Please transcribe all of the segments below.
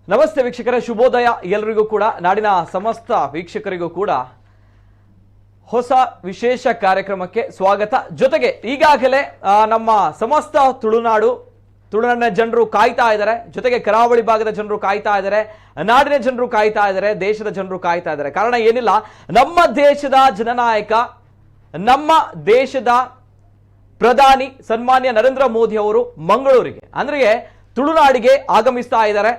ನಮಸ್ತೆ ವೀಕ್ಷಕರೇ, ಶುಭೋದಯ ಎಲ್ಲರಿಗೂ ಕೂಡ. ನಾಡಿನ ಸಮಸ್ತ ವೀಕ್ಷಕರಿಗೂ ಕೂಡ ಹೊಸ ವಿಶೇಷ ಕಾರ್ಯಕ್ರಮಕ್ಕೆ ಸ್ವಾಗತ. ಜೊತೆಗೆ ಈಗಾಗಲೇ ನಮ್ಮ ಸಮಸ್ತ ತುಳುನಾಡಿನ ಜನರು ಕಾಯ್ತಾ ಇದ್ದಾರೆ, ಜೊತೆಗೆ ಕರಾವಳಿ ಭಾಗದ ಜನರು ಕಾಯ್ತಾ ಇದ್ದಾರೆ, ನಾಡಿನ ಜನರು ಕಾಯ್ತಾ ಇದ್ದಾರೆ, ದೇಶದ ಜನರು ಕಾಯ್ತಾ ಇದ್ದಾರೆ. ಕಾರಣ ಏನಿಲ್ಲ, ನಮ್ಮ ದೇಶದ ಜನನಾಯಕ, ನಮ್ಮ ದೇಶದ ಪ್ರಧಾನಿ ಸನ್ಮಾನ್ಯ ನರೇಂದ್ರ ಮೋದಿ ಅವರು ಮಂಗಳೂರಿಗೆ ಅಂದ್ರೆ ತುಳುನಾಡಿಗೆ ಆಗಮಿಸ್ತಾ ಇದ್ದಾರೆ.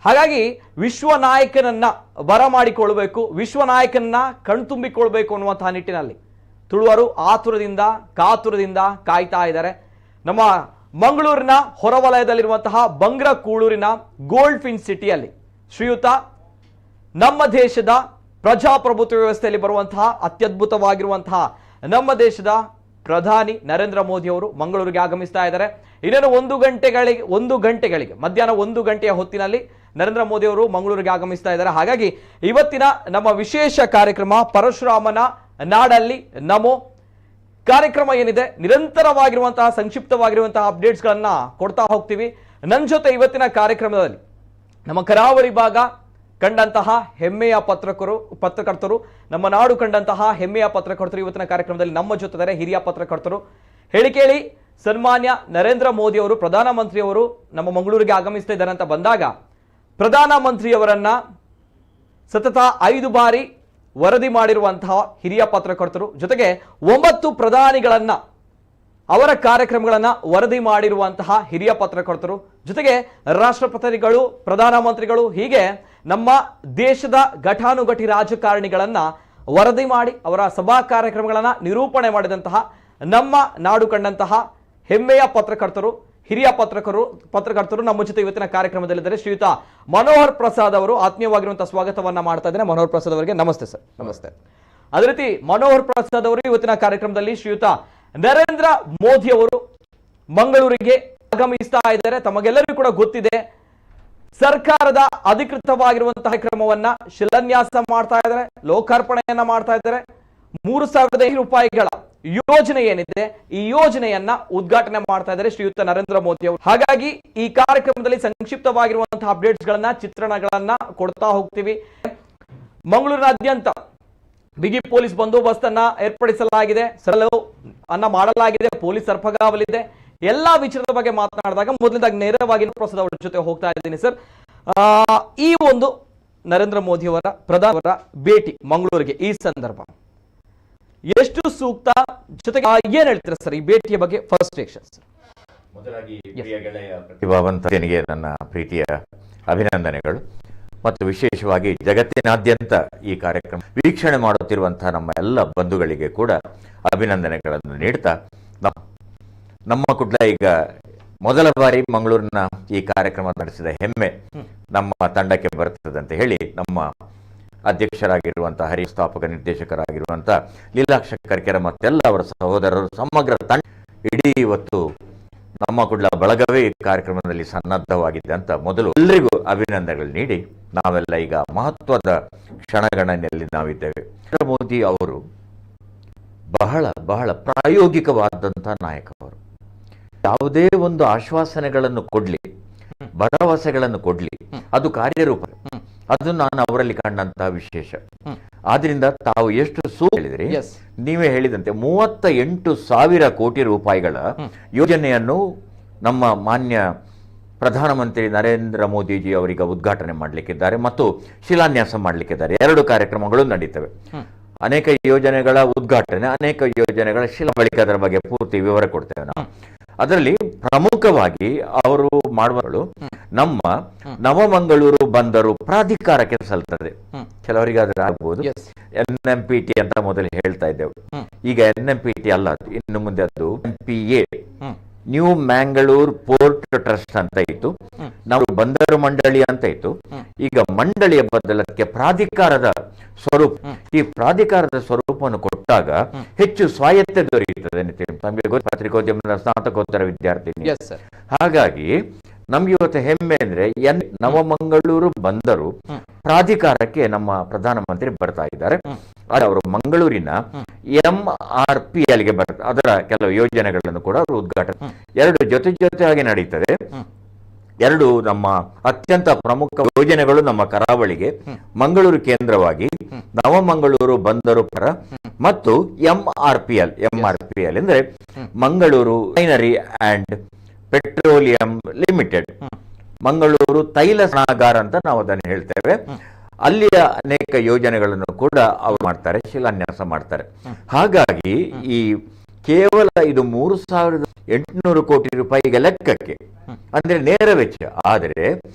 ಹಾಗಾಗಿ ವಿಶ್ವ ನಾಯಕನನ್ನ ಬರಮಾಡಿಕೊಳ್ಳಬೇಕು, ವಿಶ್ವ ನಾಯಕನನ್ನ ಕಣ್ತುಂಬಿಕೊಳ್ಬೇಕು ಅನ್ನುವಂತಹ ನಿಟ್ಟಿನಲ್ಲಿ ತುಳುವರು ಆತುರದಿಂದ ಕಾತುರದಿಂದ ಕಾಯ್ತಾ ಇದ್ದಾರೆ. ನಮ್ಮ ಮಂಗಳೂರಿನ ಹೊರವಲಯದಲ್ಲಿರುವಂತಹ ಬಂಗ್ರಕೂಳೂರಿನ ಗೋಲ್ಡ್ ಫಿನ್ ಸಿಟಿಯಲ್ಲಿ ಶ್ರೀಯುತ ನಮ್ಮ ದೇಶದ ಪ್ರಜಾಪ್ರಭುತ್ವ ವ್ಯವಸ್ಥೆಯಲ್ಲಿ ಬರುವಂತಹ ಅತ್ಯದ್ಭುತವಾಗಿರುವಂತಹ ನಮ್ಮ ದೇಶದ ಪ್ರಧಾನಿ ನರೇಂದ್ರ ಮೋದಿ ಅವರು ಮಂಗಳೂರಿಗೆ ಆಗಮಿಸ್ತಾ ಇದ್ದಾರೆ. ಇನ್ನೇನು ಒಂದು ಗಂಟೆಗಳಿಗೆ ಮಧ್ಯಾಹ್ನ 1 ಗಂಟೆಯ ಹೊತ್ತಿನಲ್ಲಿ ನರೇಂದ್ರ ಮೋದಿ ಅವರು ಮಂಗಳೂರಿಗೆ ಆಗಮಿಸ್ತಾ ಇದ್ದಾರೆ. ಹಾಗಾಗಿ ಇವತ್ತಿನ ನಮ್ಮ ವಿಶೇಷ ಕಾರ್ಯಕ್ರಮ ಪರಶುರಾಮನ ನಾಡಲ್ಲಿ ನಮೋ ಕಾರ್ಯಕ್ರಮ ಏನಿದೆ, ನಿರಂತರವಾಗಿರುವಂತಹ ಸಂಕ್ಷಿಪ್ತವಾಗಿರುವಂತಹ ಅಪ್ಡೇಟ್ಸ್ ಗಳನ್ನ ಕೊಡ್ತಾ ಹೋಗ್ತೀವಿ. ನನ್ನ ಜೊತೆ ಇವತ್ತಿನ ಕಾರ್ಯಕ್ರಮದಲ್ಲಿ ನಮ್ಮ ಕರಾವಳಿ ಭಾಗ ಕಂಡಂತಹ ಹೆಮ್ಮೆಯ ಪತ್ರಕರ್ತರು, ನಮ್ಮ ನಾಡು ಕಂಡಂತಹ ಹೆಮ್ಮೆಯ ಪತ್ರಕರ್ತರು ಇವತ್ತಿನ ಕಾರ್ಯಕ್ರಮದಲ್ಲಿ ನಮ್ಮ ಜೊತೆ ಇದ್ದಾರೆ. ಹಿರಿಯ ಪತ್ರಕರ್ತರು. ಹೇಳಿ ಕೇಳಿ, ಸನ್ಮಾನ್ಯ ನರೇಂದ್ರ ಮೋದಿ ಅವರು ಪ್ರಧಾನಮಂತ್ರಿಯವರು ನಮ್ಮ ಮಂಗಳೂರಿಗೆ ಆಗಮಿಸ್ತಾ ಇದ್ದಾರೆ ಅಂತ ಬಂದಾಗ ಪ್ರಧಾನಮಂತ್ರಿಯವರನ್ನ ಸತತ 5 ಬಾರಿ ವರದಿ ಮಾಡಿರುವಂತಹ ಹಿರಿಯ ಪತ್ರಕರ್ತರು, ಜೊತೆಗೆ 9 ಪ್ರಧಾನಿಗಳನ್ನ ಅವರ ಕಾರ್ಯಕ್ರಮಗಳನ್ನ ವರದಿ ಮಾಡಿರುವಂತಹ ಹಿರಿಯ ಪತ್ರಕರ್ತರು, ಜೊತೆಗೆ ರಾಷ್ಟ್ರಪತಿಗಳು, ಪ್ರಧಾನಮಂತ್ರಿಗಳು, ಹೀಗೆ ನಮ್ಮ ದೇಶದ ಘಟಾನುಘಟಿ ರಾಜಕಾರಣಿಗಳನ್ನ ವರದಿ ಮಾಡಿ ಅವರ ಸಭಾ ಕಾರ್ಯಕ್ರಮಗಳನ್ನ ನಿರೂಪಣೆ ಮಾಡಿದಂತಹ ನಮ್ಮ ನಾಡು ಕಂಡಂತಹ ಹೆಮ್ಮೆಯ ಪತ್ರಕರ್ತರು, ಹಿರಿಯ ಪತ್ರಕರ್ತರು ನಮ್ಮ ಜೊತೆ ಇವತ್ತಿನ ಕಾರ್ಯಕ್ರಮದಲ್ಲಿದ್ದಾರೆ. ಶ್ರೀಯುತ ಮನೋಹರ್ ಪ್ರಸಾದ್ ಅವರು ಆತ್ಮೀಯವಾಗಿರುವಂತಹ ಸ್ವಾಗತವನ್ನ ಮಾಡ್ತಾ ಇದ್ದೇನೆ. ಮನೋಹರ್ ಪ್ರಸಾದ್ ಅವರಿಗೆ ನಮಸ್ತೆ ಸರ್. ನಮಸ್ತೆ. ಅದೇ ರೀತಿ ಮನೋಹರ್ ಪ್ರಸಾದ್ ಅವರು ಇವತ್ತಿನ ಕಾರ್ಯಕ್ರಮದಲ್ಲಿ ಶ್ರೀಯುತ ನರೇಂದ್ರ ಮೋದಿ ಅವರು ಮಂಗಳೂರಿಗೆ ಆಗಮಿಸ್ತಾ ಇದ್ದಾರೆ. ತಮಗೆಲ್ಲರಿಗೂ ಕೂಡ ಗೊತ್ತಿದೆ, ಸರ್ಕಾರದ ಅಧಿಕೃತವಾಗಿರುವಂತಹ ಕಾರ್ಯಕ್ರಮವನ್ನ ಶಿಲಾನ್ಯಾಸ ಮಾಡ್ತಾ ಇದ್ದಾರೆ, ಲೋಕಾರ್ಪಣೆಯನ್ನ ಮಾಡ್ತಾ ಇದ್ದಾರೆ. 3,000 ರೂಪಾಯಿಗಳ ಯೋಜನೆ ಏನಿದೆ, ಈ ಯೋಜನೆಯನ್ನ ಉದ್ಘಾಟನೆ ಮಾಡ್ತಾ ಇದ್ದಾರೆ ಶ್ರೀಯುತ ನರೇಂದ್ರ ಮೋದಿ ಅವರು. ಹಾಗಾಗಿ ಈ ಕಾರ್ಯಕ್ರಮದಲ್ಲಿ ಸಂಕ್ಷಿಪ್ತವಾಗಿರುವಂತಹ ಅಪ್ಡೇಟ್ಸ್ ಗಳನ್ನ, ಚಿತ್ರಣಗಳನ್ನ ಕೊಡ್ತಾ ಹೋಗ್ತೀವಿ. ಮಂಗಳೂರಿನಾದ್ಯಂತ ಬಿಗಿ ಪೊಲೀಸ್ ಬಂದೋಬಸ್ತ್ ಅನ್ನ ಏರ್ಪಡಿಸಲಾಗಿದೆ, ಮಾಡಲಾಗಿದೆ, ಪೊಲೀಸ್ ಸರ್ಪಗಾವಲಿದೆ. ಎಲ್ಲಾ ವಿಚಾರದ ಬಗ್ಗೆ ಮಾತನಾಡಿದಾಗ ಮೊದಲನೇದಾಗಿ ನೇರವಾಗಿ ಪ್ರಸಾದ್ ಅವರ ಜೊತೆ ಹೋಗ್ತಾ ಇದ್ದೀನಿ ಸರ್. ಈ ಒಂದು ನರೇಂದ್ರ ಮೋದಿ ಅವರ ಪ್ರಧಾನಮಂತ್ರಿಯವರ ಭೇಟಿ ಮಂಗಳೂರಿಗೆ ಈ ಸಂದರ್ಭ ಎಷ್ಟು ಸೂಕ್ತ, ಜೊತೆಗೆ ಏನ್ ಹೇಳ್ತೀರಾ ಸರ್ ಈ ಭೇಟಿಯ ಬಗ್ಗೆ? First reaction sir. ಮೊದಲಾಗಿ ಪ್ರಿಯ ಗೆಳೆಯ ಪ್ರತಿಭಾವಂತನಿಗೆ ನನ್ನ ಪ್ರೀತಿಯ ಅಭಿನಂದನೆಗಳು, ಮತ್ತು ವಿಶೇಷವಾಗಿ ಜಗತ್ತಿನಾದ್ಯಂತ ಈ ಕಾರ್ಯಕ್ರಮ ವೀಕ್ಷಣೆ ಮಾಡುತ್ತಿರುವಂತಹ ನಮ್ಮ ಎಲ್ಲ ಬಂಧುಗಳಿಗೆ ಕೂಡ ಅಭಿನಂದನೆಗಳನ್ನು ನೀಡ್ತಾ, ನಮ್ಮ ಕುಡ್ಲ ಈಗ ಮೊದಲ ಬಾರಿ ಮಂಗಳೂರಿನ ಈ ಕಾರ್ಯಕ್ರಮ ನಡೆಸಿದ ಹೆಮ್ಮೆ ನಮ್ಮ ತಂಡಕ್ಕೆ ಬರ್ತದೆ ಅಂತ ಹೇಳಿ ನಮ್ಮ ಅಧ್ಯಕ್ಷರಾಗಿರುವಂತಹ ಸ್ಥಾಪಕ ನಿರ್ದೇಶಕರಾಗಿರುವಂತಹ ಲೀಲಾಕ್ಷ ಕರ್ಕೆರೆ ಮತ್ತೆಲ್ಲ ಅವರ ಸಹೋದರರು, ಸಮಗ್ರ ತಂಡ ಇಡೀ ಇವತ್ತು ನಮ್ಮ ಕುಡ್ಲ ಬಳಗವೇ ಈ ಕಾರ್ಯಕ್ರಮದಲ್ಲಿ ಸನ್ನದ್ಧವಾಗಿದೆ ಅಂತ ಮೊದಲು ಎಲ್ಲರಿಗೂ ಅಭಿನಂದನೆಗಳು ನೀಡಿ, ನಾವೆಲ್ಲ ಈಗ ಮಹತ್ವದ ಕ್ಷಣಗಣನೆಯಲ್ಲಿ ನಾವಿದ್ದೇವೆ. ನರೇಂದ್ರ ಮೋದಿ ಅವರು ಬಹಳ ಬಹಳ ಪ್ರಾಯೋಗಿಕವಾದಂತಹ ನಾಯಕ. ಅವರು ಯಾವುದೇ ಒಂದು ಆಶ್ವಾಸನೆಗಳನ್ನು ಕೊಡ್ಲಿ, ಭರವಸೆಗಳನ್ನು ಕೊಡ್ಲಿ, ಅದು ಕಾರ್ಯರೂಪ, ಅದು ನಾನು ಅವರಲ್ಲಿ ಕಂಡಂತಹ ವಿಶೇಷ. ಆದ್ರಿಂದ ತಾವು ಎಷ್ಟು ಹೇಳಿದ್ರಿ, ನೀವೇ ಹೇಳಿದಂತೆ 38,000 ಕೋಟಿ ರೂಪಾಯಿಗಳ ಯೋಜನೆಯನ್ನು ನಮ್ಮ ಮಾನ್ಯ ಪ್ರಧಾನಮಂತ್ರಿ ನರೇಂದ್ರ ಮೋದಿಜಿ ಅವರಿಗೆ ಉದ್ಘಾಟನೆ ಮಾಡಲಿಕ್ಕಿದ್ದಾರೆ ಮತ್ತು ಶಿಲಾನ್ಯಾಸ ಮಾಡಲಿಕ್ಕಿದ್ದಾರೆ. 2 ಕಾರ್ಯಕ್ರಮಗಳು ನಡೀತವೆ. ಅನೇಕ ಯೋಜನೆಗಳ ಉದ್ಘಾಟನೆ, ಅನೇಕ ಯೋಜನೆಗಳ ಶಿಲಾಬಳಿಕೆ, ಅದರ ಬಗ್ಗೆ ಪೂರ್ತಿ ವಿವರ ಕೊಡ್ತೇವೆ ನಾವು. ಅದರಲ್ಲಿ ಪ್ರಮುಖವಾಗಿ ಅವರು ಮಾಡುವಗಳು ನಮ್ಮ ನವಮಂಗಳೂರು ಬಂದರು ಪ್ರಾಧಿಕಾರಕ್ಕೆ ಸಲ್ತದೆ. ಕೆಲವರಿಗೆ ಅದರ ಆಗ್ಬಹುದು, NMPT ಅಂತ ಮೊದಲು ಹೇಳ್ತಾ ಇದ್ದೆವು, ಈಗ NMPT ಅಲ್ಲ, ಇನ್ನು ಮುಂದೆ ಅದು NPA, new Mangalore port trust ಅಂತ ಇತ್ತು. ನಾವು ಬಂದರು ಮಂಡಳಿ ಅಂತ ಇತ್ತು. ಈಗ ಮಂಡಳಿಯ ಬದಲಕ್ಕೆ ಪ್ರಾಧಿಕಾರದ ಸ್ವರೂಪ, ಈ ಪ್ರಾಧಿಕಾರದ ಸ್ವರೂಪವನ್ನು ಕೊಟ್ಟಾಗ ಹೆಚ್ಚು ಸ್ವಾಯತ್ತೆ ದೊರೆಯುತ್ತದೆ. ನಮಗೆ ಪತ್ರಿಕೋದ್ಯಮದ ಸ್ನಾತಕೋತ್ತರ ವಿದ್ಯಾರ್ಥಿನಿ. ಹಾಗಾಗಿ ನಮ್ಗೆ ಇವತ್ತು ಹೆಮ್ಮೆ ಅಂದ್ರೆ ನವಮಂಗಳೂರು ಬಂದರು ಪ್ರಾಧಿಕಾರಕ್ಕೆ ನಮ್ಮ ಪ್ರಧಾನಮಂತ್ರಿ ಬರ್ತಾ ಇದ್ದಾರೆ. ಅವರು ಮಂಗಳೂರಿನ MRP ಅಲ್ಲಿಗೆ ಬರ್ತಾರೆ. ಅದರ ಕೆಲವು ಯೋಜನೆಗಳನ್ನು ಕೂಡ ಅವರು ಉದ್ಘಾಟನೆ 2 ಜೊತೆಯಾಗಿ ನಡೀತದೆ. ಎರಡು ನಮ್ಮ ಅತ್ಯಂತ ಪ್ರಮುಖ ಯೋಜನೆಗಳು ನಮ್ಮ ಕರಾವಳಿಗೆ ಮಂಗಳೂರು ಕೇಂದ್ರವಾಗಿ ನವಮಂಗಳೂರು ಬಂದರು ಮತ್ತು ಎಂಆರ್ಪಿಎಲ್ ಅಂದ್ರೆ Mangaluru refinery and petroleum limited, Mangaluru ತೈಲ ಸ್ನಾಗಾರ ಅಂತ ನಾವು ಅದನ್ನು ಹೇಳ್ತೇವೆ. ಅಲ್ಲಿಯ ಅನೇಕ ಯೋಜನೆಗಳನ್ನು ಕೂಡ ಅವರು ಮಾಡ್ತಾರೆ, ಶಿಲಾನ್ಯಾಸ ಮಾಡ್ತಾರೆ. ಹಾಗಾಗಿ ಈ ಕೇವಲ ಇದು 3,800 ಕೋಟಿ ರೂಪಾಯಿಗೆ ಲೆಕ್ಕಕ್ಕೆ ಅಂದ್ರೆ ನೇರ ವೆಚ್ಚ, ಆದರೆ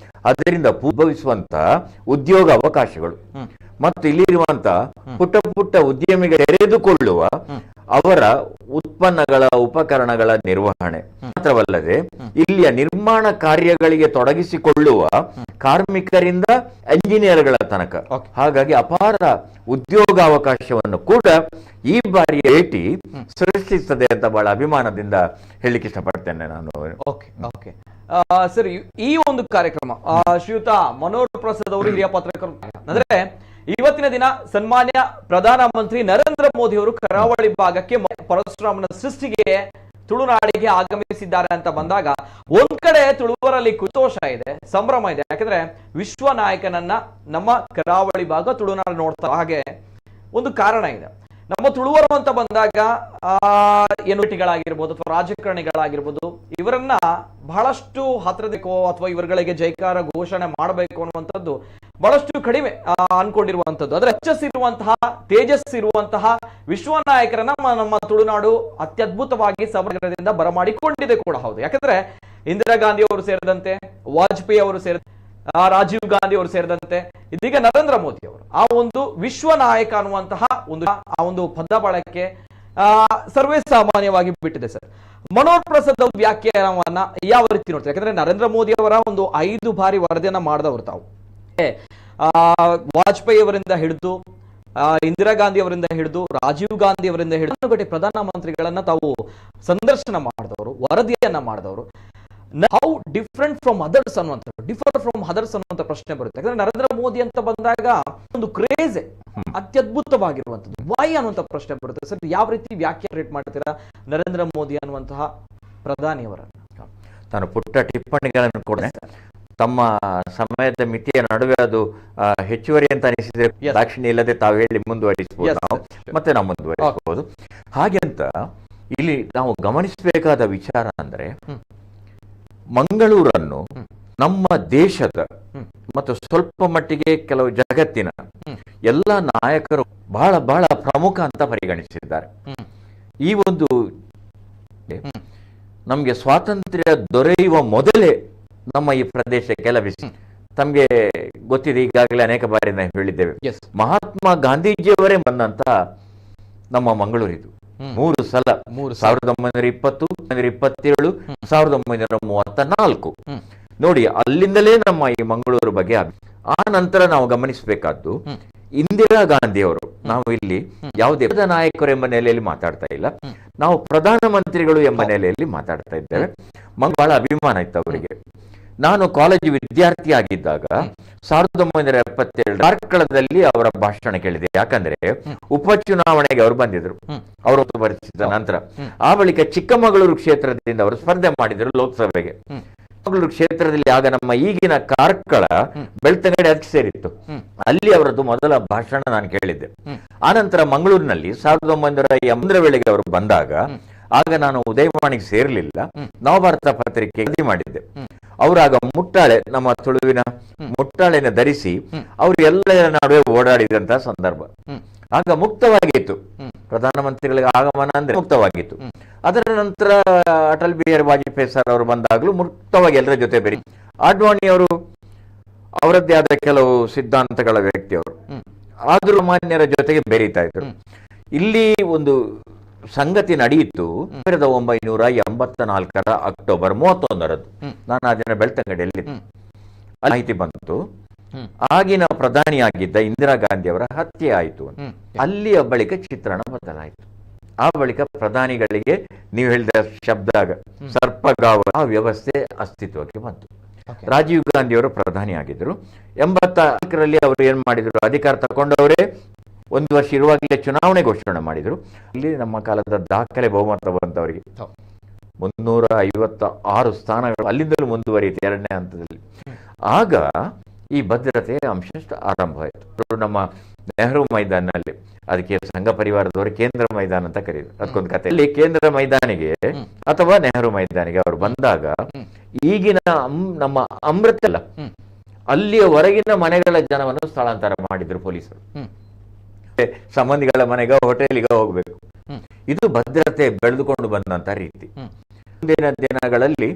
ಅದರಿಂದ ಉದ್ಭವಿಸುವಂತಹ ಉದ್ಯೋಗ ಅವಕಾಶಗಳು ಮತ್ತು ಇಲ್ಲಿರುವಂತಹ ಪುಟ್ಟ ಪುಟ್ಟ ಉದ್ಯಮಿಗಳು ತೆರೆದುಕೊಳ್ಳುವ ಅವರ ಉತ್ಪನ್ನಗಳ ಉಪಕರಣಗಳ ನಿರ್ವಹಣೆ ಮಾತ್ರವಲ್ಲದೆ ಇಲ್ಲಿಯ ನಿರ್ಮಾಣ ಕಾರ್ಯಗಳಿಗೆ ತೊಡಗಿಸಿಕೊಳ್ಳುವ ಕಾರ್ಮಿಕರಿಂದ ಎಂಜಿನಿಯರ್ಗಳ ತನಕ, ಹಾಗಾಗಿ ಅಪಾರ ಉದ್ಯೋಗಾವಕಾಶವನ್ನು ಕೂಡ ಈ ಬಾರಿಯ ಭೇಟಿ ಸೃಷ್ಟಿಸುತ್ತದೆ ಅಂತ ಬಹಳ ಅಭಿಮಾನದಿಂದ ಹೇಳಲಿಕ್ಕೆ ಇಷ್ಟಪಡ್ತೇನೆ ನಾನು. ಸರ್, ಈ ಒಂದು ಕಾರ್ಯಕ್ರಮ ಶ್ರೀಯುತ ಮನೋಹರ್ ಪ್ರಸಾದ್ ಅವರು ಹಿರಿಯ ಪತ್ರಕರ್ತರು, ಅಂದ್ರೆ ಇವತ್ತಿನ ದಿನ ಸನ್ಮಾನ್ಯ ಪ್ರಧಾನಮಂತ್ರಿ ನರೇಂದ್ರ ಮೋದಿ ಅವರು ಕರಾವಳಿ ಭಾಗಕ್ಕೆ ಪರಶುರಾಮನ ಸೃಷ್ಟಿಗೆ ತುಳುನಾಡಿಗೆ ಆಗಮಿಸಿದ್ದಾರೆ ಅಂತ ಬಂದಾಗ ಒಂದ್ ಕಡೆ ತುಳುವರಲ್ಲಿ ಕುತೂಹಲ ಇದೆ, ಸಂಭ್ರಮ ಇದೆ. ಯಾಕಂದ್ರೆ ವಿಶ್ವ ನಾಯಕನನ್ನ ನಮ್ಮ ಕರಾವಳಿ ಭಾಗ ತುಳುನಾಡು ನೋಡ್ತಾ, ಹಾಗೆ ಒಂದು ಕಾರಣ ಇದೆ. ನಮ್ಮ ತುಳುವರು ಅಂತ ಬಂದಾಗ ಎನ್ನುಟಿಗಳಾಗಿರ್ಬೋದು ಅಥವಾ ರಾಜಕಾರಣಿಗಳಾಗಿರ್ಬೋದು, ಇವರನ್ನ ಬಹಳಷ್ಟು ಹತ್ರದಕ್ಕೋ ಅಥವಾ ಇವರುಗಳಿಗೆ ಜೈಕಾರ ಘೋಷಣೆ ಮಾಡಬೇಕು ಅನ್ನುವಂಥದ್ದು ಬಹಳಷ್ಟು ಕಡಿಮೆ ಅನ್ಕೊಂಡಿರುವಂಥದ್ದು. ಅದರ ಹೆಚ್ಚಿರುವಂತಹ ತೇಜಸ್ಸಿರುವಂತಹ ವಿಶ್ವ ನಾಯಕರನ್ನ ನಮ್ಮ ತುಳುನಾಡು ಅತ್ಯದ್ಭುತವಾಗಿ ಸಮಗ್ರದಿಂದ ಬರಮಾಡಿಕೊಂಡಿದೆ ಕೂಡ ಹೌದು. ಯಾಕಂದ್ರೆ ಇಂದಿರಾ ಗಾಂಧಿ ಅವರು ಸೇರಿದಂತೆ, ವಾಜಪೇಯಿ ಅವರು ಸೇರಿದಂತೆ, ರಾಜೀವ್ ಗಾಂಧಿ ಅವರು ಸೇರಿದಂತೆ, ಇದೀಗ ನರೇಂದ್ರ ಮೋದಿ ಅವರು ಆ ಒಂದು ವಿಶ್ವ ನಾಯಕ ಅನ್ನುವಂತಹ ಒಂದು ಪದ ಬಳಕೆ ಸರ್ವೇ ಸಾಮಾನ್ಯವಾಗಿ ಬಿಟ್ಟಿದೆ. ಸರ್, ಮನೋಹರ್ ಪ್ರಸಾದ್ ವ್ಯಾಖ್ಯಾನವನ್ನ ಯಾವ ರೀತಿ ನೋಡ್ತಾರೆ? ಯಾಕಂದ್ರೆ ನರೇಂದ್ರ ಮೋದಿ ಅವರ ಒಂದು 5 ಬಾರಿ ವರದಿಯನ್ನ ಮಾಡಿದವರು ತಾವು. ವಾಜಪೇಯಿ ಅವರಿಂದ ಹಿಡಿದು, ಇಂದಿರಾ ಗಾಂಧಿ ಅವರಿಂದ ಹಿಡಿದು, ರಾಜೀವ್ ಗಾಂಧಿ ಅವರಿಂದ ಹಿಡಿದು ಪ್ರಧಾನಮಂತ್ರಿಗಳನ್ನ ತಾವು ಸಂದರ್ಶನ ಮಾಡಿದವರು, ವರದಿಯನ್ನ ಮಾಡಿದವರು. ಹೌ ಡಿಫ್ರೆಂಟ್ ಫ್ರಮ್ ಅದರ್ಸ್ ಅನ್ನುವಂಥ ಪ್ರಶ್ನೆ ಬರುತ್ತೆ. ಯಾಕಂದ್ರೆ ನರೇಂದ್ರ ಮೋದಿ ಅಂತ ಬಂದಾಗ ಒಂದು ಕ್ರೇಜ್ ಅತ್ಯದ್ಭುತವಾಗಿರುವಂಥದ್ದು, ವೈ ಅನ್ನುವಂಥ ಪ್ರಶ್ನೆ ಬರುತ್ತೆ. ಸರ್, ಯಾವ ರೀತಿ ವ್ಯಾಖ್ಯಾನ ಮಾಡ್ತೀರಾ ನರೇಂದ್ರ ಮೋದಿ ಅನ್ನುವಂತಹ ಪ್ರಧಾನಿಯವರನ್ನು? ನಾನು ಪುಟ್ಟ ಟಿಪ್ಪಣಿಗಳನ್ನು ಕೂಡ ತಮ್ಮ ಸಮಯದ ಮಿತಿಯ ನಡುವೆ ಅದು ಹೆಚ್ಚುವರಿ ಅಂತ ಅನಿಸಿದ್ರೆ ದಾಕ್ಷಿಣ್ಯ ಇಲ್ಲದೆ ತಾವು ಹೇಳಿ ಮುಂದುವರಿಸಬಹುದು, ನಾವು ಮತ್ತೆ ನಾವು ಮುಂದುವರಿಸಬಹುದು. ಹಾಗೆ ಅಂತ ಇಲ್ಲಿ ನಾವು ಗಮನಿಸಬೇಕಾದ ವಿಚಾರ ಅಂದ್ರೆ, ಮಂಗಳೂರನ್ನು ನಮ್ಮ ದೇಶದ ಮತ್ತು ಸ್ವಲ್ಪ ಮಟ್ಟಿಗೆ ಕೆಲವು ಜಗತ್ತಿನ ಎಲ್ಲ ನಾಯಕರು ಬಹಳ ಬಹಳ ಪ್ರಮುಖ ಅಂತ ಪರಿಗಣಿಸಿದ್ದಾರೆ. ಈ ಒಂದು ನಮ್ಗೆ ಸ್ವಾತಂತ್ರ್ಯ ದೊರೆಯುವ ಮೊದಲೇ ನಮ್ಮ ಈ ಪ್ರದೇಶಕ್ಕೆ ಲಭಿಸಿ, ತಮ್ಗೆ ಗೊತ್ತಿದೆ, ಈಗಾಗಲೇ ಅನೇಕ ಬಾರಿ ನಾವು ಹೇಳಿದ್ದೇವೆ, ಮಹಾತ್ಮ ಗಾಂಧೀಜಿಯವರೇ ಬಂದಂತ ನಮ್ಮ ಮಂಗಳೂರಿದು 3 ಸಲ, 1920, 1927, 1934. ನೋಡಿ, ಅಲ್ಲಿಂದಲೇ ನಮ್ಮ ಈ ಮಂಗಳೂರು ಬಗ್ಗೆ. ಆ ನಂತರ ನಾವು ಗಮನಿಸಬೇಕಾದ್ದು ಇಂದಿರಾ ಗಾಂಧಿ ಅವರು. ನಾವು ಇಲ್ಲಿ ಯಾವುದೇ ನಾಯಕರು ಎಂಬ ನೆಲೆಯಲ್ಲಿ ಮಾತಾಡ್ತಾ ಇಲ್ಲ, ನಾವು ಪ್ರಧಾನಮಂತ್ರಿಗಳು ಎಂಬ ನೆಲೆಯಲ್ಲಿ ಮಾತಾಡ್ತಾ ಇದ್ದೇವೆ. ಬಹಳ ಅಭಿಮಾನ ಇತ್ತು ಅವರಿಗೆ. ನಾನು ಕಾಲೇಜು ವಿದ್ಯಾರ್ಥಿ ಆಗಿದ್ದಾಗ 1977 ಕಾರ್ಕಳದಲ್ಲಿ ಅವರ ಭಾಷಣ ಕೇಳಿದೆ. ಯಾಕಂದ್ರೆ ಉಪಚುನಾವಣೆಗೆ ಅವರು ಬಂದಿದ್ರು, ಅವರು ಬರೆಸಿದ ನಂತರ. ಆ ಬಳಿಕ ಚಿಕ್ಕಮಗಳೂರು ಕ್ಷೇತ್ರದಿಂದ ಅವರು ಸ್ಪರ್ಧೆ ಮಾಡಿದ್ರು ಲೋಕಸಭೆಗೆ. ಚಿಕ್ಕಮಗಳೂರು ಕ್ಷೇತ್ರದಲ್ಲಿ ಆಗ ನಮ್ಮ ಈಗಿನ ಕಾರ್ಕಳ ಬೆಳ್ತಂಗಡಿ ಅದಕ್ಕೆ ಸೇರಿತ್ತು. ಅಲ್ಲಿ ಅವರದ್ದು ಮೊದಲ ಭಾಷಣ ನಾನು ಕೇಳಿದ್ದೆ. ಆನಂತರ ಮಂಗಳೂರಿನಲ್ಲಿ 1980 ವೇಳೆಗೆ ಅವರು ಬಂದಾಗ, ಆಗ ನಾನು ಉದಯವಾಣಿಗೆ ಸೇರಲಿಲ್ಲ, ನವಭಾರತ ಪತ್ರಿಕೆ ವರದಿ ಮಾಡಿದ್ದೆ. ಅವರಾಗ ಮುಟ್ಟಾಳೆ, ನಮ್ಮ ತುಳುವಿನ ಮುಟ್ಟಾಳೆನ ಧರಿಸಿ ಅವರು ಎಲ್ಲರ ನಡುವೆ ಓಡಾಡಿದಂತಹ ಸಂದರ್ಭ. ಆಗ ಮುಕ್ತವಾಗಿತ್ತು, ಪ್ರಧಾನಮಂತ್ರಿಗಳಿಗೆ ಆಗಮನ ಅಂದ್ರೆ ಮುಕ್ತವಾಗಿತ್ತು. ಅದರ ನಂತರ ಅಟಲ್ ಬಿಹಾರಿ ವಾಜಪೇಯಿ ಸರ್ ಅವರು ಬಂದಾಗಲೂ ಮುಕ್ತವಾಗಿ ಎಲ್ಲರ ಜೊತೆ ಬೆರಿ. ಆಡ್ವಾಣಿ ಅವರು ಅವರದ್ದೇ ಆದ ಕೆಲವು ಸಿದ್ಧಾಂತಗಳ ವ್ಯಕ್ತಿಯವರು, ಆದರೂ ಮಾನ್ಯರ ಜೊತೆಗೆ ಬೆರೀತಾ ಇದ್ರು. ಇಲ್ಲಿ ಒಂದು ಸಂಗತಿ ನಡೆಯಿತು 1984 ಅಕ್ಟೋಬರ್ 31. ನಾನು ಆ ದಿನ ಬೆಳ್ತಂಗಡಿಯಲ್ಲಿ ಮಾಹಿತಿ ಬಂತು, ಆಗಿನ ಪ್ರಧಾನಿಯಾಗಿದ್ದ ಇಂದಿರಾ ಗಾಂಧಿ ಅವರ ಹತ್ಯೆ ಆಯಿತು. ಅಲ್ಲಿಯ ಬಳಿಕ ಚಿತ್ರಣ ಬದಲಾಯಿತು. ಆ ಬಳಿಕ ಪ್ರಧಾನಿಗಳಿಗೆ ನೀವು ಹೇಳಿದ ಶಬ್ದ ಸರ್ಪಗಾವ ಆ ವ್ಯವಸ್ಥೆ ಅಸ್ತಿತ್ವಕ್ಕೆ ಬಂತು. ರಾಜೀವ್ ಗಾಂಧಿ ಅವರು ಪ್ರಧಾನಿ ಆಗಿದ್ರು. 84ರಲ್ಲಿ ಅವರು ಏನ್ ಮಾಡಿದ್ರು, ಅಧಿಕಾರ ತಗೊಂಡವರೇ 1 ವರ್ಷ ಇರುವಾಗಲೇ ಚುನಾವಣೆ ಘೋಷಣೆ ಮಾಡಿದ್ರು. ಇಲ್ಲಿ ನಮ್ಮ ಕಾಲದ ದಾಖಲೆ ಬಹುಮತ ಬಂತವರಿಗೆ 356 ಸ್ಥಾನಗಳು ಅಲ್ಲಿಂದಲೂ ಮುಂದುವರಿಯಿತು 2ನೇ ಹಂತದಲ್ಲಿ. ಆಗ ಈ ಭದ್ರತೆಯ ಅಂಶ ಆರಂಭವಾಯಿತು. ನಮ್ಮ ನೆಹರು ಮೈದಾನಲ್ಲಿ, ಅದಕ್ಕೆ ಸಂಘ ಪರಿವಾರದವರು ಕೇಂದ್ರ ಮೈದಾನ ಅಂತ ಕರೀತಾರೆ, ಅದಕ್ಕೊಂದು ಕಥೆ. ಇಲ್ಲಿ ಕೇಂದ್ರ ಮೈದಾನಿಗೆ ಅಥವಾ ನೆಹರು ಮೈದಾನಿಗೆ ಅವರು ಬಂದಾಗ ಈಗಿನ ನಮ್ಮ ಅಮೃತ ಅಲ್ಲ, ಅಲ್ಲಿಯ ಹೊರಗಿನ ಮನೆಗಳ ಜನವನ್ನು ಸ್ಥಳಾಂತರ ಮಾಡಿದ್ರು ಪೊಲೀಸರು. ಸಂಬಂಧಿಗಳ ಮನೆಗೆ, ಹೋಟೆಲ್ಗೆ ಹೋಗ್ಬೇಕು. ಇದು ಭದ್ರತೆ ಬೆಳೆದುಕೊಂಡು ಬಂದಂತ ರೀತಿ. ಮುಂದಿನ ದಿನಗಳಲ್ಲಿ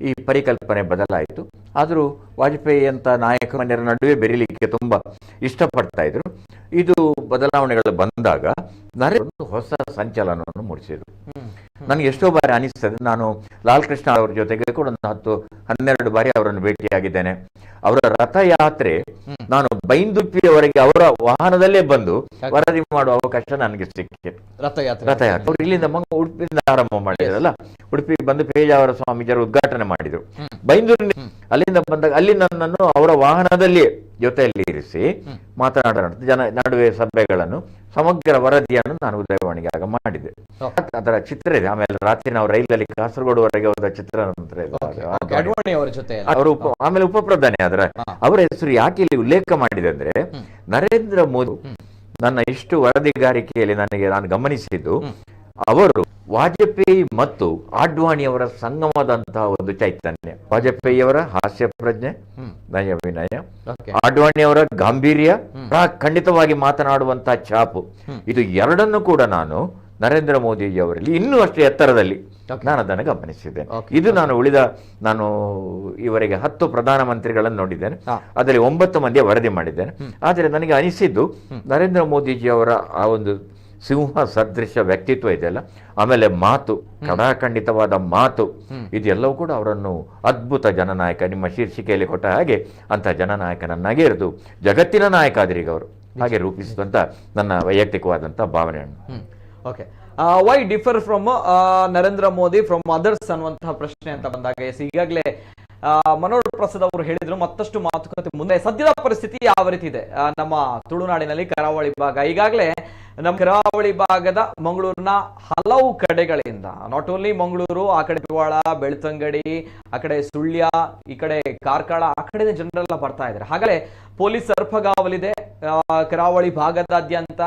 ಈ ಪರಿಕಲ್ಪನೆ ಬದಲಾಯಿತು. ಆದರೂ ವಾಜಪೇಯಿ ಅಂತ ನಾಯಕ ಮನೆಯರ ನಡುವೆ ಬೆರೀಲಿಕ್ಕೆ ತುಂಬಾ ಇಷ್ಟಪಡ್ತಾ ಇದ್ರು. ಇದು ಬದಲಾವಣೆಗಳು ಬಂದಾಗ ನರೇಂದ್ರ ಹೊಸ ಸಂಚಲನವನ್ನು ಮೂಡಿಸಿದ್ರು. ನನಗೆ ಎಷ್ಟೋ ಬಾರಿ ಅನಿಸ್ತದೆ, ನಾನು ಲಾಲ್ ಕೃಷ್ಣ ಅವರ ಜೊತೆಗೆ ಕೂಡ ಒಂದು 10-12 ಬಾರಿ ಅವರನ್ನು ಭೇಟಿಯಾಗಿದ್ದೇನೆ. ಅವರ ರಥಯಾತ್ರೆ ನಾನು ಬೈಂದುಪ್ಪಿಯವರೆಗೆ ಅವರ ವಾಹನದಲ್ಲೇ ಬಂದು ವರದಿ ಮಾಡುವ ಅವಕಾಶ ನನಗೆ ಸಿಕ್ಕಿತು. ರಥಯಾತ್ರೆ ಅವರು ಇಲ್ಲಿಂದ ಉಡುಪಿಯಿಂದ ಆರಂಭ ಮಾಡಿದ್ರಲ್ಲ, ಉಡುಪಿ ಬಂದು ಪೇಜಾವರ ಸ್ವಾಮೀಜಿಯವರು ಉದ್ಘಾಟನೆ ಮಾಡಿದ್ರು. ಬೈಂದೂರಿನ ಅಲ್ಲಿಂದ ಬಂದಾಗ ಅಲ್ಲಿ ನನ್ನನ್ನು ಅವರ ವಾಹನದಲ್ಲಿ ಜೊತೆಯಲ್ಲಿ ಇರಿಸಿ ಮಾತನಾಡೋಣ, ನಡುವೆ ಸಭೆಗಳನ್ನು, ಸಮಗ್ರ ವರದಿಯನ್ನು ನಾನು ಉದಯವಾಣಿಗೆ ಆಗ ಮಾಡಿದ್ದೆ. ಅದರ ಚಿತ್ರ ಇದೆ. ಆಮೇಲೆ ರಾತ್ರಿ ನಾವು ರೈಲಲ್ಲಿ ಕಾಸರಗೋಡುವರೆಗೆ ಹೋದ ಚಿತ್ರ ಅವರು ಆಮೇಲೆ ಉಪಪ್ರಧಾನಿ ಆದ್ರ ಅವರ ಹೆಸರು ಯಾಕೆ ಇಲ್ಲಿ ಉಲ್ಲೇಖ ಮಾಡಿದೆ ಅಂದ್ರೆ, ನರೇಂದ್ರ ಮೋದಿ ನನ್ನ ಇಷ್ಟು ವರದಿಗಾರಿಕೆಯಲ್ಲಿ ನಾನು ಗಮನಿಸಿದ್ದು, ಅವರು ವಾಜಪೇಯಿ ಮತ್ತು ಆಡ್ವಾಣಿಯವರ ಸಂಗಮದಂತಹ ಒಂದು ಚೈತನ್ಯ. ವಾಜಪೇಯಿಯವರ ಹಾಸ್ಯ ಪ್ರಜ್ಞೆ, ನಯ ವಿನಯ, ಆಡ್ವಾಣಿಯವರ ಗಾಂಭೀರ್ಯ, ಖಂಡಿತವಾಗಿ ಮಾತನಾಡುವಂತಹ ಛಾಪು, ಇದು ಎರಡನ್ನು ಕೂಡ ನಾನು ನರೇಂದ್ರ ಮೋದಿಜಿಯವರಲ್ಲಿ ಇನ್ನೂ ಅಷ್ಟೇ ಎತ್ತರದಲ್ಲಿ ನಾನು ಅದನ್ನು ಗಮನಿಸಿದ್ದೇನೆ. ಇದು ನಾನು ಇವರಿಗೆ 10 ಪ್ರಧಾನಮಂತ್ರಿಗಳನ್ನು ನೋಡಿದ್ದೇನೆ, ಅದರಲ್ಲಿ 9 ಮಂದಿಯ ವರದಿ ಮಾಡಿದ್ದೇನೆ. ಆದರೆ ನನಗೆ ಅನಿಸಿದ್ದು ನರೇಂದ್ರ ಮೋದಿಜಿಯವರ ಆ ಒಂದು ಸಿಂಹ ಸದೃಶ ವ್ಯಕ್ತಿತ್ವ ಇದೆಯಲ್ಲ, ಆಮೇಲೆ ಮಾತು, ಕಡಾಖಂಡಿತವಾದ ಮಾತು, ಇದೆಲ್ಲವೂ ಕೂಡ ಅವರನ್ನು ಅದ್ಭುತ ಜನನಾಯಕ, ನಿಮ್ಮ ಶೀರ್ಷಿಕೆಯಲ್ಲಿ ಕೊಟ್ಟ ಹಾಗೆ ಅಂತ ಜನನಾಯಕನನ್ನಾಗೆ ಇರೋದು ಜಗತ್ತಿನ ನಾಯಕ ಆದ್ರೀಗ ಈಗ ಅವರು ಹಾಗೆ ರೂಪಿಸಿದಂತ ನನ್ನ ವೈಯಕ್ತಿಕವಾದಂತ ಭಾವನೆಯನ್ನು. Okay, why differ from Narendra Modi from others ಅನ್ನುವಂತಹ ಪ್ರಶ್ನೆ ಅಂತ ಬಂದಾಗ ಈಗಾಗಲೇ ಮನೋಹರ್ ಪ್ರಸಾದ್ ಅವರು ಹೇಳಿದ್ರು, ಮತ್ತಷ್ಟು ಮಾತುಕತೆ ಮುಂದೆ. ಸದ್ಯದ ಪರಿಸ್ಥಿತಿ ಯಾವ ರೀತಿ ಇದೆ ನಮ್ಮ ತುಳುನಾಡಿನಲ್ಲಿ, ಕರಾವಳಿ ಭಾಗ? ಈಗಾಗಲೇ ನಮ್ಮ ಕರಾವಳಿ ಭಾಗದ ಮಂಗಳೂರಿನ ಹಲವು ಕಡೆಗಳಿಂದ, ನಾಟ್ ಓನ್ಲಿ ಮಂಗಳೂರು, ಆ ಕಡೆ ಪಿವಾಳ, ಬೆಳ್ತಂಗಡಿ, ಆ ಕಡೆ ಸುಳ್ಯ, ಈ ಕಡೆ ಕಾರ್ಕಳ, ಆ ಕಡೆ ಜನರೆಲ್ಲ ಬರ್ತಾ ಇದ್ದಾರೆ. ಹಾಗಾದ್ರೆ ಪೊಲೀಸ್ ಸರ್ಪಗಾವಲಿದೆ ಕರಾವಳಿ ಭಾಗದಾದ್ಯಂತ.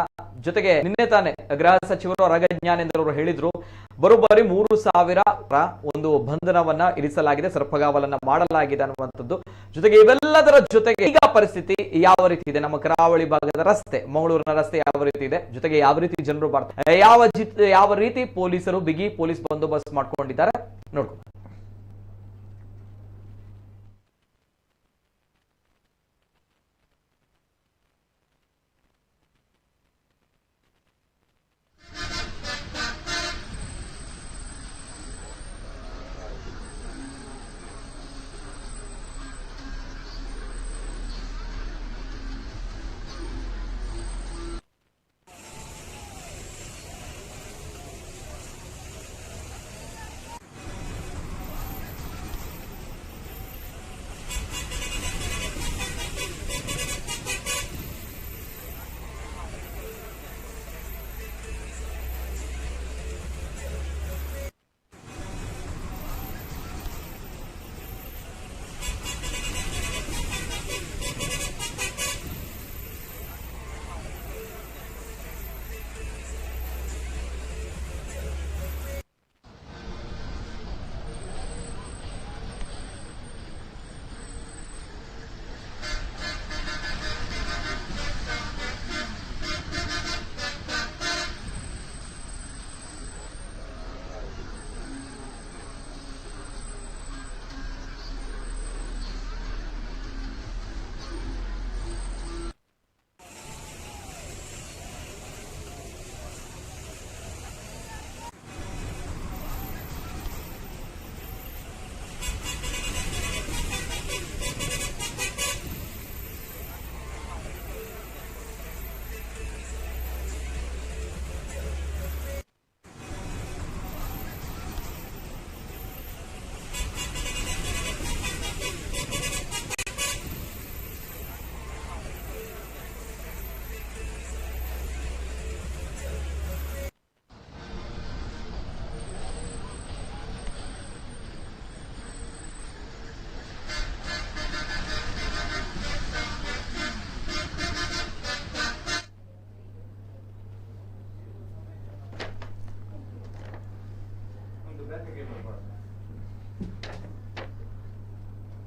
ಜೊತೆಗೆ ನಿನ್ನೆ ತಾನೆ ಗೃಹ ಸಚಿವರು ಅರಗ ಜ್ಞಾನೇಂದ್ರ ಅವರು ಹೇಳಿದ್ರು, ಬರೋಬ್ಬರಿ 3,000 ಒಂದು ಬಂಧನವನ್ನ ಇರಿಸಲಾಗಿದೆ, ಸರ್ಪಗಾವಲನ್ನ ಮಾಡಲಾಗಿದೆ ಅನ್ನುವಂಥದ್ದು. ಜೊತೆಗೆ ಇವೆಲ್ಲದರ ಜೊತೆಗೆ ಈಗ ಪರಿಸ್ಥಿತಿ ಯಾವ ರೀತಿ ಇದೆ, ನಮ್ಮ ಕರಾವಳಿ ಭಾಗದ ರಸ್ತೆ, ಮಂಗಳೂರಿನ ರಸ್ತೆ ಯಾವ ರೀತಿ ಇದೆ, ಜೊತೆಗೆ ಯಾವ ರೀತಿ ಜನರು ಬರ್ತಾರೆ, ಯಾವ ರೀತಿ ಪೊಲೀಸರು ಬಿಗಿ ಪೊಲೀಸ್ ಬಂದೋಬಸ್ತ್ ಮಾಡ್ಕೊಂಡಿದ್ದಾರೆ ನೋಡ್ಕೊ.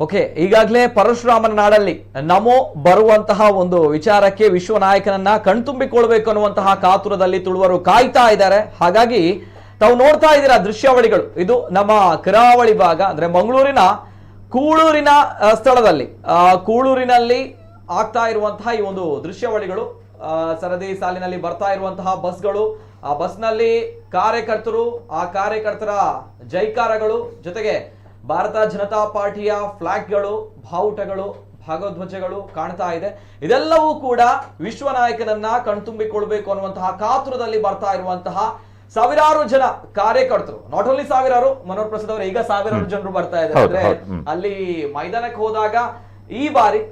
ಓಕೆ, ಈಗಾಗಲೇ ಪರಶುರಾಮನ ನಾಡಲ್ಲಿ ನಮೋ ಬರುವಂತಹ ಒಂದು ವಿಚಾರಕ್ಕೆ ವಿಶ್ವ ನಾಯಕನನ್ನ ಕಣ್ತುಂಬಿಕೊಳ್ಬೇಕು ಅನ್ನುವಂತಹ ಕಾತುರದಲ್ಲಿ ತುಳುವರು ಕಾಯ್ತಾ ಇದ್ದಾರೆ. ಹಾಗಾಗಿ ತಾವು ನೋಡ್ತಾ ಇದ್ದೀರಾ ದೃಶ್ಯಾವಳಿಗಳು. ಇದು ನಮ್ಮ ಕರಾವಳಿ ಭಾಗ, ಅಂದ್ರೆ ಮಂಗಳೂರಿನ ಕೂಳೂರಿನ ಸ್ಥಳದಲ್ಲಿ ಕೂಳೂರಿನಲ್ಲಿ ಆಗ್ತಾ ಇರುವಂತಹ ಈ ಒಂದು ದೃಶ್ಯಾವಳಿಗಳು. ಸರದಿ ಸಾಲಿನಲ್ಲಿ ಬರ್ತಾ ಇರುವಂತಹ ಬಸ್ಗಳು, ಆ ಬಸ್ನಲ್ಲಿ ಕಾರ್ಯಕರ್ತರು, ಆ ಕಾರ್ಯಕರ್ತರ ಜೈಕಾರಗಳು, ಜೊತೆಗೆ ಭಾರತ ಜನತಾ ಪಾರ್ಟಿಯ ಫ್ಲಾಗ್ಗಳು, ಬಾವುಟಗಳು, ಭಾಗಧ್ವಜಗಳು ಕಾಣ್ತಾ ಇದೆ. ಇದೆಲ್ಲವೂ ಕೂಡ ವಿಶ್ವ ನಾಯಕನನ್ನ ಕಣ್ತುಂಬಿಕೊಳ್ಬೇಕು ಅನ್ನುವಂತಹ ಕಾತುರದಲ್ಲಿ ಬರ್ತಾ ಇರುವಂತಹ ಸಾವಿರಾರು ಜನ ಕಾರ್ಯಕರ್ತರು. ನಾಟ್ ಓನ್ಲಿ ಸಾವಿರಾರು, ಮನೋಹರ್ ಪ್ರಸಾದ್ ಅವರು, ಈಗ ಸಾವಿರಾರು ಜನರು ಬರ್ತಾ ಇದ್ದಾರೆ. ಅಂದ್ರೆ ಅಲ್ಲಿ ಮೈದಾನಕ್ಕೆ ಹೋದಾಗ ಈ ಬಾರಿ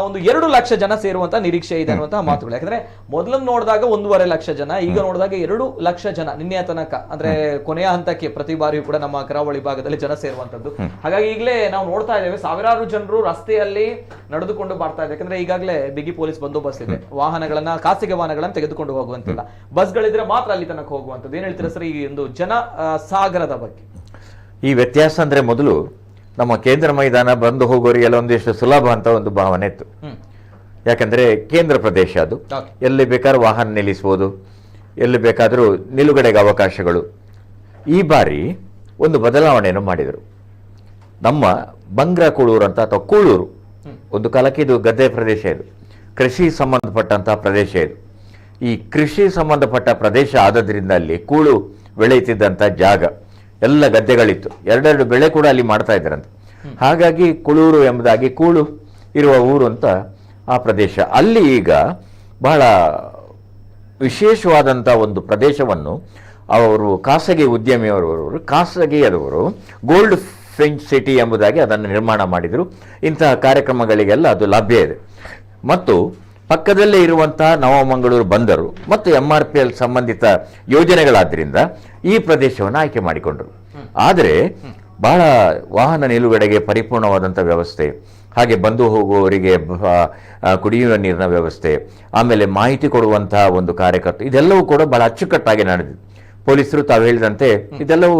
ಒಂದು 2 ಲಕ್ಷ ಜನ ಸೇರುವಂತ ನಿರೀಕ್ಷೆ ಇದೆ ಅನ್ನುವಂತಹ ಮಾತುಗಳು. ಯಾಕಂದ್ರೆ ಮೊದಲನ್ನು ನೋಡಿದಾಗ 1.5 ಲಕ್ಷ ಜನ, ಈಗ ನೋಡಿದಾಗ 2 ಲಕ್ಷ ಜನ ನಿನ್ನೆಯ ತನಕ, ಅಂದ್ರೆ ಕೊನೆಯ ಹಂತಕ್ಕೆ ಪ್ರತಿ ಬಾರಿಯೂ ಕೂಡ ನಮ್ಮ ಕರಾವಳಿ ಭಾಗದಲ್ಲಿ ಜನ ಸೇರುವಂತದ್ದು. ಹಾಗಾಗಿ ಈಗಲೇ ನಾವು ನೋಡ್ತಾ ಇದ್ದೇವೆ ಸಾವಿರಾರು ಜನರು ರಸ್ತೆಯಲ್ಲಿ ನಡೆದುಕೊಂಡು ಬರ್ತಾ ಇದೆ. ಯಾಕಂದ್ರೆ ಈಗಾಗಲೇ ಬಿಗಿ ಪೊಲೀಸ್ ಬಂದೋಬಸ್ತ್ ಇದೆ. ವಾಹನಗಳನ್ನ, ಖಾಸಗಿ ವಾಹನಗಳನ್ನ ತೆಗೆದುಕೊಂಡು ಹೋಗುವಂತಿಲ್ಲ, ಬಸ್ಗಳಿದ್ರೆ ಮಾತ್ರ ಅಲ್ಲಿ ತನಕ ಹೋಗುವಂತದ್ದು. ಏನ್ ಹೇಳ್ತೀರಾ ಸರ್ ಈ ಒಂದು ಜನ ಸಾಗರದ ಬಗ್ಗೆ? ಈ ವ್ಯತ್ಯಾಸ ಅಂದ್ರೆ ಮೊದಲು ನಮ್ಮ ಕೇಂದ್ರ ಮೈದಾನ ಬಂದು ಹೋಗೋರಿಗೆಲ್ಲ ಒಂದಿಷ್ಟು ಸುಲಭ ಅಂತ ಒಂದು ಭಾವನೆ ಇತ್ತು. ಯಾಕಂದ್ರೆ ಕೇಂದ್ರ ಪ್ರದೇಶ ಅದು, ಎಲ್ಲಿ ಬೇಕಾದ್ರೂ ವಾಹನ ನಿಲ್ಲಿಸಬಹುದು, ಎಲ್ಲಿ ಬೇಕಾದರೂ ನಿಲುಗಡೆಗೆ ಅವಕಾಶಗಳು. ಈ ಬಾರಿ ಒಂದು ಬದಲಾವಣೆಯನ್ನು ಮಾಡಿದರು. ನಮ್ಮ ಬಂಗ್ರ ಕೂಳೂರು ಅಂತ, ಅಥವಾ ಕೂಳೂರು, ಒಂದು ಕಾಲಕ್ಕೆ ಇದು ಗದ್ದೆ ಪ್ರದೇಶ, ಇದು ಕೃಷಿ ಸಂಬಂಧಪಟ್ಟಂತಹ ಪ್ರದೇಶ. ಇದು ಈ ಕೃಷಿ ಸಂಬಂಧಪಟ್ಟ ಪ್ರದೇಶ ಆದದ್ರಿಂದ ಅಲ್ಲಿ ಕೂಳು ಬೆಳೆಯುತ್ತಿದ್ದಂಥ ಜಾಗ, ಎಲ್ಲ ಗದ್ದೆಗಳಿತ್ತು, 2 ಬೆಳೆ ಕೂಡ ಅಲ್ಲಿ ಮಾಡ್ತಾ ಇದ್ದಾರಂತೆ. ಹಾಗಾಗಿ ಕುಳೂರು ಎಂಬುದಾಗಿ, ಕೂಳು ಇರುವ ಊರು ಅಂತ ಆ ಪ್ರದೇಶ. ಅಲ್ಲಿ ಈಗ ಬಹಳ ವಿಶೇಷವಾದಂಥ ಒಂದು ಪ್ರದೇಶವನ್ನು ಅವರು ಖಾಸಗಿ ಉದ್ಯಮಿಯವರು, ಖಾಸಗಿಯವರು ಗೋಲ್ಡ್ ಫಿಂಚ್ ಸಿಟಿ ಎಂಬುದಾಗಿ ಅದನ್ನು ನಿರ್ಮಾಣ ಮಾಡಿದರು. ಇಂತಹ ಕಾರ್ಯಕ್ರಮಗಳಿಗೆಲ್ಲ ಅದು ಲಭ್ಯ ಇದೆ. ಮತ್ತು ಪಕ್ಕದಲ್ಲೇ ಇರುವಂತಹ ನವಮಂಗಳೂರು ಬಂದರು ಮತ್ತು MRPL ಸಂಬಂಧಿತ ಯೋಜನೆಗಳಾದ್ದರಿಂದ ಈ ಪ್ರದೇಶವನ್ನು ಆಯ್ಕೆ ಮಾಡಿಕೊಂಡರು. ಆದರೆ ಬಹಳ ವಾಹನ ನಿಲುಗಡೆಗೆ ಪರಿಪೂರ್ಣವಾದಂಥ ವ್ಯವಸ್ಥೆ, ಹಾಗೆ ಬಂದು ಹೋಗುವವರಿಗೆ ಕುಡಿಯುವ ನೀರಿನ ವ್ಯವಸ್ಥೆ, ಆಮೇಲೆ ಮಾಹಿತಿ ಕೊಡುವಂತಹ ಒಂದು ಕಾರ್ಯಕರ್ತ, ಇದೆಲ್ಲವೂ ಕೂಡ ಬಹಳ ಅಚ್ಚುಕಟ್ಟಾಗಿ ನಡೆದಿದೆ. ಪೊಲೀಸರು ತಾವು ಹೇಳಿದಂತೆ ಇದೆಲ್ಲವೂ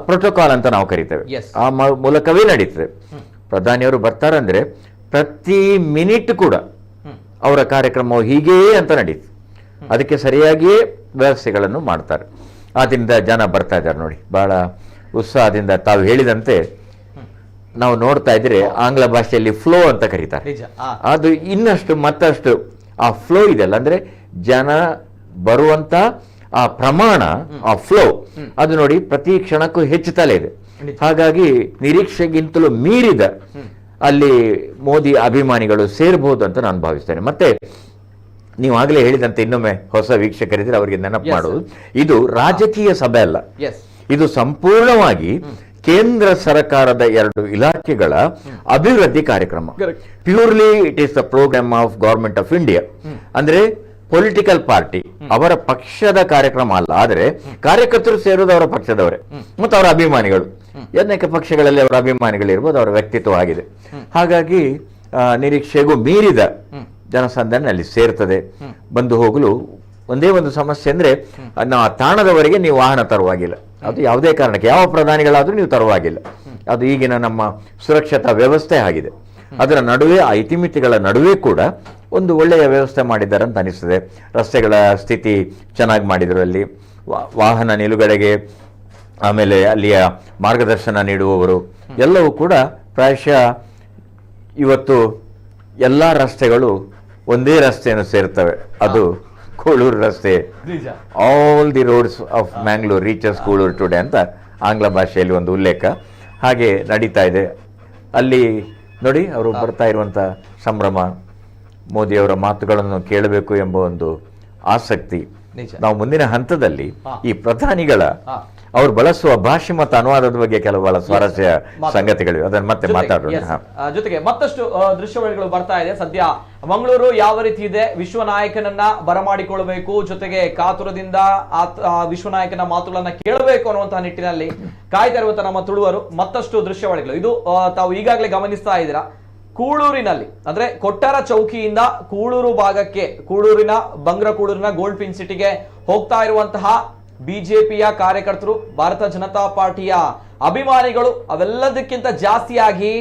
ಪ್ರೋಟೋಕಾಲ್ ಅಂತ ನಾವು ಕರಿತೇವೆ, ಆ ಮೂಲಕವೇ ನಡೀತದೆ. ಪ್ರಧಾನಿಯವರು ಬರ್ತಾರಂದ್ರೆ ಪ್ರತಿ ಮಿನಿಟ್ ಕೂಡ ಅವರ ಕಾರ್ಯಕ್ರಮವು ಹೀಗೇ ಅಂತ ನಡೀತು. ಅದಕ್ಕೆ ಸರಿಯಾಗಿಯೇ ವ್ಯವಸ್ಥೆಗಳನ್ನು ಮಾಡ್ತಾರೆ. ಆದ್ದರಿಂದ ಜನ ಬರ್ತಾ ಇದ್ದಾರೆ ನೋಡಿ, ಬಹಳ ಉತ್ಸಾಹದಿಂದ. ತಾವು ಹೇಳಿದಂತೆ ನಾವು ನೋಡ್ತಾ ಇದ್ರೆ ಆಂಗ್ಲ ಭಾಷೆಯಲ್ಲಿ ಫ್ಲೋ ಅಂತ ಕರೀತಾರೆ. ಅದು ಇನ್ನಷ್ಟು ಮತ್ತಷ್ಟು ಆ ಫ್ಲೋ ಇದೆಲ್ಲ, ಅಂದ್ರೆ ಜನ ಬರುವಂತ ಆ ಪ್ರಮಾಣ, ಆ ಫ್ಲೋ ಅದು ನೋಡಿ ಪ್ರತಿ ಕ್ಷಣಕ್ಕೂ ಹೆಚ್ಚುತ್ತಲೇ ಇದೆ. ಹಾಗಾಗಿ ನಿರೀಕ್ಷೆಗಿಂತಲೂ ಮೀರಿದ ಅಲ್ಲಿ ಮೋದಿ ಅಭಿಮಾನಿಗಳು ಸೇರಬಹುದು ಅಂತ ನಾನು ಭಾವಿಸ್ತೇನೆ. ಮತ್ತೆ ನೀವು ಆಗಲೇ ಹೇಳಿದಂತೆ, ಇನ್ನೊಮ್ಮೆ ಹೊಸ ವೀಕ್ಷಕರಿದ್ರೆ ಅವರಿಗೆ ನೆನಪು ಮಾಡೋದು, ಇದು ರಾಜಕೀಯ ಸಭೆ ಅಲ್ಲ, ಇದು ಸಂಪೂರ್ಣವಾಗಿ ಕೇಂದ್ರ ಸರ್ಕಾರದ 2 ಇಲಾಖೆಗಳ ಅಭಿವೃದ್ಧಿ ಕಾರ್ಯಕ್ರಮ. Purely it is the program of government of India. ಅಂದ್ರೆ ಪೊಲಿಟಿಕಲ್ ಪಾರ್ಟಿ ಅವರ ಪಕ್ಷದ ಕಾರ್ಯಕ್ರಮ ಅಲ್ಲ, ಆದರೆ ಕಾರ್ಯಕರ್ತರು ಸೇರುವುದು ಅವರ ಪಕ್ಷದವರೇ ಮತ್ತು ಅವರ ಅಭಿಮಾನಿಗಳು. ಅನೇಕ ಪಕ್ಷಗಳಲ್ಲಿ ಅವರ ಅಭಿಮಾನಿಗಳಿರ್ಬೋದು, ಅವರ ವ್ಯಕ್ತಿತ್ವ ಆಗಿದೆ. ಹಾಗಾಗಿ ನಿರೀಕ್ಷೆಗೂ ಮೀರಿದ ಜನಸಂದಣಿ ಅಲ್ಲಿ ಸೇರ್ತದೆ. ಬಂದು ಹೋಗಲು ಒಂದೇ ಒಂದು ಸಮಸ್ಯೆ ಅಂದ್ರೆ, ತಾಣದವರೆಗೆ ನೀವು ವಾಹನ ತರುವಾಗಿಲ್ಲ. ಅದು ಯಾವುದೇ ಕಾರಣಕ್ಕೆ, ಯಾವ ಪ್ರಧಾನಿಗಳಾದ್ರೂ ನೀವು ತರುವಾಗಿಲ್ಲ. ಅದು ಈಗಿನ ನಮ್ಮ ಸುರಕ್ಷತಾ ವ್ಯವಸ್ಥೆ ಆಗಿದೆ. ಅದರ ನಡುವೆ, ಆ ಇತಿಮಿತಿಗಳ ನಡುವೆ ಕೂಡ ಒಂದು ಒಳ್ಳೆಯ ವ್ಯವಸ್ಥೆ ಮಾಡಿದ್ದಾರೆ ಅಂತ ಅನಿಸ್ತದೆ. ರಸ್ತೆಗಳ ಸ್ಥಿತಿ ಚೆನ್ನಾಗಿ ಮಾಡಿದರು. ಅಲ್ಲಿ ವಾಹನ ನಿಲುಗಡೆಗೆ, ಆಮೇಲೆ ಅಲ್ಲಿಯ ಮಾರ್ಗದರ್ಶನ ನೀಡುವವರು ಎಲ್ಲವೂ ಕೂಡ ಪ್ರಾಯಶಃ ಇವತ್ತು ಎಲ್ಲ ರಸ್ತೆಗಳು ಒಂದೇ ರಸ್ತೆಯನ್ನು ಸೇರ್ತವೆ, ಅದು ಕೂಳೂರು ರಸ್ತೆ. All the roads of Mangalore reaches Kulur today ಅಂತ ಆಂಗ್ಲ ಭಾಷೆಯಲ್ಲಿ ಒಂದು ಉಲ್ಲೇಖ ಹಾಗೆ ನಡೀತಾ ಇದೆ. ಅಲ್ಲಿ ನೋಡಿ, ಅವರು ಬರ್ತಾ ಇರುವಂಥ ಸಂಭ್ರಮ, ಮೋದಿಯವರ ಮಾತುಗಳನ್ನು ಕೇಳಬೇಕು ಎಂಬ ಒಂದು ಆಸಕ್ತಿ. ನಾವು ಮುಂದಿನ ಹಂತದಲ್ಲಿ ಈ ಪ್ರಧಾನಿಗಳ ಅವ್ರು ಬಳಸುವ ಭಾಷೆ ಮತ್ತು ಅನುವಾದದ ಬಗ್ಗೆ ಕೆಲವು ಬಹಳ ಸ್ವಾರಸ್ಯ ಸಂಗತಿಗಳಿವೆ, ಅದನ್ನು ಮತ್ತೆ ಮಾತಾಡೋಣ. ಜೊತೆಗೆ ಮತ್ತಷ್ಟು ದೃಶ್ಯಾವಳಿಗಳು ಬರ್ತಾ ಇದೆ. ಸದ್ಯ ಮಂಗಳೂರು ಯಾವ ರೀತಿ ಇದೆ, ವಿಶ್ವ ನಾಯಕನನ್ನ ಬರಮಾಡಿಕೊಳ್ಳಬೇಕು, ಜೊತೆಗೆ ಕಾತುರದಿಂದ ವಿಶ್ವ ನಾಯಕನ ಮಾತುಗಳನ್ನ ಕೇಳಬೇಕು ಅನ್ನುವಂತಹ ನಿಟ್ಟಿನಲ್ಲಿ ಕಾಯ್ತಾ ಇರುವಂತಹ ನಮ್ಮ ತುಳುವರು. ಮತ್ತಷ್ಟು ದೃಶ್ಯಾವಳಿಗಳು ಇದು ತಾವು ಈಗಾಗಲೇ ಗಮನಿಸ್ತಾ ಇದ್ದೀರಾ. ಕೂಳೂರಿನಲ್ಲಿ ಅಂದ್ರೆ ಕೊಟ್ಟಾರ ಚೌಕಿಯಿಂದ ಕೂಳೂರು ಭಾಗಕ್ಕೆ, ಕೂಳೂರಿನ ಬಂಗ್ರ ಕೂಳೂರಿನ ಗೋಲ್ಡ್ ಫಿನ್ ಸಿಟಿಗೆ ಹೋಗ್ತಾ ಇರುವಂತಹ ಬಿಜೆಪಿಯ ಕಾರ್ಯಕರ್ತರು, ಭಾರತ ಜನತಾ ಪಾರ್ಟಿಯ ಅಭಿಮಾನಿಗಳು, ಅವೆಲ್ಲದಕ್ಕಿಂತ ಜಾಸ್ತಿಯಾಗಿ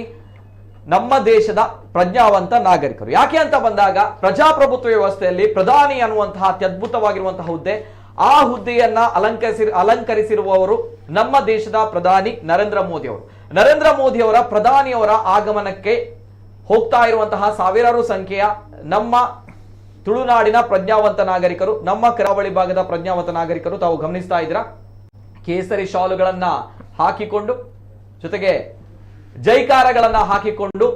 ನಮ್ಮ ದೇಶದ ಪ್ರಜ್ಞಾವಂತ ನಾಗರಿಕರು. ಯಾಕೆ ಅಂತ ಬಂದಾಗ ಪ್ರಜಾಪ್ರಭುತ್ವ ವ್ಯವಸ್ಥೆಯಲ್ಲಿ ಪ್ರಧಾನಿ ಅನ್ನುವಂತಹ ಅತ್ಯದ್ಭುತವಾಗಿರುವಂತಹ ಹುದ್ದೆ, ಆ ಹುದ್ದೆಯನ್ನ ಅಲಂಕರಿಸಿರುವವರು ನಮ್ಮ ದೇಶದ ಪ್ರಧಾನಿ ನರೇಂದ್ರ ಮೋದಿ ಅವರು. ನರೇಂದ್ರ ಮೋದಿ ಅವರ ಪ್ರಧಾನಿಯವರ ಆಗಮನಕ್ಕೆ ಹೋಗ್ತಾ ಇರುವಂತಹ ಸಾವಿರಾರು ಸಂಖ್ಯೆಯ ನಮ್ಮ ತುಳುನಾಡಿನ ಪ್ರಜ್ಞಾವಂತ ನಾಗರಿಕರು, ನಮ್ಮ ಕರಾವಳಿ ಭಾಗದ ಪ್ರಜ್ಞಾವಂತ ನಾಗರಿಕರು ತಾವು ಗಮನಿಸ್ತಾ ಇದ್ದೀರಾ, ಕೇಸರಿ ಶಾಲುಗಳನ್ನ ಹಾಕಿಕೊಂಡು ಜೊತೆಗೆ ಜೈಕಾರಗಳನ್ನ ಹಾಕಿಕೊಂಡು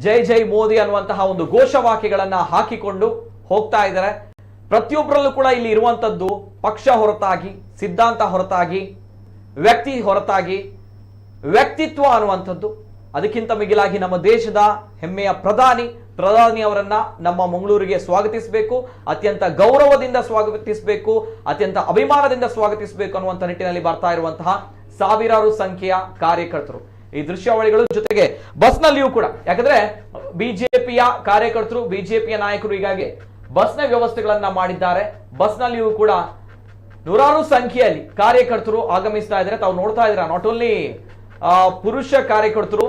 ಜೈ ಜೈ ಮೋದಿ ಅನ್ನುವಂತಹ ಒಂದು ಘೋಷವಾಕ್ಯಗಳನ್ನ ಹಾಕಿಕೊಂಡು ಹೋಗ್ತಾ ಇದ್ದಾರೆ. ಪ್ರತಿಯೊಬ್ಬರಲ್ಲೂ ಕೂಡ ಇಲ್ಲಿ ಇರುವಂತದ್ದು ಪಕ್ಷ ಹೊರತಾಗಿ, ಸಿದ್ಧಾಂತ ಹೊರತಾಗಿ, ವ್ಯಕ್ತಿ ಹೊರತಾಗಿ ವ್ಯಕ್ತಿತ್ವ ಅನ್ನುವಂಥದ್ದು. ಅದಕ್ಕಿಂತ ಮಿಗಿಲಾಗಿ ನಮ್ಮ ದೇಶದ ಹೆಮ್ಮೆಯ ಪ್ರಧಾನಿ ಅವರನ್ನ ನಮ್ಮ ಮಂಗಳೂರಿಗೆ ಸ್ವಾಗತಿಸಬೇಕು, ಅತ್ಯಂತ ಗೌರವದಿಂದ ಸ್ವಾಗತಿಸಬೇಕು, ಅತ್ಯಂತ ಅಭಿಮಾನದಿಂದ ಸ್ವಾಗತಿಸಬೇಕು ಅನ್ನುವಂಥ ನಿಟ್ಟಿನಲ್ಲಿ ಬರ್ತಾ ಇರುವಂತಹ ಸಾವಿರಾರು ಸಂಖ್ಯೆಯ ಕಾರ್ಯಕರ್ತರು. ಈ ದೃಶ್ಯಾವಳಿಗಳು ಜೊತೆಗೆ ಬಸ್ನಲ್ಲಿಯೂ ಕೂಡ, ಯಾಕಂದ್ರೆ ಬಿಜೆಪಿಯ ಕಾರ್ಯಕರ್ತರು, ಬಿಜೆಪಿಯ ನಾಯಕರು ಹೀಗಾಗಿ ಬಸ್ನ ವ್ಯವಸ್ಥೆಗಳನ್ನ ಮಾಡಿದ್ದಾರೆ. ಬಸ್ನಲ್ಲಿಯೂ ಕೂಡ ನೂರಾರು ಸಂಖ್ಯೆಯಲ್ಲಿ ಕಾರ್ಯಕರ್ತರು ಆಗಮಿಸ್ತಾ ಇದ್ದಾರೆ. ತಾವು ನೋಡ್ತಾ ಇದ್ದೀರಾ, ನಾಟ್ ಓನ್ಲಿ ಪುರುಷ ಕಾರ್ಯಕರ್ತರು,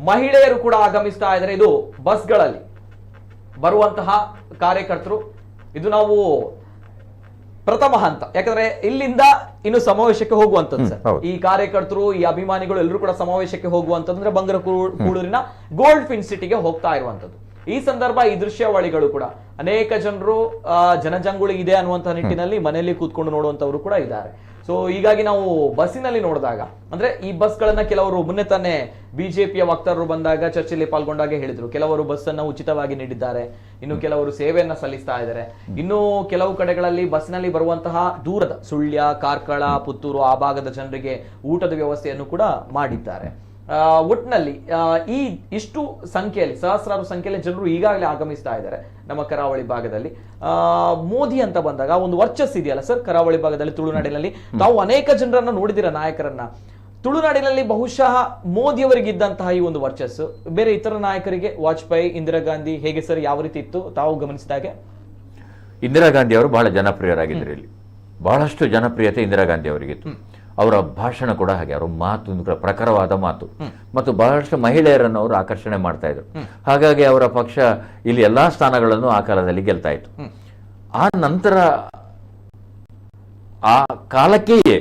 ಮಹಿಳೆಯರು ಕೂಡ ಆಗಮಿಸ್ತಾ ಇದ್ದಾರೆ. ಇದು ಬಸ್ಗಳಲ್ಲಿ ಬರುವಂತಹ ಕಾರ್ಯಕರ್ತರು. ಇದು ನಾವು ಪ್ರಥಮ ಹಂತ, ಯಾಕಂದ್ರೆ ಇಲ್ಲಿಂದ ಇನ್ನು ಸಮಾವೇಶಕ್ಕೆ ಹೋಗುವಂತದ್ದು ಸರ್. ಈ ಕಾರ್ಯಕರ್ತರು, ಈ ಅಭಿಮಾನಿಗಳು ಎಲ್ಲರೂ ಕೂಡ ಸಮಾವೇಶಕ್ಕೆ ಹೋಗುವಂತದ್ದು ಅಂದ್ರೆ ಬಂಗರಕೂಳೂರಿನ ಗೋಲ್ಡ್ ಫಿನ್ ಸಿಟಿಗೆ ಹೋಗ್ತಾ ಇರುವಂತದ್ದು. ಈ ಸಂದರ್ಭ, ಈ ದೃಶ್ಯಾವಳಿಗಳು ಕೂಡ ಅನೇಕ ಜನರು ಜನಜಂಗುಳಿ ಇದೆ ಅನ್ನುವಂತಹ ನಿಟ್ಟಿನಲ್ಲಿ ಮನೆಯಲ್ಲಿ ಕೂತ್ಕೊಂಡು ನೋಡುವಂತವರು ಕೂಡ ಇದ್ದಾರೆ. ಸೊ ಹೀಗಾಗಿ ನಾವು ಬಸ್ಸಿನಲ್ಲಿ ನೋಡಿದಾಗ, ಅಂದ್ರೆ ಈ ಬಸ್ಗಳನ್ನ ಕೆಲವರು ಮುನ್ನೆ ತಾನೇ ಬಿಜೆಪಿಯ ವಕ್ತಾರರು ಬಂದಾಗ ಚರ್ಚೆಯಲ್ಲಿ ಪಾಲ್ಗೊಂಡಾಗ ಹೇಳಿದ್ರು, ಕೆಲವರು ಬಸ್ ಅನ್ನ ಉಚಿತವಾಗಿ ನೀಡಿದ್ದಾರೆ, ಇನ್ನು ಕೆಲವರು ಸೇವೆಯನ್ನ ಸಲ್ಲಿಸ್ತಾ ಇದ್ದಾರೆ, ಇನ್ನು ಕೆಲವು ಕಡೆಗಳಲ್ಲಿ ಬಸ್ನಲ್ಲಿ ಬರುವಂತಹ ದೂರದ ಸುಳ್ಯ, ಕಾರ್ಕಳ, ಪುತ್ತೂರು ಆ ಭಾಗದ ಜನರಿಗೆ ಊಟದ ವ್ಯವಸ್ಥೆಯನ್ನು ಕೂಡ ಮಾಡಿದ್ದಾರೆ. ಒಟ್ಟಿನಲ್ಲಿ ಈ ಇಷ್ಟು ಸಂಖ್ಯೆಯಲ್ಲಿ, ಸಹಸ್ರಾರು ಸಂಖ್ಯೆಯಲ್ಲಿ ಜನರು ಈಗಾಗಲೇ ಆಗಮಿಸ್ತಾ ಇದ್ದಾರೆ ನಮ್ಮ ಕರಾವಳಿ ಭಾಗದಲ್ಲಿ. ಮೋದಿ ಅಂತ ಬಂದಾಗ ಒಂದು ವರ್ಚಸ್ ಇದೆಯಲ್ಲ ಸರ್ ಕರಾವಳಿ ಭಾಗದಲ್ಲಿ, ತುಳುನಾಡಿನಲ್ಲಿ ತಾವು ಅನೇಕ ಜನರನ್ನ ನೋಡಿದಿರ, ನಾಯಕರನ್ನ. ತುಳುನಾಡಿನಲ್ಲಿ ಬಹುಶಃ ಮೋದಿಯವರಿಗಿದ್ದಂತಹ ಈ ಒಂದು ವರ್ಚಸ್ಸು ಬೇರೆ ಇತರ ನಾಯಕರಿಗೆ, ವಾಜಪೇಯಿ, ಇಂದಿರಾ ಗಾಂಧಿ ಹೇಗೆ ಸರ್, ಯಾವ ರೀತಿ ಇತ್ತು ತಾವು ಗಮನಿಸಿದಾಗೆ? ಇಂದಿರಾ ಗಾಂಧಿ ಅವರು ಬಹಳ ಜನಪ್ರಿಯರಾಗಿದ್ದರು. ಇಲ್ಲಿ ಬಹಳಷ್ಟು ಜನಪ್ರಿಯತೆ ಇಂದಿರಾ ಗಾಂಧಿ ಅವರಿಗಿತ್ತು. ಅವರ ಭಾಷಣ ಕೂಡ ಹಾಗೆ, ಅವರ ಮಾತು ಪ್ರಖರವಾದ ಮಾತು, ಮತ್ತು ಬಹಳಷ್ಟು ಮಹಿಳೆಯರನ್ನು ಅವರು ಆಕರ್ಷಣೆ ಮಾಡ್ತಾ ಇದ್ರು. ಹಾಗಾಗಿ ಅವರ ಪಕ್ಷ ಇಲ್ಲಿ ಎಲ್ಲಾ ಸ್ಥಾನಗಳನ್ನು ಆ ಕಾಲದಲ್ಲಿ ಗೆಲ್ತಾ ಇತ್ತು. ಆ ನಂತರ ಆ ಕಾಲಕ್ಕೆಯೇ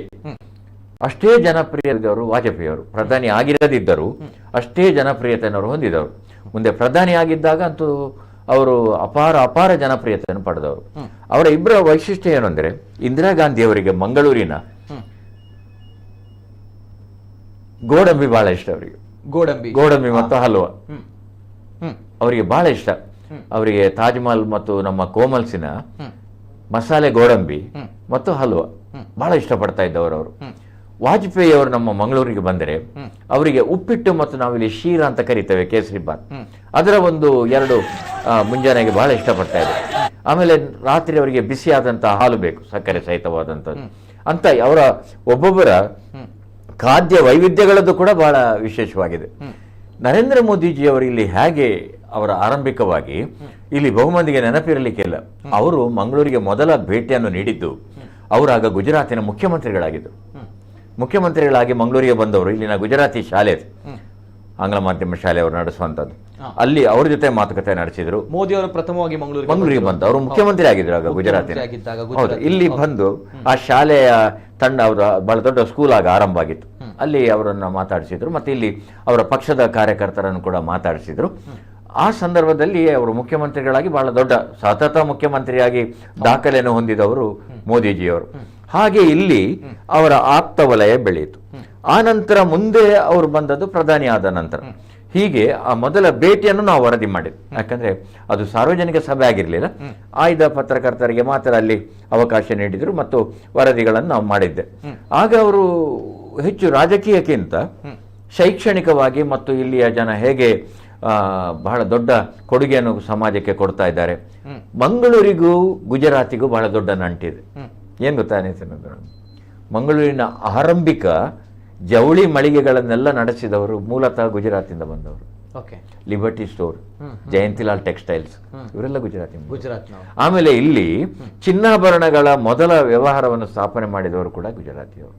ಅಷ್ಟೇ ಜನಪ್ರಿಯದವರು ವಾಜಪೇಯಿ ಅವರು ಪ್ರಧಾನಿ ಆಗಿರದಿದ್ದರು, ಅಷ್ಟೇ ಜನಪ್ರಿಯತೆಯನ್ನು ಹೊಂದಿದವರು. ಮುಂದೆ ಪ್ರಧಾನಿ ಆಗಿದ್ದಾಗ ಅಂತೂ ಅವರು ಅಪಾರ ಜನಪ್ರಿಯತೆಯನ್ನು ಪಡೆದವರು. ಅವರ ಇಬ್ಬರ ವೈಶಿಷ್ಟ್ಯ ಏನು ಅಂದ್ರೆ, ಇಂದಿರಾ ಗಾಂಧಿ ಅವರಿಗೆ ಮಂಗಳೂರಿನ ಗೋಡಂಬಿ ಬಹಳ ಇಷ್ಟ. ಅವರಿಗೆ ಗೋಡಂಬಿ ಮತ್ತು ಹಲ್ವಾ ಅವರಿಗೆ ಬಹಳ ಇಷ್ಟ. ಅವರಿಗೆ ತಾಜ್ ಮಹಲ್ ಮತ್ತು ನಮ್ಮ ಕೋಮಲ್ಸಿನ ಮಸಾಲೆ ಗೋಡಂಬಿ ಮತ್ತು ಹಲ್ವಾ ಬಹಳ ಇಷ್ಟಪಡ್ತಾ ಇದ್ದವರು ಅವರು. ವಾಜಪೇಯಿ ಅವರು ನಮ್ಮ ಮಂಗಳೂರಿಗೆ ಬಂದರೆ ಅವರಿಗೆ ಉಪ್ಪಿಟ್ಟು ಮತ್ತು ನಾವಿಲ್ಲಿ ಶೀರಾ ಅಂತ ಕರಿತೇವೆ, ಕೇಸರಿ ಬಾತ್, ಅದರ ಒಂದು 2 ಮುಂಜಾನೆಗೆ ಬಹಳ ಇಷ್ಟಪಡ್ತಾ ಇದ್ದಾರೆ. ಆಮೇಲೆ ರಾತ್ರಿ ಅವರಿಗೆ ಬಿಸಿಯಾದಂತಹ ಹಾಲು ಬೇಕು, ಸಕ್ಕರೆ ಸಹಿತವಾದಂಥದ್ದು ಅಂತ. ಅವರ ಒಬ್ಬೊಬ್ಬರ ಖಾದ್ಯ ವೈವಿಧ್ಯಗಳದ್ದು ಕೂಡ ಬಹಳ ವಿಶೇಷವಾಗಿದೆ. ನರೇಂದ್ರ ಮೋದಿಜಿ ಅವರು ಇಲ್ಲಿ ಹೇಗೆ ಅವರ ಆರಂಭಿಕವಾಗಿ ಇಲ್ಲಿ ಬಹುಮಂದಿಗೆ ನೆನಪಿರಲಿಕ್ಕಿಲ್ಲ, ಅವರು ಮಂಗಳೂರಿಗೆ ಮೊದಲ ಭೇಟಿಯನ್ನು ನೀಡಿದ್ದು ಅವರಾಗ ಗುಜರಾತಿನ ಮುಖ್ಯಮಂತ್ರಿಗಳಾಗಿದ್ದರು. ಮುಖ್ಯಮಂತ್ರಿಗಳಾಗಿ ಮಂಗಳೂರಿಗೆ ಬಂದವರು ಇಲ್ಲಿನ ಗುಜರಾತಿ ಶಾಲೆ, ಆಂಗ್ಲ ಮಾಧ್ಯಮ ಶಾಲೆ ಅವರು ನಡೆಸುವಂತದ್ದು, ಅಲ್ಲಿ ಅವ್ರ ಜೊತೆ ಮಾತುಕತೆ ನಡೆಸಿದ್ರು. ಮೋದಿ ಅವರು ಪ್ರಥಮವಾಗಿ ಮಂಗಳೂರಿಗೆ ಬಂದು ಅವರು ಮುಖ್ಯಮಂತ್ರಿ ಆಗಿದ್ರು ಆಗ ಗುಜರಾತಿನ. ಹೌದು, ಇಲ್ಲಿ ಬಂದು ಆ ಶಾಲೆಯ ತಂಡ, ಅವರ ಬಹಳ ದೊಡ್ಡ ಸ್ಕೂಲ್ ಆಗ ಆರಂಭ ಆಗಿತ್ತು, ಅಲ್ಲಿ ಅವರನ್ನು ಮಾತಾಡಿಸಿದ್ರು. ಮತ್ತೆ ಇಲ್ಲಿ ಅವರ ಪಕ್ಷದ ಕಾರ್ಯಕರ್ತರನ್ನು ಕೂಡ ಮಾತಾಡಿಸಿದ್ರು. ಆ ಸಂದರ್ಭದಲ್ಲಿ ಅವರು ಮುಖ್ಯಮಂತ್ರಿಗಳಾಗಿ ಬಹಳ ದೊಡ್ಡ ಸತತ ಮುಖ್ಯಮಂತ್ರಿಯಾಗಿ ದಾಖಲೆಯನ್ನು ಹೊಂದಿದವರು ಮೋದಿಜಿಯವರು. ಹಾಗೆ ಇಲ್ಲಿ ಅವರ ಆಪ್ತ ವಲಯ ಬೆಳೆಯಿತು. ಆ ನಂತರ ಮುಂದೆ ಅವರು ಬಂದದ್ದು ಪ್ರಧಾನಿ ಆದ ನಂತರ. ಹೀಗೆ ಆ ಮೊದಲ ಭೇಟಿಯನ್ನು ನಾವು ವರದಿ ಮಾಡಿದ್ವಿ, ಯಾಕಂದ್ರೆ ಅದು ಸಾರ್ವಜನಿಕ ಸಭೆ ಆಗಿರಲಿಲ್ಲ. ಆಯ್ದ ಪತ್ರಕರ್ತರಿಗೆ ಮಾತ್ರ ಅಲ್ಲಿ ಅವಕಾಶ ನೀಡಿದ್ರು ಮತ್ತು ವರದಿಗಳನ್ನು ನಾವು ಮಾಡಿದ್ದೆ. ಆಗ ಅವರು ಹೆಚ್ಚು ರಾಜಕೀಯಕ್ಕಿಂತ ಶೈಕ್ಷಣಿಕವಾಗಿ ಮತ್ತು ಇಲ್ಲಿಯ ಜನ ಹೇಗೆ ಬಹಳ ದೊಡ್ಡ ಕೊಡುಗೆಯನ್ನು ಸಮಾಜಕ್ಕೆ ಕೊಡ್ತಾ ಇದ್ದಾರೆ. ಮಂಗಳೂರಿಗೂ ಗುಜರಾತಿಗೂ ಬಹಳ ದೊಡ್ಡ ನಂಟಿದೆ. ಏನ್ ಗೊತ್ತಾ ಮಂಗಳೂರಿನ ಆರಂಭಿಕ ಜವಳಿ ಮಳಿಗೆಗಳನ್ನೆಲ್ಲ ನಡೆಸಿದವರು ಮೂಲತಃ ಗುಜರಾತಿಂದ ಬಂದವರು. ಲಿಬರ್ಟಿ ಸ್ಟೋರ್, ಜಯಂತಿಲಾಲ್ ಟೆಕ್ಸ್ಟೈಲ್ಸ್, ಇವರೆಲ್ಲ ಗುಜರಾತ್. ಆಮೇಲೆ ಇಲ್ಲಿ ಚಿನ್ನಾಭರಣಗಳ ಮೊದಲ ವ್ಯವಹಾರವನ್ನು ಸ್ಥಾಪನೆ ಮಾಡಿದವರು ಕೂಡ ಗುಜರಾತಿಯವರು.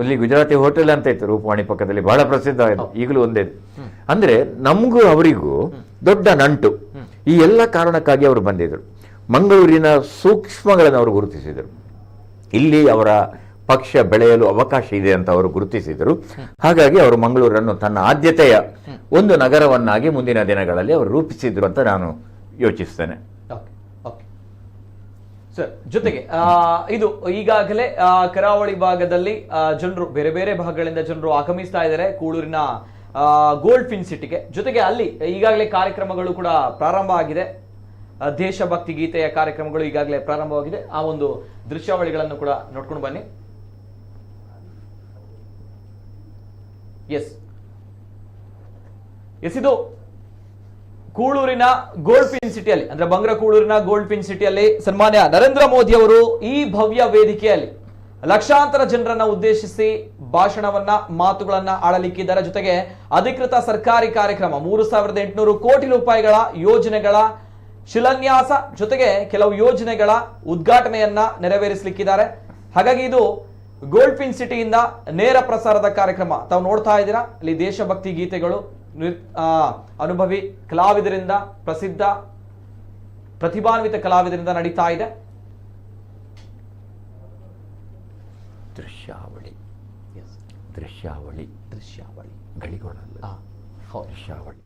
ಇಲ್ಲಿ ಗುಜರಾತಿ ಹೋಟೆಲ್ ಅಂತ ಇತ್ತು ರೂಪವಾಣಿ ಪಕ್ಕದಲ್ಲಿ, ಬಹಳ ಪ್ರಸಿದ್ಧ ಆಯ್ತು, ಈಗಲೂ ಒಂದೇ. ಅಂದ್ರೆ ನಮಗೂ ಅವರಿಗೂ ದೊಡ್ಡ ನಂಟು. ಈ ಎಲ್ಲ ಕಾರಣಕ್ಕಾಗಿ ಅವರು ಬಂದಿದ್ರು. ಮಂಗಳೂರಿನ ಸೂಕ್ಷ್ಮಗಳನ್ನು ಅವರು ಗುರುತಿಸಿದರು. ಇಲ್ಲಿ ಅವರ ಪಕ್ಷ ಬೆಳೆಯಲು ಅವಕಾಶ ಇದೆ ಅಂತ ಅವರು ಗುರುತಿಸಿದರು. ಹಾಗಾಗಿ ಅವರು ಮಂಗಳೂರನ್ನು ತನ್ನ ಆದ್ಯತೆಯ ಒಂದು ನಗರವನ್ನಾಗಿ ಮುಂದಿನ ದಿನಗಳಲ್ಲಿ ಅವರು ರೂಪಿಸಿದ್ರು ಅಂತ ನಾನು ಯೋಚಿಸ್ತೇನೆ. ಸರ್, ಜೊತೆಗೆ ಇದು ಈಗಾಗಲೇ ಕರಾವಳಿ ಭಾಗದಲ್ಲಿ ಜನರು, ಬೇರೆ ಬೇರೆ ಭಾಗಗಳಿಂದ ಜನರು ಆಗಮಿಸ್ತಾ ಇದ್ದಾರೆ ಕೂಳೂರಿನ ಗೋಲ್ಡ್ ಫಿನ್ ಸಿಟಿಗೆ. ಜೊತೆಗೆ ಅಲ್ಲಿ ಈಗಾಗಲೇ ಕಾರ್ಯಕ್ರಮಗಳು ಕೂಡ ಪ್ರಾರಂಭ ಆಗಿದೆ. ದೇಶಭಕ್ತಿ ಗೀತೆಯ ಕಾರ್ಯಕ್ರಮಗಳು ಈಗಾಗಲೇ ಪ್ರಾರಂಭವಾಗಿದೆ. ಆ ಒಂದು ದೃಶ್ಯಾವಳಿಗಳನ್ನು ಕೂಡ ನೋಡ್ಕೊಂಡು ಬನ್ನಿ. ಎಸ್, ಇದು ಕೂಳೂರಿನ ಗೋಲ್ಡ್ ಫಿನ್ ಸಿಟಿಯಲ್ಲಿ, ಅಂದ್ರೆ ಬಂಗ್ರ ಕೂಳೂರಿನ ಗೋಲ್ಡ್ ಫಿನ್ ಸಿಟಿಯಲ್ಲಿ ಸನ್ಮಾನ್ಯ ನರೇಂದ್ರ ಮೋದಿ ಅವರು ಈ ಭವ್ಯ ವೇದಿಕೆಯಲ್ಲಿ ಲಕ್ಷಾಂತರ ಜನರನ್ನ ಉದ್ದೇಶಿಸಿ ಭಾಷಣವನ್ನ, ಮಾತುಗಳನ್ನ ಆಡಲಿಕ್ಕಿದ್ದಾರೆ. ಜೊತೆಗೆ ಅಧಿಕೃತ ಸರ್ಕಾರಿ ಕಾರ್ಯಕ್ರಮ 3800 ಕೋಟಿ ರೂಪಾಯಿಗಳ ಯೋಜನೆಗಳ ಶಿಲಾನ್ಯಾಸ, ಜೊತೆಗೆ ಕೆಲವು ಯೋಜನೆಗಳ ಉದ್ಘಾಟನೆಯನ್ನ ನೆರವೇರಿಸಲಿಕ್ಕಿದ್ದಾರೆ. ಹಾಗಾಗಿ ಇದು ಗೋಲ್ಡ್ ಫಿನ್ ಸಿಟಿಯಿಂದ ನೇರ ಪ್ರಸಾರದ ಕಾರ್ಯಕ್ರಮ ತಾವು ನೋಡ್ತಾ ಇದ್ದೀರಾ. ಇಲ್ಲಿ ದೇಶಭಕ್ತಿ ಗೀತೆಗಳು ಅನುಭವಿ ಕಲಾವಿದರಿಂದ, ಪ್ರಸಿದ್ಧ ಪ್ರತಿಭಾನ್ವಿತ ಕಲಾವಿದರಿಂದ ನಡೀತಾ ಇದೆ. ದೃಶ್ಯಾವಳಿ ದೃಶ್ಯಾವಳಿ ದೃಶ್ಯಾವಳಿ ಗಳಿಗೊಳಲ್ಲ, ದೃಶ್ಯಾವಳಿ.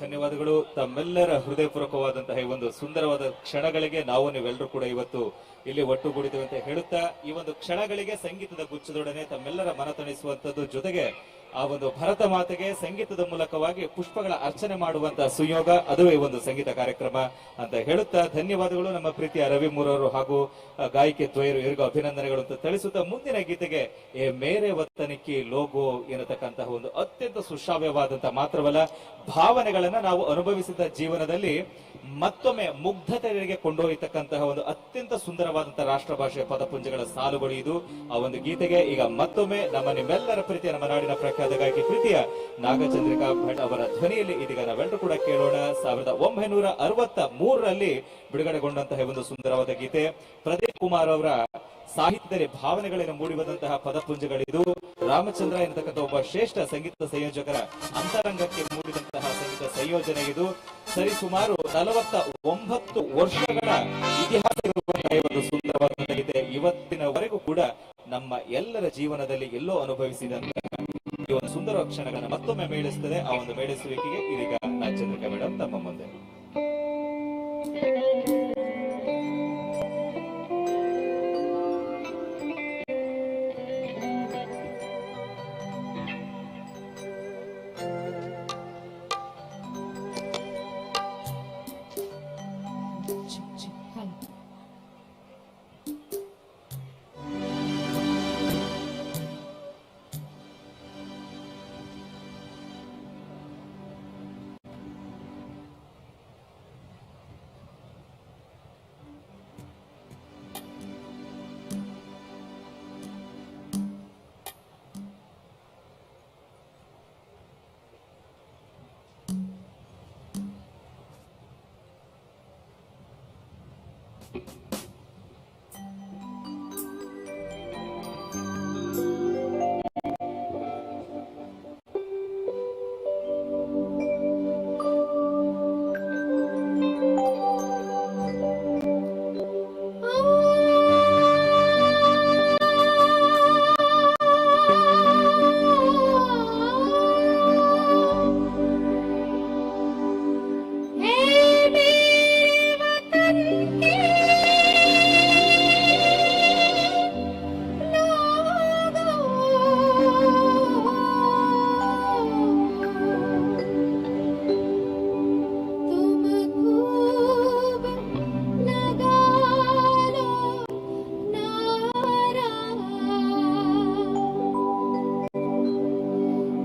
ಧನ್ಯವಾದಗಳು. ತಮ್ಮೆಲ್ಲರ ಹೃದಯಪೂರ್ವಕವಾದಂತಹ ಈ ಒಂದು ಸುಂದರವಾದ ಕ್ಷಣಗಳಿಗೆ ನಾವು ನೀವೆಲ್ಲರೂ ಕೂಡ ಇವತ್ತು ಇಲ್ಲಿ ಒಟ್ಟುಗೂಡಿದ್ದೇವೆ ಅಂತ ಹೇಳುತ್ತಾ, ಈ ಒಂದು ಕ್ಷಣಗಳಿಗೆ ಸಂಗೀತದ ಗುಚ್ಛದೊಡನೆ ತಮ್ಮೆಲ್ಲರ ಮನತಣಿಸುವಂತದ್ದು, ಜೊತೆಗೆ ಆ ಒಂದು ಭರತ ಮಾತೆಗೆ ಸಂಗೀತದ ಮೂಲಕವಾಗಿ ಪುಷ್ಪಗಳ ಅರ್ಚನೆ ಮಾಡುವಂತಹ ಸುಯೋಗ, ಅದುವೇ ಒಂದು ಸಂಗೀತ ಕಾರ್ಯಕ್ರಮ ಅಂತ ಹೇಳುತ್ತಾ ಧನ್ಯವಾದಗಳು ನಮ್ಮ ಪ್ರೀತಿಯ ರವಿ ಮೂರವರು ಹಾಗೂ ಗಾಯಕಿ ದ್ವಯರು, ಇವರಿಗೂ ಅಭಿನಂದನೆಗಳು ಅಂತ ತಿಳಿಸುತ್ತಾ, ಮುಂದಿನ ಗೀತೆಗೆ ಎ ಮೇರೆ ವತನಿಕ್ಕಿ ಲೋಗೋ ಎನ್ನತಕ್ಕಂತಹ ಒಂದು ಅತ್ಯಂತ ಸುಶ್ರಾವ್ಯವಾದಂತಹ ಮಾತ್ರವಲ್ಲ, ಭಾವನೆಗಳನ್ನ ನಾವು ಅನುಭವಿಸಿದ ಜೀವನದಲ್ಲಿ ಮತ್ತೊಮ್ಮೆ ಮುಗ್ಧತೆಗೆ ಕೊಂಡೊಯ್ಯತಕ್ಕಂತಹ ಒಂದು ಅತ್ಯಂತ ಸುಂದರವಾದಂತಹ ರಾಷ್ಟ್ರ ಭಾಷೆಯ ಪದಪುಂಜಗಳ ಸಾಲುಗಳು ಇದು. ಆ ಒಂದು ಗೀತೆಗೆ ಈಗ ಮತ್ತೊಮ್ಮೆ ನಿಮ್ಮೆಲ್ಲರ ಪ್ರೀತಿಯ, ನಮ್ಮ ನಾಡಿನ ಪ್ರಖ್ಯಾತ ಗಾಯಕಿ ಪ್ರೀತಿಯ ನಾಗಚಂದ್ರಿಕಾ ಭಟ್ ಅವರ ಧ್ವನಿಯಲ್ಲಿ ಇದೀಗ ನಾವೆಲ್ಲರೂ ಕೂಡ ಕೇಳೋಣ. 1963ರಲ್ಲಿ ಬಿಡುಗಡೆಗೊಂಡಂತಹ ಒಂದು ಸುಂದರವಾದ ಗೀತೆ. ಪ್ರದೀಪ್ ಕುಮಾರ್ ಅವರ ಸಾಹಿತ್ಯದಲ್ಲಿ ಭಾವನೆಗಳನ್ನು ಮೂಡಿಬಂದಂತಹ ಪದಪುಂಜಗಳಿದು. ರಾಮಚಂದ್ರ ಎನ್ನತಕ್ಕಂಥ ಒಬ್ಬ ಶ್ರೇಷ್ಠ ಸಂಗೀತ ಸಂಯೋಜಕರ ಅಂತರಂಗಕ್ಕೆ ಮೂಡಿದಂತಹ ಸಂಗೀತ ಸಂಯೋಜನೆ ಇದು. ಸರಿಸುಮಾರು 49 ವರ್ಷಗಳ ಇತಿಹಾಸ ಇರುವಂತಹ ಒಂದು ಸುಂದರವಾದ ಗೀತೆ ಇವತ್ತಿನವರೆಗೂ ಕೂಡ ನಮ್ಮ ಎಲ್ಲರ ಜೀವನದಲ್ಲಿ ಎಲ್ಲೋ ಅನುಭವಿಸಿದಂತಹ ಈ ಒಂದು ಸುಂದರ ಕ್ಷಣಗಳನ್ನ ಮತ್ತೊಮ್ಮೆ ಮೇಳಿಸುತ್ತದೆ. ಆ ಒಂದು ಮೇಳಿಸುವಿಕೆಗೆ ಇದೀಗ ನಾಗಚಂದ್ರಿಕಾ ಮೇಡಮ್ ತಮ್ಮ ಮುಂದೆ.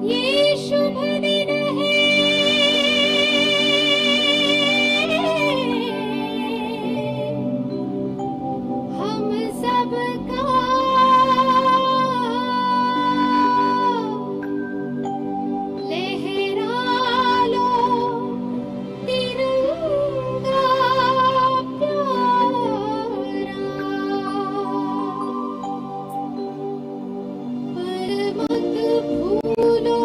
ये शुभ दिन है, हम सबका लहरा लो तिरंगा प्यारा, पर मत भूलो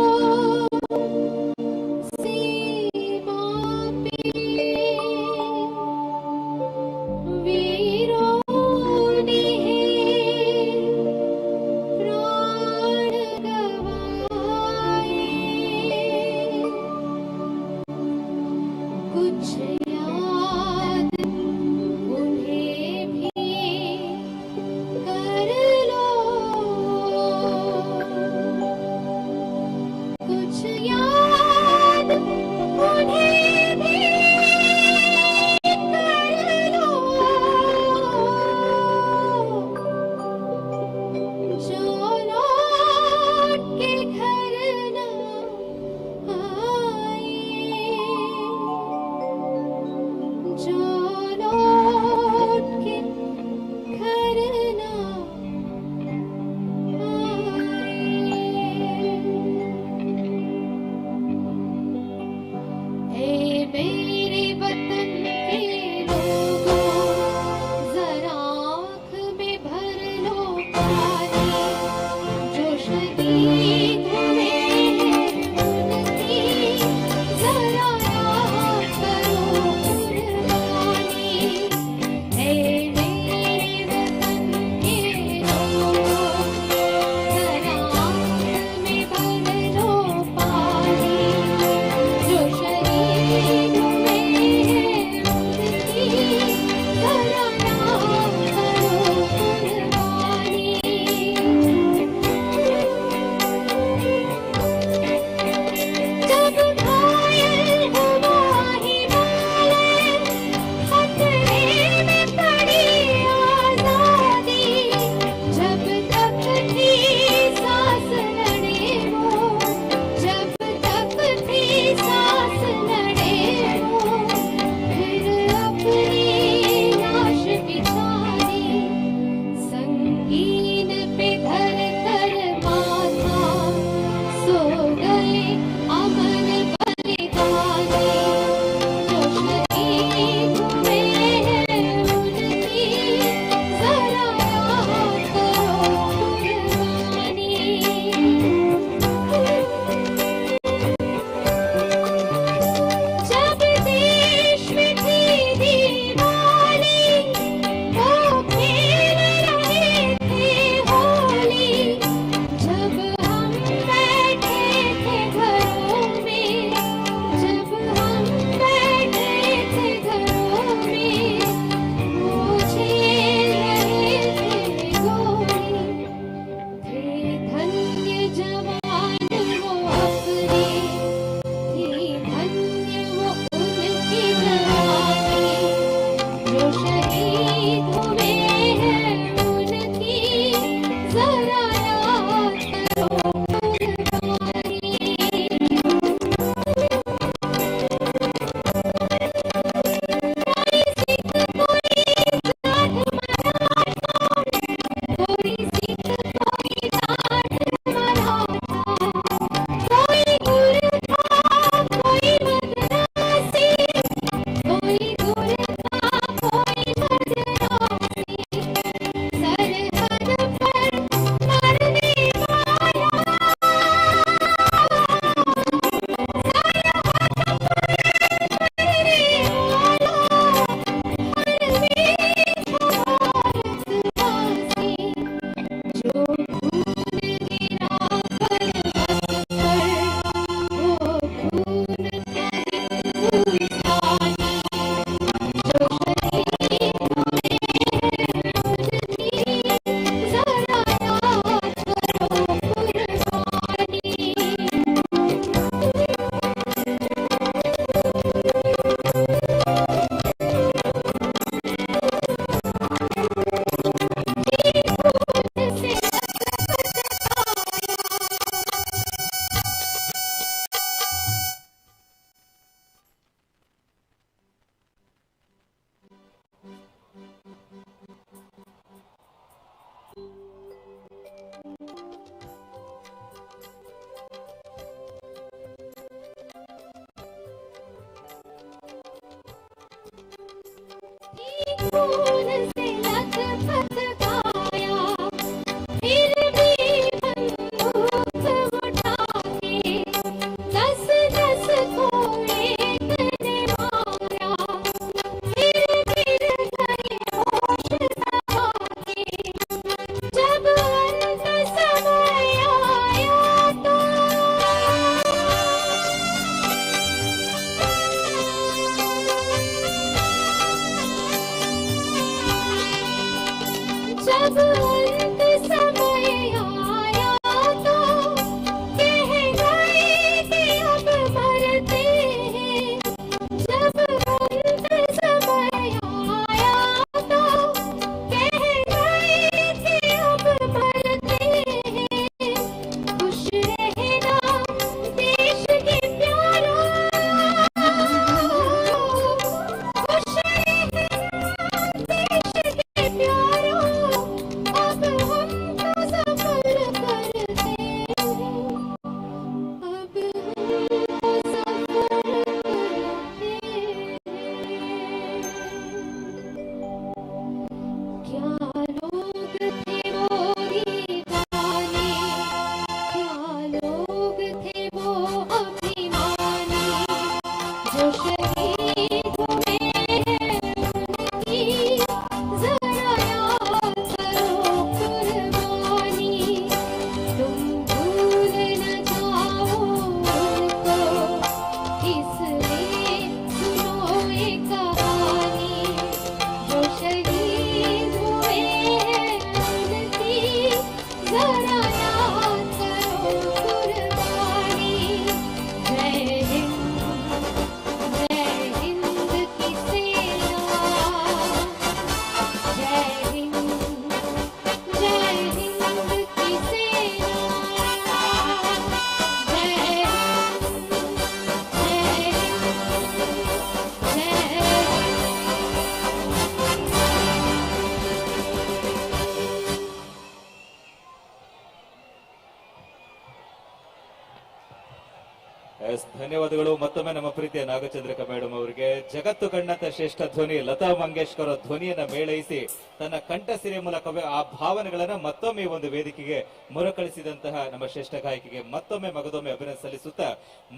ಎಸ್, ಧನ್ಯವಾದಗಳು ಮತ್ತೊಮ್ಮೆ ನಮ್ಮ ಪ್ರೀತಿಯ ನಾಗಚಂದ್ರಿಕಾ ಮೇಡಮ್ ಅವರಿಗೆ. ಜಗತ್ತು ಕಂಡಂತ ಶ್ರೇಷ್ಠ ಧ್ವನಿ ಲತಾ ಮಂಗೇಶ್ಕರ್ ಅವರ ಧ್ವನಿಯನ್ನ ಮೇಳೈಸಿ ತನ್ನ ಕಂಠಸಿರಿಯ ಮೂಲಕವೇ ಆ ಭಾವನೆಗಳನ್ನ ಮತ್ತೊಮ್ಮೆ ಈ ಒಂದು ವೇದಿಕೆಗೆ ಮರುಕಳಿಸಿದಂತಹ ನಮ್ಮ ಶ್ರೇಷ್ಠ ಗಾಯಕಿಗೆ ಮತ್ತೊಮ್ಮೆ ಮಗದೊಮ್ಮೆ ಅಭಿನಂದನೆ ಸಲ್ಲಿಸುತ್ತಾ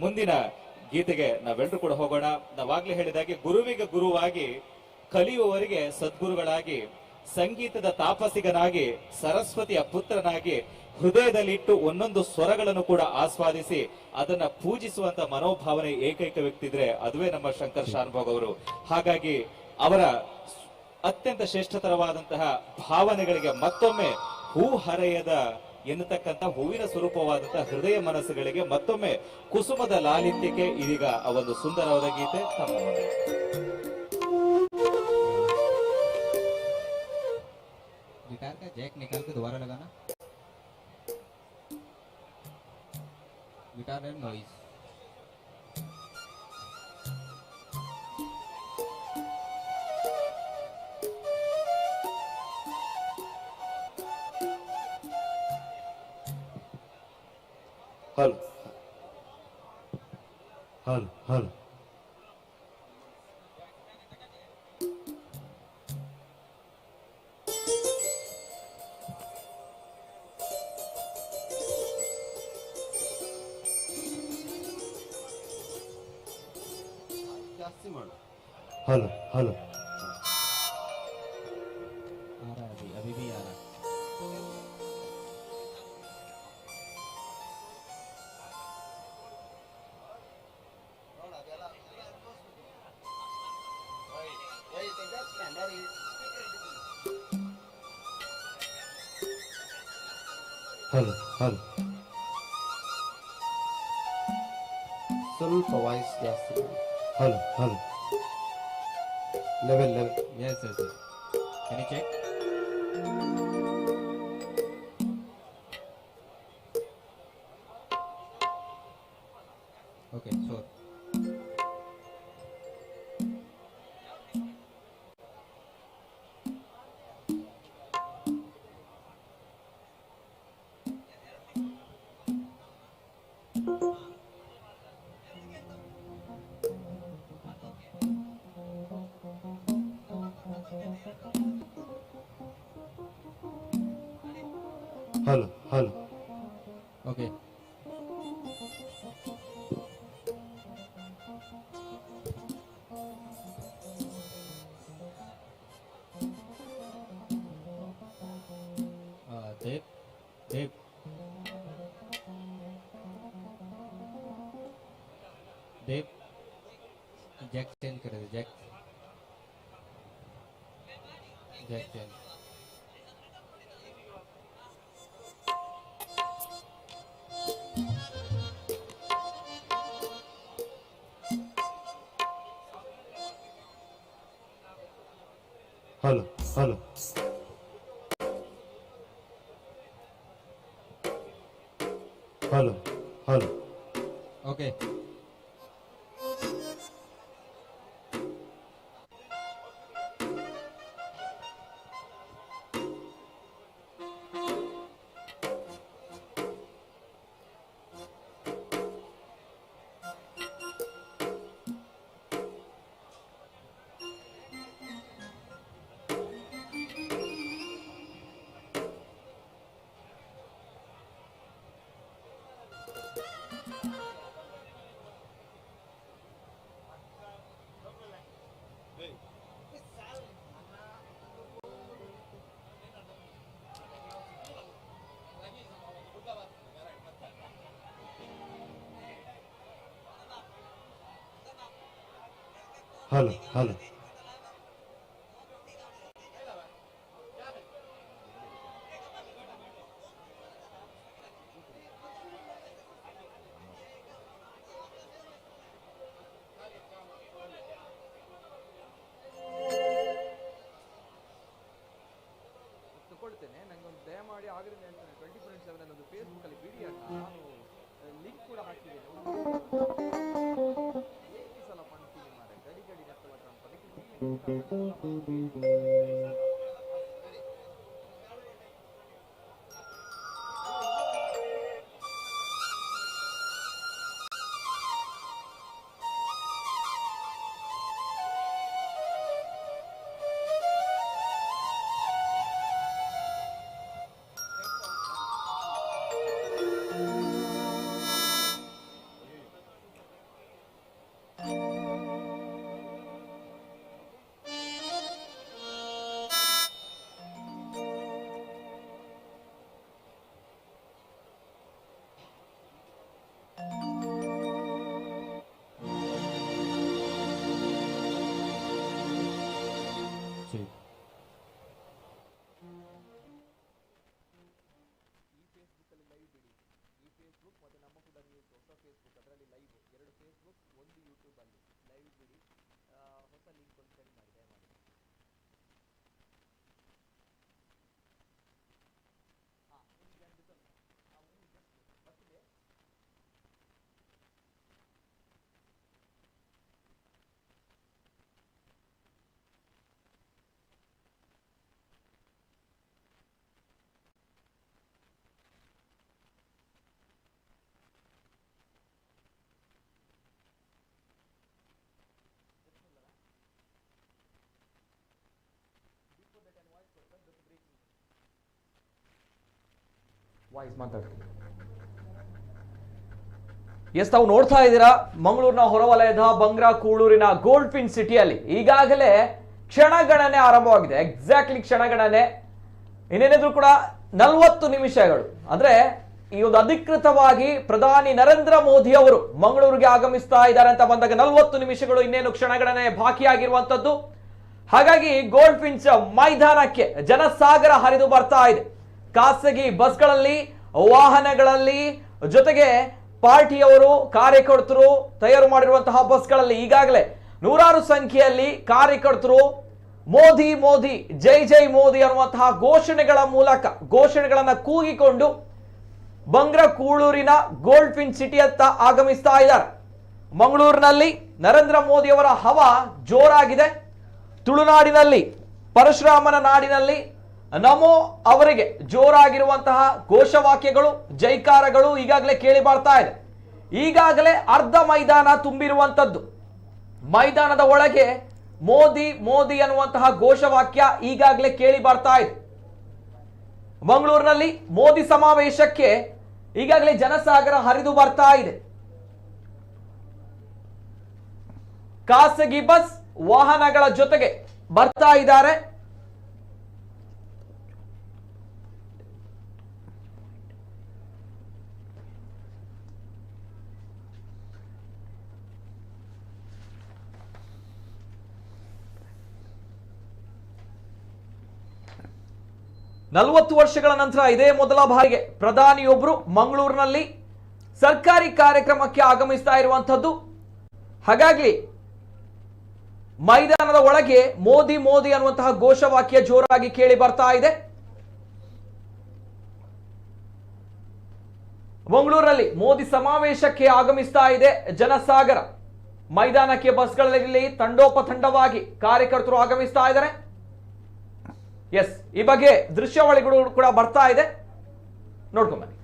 ಮುಂದಿನ ಗೀತೆಗೆ ನಾವೆಲ್ಲರೂ ಕೂಡ ಹೋಗೋಣ. ನಾವಾಗ್ಲೇ ಹೇಳಿದಾಗೆ ಗುರುವಿಗೆ ಗುರುವಾಗಿ, ಕಲಿಯುವವರಿಗೆ ಸದ್ಗುರುಗಳಾಗಿ, ಸಂಗೀತದ ತಾಪಸಿಗನಾಗಿ, ಸರಸ್ವತಿಯ ಪುತ್ರನಾಗಿ ಹೃದಯದಲ್ಲಿಟ್ಟು ಒಂದೊಂದು ಸ್ವರಗಳನ್ನು ಕೂಡ ಆಸ್ವಾದಿಸಿ ಅದನ್ನ ಪೂಜಿಸುವಂತ ಮನೋಭಾವನೆ ಏಕೈಕ ವ್ಯಕ್ತಿ ಇದ್ರೆ ಅದುವೇ ನಮ್ಮ ಶಂಕರ್ ಶಾನ್ಭೋಗ್ ಅವರು. ಹಾಗಾಗಿ ಅವರ ಅತ್ಯಂತ ಶ್ರೇಷ್ಠತರವಾದಂತಹ ಭಾವನೆಗಳಿಗೆ ಮತ್ತೊಮ್ಮೆ ಹೂ ಹರೆಯದ ಎನ್ನತಕ್ಕಂತ ಹೂವಿನ ಸ್ವರೂಪವಾದಂತಹ ಹೃದಯ ಮನಸ್ಸುಗಳಿಗೆ ಮತ್ತೊಮ್ಮೆ ಕುಸುಮದ ಲಾಲಿತ್ಯಕ್ಕೆ ಇದೀಗ ಆ ಒಂದು ಸುಂದರವಾದ ಗೀತೆ ತಮ್ಮ ಮುಂದೆ. गिटार का जैक निकाल के दोबारा लगाना. Guitar and noise. हल हल हल ಜಾಸ್ತಿ ಮಾಡು. हल हल आ रहा है अभी भी आ रहा है. हल हल ಸ್ವಲ್ಪ ವಾಯ್ಸ್ ಜಾಸ್ತಿ ಮಾಡಿ. हल हल level level Yes, yes, yes. Can you check? Okay, sure. हल हल Okay. Dev, Dev. Dev. Jack change कर दे. Jack change. हल हल हल हल Okay. हल हल ತಗೊಳ್ತೇನೆ. ನಂಗೊಂದು ದಯಮಾಡಿ ಆಗಲಿಲ್ಲ ಅಂತ 24/7 ಒಂದು ಫೇಸ್ಬುಕ್ ಅಲ್ಲಿ ವಿಡಿಯೋ ನಾನು ಲಿಂಕ್ ಕೂಡ ಹಾಕಿದ್ದೇನೆ. ಈ ಸಲ ಮಾಡ್ತೀನಿ ಮಾರೆ ಗಡಿ ಗಡಿ ನೆತ್ತವಟ ಅಂತ ಎಸ್, ತಾವು ನೋಡ್ತಾ ಇದ್ದೀರಾ ಮಂಗಳೂರಿನ ಹೊರವಲಯದ ಬಂಗ್ರಾ ಕೂಳೂರಿನ ಗೋಲ್ಡ್ ಪಿನ್ ಸಿಟಿಯಲ್ಲಿ ಈಗಾಗಲೇ ಕ್ಷಣಗಣನೆ ಆರಂಭವಾಗಿದೆ. ಎಕ್ಸಾಕ್ಟ್ಲಿ ಕ್ಷಣಗಣನೆ ಇನ್ನೇನಿದ್ರು ಕೂಡ 40 ನಿಮಿಷಗಳು, ಅಂದ್ರೆ ಈ ಒಂದು ಅಧಿಕೃತವಾಗಿ ಪ್ರಧಾನಿ ನರೇಂದ್ರ ಮೋದಿ ಅವರು ಮಂಗಳೂರಿಗೆ ಆಗಮಿಸ್ತಾ ಇದ್ದಾರೆ ಅಂತ ಬಂದಾಗ 40 ನಿಮಿಷಗಳು ಇನ್ನೇನು ಕ್ಷಣಗಣನೆ ಬಾಕಿಯಾಗಿರುವಂತದ್ದು. ಹಾಗಾಗಿ ಗೋಲ್ಡ್ ಪಿಂಚ್ ಮೈದಾನಕ್ಕೆ ಜನಸಾಗರ ಹರಿದು ಬರ್ತಾ ಇದೆ. ಖಾಸಗಿ ಬಸ್ಗಳಲ್ಲಿ, ವಾಹನಗಳಲ್ಲಿ, ಜೊತೆಗೆ ಪಾರ್ಟಿಯವರು, ಕಾರ್ಯಕರ್ತರು ತಯಾರು ಮಾಡಿರುವಂತಹ ಬಸ್ಗಳಲ್ಲಿ ಈಗಾಗಲೇ ನೂರಾರು ಸಂಖ್ಯೆಯಲ್ಲಿ ಕಾರ್ಯಕರ್ತರು ಮೋದಿ ಮೋದಿ ಜೈ ಜೈ ಮೋದಿ ಅನ್ನುವಂತಹ ಘೋಷಣೆಗಳ ಮೂಲಕ ಘೋಷಣೆಗಳನ್ನ ಕೂಗಿಕೊಂಡು ಬಂಗ್ರಾ ಕೂಳೂರಿನ ಗೋಲ್ಡ್ ಪಿನ್ ಸಿಟಿಯತ್ತ ಆಗಮಿಸ್ತಾ ಇದ್ದಾರೆ. ಮಂಗಳೂರಿನಲ್ಲಿ ನರೇಂದ್ರ ಮೋದಿ ಅವರ ಹವಾ ಜೋರಾಗಿದೆ. ತುಳುನಾಡಿನಲ್ಲಿ, ಪರಶುರಾಮನ ನಾಡಿನಲ್ಲಿ ನಮೋ ಅವರಿಗೆ ಜೋರಾಗಿರುವಂತಹ ಘೋಷವಾಕ್ಯಗಳು, ಜೈಕಾರಗಳು ಈಗಾಗಲೇ ಕೇಳಿ ಬರ್ತಾ ಇದೆ. ಈಗಾಗಲೇ ಅರ್ಧ ಮೈದಾನ ತುಂಬಿರುವಂತದ್ದು. ಮೈದಾನದ ಒಳಗೆ ಮೋದಿ ಮೋದಿ ಅನ್ನುವಂತಹ ಘೋಷವಾಕ್ಯ ಈಗಾಗಲೇ ಕೇಳಿ ಬರ್ತಾ ಇದೆ. ಮಂಗಳೂರಿನಲ್ಲಿ ಮೋದಿ ಸಮಾವೇಶಕ್ಕೆ ಈಗಾಗಲೇ ಜನಸಾಗರ ಹರಿದು ಬರ್ತಾ ಇದೆ. ಖಾಸಗಿ ಬಸ್, ವಾಹನಗಳ ಜೊತೆಗೆ ಬರ್ತಾ ಇದ್ದಾರೆ. ನಲವತ್ತು ವರ್ಷಗಳ ನಂತರ ಇದೇ ಮೊದಲ ಬಾರಿಗೆ ಪ್ರಧಾನಿಯೊಬ್ಬರು ಮಂಗಳೂರಿನಲ್ಲಿ ಸರ್ಕಾರಿ ಕಾರ್ಯಕ್ರಮಕ್ಕೆ ಆಗಮಿಸ್ತಾ ಇರುವಂತದ್ದು. ಹಾಗಾಗಿ ಮೈದಾನದ ಒಳಗೆ ಮೋದಿ ಮೋದಿ ಅನ್ನುವಂತಹ ಘೋಷವಾಕ್ಯ ಜೋರಾಗಿ ಕೇಳಿ ಬರ್ತಾ ಇದೆ. ಮಂಗಳೂರಲ್ಲಿ ಮೋದಿ ಸಮಾವೇಶಕ್ಕೆ ಆಗಮಿಸ್ತಾ ಇದೆ ಜನಸಾಗರ. ಮೈದಾನಕ್ಕೆ ಬಸ್ಗಳಲ್ಲಿ ತಂಡೋಪತಂಡವಾಗಿ ಕಾರ್ಯಕರ್ತರು ಆಗಮಿಸ್ತಾ ಇದ್ದಾರೆ. ಎಸ್, ಈ ಬಗ್ಗೆ ದೃಶ್ಯಾವಳಿಗಳು ಕೂಡ ಬರ್ತಾ ಇದೆ, ನೋಡ್ಕೊಂಬನ್ನಿ.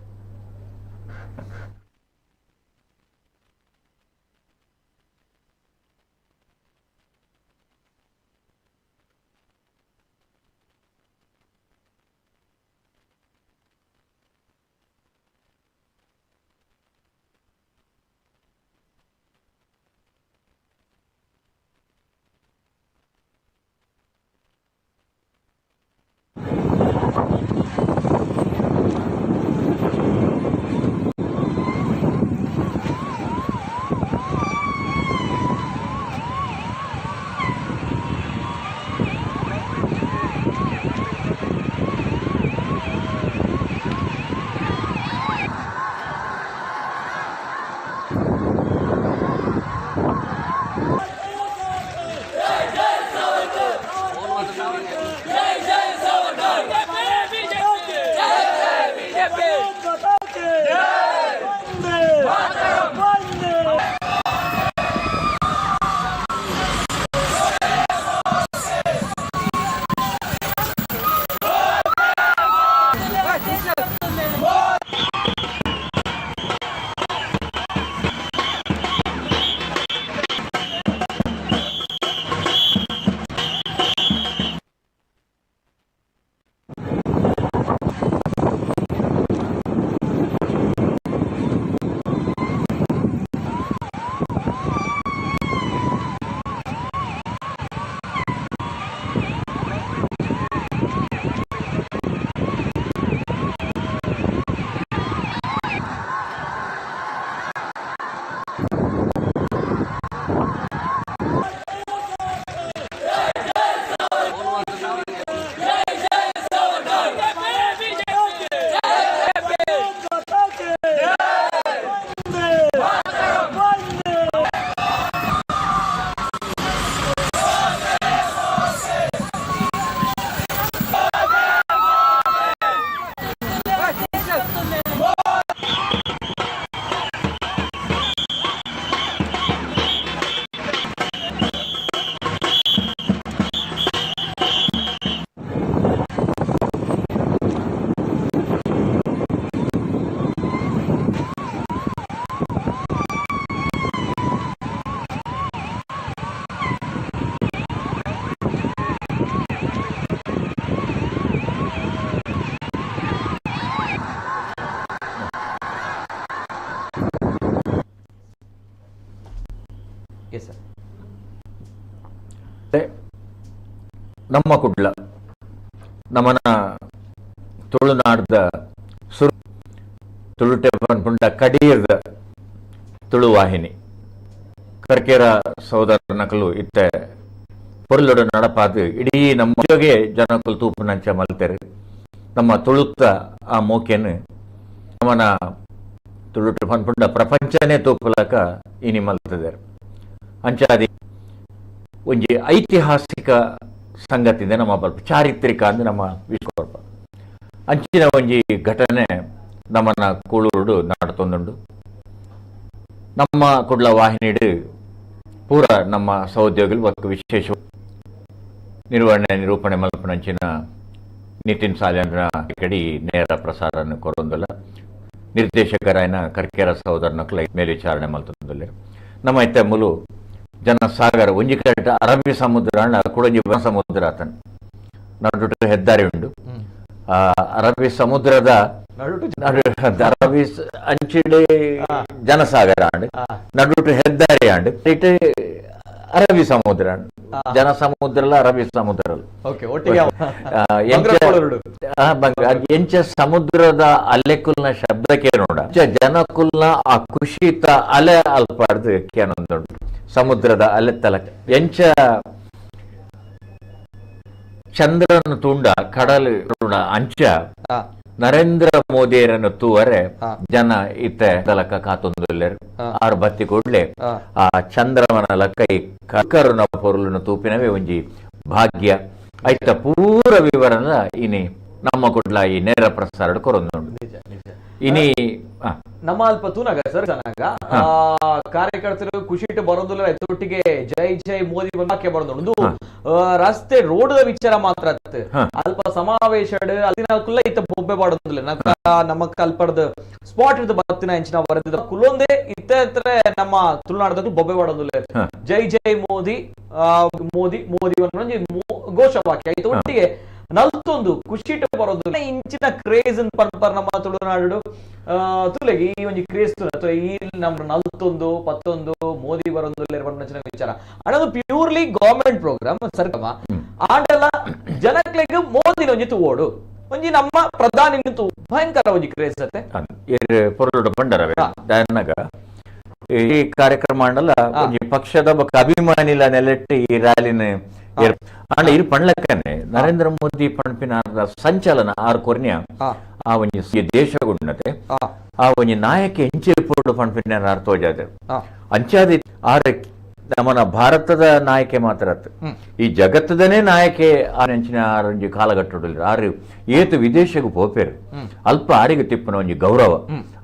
Yes sir. ನಮ್ಮ ಕುಡ್ಲ ನಮ್ಮನ ತುಳುನಾಡ್ದ ತುಳುಟೆ ಪಂಡ ಕಡೀರ್ದ ತುಳುವಾಹಿನಿ ಕರ್ಕೇರ ಸಹೋದರ ನಕಲು ಇತ್ತೆ ಪೊರ್ಲೊಡ ನಡಪಾದು ಇಡೀ ನಮ್ಮ ಜೊಗೆ ಜನಕುಲು ತೂಪು ನಂಚ ಮಲ್ತಾರೆ ನಮ್ಮ ತುಳುತ್ತ ಆ ಮೋಕೆನು ನಮ್ಮನ ತುಳುಟು ಪಂಡ ಪ್ರಪಂಚನೇ ತೂಪಲಕ ಇನಿ ಮಲ್ತಿದ್ದಾರೆ ಅಂಚಾದಿ ಒಂಜಿ ಐತಿಹಾಸಿಕ ಸಂಗತಿದೆ ನಮ್ಮ ಬಲ್ಪ ಚಾರಿತ್ರಿಕ ಅಂದ್ರೆ ನಮ್ಮ ವಿಶ್ವರ್ಪ ಅಂಚಿನ ಒಂಜಿ ಘಟನೆ ನಮ್ಮನ್ನ ಕೂಳೂರುಡು ನಾಡ್ತೊಂದುಂಡು ನಮ್ಮ ಕುಡ್ಲ ವಾಹಿನಿಡು ಪೂರ ನಮ್ಮ ಸಹೋದ್ಯೋಗಿಗಳು ಒಂದು ವಿಶೇಷ ನಿರ್ವಹಣೆ ನಿರೂಪಣೆ ಮಲ್ಪನಂಚಿನ ನಿತಿನ್ ಸಾಲೇಂದ್ರ ಕಡಿ ನೇರ ಪ್ರಸಾರ ಕೊರೊಂದಲ್ಲ ನಿರ್ದೇಶಕರಾಯನ ಕರ್ಕೇರ ಸಹೋದರನಕ್ಲ ಮೇಲ್ವಿಚಾರಣೆ ಮಲ್ತೊಂದುಲ್ಲೆ ನಮ್ಮ ಐತೆ ಮುಲು ಜನಸಾಗರ ಒಂಜಿ ಕಡೆ ಅರಬ್ಬಿ ಸಮುದ್ರ ಕುಡಂಜಿ ಸಮುದ್ರ ಆತನ ನಡುಟು ಹೆದ್ದಾರಿ ಉಂಡು ಆ ಅರಬ್ಬಿ ಸಮುದ್ರದ ಅರಬ್ಬಿ ಅಂಚಿಡೆ ಜನಸಾಗರ ಆಂಡ್ ನಡುಟು ಹೆದ್ದಾರಿ ಆಂಡ್ ಇಟ್ಟು ಅರಬ್ಬಿ ಸಮುದ್ರ ಜನಸಮುದ್ರಲ್ಲ ಅರಬ್ಬಿ ಸಮುದ್ರ ಎಂಚ ಸಮುದ್ರದ ಅಲೆಕುಲ್ನ ಶಬ್ದಕ್ಕೆ ನೋಡ ಜನಕುಲ್ನ ಆ ಖುಷಿತ ಅಲೆ ಅಲ್ಪಾರ್ದು ಕೇನೊಂದುಂಟು ಸಮುದ್ರದ ಅಲೆ ತಲಕ ಎಂಚ ಚಂದ್ರನ ತುಂಡ ಕಡಲು ತುಂಡ ಅಂಚ ನರೇಂದ್ರ ಮೋದಿಯರನ್ನು ತೂವರೆ ಜನ ಇತ್ತೆ ತಲಕ ಕಾತೊಂದುಲ್ಲೆರು ಆರು ಬತ್ತಿ ಕೂಡ್ಲೆ ಆ ಚಂದ್ರಮನ ಲಕ್ಕ ಈ ಕರುನ ಪೊರುಲನ್ನು ತೂಪಿನವೇ ಒಂಜಿ ಭಾಗ್ಯ ಐತ ಪೂರ ವಿವರನ ಇನಿ ನಮ್ಮ ಕುಡ್ಲ ಈ ನೇರ ಪ್ರಸಾರ ಕೊರೊಂದುಂಡು ಇನಿ ನಮ್ಮ ಅಲ್ಪ ತೂನಾಗ ಸರ್ ಚೆನ್ನಾಗ ಕಾರ್ಯಕರ್ತರು ಖುಷಿಟ್ಟು ಬರೋದಿಲ್ಲ ಎತ್ತೊಟ್ಟಿಗೆ ಜೈ ಜೈ ಮೋದಿ ವಾಕ್ಯ ಬರೋದು ರಸ್ತೆ ರೋಡ್ ವಿಚಾರ ಮಾತ್ರ ಅಲ್ಪ ಸಮಾವೇಶ ಅಲ್ಲಿನ ಕುಲ್ಲ ಇತ್ತ ಬೊಬ್ಬೆ ಮಾಡೋದಿಲ್ಲ ನಮ್ಮ ಕಲ್ಪಡ್ದ ಸ್ಪಾಟ್ ಇರ್ದ ಬತ್ತಿನ ಹೆಂಚಿನ ಬರೆದ ಕುಲ್ಲೊಂದೇ ಇತ್ತ ನಮ್ಮ ತುಳುನಾಡದಲ್ಲಿ ಬೊಬ್ಬೆ ಮಾಡೋದಿಲ್ಲ ಜೈ ಜೈ ಮೋದಿ ಮೋದಿ ಮೋದಿ ಘೋಷವಾಕ್ಯ ಐತ ಒಟ್ಟಿಗೆ ನಲ್ತೊಂದು ಖುಷಿಟ್ಟು ಬರೋದು ಇಂಚಿನ ಕ್ರೇಜ್ ಪನ್ಪರ್ ನಮ್ಮ ತುಳುನಾಡು ತುಲೆಗೆ ಈ ಒಂದು ಕ್ರೇಜ್ ಈ ನಮ್ಮ ನಲ್ತೊಂದು ಪತ್ತೊಂದು ಮೋದಿ ಬರೋದು ವಿಚಾರ ಅನ್ನೋದು ಪ್ಯೂರ್ಲಿ ಗವರ್ಮೆಂಟ್ ಪ್ರೋಗ್ರಾಮ್ ಸರ್ಕಮ ಆಂಡಲ ಜನಕ್ಲೆಗ್ ಮೋದಿನ ಒಂಜಿ ತೂವೋಡು ಒಂಜಿ ನಮ್ಮ ಪ್ರಧಾನಿ ಭಯಂಕರ ಒಂಜಿ ಕ್ರೇಜ್ ಅತ್ತೆ ಪೊರಲುಡು ಬಂಡರವೇ ದಾಯನಗ ಈ ಕಾರ್ಯಕ್ರಮ ಅಂಡಲ ಒಂಜಿ ಪಕ್ಷದ ಬೊಕ್ಕ ಅಭಿಮಾನಿಲ ನೆಲೆಟ್ಟು ಈ ರ್ಯಾಲಿನ ಆಂಡ ಇರು ಪಣ್ಲಕ್ಕನೆ ನರೇಂದ್ರ ಮೋದಿ ಪಣ್ಪಿನ ಸಂಚಲನ ಆರು ಕೊರ್ನ್ಯ ಆ ಒಂಜಿ ದೇಶಗುಣ್ಣತೆ ಆ ಒಂಜಿ ನಾಯಕ ಎಂಚಿರ್ಪುಡು ಪಣ್ಪಿನ ಅರ್ಥೋಜಾದ ಅಂಚಾದಿ ಆರು ನಮ್ಮನ ಭಾರತದ ನಾಯಕೆ ಮಾತ್ರ ಈ ಜಗತ್ತದನೇ ನಾಯಕೆ ಆನೆಂಚಿನ ಆರೊಂಜಿ ಕಾಲಘಟ್ಟಡು ಆರು ಏತು ವಿದೇಶಗೂ ಪೋಪೇರು ಅಲ್ಪ ಆರಿಗೆ ತಿಪ್ಪುನ ಒಂಜಿ ಗೌರವ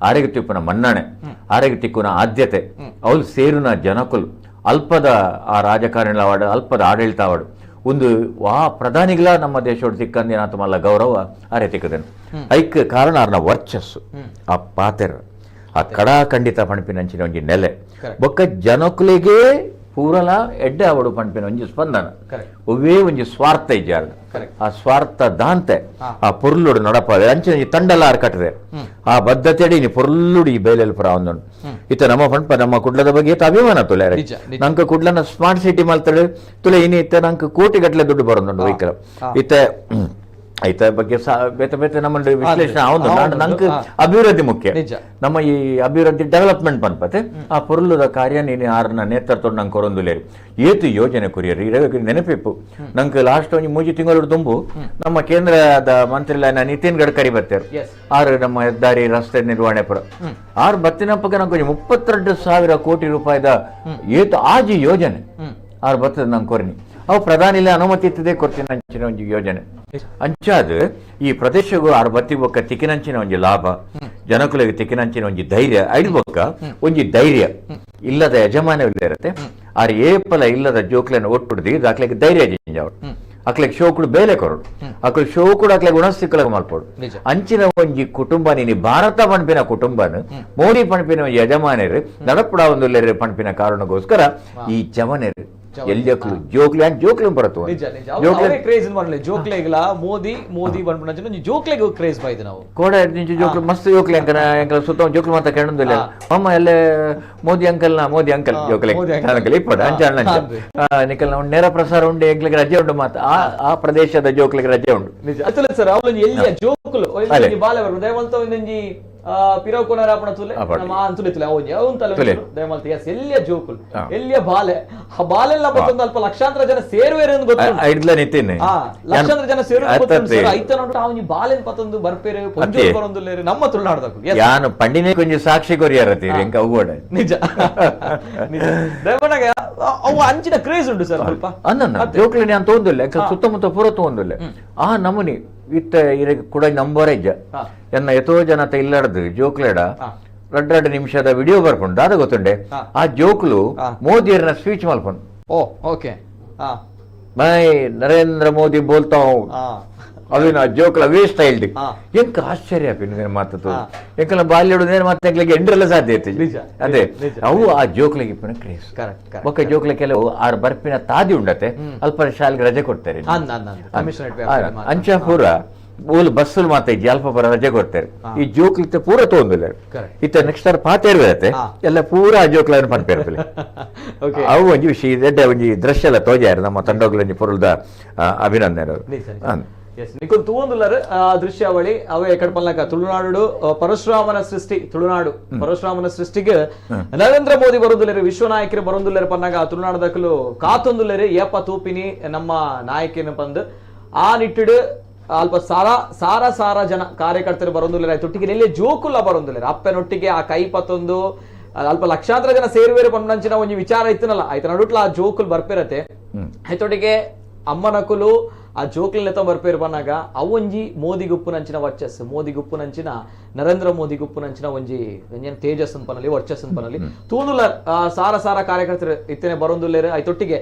ಆರಿಗೆ ತಿಪ್ಪುನ ಮನ್ನಣೆ ಆರಿಗೆ ತಿಕ್ಕುನ ಆದ್ಯತೆ ಅವಳು ಸೇರುನ ಜನಕುಲು ಅಲ್ಪದ ಆ ರಾಜಕಾರಣಿವಾಡು ಅಲ್ಪದ ಆಡಳಿತವಾಡು ಒಂದು ಪ್ರಧಾನಿಗಳ ನಮ್ಮ ದೇಶೋಡು ತಿಕ್ಕಂದಿನಾಥ ಮಲ್ಲ ಗೌರವ ಆರೆ ತಿಕ್ಕದನು ಐಕ್ ಕಾರಣ ಅವ್ರನ್ನ ವರ್ಚಸ್ಸು ಆ ಪಾತೆರ ಆ ಕಡಾಖಂಡಿತ ಪಣಪಿನಂಚಿನ ಒಂಜಿ ನೆಲೆ ಬೊಕ್ಕ ಜನಕುಲಿಗೆ ಪೂರಲ ಎಡ್ಡೆ ಅವಡು ಪಂಪಿನ ಒಂಜಿ ಸ್ಪಂದನ ಒವ್ವೇ ಒಂಜಿ ಸ್ವಾರ್ಥ ಇಜ್ಜಾರ ಆ ಸ್ವಾರ್ಥ ದಾಂತೆ ಆ ಪೊರ್ಲುಡು ನಡಪಾದೆ ಅಂಚಿನ ತಂಡಲಾರ್ ಕಟ್ಟದೆ ಆ ಬದ್ಧತೆಡಿ ನೀ ಪೊರ್ಲುಡು ಈ ಬೇಲೆಲ್ ಪುರ ಒಂದುಂಡು ಇತ್ತ ನಮ್ಮ ಪಂಪ ನಮ್ಮ ಕುಡ್ಲದ ಬಗ್ಗೆ ಅಭಿಮಾನ ತುಲೆ ನಂಗೆ ಕುಡ್ಲನ ಸ್ಮಾರ್ಟ್ ಸಿಟಿ ಮಲ್ತಡೆ ತುಲೆ ಇನಿ ಇತ್ತ ನಂಗೆ ಕೋಟಿ ಗಟ್ಟಲೆ ದುಡ್ಡು ಬರೋದುಂಡು ವೆಹಿಕಲ್ ಇತ್ತ ಐತ ಬಗ್ಗೆ ಬೇತೆ ಬೇತೆ ನಮ್ಮ ವಿಶ್ಲೇಷಣೆ ಆವೊಂದು ನಂಗೆ ಅಭಿವೃದ್ಧಿ ಮುಖ್ಯ ನಮ್ಮ ಈ ಅಭಿವೃದ್ಧಿ ಡೆವಲಪ್ಮೆಂಟ್ ಪನ್ಪತೆ ಆ ಪೊರ್ಲುದ ಕಾರ್ಯ ನೀನು ಆರ್ನ ನೇತೃತ್ವ ನಂಗೆ ಕೊರೊಂದುಲೇರು ಏತು ಯೋಜನೆ ಕುರಿಯರು ನೆನಪಿಪ್ಪು ನಂಗೆ ಲಾಸ್ಟ್ ಒಂಜಿ 3 ತಿಂಗಳು ತುಂಬು ನಮ್ಮ ಕೇಂದ್ರದ ಮಂತ್ರಿಲ ನಿತಿನ್ ಗಡ್ಕರಿ ಬತ್ತೇರು ಆರು ನಮ್ಮ ಹೆದ್ದಾರಿ ರಸ್ತೆ ನಿರ್ವಹಣೆ ಪುರ ಆರು ಬತ್ತಿನಪ್ಪಗೆ ನಂಗೆ 32,000 ಕೋಟಿ ರೂಪಾಯಿದ ಏತು ಆಜಿ ಯೋಜನೆ ಆರು ಬತ್ತದ ನಂಗೆ ಕೊರಿನಿ ಅವು ಪ್ರಧಾನಿಲ ಅನುಮತಿ ಇತ್ತದೆ ಕೊಡ್ತೀನಿ ಅಂಚಿನ ಒಂಜಿ ಯೋಜನೆ ಅಂಚಾದ ಈ ಪ್ರದೇಶಗೂ ಆರು ಬತ್ತಿ ಬೊಕ್ಕ ತಿಕ್ಕಿನಂಚಿನ ಒಂಜಿ ಲಾಭ ಜನಕುಲಿಗೆ ತಿಕ್ಕಿನಂಚಿನ ಒಂಜಿ ಧೈರ್ಯ ಐದು ಬೊಕ್ಕ ಒಂಜಿ ಧೈರ್ಯ ಇಲ್ಲದ ಯಜಮಾನವಿಲ್ಲ ಇರತ್ತೆ ಆರು ಏಪಲ ಇಲ್ಲದ ಜೋಕ್ಲನ್ನು ಒಟ್ಟುಡ್ದು ಅಕ್ಲೆಗೆ ಧೈರ್ಯ ಜಿಂಜಾವಡು ಅಕ್ಲೆಗೆ ಶೋಕುಡು ಬೇಲೆ ಕೊರಡು ಅಕ್ಲೆಗೆ ಶೋಕುಡು ಅಕ್ಲೆಗೆ ಗುಣಸ್ಥಿಕ್ಕಲ ಮಲ್ಪೋಡು ಅಂಚಿನ ಒಂಜಿ ಕುಟುಂಬ ನೀನು ಭಾರತ ಪಣಪಿನ ಕುಟುಂಬನ ಮೋಡಿ ಪಣಪಿನ ಒಂಜಿ ಯಜಮಾನರು ನಡಪುಡ ಒಂದು ಪಣಪಿನ ಕಾರಣಗೋಸ್ಕರ ಈ ಜವನೇರು ಎಲ್ಲಿ ಜೋಕ್ಲಿ ಅಂತ ಜೋಕ್ಲಿ ಬರತ್ತು ನಿಜ ನಿಜ ಅವರೇ ಕ್ರೇಜ್ ಮಾಡಲಿ ಜೋಕ್ಲೆಗಳ ಮೋದಿ ಬಂದ್ಬಿಟ್ಟು ಜೋಕ್ಲೆಗೆ ಕ್ರೇಜ್ ಬಾಯ್ದು ನಾವು ಕೋಡ ನಿಂಚು ಜೋಕ್ಲಿ ಮಸ್ತ್ ಜೋಕ್ಲಿ ಅಂಕನ ಎಂಕಲ್ ಸುತ್ತ ಜೋಕ್ಲಿ ಮಾತ ಕೇಳೋದಿಲ್ಲ ಅಮ್ಮ ಎಲ್ಲ ಮೋದಿ ಅಂಕಲ್ ಜೋಕ್ಲಿ ಅಂಕಲ್ ಇಪ್ಪಡು ಅಂಚ ನಿಕಲ್ ನಾವು ನೇರ ಪ್ರಸಾರ ಉಂಡು ಎಂಕ್ಲಿಗೆ ರಜೆ ಉಂಟು ಮಾತ ಆ ಪ್ರದೇಶದ ಜೋಕ್ಲಿಗೆ ರಜೆ ಉಂಟು ನಿಜ ಅತ್ತಲ್ಲ ಸರ್ ಅವಳೊಂದು ಎಲ್ಲಿಯ ಜೋಕುಲು ಬಾಲೆ ಬರು ದಯವಂತ ಒಂದೊಂಜಿ ಪಿರವ್ ಕೊನಾರ ಅಪ್ಪನ ತುಲೆ ನಮ್ಮ ಅಂತುಲಿತ್ತಲೆ ಅವನ್ ಯಾವನ್ ತಲೆ ದಯಮಲ್ತ ಎಸ್ ಎಲ್ಲಿಯ ಜೋಕುಲು ಎಲ್ಲಿಯ ಬಾಲೆ ಆ ಬಾಲೆಲ್ಲ ಮತ್ತೊಂದು ಅಲ್ಪ ಲಕ್ಷಾಂತರ ಜನ ಸೇರುವೇರು ಅಂತ ಗೊತ್ತು ಐಡ್ಲ ನಿತಿನ್ ಲಕ್ಷಾಂತರ ಜನ ಸೇರು ಐತ ನೋಡ್ಬಿಟ್ಟು ಅವನಿ ಬಾಲೆನ್ ಪತ್ತೊಂದು ಬರ್ಪೇರೆ ಪಂಜೋರ್ ಬರೊಂದುಲ್ಲೇರು ನಮ್ಮ ತುಳುನಾಡದಕ್ಕೂ ಯಾನು ಪಂಡಿನೇ ಕೊಂಚ ಸಾಕ್ಷಿ ಕೊರಿಯಾರತ್ತೀರಿ ಎಂಕ ಅವಗೋಡ ನಿಜ ನಿಜ ದಯಮನಾಗ ಅವು ಅಂಚಿನ ಕ್ರೇಜ್ ಉಂಟು ಸರ್ ಸ್ವಲ್ಪ ಅನ್ನ ಜೋಕ್ಲಿ ನಾನು ತೋಂದಿಲ್ಲ ಸುತ್ತಮುತ್ತ ಪೂರ ತೋಂದಿಲ್ಲ ಆ ನಮೂನಿ ಇತ್ತ ಕೂಡ ನಂಬೋರೇಜ್ ಎನ್ನ ಎಷ್ಟೋ ಜನ ಇಲ್ಲಡ್ದು ಜೋಕ್ಲೇಡ 2 ನಿಮಿಷದ ವಿಡಿಯೋ ಬರ್ಕೊಂಡು ಅದ ಗೊತ್ತುಂಡೆ ಆ ಜೋಕ್ಲು ಮೋದಿಯರ್ನ ಸ್ಪೀಚ್ ಮಲ್ಕೊಂಡು ಓ ಓಕೆ ಮೈ ನರೇಂದ್ರ ಮೋದಿ ಬೋಲ್ತಾವ್ ಅವಿನ ಜೋಕ್ಲ ಅವೇ ಸ್ಟೈಲ್ ಎಂಕ ಆಶ್ಚರ್ಯ ಪಿನ ಮಾತು ಎಂಕಲ ಬಾಲ್ಯಡುದೇನು ಮತ್ತೆ ಎಂಡ್ರೆಲ್ಲ ಸಾಧ್ಯ ಐತಿ ಅದೇ ಅವು ಆ ಜೋಕ್ಲಿಗೆ ಇಪ್ಪಿನ ಕ್ರೇಜ್ ಒಕ್ಕ ಜೋಕ್ಲ ಕೆಲವು ಆರ್ ಬರ್ಪಿನ ತಾದಿ ಉಂಡತೆ ಅಲ್ಪ ಶಾಲೆಗೆ ರಜೆ ಕೊಡ್ತಾರೆ ಅಂಚ ಪೂರ ಓಲ್ ಬಸ್ಸಲ್ಲಿ ಮಾತ ಇಜ್ಜಿ ಅಲ್ಪ ಪರ ರಜೆ ಕೊಡ್ತಾರೆ ಈ ಜೋಕ್ಲಿತ್ತೆ ಪೂರ ತಗೊಂಡಿಲ್ಲ ಇತ್ತ ನೆಕ್ಸ್ಟ್ ಆರ್ ಪಾತೇರ್ಬೇತೆ ಎಲ್ಲ ಪೂರ ಆ ಜೋಕ್ಲನ್ನು ಪನ್ಪೇರ್ತಿಲ್ಲ ಅವು ಒಂಜಿ ವಿಷಯ ಒಂಜಿ ದೃಶ್ಯ ಎಲ್ಲ ತೋಜಾರು ನಮ್ಮ ತಂಡೋಗ್ಲಂಜಿ ಪುರುಲ್ದ ಅಭಿನಂದನೆ ನಿಖುಲ್ ತೂಂದುಲ್ಲರು ದೃಶ್ಯಾವಳಿ ಅವೇ ಕಡ್ಪಲ್ನಾಕ ತುಳುನಾಡು ಪರಶುರಾಮನ ಸೃಷ್ಟಿ ತುಳುನಾಡು ಪರಶುರಾಮನ ಸೃಷ್ಟಿಗೆ ನರೇಂದ್ರ ಮೋದಿ ಬರುದಿಲ್ಲರು ವಿಶ್ವ ನಾಯಕರು ಬರುದಿಲ್ಲರು ಪನ್ನಾಗ ತುಳುನಾಡದಕ್ಕಲು ಕಾತೊಂದುಲ್ಲರು ಏಪ ತೂಪಿನಿ ನಮ್ಮ ನಾಯಕನ ಬಂದು ಆ ನಿಟ್ಟಿಡು ಅಲ್ಪ ಸಾರ ಜನ ಕಾರ್ಯಕರ್ತರು ಬರೋದಿಲ್ಲ ತೊಟ್ಟಿಗೆ ನೆಲ್ಲಿ ಜೋಕುಲ್ಲ ಬರೋದಿಲ್ಲ ಅಪ್ಪನೊಟ್ಟಿಗೆ ಆ ಕೈ ಪತ್ತೊಂದು ಅಲ್ಪ ಲಕ್ಷಾಂತರ ಜನ ಸೇರುವೇರು ಪನ್ನಂಚಿನ ಒಂಜಿ ವಿಚಾರ ಇತ್ತನಲ್ಲ ಆಯ್ತು ನಡುಟ್ಲ ಆ ಜೋಕುಲ್ ಬರ್ಪಿರತ್ತೆ ಆಯ್ತೊಟ್ಟಿಗೆ ಅಮ್ಮನಕುಲು ಆ ಜೋಕ್ಲೆಲ್ಲ ಬರ್ಪೇರು ಬಂದಾಗ ಅವೊಂಜಿ ಮೋದಿ ಗುಪ್ಪುನಂಚಿನ ವರ್ಚಸ್ ಮೋದಿ ಗುಪ್ಪುನಂಚಿನ ನರೇಂದ್ರ ಮೋದಿ ಗುಪ್ಪುನಂಚಿನ ಒಂಜಿ ತೇಜಸ್ ಅನ್ಪನಲ್ಲಿ ವರ್ಚಸ್ ಅನ್ಪನಲ್ಲಿ ತೂದುಲ ಸಾರ ಕಾರ್ಯಕರ್ತರು ಇತ್ತನೆ ಬರೋದಿಲ್ಲೇರು ಆಯ್ತೊಟ್ಟಿಗೆ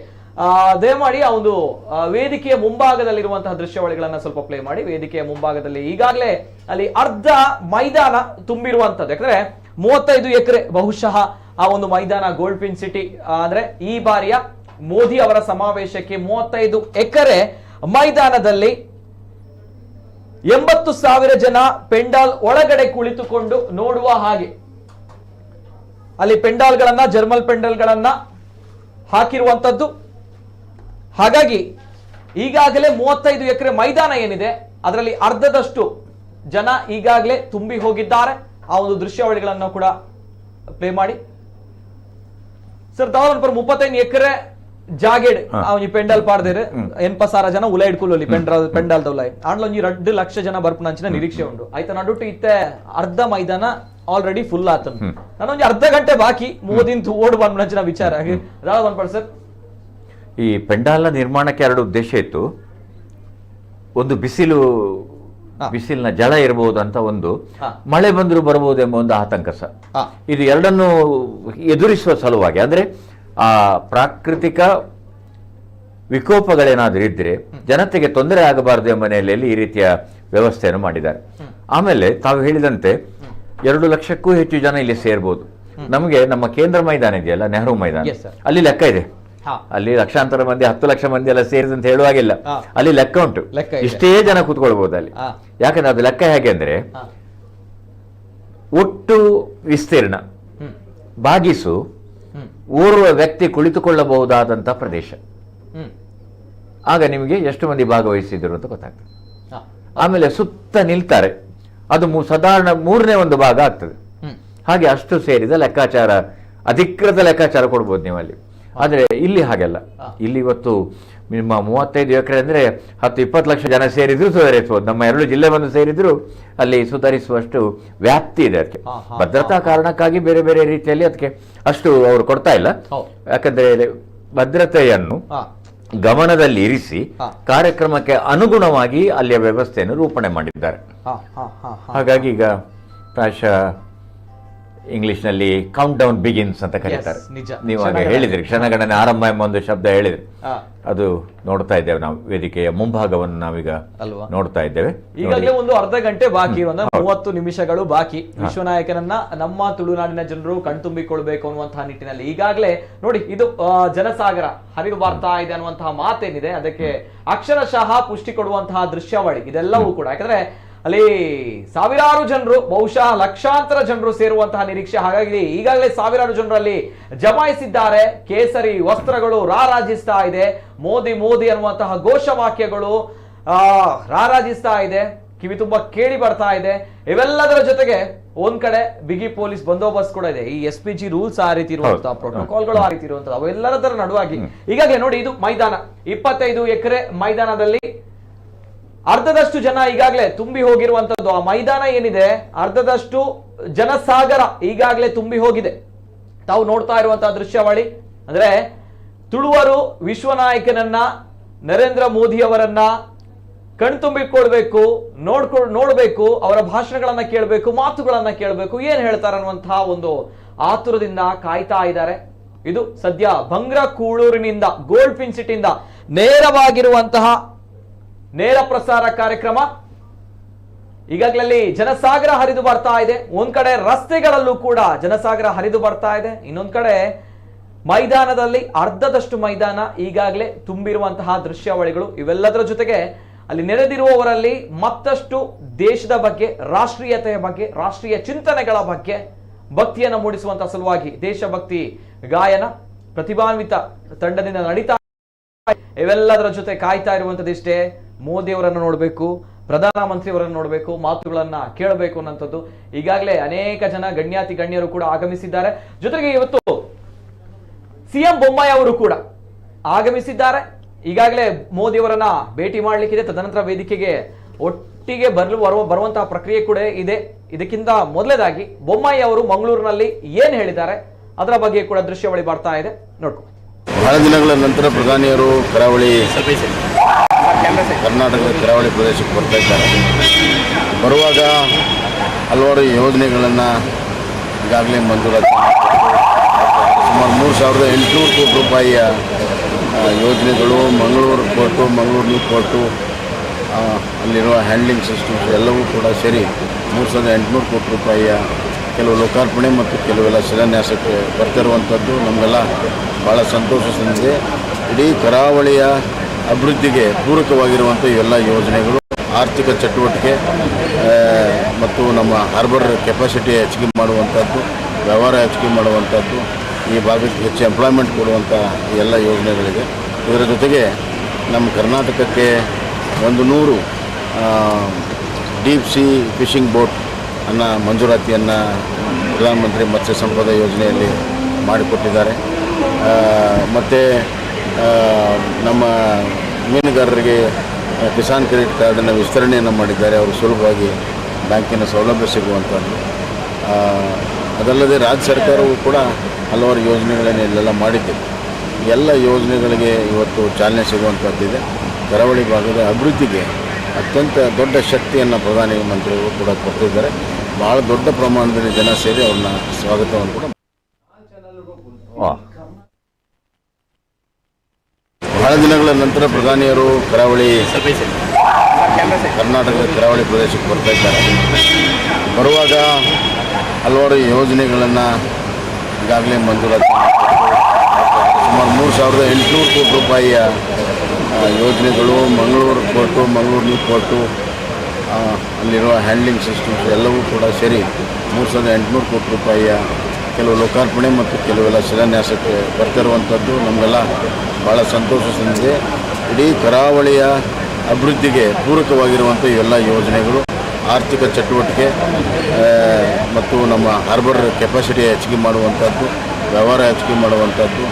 ದಯಮಾಡಿ ಆ ಒಂದು ವೇದಿಕೆಯ ಮುಂಭಾಗದಲ್ಲಿರುವಂತಹ ದೃಶ್ಯಾವಳಿಗಳನ್ನ ಸ್ವಲ್ಪ ಪ್ಲೇ ಮಾಡಿ ವೇದಿಕೆಯ ಮುಂಭಾಗದಲ್ಲಿ ಈಗಾಗಲೇ ಅಲ್ಲಿ ಅರ್ಧ ಮೈದಾನ ತುಂಬಿರುವಂತದ್ದು ಯಾಕಂದ್ರೆ 35 ಎಕರೆ ಬಹುಶಃ ಆ ಒಂದು ಮೈದಾನ ಗೋಲ್ಡ್ ಪಿನ್ ಸಿಟಿ ಅಂದ್ರೆ ಈ ಬಾರಿಯ ಮೋದಿ ಅವರ ಸಮಾವೇಶಕ್ಕೆ 35 ಎಕರೆ ಮೈದಾನದಲ್ಲಿ 80,000 ಜನ ಪೆಂಡಾಲ್ ಒಳಗಡೆ ಕುಳಿತುಕೊಂಡು ನೋಡುವ ಹಾಗೆ ಅಲ್ಲಿ ಪೆಂಡಾಲ್ಗಳನ್ನ ಜರ್ಮಲ್ ಪೆಂಡಾಲ್ಗಳನ್ನ ಹಾಕಿರುವಂತದ್ದು. ಹಾಗಾಗಿ ಈಗಾಗಲೇ 35 ಎಕರೆ ಮೈದಾನ ಏನಿದೆ ಅದರಲ್ಲಿ ಅರ್ಧದಷ್ಟು ಜನ ಈಗಾಗಲೇ ತುಂಬಿ ಹೋಗಿದ್ದಾರೆ. ಆ ಒಂದು ದೃಶ್ಯಾವಳಿಗಳನ್ನು ಕೂಡ ಪ್ಲೇ ಮಾಡಿ ಸರ್. ತಾವು 35 ಎಕರೆ ಜಾಗೇಡ್ ಈ ಪೆಂಡಾಲ್ ಪಾಡ್ದೇರು 80,000 ಜನ ಉಲ ಇಡ್ಕೊಳ್ಳಿ ಪೆಂಡಾಲ್ ದೌಲ ಆಂಡ್ಲ 2 ಲಕ್ಷ ಜನ ಬರ್ಪುನಂಚಿನ ನಿರೀಕ್ಷೆ ಉಂಟು ಆಯ್ತಾ. ನಡುಟ್ಟು ಇತ್ತೆ ಅರ್ಧ ಮೈದಾನ ಆಲ್ರೆಡಿ ಫುಲ್ ಆತನು. ನಾನೊಂದು ಅರ್ಧ ಗಂಟೆ ಬಾಕಿ ಮೋದಿನ್ ಓಡ್ ಬಂದ್ನಂಚಿನ ವಿಚಾರ ಬಂದ್ಪಡ್ ಸರ್. ಈ ಪೆಂಡಾಲ್ನ ನಿರ್ಮಾಣಕ್ಕೆ 2 ಉದ್ದೇಶ ಇತ್ತು. ಒಂದು ಬಿಸಿಲಿನ ಜಳ ಇರಬಹುದು ಅಂತ, ಒಂದು ಮಳೆ ಬಂದರೂ ಬರಬಹುದು ಎಂಬ ಒಂದು ಆತಂಕ ಸಹ. ಇದು ಎರಡನ್ನು ಎದುರಿಸುವ ಸಲುವಾಗಿ, ಅಂದ್ರೆ ಆ ಪ್ರಾಕೃತಿಕ ವಿಕೋಪಗಳೇನಾದರೂ ಇದ್ರೆ ಜನತೆಗೆ ತೊಂದರೆ ಆಗಬಾರದು ಎಂಬ ನೆಲೆಯಲ್ಲಿ ಈ ರೀತಿಯ ವ್ಯವಸ್ಥೆಯನ್ನು ಮಾಡಿದ್ದಾರೆ. ಆಮೇಲೆ ತಾವು ಹೇಳಿದಂತೆ 2 ಲಕ್ಷಕ್ಕೂ ಹೆಚ್ಚು ಜನ ಇಲ್ಲಿ ಸೇರ್ಬೋದು. ನಮಗೆ ನಮ್ಮ ಕೇಂದ್ರ ಮೈದಾನ ಇದೆಯಲ್ಲ, ನೆಹರು ಮೈದಾನ, ಅಲ್ಲಿ ಲೆಕ್ಕ ಇದೆ. ಅಲ್ಲಿ ಲಕ್ಷಾಂತರ ಮಂದಿ 10 ಲಕ್ಷ ಮಂದಿ ಎಲ್ಲ ಸೇರಿದಂತ ಹೇಳುವಾಗಿಲ್ಲ, ಅಲ್ಲಿ ಲೆಕ್ಕ ಉಂಟು. ಇಷ್ಟೇ ಜನ ಕೂತ್ಕೊಳ್ಬಹುದು ಅಲ್ಲಿ. ಯಾಕಂದ್ರೆ ಅದು ಲೆಕ್ಕ ಹೇಗೆ ಅಂದ್ರೆ, ಒಟ್ಟು ವಿಸ್ತೀರ್ಣ ಭಾಗಿಸು ಓರ್ವ ವ್ಯಕ್ತಿ ಕುಳಿತುಕೊಳ್ಳಬಹುದಾದಂತ ಪ್ರದೇಶ. ಆಗ ನಿಮಗೆ ಎಷ್ಟು ಮಂದಿ ಭಾಗವಹಿಸಿದ್ರು ಅಂತ ಗೊತ್ತಾಗ್ತದೆ. ಆಮೇಲೆ ಸುತ್ತ ನಿಲ್ತಾರೆ, ಅದು ಸಾಧಾರಣ 3ನೇ 1 ಭಾಗ ಆಗ್ತದೆ. ಹಾಗೆ ಅಷ್ಟು ಸೇರಿದ ಲೆಕ್ಕಾಚಾರ, ಅಧಿಕೃತ ಲೆಕ್ಕಾಚಾರ ಕೊಡ್ಬೋದು ನೀವು ಅಲ್ಲಿ. ಆದ್ರೆ ಇಲ್ಲಿ ಹಾಗೆಲ್ಲ. ಇಲ್ಲಿ ಇವತ್ತು ನಿಮ್ಮ 35 ಎಕರೆ ಅಂದ್ರೆ 10-20 ಲಕ್ಷ ಜನ ಸೇರಿದ್ರು ಸುಧಾರಿಸಬಹುದು. ನಮ್ಮ 2 ಜಿಲ್ಲೆ ಬಂದು ಸೇರಿದ್ರು ಅಲ್ಲಿ ಸುಧಾರಿಸುವಷ್ಟು ವ್ಯಾಪ್ತಿ ಇದೆ. ಅದಕ್ಕೆ ಭದ್ರತಾ ಕಾರಣಕ್ಕಾಗಿ ಬೇರೆ ಬೇರೆ ರೀತಿಯಲ್ಲಿ ಅದಕ್ಕೆ ಅಷ್ಟು ಅವರು ಕೊಡ್ತಾ ಇಲ್ಲ. ಯಾಕಂದ್ರೆ ಭದ್ರತೆಯನ್ನು ಗಮನದಲ್ಲಿ ಇರಿಸಿ ಕಾರ್ಯಕ್ರಮಕ್ಕೆ ಅನುಗುಣವಾಗಿ ಅಲ್ಲಿಯ ವ್ಯವಸ್ಥೆಯನ್ನು ರೂಪಣೆ ಮಾಡಿದ್ದಾರೆ. ಹಾಗಾಗಿ ಈಗ ಪ್ರಾಯಶಃ ಇಂಗ್ಲಿಷ್ನಲ್ಲಿ ಕೌಂಟ್ ಡೌನ್ ಬಿಗಿನ್ಸ್ ಅಂತ ಕರೀತಾರೆ. Yes, ನಿಜ. ನೀವು ಹಾಗೆ ಹೇಳಿದ್ರಿ, ಕ್ಷಣಗಣನೆ ಆರಂಭ ಎಂಬ ಒಂದು ಶಬ್ದ ಹೇಳಿದ್ರಿ. ಹಾ. ಅದು ನೋಡ್ತಾ ಇದ್ದೇವೆ ನಾವು, ವೇದಿಕೆಯ ಮುಂಭಾಗವನ್ನು ನಾವೀಗ ಅಲ್ವಾ? ನೋಡ್ತಾ ಇದ್ದೇವೆ. ಈಗಾಗಲೇ ಒಂದು ಅರ್ಧ ಗಂಟೆ ಬಾಕಿ, ಒಂದು 30 ನಿಮಿಷಗಳು ಬಾಕಿ. ವಿಶ್ವನಾಯಕನನ್ನ ನಮ್ಮ ತುಳುನಾಡಿನ ಜನರು ಕಣ್ತುಂಬಿಕೊಳ್ಬೇಕು ಅನ್ನುವಂತಹ ನಿಟ್ಟಿನಲ್ಲಿ ಈಗಾಗಲೇ ನೋಡಿ, ಇದು ಜನಸಾಗರ ಹರಿದು ಬರ್ತಾ ಇದೆ ಅನ್ನುವಂತಹ ಮಾತೇನಿದೆ, ಅದಕ್ಕೆ ಅಕ್ಷರಶಃ ಪುಷ್ಟಿ ಕೊಡುವಂತಹ ದೃಶ್ಯಾವಳಿ ಇದೆಲ್ಲವೂ ಕೂಡ. ಯಾಕಂದ್ರೆ ಅಲ್ಲಿ ಸಾವಿರಾರು ಜನರು, ಬಹುಶಃ ಲಕ್ಷಾಂತರ ಜನರು ಸೇರುವಂತಹ ನಿರೀಕ್ಷೆ. ಹಾಗಾಗಿ ಈಗಾಗಲೇ ಸಾವಿರಾರು ಜನರು ಅಲ್ಲಿ ಜಮಾಯಿಸಿದ್ದಾರೆ. ಕೇಸರಿ ವಸ್ತ್ರಗಳು ರಾರಾಜಿಸ್ತಾ ಇದೆ, ಮೋದಿ ಮೋದಿ ಅನ್ನುವಂತಹ ಘೋಷವಾಕ್ಯಗಳು ರಾರಾಜಿಸ್ತಾ ಇದೆ, ಕಿವಿ ತುಂಬಾ ಕೇಳಿ ಬರ್ತಾ ಇದೆ. ಇವೆಲ್ಲದರ ಜೊತೆಗೆ ಒಂದ್ ಕಡೆ ಬಿಗಿ ಪೊಲೀಸ್ ಬಂದೋಬಸ್ತ್ ಕೂಡ ಇದೆ. ಈ SPG ರೂಲ್ಸ್ ಆ ರೀತಿ ಇರುವಂತಹ, ಪ್ರೋಟೋಕಾಲ್ಗಳು ಆ ರೀತಿ ಇರುವಂತಹ, ಅವೆಲ್ಲದರ ನಡುವಾಗಿ ಈಗಾಗಲೇ ನೋಡಿ, ಇದು ಮೈದಾನ 25 ಎಕರೆ ಮೈದಾನದಲ್ಲಿ ಅರ್ಧದಷ್ಟು ಜನ ಈಗಾಗಲೇ ತುಂಬಿ ಹೋಗಿರುವಂತದ್ದು. ಆ ಮೈದಾನ ಏನಿದೆ ಅರ್ಧದಷ್ಟು ಜನಸಾಗರ ಈಗಾಗಲೇ ತುಂಬಿ ಹೋಗಿದೆ. ತಾವು ನೋಡ್ತಾ ಇರುವಂತಹ ದೃಶ್ಯಾವಳಿ ಅಂದ್ರೆ ತುಳುವರು ವಿಶ್ವನಾಯಕನನ್ನ, ನರೇಂದ್ರ ಮೋದಿ ಅವರನ್ನ ಕಣ್ತುಂಬಿಕೊಳ್ಬೇಕು, ನೋಡ್ಬೇಕು, ಅವರ ಭಾಷಣಗಳನ್ನ ಕೇಳಬೇಕು, ಮಾತುಗಳನ್ನ ಕೇಳಬೇಕು, ಏನ್ ಹೇಳ್ತಾರೆ ಅನ್ನುವಂತಹ ಒಂದು ಆತುರದಿಂದ ಕಾಯ್ತಾ ಇದ್ದಾರೆ. ಇದು ಸದ್ಯ ಬಂಗ್ರ ಕೂಳೂರಿನಿಂದ, ಗೋಲ್ಡ್ ಫಿನ್ ಸಿಟಿಯಿಂದ ನೇರವಾಗಿರುವಂತಹ ನೇರ ಪ್ರಸಾರ ಕಾರ್ಯಕ್ರಮ. ಈಗಾಗಲೇ ಜನಸಾಗರ ಹರಿದು ಬರ್ತಾ ಇದೆ. ಒಂದ್ ಕಡೆ ರಸ್ತೆಗಳಲ್ಲೂ ಕೂಡ ಜನಸಾಗರ ಹರಿದು ಬರ್ತಾ ಇದೆ, ಇನ್ನೊಂದ್ ಕಡೆ ಮೈದಾನದಲ್ಲಿ ಅರ್ಧದಷ್ಟು ಮೈದಾನ ಈಗಾಗಲೇ ತುಂಬಿರುವಂತಹ ದೃಶ್ಯಾವಳಿಗಳು. ಇವೆಲ್ಲದರ ಜೊತೆಗೆ ಅಲ್ಲಿ ನೆರೆದಿರುವವರಲ್ಲಿ ಮತ್ತಷ್ಟು ದೇಶದ ಬಗ್ಗೆ, ರಾಷ್ಟ್ರೀಯತೆಯ ಬಗ್ಗೆ, ರಾಷ್ಟ್ರೀಯ ಚಿಂತನೆಗಳ ಬಗ್ಗೆ ಭಕ್ತಿಯನ್ನು ಮೂಡಿಸುವಂತಹ ಸಲುವಾಗಿ ದೇಶಭಕ್ತಿ ಗಾಯನ ಪ್ರತಿಭಾನ್ವಿತ ತಂಡದಿಂದ ನಡೀತಾ. ಇವೆಲ್ಲದರ ಜೊತೆ ಕಾಯ್ತಾ ಇರುವಂತದ್ದಿಷ್ಟೇ, ಮೋದಿ ಅವರನ್ನು ನೋಡಬೇಕು, ಪ್ರಧಾನಮಂತ್ರಿ ಅವರನ್ನು ನೋಡಬೇಕು, ಮಾತುಗಳನ್ನ ಕೇಳಬೇಕು ಅನ್ನೋಂಥದ್ದು. ಈಗಾಗಲೇ ಅನೇಕ ಜನ ಗಣ್ಯಾತಿ ಗಣ್ಯರು ಕೂಡ ಆಗಮಿಸಿದ್ದಾರೆ. ಜೊತೆಗೆ ಇವತ್ತು CM ಬೊಮ್ಮಾಯಿ ಅವರು ಕೂಡ ಆಗಮಿಸಿದ್ದಾರೆ. ಈಗಾಗಲೇ ಮೋದಿ ಅವರನ್ನ ಭೇಟಿ ಮಾಡ್ಲಿಕ್ಕಿದೆ, ತದನಂತರ ವೇದಿಕೆಗೆ ಒಟ್ಟಿಗೆ ಬರುವಂತಹ ಪ್ರಕ್ರಿಯೆ ಕೂಡ ಇದೆ. ಇದಕ್ಕಿಂತ ಮೊದಲನೇದಾಗಿ ಬೊಮ್ಮಾಯಿ ಅವರು ಮಂಗಳೂರಿನಲ್ಲಿ ಏನ್ ಹೇಳಿದ್ದಾರೆ ಅದರ ಬಗ್ಗೆ ಕೂಡ ದೃಶ್ಯಾವಳಿ ಬರ್ತಾ ಇದೆ, ನೋಡ್ಕೊ. ಬಹಳ ದಿನಗಳ ನಂತರ ಪ್ರಧಾನಿಯವರು ಕರ್ನಾಟಕದ ಕರಾವಳಿ ಪ್ರದೇಶಕ್ಕೆ ಬರ್ತಾ ಇದ್ದಾರೆ. ಬರುವಾಗ ಹಲವಾರು ಯೋಜನೆಗಳನ್ನು ಈಗಾಗಲೇ ಮಂಜೂರಾತಿ, ಸುಮಾರು 3,800 ಕೋಟಿ ರೂಪಾಯಿಯ ಯೋಜನೆಗಳು, Mangaluru port, Mangaluru new port, ಅಲ್ಲಿರುವ ಹ್ಯಾಂಡ್ಲಿಂಗ್ ಸಿಸ್ಟಮ್ಸ್ ಎಲ್ಲವೂ ಕೂಡ ಸೇರಿ 3,800 ಕೋಟಿ ರೂಪಾಯಿಯ ಕೆಲವು ಲೋಕಾರ್ಪಣೆ ಮತ್ತು ಕೆಲವೆಲ್ಲ ಶಿಲಾನ್ಯಾಸಕ್ಕೆ ಬರ್ತಿರುವಂಥದ್ದು ನಮಗೆಲ್ಲ ಭಾಳ ಸಂತೋಷ ತಂದಿದೆ. ಇಡೀ ಕರಾವಳಿಯ ಅಭಿವೃದ್ಧಿಗೆ ಪೂರಕವಾಗಿರುವಂಥ ಇವೆಲ್ಲ ಯೋಜನೆಗಳು ಆರ್ಥಿಕ ಚಟುವಟಿಕೆ ಮತ್ತು ನಮ್ಮ ಹಾರ್ಬರ್ ಕೆಪಾಸಿಟಿ ಹೆಚ್ಚಿಗೆ ಮಾಡುವಂಥದ್ದು, ವ್ಯವಹಾರ ಹೆಚ್ಚಿಗೆ ಮಾಡುವಂಥದ್ದು, ಈ ಭಾಗಕ್ಕೆ ಹೆಚ್ಚು ಎಂಪ್ಲಾಯ್ಮೆಂಟ್ ಕೊಡುವಂಥ ಎಲ್ಲ ಯೋಜನೆಗಳಿದೆ. ಇದರ ಜೊತೆಗೆ ನಮ್ಮ ಕರ್ನಾಟಕಕ್ಕೆ 100 ಡೀಪ್ ಸಿ ಫಿಶಿಂಗ್ ಬೋಟ್ ಅನ್ನು ಮಂಜೂರಾತಿಯನ್ನು ಪ್ರಧಾನಮಂತ್ರಿ ಮತ್ಸ್ಯ ಸಂಪದ ಯೋಜನೆಯಲ್ಲಿ ಮಾಡಿಕೊಟ್ಟಿದ್ದಾರೆ. ಮತ್ತು ನಮ್ಮ ಮೀನುಗಾರರಿಗೆ ಕಿಸಾನ್ ಕ್ರೆಡಿಟ್ ಕಾರ್ಡನ್ನು ವಿಸ್ತರಣೆಯನ್ನು ಮಾಡಿದ್ದಾರೆ, ಅವರು ಸುಲಭವಾಗಿ ಬ್ಯಾಂಕಿನ ಸೌಲಭ್ಯ ಸಿಗುವಂಥದ್ದು. ಅದಲ್ಲದೆ ರಾಜ್ಯ ಸರ್ಕಾರವು ಕೂಡ ಹಲವಾರು ಯೋಜನೆಗಳನ್ನು ಇಲ್ಲೆಲ್ಲ ಮಾಡಿದೆ. ಎಲ್ಲ ಯೋಜನೆಗಳಿಗೆ ಇವತ್ತು ಚಾಲನೆ ಸಿಗುವಂಥದ್ದಿದೆ. ಕರಾವಳಿ ಭಾಗದ ಅಭಿವೃದ್ಧಿಗೆ ಅತ್ಯಂತ ದೊಡ್ಡ ಶಕ್ತಿಯನ್ನು ಪ್ರಧಾನಿ ಮಂತ್ರಿಗಳು ಕೂಡ ಕೊಡ್ತಿದ್ದಾರೆ. ಭಾಳ ದೊಡ್ಡ ಪ್ರಮಾಣದಲ್ಲಿ ಜನ ಸೇರಿ ಅವ್ರನ್ನ ಸ್ವಾಗತವನ್ನು ಕೂಡ. ಬಹಳ ದಿನಗಳ ನಂತರ ಪ್ರಧಾನಿಯವರು ಕರ್ನಾಟಕದ ಕರಾವಳಿ ಪ್ರದೇಶಕ್ಕೆ ಬರ್ತಾ ಇದ್ದಾರೆ. ಬರುವಾಗ ಹಲವಾರು ಯೋಜನೆಗಳನ್ನು ಈಗಾಗಲೇ ಮಂಜೂರಾತಿ, ಸುಮಾರು 3,800 ಕೋಟಿ ರೂಪಾಯಿಯ ಯೋಜನೆಗಳು, Mangaluru port, Mangaluru new port, ಅಲ್ಲಿರುವ ಹ್ಯಾಂಡ್ಲಿಂಗ್ ಸಿಸ್ಟಮ್ಸ್ ಎಲ್ಲವೂ ಕೂಡ ಸೇರಿ 3,800 ಕೋಟಿ ರೂಪಾಯಿಯ ಕೆಲವು ಲೋಕಾರ್ಪಣೆ ಮತ್ತು ಕೆಲವೆಲ್ಲ ಶಿಲಾನ್ಯಾಸಕ್ಕೆ ಬರ್ತಿರುವಂಥದ್ದು ನಮಗೆಲ್ಲ ಭಾಳ ಸಂತೋಷ ತಂದಿದೆ. ಇಡೀ ಕರಾವಳಿಯ ಅಭಿವೃದ್ಧಿಗೆ ಪೂರಕವಾಗಿರುವಂಥ ಇವೆಲ್ಲ ಯೋಜನೆಗಳು ಆರ್ಥಿಕ ಚಟುವಟಿಕೆ ಮತ್ತು ನಮ್ಮ ಹಾರ್ಬರ್ ಕೆಪಾಸಿಟಿ ಹೆಚ್ಚಿಗೆ ಮಾಡುವಂಥದ್ದು, ವ್ಯವಹಾರ ಹೆಚ್ಚಿಗೆ ಮಾಡುವಂಥದ್ದು,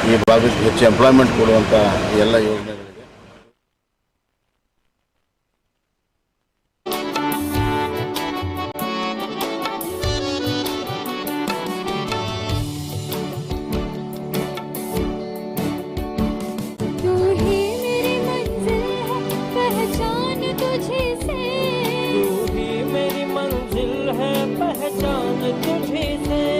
ಈ ಭಾಗಕ್ಕೆ ಹೆಚ್ಚು ಎಂಪ್ಲಾಯ್ಮೆಂಟ್ ಕೊಡುವಂಥ ಎಲ್ಲ ಯೋಜನೆಗಳಿದೆ. तू ही मेरी मंजिल है पहचान तुझे से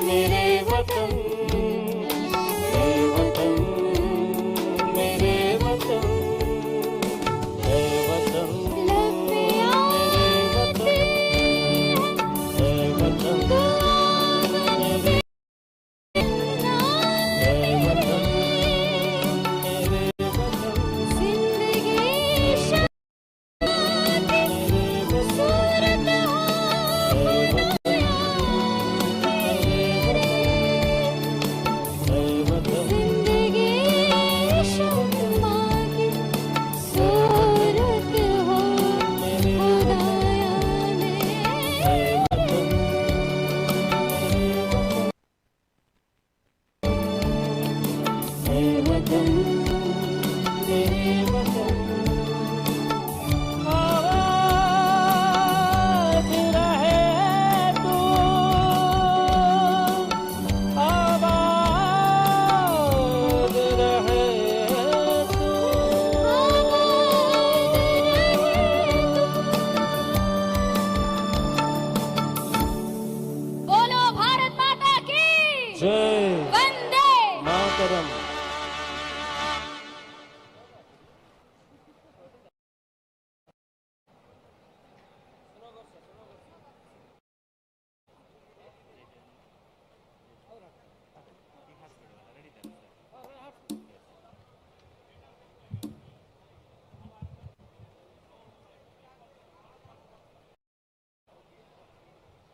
मेरे वतन, है वतन, मेरे वतन, है वतन, मेरे वतन, है वतन, मेरे, है वतन, मेरे वतन, जिंदगी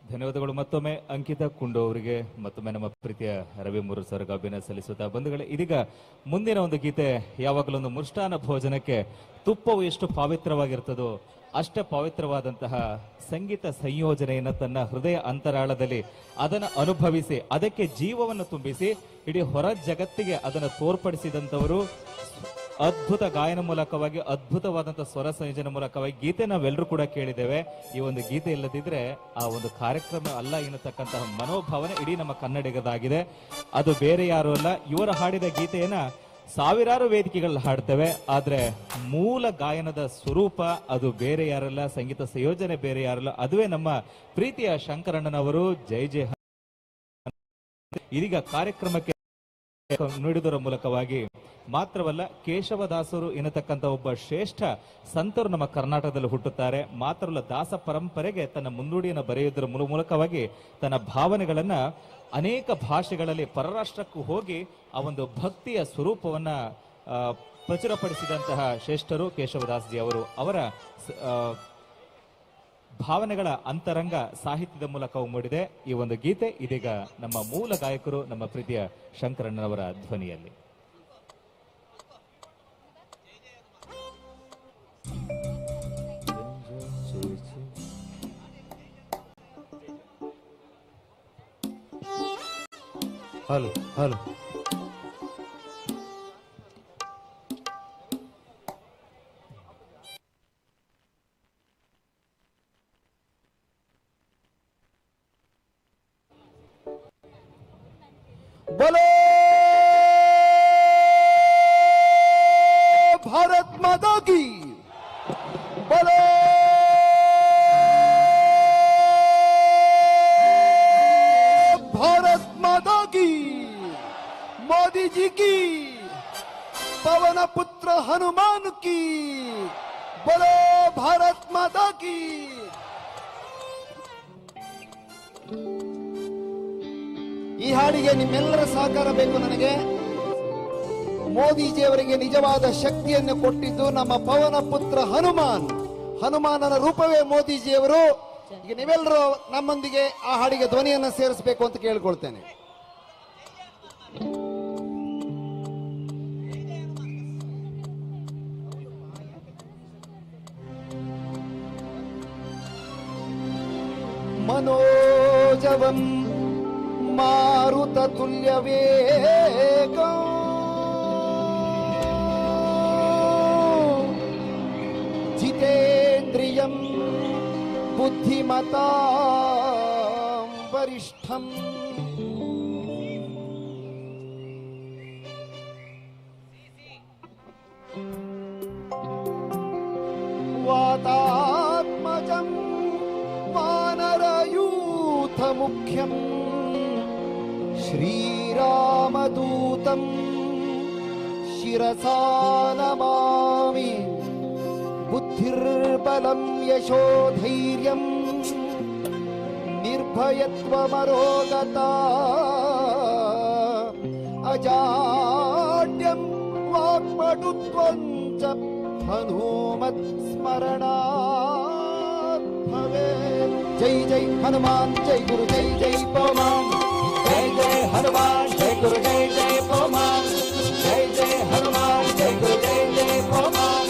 ಧನ್ಯವಾದಗಳು ಮತ್ತೊಮ್ಮೆ ಅಂಕಿತಾ ಕುಂಡು ಅವರಿಗೆ, ಮತ್ತೊಮ್ಮೆ ನಮ್ಮ ಪ್ರೀತಿಯ ರವಿ ಮೂರು ಸರ್ಗ ಅಭಿನಯ ಸಲ್ಲಿಸುತ್ತಾ ಬಂಧುಗಳೇ, ಇದೀಗ ಮುಂದಿನ ಒಂದು ಗೀತೆ ಯಾವಾಗಲೂ ಒಂದು ಮೃಷ್ಟಾನ್ನ ಭೋಜನಕ್ಕೆ ತುಪ್ಪವು ಎಷ್ಟು ಪವಿತ್ರವಾಗಿರ್ತದೋ ಅಷ್ಟೇ ಪವಿತ್ರವಾದಂತಹ ಸಂಗೀತ ಸಂಯೋಜನೆಯನ್ನು ತನ್ನ ಹೃದಯ ಅಂತರಾಳದಲ್ಲಿ ಅದನ್ನು ಅನುಭವಿಸಿ ಅದಕ್ಕೆ ಜೀವವನ್ನು ತುಂಬಿಸಿ ಇಡೀ ಹೊರ ಜಗತ್ತಿಗೆ ಅದನ್ನು ತೋರ್ಪಡಿಸಿದಂಥವರು ಅದ್ಭುತ ಗಾಯನ ಮೂಲಕವಾಗಿ ಅದ್ಭುತವಾದಂತಹ ಸ್ವರ ಸಂಯೋಜನೆ ಮೂಲಕವಾಗಿ ಗೀತೆ ನಾವೆಲ್ಲರೂ ಕೂಡ ಕೇಳಿದ್ದೇವೆ. ಈ ಒಂದು ಗೀತೆ ಇಲ್ಲದಿದ್ರೆ ಆ ಒಂದು ಕಾರ್ಯಕ್ರಮ ಅಲ್ಲ ಎನ್ನತಕ್ಕಂತಹ ಮನೋಭಾವನೆ ಇಡೀ ನಮ್ಮ ಕನ್ನಡಿಗದಾಗಿದೆ. ಅದು ಬೇರೆ ಯಾರು ಅಲ್ಲ, ಇವರು ಹಾಡಿದ ಗೀತೆಯನ್ನ ಸಾವಿರಾರು ವೇದಿಕೆಗಳಲ್ಲಿ ಹಾಡ್ತೇವೆ, ಆದ್ರೆ ಮೂಲ ಗಾಯನದ ಸ್ವರೂಪ ಅದು ಬೇರೆ ಯಾರಲ್ಲ, ಸಂಗೀತ ಸಂಯೋಜನೆ ಬೇರೆ ಯಾರಲ್ಲ, ಅದುವೇ ನಮ್ಮ ಪ್ರೀತಿಯ ಶಂಕರಣ್ಣನವರು. ಜೈ ಜೈ. ಇದೀಗ ಕಾರ್ಯಕ್ರಮಕ್ಕೆ ನುಡಿದರ ಮೂಲಕವಾಗಿ ಮಾತ್ರವಲ್ಲ, ಕೇಶವದಾಸರು ಎನ್ನತಕ್ಕಂಥ ಒಬ್ಬ ಶ್ರೇಷ್ಠ ಸಂತರು ನಮ್ಮ ಕರ್ನಾಟಕದಲ್ಲಿ ಹುಟ್ಟುತ್ತಾರೆ. ಮಾತ್ರವಲ್ಲ, ದಾಸ ಪರಂಪರೆಗೆ ತನ್ನ ಮುನ್ನುಡಿಯನ್ನು ಬರೆಯುವುದರ ಮೂಲಕವಾಗಿ ತನ್ನ ಭಾವನೆಗಳನ್ನ ಅನೇಕ ಭಾಷೆಗಳಲ್ಲಿ ಪರರಾಷ್ಟ್ರಕ್ಕೂ ಹೋಗಿ ಆ ಒಂದು ಭಕ್ತಿಯ ಸ್ವರೂಪವನ್ನ ಪ್ರಚುರಪಡಿಸಿದಂತಹ ಶ್ರೇಷ್ಠರು ಕೇಶವದಾಸ್ಜಿ ಅವರು. ಅವರ ಭಾವನೆಗಳ ಅಂತರಂಗ ಸಾಹಿತ್ಯದ ಮೂಲಕ ಮೂಡಿದೆ ಈ ಒಂದು ಗೀತೆ. ಇದೀಗ ನಮ್ಮ ಮೂಲ ಗಾಯಕರು ನಮ್ಮ ಪ್ರೀತಿಯ ಶಂಕರಣ್ಣನವರ ಧ್ವನಿಯಲ್ಲಿ. ಹಲೋ ಹಲೋ बोलो भारत माता की, बोलो भारत माता की, मोदी जी की, पवन पुत्र हनुमान की, बोलो भारत माता की. ಈ ಹಾಡಿಗೆ ನಿಮ್ಮೆಲ್ಲರ ಸಹಕಾರ ಬೇಕು ನನಗೆ. ಮೋದಿಜಿಯವರಿಗೆ ನಿಜವಾದ ಶಕ್ತಿಯನ್ನು ಕೊಟ್ಟಿದ್ದು ನಮ್ಮ ಪವನ ಪುತ್ರ ಹನುಮಾನ್. ಹನುಮಾನನ ರೂಪವೇ ಮೋದಿಜಿಯವರು. ಈಗ ನೀವೆಲ್ಲರೂ ನಮ್ಮೊಂದಿಗೆ ಆ ಹಾಡಿಗೆ ಧ್ವನಿಯನ್ನು ಸೇರಿಸಬೇಕು ಅಂತ ಕೇಳ್ಕೊಳ್ತೇನೆ. मनोजवं मारुततुल्यवेगं जितेन्द्रियं बुद्धिमतां वरिष्ठम् वातात्मजं वानरयूथमुख्यं ಶ್ರೀರಾಮದೂತಂ ಶಿರಸಾ ನಮಾಮಿ ಬುದ್ಧಿರ್ಬಲಂ ಯಶೋಧೈರ್ಯಂ ನಿರ್ಭಯತ್ವಮರೋಗತಾ ಅಜಾಡ್ಯಂ ವಾಕ್ಪಟುತ್ವಂ ಚ ಹನುಮತ್ ಸ್ಮರಣಾತ್ ಭವೇತ್. ಜೈ ಜೈ ಹನುಮಾನ್ ಜೈ ಗುರು ಜೈ ಜೈ ಪವಮಾನ್ ಜೈ ಜೈ ಹನುಮಾನ್ ಜೈ ಗುರು ಜೈ ಜೈ ಪವಮಾನ್ ಜೈ ಜೈ ಹನುಮಾನ್ ಜೈ ಗುರು ಜೈ ಜೈ ಪವಮಾನ್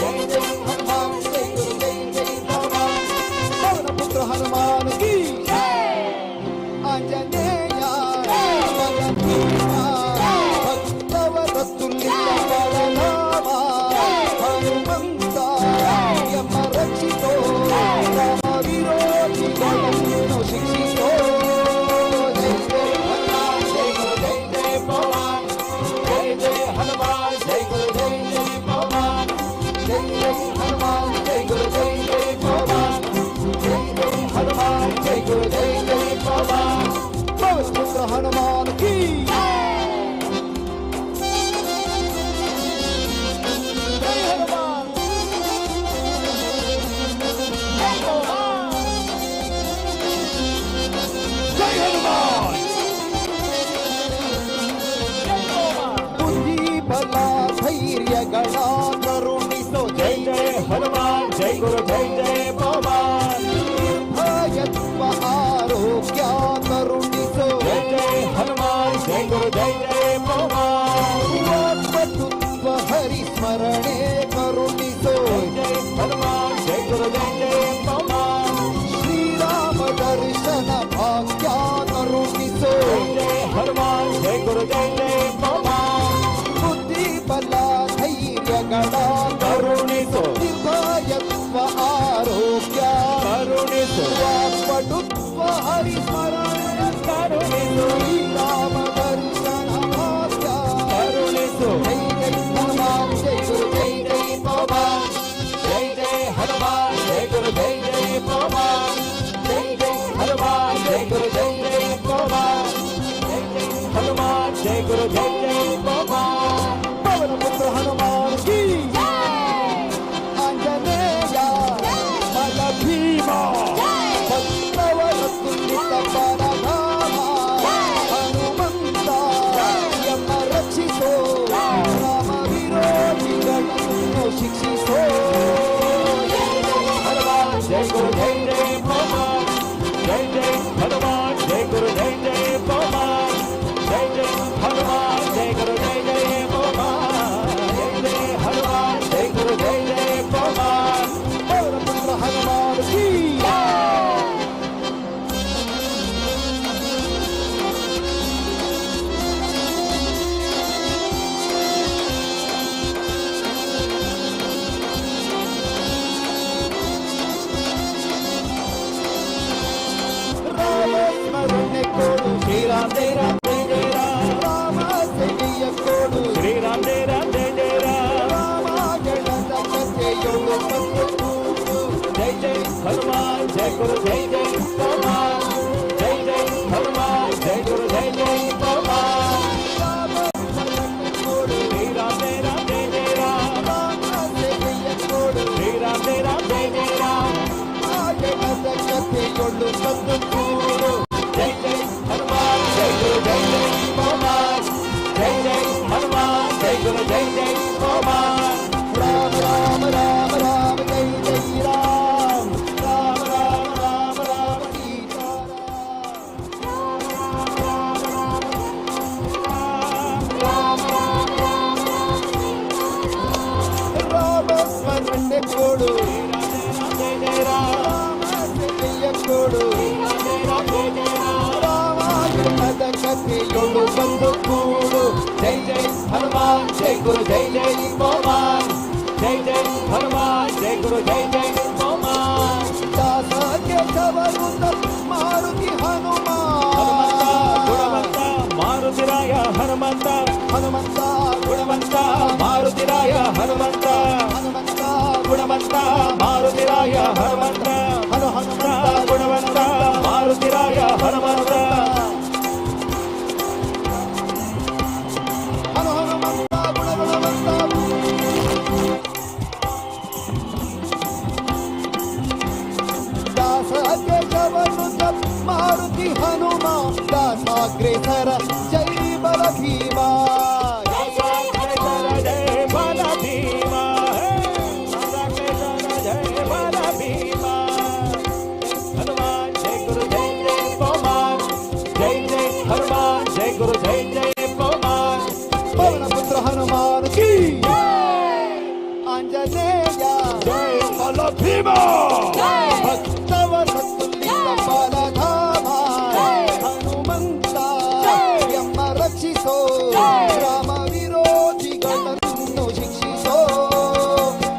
ಜೈ ಜೈ ಹನುಮಾನ್ ಜೈ ಗುರು ಜೈ ಜೈ ಪವಮಾನ್. ಪವನ ಪುತ್ರ ಹನುಮಾನ್ ಕಿ ಆಂಜನೇಯ ಭಕ್ತವರ ತುಲ್ಯ ಪರನಾಮ ಹನುಮಂತ ಯಮ ರಕ್ಷಿತೋ ರಾಮ ವಿರೋಧಿಗಳನ್ನು ಶಿಕ್ಷಿಸೋ. ಜೈ ಜೈ ಹನುಮಾನ್ ಜೈ ಗುರು ಜೈ ಜೈ ಪವಮಾನ್ ಜೈ ಜೈ ಹನುಮಾನ್ ಜೈ ಗುರು ಜೈ ಜೈ ಪವಮಾನ್ ಜೈ ಜೈ ಹನುಮಾನ್ ಜೈ ಗುರು ಜೈ ಜೈ ಪವಮಾನ್ ಜೈ ಜೈ ಹನುಮಾನ್ ಜೈ ಗುರು ಜೈ ಜೈ ಪವಮಾನ್. ಪವನ ಪುತ್ರ ಹನುಮಾನ್ ಕಿ ಜೈ ಹನುಮಾನ್. ಜೈ ಹನುಮಾನ್. ಬುದ್ಧಿ ಬಲ ಧೈರ್ಯಗಳ ಕರುಣಿಸೋ. ಜೈ ಜೈ ಹನುಮಾನ್ ಜೈ ಗುರು ಜೈ ಜೈ ಪವಮಾನ್. ನಿರ್ಭಯತ್ವ ಆರೋಗ್ಯ ಕರುಣಿಸೋ. ಜೈ ಜೈ ಹನುಮಾನ್ ಜೈ ಗುರು ಜೈ ಜೈ ಪವಮಾನ್. ವಾಕ್ಪಟುತ್ವ ಹರಿಸ್ಮರಣೆ ಕರುಣಿಸೋ. ಜೈ ಹನುಮಾನ್ ಜೈ ಗುರು ಜೈ ಜೈ ಪವಮಾನ್. ಶ್ರೀರಾಮ ದರ್ಶನ ಭಾಗ್ಯ ಕರುಣಿಸೋ. ಜೈ ಹನುಮಾನ್ ಜೈ ಗುರು ಜೈ ಜೈ ಪವಮಾನ್. ಬುದ್ಧಿ ಬಲ ಧೈರ್ಯಗಳ ಕರುಣಿಸೋ. ನಿರ್ಭಯತ್ವ ಆರೋಗ್ಯ ಕರುಣಿಸೋ. ವಾಕ್ಪಟುತ್ವ ಹರಿಸ್ಮರಣೆ ಕರುಣಿಸೋ. ಶ್ರೀರಾಮ ದರ್ಶನ ಭಾಗ್ಯ ಕರುಣಿಸೋ. ಜೈ ಜೈ ಹನುಮಾನ್ ಜೈ ಗುರು ಜೈ ಜೈ ಪವಮಾನ್ ಜೈ ಜೈ ಹನುಮಾನ್ ಜೈ ಗುರು ಜೈ ಜೈ ಪವಮಾನ್ ಜೈ ಜೈ ಹನುಮಾನ್ ಜೈ ಗುರು ಜೈ ಜೈ ಪವಮಾನ್ ಜೈ ಜೈ ಹನುಮಾನ್ ಜೈ ಗುರು ಜೈ ಜೈ ಪವಮಾನ್. ಪವನ ಪುತ್ರ ಹನುಮಾನ್ ಕಿ ಆಂಜನೇಯ ಮಗ ಭೀಮ ಭಕ್ತವರ ತುಲ್ಯ ಪರನಾಮ ಹನುಮಂತ ಯಮ ರಕ್ಷಿಸೋ ರಾಮ ವಿರೋಧಿಗಳನ್ನು ಶಿಕ್ಷಿಸೋ. ಜೈ ಜೈ ಹನುಮಾನ್ ಜೈ ಗುರು ಜೈ ಜೈ ಪವಮಾನ್ ಜೈ ಜೈ ಹನುಮಾನ್ ಜೈ ಗುರು ಜೈ ಜೈ ಪವಮಾನ್ ಜೈ ಜೈ ಹನುಮಾನ್ ಜೈ ಗುರು ಜೈ ಜೈ ಪವಮಾನ್ ಜೈ ಜೈ ಹನುಮಾನ್ ಜೈ ಗುರು ಜೈ ಜೈ ಪವಮಾನ್. ಪವನ ಪುತ್ರ ಹನುಮಾನ್ ಕಿ ರಾಮ ಸ್ಮರಣೆ ಕೊಡು. ಶ್ರೀರಾಮ್ ಜೈ ರಾಮ್ ಜೈ ಜೈ ರಾಮ್. ರಾಮ ಸೇವೆಯ ಕೊಡು. ಶ್ರೀರಾಮ್ ಜೈ ರಾಮ್ ಜೈ ಜೈ ರಾಮ್. ರಾಮಾಯಣದ ಕಥೆಯೊಳು ಬಂದು ಕೂಡು. ಜೈ ಜೈ ಹನುಮಾನ್ ಜೈ ಗುರು ಜೈ ಜೈ ಪವಮಾನ್ ಜೈ ಜೈ ಹನುಮಾನ್ ಜೈ ಗುರು ಜೈ ಜೈ ಪವಮಾನ್. ರಾಮ ಸ್ಮರಣೆ ಕೊಡು. ಶ್ರೀರಾಮ್ ಜೈ ರಾಮ್ ಜೈ ಜೈ ರಾಮ್. ರಾಮ ಸೇವೆಯ ಕೊಡು. ಶ್ರೀರಾಮ್ ಜೈ ರಾಮ್ ಜೈ ಜೈ ರಾಮ್. ರಾಮಾಯಣದ ಕಥೆಯೊಳು ಬಂದು ಕೂಡು. ಜೈ ಜೈ ಹನುಮಾನ್ ಜೈ ಗುರು ಜೈ ಜೈ ಪವಮಾನ್ ಜೈ ಜೈ ಹನುಮಾನ್ ಜೈ ಗುರು ಜೈ ಜೈ ಪವಮಾನ್. ರಾಮ ರಾಮ ರಾಮ ರಾಮ ಜೈ ಜೈ ರಾಮ್. ರಾಮ ರಾಮ ರಾಮ ರಾಮ ಸೀತಾರಾಮ್. ರಾಮ ಸ್ಮರಣೆ ಕೊಡು. ಜೈ ಜೈ ರಾಮ ಸೇವೆಯ ಕೊಡು. ರಾಮಾಯಣದ ಕಥೆಯೊಳು ಬಂದು ಕೂಡು. ಜೈ ಜೈ ಹನುಮಾನ್ ಜೈ ಗುರು ಜೈ ಜೈ ಪವಮಾನ್ ಜೈ ಜೈ ಹನುಮಾನ್ ಜೈ ಗುರು ಜೈ ಜೈ ಪವಮಾನ್. ದಾಸ ಕೇಶವರುತ ಮಾರುತಿ ಹನುಮಾನ್. ಗುಣವಂತ ಮಾರುತಿರಾಯ ಹನುಮಂತ. ಹನುಮಂತ ಗುಣವಂತ ಮಾರುತಿರಾಯ ಹನುಮಂತ. ಹನುಮಂತ ಗುಣವಂತ ಮಾರುತಿರಾಯ ಹನುಮಂತ. ಹನುಮಂತ ಗುಣವಂತ ಮಾರುತಿರಾಯ ಹನುಮಂತ. ಕೇಸರ ಜೈ ಬಲ ಭೀಮ जय बल भीमा जय बल भीमा हनुमान जय गुरु जय जय पवन जय जय हनुमान जय गुरु जय जय पवन पवन पुत्र हनुमान की आंजनेय जय बल भीमा ಭಕ್ತವರ ತುಲ್ಯ ಬಲಧಾಮ ಹನುಮಂತ ಎಮ್ಮ ರಕ್ಷಿಸೋ ರಾಮ ವಿರೋಧಿಗಳನ್ನು ಶಿಕ್ಷಿಸೋ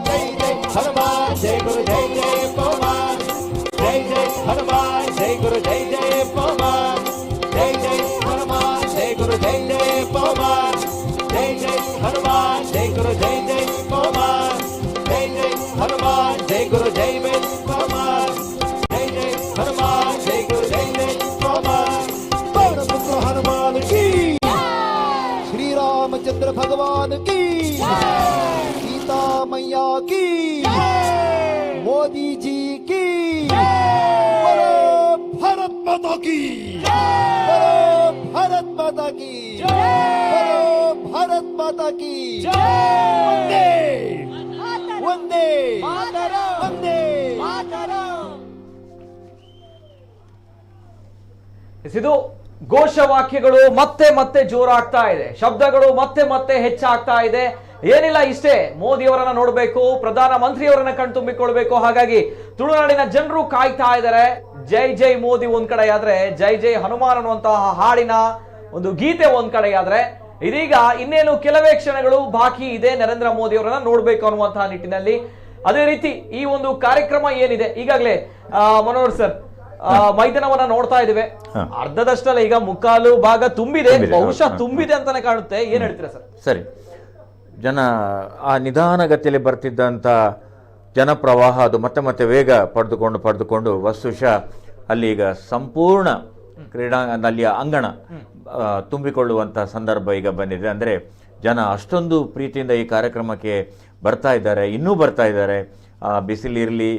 ಜೈ ಜೈ हनुमान जय गुरु जय जय पवन जय जय हनुमान जय गुरु जय जय पवन जय जय हनुमान जय गुरु जय जय पवन जय जय हनुमान जय गुरु जय जय पवन जय जय हनुमान जय गुरु जय जय पवन जय जय हनुमान जय गुरु जय जय पवन पवन पुत्र हनुमान की श्री रामचंद्र भगवान की सीता मैया की मोदी जी की बोलो भारत माता की बोलो भारत माता की बोलो भारत माता की वंदे वंदे वंदे ಇದು ಘೋಷವಾಕ್ಯಗಳು ಮತ್ತೆ ಮತ್ತೆ ಜೋರಾಗ್ತಾ ಇದೆ, ಶಬ್ದಗಳು ಮತ್ತೆ ಮತ್ತೆ ಹೆಚ್ಚಾಗ್ತಾ ಇದೆ. ಏನಿಲ್ಲ, ಇಷ್ಟೇ, ಮೋದಿಯವರನ್ನ ನೋಡ್ಬೇಕು, ಪ್ರಧಾನ ಮಂತ್ರಿಯವರನ್ನ ಕಣ್ತುಂಬಿಕೊಳ್ಬೇಕು. ಹಾಗಾಗಿ ತುಳುನಾಡಿನ ಜನರು ಕಾಯ್ತಾ ಇದ್ದಾರೆ. ಜೈ ಜೈ ಮೋದಿ ಒಂದ್ ಕಡೆ ಆದ್ರೆ, ಜೈ ಜೈ ಹನುಮಾನ್ ಅನ್ನುವಂತಹ ಹಾಡಿನ ಒಂದು ಗೀತೆ ಒಂದ್ ಕಡೆ ಆದ್ರೆ, ಇದೀಗ ಇನ್ನೇನು ಕೆಲವೇ ಕ್ಷಣಗಳು ಬಾಕಿ ಇದೆ ನರೇಂದ್ರ ಮೋದಿ ಅವರನ್ನ ನೋಡ್ಬೇಕು ಅನ್ನುವಂತಹ ನಿಟ್ಟಿನಲ್ಲಿ. ಅದೇ ರೀತಿ ಈ ಒಂದು ಕಾರ್ಯಕ್ರಮ ಏನಿದೆ, ಈಗಾಗಲೇ ಮನೋಹರ್ ಸರ್ ಮೈದಾನವನ್ನ ನೋಡ್ತಾ ಇದ್ದೇವೆ, ಅರ್ಧದಷ್ಟಲ್ಲ, ಈಗ ಮುಕ್ಕಾಲು ಭಾಗ ತುಂಬಿದೆ, ಬಹುಶಃ ತುಂಬಿದೆ ಅಂತಾನೆ ಕಾಣುತ್ತೆ. ಏನ್ ಹೇಳ್ತೀರಾ ಸರ್? ಸರಿ, ಜನ ಆ ನಿಧಾನಗತಿಯಲ್ಲಿ ಬರ್ತಿದ್ದಂಥ ಜನಪ್ರವಾಹ ಅದು ಮತ್ತೆ ಮತ್ತೆ ವೇಗ ಪಡೆದುಕೊಂಡು ವಸ್ತುಶಃ ಅಲ್ಲಿ ಈಗ ಸಂಪೂರ್ಣ ಕ್ರೀಡಾಂಗಣದಲ್ಲಿಯ ಅಂಗಣ ತುಂಬಿಕೊಳ್ಳುವಂಥ ಸಂದರ್ಭ ಈಗ ಬಂದಿದೆ. ಅಂದರೆ ಜನ ಅಷ್ಟೊಂದು ಪ್ರೀತಿಯಿಂದ ಈ ಕಾರ್ಯಕ್ರಮಕ್ಕೆ ಬರ್ತಾ ಇದ್ದಾರೆ, ಇನ್ನೂ ಬರ್ತಾ ಇದ್ದಾರೆ. ಬಿಸಿಲಿರಲಿ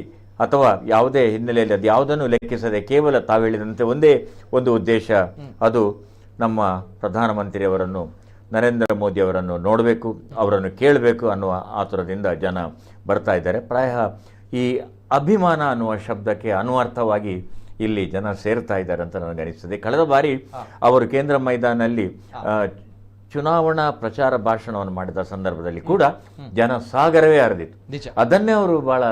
ಅಥವಾ ಯಾವುದೇ ಹಿನ್ನೆಲೆಯಲ್ಲಿ ಅದು ಯಾವುದನ್ನು ಲೆಕ್ಕಿಸದೆ ಕೇವಲ ತಾವು ಹೇಳಿದಂತೆ ಒಂದೇ ಒಂದು ಉದ್ದೇಶ, ಅದು ನಮ್ಮ ಪ್ರಧಾನಮಂತ್ರಿಯವರನ್ನು, ನರೇಂದ್ರ ಮೋದಿ ಅವರನ್ನು ನೋಡಬೇಕು, ಅವರನ್ನು ಕೇಳಬೇಕು ಅನ್ನುವ ಆತುರದಿಂದ ಜನ ಬರ್ತಾ ಇದ್ದಾರೆ. ಪ್ರಾಯ ಈ ಅಭಿಮಾನ ಅನ್ನುವ ಶಬ್ದಕ್ಕೆ ಅನ್ವರ್ಥವಾಗಿ ಇಲ್ಲಿ ಜನ ಸೇರ್ತಾ ಇದ್ದಾರೆ ಅಂತ ನನಗನಿಸ್ತದೆ. ಕಳೆದ ಬಾರಿ ಅವರು ಕೇಂದ್ರ ಮೈದಾನಲ್ಲಿ ಚುನಾವಣಾ ಪ್ರಚಾರ ಭಾಷಣವನ್ನು ಮಾಡಿದ ಸಂದರ್ಭದಲ್ಲಿ ಕೂಡ ಜನ ಸಾಗರವೇ ಹರಿದಿತ್ತು. ಅದನ್ನೇ ಅವರು ಬಹಳ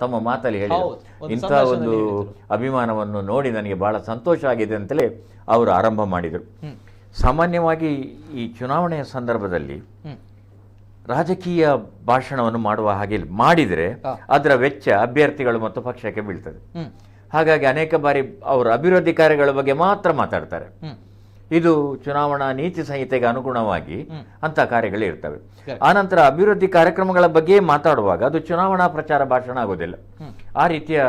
ತಮ್ಮ ಮಾತಲ್ಲಿ ಹೇಳಿದರು. ಇಂಥ ಒಂದು ಅಭಿಮಾನವನ್ನು ನೋಡಿ ನನಗೆ ಬಹಳ ಸಂತೋಷ ಆಗಿದೆ ಅಂತಲೇ ಅವರು ಆರಂಭ ಮಾಡಿದರು. ಸಾಮಾನ್ಯವಾಗಿ ಈ ಚುನಾವಣೆಯ ಸಂದರ್ಭದಲ್ಲಿ ರಾಜಕೀಯ ಭಾಷಣವನ್ನು ಮಾಡುವ ಹಾಗೆ ಮಾಡಿದರೆ ಅದರ ವೆಚ್ಚ ಅಭ್ಯರ್ಥಿಗಳು ಮತ್ತು ಪಕ್ಷಕ್ಕೆ ಬೀಳ್ತದೆ. ಹಾಗಾಗಿ ಅನೇಕ ಬಾರಿ ಅವರು ಅಭಿವೃದ್ಧಿ ಕಾರ್ಯಗಳ ಬಗ್ಗೆ ಮಾತ್ರ ಮಾತಾಡ್ತಾರೆ. ಇದು ಚುನಾವಣಾ ನೀತಿ ಸಂಹಿತೆಗೆ ಅನುಗುಣವಾಗಿ ಅಂತ ಕಾರ್ಯಗಳು ಇರ್ತವೆ. ಆನಂತರ ಅಭಿವೃದ್ಧಿ ಕಾರ್ಯಕ್ರಮಗಳ ಬಗ್ಗೆ ಮಾತಾಡುವಾಗ ಅದು ಚುನಾವಣಾ ಪ್ರಚಾರ ಭಾಷಣ ಆಗೋದಿಲ್ಲ. ಆ ರೀತಿಯ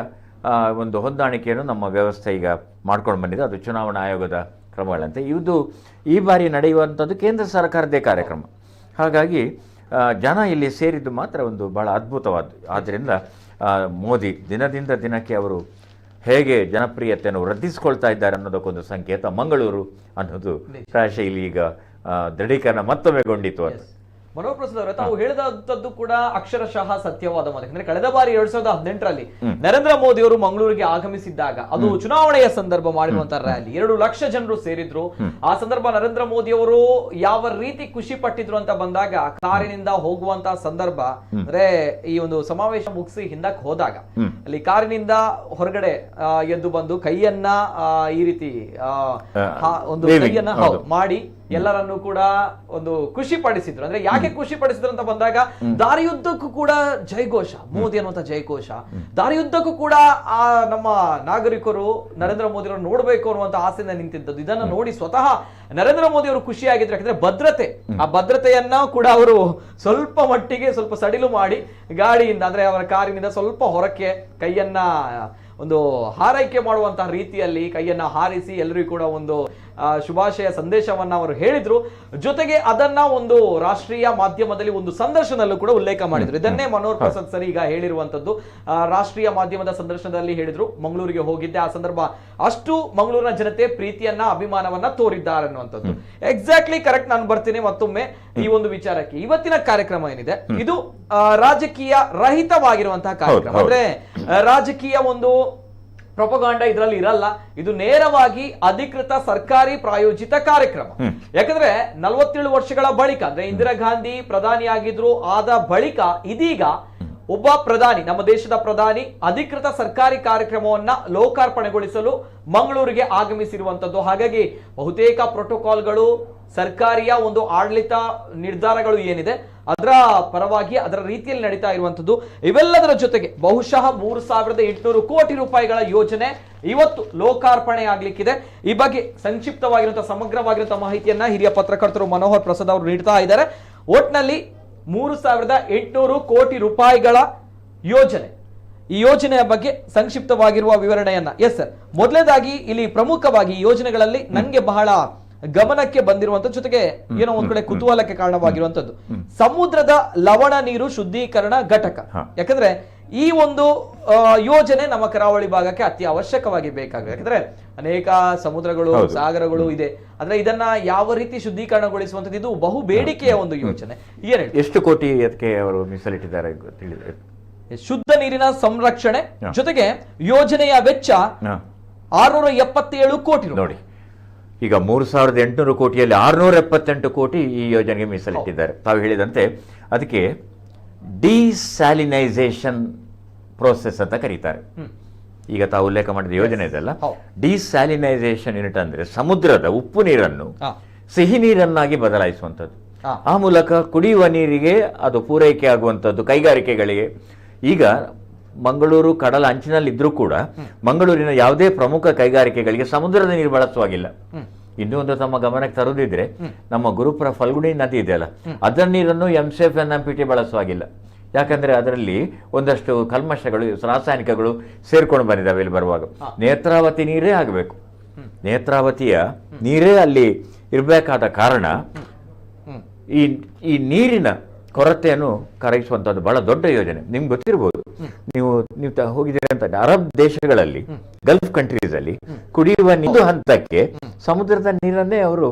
ಒಂದು ಹೊಂದಾಣಿಕೆಯನ್ನು ನಮ್ಮ ವ್ಯವಸ್ಥೆ ಈಗ ಮಾಡ್ಕೊಂಡು ಬಂದಿದೆ. ಅದು ಚುನಾವಣಾ ಆಯೋಗದ ಕ್ರಮಗಳಂತೆ. ಇದು ಈ ಬಾರಿ ನಡೆಯುವಂಥದ್ದು ಕೇಂದ್ರ ಸರ್ಕಾರದೇ ಕಾರ್ಯಕ್ರಮ. ಹಾಗಾಗಿ ಜನ ಇಲ್ಲಿ ಸೇರಿದ್ದು ಮಾತ್ರ ಒಂದು ಬಹಳ ಅದ್ಭುತವಾದ್ದು. ಆದ್ದರಿಂದ ಮೋದಿ ದಿನದಿಂದ ದಿನಕ್ಕೆ ಅವರು ಹೇಗೆ ಜನಪ್ರಿಯತೆಯನ್ನು ವೃದ್ಧಿಸಿಕೊಳ್ತಾ ಇದ್ದಾರೆ ಅನ್ನೋದಕ್ಕೊಂದು ಸಂಕೇತ ಮಂಗಳೂರು ಅನ್ನೋದು ಪ್ರಾಯಶಃ ಇಲ್ಲಿ ಈಗ ದೃಢೀಕರಣ ಮತ್ತೊಮ್ಮೆಗೊಂಡಿತು ಅಂತ. ಮನೋಹರ್ ಪ್ರಸಾದ್ ಅವರೇ, ತಾವು ಹೇಳಿದಂತದ್ದು ಕೂಡ ಅಕ್ಷರಶಃ ಸತ್ಯವಾದ ಮಾತು. ಯಾಕಂದ್ರೆ ಕಳೆದ ಬಾರಿ 2018ರಲ್ಲಿ ನರೇಂದ್ರ ಮೋದಿ ಅವರು ಮಂಗಳೂರಿಗೆ ಆಗಮಿಸಿದ್ದಾಗ ಅದು ಚುನಾವಣೆಯ ಸಂದರ್ಭ ಮಾಡಿರುವಂತಹ ರ್ಯಾಲಿ, 2 ಲಕ್ಷ ಜನರು ಸೇರಿದ್ರು. ಆ ಸಂದರ್ಭ ನರೇಂದ್ರ ಮೋದಿ ಅವರು ಯಾವ ರೀತಿ ಖುಷಿ ಪಟ್ಟಿದ್ರು ಅಂತ ಬಂದಾಗ, ಕಾರಿನಿಂದ ಹೋಗುವಂತಹ ಸಂದರ್ಭ, ಅಂದ್ರೆ ಈ ಒಂದು ಸಮಾವೇಶ ಮುಗಿಸಿ ಹಿಂದಕ್ಕೆ ಹೋದಾಗ ಅಲ್ಲಿ ಕಾರಿನಿಂದ ಹೊರಗಡೆ ಎದ್ದು ಬಂದು ಕೈಯನ್ನ ಈ ರೀತಿ ಒಂದು ಕೈಯನ್ನ ಮಾಡಿ ಎಲ್ಲರನ್ನು ಕೂಡ ಒಂದು ಖುಷಿ ಪಡಿಸಿದ್ರು. ಅಂದ್ರೆ ಯಾಕೆ ಖುಷಿ ಪಡಿಸಿದ್ರು ಅಂತ ಬಂದಾಗ, ದಾರಿಯುದ್ದಕ್ಕೂ ಕೂಡ ಜಯಘೋಷ, ಮೋದಿ ಅನ್ನುವಂತ ಜಯಘೋಷ, ದಾರಿಯುದ್ದಕ್ಕೂ ಕೂಡ ಆ ನಮ್ಮ ನಾಗರಿಕರು ನರೇಂದ್ರ ಮೋದಿ ಅವರು ನೋಡ್ಬೇಕು ಅನ್ನುವಂತ ಆಸೆಯಿಂದ ನಿಂತಿದ್ದದ್ದು. ಇದನ್ನ ನೋಡಿ ಸ್ವತಃ ನರೇಂದ್ರ ಮೋದಿ ಅವರು ಖುಷಿಯಾಗಿದ್ರು. ಯಾಕಂದ್ರೆ ಭದ್ರತೆ, ಆ ಭದ್ರತೆಯನ್ನ ಕೂಡ ಅವರು ಸ್ವಲ್ಪ ಮಟ್ಟಿಗೆ ಸ್ವಲ್ಪ ಸಡಿಲು ಮಾಡಿ ಗಾಡಿಯಿಂದ, ಅಂದ್ರೆ ಅವರ ಕಾರಿನಿಂದ ಸ್ವಲ್ಪ ಹೊರಕ್ಕೆ ಕೈಯನ್ನ ಒಂದು ಹಾರೈಕೆ ಮಾಡುವಂತಹ ರೀತಿಯಲ್ಲಿ ಕೈಯನ್ನ ಹಾರಿಸಿ ಎಲ್ಲರಿಗೂ ಕೂಡ ಒಂದು ಶುಭಾಶಯ ಸಂದೇಶವನ್ನ ಅವರು ಹೇಳಿದ್ರು. ಜೊತೆಗೆ ಅದನ್ನ ಒಂದು ರಾಷ್ಟ್ರೀಯ ಮಾಧ್ಯಮದಲ್ಲಿ ಒಂದು ಸಂದರ್ಶನದಲ್ಲೂ ಕೂಡ ಉಲ್ಲೇಖ ಮಾಡಿದ್ರು. ಇದನ್ನೇ ಮನೋಹರ್ ಪ್ರಸಾದ್ ಸರ್ ಈಗ ಹೇಳಿರುವಂತದ್ದು. ರಾಷ್ಟ್ರೀಯ ಮಾಧ್ಯಮದ ಸಂದರ್ಶನದಲ್ಲಿ ಹೇಳಿದ್ರು, ಮಂಗಳೂರಿಗೆ ಹೋಗಿದ್ದೆ, ಆ ಸಂದರ್ಭ ಅಷ್ಟು ಮಂಗಳೂರಿನ ಜನತೆ ಪ್ರೀತಿಯನ್ನ ಅಭಿಮಾನವನ್ನ ತೋರಿದ್ದಾರೆ ಅನ್ನುವಂಥದ್ದು. Exactly correct. ನಾನು ಬರ್ತೀನಿ ಮತ್ತೊಮ್ಮೆ ಈ ಒಂದು ವಿಚಾರಕ್ಕೆ. ಇವತ್ತಿನ ಕಾರ್ಯಕ್ರಮ ಏನಿದೆ ಇದು ರಾಜಕೀಯ ರಹಿತವಾಗಿರುವಂತಹ ಕಾರ್ಯಕ್ರಮ. ಅಂದ್ರೆ ರಾಜಕೀಯ ಒಂದು ಪ್ರೊಪಗಾಂಡ ಇದರಲ್ಲಿ ಇರಲ್ಲ. ಇದು ನೇರವಾಗಿ ಅಧಿಕೃತ ಸರ್ಕಾರಿ ಪ್ರಾಯೋಜಿತ ಕಾರ್ಯಕ್ರಮ. ಯಾಕಂದ್ರೆ 47 ವರ್ಷಗಳ ಬಳಿಕ, ಅಂದ್ರೆ ಇಂದಿರಾ ಗಾಂಧಿ ಪ್ರಧಾನಿಯಾಗಿದ್ರು, ಆದ ಬಳಿಕ ಇದೀಗ ಒಬ್ಬ ಪ್ರಧಾನಿ, ನಮ್ಮ ದೇಶದ ಪ್ರಧಾನಿ ಅಧಿಕೃತ ಸರ್ಕಾರಿ ಕಾರ್ಯಕ್ರಮವನ್ನ ಲೋಕಾರ್ಪಣೆಗೊಳಿಸಲು ಮಂಗಳೂರಿಗೆ ಆಗಮಿಸಿರುವಂತದ್ದು. ಹಾಗಾಗಿ ಬಹುತೇಕ ಪ್ರೋಟೋಕಾಲ್ಗಳು, ಸರ್ಕಾರಿಯ ಒಂದು ಆಡಳಿತ ನಿರ್ಧಾರಗಳು ಏನಿದೆ ಅದರ ಪರವಾಗಿ ಅದರ ರೀತಿಯಲ್ಲಿ ನಡೀತಾ ಇರುವಂತದ್ದು. ಇವೆಲ್ಲದರ ಜೊತೆಗೆ ಬಹುಶಃ 3800 ಕೋಟಿ ರೂಪಾಯಿಗಳ ಯೋಜನೆ ಇವತ್ತು ಲೋಕಾರ್ಪಣೆ ಆಗ್ಲಿಕ್ಕಿದೆ. ಈ ಬಗ್ಗೆ ಸಂಕ್ಷಿಪ್ತವಾಗಿರುವಂತಹ ಸಮಗ್ರವಾಗಿರುವಂತಹ ಮಾಹಿತಿಯನ್ನ ಹಿರಿಯ ಪತ್ರಕರ್ತರು ಮನೋಹರ್ ಪ್ರಸಾದ್ ಅವರು ನೀಡ್ತಾ ಇದ್ದಾರೆ. ಒಟ್ನಲ್ಲಿ 3800 ಕೋಟಿ ರೂಪಾಯಿಗಳ ಯೋಜನೆ. ಈ ಯೋಜನೆಯ ಬಗ್ಗೆ ಸಂಕ್ಷಿಪ್ತವಾಗಿರುವ ವಿವರಣೆಯನ್ನ. ಎಸ್ ಸರ್, ಮೊದಲನೇದಾಗಿ ಇಲ್ಲಿ ಪ್ರಮುಖವಾಗಿ ಈ ಯೋಜನೆಗಳಲ್ಲಿ ನಂಗೆ ಬಹಳ ಗಮನಕ್ಕೆ ಬಂದಿರುವಂತ, ಜೊತೆಗೆ ಏನೋ ಒಂದ್ ಕಡೆ ಕುತೂಹಲಕ್ಕೆ ಕಾರಣವಾಗಿರುವಂತದ್ದು ಸಮುದ್ರದ ಲವಣ ನೀರು ಶುದ್ಧೀಕರಣ ಘಟಕ. ಯಾಕಂದ್ರೆ ಈ ಒಂದು ಯೋಜನೆ ನಮ್ಮ ಕರಾವಳಿ ಭಾಗಕ್ಕೆ ಅತಿ ಅವಶ್ಯಕವಾಗಿ ಬೇಕಾಗಿದೆ. ಯಾಕಂದ್ರೆ ಅನೇಕ ಸಮುದ್ರಗಳು, ಸಾಗರಗಳು ಇದೆ. ಅಂದ್ರೆ ಇದನ್ನ ಯಾವ ರೀತಿ ಶುದ್ಧೀಕರಣಗೊಳಿಸುವಂತದ್ದು ಇದು ಬಹು ಬೇಡಿಕೆಯ ಒಂದು ಯೋಜನೆ. ಎಷ್ಟು ಕೋಟಿ ಅದಕ್ಕೆ ಅವರು ಮೀಸಲಿಟ್ಟಿದ್ದಾರೆ ತಿಳಿದ್ರೆ? ಶುದ್ಧ ನೀರಿನ ಸಂರಕ್ಷಣೆ ಜೊತೆಗೆ ಯೋಜನೆಯ ವೆಚ್ಚ 677 ಕೋಟಿ. ನೋಡಿ, ಈಗ 3800 ಕೋಟಿಯಲ್ಲಿ 678 ಕೋಟಿ ಈ ಯೋಜನೆಗೆ ಮೀಸಲಿಟ್ಟಿದ್ದಾರೆ. ತಾವು ಹೇಳಿದಂತೆ ಅದಕ್ಕೆ ಡಿಸ್ಯಾಲಿನೈಸೇಷನ್ ಪ್ರೋಸೆಸ್ ಅಂತ ಕರೀತಾರೆ. ಈಗ ತಾವು ಉಲ್ಲೇಖ ಮಾಡಿದ ಯೋಜನೆ ಇದೆಲ್ಲ. ಡಿಸ್ಯಾಲಿನೈಸೇಷನ್ ಯೂನಿಟ್ ಅಂದ್ರೆ ಸಮುದ್ರದ ಉಪ್ಪು ನೀರನ್ನು ಸಿಹಿ ನೀರನ್ನಾಗಿ ಬದಲಾಯಿಸುವಂಥದ್ದು. ಆ ಮೂಲಕ ಕುಡಿಯುವ ನೀರಿಗೆ ಅದು ಪೂರೈಕೆ ಆಗುವಂಥದ್ದು ಕೈಗಾರಿಕೆಗಳಿಗೆ. ಈಗ ಮಂಗಳೂರು ಕಡಲ ಅಂಚಿನಲ್ಲಿದ್ರೂ ಕೂಡ ಮಂಗಳೂರಿನ ಯಾವುದೇ ಪ್ರಮುಖ ಕೈಗಾರಿಕೆಗಳಿಗೆ ಸಮುದ್ರದ ನೀರು ಬಳಸುವಾಗಿಲ್ಲ. ಇನ್ನೂ ಒಂದು ತಮ್ಮ ಗಮನಕ್ಕೆ ತರುದಿದ್ರೆ, ನಮ್ಮ ಗುರುಪುರ ಫಲ್ಗುಣಿ ನದಿ ಇದೆಯಲ್ಲ, ಅದರ ನೀರನ್ನು ಎಂಸೆಫ್ NMPT ಬಳಸುವಾಗಿಲ್ಲ. ಯಾಕಂದ್ರೆ ಅದರಲ್ಲಿ ಒಂದಷ್ಟು ಕಲ್ಮಶಗಳು, ರಾಸಾಯನಿಕಗಳು ಸೇರ್ಕೊಂಡು ಬಂದಿದ್ದಾವೆ. ಇಲ್ಲಿ ಬರುವಾಗ ನೇತ್ರಾವತಿ ನೀರೇ ಆಗಬೇಕು, ನೇತ್ರಾವತಿಯ ನೀರೇ ಅಲ್ಲಿ ಇರಬೇಕಾದ ಕಾರಣ ಈ ನೀರಿನ ಕೊರತೆಯನ್ನು ಕರಗಿಸುವಂತದ್ದು ಬಹಳ ದೊಡ್ಡ ಯೋಜನೆ. ನಿಮ್ಗೆ ಗೊತ್ತಿರಬಹುದು, ನೀವು ಹೋಗಿದ್ದೀರಿ ಅಂತ, ಅರಬ್ ದೇಶಗಳಲ್ಲಿ, ಗಲ್ಫ್ ಕಂಟ್ರೀಸ್ ಅಲ್ಲಿ ಕುಡಿಯುವ ನೀರು ಹಂತಕ್ಕೆ ಸಮುದ್ರದ ನೀರನ್ನೇ ಅವರು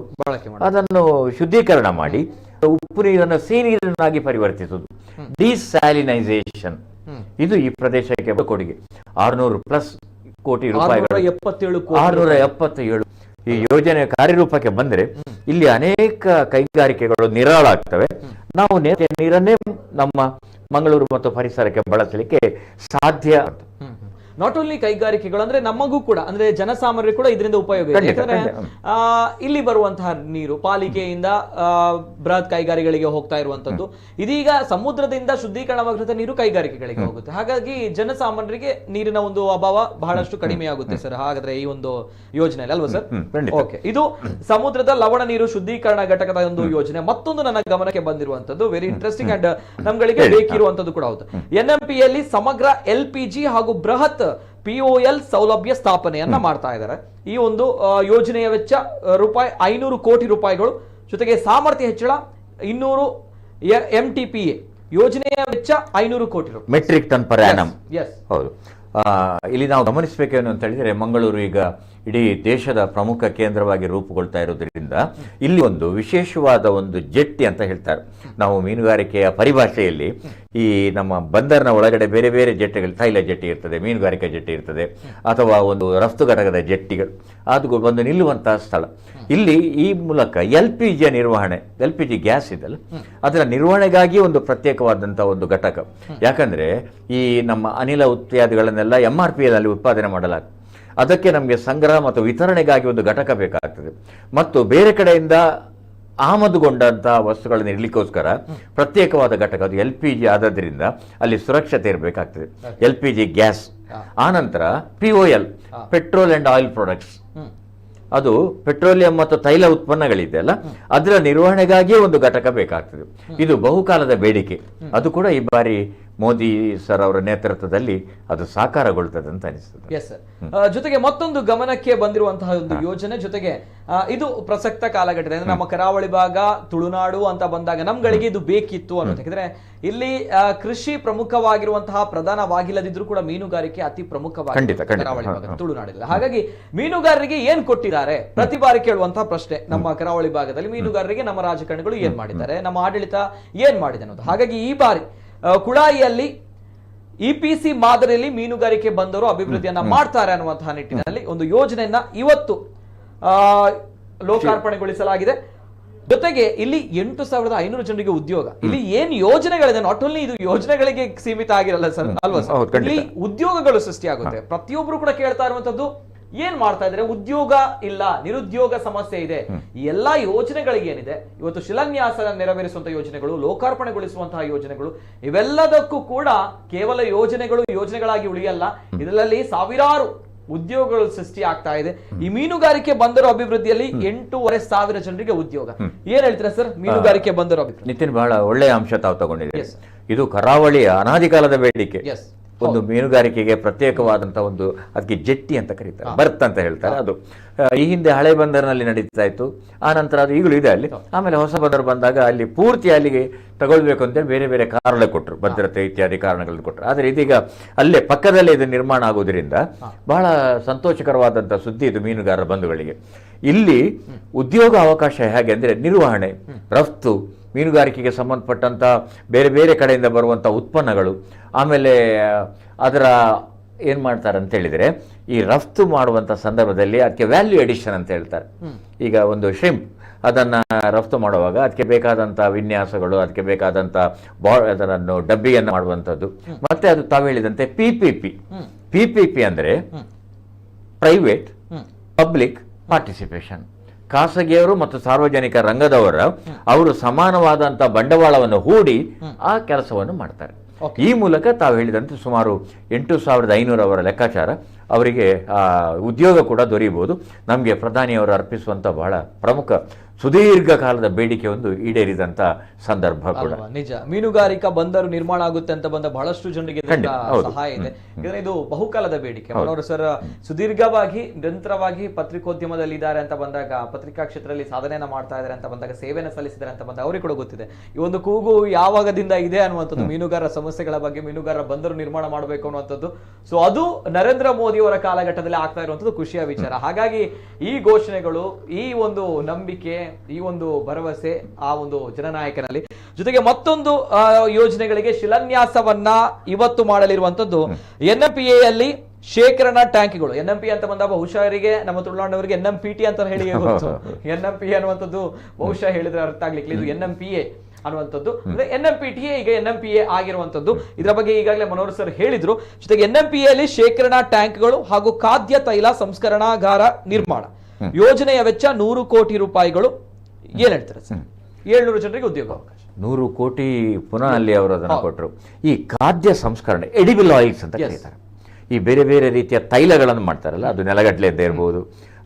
ಅದನ್ನು ಶುದ್ಧೀಕರಣ ಮಾಡಿ ಉಪ್ಪು ನೀರನ್ನು ಸಿಹಿ ನೀರನ್ನಾಗಿ ಪರಿವರ್ತಿಸುವುದು, ಡಿಸ್ಯಾಲಿನೈಸೇಷನ್. ಇದು ಈ ಪ್ರದೇಶಕ್ಕೆ ಕೊಡುಗೆ. 600+ ಕೋಟಿ ರೂಪಾಯಿಗಳು, 677. ಈ ಯೋಜನೆ ಕಾರ್ಯರೂಪಕ್ಕೆ ಬಂದ್ರೆ ಇಲ್ಲಿ ಅನೇಕ ಕೈಗಾರಿಕೆಗಳು ನಿರಾಳಾಗ್ತವೆ. ನಾವು ನೀರನ್ನೇ ನಮ್ಮ ಮಂಗಳೂರು ಮತ್ತು ಪರಿಸರಕ್ಕೆ ಬಳಸಲಿಕ್ಕೆ ಸಾಧ್ಯ. ನಾಟ್ ಓನ್ಲಿ ಕೈಗಾರಿಕೆಗಳು, ಅಂದ್ರೆ ನಮಗೂ ಕೂಡ, ಅಂದ್ರೆ ಜನಸಾಮಾನ್ಯರು ಕೂಡ ಇದರಿಂದ ಉಪಯೋಗ ಇದೆ. ಯಾಕಂದ್ರೆ ಇಲ್ಲಿ ಬರುವಂತಹ ನೀರು ಪಾಲಿಕೆಯಿಂದ ಬೃಹತ್ ಕೈಗಾರಿಕೆಗಳಿಗೆ ಹೋಗ್ತಾ ಇರುವಂತದ್ದು. ಇದೀಗ ಸಮುದ್ರದಿಂದ ಶುದ್ಧೀಕರಣವಾಗಿರುವಂತಹ ನೀರು ಕೈಗಾರಿಕೆಗಳಿಗೆ ಹೋಗುತ್ತೆ. ಹಾಗಾಗಿ ಜನಸಾಮಾನ್ಯರಿಗೆ ನೀರಿನ ಒಂದು ಅಭಾವ ಬಹಳಷ್ಟು ಕಡಿಮೆ ಆಗುತ್ತೆ ಸರ್. ಹಾಗಾದ್ರೆ ಈ ಒಂದು ಯೋಜನೆ ಅಲ್ವಾ ಸರ್? ಓಕೆ, ಇದು ಸಮುದ್ರದ ಲವಣ ನೀರು ಶುದ್ಧೀಕರಣ ಘಟಕದ ಒಂದು ಯೋಜನೆ. ಮತ್ತೊಂದು ನನ್ನ ಗಮನಕ್ಕೆ ಬಂದಿರುವಂತದ್ದು ವೆರಿ ಇಂಟ್ರೆಸ್ಟಿಂಗ್ ಅಂಡ್ ನಮ್ಗಳಿಗೆ ಬೇಕಿರುವಂತದ್ದು ಕೂಡ ಹೌದು. NMPಯಲ್ಲಿ ಸಮಗ್ರ LPG ಹಾಗೂ ಬೃಹತ್ POL ಸೌಲಭ್ಯ ಸ್ಥಾಪನೆಯನ್ನ ಮಾಡ್ತಾ ಇದ್ದಾರೆ. ಈ ಒಂದು ಯೋಜನೆಯ ವೆಚ್ಚ ₹500 ಕೋಟಿ ರೂಪಾಯಿಗಳು. ಜೊತೆಗೆ ಸಾಮರ್ಥ್ಯ ಹೆಚ್ಚಳ 200 MTPA. ಯೋಜನೆಯ ವೆಚ್ಚ 500 ಕೋಟಿ ರೂಪಾಯಿ, ಮೆಟ್ರಿಕ್ ಟನ್ ಪರ್ ಆನಮ್. ಹೌದು. ಇಲ್ಲಿ ನಾವು ಗಮನಿಸಬೇಕೇನು ಅಂತ ಹೇಳಿದ್ರೆ, ಮಂಗಳೂರು ಈಗ ಇಡೀ ದೇಶದ ಪ್ರಮುಖ ಕೇಂದ್ರವಾಗಿ ರೂಪುಗೊಳ್ತಾ ಇರೋದ್ರಿಂದ ಇಲ್ಲಿ ಒಂದು ವಿಶೇಷವಾದ ಒಂದು ಜೆಟ್ಟಿ ಅಂತ ಹೇಳ್ತಾರೆ. ನಾವು ಮೀನುಗಾರಿಕೆಯ ಪರಿಭಾಷೆಯಲ್ಲಿ ಈ ನಮ್ಮ ಬಂದರ್ನ ಒಳಗಡೆ ಬೇರೆ ಬೇರೆ ಜೆಟ್ಟಿಗಳು, ತೈಲ ಜೆಟ್ಟಿ ಇರ್ತದೆ, ಮೀನುಗಾರಿಕೆ ಜೆಟ್ಟಿ ಇರ್ತದೆ, ಅಥವಾ ಒಂದು ರಫ್ತು ಘಟಕದ ಜೆಟ್ಟಿಗಳು, ಅದು ಬಂದು ನಿಲ್ಲುವಂತಹ ಸ್ಥಳ. ಇಲ್ಲಿ ಈ ಮೂಲಕ LPG ನಿರ್ವಹಣೆ, LPG ಗ್ಯಾಸ್ ಇದೆಲ್ಲ, ಅದರ ನಿರ್ವಹಣೆಗಾಗಿ ಒಂದು ಪ್ರತ್ಯೇಕವಾದಂತಹ ಒಂದು ಘಟಕ. ಯಾಕಂದ್ರೆ ಈ ನಮ್ಮ ಅನಿಲ ಇತ್ಯಾದಿಗಳನ್ನೆಲ್ಲ MRPಯಲ್ಲಿ ಉತ್ಪಾದನೆ ಮಾಡಲಾಗ್ತದೆ. ಅದಕ್ಕೆ ನಮಗೆ ಸಂಗ್ರಹ ಮತ್ತು ವಿತರಣೆಗಾಗಿ ಒಂದು ಘಟಕ ಬೇಕಾಗ್ತದೆ. ಮತ್ತು ಬೇರೆ ಕಡೆಯಿಂದ ಆಮದುಗೊಂಡಂತಹ ವಸ್ತುಗಳನ್ನು ಇರಲಿಕ್ಕೋಸ್ಕರ ಪ್ರತ್ಯೇಕವಾದ ಘಟಕ, ಅದು LPG ಆದ್ರಿಂದ ಅಲ್ಲಿ ಸುರಕ್ಷತೆ ಇರಬೇಕಾಗ್ತದೆ. LPG ಗ್ಯಾಸ್, ಆನಂತರ POL petrol and oil products, ಅದು ಪೆಟ್ರೋಲಿಯಂ ಮತ್ತು ತೈಲ ಉತ್ಪನ್ನಗಳಿದೆಯಲ್ಲ, ಅದರ ನಿರ್ವಹಣೆಗಾಗಿಯೇ ಒಂದು ಘಟಕ ಬೇಕಾಗ್ತದೆ. ಇದು ಬಹುಕಾಲದ ಬೇಡಿಕೆ. ಅದು ಕೂಡ ಈ ಬಾರಿ ಮೋದಿ ಸರ್ ಅವರ ನೇತೃತ್ವದಲ್ಲಿ ಅದು ಸಾಕಾರಗೊಳ್ತದೆ ಅಂತ ಅನಿಸ್ತದೆ. Yes sir. ಜೊತೆಗೆ ಮತ್ತೊಂದು ಗಮನಕ್ಕೆ ಬಂದಿರುವಂತಹ ಒಂದು ಯೋಜನೆ, ಜೊತೆಗೆ ಇದು ಪ್ರಸಕ್ತ ಕಾಲಘಟ್ಟದ ನಮ್ಮ ಕರಾವಳಿ ಭಾಗ, ತುಳುನಾಡು ಅಂತ ಬಂದಾಗ ನಮ್ಗಳಿಗೆ ಇದು ಬೇಕಿತ್ತು ಅನ್ನೋದು. ಯಾಕಂದ್ರೆ ಇಲ್ಲಿ ಕೃಷಿ ಪ್ರಮುಖವಾಗಿರುವಂತಹ ಪ್ರಧಾನವಾಗಿಲ್ಲದಿದ್ರು ಕೂಡ ಮೀನುಗಾರಿಕೆ ಅತಿ ಪ್ರಮುಖವಾಗಿ ಕರಾವಳಿ ಭಾಗ ತುಳುನಾಡಿಲ್ಲ. ಹಾಗಾಗಿ ಮೀನುಗಾರರಿಗೆ ಏನ್ ಕೊಟ್ಟಿದ್ದಾರೆ ಪ್ರತಿ ಬಾರಿ ಕೇಳುವಂತಹ ಪ್ರಶ್ನೆ, ನಮ್ಮ ಕರಾವಳಿ ಭಾಗದಲ್ಲಿ ಮೀನುಗಾರರಿಗೆ ನಮ್ಮ ರಾಜಕಾರಣಿಗಳು ಏನ್ ಮಾಡಿದ್ದಾರೆ, ನಮ್ಮ ಆಡಳಿತ ಏನ್ ಮಾಡಿದೆ ಅನ್ನೋದು. ಹಾಗಾಗಿ ಈ ಬಾರಿ ಕುಳಾಯಿಯಲ್ಲಿ EPC ಮಾದರಿಯಲ್ಲಿ ಮೀನುಗಾರಿಕೆ ಬಂದರು ಅಭಿವೃದ್ಧಿಯನ್ನ ಮಾಡ್ತಾರೆ ಅನ್ನುವಂತಹ ನಿಟ್ಟಿನಲ್ಲಿ ಒಂದು ಯೋಜನೆಯನ್ನ ಇವತ್ತು ಲೋಕಾರ್ಪಣೆಗೊಳಿಸಲಾಗಿದೆ. ಜೊತೆಗೆ ಇಲ್ಲಿ 8,500 ಜನರಿಗೆ ಉದ್ಯೋಗ. ಇಲ್ಲಿ ಏನ್ ಯೋಜನೆಗಳಿದೆ, ನಾಟ್ ಓನ್ಲಿ ಇದು ಯೋಜನೆಗಳಿಗೆ ಸೀಮಿತ ಆಗಿರಲ್ಲ ಸರ್, ಅಲ್ವಾ ಸರ್? ಇಲ್ಲಿ ಉದ್ಯೋಗಗಳು ಸೃಷ್ಟಿಯಾಗುತ್ತೆ. ಪ್ರತಿಯೊಬ್ರು ಕೂಡ ಕೇಳ್ತಾ ಇರುವಂತದ್ದು ಏನ್ ಮಾಡ್ತಾ ಇದ್ರೆ, ಉದ್ಯೋಗ ಇಲ್ಲ, ನಿರುದ್ಯೋಗ ಸಮಸ್ಯೆ ಇದೆ. ಈ ಎಲ್ಲಾ ಯೋಜನೆಗಳಿಗೆ ಏನಿದೆ ಇವತ್ತು ಶಿಲಾನ್ಯಾಸ ನೆರವೇರಿಸುವಂತ ಯೋಜನೆಗಳು, ಲೋಕಾರ್ಪಣೆಗೊಳಿಸುವಂತಹ ಯೋಜನೆಗಳು, ಇವೆಲ್ಲದಕ್ಕೂ ಕೂಡ ಕೇವಲ ಯೋಜನೆಗಳಾಗಿ ಉಳಿಯಲ್ಲ, ಇದರಲ್ಲಿ ಸಾವಿರಾರು ಉದ್ಯೋಗಗಳು ಸೃಷ್ಟಿ ಆಗ್ತಾ ಇದೆ. ಈ ಮೀನುಗಾರಿಕೆ ಬಂದರು ಅಭಿವೃದ್ಧಿಯಲ್ಲಿ 8,500 ಜನರಿಗೆ ಉದ್ಯೋಗ. ಏನ್ ಹೇಳ್ತೀರಾ ಸರ್ ಮೀನುಗಾರಿಕೆ ಬಂದರು ಅಭಿವೃದ್ಧಿ? ನಿತಿನ್, ಬಹಳ ಒಳ್ಳೆಯ ಅಂಶ ತಾವು ತಗೊಂಡಿದ್ದೀರಿ. ಇದು ಕರಾವಳಿಯ ಅನಾದಿ ಕಾಲದ ಬೇಡಿಕೆ. ಒಂದು ಮೀನುಗಾರಿಕೆಗೆ ಪ್ರತ್ಯೇಕವಾದಂತಹ ಒಂದು, ಅದಕ್ಕೆ ಜೆಟ್ಟಿ ಅಂತ ಕರೀತಾರೆ, ಬರ್ತ್ ಅಂತ ಹೇಳ್ತಾರೆ. ಅದು ಈ ಹಿಂದೆ ಹಳೆ ಬಂದರಿನಲ್ಲಿ ನಡೀತಾ ಇತ್ತು. ಆ ನಂತರ ಅದು ಈಗಲೂ ಇದೆ ಅಲ್ಲಿ. ಆಮೇಲೆ ಹೊಸ ಬಂದರು ಬಂದಾಗ ಅಲ್ಲಿ ಪೂರ್ತಿ ಅಲ್ಲಿಗೆ ತಗೊಳ್ಬೇಕು ಅಂತೇಳಿ ಬೇರೆ ಬೇರೆ ಕಾರಣ ಕೊಟ್ಟರು, ಭದ್ರತೆ ಇತ್ಯಾದಿ ಕಾರಣಗಳನ್ನು ಕೊಟ್ಟರು. ಆದರೆ ಇದೀಗ ಅಲ್ಲೇ ಪಕ್ಕದಲ್ಲೇ ಇದು ನಿರ್ಮಾಣ ಆಗುವುದರಿಂದ ಬಹಳ ಸಂತೋಷಕರವಾದಂತಹ ಸುದ್ದಿ ಇದು ಮೀನುಗಾರರ ಬಂಧುಗಳಿಗೆ. ಇಲ್ಲಿ ಉದ್ಯೋಗ ಅವಕಾಶ ಹೇಗೆ ಅಂದರೆ ನಿರ್ವಹಣೆ, ರಫ್ತು, ಮೀನುಗಾರಿಕೆಗೆ ಸಂಬಂಧಪಟ್ಟಂಥ ಬೇರೆ ಬೇರೆ ಕಡೆಯಿಂದ ಬರುವಂಥ ಉತ್ಪನ್ನಗಳು, ಆಮೇಲೆ ಅದರ ಏನು ಮಾಡ್ತಾರೆ ಅಂತ ಹೇಳಿದರೆ, ಈ ರಫ್ತು ಮಾಡುವಂಥ ಸಂದರ್ಭದಲ್ಲಿ ಅದಕ್ಕೆ ವ್ಯಾಲ್ಯೂ ಎಡಿಷನ್ ಅಂತ ಹೇಳ್ತಾರೆ. ಈಗ ಒಂದು ಶ್ರಿಂಪ್ ಅದನ್ನು ರಫ್ತು ಮಾಡುವಾಗ ಅದಕ್ಕೆ ಬೇಕಾದಂಥ ವಿನ್ಯಾಸಗಳು, ಅದಕ್ಕೆ ಬೇಕಾದಂಥ ಅದನ್ನು ಡಬ್ಬಿಯನ್ನು ಮಾಡುವಂಥದ್ದು, ಮತ್ತೆ ಅದು ತಾವು ಹೇಳಿದಂತೆ PPP ಅಂದರೆ ಪ್ರೈವೇಟ್ ಪಬ್ಲಿಕ್ ಪಾರ್ಟಿಸಿಪೇಷನ್. ಖಾಸಗಿಯವರು ಮತ್ತು ಸಾರ್ವಜನಿಕ ರಂಗದವರ ಅವರು ಸಮಾನವಾದಂಥ ಬಂಡವಾಳವನ್ನು ಹೂಡಿ ಆ ಕೆಲಸವನ್ನು ಮಾಡ್ತಾರೆ. ಈ ಮೂಲಕ ತಾವು ಹೇಳಿದಂತೆ ಸುಮಾರು 8,500 ಅವರ ಲೆಕ್ಕಾಚಾರ ಅವರಿಗೆ ಉದ್ಯೋಗ ಕೂಡ ದೊರೆಯಬಹುದು. ನಮಗೆ ಪ್ರಧಾನಿಯವರು ಅರ್ಪಿಸುವಂಥ ಬಹಳ ಪ್ರಮುಖ ಸುದೀರ್ಘ ಕಾಲದ ಬೇಡಿಕೆ ಒಂದು ಈಡೇರಿದಂತ ಸಂದರ್ಭ ಕೂಡ ನಿಜ. ಮೀನುಗಾರಿಕಾ ಬಂದರು ನಿರ್ಮಾಣ ಆಗುತ್ತೆ ಅಂತ ಬಂದ ಬಹಳಷ್ಟು ಜನರಿಗೆ ಸಹಾಯ ಇದೆ. ಯಾಕಂದ್ರೆ ಇದು ಬಹುಕಾಲದ ಬೇಡಿಕೆ. ಅವರು ಸರ್ ಸುದೀರ್ಘವಾಗಿ ನಿರಂತರವಾಗಿ ಪತ್ರಿಕೋದ್ಯಮದಲ್ಲಿ ಇದ್ದಾರೆ ಅಂತ ಬಂದಾಗ, ಪತ್ರಿಕಾ ಕ್ಷೇತ್ರದಲ್ಲಿ ಸಾಧನೆಯನ್ನ ಮಾಡ್ತಾ ಇದ್ದಾರೆ ಅಂತ ಬಂದಾಗ, ಸೇವೆಯನ್ನು ಸಲ್ಲಿಸಿದ್ದಾರೆ ಅಂತ ಬಂದಾಗ ಅವರಿಗೆ ಕೂಡ ಗೊತ್ತಿದೆ ಈ ಒಂದು ಕೂಗು ಯಾವಾಗದಿಂದ ಇದೆ ಅನ್ನುವಂಥದ್ದು, ಮೀನುಗಾರರ ಸಮಸ್ಯೆಗಳ ಬಗ್ಗೆ, ಮೀನುಗಾರರ ಬಂದರು ನಿರ್ಮಾಣ ಮಾಡಬೇಕು ಅನ್ನುವಂಥದ್ದು. ಸೊ ಅದು ನರೇಂದ್ರ ಮೋದಿ ಅವರ ಕಾಲಘಟ್ಟದಲ್ಲಿ ಆಗ್ತಾ ಇರುವಂಥದ್ದು ಖುಷಿಯ ವಿಚಾರ. ಹಾಗಾಗಿ ಈ ಘೋಷಣೆಗಳು, ಈ ಒಂದು ನಂಬಿಕೆ, ಈ ಒಂದು ಭರವಸೆ ಆ ಒಂದು ಜನನಾಯಕನಲ್ಲಿ. ಜೊತೆಗೆ ಮತ್ತೊಂದು ಯೋಜನೆಗಳಿಗೆ ಶಿಲಾನ್ಯಾಸವನ್ನ ಇವತ್ತು ಮಾಡಲಿರುವಂತದ್ದು NMPA ಯಲ್ಲಿ ಶೇಖರಣಾ ಟ್ಯಾಂಕ್ಗಳು. NMP ಅಂತ ಬಂದಾಗ ಬಹುಶಃ ನಮ್ಮ ತುಳುನಾಡಿನವರಿಗೆ NMPT ಅಂತ ಹೇಳಿ ಗೊತ್ತು. NMPA ಅನ್ನುವಂಥದ್ದು ಬಹುಶಃ ಹೇಳಿದ್ರೆ ಅರ್ಥ ಆಗ್ಲಿಕ್ಕೆ ಇದು NMPA ಅನ್ನುವಂಥದ್ದು. ಅಂದ್ರೆ NMPTA ಈಗ NMPA ಆಗಿರುವಂತದ್ದು. ಇದರ ಬಗ್ಗೆ ಈಗಾಗಲೇ ಮನೋಹರ್ ಸರ್ ಹೇಳಿದ್ರು. ಜೊತೆಗೆ NMPA ಯಲ್ಲಿ ಶೇಖರಣಾ ಟ್ಯಾಂಕ್ಗಳು ಹಾಗೂ ಖಾದ್ಯ ತೈಲ ಸಂಸ್ಕರಣಾಗಾರ ನಿರ್ಮಾಣ. ಯೋಜನೆಯ ವೆಚ್ಚ 100 ಕೋಟಿ ರೂಪಾಯಿಗಳು. ಏನ್ ಹೇಳ್ತಾರೆ ಸರ್? 700 ಜನರಿಗೆ ಉದ್ಯೋಗ ಅವಕಾಶ. 100 ಕೋಟಿ ಪುನಃ ಅಲ್ಲಿ ಅವರು ಅದನ್ನು ಕೊಟ್ಟರು. ಈ ಖಾದ್ಯ ಸಂಸ್ಕರಣೆ, ಎಡಿಬಲ್ ಆಯಿಲ್ಸ್ ಅಂತ ಕರೀತಾರೆ. ಈ ಬೇರೆ ಬೇರೆ ರೀತಿಯ ತೈಲಗಳನ್ನು ಮಾಡ್ತಾರಲ್ಲ, ಅದು ನೆಲಗಡಲೆದ್ದೇ ಇರ್ಬೋದು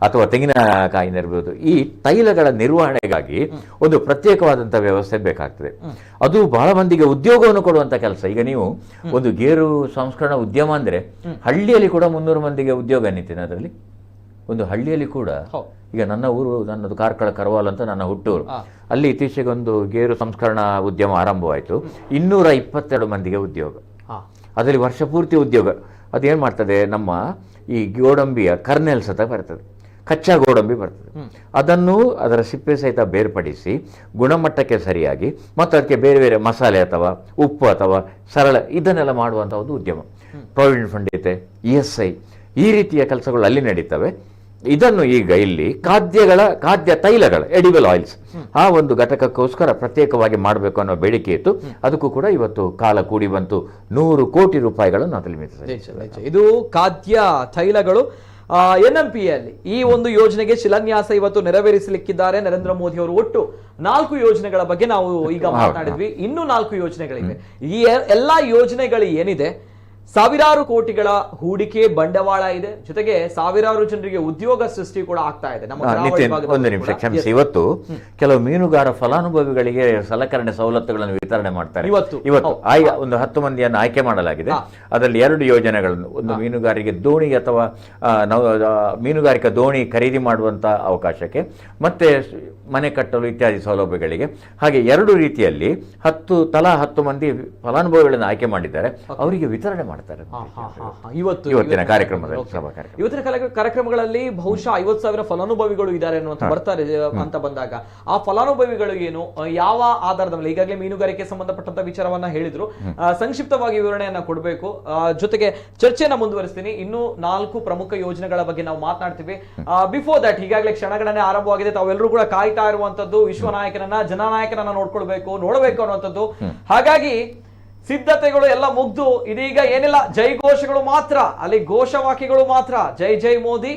ಅಥವಾ ತೆಂಗಿನಕಾಯಿನ ಇರ್ಬೋದು. ಈ ತೈಲಗಳ ನಿರ್ವಹಣೆಗಾಗಿ ಒಂದು ಪ್ರತ್ಯೇಕವಾದಂಥ ವ್ಯವಸ್ಥೆ ಬೇಕಾಗ್ತದೆ. ಅದು ಬಹಳ ಮಂದಿಗೆ ಉದ್ಯೋಗವನ್ನು ಕೊಡುವಂಥ ಕೆಲಸ. ಈಗ ನೀವು ಒಂದು ಗೇರು ಸಂಸ್ಕರಣಾ ಉದ್ಯಮ ಅಂದರೆ ಹಳ್ಳಿಯಲ್ಲಿ ಕೂಡ 300 ಮಂದಿಗೆ ಉದ್ಯೋಗ ನಿಂತಿದೆ. ಅದರಲ್ಲಿ ಒಂದು ಹಳ್ಳಿಯಲ್ಲಿ ಕೂಡ, ಈಗ ನನ್ನ ಊರು, ನನ್ನದು ಕಾರ್ಕಳ ಕರವಾಲ್ ಅಂತ ನನ್ನ ಹುಟ್ಟೂರು, ಅಲ್ಲಿ ಇತ್ತೀಚೆಗೆ ಒಂದು ಗೇರು ಸಂಸ್ಕರಣಾ ಉದ್ಯಮ ಆರಂಭವಾಯಿತು. 222 ಮಂದಿಗೆ ಉದ್ಯೋಗ. ಅದರಲ್ಲಿ ವರ್ಷ ಪೂರ್ತಿ ಉದ್ಯೋಗ. ಅದೇನು ಮಾಡ್ತದೆ, ನಮ್ಮ ಈ ಗೋಡಂಬಿಯ ಕರ್ನೆಲ್ಸ್ ಅಂತ ಬರ್ತದೆ, ಕಚ್ಚಾ ಗೋಡಂಬಿ ಬರ್ತದೆ. ಅದನ್ನು ಅದರ ಸಿಪ್ಪೆ ಸಹಿತ ಬೇರ್ಪಡಿಸಿ ಗುಣಮಟ್ಟಕ್ಕೆ ಸರಿಯಾಗಿ ಮತ್ತು ಅದಕ್ಕೆ ಬೇರೆ ಬೇರೆ ಮಸಾಲೆ ಅಥವಾ ಉಪ್ಪು ಅಥವಾ ಸರಳ ಇದನ್ನೆಲ್ಲ ಮಾಡುವಂಥ ಒಂದು ಉದ್ಯಮ. ಪ್ರಾವಿಡೆಂಟ್ ಫಂಡ್ ಐತೆ, ESI, ಈ ರೀತಿಯ ಕೆಲಸಗಳು ಅಲ್ಲಿ ನಡೀತವೆ. ಇದನ್ನು ಈಗ ಇಲ್ಲಿ ಖಾದ್ಯ ತೈಲಗಳ ಎಡಿಬಲ್ ಆಯಿಲ್ಸ್ ಆ ಒಂದು ಘಟಕಕ್ಕೋಸ್ಕರ ಪ್ರತ್ಯೇಕವಾಗಿ ಮಾಡಬೇಕು ಅನ್ನೋ ಬೇಡಿಕೆ ಇತ್ತು. ಅದಕ್ಕೂ ಕೂಡ ಇವತ್ತು ಕಾಲ ಕೂಡಿ ಬಂತು. 100 ಕೋಟಿ ರೂಪಾಯಿಗಳನ್ನು ಅದರಲ್ಲಿ ಮೀಸಲಿದೆ. ಇದು ಖಾದ್ಯ ತೈಲಗಳು NMPA ಅಲ್ಲಿ ಈ ಒಂದು ಯೋಜನೆಗೆ ಶಿಲಾನ್ಯಾಸ ಇವತ್ತು ನೆರವೇರಿಸಲಿಕ್ಕಿದ್ದಾರೆ ನರೇಂದ್ರ ಮೋದಿ ಅವರು. ಒಟ್ಟು 4 ಯೋಜನೆಗಳ ಬಗ್ಗೆ ನಾವು ಈಗ ಮಾತನಾಡಿದ್ವಿ. ಇನ್ನೂ 4 ಯೋಜನೆಗಳಿವೆ. ಈ ಎಲ್ಲಾ ಯೋಜನೆಗಳು ಏನಿದೆ ಸಾವಿರಾರು ಕೋಟಿಗಳ ಹೂಡಿಕೆ ಬಂಡವಾಳ ಇದೆ, ಜೊತೆಗೆ ಸಾವಿರಾರು ಜನರಿಗೆ ಉದ್ಯೋಗ ಸೃಷ್ಟಿ ಕೂಡ ಆಗ್ತಾ ಇದೆ ನಮ್ಮ ಕರಾವಳಿ ನಿತಿನ್, ಭಾಗದಲ್ಲೂ ಒಂದು ನಿಮಿಷ ಕೂಡ. ಕ್ಷಮಿಸಿ. Yes. ಇವತ್ತು ಕೆಲವು ಮೀನುಗಾರ ಫಲಾನುಭವಿಗಳಿಗೆ ಸಲಕರಣೆ ಸವಲತ್ತುಗಳನ್ನು ವಿತರಣೆ ಮಾಡ್ತಾರೆ. ಇವತ್ತು ಒಂದು 10 ಮಂದಿಯನ್ನು ಆಯ್ಕೆ ಮಾಡಲಾಗಿದೆ. ಅದರಲ್ಲಿ 2 ಯೋಜನೆಗಳನ್ನು, ಒಂದು ಮೀನುಗಾರಿಗೆ ದೋಣಿ ಅಥವಾ ಮೀನುಗಾರಿಕಾ ದೋಣಿ ಖರೀದಿ ಮಾಡುವಂತ ಅವಕಾಶಕ್ಕೆ, ಮತ್ತೆ ಮನೆ ಕಟ್ಟಲು ಇತ್ಯಾದಿ ಸೌಲಭ್ಯಗಳಿಗೆ. ಹಾಗೆ 2 ರೀತಿಯಲ್ಲಿ ತಲಾ 10 ಮಂದಿ ಫಲಾನುಭವಿಗಳನ್ನು ಆಯ್ಕೆ ಮಾಡಿದ್ದಾರೆ, ಅವರಿಗೆ ವಿತರಣೆ ಮಾಡ್ತಾರೆ ಇವತ್ತಿನ ಕಾರ್ಯಕ್ರಮದಲ್ಲಿ. ಇವತ್ತಿನ ಕಾರ್ಯಕ್ರಮಗಳಲ್ಲಿ ಬಹುಶಃ 50,000 ಫಲಾನುಭವಿಗಳು ಇದ್ದಾರೆ ಬರ್ತಾರೆ ಅಂತ ಬಂದಾಗ ಆ ಫಲಾನುಭವಿಗಳು ಏನು, ಯಾವ ಆಧಾರದ ಮೇಲೆ, ಈಗಾಗಲೇ ಮೀನುಗಾರಿಕೆ ಸಂಬಂಧಪಟ್ಟಂತ ವಿಚಾರವನ್ನ ಹೇಳಿದ್ರು, ಸಂಕ್ಷಿಪ್ತವಾಗಿ ವಿವರಣೆಯನ್ನ ಕೊಡಬೇಕು. ಜೊತೆಗೆ ಚರ್ಚೆಯನ್ನ ಮುಂದುವರಿಸ್ತೀನಿ. ಇನ್ನು 4 ಪ್ರಮುಖ ಯೋಜನೆಗಳ ಬಗ್ಗೆ ನಾವು ಮಾತನಾಡ್ತೀವಿ. ಬಿಫೋರ್ ದಟ್ ಈಗಾಗಲೇ ಕ್ಷಣಗಣನೆ ಆರಂಭವಾಗಿದೆ. ತಾವೆಲ್ಲರೂ ಕೂಡ ಕಾಯ್ತಾ ಇರುವಂತದ್ದು ವಿಶ್ವನಾಯಕನನ್ನ, ಜನನಾಯಕನನ್ನ ನೋಡಬೇಕು ಅನ್ನುವಂಥದ್ದು. ಹಾಗಾಗಿ ಸಿದ್ಧತೆಗಳು ಎಲ್ಲ ಮುಗ್ದು ಇದೀಗ ಏನಿಲ್ಲ, ಜೈಘೋಷಗಳು ಮಾತ್ರ, ಅಲ್ಲಿ ಘೋಷವಾಕ್ಯಗಳು ಮಾತ್ರ, ಜೈ ಜೈ ಮೋದಿ,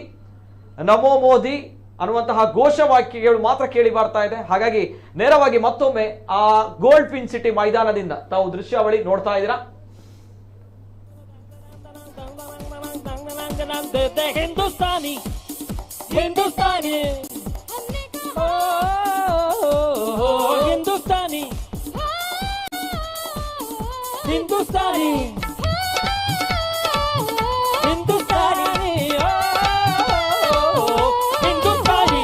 ನಮೋ ಮೋದಿ ಅನ್ನುವಂತಹ ಘೋಷವಾಕ್ಯಗಳು ಮಾತ್ರ ಕೇಳಿ ಬರ್ತಾ ಇದೆ. ಹಾಗಾಗಿ ನೇರವಾಗಿ ಮತ್ತೊಮ್ಮೆ ಆ ಗೋಲ್ಡ್ ಪಿನ್ ಸಿಟಿ ಮೈದಾನದಿಂದ ತಾವು ದೃಶ್ಯಾವಳಿ ನೋಡ್ತಾ ಇದ್ದೀರಾ. ಹಿಂದೂಸ್ತಾನಿ ಹಿಂದೂಸ್ತಾನಿ ಹಿಂದೂಸ್ತಾನಿ ಹಿಂದೂಸ್ತಾನಿ ಹಿಂದೂಸ್ತಾನಿ ಹಿಂದೂಸ್ತಾನಿ.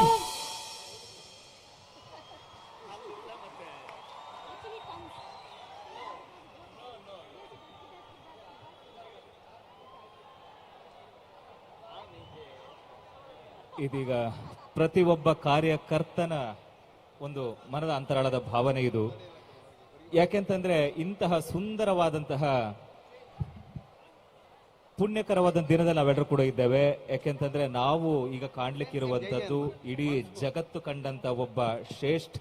ಇದೀಗ ಪ್ರತಿಯೊಬ್ಬ ಕಾರ್ಯಕರ್ತನ ಒಂದು ಮನದ ಅಂತರಾಳದ ಭಾವನೆ ಇದು. ಯಾಕೆಂತಂದ್ರೆ ಇಂತಹ ಸುಂದರವಾದಂತಹ ಪುಣ್ಯಕರವಾದ ದಿನದಲ್ಲಿ ನಾವೆಲ್ಲರೂ ಕೂಡ ಇದ್ದೇವೆ. ಯಾಕೆಂತಂದ್ರೆ ನಾವು ಈಗ ಕಾಣ್ಲಿಕ್ಕಿರುವಂತದ್ದು ಇಡೀ ಜಗತ್ತು ಕಂಡಂತ ಒಬ್ಬ ಶ್ರೇಷ್ಠ,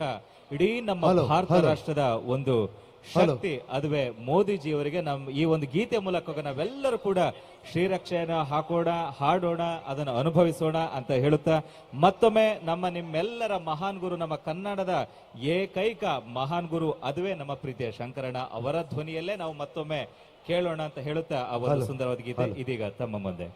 ಇಡೀ ನಮ್ಮ ಭಾರತ ರಾಷ್ಟ್ರದ ಒಂದು ಶಕ್ತಿ, ಅದುವೇ ಮೋದಿಜಿಯವರಿಗೆ ಈ ಒಂದು ಗೀತೆ ಮೂಲಕ ನಾವೆಲ್ಲರೂ ಕೂಡ ಶ್ರೀರಕ್ಷೆಯನ್ನ ಹಾಕೋಣ, ಹಾಡೋಣ, ಅದನ್ನು ಅನುಭವಿಸೋಣ ಅಂತ ಹೇಳುತ್ತಾ ಮತ್ತೊಮ್ಮೆ ನಿಮ್ಮೆಲ್ಲರ ಮಹಾನ್ ಗುರು, ನಮ್ಮ ಕನ್ನಡದ ಏಕೈಕ ಮಹಾನ್ ಗುರು, ಅದುವೇ ನಮ್ಮ ಪ್ರೀತಿಯ ಶಂಕರಣ್ಣ ಅವರ ಧ್ವನಿಯಲ್ಲೇ ನಾವು ಮತ್ತೊಮ್ಮೆ ಕೇಳೋಣ ಅಂತ ಹೇಳುತ್ತಾ ಆ ಒಂದು ಸುಂದರವಾದ ಗೀತೆ ಇದೀಗ ತಮ್ಮ ಮುಂದೆ.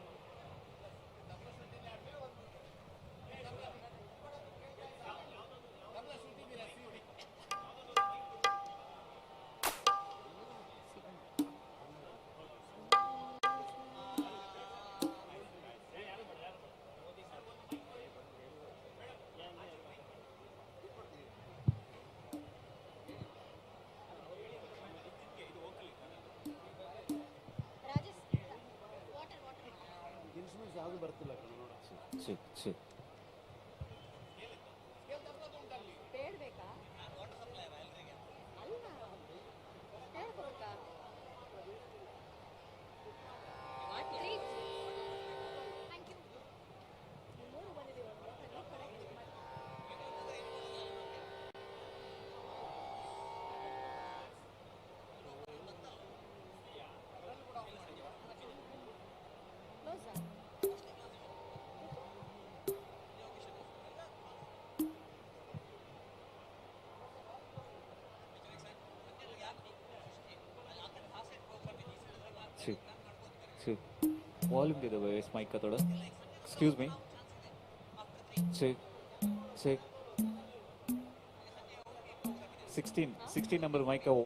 वॉल्यूम दे दो इस माइक का थोड़ा. Excuse me. Check check 16 number mic का.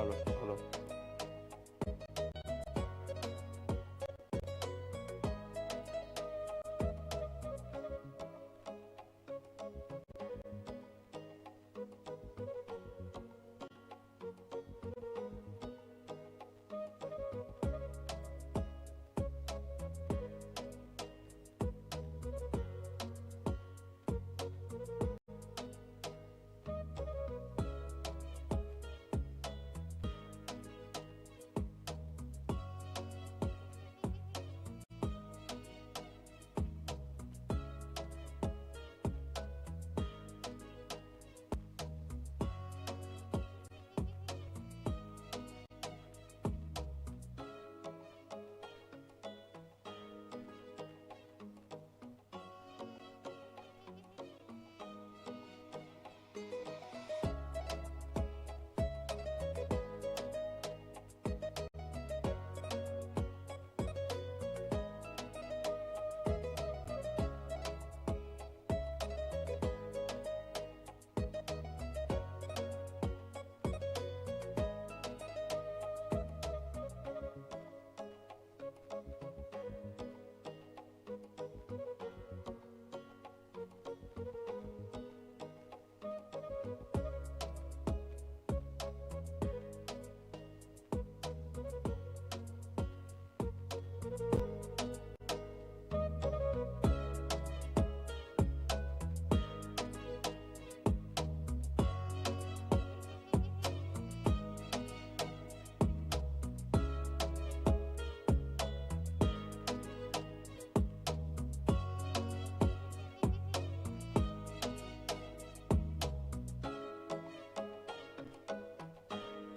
Hello hello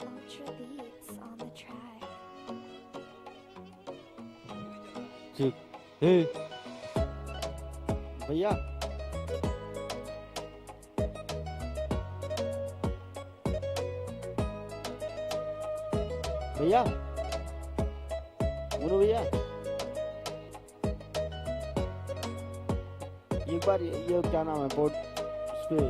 Ultra beats on the track. ठीक हे भैया भैया मुनु भैया एक बार ये क्या नाम है बोर्ड उस पे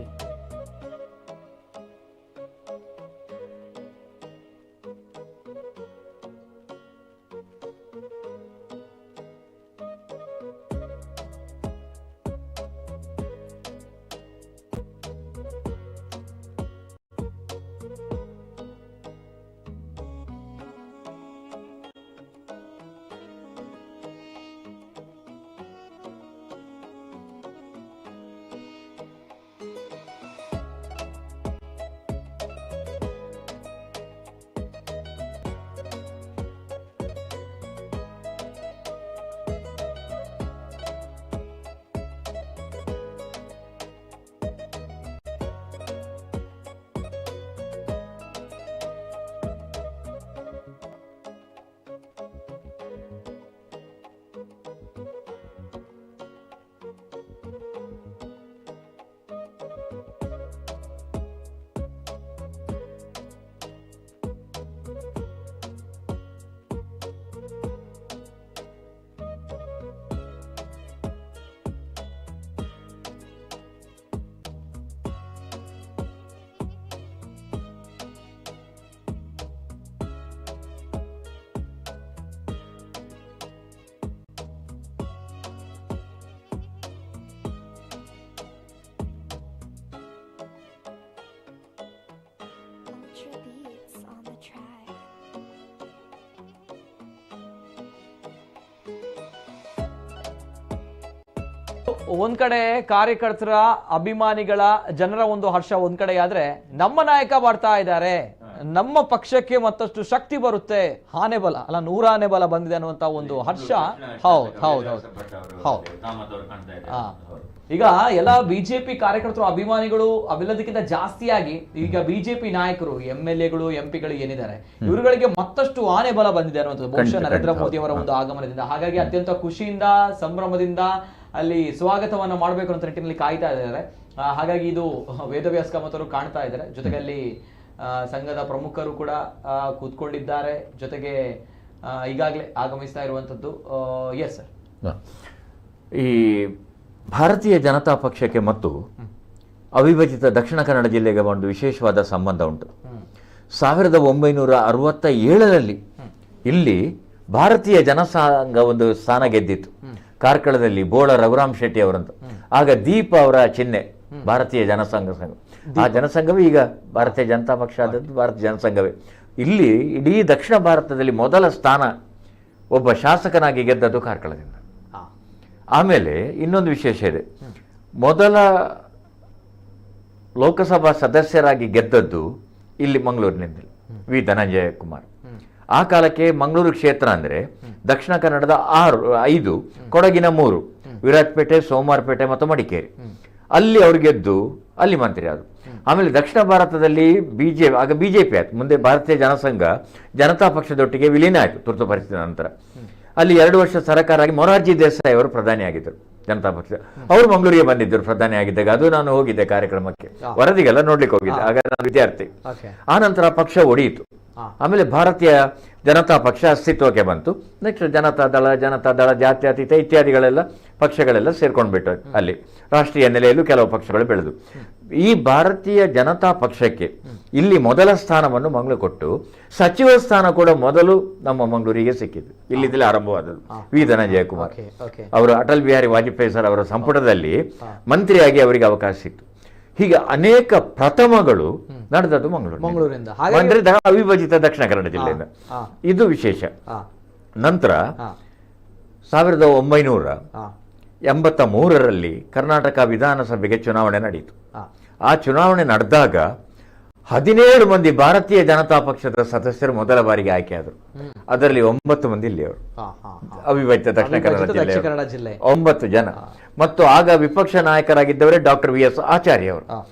Ultra beats on the track. ಒಂದ್ ಕಡೆ ಕಾರ್ಯಕರ್ತರ ಅಭಿಮಾನಿಗಳ ಜನರ ಒಂದು ಹರ್ಷ ಒಂದ್ ಕಡೆ ಆದ್ರೆ ನಮ್ಮ ನಾಯಕ ಬರ್ತಾ ಇದ್ದಾರೆ, ನಮ್ಮ ಪಕ್ಷಕ್ಕೆ ಮತ್ತಷ್ಟು ಶಕ್ತಿ ಬರುತ್ತೆ, ಆನೆ ಬಲ ಅಲ್ಲ 100 ಆನೆ ಬಲ ಬಂದಿದೆ ಅನ್ನುವಂತ ಒಂದು ಹರ್ಷ. ಹೌದು ಹೌದು ಹೌದು ಹೌದು. ಈಗ ಎಲ್ಲ ಬಿಜೆಪಿ ಕಾರ್ಯಕರ್ತರು ಅಭಿಮಾನಿಗಳು ಅವೆಲ್ಲದಕ್ಕಿಂತ ಜಾಸ್ತಿಯಾಗಿ ಈಗ ಬಿಜೆಪಿ ನಾಯಕರು MLA ಗಳು MP ಗಳು ಏನಿದ್ದಾರೆ ಇವರುಗಳಿಗೆ ಮತ್ತಷ್ಟು ಆನೆ ಬಲ ಬಂದಿದೆ ಅನ್ನುವಂಥದ್ದು ಬಹುಶಃ ನರೇಂದ್ರ ಮೋದಿ ಅವರ ಒಂದು ಆಗಮನದಿಂದ. ಹಾಗಾಗಿ ಅತ್ಯಂತ ಖುಷಿಯಿಂದ ಸಂಭ್ರಮದಿಂದ ಅಲ್ಲಿ ಸ್ವಾಗತವನ್ನ ಮಾಡಬೇಕು ಅಂತ ನಿಟ್ಟಿನಲ್ಲಿ ಕಾಯ್ತಾ ಇದ್ದಾರೆ. ಹಾಗಾಗಿ ಇದು ವೇದವ್ಯಾಸ ಕಾಮತ್ ಕಾಣ್ತಾ ಇದ್ದಾರೆ. ಜೊತೆಗೆ ಅಲ್ಲಿ ಸಂಘದ ಪ್ರಮುಖರು ಕೂಡ ಕೂತ್ಕೊಂಡಿದ್ದಾರೆ. ಜೊತೆಗೆ ಈಗಾಗಲೇ ಆಗಮಿಸ್ತಾ ಇರುವಂತದ್ದು. ಎಸ್ ಸರ್, ಈ ಭಾರತೀಯ ಜನತಾ ಪಕ್ಷಕ್ಕೆ ಮತ್ತು ಅವಿಭಜಿತ ದಕ್ಷಿಣ ಕನ್ನಡ ಜಿಲ್ಲೆಗೆ ಒಂದು ವಿಶೇಷವಾದ ಸಂಬಂಧ ಉಂಟು. 1967ರಲ್ಲಿ ಇಲ್ಲಿ ಭಾರತೀಯ ಜನಸಂಘ ಒಂದು ಸ್ಥಾನ ಗೆದ್ದಿತ್ತು ಕಾರ್ಕಳದಲ್ಲಿ, ಬೋಳ ರಘುರಾಮ್ ಶೆಟ್ಟಿ ಅವರಂತ. ಆಗ ದೀಪ ಅವರ ಚಿಹ್ನೆ ಭಾರತೀಯ ಜನಸಂಘ. ಆ ಜನಸಂಘವೇ ಈಗ ಭಾರತೀಯ ಜನತಾ ಪಕ್ಷ ಆದದ್ದು ಭಾರತೀಯ ಜನಸಂಘವೇ. ಇಲ್ಲಿ ಇಡೀ ದಕ್ಷಿಣ ಭಾರತದಲ್ಲಿ ಮೊದಲ ಸ್ಥಾನ ಒಬ್ಬ ಶಾಸಕನಾಗಿ ಗೆದ್ದದ್ದು ಕಾರ್ಕಳದಿಂದ. ಆಮೇಲೆ ಇನ್ನೊಂದು ವಿಶೇಷ ಇದೆ, ಮೊದಲ ಲೋಕಸಭಾ ಸದಸ್ಯರಾಗಿ ಗೆದ್ದದ್ದು ಇಲ್ಲಿ ಮಂಗಳೂರಿನಿಂದ ವಿ ಧನಂಜಯ ಕುಮಾರ್. ಆ ಕಾಲಕ್ಕೆ ಮಂಗಳೂರು ಕ್ಷೇತ್ರ ಅಂದರೆ ದಕ್ಷಿಣ ಕನ್ನಡದ 5, ಕೊಡಗಿನ 3, ವಿರಾಜಪೇಟೆ, ಸೋಮವಾರಪೇಟೆ ಮತ್ತು ಮಡಿಕೇರಿ. ಅಲ್ಲಿ ಅವ್ರು ಗೆದ್ದು ಅಲ್ಲಿ ಮಂತ್ರಿ ಆದರು. ಆಮೇಲೆ ದಕ್ಷಿಣ ಭಾರತದಲ್ಲಿ ಆಗ ಬಿಜೆಪಿ ಆಯ್ತು, ಮುಂದೆ ಭಾರತೀಯ ಜನಸಂಘ ಜನತಾ ಪಕ್ಷದೊಟ್ಟಿಗೆ ವಿಲೀನ ಆಯಿತು ತುರ್ತು ಪರಿಸ್ಥಿತಿ ನಂತರ. ಅಲ್ಲಿ 2 ವರ್ಷ ಸರ್ಕಾರ ಆಗಿ ಮೊರಾರ್ಜಿ ದೇಸಾಯಿ ಅವರು ಪ್ರಧಾನಿಯಾಗಿದ್ದರು ಜನತಾ ಪಕ್ಷ. ಅವರು ಮಂಗಳೂರಿಗೆ ಬಂದಿದ್ದರು ಪ್ರಧಾನಿ ಆಗಿದ್ದಾಗ. ಅದು ನಾನು ಹೋಗಿದ್ದೆ ಕಾರ್ಯಕ್ರಮಕ್ಕೆ, ವರದಿಗೆಲ್ಲ ನೋಡ್ಲಿಕ್ಕೆ ಹೋಗಿದ್ದೆ, ಆಗ ನಾನು ವಿದ್ಯಾರ್ಥಿ. ಆ ನಂತರ ಪಕ್ಷ ಒಡೆಯಿತು. ಆಮೇಲೆ ಭಾರತೀಯ ಜನತಾ ಪಕ್ಷ ಅಸ್ತಿತ್ವಕ್ಕೆ ಬಂತು. ನೆಕ್ಸ್ಟ್ ಜನತಾದಳ, ಜಾತ್ಯತೀತ ಇತ್ಯಾದಿಗಳೆಲ್ಲ ಪಕ್ಷಗಳೆಲ್ಲ ಸೇರ್ಕೊಂಡ್ಬಿಟ್ಟು ಅಲ್ಲಿ ರಾಷ್ಟ್ರೀಯ ನೆಲೆಯಲ್ಲೂ ಕೆಲವು ಪಕ್ಷಗಳು ಬೆಳೆದು ಈ ಭಾರತೀಯ ಜನತಾ ಪಕ್ಷಕ್ಕೆ ಇಲ್ಲಿ ಮೊದಲ ಸ್ಥಾನವನ್ನು ಮಂಗಳೂರು ಕೊಟ್ಟು, ಸಚಿವ ಸ್ಥಾನ ಕೂಡ ಮೊದಲು ನಮ್ಮ ಮಂಗಳೂರಿಗೆ ಸಿಕ್ಕಿದ್ದು. ಇಲ್ಲಿಂದಲೇ ಆರಂಭವಾದದ್ದು. ವಿ ಧನಂಜಯ ಕುಮಾರ್ ಅವರು ಅಟಲ್ ಬಿಹಾರಿ ವಾಜಪೇಯಿ ಸರ್ ಅವರ ಸಂಪುಟದಲ್ಲಿ ಮಂತ್ರಿಯಾಗಿ ಅವರಿಗೆ ಅವಕಾಶ ಸಿಕ್ತು. ಹೀಗೆ ಅನೇಕ ಪ್ರಥಮಗಳು ನಡೆದದ್ದು ಮಂಗಳೂರಿನಿಂದ, ಅಂದ್ರೆ ಅವಿಭಜಿತ ದಕ್ಷಿಣ ಕನ್ನಡ ಜಿಲ್ಲೆಯಿಂದ. ಇದು ವಿಶೇಷ. ನಂತರ 1983ರಲ್ಲಿ ಕರ್ನಾಟಕ ವಿಧಾನಸಭೆಗೆ ಚುನಾವಣೆ ನಡೆಯಿತು. ಆ ಚುನಾವಣೆ ನಡೆದಾಗ 17 ಮಂದಿ ಭಾರತೀಯ ಜನತಾ ಪಕ್ಷದ ಸದಸ್ಯರು ಮೊದಲ ಬಾರಿಗೆ ಆಯ್ಕೆಯಾದರು. ಅದರಲ್ಲಿ 9 ಮಂದಿ ಇಲ್ಲಿಯವರು, ಅವಿಭಜಿತ ದಕ್ಷಿಣ ಕನ್ನಡ ಜಿಲ್ಲೆ 9 ಜನ. ಮತ್ತು ಆಗ ವಿಪಕ್ಷ ನಾಯಕರಾಗಿದ್ದವರೇ ಡಾಕ್ಟರ್ VS ಆಚಾರ್ಯ ಅವರು.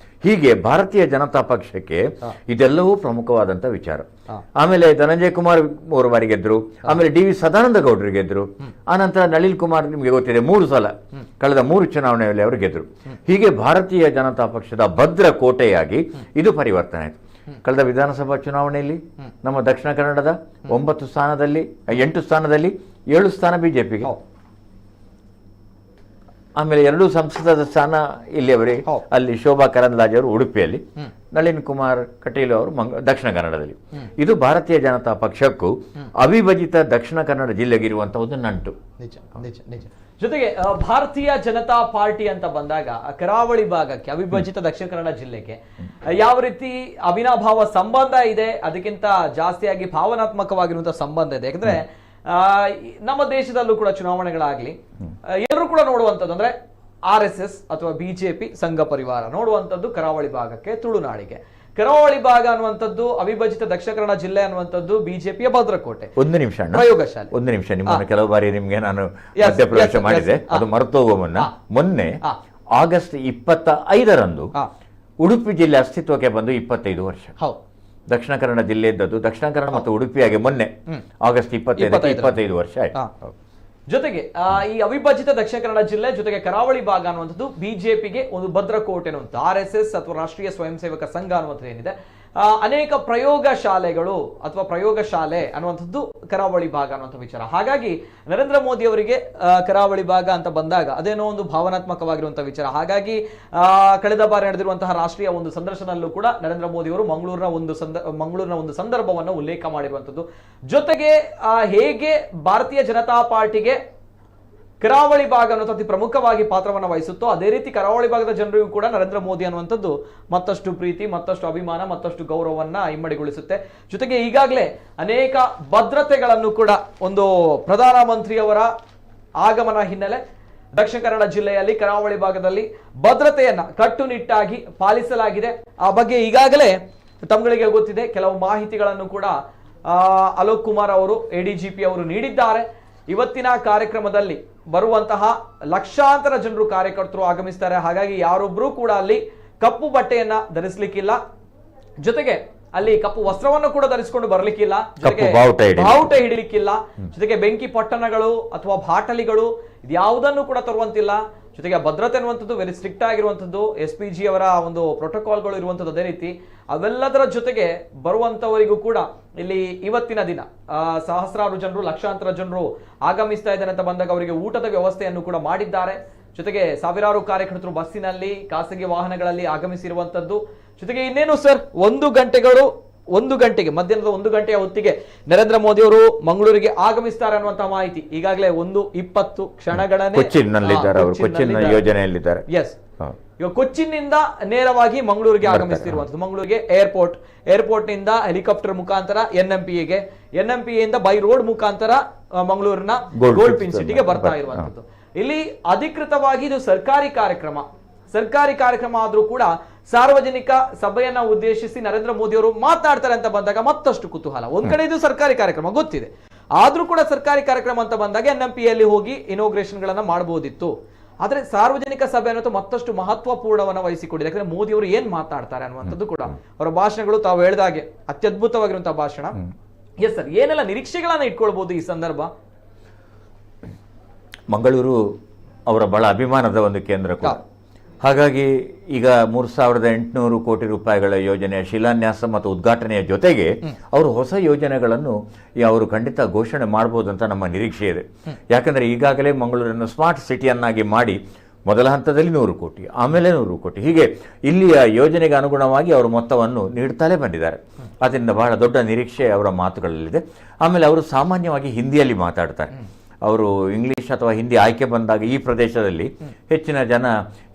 ಹೀಗೆ ಭಾರತೀಯ ಜನತಾ ಪಕ್ಷಕ್ಕೆ ಇದೆಲ್ಲವೂ ಪ್ರಮುಖವಾದಂತ ವಿಚಾರ. ಆಮೇಲೆ ಧನಂಜಯ ಕುಮಾರ್ 3 ಬಾರಿ ಗೆದ್ರು. ಆಮೇಲೆ DV ಸದಾನಂದ ಗೌಡರು ಗೆದ್ರು. ಆನಂತರ ನಳಿನ್ ಕುಮಾರ್, ನಿಮಗೆ ಗೊತ್ತಿದೆ, 3 ಸಲ ಕಳೆದ 3 ಚುನಾವಣೆಯಲ್ಲಿ ಅವರು ಗೆದ್ರು. ಹೀಗೆ ಭಾರತೀಯ ಜನತಾ ಪಕ್ಷದ ಭದ್ರ ಕೋಟೆಯಾಗಿ ಇದು ಪರಿವರ್ತನೆ ಆಯಿತು. ಕಳೆದ ವಿಧಾನಸಭಾ ಚುನಾವಣೆಯಲ್ಲಿ ನಮ್ಮ ದಕ್ಷಿಣ ಕನ್ನಡದ 8 ಸ್ಥಾನದಲ್ಲಿ 7 ಸ್ಥಾನ ಬಿಜೆಪಿಗೆ. ಆಮೇಲೆ 2 ಸಂಸದರ ಸ್ಥಾನ ಇಲ್ಲಿಯವರೇ. ಅಲ್ಲಿ ಶೋಭಾ ಕರಂದ್ಲಾಜೆ ಅವರು ಉಡುಪಿಯಲ್ಲಿ, ನಳಿನ್ ಕುಮಾರ್ ಕಟೀಲ್ ಅವರು ದಕ್ಷಿಣ ಕನ್ನಡದಲ್ಲಿ. ಇದು ಭಾರತೀಯ ಜನತಾ ಪಕ್ಷಕ್ಕೂ ಅವಿಭಜಿತ ದಕ್ಷಿಣ ಕನ್ನಡ ಜಿಲ್ಲೆಗಿರುವಂತಹ ಒಂದು ನಂಟು. ಜೊತೆಗೆ ಭಾರತೀಯ ಜನತಾ ಪಾರ್ಟಿ ಅಂತ ಬಂದಾಗ ಕರಾವಳಿ ಭಾಗಕ್ಕೆ, ಅವಿಭಜಿತ ದಕ್ಷಿಣ ಕನ್ನಡ ಜಿಲ್ಲೆಗೆ ಯಾವ ರೀತಿ ಅವಿನಾಭಾವ ಸಂಬಂಧ ಇದೆ, ಅದಕ್ಕಿಂತ ಜಾಸ್ತಿಯಾಗಿ ಭಾವನಾತ್ಮಕವಾಗಿರುವಂತಹ ಸಂಬಂಧ ಇದೆ. ಯಾಕಂದ್ರೆ ನಮ್ಮ ದೇಶದಲ್ಲೂ ಕೂಡ ಚುನಾವಣೆಗಳಾಗ್ಲಿ ಎಲ್ಲರೂ ಕೂಡ ನೋಡುವಂಥದ್ದು ಅಂದ್ರೆ RSS ಅಥವಾ ಬಿಜೆಪಿ ಸಂಘ ಪರಿವಾರ ನೋಡುವಂಥದ್ದು ಕರಾವಳಿ ಭಾಗಕ್ಕೆ, ತುಳುನಾಡಿಗೆ. ಕರಾವಳಿ ಭಾಗ ಅನ್ನುವಂಥದ್ದು, ಅವಿಭಜಿತ ದಕ್ಷಿಣ ಕನ್ನಡ ಜಿಲ್ಲೆ ಅನ್ನುವಂಥದ್ದು ಬಿಜೆಪಿಯ ಭದ್ರಕೋಟೆ. ಒಂದು ನಿಮಿಷ ಪ್ರಯೋಗಶಾಲೆ. ಒಂದು ನಿಮಿಷ, ನಿಮ್ಮನ್ನು ಕೆಲವು ಬಾರಿ ನಿಮ್ಗೆ ನಾನು ಮಧ್ಯಪ್ರವೇಶ ಮಾಡಿದೆ, ಅದು ಮರೆತು ಹೋಗುವ ಮೊನ್ನೆ ಆಗಸ್ಟ್ 25ರಂದು ಉಡುಪಿ ಜಿಲ್ಲೆ ಅಸ್ತಿತ್ವಕ್ಕೆ ಬಂದು 25 ವರ್ಷ. ದಕ್ಷಿಣ ಕನ್ನಡ ಜಿಲ್ಲೆ ಇದ್ದದ್ದು ದಕ್ಷಿಣ ಕನ್ನಡ ಮತ್ತು ಉಡುಪಿಯಾಗಿ ಮೊನ್ನೆ ಆಗಸ್ಟ್ 25 ವರ್ಷ ಆಯ್ತು. ಜೊತೆಗೆ ಈ ಅವಿಭಜಿತ ದಕ್ಷಿಣ ಕನ್ನಡ ಜಿಲ್ಲೆ ಜೊತೆಗೆ ಕರಾವಳಿ ಭಾಗ ಅನ್ನುವಂಥದ್ದು ಬಿಜೆಪಿಗೆ ಒಂದು ಭದ್ರಕೋಟೆ ಅನ್ನುವಂಥ RSS ಅಥವಾ ರಾಷ್ಟ್ರೀಯ ಸ್ವಯಂ ಸೇವಕ ಸಂಘ ಅನ್ನುವಂಥದ್ದು ಏನಿದೆ, ಅನೇಕ ಪ್ರಯೋಗಶಾಲೆಗಳು ಅಥವಾ ಪ್ರಯೋಗಶಾಲೆ ಅನ್ನುವಂಥದ್ದು ಕರಾವಳಿ ಭಾಗ ಅನ್ನುವಂಥ ವಿಚಾರ. ಹಾಗಾಗಿ ನರೇಂದ್ರ ಮೋದಿ ಅವರಿಗೆ ಕರಾವಳಿ ಭಾಗ ಅಂತ ಬಂದಾಗ ಅದೇನೋ ಒಂದು ಭಾವನಾತ್ಮಕವಾಗಿರುವಂತಹ ವಿಚಾರ. ಹಾಗಾಗಿ ಕಳೆದ ಬಾರಿ ನಡೆದಿರುವಂತಹ ರಾಷ್ಟ್ರೀಯ ಒಂದು ಸಂದರ್ಶನದಲ್ಲೂ ಕೂಡ ನರೇಂದ್ರ ಮೋದಿ ಅವರು ಮಂಗಳೂರಿನ ಒಂದು ಸಂದರ್ಭವನ್ನು ಉಲ್ಲೇಖ ಮಾಡಿರುವಂಥದ್ದು. ಜೊತೆಗೆ ಹೇಗೆ ಭಾರತೀಯ ಜನತಾ ಪಾರ್ಟಿಗೆ ಕರಾವಳಿ ಭಾಗ ಅನ್ನೋದು ಅತಿ ಪ್ರಮುಖವಾಗಿ ಪಾತ್ರವನ್ನು ವಹಿಸುತ್ತೋ ಅದೇ ರೀತಿ ಕರಾವಳಿ ಭಾಗದ ಜನರಿಗೂ ಕೂಡ ನರೇಂದ್ರ ಮೋದಿ ಅನ್ನುವಂಥದ್ದು ಮತ್ತಷ್ಟು ಪ್ರೀತಿ, ಮತ್ತಷ್ಟು ಅಭಿಮಾನ, ಮತ್ತಷ್ಟು ಗೌರವವನ್ನ ಇಮ್ಮಡಿಗೊಳಿಸುತ್ತೆ. ಜೊತೆಗೆ ಈಗಾಗಲೇ ಅನೇಕ ಭದ್ರತೆಗಳನ್ನು ಕೂಡ ಒಂದು ಪ್ರಧಾನಮಂತ್ರಿಯವರ ಆಗಮನ ಹಿನ್ನೆಲೆ ದಕ್ಷಿಣ ಕನ್ನಡ ಜಿಲ್ಲೆಯಲ್ಲಿ ಕರಾವಳಿ ಭಾಗದಲ್ಲಿ ಭದ್ರತೆಯನ್ನ ಕಟ್ಟುನಿಟ್ಟಾಗಿ ಪಾಲಿಸಲಾಗಿದೆ. ಆ ಬಗ್ಗೆ ಈಗಾಗಲೇ ತಮ್ಗಳಿಗೆ ಗೊತ್ತಿದೆ, ಕೆಲವು ಮಾಹಿತಿಗಳನ್ನು ಕೂಡ ಅಲೋಕ್ ಕುಮಾರ್ ಅವರು ADGP ಅವರು ನೀಡಿದ್ದಾರೆ. ಇವತ್ತಿನ ಕಾರ್ಯಕ್ರಮದಲ್ಲಿ ಬರುವಂತಹ ಲಕ್ಷಾಂತರ ಜನರು ಕಾರ್ಯಕರ್ತರು ಆಗಮಿಸ್ತಾರೆ. ಹಾಗಾಗಿ ಯಾರೊಬ್ರು ಕೂಡ ಅಲ್ಲಿ ಕಪ್ಪು ಬಟ್ಟೆಯನ್ನ ಧರಿಸಲಿಕ್ಕಿಲ್ಲ, ಜೊತೆಗೆ ಅಲ್ಲಿ ಕಪ್ಪು ವಸ್ತ್ರವನ್ನು ಕೂಡ ಧರಿಸಿಕೊಂಡು ಬರಲಿಕ್ಕಿಲ್ಲ, ಜೊತೆಗೆ ಬಾವುಟ ಹಿಡಿಲಿಕ್ಕಿಲ್ಲ, ಜೊತೆಗೆ ಬೆಂಕಿ ಪೊಟ್ಟಣಗಳು ಅಥವಾ ಬಾಟಲಿಗಳು ಇದ್ಯಾವುದನ್ನು ಕೂಡ ತರುವಂತಿಲ್ಲ. ಜೊತೆಗೆ ಭದ್ರತೆ ಅನ್ನುವಂಥದ್ದು ವೆರಿ ಸ್ಟ್ರಿಕ್ಟ್ ಆಗಿರುವಂಥದ್ದು, SPG ಅವರ ಒಂದು ಪ್ರೋಟೋಕಾಲ್ಗಳು ಇರುವಂಥದ್ದು. ಅದೇ ರೀತಿ ಅವೆಲ್ಲದರ ಜೊತೆಗೆ ಬರುವಂತವರಿಗೂ ಕೂಡ ಇಲ್ಲಿ ಇವತ್ತಿನ ದಿನ ಸಹಸ್ರಾರು ಜನರು, ಲಕ್ಷಾಂತರ ಜನರು ಆಗಮಿಸ್ತಾ ಇದ್ದಾರೆ ಅಂತ ಬಂದಾಗ ಅವರಿಗೆ ಊಟದ ವ್ಯವಸ್ಥೆಯನ್ನು ಕೂಡ ಮಾಡಿದ್ದಾರೆ. ಜೊತೆಗೆ ಸಾವಿರಾರು ಕಾರ್ಯಕರ್ತರು ಬಸ್ಸಿನಲ್ಲಿ, ಖಾಸಗಿ ವಾಹನಗಳಲ್ಲಿ ಆಗಮಿಸಿರುವಂತದ್ದು. ಜೊತೆಗೆ ಇನ್ನೇನು ಸರ್ 1 ಗಂಟೆಗಳು 1 ಗಂಟೆಗೆ ಮಧ್ಯಾಹ್ನದ 1 ಗಂಟೆಯ ಹೊತ್ತಿಗೆ ನರೇಂದ್ರ ಮೋದಿ ಅವರು ಮಂಗಳೂರಿಗೆ ಆಗಮಿಸ್ತಾರೆ ಅನ್ನುವಂತಹ ಮಾಹಿತಿ ಈಗಾಗಲೇ 1:20 ಕ್ಷಣಗಳನ್ನೇ ಕೊಚ್ಚಿನ್ನಲ್ಲಿದ್ದಾರೆ ಅವರು, ಕೊಚ್ಚಿನ್ ಯೋಜನೆಯಲ್ಲಿದ್ದಾರೆ. ಎಸ್, ಈಗ ಕೊಚ್ಚಿನ್ನಿಂದ ನೇರವಾಗಿ ಮಂಗಳೂರಿಗೆ ಆಗಮಿಸ್ತಿರುವಂತದ್ದು. ಮಂಗಳೂರಿಗೆ ಏರ್ಪೋರ್ಟ್ ನಿಂದ ಹೆಲಿಕಾಪ್ಟರ್ ಮುಖಾಂತರ NMPA ಇಂದ ಬೈ ರೋಡ್ ಮುಖಾಂತರ ಮಂಗಳೂರಿನ ಗೋಲ್ಡ್ ಪಿನ್ ಸಿಟಿಗೆ ಬರ್ತಾ ಇರುವಂತದ್ದು. ಇಲ್ಲಿ ಅಧಿಕೃತವಾಗಿ ಇದು ಸರ್ಕಾರಿ ಕಾರ್ಯಕ್ರಮ ಆದ್ರೂ ಕೂಡ ಸಾರ್ವಜನಿಕ ಸಭೆಯನ್ನ ಉದ್ದೇಶಿಸಿ ನರೇಂದ್ರ ಮೋದಿ ಅವರು ಮಾತನಾಡ್ತಾರೆ ಅಂತ ಬಂದಾಗ ಮತ್ತಷ್ಟು ಕುತೂಹಲ. ಒಂದ್ ಕಡೆ ಇದು ಸರ್ಕಾರಿ ಕಾರ್ಯಕ್ರಮ ಗೊತ್ತಿದೆ, ಆದ್ರೂ ಕೂಡ ಸರ್ಕಾರಿ ಕಾರ್ಯಕ್ರಮ ಅಂತ ಬಂದಾಗ NMPA ಅಲ್ಲಿ ಹೋಗಿ ಇನಾಗ್ರೇಷನ್ ಗಳನ್ನ ಮಾಡಬಹುದಿತ್ತು. ಆದ್ರೆ ಸಾರ್ವಜನಿಕ ಸಭೆ ಅನ್ನೋದು ಮತ್ತಷ್ಟು ಮಹತ್ವಪೂರ್ಣವನ್ನ ವಹಿಸಿಕೊಂಡಿದೆ. ಯಾಕಂದ್ರೆ ಮೋದಿ ಅವರು ಏನ್ ಮಾತಾಡ್ತಾರೆ ಅನ್ನುವಂಥದ್ದು ಕೂಡ ಅವರ ಭಾಷಣಗಳು ತಾವು ಹೇಳಿದಾಗೆ ಅತ್ಯದ್ಭುತವಾಗಿರುವಂತಹ ಭಾಷಣ. ಎಸ್ ಸರ್, ಏನೆಲ್ಲ ನಿರೀಕ್ಷೆಗಳನ್ನ ಇಟ್ಕೊಳ್ಬಹುದು ಈ ಸಂದರ್ಭ? ಮಂಗಳೂರು ಅವರ ಬಹಳ ಅಭಿಮಾನದ ಒಂದು ಕೇಂದ್ರ ಕೂಡ. ಹಾಗಾಗಿ ಈಗ 3,800 ಕೋಟಿ ರೂಪಾಯಿಗಳ ಯೋಜನೆಯ ಶಿಲಾನ್ಯಾಸ ಮತ್ತು ಉದ್ಘಾಟನೆಯ ಜೊತೆಗೆ ಅವರು ಹೊಸ ಯೋಜನೆಗಳನ್ನು ಅವರು ಖಂಡಿತ ಘೋಷಣೆ ಮಾಡಬಹುದು ಅಂತ ನಮ್ಮ ನಿರೀಕ್ಷೆ ಇದೆ. ಯಾಕಂದರೆ ಈಗಾಗಲೇ ಮಂಗಳೂರನ್ನು ಸ್ಮಾರ್ಟ್ ಸಿಟಿಯನ್ನಾಗಿ ಮಾಡಿ ಮೊದಲ ಹಂತದಲ್ಲಿ 100 ಕೋಟಿ, ಆಮೇಲೆ 100 ಕೋಟಿ, ಹೀಗೆ ಇಲ್ಲಿಯ ಯೋಜನೆಗೆ ಅನುಗುಣವಾಗಿ ಅವರು ಮೊತ್ತವನ್ನು ನೀಡುತ್ತಲೇ ಬಂದಿದ್ದಾರೆ. ಅದರಿಂದ ಬಹಳ ದೊಡ್ಡ ನಿರೀಕ್ಷೆ ಅವರ ಮಾತುಗಳಲ್ಲಿದೆ. ಆಮೇಲೆ ಅವರು ಸಾಮಾನ್ಯವಾಗಿ ಹಿಂದಿಯಲ್ಲಿ ಮಾತಾಡ್ತಾರೆ. ಅವರು ಇಂಗ್ಲಿಷ್ ಅಥವಾ ಹಿಂದಿ ಆಯ್ಕೆ ಬಂದಾಗ ಈ ಪ್ರದೇಶದಲ್ಲಿ ಹೆಚ್ಚಿನ ಜನ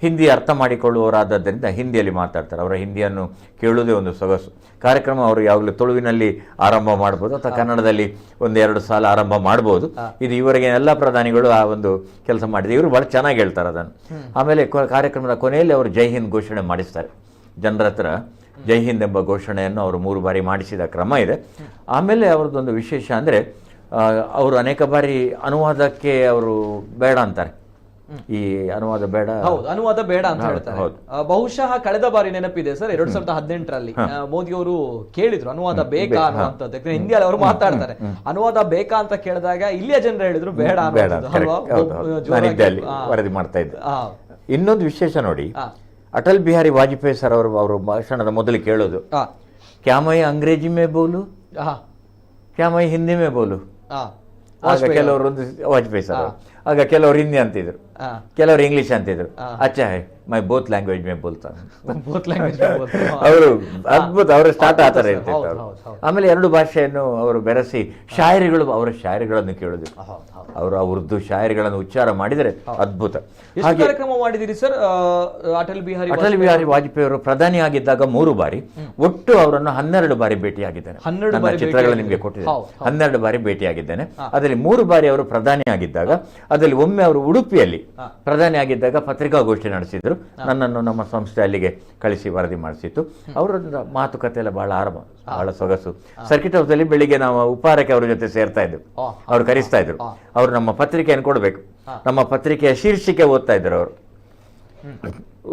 ಹಿಂದಿ ಅರ್ಥ ಮಾಡಿಕೊಳ್ಳುವವರಾದ್ದರಿಂದ ಹಿಂದಿಯಲ್ಲಿ ಮಾತಾಡ್ತಾರೆ. ಅವರ ಹಿಂದಿಯನ್ನು ಕೇಳುವುದೇ ಒಂದು ಸೊಗಸು. ಕಾರ್ಯಕ್ರಮ ಅವರು ಯಾವಾಗಲೂ ತುಳುವಿನಲ್ಲಿ ಆರಂಭ ಮಾಡ್ಬೋದು ಅಥವಾ ಕನ್ನಡದಲ್ಲಿ 1-2 ಸಾಲ ಆರಂಭ ಮಾಡ್ಬೋದು. ಇದು ಇವರಿಗೆ ಎಲ್ಲ ಪ್ರಧಾನಿಗಳು ಆ ಒಂದು ಕೆಲಸ ಮಾಡಿದೆ. ಇವರು ಬಹಳ ಚೆನ್ನಾಗಿ ಹೇಳ್ತಾರೆ ಅದನ್ನು. ಆಮೇಲೆ ಕಾರ್ಯಕ್ರಮದ ಕೊನೆಯಲ್ಲಿ ಅವರು ಜೈ ಹಿಂದ್ ಘೋಷಣೆ ಮಾಡಿಸ್ತಾರೆ. ಜನರ ಹತ್ರ ಜೈ ಹಿಂದ್ ಎಂಬ ಘೋಷಣೆಯನ್ನು ಅವರು 3 ಬಾರಿ ಮಾಡಿಸಿದ ಕ್ರಮ ಇದೆ. ಆಮೇಲೆ ಅವ್ರದ್ದೊಂದು ವಿಶೇಷ ಅಂದರೆ ಅವರು ಅನೇಕ ಬಾರಿ ಅನುವಾದಕ್ಕೆ ಅವರು ಬೇಡ ಅಂತಾರೆ. ಈ ಅನುವಾದ ಬೇಡ ಅಂತ ಹೇಳ್ತಾರೆ. ಬಹುಶಃ ಕಳೆದ ಬಾರಿ ನೆನಪಿದೆ ಸರ್, 2018ರಲ್ಲಿ ಮೋದಿ ಅವರು ಕೇಳಿದ್ರು ಅನುವಾದ ಬೇಕಾ ಅನ್ನುವಂಥದ್ದು. ಯಾಕಂದ್ರೆ ಹಿಂದಿಯಲ್ಲಿ ಅವರು ಮಾತಾಡ್ತಾರೆ, ಅನುವಾದ ಬೇಕಾ ಅಂತ ಕೇಳಿದಾಗ ಇಲ್ಲಿಯ ಜನರು ಹೇಳಿದ್ರು ಬೇಡ. ವರದಿ ಮಾಡ್ತಾ ಇದ್ದೆ. ಇನ್ನೊಂದು ವಿಶೇಷ ನೋಡಿ, ಅಟಲ್ ಬಿಹಾರಿ ವಾಜಪೇಯಿ ಸರ್ ಅವರು ಭಾಷಣದ ಮೊದಲು ಕೇಳೋದು, ಕ್ಯಾ ಮೈ ಅಂಗ್ರೇಜಿ ಮೇ ಬೋಲು, ಕ್ಯಾ ಮೈ ಹಿಂದಿ ಮೇ ಬೋಲು. ಆಗ ಕೆಲವರು ವಾಜಪೇಯಿ ಸರ್ ಆಗ ಕೆಲವರು ಹಿಂದಿ ಅಂತಿದ್ರು, ಕೆಲವರು ಇಂಗ್ಲಿಷ್ ಅಂತಿದ್ರು. ಅಚ್ಚಾ ಹೈ ಮೈ ಬೋತ್ ಲ್ಯಾಂಗ್ವೇಜ್ ಮೇ ಬೋಲ್ತಾ. ಅವರು ಅದ್ಭುತ, ಅವರು ಸ್ಟಾರ್ಟ್ ಆ ಥರ ಇರ್ತಿತ್ತು ಅವರು. ಆಮೇಲೆ 2 ಭಾಷೆಯನ್ನು ಅವರು ಬೆರೆಸಿ ಅವರ ಶಾಯರಿಗಳನ್ನು ಕೇಳಿದ್ರು. ಅವರು ಆ ಉರ್ದು ಶಾಯರಿಗಳನ್ನು ಉಚ್ಚಾರ ಮಾಡಿದರೆ ಅದ್ಭುತ. ಕಾರ್ಯಕ್ರಮ ಮಾಡಿದಿರಿ ಸರ್ ಅಟಲ್ ಬಿಹಾರಿ ವಾಜಪೇಯಿ ಅವರು ಪ್ರಧಾನಿ ಆಗಿದ್ದಾಗ 3 ಬಾರಿ, ಒಟ್ಟು ಅವರನ್ನು 12 ಬಾರಿ ಭೇಟಿಯಾಗಿದ್ದೇನೆ. ನನ್ನ ಚಿತ್ರಗಳು ನಿಮಗೆ ಕೊಟ್ಟಿದ್ದೇನೆ. 12 ಬಾರಿ ಭೇಟಿಯಾಗಿದ್ದೇನೆ. ಅದರಲ್ಲಿ 3 ಬಾರಿ ಅವರು ಪ್ರಧಾನಿ ಆಗಿದ್ದಾಗ, ಅದರಲ್ಲಿ ಒಮ್ಮೆ ಅವರು ಉಡುಪಿಯಲ್ಲಿ ಪ್ರಧಾನಿ ಆಗಿದ್ದಾಗ ಪತ್ರಿಕಾಗೋಷ್ಠಿ ನಡೆಸಿದ್ರು. ನನ್ನನ್ನು ನಮ್ಮ ಸಂಸ್ಥೆ ಅಲ್ಲಿಗೆ ಕಳಿಸಿ ವರದಿ ಮಾಡಿಸಿತ್ತು. ಅವರ ಮಾತುಕತೆ ಎಲ್ಲ ಬಹಳ ಸೊಗಸು. ಸರ್ಕಿಟ್ ಹೌಸಲ್ಲಿ ಬೆಳಿಗ್ಗೆ ನಾವು ಉಪಹಾರಕ್ಕೆ ಅವ್ರ ಜೊತೆ ಸೇರ್ತಾ ಇದ್ವಿ. ಅವ್ರು ಕರೆಸ್ತಾ ಇದ್ರು. ಅವರು ನಮ್ಮ ಪತ್ರಿಕೆಯನ್ನು ಕೊಡಬೇಕು. ನಮ್ಮ ಪತ್ರಿಕೆಯ ಶೀರ್ಷಿಕೆ ಓದ್ತಾ ಇದ್ರು. ಅವರು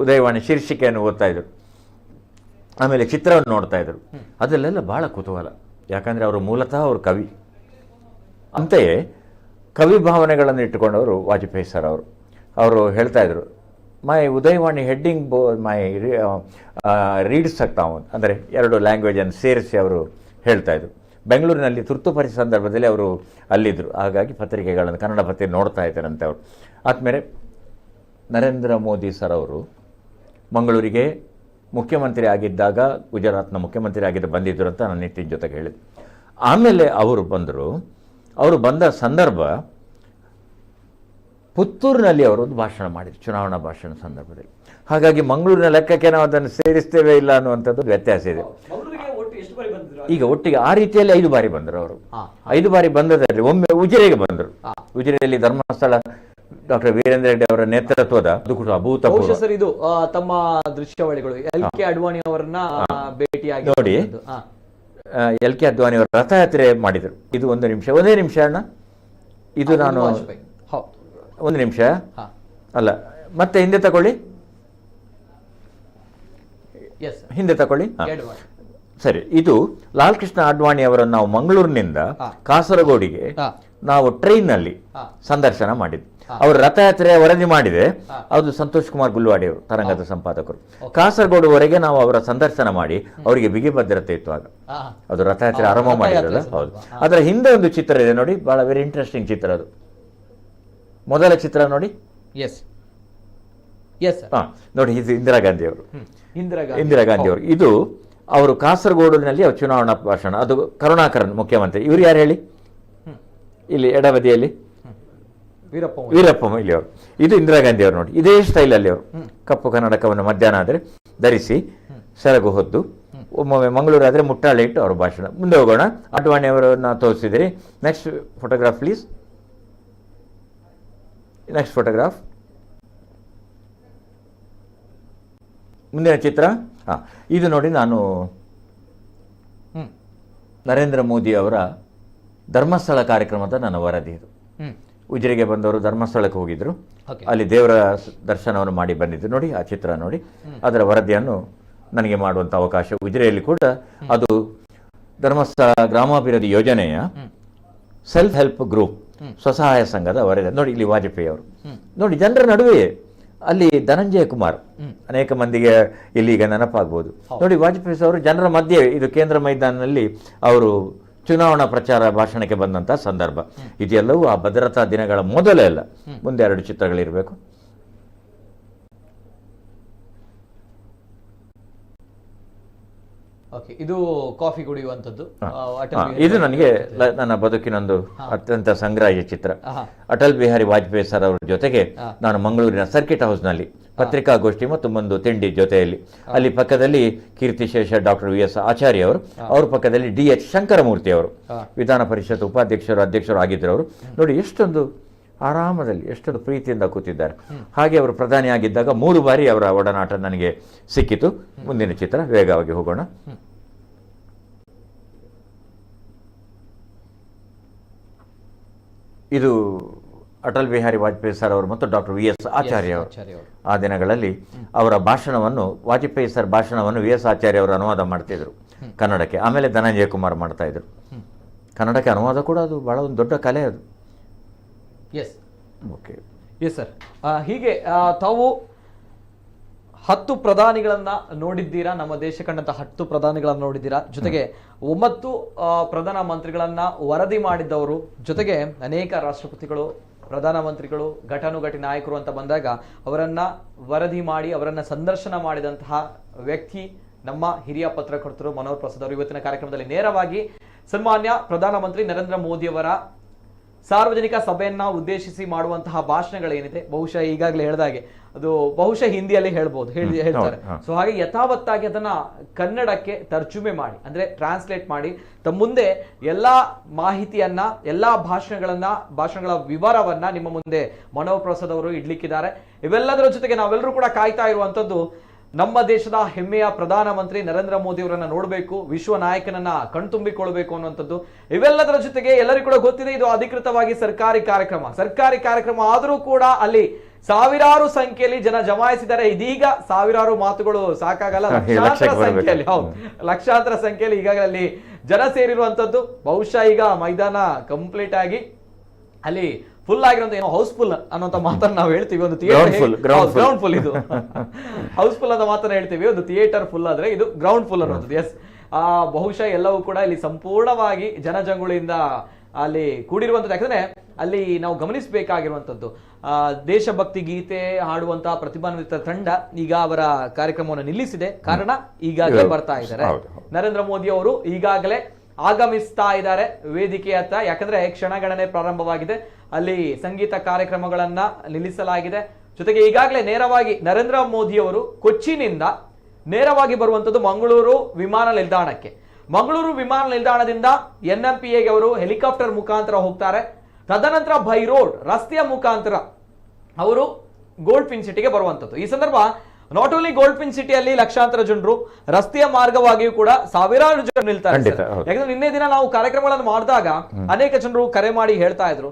ಉದಯವಾಣಿ ಶೀರ್ಷಿಕೆಯನ್ನು ಓದ್ತಾ ಇದ್ರು. ಆಮೇಲೆ ಚಿತ್ರವನ್ನು ನೋಡ್ತಾ ಇದ್ರು. ಅದರಲ್ಲೆಲ್ಲ ಬಹಳ ಕುತೂಹಲ. ಯಾಕಂದ್ರೆ ಅವರು ಮೂಲತಃ ಅವರು ಕವಿ. ಅಂತೆಯೇ ಕವಿ ಭಾವನೆಗಳನ್ನು ಇಟ್ಟುಕೊಂಡವರು ವಾಜಪೇಯಿ ಸರ್ ಅವರು ಹೇಳ್ತಾ ಇದ್ರು, ಮೈ ಉದಯವಾಣಿ ಹೆಡ್ಡಿಂಗ್ ಮೈ ರೀಡ್ ಸಕ್ತಾ ಹೂಂ, ಅಂದರೆ 2 ಲ್ಯಾಂಗ್ವೇಜನ್ನು ಸೇರಿಸಿ ಅವರು ಹೇಳ್ತಾ ಇದ್ರು. ಬೆಂಗಳೂರಿನಲ್ಲಿ ತುರ್ತು ಪರಿಸ್ಥಿತಿ ಸಂದರ್ಭದಲ್ಲಿ ಅವರು ಅಲ್ಲಿದ್ದರು. ಹಾಗಾಗಿ ಪತ್ರಿಕೆಗಳನ್ನು ಕನ್ನಡ ಪತ್ರಿಕೆ ನೋಡ್ತಾ ಇದ್ದಾರಂತೆ ಅವರು. ಆದಮೇಲೆ ನರೇಂದ್ರ ಮೋದಿ ಸರ್ ಅವರು ಮಂಗಳೂರಿಗೆ ಮುಖ್ಯಮಂತ್ರಿ ಆಗಿದ್ದಾಗ, ಗುಜರಾತ್ನ ಮುಖ್ಯಮಂತ್ರಿ ಆಗಿದ್ದ ಬಂದಿದ್ದರು ಅಂತ ನಾನು ನಿತಿನ್ ಜೊತೆಗೆ ಹೇಳಿದೆ. ಆಮೇಲೆ ಅವರು ಬಂದರು. ಅವರು ಬಂದ ಸಂದರ್ಭ ಪುತ್ತೂರಿನಲ್ಲಿ ಅವರು ಒಂದು ಭಾಷಣ ಮಾಡಿದರು, ಚುನಾವಣಾ ಭಾಷಣ ಸಂದರ್ಭದಲ್ಲಿ. ಹಾಗಾಗಿ ಮಂಗಳೂರಿನ ಲೆಕ್ಕಕ್ಕೆ ನಾವು ಅದನ್ನು ಸೇರಿಸ್ತೇವೆ ಇಲ್ಲ ಅನ್ನುವಂಥದ್ದು ವ್ಯತ್ಯಾಸ ಇದೆ. ಈಗ ಒಟ್ಟಿಗೆ ಆ ರೀತಿಯಲ್ಲಿ 5 ಬಾರಿ ಬಂದರು ಅವರು. 5 ಬಾರಿ ಬಂದದಲ್ಲಿ ಒಮ್ಮೆ ಉಜಿರೆಗೆ ಬಂದರು. ಉಜಿರೆಯಲ್ಲಿ ಧರ್ಮಸ್ಥಳ ಡಾಕ್ಟರ್ ವೀರೇಂದ್ರ ಹೆಗ್ಡೆ ಅವರ ನೇತೃತ್ವದ ಅಭೂತಪೂರ್ವ. ಸರ್, ಇದು ತಮ್ಮ ದೃಶ್ಯಾವಳಿಗಳು LK ಅಡ್ವಾಣಿ ಅವರನ್ನ ಭೇಟಿಯಾಗಿ ನೋಡಿ, LK ಅದ್ವಾನಿ ಅವರು ರಥಯಾತ್ರೆ ಮಾಡಿದರು. ಇದು ಒಂದೇ ನಿಮಿಷ ಅಣ್ಣ, ಇದು ನಾನು 1 ನಿಮಿಷ ಅಲ್ಲ, ಮತ್ತೆ ಹಿಂದೆ ತಗೊಳ್ಳಿ. ಸರಿ, ಇದು ಲಾಲ್ ಕೃಷ್ಣ ಅಡ್ವಾಣಿ ಅವರನ್ನು ನಾವು ಮಂಗಳೂರಿನಿಂದ ಕಾಸರಗೋಡಿಗೆ ನಾವು ಟ್ರೈನ್ ನಲ್ಲಿ ಸಂದರ್ಶನ ಮಾಡಿದ್ವಿ. ಅವರು ರಥಯಾತ್ರೆಯ ವರದಿ ಮಾಡಿದೆ. ಅದು ಸಂತೋಷ್ ಕುಮಾರ್ ಗುಲ್ವಾಡಿ ಅವರು, ತರಂಗದ ಸಂಪಾದಕರು. ಕಾಸರಗೋಡುವರೆಗೆ ನಾವು ಅವರ ಸಂದರ್ಶನ ಮಾಡಿ ಅವರಿಗೆ ಬಿಗಿ ಭದ್ರತೆ ಇತ್ತು. ಆಗ ಅದು ರಥಯಾತ್ರೆ ಆರಂಭ ಮಾಡಿದ್ರಲ್ಲ. ಹೌದು, ಅದರ ಹಿಂದೆ ಒಂದು ಚಿತ್ರ ಇದೆ ನೋಡಿ, ಬಹಳ ವೆರಿ ಇಂಟ್ರೆಸ್ಟಿಂಗ್ ಚಿತ್ರ. ಅದು ಮೊದಲ ಚಿತ್ರ ನೋಡಿ. ನೋಡಿ, ಇದು ಇಂದಿರಾ ಗಾಂಧಿ ಅವರು. ಇದು ಅವರು ಕಾಸರಗೋಡಿನಲ್ಲಿ ಅವ್ರ ಚುನಾವಣಾ ಭಾಷಣ, ಅದು ಕರುಣಾಕರನ್ ಮುಖ್ಯಮಂತ್ರಿ. ಇವ್ರು ಯಾರು ಹೇಳಿ? ಇಲ್ಲಿ ಎಡಬದಿಯಲ್ಲಿ ವೀರಪ್ಪ ಮೊಯ್ಲಿ ಅವರು. ಇದು ಇಂದಿರಾ ಗಾಂಧಿ ಅವರು. ನೋಡಿ ಇದೇ ಸ್ಟೈಲಲ್ಲಿ ಅವರು ಕಪ್ಪು ಕನ್ನಡಕವನ್ನು ಮಧ್ಯಾಹ್ನ ಆದರೆ ಧರಿಸಿ ಸೆರಗು ಹೊದ್ದು, ಒಮ್ಮೊಮ್ಮೆ ಮಂಗಳೂರು ಆದರೆ ಮುಟ್ಟಾಳೆ ಇಟ್ಟು ಅವರ ಭಾಷಣ. ಮುಂದೆ ಹೋಗೋಣ. ಅಡ್ವಾಣಿ ಅವರನ್ನ ತೋರಿಸಿದಿರಿ. Next photograph please. Next photograph. ಮುಂದಿನ ಚಿತ್ರ. ಇದು ನೋಡಿ, ನಾನು ನರೇಂದ್ರ ಮೋದಿ ಅವರ ಧರ್ಮಸ್ಥಳ ಕಾರ್ಯಕ್ರಮದ ನನ್ನ ವರದಿ. ಇದು ಉಜಿರೆಗೆ ಬಂದವರು ಧರ್ಮಸ್ಥಳಕ್ಕೆ ಹೋಗಿದ್ರು, ಅಲ್ಲಿ ದೇವರ ದರ್ಶನವನ್ನು ಮಾಡಿ ಬಂದಿದ್ರು. ನೋಡಿ ಆ ಚಿತ್ರ ನೋಡಿ, ಅದರ ವರದಿಯನ್ನು ನನಗೆ ಮಾಡುವಂಥ ಅವಕಾಶ. ಉಜಿರೆಯಲ್ಲಿ ಕೂಡ ಅದು ಧರ್ಮಸ್ಥಳ ಗ್ರಾಮಾಭಿವೃದ್ಧಿ ಯೋಜನೆಯ ಸೆಲ್ಫ್ ಹೆಲ್ಪ್ ಗ್ರೂಪ್ ಸ್ವಸಹಾಯ ಸಂಘದ ವರದಿ. ನೋಡಿ ಇಲ್ಲಿ ವಾಜಪೇಯಿ ಅವರು. ನೋಡಿ ಜನರ ನಡುವೆ ಅಲ್ಲಿ ಧನಂಜಯ ಕುಮಾರ್ ಅನೇಕ ಮಂದಿಗೆ ಇಲ್ಲಿ ಈಗ ನೆನಪಾಗ್ಬೋದು. ನೋಡಿ ವಾಜಪೇಯಿ ಅವರು ಜನರ ಮಧ್ಯೆ, ಇದು ಕೇಂದ್ರ ಮೈದಾನದಲ್ಲಿ ಅವರು ಚುನಾವಣಾ ಪ್ರಚಾರ ಭಾಷಣಕ್ಕೆ ಬಂದಂಥ ಸಂದರ್ಭ. ಇದೆಲ್ಲವೂ ಆ ಭದ್ರತಾ ದಿನಗಳ ಮೊದಲೇ ಅಲ್ಲ. ಮುಂದೆ 2 ಚಿತ್ರಗಳಿರಬೇಕು. ಇದು ಕಾಫಿ ಕುಡಿಯುವಂಥದ್ದು. ಇದು ನನಗೆ ನನ್ನ ಬದುಕಿನೊಂದು ಅತ್ಯಂತ ಸಂಗ್ರಾಹ್ಯ ಚಿತ್ರ. ಅಟಲ್ ಬಿಹಾರಿ ವಾಜಪೇಯಿ ಸರ್ ಅವರ ಜೊತೆಗೆ ನಾನು ಮಂಗಳೂರಿನ ಸರ್ಕಿಟ್ ಹೌಸ್ನಲ್ಲಿ ಪತ್ರಿಕಾಗೋಷ್ಠಿ ಮತ್ತು ಒಂದು ತಿಂಡಿ ಜೊತೆಯಲ್ಲಿ, ಅಲ್ಲಿ ಪಕ್ಕದಲ್ಲಿ ಕೀರ್ತಿಶೇಷ ಡಾಕ್ಟರ್ VS ಆಚಾರ್ಯ ಅವರು, ಅವ್ರ ಪಕ್ಕದಲ್ಲಿ DH ಶಂಕರಮೂರ್ತಿ ಅವರು, ವಿಧಾನ ಪರಿಷತ್ ಉಪಾಧ್ಯಕ್ಷರು ಅಧ್ಯಕ್ಷರು ಆಗಿದ್ದರು ಅವರು. ನೋಡಿ ಎಷ್ಟೊಂದು ಆರಾಮದಲ್ಲಿ, ಎಷ್ಟೊಂದು ಪ್ರೀತಿಯಿಂದ ಕೂತಿದ್ದಾರೆ. ಹಾಗೆ ಅವರು ಪ್ರಧಾನಿ ಆಗಿದ್ದಾಗ 3 ಬಾರಿ ಅವರ ಒಡನಾಟ ನನಗೆ ಸಿಕ್ಕಿತು. ಮುಂದಿನ ಚಿತ್ರ, ವೇಗವಾಗಿ ಹೋಗೋಣ. ಇದು ಅಟಲ್ ಬಿಹಾರಿ ವಾಜಪೇಯಿ ಸರ್ ಅವರು ಮತ್ತು ಡಾಕ್ಟರ್ VS ಆಚಾರ್ಯ ಅವರು. ಆ ದಿನಗಳಲ್ಲಿ ಅವರ ಭಾಷಣವನ್ನು, ವಾಜಪೇಯಿ ಸರ್ ಭಾಷಣವನ್ನು VS ಆಚಾರ್ಯ ಅವರು ಅನುವಾದ ಮಾಡ್ತಿದ್ರು ಕನ್ನಡಕ್ಕೆ. ಆಮೇಲೆ ಧನಂಜಯ ಕುಮಾರ್ ಮಾಡ್ತಾ ಇದ್ರು ಕನ್ನಡಕ್ಕೆ ಅನುವಾದ ಕೂಡ. ಅದು ಬಹಳ ಒಂದು ದೊಡ್ಡ ಕಲೆ ಅದು. Okay, yes sir. ಹೀಗೆ ತಾವು 10 ಪ್ರಧಾನಿಗಳನ್ನ ನೋಡಿದ್ದೀರಾ, ನಮ್ಮ ದೇಶ ಕಂಡಂತ 10 ಪ್ರಧಾನಿಗಳನ್ನ ನೋಡಿದ್ದೀರಾ. ಜೊತೆಗೆ 9 ಪ್ರಧಾನ ಮಂತ್ರಿಗಳನ್ನ ವರದಿ ಮಾಡಿದ್ದವರು, ಜೊತೆಗೆ ಅನೇಕ ರಾಷ್ಟ್ರಪತಿಗಳು, ಪ್ರಧಾನಮಂತ್ರಿಗಳು, ಘಟಾನುಘಟಿ ನಾಯಕರು ಅಂತ ಬಂದಾಗ ಅವರನ್ನ ವರದಿ ಮಾಡಿ ಅವರನ್ನ ಸಂದರ್ಶನ ಮಾಡಿದಂತಹ ವ್ಯಕ್ತಿ ನಮ್ಮ ಹಿರಿಯ ಪತ್ರಕರ್ತರು ಮನೋಹರ್ ಪ್ರಸಾದ್ ಅವರು. ಇವತ್ತಿನ ಕಾರ್ಯಕ್ರಮದಲ್ಲಿ ನೇರವಾಗಿ ಸನ್ಮಾನ್ಯ ಪ್ರಧಾನಮಂತ್ರಿ ನರೇಂದ್ರ ಮೋದಿ ಅವರ ಸಾರ್ವಜನಿಕ ಸಭೆಯನ್ನ ಉದ್ದೇಶಿಸಿ ಮಾಡುವಂತಹ ಭಾಷಣಗಳೇನಿದೆ, ಬಹುಶಃ ಈಗಾಗಲೇ ಹೇಳಿದಾಗೆ ಅದು ಬಹುಶಃ ಹಿಂದಿಯಲ್ಲಿ ಹೇಳ್ತಾರೆ. ಸೊ ಹಾಗೆ ಯಥಾವತ್ತಾಗಿ ಅದನ್ನ ಕನ್ನಡಕ್ಕೆ ತರ್ಜುಮೆ ಮಾಡಿ, ಅಂದ್ರೆ ಟ್ರಾನ್ಸ್ಲೇಟ್ ಮಾಡಿ ತಮ್ಮ ಮುಂದೆ ಎಲ್ಲಾ ಮಾಹಿತಿಯನ್ನ, ಎಲ್ಲಾ ಭಾಷಣಗಳ ವಿವರವನ್ನ ನಿಮ್ಮ ಮುಂದೆ ಮನೋಹರ್ ಪ್ರಸಾದ್ ಅವರು ಇಡ್ಲಿಕ್ಕಿದ್ದಾರೆ. ಇವೆಲ್ಲದರ ಜೊತೆಗೆ ನಾವೆಲ್ಲರೂ ಕೂಡ ಕಾಯ್ತಾ ಇರುವಂತದ್ದು, ನಮ್ಮ ದೇಶದ ಹೆಮ್ಮೆಯ ಪ್ರಧಾನಮಂತ್ರಿ ನರೇಂದ್ರ ಮೋದಿ ಅವರನ್ನ ನೋಡಬೇಕು, ವಿಶ್ವ ನಾಯಕನನ್ನ ಕಣ್ತುಂಬಿಕೊಳ್ಬೇಕು ಅನ್ನುವಂಥದ್ದು. ಇವೆಲ್ಲದರ ಜೊತೆಗೆ ಎಲ್ಲರಿಗೂ ಕೂಡ ಗೊತ್ತಿದೆ, ಇದು ಅಧಿಕೃತವಾಗಿ ಸರ್ಕಾರಿ ಕಾರ್ಯಕ್ರಮ ಆದರೂ ಕೂಡ ಅಲ್ಲಿ ಸಾವಿರಾರು ಸಂಖ್ಯೆಯಲ್ಲಿ ಜನ ಜಮಾಯಿಸಿದ್ದಾರೆ. ಇದೀಗ ಸಾವಿರಾರು ಮಾತುಗಳು ಸಾಕಾಗಲ್ಲ, ಲಕ್ಷಾಂತರ ಸಂಖ್ಯೆಯಲ್ಲಿ ಈಗಾಗಲೇ ಅಲ್ಲಿ ಜನ ಸೇರಿರುವಂತದ್ದು. ಬಹುಶಃ ಈಗ ಮೈದಾನ ಕಂಪ್ಲೀಟ್ ಆಗಿ ಅಲ್ಲಿ ಫುಲ್ ಆಗಿರೋ ಹೌಸ್ಫುಲ್ ಅನ್ನೋಂಥ ಮಾತನ್ನ ನಾವು ಹೇಳ್ತೀವಿ. ಒಂದು ಗ್ರೌಂಡ್ ಫುಲ್, ಇದು ಹೌಸ್ಫುಲ್ ಅಂತ ಮಾತನ್ನ ಹೇಳ್ತೀವಿ. ಒಂದು ಥಿಯೇಟರ್ ಫುಲ್ ಆದ್ರೆ ಇದು ಗ್ರೌಂಡ್ ಫುಲ್ ಅನ್ನೋದು. ಎಸ್, ಬಹುಶಃ ಎಲ್ಲವೂ ಕೂಡ ಇಲ್ಲಿ ಸಂಪೂರ್ಣವಾಗಿ ಜನಜಂಗುಳಿಯಿಂದ ಅಲ್ಲಿ ಕೂಡಿರುವಂಥದ್ದು. ಯಾಕಂದ್ರೆ ಅಲ್ಲಿ ನಾವು ಗಮನಿಸಬೇಕಾಗಿರುವಂಥದ್ದು, ದೇಶಭಕ್ತಿ ಗೀತೆ ಹಾಡುವಂತಹ ಪ್ರತಿಭಾನ್ವಿತ ತಂಡ ಈಗ ಅವರ ಕಾರ್ಯಕ್ರಮವನ್ನು ನಿಲ್ಲಿಸಿದೆ. ಕಾರಣ ಈಗಾಗಲೇ ಬರ್ತಾ ಇದ್ದಾರೆ. ನರೇಂದ್ರ ಮೋದಿ ಅವರು ಈಗಾಗಲೇ ಆಗಮಿಸ್ತಾ ಇದ್ದಾರೆ ವೇದಿಕೆಯತ್ತ. ಯಾಕಂದ್ರೆ ಕ್ಷಣಗಣನೆ ಪ್ರಾರಂಭವಾಗಿದೆ, ಅಲ್ಲಿ ಸಂಗೀತ ಕಾರ್ಯಕ್ರಮಗಳನ್ನ ನಿಲ್ಲಿಸಲಾಗಿದೆ. ಜೊತೆಗೆ ಈಗಾಗಲೇ ನೇರವಾಗಿ ನರೇಂದ್ರ ಮೋದಿ ಅವರು ಕೊಚ್ಚಿನಿಂದ ನೇರವಾಗಿ ಬರುವಂತದ್ದು ಮಂಗಳೂರು ವಿಮಾನ ನಿಲ್ದಾಣಕ್ಕೆ. ಮಂಗಳೂರು ವಿಮಾನ ನಿಲ್ದಾಣದಿಂದ NMPAಗೆ ಅವರು ಹೆಲಿಕಾಪ್ಟರ್ ಮುಖಾಂತರ ಹೋಗ್ತಾರೆ. ತದನಂತರ ಬೈ ರೋಡ್ ರಸ್ತೆಯ ಮುಖಾಂತರ ಅವರು ಗೋಲ್ಡ್ ಫಿನ್ ಸಿಟಿಗೆ ಬರುವಂತದ್ದು. ಈ ಸಂದರ್ಭ ನಾಟ್ ಓನ್ಲಿ ಗೋಲ್ಡ್ ಫಿನ್ ಸಿಟಿಯಲ್ಲಿ ಲಕ್ಷಾಂತರ ಜನರು, ರಸ್ತೆಯ ಮಾರ್ಗವಾಗಿಯೂ ಕೂಡ ಸಾವಿರಾರು ಜನರು ನಿಲ್ತಾರೆ. ಯಾಕಂದ್ರೆ ನಿನ್ನೆ ದಿನ ನಾವು ಕಾರ್ಯಕ್ರಮಗಳನ್ನು ಮಾಡಿದಾಗ ಅನೇಕ ಜನರು ಕರೆ ಮಾಡಿ ಹೇಳ್ತಾ ಇದ್ರು,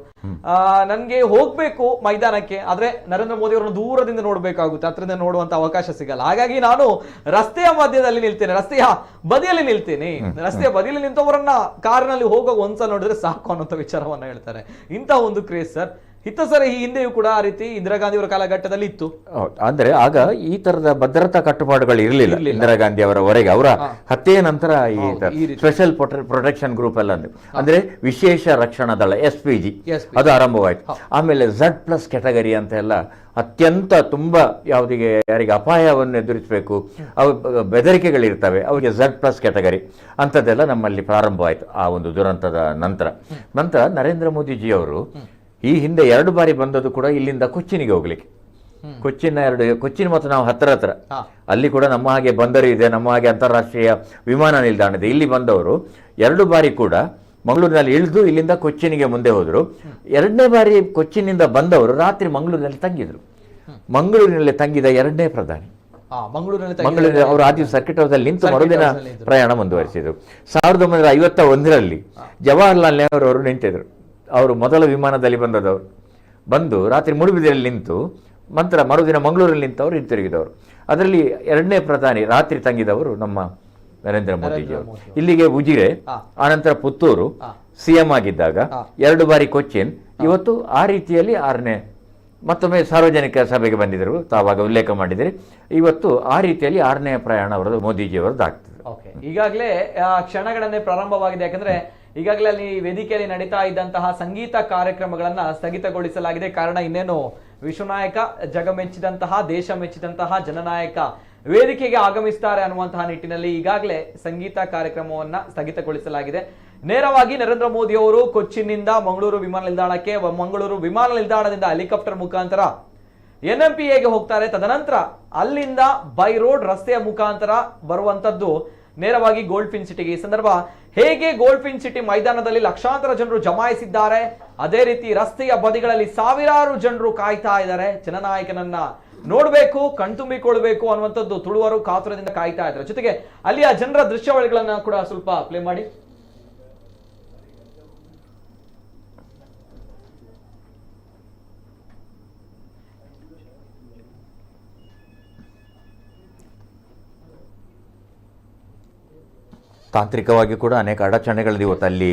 ನನ್ಗೆ ಹೋಗ್ಬೇಕು ಮೈದಾನಕ್ಕೆ, ಆದ್ರೆ ನರೇಂದ್ರ ಮೋದಿ ಅವರನ್ನು ದೂರದಿಂದ ನೋಡ್ಬೇಕಾಗುತ್ತೆ, ಹತ್ರದಿಂದ ನೋಡುವಂತ ಅವಕಾಶ ಸಿಗಲ್ಲ. ಹಾಗಾಗಿ ನಾನು ರಸ್ತೆಯ ಮಧ್ಯದಲ್ಲಿ ನಿಲ್ತೇನೆ, ರಸ್ತೆಯ ಬದಿಯಲ್ಲಿ ನಿಲ್ತೀನಿ. ರಸ್ತೆಯ ಬದಿಯಲ್ಲಿ ನಿಂತವರನ್ನ ಕಾರಿನಲ್ಲಿ ಹೋಗುವಾಗ ಒಂದ್ಸಲ ನೋಡಿದ್ರೆ ಸಾಕು ಅನ್ನೋಂಥ ವಿಚಾರವನ್ನ ಹೇಳ್ತಾರೆ. ಇಂತಹ ಒಂದು ಕ್ರೇಜ್ ಸರ್. ಇತ್ತು ಸರ್, ಈ ಹಿಂದೆಯೂ ಕೂಡ ಆ ರೀತಿ ಇಂದಿರಾ ಗಾಂಧಿ ಅವರ ಕಾಲಘಟ್ಟದಲ್ಲಿ ಇತ್ತು. ಅಂದ್ರೆ ಆಗ ಈ ತರದ ಭದ್ರತಾ ಕಟ್ಟುಪಾಡುಗಳು ಇರಲಿಲ್ಲ ಇಂದಿರಾ ಗಾಂಧಿ ಅವರವರೆಗೆ. ಅವರ ಹತ್ಯೆಯ ನಂತರ ಈ ಸ್ಪೆಷಲ್ ಪ್ರೊಟೆಕ್ಷನ್ ಗ್ರೂಪ್ ಎಲ್ಲ ಅಂದ್ರೆ ವಿಶೇಷ ರಕ್ಷಣಾ ದಳ SPG ಅದು ಆರಂಭವಾಯಿತು. ಆಮೇಲೆ Z+ ಕ್ಯಾಟಗರಿ ಅಂತ ಎಲ್ಲ ಅತ್ಯಂತ ತುಂಬಾ ಯಾರಿಗೆ ಅಪಾಯವನ್ನು ಎದುರಿಸಬೇಕು, ಬೆದರಿಕೆಗಳಿರ್ತವೆ, ಅವರಿಗೆ Z+ ಕ್ಯಾಟಗರಿ ಅಂಥದ್ದೆಲ್ಲ ನಮ್ಮಲ್ಲಿ ಪ್ರಾರಂಭವಾಯಿತು ಆ ಒಂದು ದುರಂತದ ನಂತರ. ನರೇಂದ್ರ ಮೋದಿಜಿಯವರು ಈ ಹಿಂದೆ 2 ಬಾರಿ ಬಂದದ್ದು ಕೂಡ ಇಲ್ಲಿಂದ ಕೊಚ್ಚಿನಿಗೆ ಹೋಗ್ಲಿಕ್ಕೆ. ಕೊಚ್ಚಿನ್ ಮತ್ತು ನಾವು ಹತ್ರ ಅಲ್ಲಿ ಕೂಡ ನಮ್ಮ ಹಾಗೆ ಬಂದರು ಇದೆ, ನಮ್ಮ ಹಾಗೆ ಅಂತಾರಾಷ್ಟ್ರೀಯ ವಿಮಾನ ನಿಲ್ದಾಣ ಇದೆ. ಇಲ್ಲಿ ಬಂದವರು 2 ಬಾರಿ ಕೂಡ ಮಂಗಳೂರಿನಲ್ಲಿ ಇಳಿದು ಇಲ್ಲಿಂದ ಕೊಚ್ಚಿನಿಗೆ ಮುಂದೆ ಹೋದರು. 2ನೇ ಬಾರಿ ಕೊಚ್ಚಿನಿಂದ ಬಂದವರು ರಾತ್ರಿ ಮಂಗಳೂರಿನಲ್ಲಿ ತಂಗಿದ್ರು. ಮಂಗಳೂರಿನಲ್ಲಿ ತಂಗಿದ 2ನೇ ಪ್ರಧಾನಿ ಮಂಗಳೂರಿನ ಅವರು ಆ ದಿವಸ ಸರ್ಕಿಟ್ ಹೌಸಲ್ಲಿ ನಿಂತು ಮರುದಿನ ಪ್ರಯಾಣ ಮುಂದುವರಿಸಿದರು. 1951ರಲ್ಲಿ ಜವಾಹರ್ಲಾಲ್ ನೆಹರು ಅವರು ನಿಂತಿದ್ರು. ಅವರು ಮೊದಲ ವಿಮಾನದಲ್ಲಿ ಬಂದದವರು. ಬಂದು ರಾತ್ರಿ ಮೂಡುಬಿದಿರೆಯಲ್ಲಿ ನಿಂತು ನಂತರ ಮರುದಿನ ಮಂಗಳೂರಲ್ಲಿ ನಿಂತವರು ಹಿಂತಿರುಗಿದವರು. ಅದರಲ್ಲಿ 2ನೇ ಪ್ರಧಾನಿ ರಾತ್ರಿ ತಂಗಿದವರು ನಮ್ಮ ನರೇಂದ್ರ ಮೋದಿಜಿಯವರು. ಇಲ್ಲಿಗೆ ಉಜಿರೆ, ಆನಂತರ ಪುತ್ತೂರು CM ಆಗಿದ್ದಾಗ 2 ಬಾರಿ ಕೊಚ್ಚಿನ್. ಇವತ್ತು ಆ ರೀತಿಯಲ್ಲಿ 6ನೇ ಮತ್ತೊಮ್ಮೆ ಸಾರ್ವಜನಿಕ ಸಭೆಗೆ ಬಂದಿದ್ದರು, ತಾವಾಗ ಉಲ್ಲೇಖ ಮಾಡಿದರೆ. ಇವತ್ತು ಆ ರೀತಿಯಲ್ಲಿ 6ನೇ ಪ್ರಯಾಣ ಅವರದು ಮೋದಿಜಿಯವರದ್ದು ಆಗ್ತದೆ. ಈಗಾಗಲೇ ಕ್ಷಣಗಳನ್ನೇ ಪ್ರಾರಂಭವಾಗಿದೆ. ಯಾಕಂದ್ರೆ ಈಗಾಗಲೇ ಅಲ್ಲಿ ವೇದಿಕೆಯಲ್ಲಿ ನಡೀತಾ ಇದ್ದಂತಹ ಸಂಗೀತ ಕಾರ್ಯಕ್ರಮಗಳನ್ನ ಸ್ಥಗಿತಗೊಳಿಸಲಾಗಿದೆ. ಕಾರಣ ಇನ್ನೇನು ವಿಶ್ವನಾಯಕ, ಜಗಮೆಚ್ಚಿದಂತಹ, ದೇಶ ಮೆಚ್ಚಿದಂತಹ ಜನನಾಯಕ ವೇದಿಕೆಗೆ ಆಗಮಿಸ್ತಾರೆ ಅನ್ನುವಂತಹ ನಿಟ್ಟಿನಲ್ಲಿ ಈಗಾಗಲೇ ಸಂಗೀತ ಕಾರ್ಯಕ್ರಮವನ್ನ ಸ್ಥಗಿತಗೊಳಿಸಲಾಗಿದೆ. ನೇರವಾಗಿ ನರೇಂದ್ರ ಮೋದಿ ಅವರು ಕೊಚ್ಚಿನ್ನಿಂದ ಮಂಗಳೂರು ವಿಮಾನ ನಿಲ್ದಾಣಕ್ಕೆ, ಮಂಗಳೂರು ವಿಮಾನ ನಿಲ್ದಾಣದಿಂದ ಹೆಲಿಕಾಪ್ಟರ್ ಮುಖಾಂತರ NMPAಗೆ ಹೋಗ್ತಾರೆ. ತದನಂತರ ಅಲ್ಲಿಂದ ಬೈ ರೋಡ್ ರಸ್ತೆಯ ಮುಖಾಂತರ ಬರುವಂತದ್ದು ನೇರವಾಗಿ ಗೋಲ್ಡ್ಫಿನ್ ಸಿಟಿಗೆ. ಈ ಸಂದರ್ಭ ಹೇಗೆ ಗೋಲ್ಡ್ಫಿನ್ ಸಿಟಿ ಮೈದಾನದಲ್ಲಿ ಲಕ್ಷಾಂತರ ಜನರು ಜಮಾಯಿಸಿದ್ದಾರೆ, ಅದೇ ರೀತಿ ರಸ್ತೆಯ ಬದಿಗಳಲ್ಲಿ ಸಾವಿರಾರು ಜನರು ಕಾಯ್ತಾ ಇದ್ದಾರೆ. ಜನನಾಯಕನನ್ನ ನೋಡ್ಬೇಕು, ಕಣ್ತುಂಬಿಕೊಳ್ಬೇಕು ಅನ್ನುವಂಥದ್ದು ತುಳುವರು ಕಾತುರದಿಂದ ಕಾಯ್ತಾ ಇದ್ದಾರೆ. ಜೊತೆಗೆ ಅಲ್ಲಿಯ ಜನರ ದೃಶ್ಯಾವಳಿಗಳನ್ನ ಕೂಡ ಸ್ವಲ್ಪ ಪ್ಲೇ ಮಾಡಿ. ತಾಂತ್ರಿಕವಾಗಿ ಕೂಡ ಅನೇಕ ಅಡಚಣೆಗಳಿದೆ ಇವತ್ತು. ಅಲ್ಲಿ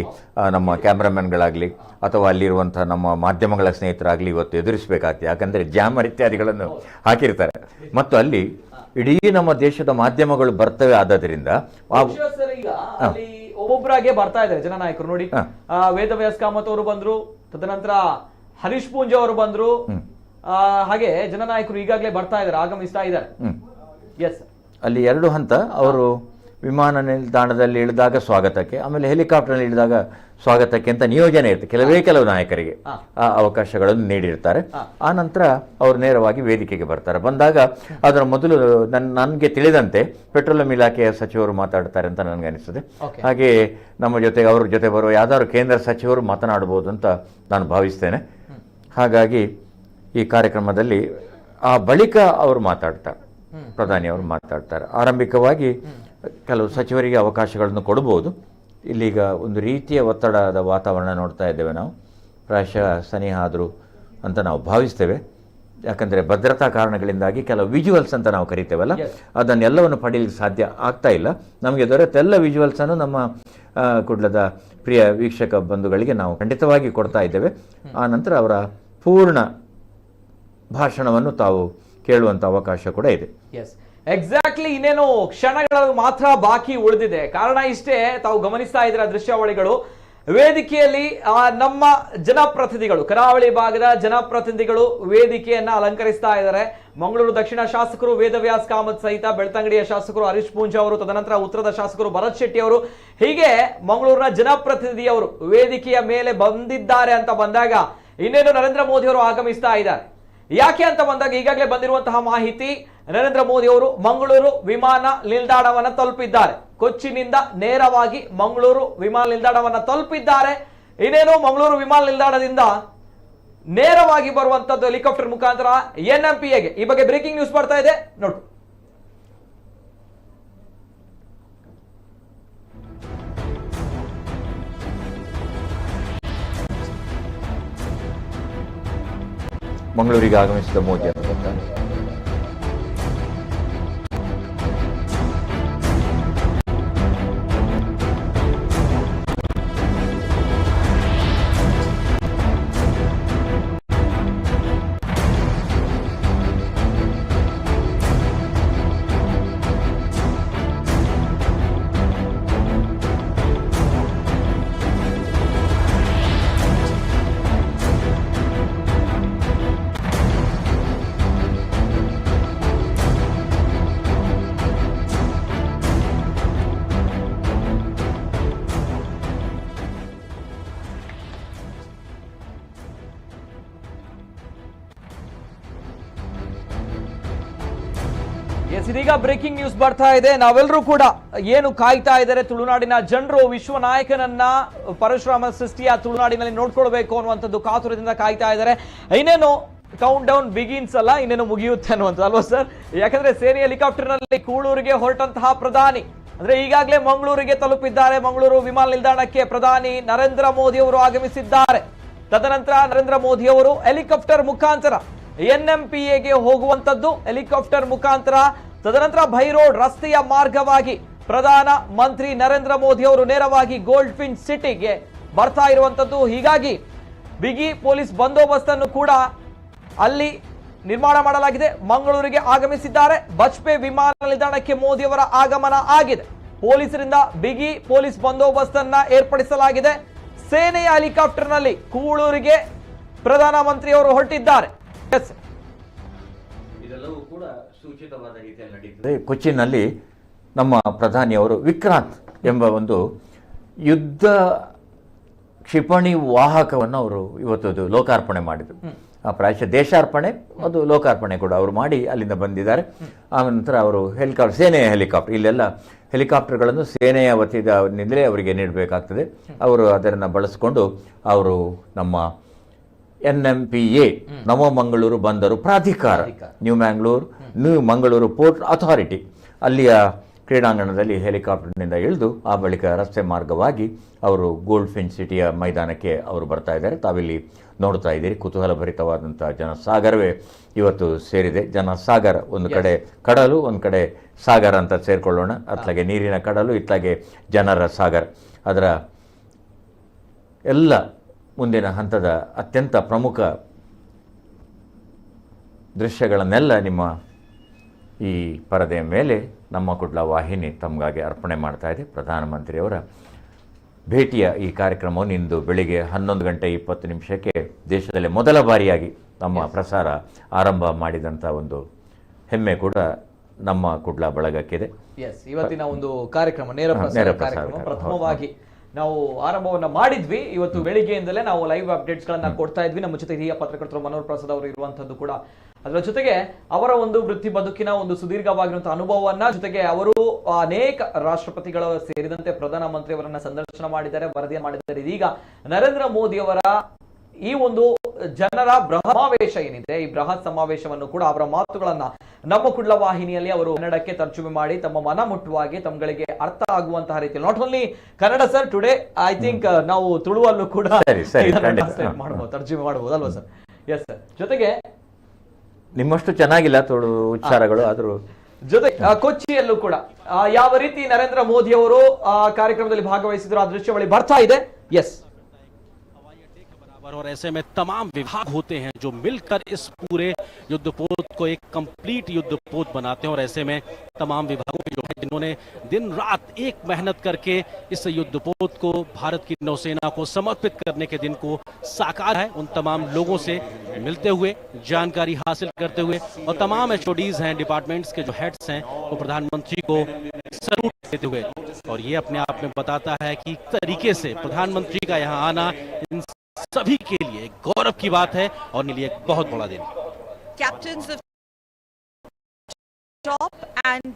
ನಮ್ಮ ಕ್ಯಾಮ್ರಾಮನ್ಗಳಾಗಲಿ ಅಥವಾ ಅಲ್ಲಿರುವಂಥ ನಮ್ಮ ಮಾಧ್ಯಮಗಳ ಸ್ನೇಹಿತರಾಗಲಿ ಇವತ್ತು ಎದುರಿಸಬೇಕಾಗ್ತದೆ. ಯಾಕಂದರೆ ಜಾಮರ್ ಇತ್ಯಾದಿಗಳನ್ನು ಹಾಕಿರ್ತಾರೆ ಮತ್ತು ಅಲ್ಲಿ ಇಡೀ ನಮ್ಮ ದೇಶದ ಮಾಧ್ಯಮಗಳು ಬರ್ತವೆ. ಆದ್ದರಿಂದ ಒಬ್ಬೊಬ್ಬರಾಗೆ ಬರ್ತಾ ಇದ್ದಾರೆ ಜನನಾಯಕರು. ನೋಡಿ, ವೇದವ್ಯಾಸ್ ಕಾಮತ್ ಅವರು ಬಂದ್ರು, ತದನಂತರ ಹರೀಶ್ ಪೂಂಜಾ ಅವರು ಬಂದ್ರು. ಹಾಗೆ ಜನನಾಯಕರು ಈಗಾಗಲೇ ಬರ್ತಾ ಇದ್ದಾರೆ, ಆಗಮಿಸ್ತಾ ಇದ್ದಾರೆ. ಎಸ್, ಅಲ್ಲಿ 2 ಹಂತ. ಅವರು ವಿಮಾನ ನಿಲ್ದಾಣದಲ್ಲಿ ಇಳಿದಾಗ ಸ್ವಾಗತಕ್ಕೆ, ಆಮೇಲೆ ಹೆಲಿಕಾಪ್ಟರ್ನಲ್ಲಿ ಇಳಿದಾಗ ಸ್ವಾಗತಕ್ಕೆ ಅಂತ ನಿಯೋಜನೆ ಇರುತ್ತೆ. ಕೆಲವು ನಾಯಕರಿಗೆ ಆ ಅವಕಾಶಗಳನ್ನು ನೀಡಿರ್ತಾರೆ. ಆ ನಂತರ ಅವರು ನೇರವಾಗಿ ವೇದಿಕೆಗೆ ಬರ್ತಾರೆ. ಬಂದಾಗ ಅದರ ಮೊದಲು ನನಗೆ ತಿಳಿದಂತೆ ಪೆಟ್ರೋಲಿಯಂ ಇಲಾಖೆಯ ಸಚಿವರು ಮಾತಾಡ್ತಾರೆ ಅಂತ ನನಗೆ ಅನಿಸ್ತದೆ. ಹಾಗೆ ನಮ್ಮ ಜೊತೆಗೆ ಅವ್ರ ಜೊತೆ ಬರುವ ಯಾವ್ದಾದ್ರು ಕೇಂದ್ರ ಸಚಿವರು ಮಾತನಾಡಬಹುದು ಅಂತ ನಾನು ಭಾವಿಸ್ತೇನೆ. ಹಾಗಾಗಿ ಈ ಕಾರ್ಯಕ್ರಮದಲ್ಲಿ ಆ ಬಳಿಕ ಅವರು ಮಾತಾಡ್ತಾರೆ, ಪ್ರಧಾನಿಯವರು ಮಾತಾಡ್ತಾರೆ. ಆರಂಭಿಕವಾಗಿ ಕೆಲವು ಸಚಿವರಿಗೆ ಅವಕಾಶಗಳನ್ನು ಕೊಡಬಹುದು. ಇಲ್ಲೀಗ ಒಂದು ರೀತಿಯ ಒತ್ತಡದ ವಾತಾವರಣ ನೋಡ್ತಾ ಇದ್ದೇವೆ ನಾವು. ಪ್ರಾಯಶಃ ಸನಿಹ ಆದರು ಅಂತ ನಾವು ಭಾವಿಸ್ತೇವೆ. ಯಾಕಂದರೆ ಭದ್ರತಾ ಕಾರಣಗಳಿಂದಾಗಿ ಕೆಲವು ವಿಜುವಲ್ಸ್ ಅಂತ ನಾವು ಕರಿತೇವಲ್ಲ, ಅದನ್ನೆಲ್ಲವನ್ನು ಪಡೀಲಿಕ್ಕೆ ಸಾಧ್ಯ ಆಗ್ತಾ ಇಲ್ಲ. ನಮಗೆ ದೊರೆತೆಲ್ಲ ವಿಜುವಲ್ಸನ್ನು ನಮ್ಮ ಕುಡ್ಲದ ಪ್ರಿಯ ವೀಕ್ಷಕ ಬಂಧುಗಳಿಗೆ ನಾವು ಖಂಡಿತವಾಗಿ ಕೊಡ್ತಾ ಇದ್ದೇವೆ. ಆ ನಂತರ ಅವರ ಪೂರ್ಣ ಭಾಷಣವನ್ನು ತಾವು ಕೇಳುವಂಥ ಅವಕಾಶ ಕೂಡ ಇದೆ. ಎಕ್ಸಾಕ್ಟ್ಲಿ, ಇನ್ನೇನು ಕ್ಷಣಗಳು ಮಾತ್ರ ಬಾಕಿ ಉಳಿದಿದೆ. ಕಾರಣ ಇಷ್ಟೇ, ತಾವು ಗಮನಿಸ್ತಾ ಇದ್ದೀರಾ ದೃಶ್ಯಾವಳಿಗಳು. ವೇದಿಕೆಯಲ್ಲಿ ನಮ್ಮ ಜನಪ್ರತಿನಿಧಿಗಳು, ಕರಾವಳಿ ಭಾಗದ ಜನಪ್ರತಿನಿಧಿಗಳು ವೇದಿಕೆಯನ್ನ ಅಲಂಕರಿಸ್ತಾ ಇದ್ದಾರೆ. ಮಂಗಳೂರು ದಕ್ಷಿಣ ಶಾಸಕರು ವೇದವ್ಯಾಸ್ ಕಾಮತ್ ಸಹಿತ ಬೆಳ್ತಂಗಡಿಯ ಶಾಸಕರು ಹರೀಶ್ ಪೂಂಜಾ ಅವರು, ತದನಂತರ ಉತ್ತರದ ಶಾಸಕರು ಭರತ್ ಶೆಟ್ಟಿ ಅವರು, ಹೀಗೆ ಮಂಗಳೂರಿನ ಜನಪ್ರತಿನಿಧಿಯವರು ವೇದಿಕೆಯ ಮೇಲೆ ಬಂದಿದ್ದಾರೆ ಅಂತ ಬಂದಾಗ ಇನ್ನೇನು ನರೇಂದ್ರ ಮೋದಿ ಅವರು ಆಗಮಿಸ್ತಾ ಇದ್ದಾರೆ. ಯಾಕೆ ಅಂತ ಬಂದಾಗ ಈಗಾಗಲೇ ಬಂದಿರುವಂತಹ ಮಾಹಿತಿ, ನರೇಂದ್ರ ಮೋದಿ ಅವರು ಮಂಗಳೂರು ವಿಮಾನ ನಿಲ್ದಾಣವನ್ನ ತಲುಪಿದ್ದಾರೆ. ಕೊಚ್ಚಿನಿಂದ ನೇರವಾಗಿ ಮಂಗಳೂರು ವಿಮಾನ ನಿಲ್ದಾಣವನ್ನ ತಲುಪಿದ್ದಾರೆ. ಇನ್ನೇನು ಮಂಗಳೂರು ವಿಮಾನ ನಿಲ್ದಾಣದಿಂದ ನೇರವಾಗಿ ಬರುವಂತದ್ದು ಹೆಲಿಕಾಪ್ಟರ್ ಮುಖಾಂತರ NMPAಗೆ. ಈ ಬಗ್ಗೆ ಬ್ರೇಕಿಂಗ್ ನ್ಯೂಸ್ ಬರ್ತಾ ಇದೆ, ನೋಡು. ಮಂಗಳೂರಿಗೆ ಆಗಮಿಸಿದ ಮೋದಿ ಅಂತ ಎಸ್, ಇದೀಗ ಬ್ರೇಕಿಂಗ್ ನ್ಯೂಸ್ ಬರ್ತಾ ಇದೆ. ನಾವೆಲ್ಲರೂ ಕೂಡ ಏನು ಕಾಯ್ತಾ ಇದ್ದಾರೆ, ತುಳುನಾಡಿನ ಜನರು ವಿಶ್ವ ನಾಯಕನನ್ನ ಪರಶುರಾಮ ಸೃಷ್ಟಿಯ ತುಳುನಾಡಿನಲ್ಲಿ ನೋಡ್ಕೊಳ್ಬೇಕು ಅನ್ನುವಂಥದ್ದು ಕಾತುರದಿಂದ ಕಾಯ್ತಾ ಇದ್ದಾರೆ. ಇನ್ನೇನು ಕೌಂಟ್ ಡೌನ್ ಬಿಗಿನ್ಸ್ ಅಲ್ಲ, ಇನ್ನೇನು ಮುಗಿಯುತ್ತೆ ಅನ್ನುವಂಥದ್ದು ಅಲ್ವಾ ಸರ್? ಯಾಕಂದ್ರೆ ಸೇನೆ ಹೆಲಿಕಾಪ್ಟರ್ ನಲ್ಲಿ ಕೂಳೂರಿಗೆ ಹೊರಟಂತಹ ಪ್ರಧಾನಿ ಅಂದ್ರೆ ಈಗಾಗಲೇ ಮಂಗಳೂರಿಗೆ ತಲುಪಿದ್ದಾರೆ. ಮಂಗಳೂರು ವಿಮಾನ ನಿಲ್ದಾಣಕ್ಕೆ ಪ್ರಧಾನಿ ನರೇಂದ್ರ ಮೋದಿ ಅವರು ಆಗಮಿಸಿದ್ದಾರೆ. ತದನಂತರ ನರೇಂದ್ರ ಮೋದಿ ಅವರು ಹೆಲಿಕಾಪ್ಟರ್ ಮುಖಾಂತರ NMPAಗೆ ಹೋಗುವಂತದ್ದು, ಹೆಲಿಕಾಪ್ಟರ್ ಮುಖಾಂತರ. ತದನಂತರ ಭೈರೋಡ್ ರಸ್ತೆಯ ಮಾರ್ಗವಾಗಿ ಪ್ರಧಾನ ಮಂತ್ರಿ ನರೇಂದ್ರ ಮೋದಿ ಅವರು ನೇರವಾಗಿ ಗೋಲ್ಡ್ ಫಿನ್ ಸಿಟಿಗೆ ಬರ್ತಾ ಇರುವಂತದ್ದು. ಹೀಗಾಗಿ ಬಿಗಿ ಪೊಲೀಸ್ ಬಂದೋಬಸ್ತ್ ಅನ್ನು ಕೂಡ ಅಲ್ಲಿ ನಿರ್ಮಾಣ ಮಾಡಲಾಗಿದೆ. ಮಂಗಳೂರಿಗೆ ಆಗಮಿಸಿದ್ದಾರೆ. ಬಜ್ಪೆ ವಿಮಾನ ನಿಲ್ದಾಣಕ್ಕೆ ಮೋದಿ ಅವರ ಆಗಮನ ಆಗಿದೆ. ಪೊಲೀಸರಿಂದ ಬಿಗಿ ಪೊಲೀಸ್ ಬಂದೋಬಸ್ತ್ ಅನ್ನ ಏರ್ಪಡಿಸಲಾಗಿದೆ. ಸೇನೆಯ ಹೆಲಿಕಾಪ್ಟರ್ ನಲ್ಲಿ ಕೂಳೂರಿಗೆ ಪ್ರಧಾನಮಂತ್ರಿಯವರು ಹೊರಟಿದ್ದಾರೆ. ಇದೆಲ್ಲವೂ ಕೂಡ ಸೂಚಿತವಾದ ರೀತಿಯಲ್ಲಿ ನಡೀತದೆ. ಕೊಚ್ಚಿನಲ್ಲಿ ನಮ್ಮ ಪ್ರಧಾನಿಯವರು ವಿಕ್ರಾಂತ್ ಎಂಬ ಒಂದು ಯುದ್ಧ ಕ್ಷಿಪಣಿ ವಾಹಕವನ್ನು ಅವರು ಇವತ್ತು ಲೋಕಾರ್ಪಣೆ ಮಾಡಿದರು. ಪ್ರಾಯಶಃ ದೇಶಾರ್ಪಣೆ ಅದು ಲೋಕಾರ್ಪಣೆ ಕೂಡ ಅವರು ಮಾಡಿ ಅಲ್ಲಿಂದ ಬಂದಿದ್ದಾರೆ. ಆನಂತರ ಅವರು ಸೇನೆಯ ಹೆಲಿಕಾಪ್ಟರ್, ಇಲ್ಲೆಲ್ಲ ಹೆಲಿಕಾಪ್ಟರ್ಗಳನ್ನು ಸೇನೆಯ ವತಿಯಿಂದಲೇ ಅವರಿಗೆ ನೀಡಬೇಕಾಗ್ತದೆ. ಅವರು ಅದನ್ನು ಬಳಸಿಕೊಂಡು ಅವರು ನಮ್ಮ NMPA ನವ ಮಂಗಳೂರು ಬಂದರು ಪ್ರಾಧಿಕಾರ, ನ್ಯೂ ಮಂಗಳೂರು ಪೋರ್ಟ್ ಅಥಾರಿಟಿ, ಅಲ್ಲಿಯ ಕ್ರೀಡಾಂಗಣದಲ್ಲಿ ಹೆಲಿಕಾಪ್ಟರ್ನಿಂದ ಇಳಿದು ಆ ಬಳಿಕ ರಸ್ತೆ ಮಾರ್ಗವಾಗಿ ಅವರು ಗೋಲ್ಡ್ ಫಿನ್ ಸಿಟಿಯ ಮೈದಾನಕ್ಕೆ ಅವರು ಬರ್ತಾ ಇದ್ದಾರೆ. ತಾವಿಲ್ಲಿ ನೋಡ್ತಾ ಇದ್ದೀರಿ, ಕುತೂಹಲಭರಿತವಾದಂಥ ಜನಸಾಗರವೇ ಇವತ್ತು ಸೇರಿದೆ. ಜನಸಾಗರ, ಒಂದು ಕಡೆ ಕಡಲು, ಒಂದು ಕಡೆ ಸಾಗರ ಅಂತ ಸೇರಿಕೊಳ್ಳೋಣ. ಅತ್ಲಾಗೆ ನೀರಿನ ಕಡಲು, ಇತ್ಲಾಗೆ ಜನರ ಸಾಗರ. ಅದರ ಎಲ್ಲ ಮುಂದಿನ ಹಂತದ ಅತ್ಯಂತ ಪ್ರಮುಖ ದೃಶ್ಯಗಳನ್ನೆಲ್ಲ ನಿಮ್ಮ ಈ ಪರದೆಯ ಮೇಲೆ ನಮ್ಮ ಕುಡ್ಲ ವಾಹಿನಿ ತಮಗಾಗಿ ಅರ್ಪಣೆ ಮಾಡ್ತಾ ಇದೆ. ಪ್ರಧಾನಮಂತ್ರಿಯವರ ಭೇಟಿಯ ಈ ಕಾರ್ಯಕ್ರಮವನ್ನು ಇಂದು ಬೆಳಿಗ್ಗೆ 11:20 ದೇಶದಲ್ಲಿ ಮೊದಲ ಬಾರಿಯಾಗಿ ನಮ್ಮ ಪ್ರಸಾರ ಆರಂಭ ಮಾಡಿದಂಥ ಒಂದು ಹೆಮ್ಮೆ ಕೂಡ ನಮ್ಮ ಕುಡ್ಲ ಬಳಗಕ್ಕಿದೆ. ಇವತ್ತಿನ ಒಂದು ಕಾರ್ಯಕ್ರಮ ನೇರ ಪ್ರಸಾರ ಪ್ರಥಮವಾಗಿ ನಾವು ಆರಂಭವನ್ನ ಮಾಡಿದ್ವಿ. ಇವತ್ತು ಬೆಳಿಗ್ಗೆಯಿಂದಲೇ ನಾವು ಲೈವ್ ಅಪ್ಡೇಟ್ಸ್ ಗಳನ್ನ ಕೊಡ್ತಾ ಇದ್ವಿ. ನಮ್ಮ ಜೊತೆ ಹಿರಿಯ ಪತ್ರಕರ್ತರು ಮನೋಹರ್ ಪ್ರಸಾದ್ ಅವರು ಇರುವಂತದ್ದು ಕೂಡ. ಅದರ ಜೊತೆಗೆ ಅವರ ಒಂದು ವೃತ್ತಿ ಬದುಕಿನ ಒಂದು ಸುದೀರ್ಘವಾಗಿರುವಂತಹ ಅನುಭವವನ್ನ, ಜೊತೆಗೆ ಅವರು ಅನೇಕ ರಾಷ್ಟ್ರಪತಿಗಳ ಸೇರಿದಂತೆ ಪ್ರಧಾನಮಂತ್ರಿ ಅವರನ್ನ ಸಂದರ್ಶನ ಮಾಡಿದ್ದಾರೆ, ವರದಿ ಮಾಡಿದ್ದಾರೆ. ಇದೀಗ ನರೇಂದ್ರ ಮೋದಿ ಅವರ ಈ ಒಂದು ಜನರ ಸಮಾವೇಶ ಏನಿದೆ, ಈ ಬೃಹತ್ ಸಮಾವೇಶವನ್ನು ಕೂಡ ಅವರ ಮಾತುಗಳನ್ನ ನಮ್ಮ ಕುಡ್ಲ ವಾಹಿನಿಯಲ್ಲಿ ಅವರು ಕನ್ನಡಕ್ಕೆ ತರ್ಜುಮೆ ಮಾಡಿ ತಮ್ಮ ಮನ ಮುಟ್ಟುವಾಗಿ ತಮ್ಗಳಿಗೆ ಅರ್ಥ ಆಗುವಂತಹ ರೀತಿಯಲ್ಲಿ, not only Kannada sir, today I think ನಾವು ತುಳುವಲ್ಲೂ ಕೂಡ ತರ್ಜುಮೆ ಮಾಡಬಹುದು ಅಲ್ವಾ ಸರ್? Yes sir. ಜೊತೆಗೆ ನಿಮ್ಮಷ್ಟು ಚೆನ್ನಾಗಿಲ್ಲ ತುಳು ಉಚ್ಚಾರಗಳು, ಆದರೂ ಜೊತೆ ಕೊಚ್ಚಿಯಲ್ಲೂ ಕೂಡ ಯಾವ ರೀತಿ ನರೇಂದ್ರ ಮೋದಿ ಅವರು ಕಾರ್ಯಕ್ರಮದಲ್ಲಿ ಭಾಗವಹಿಸಿದ್ರು ಆ ದೃಶ್ಯಾವಳಿ ಬರ್ತಾ ಇದೆ. ಎಸ್. और ऐसे में तमाम विभाग होते हैं जो मिलकर इस पूरे युद्धपोत को एक कंप्लीट युद्धपोत बनाते हैं, और ऐसे में तमाम विभागों के जो है जिन्होंने दिन रात एक मेहनत करके इस युद्धपोत को भारत की नौसेना को समर्पित करने के दिन को साकार है, उन तमाम लोगों से मिलते हुए, जानकारी हासिल करते हुए, और तमाम HODs हैं, डिपार्टमेंट्स के जो हेड्स हैं, वो प्रधानमंत्री को सैल्यूट देते हुए, और ये अपने आप में बताता है कि तरीके से प्रधानमंत्री का यहाँ आना इन सभी के लिए गौरव की बात है और मेरे लिए एक बहुत बड़ा दिन. Captains of top and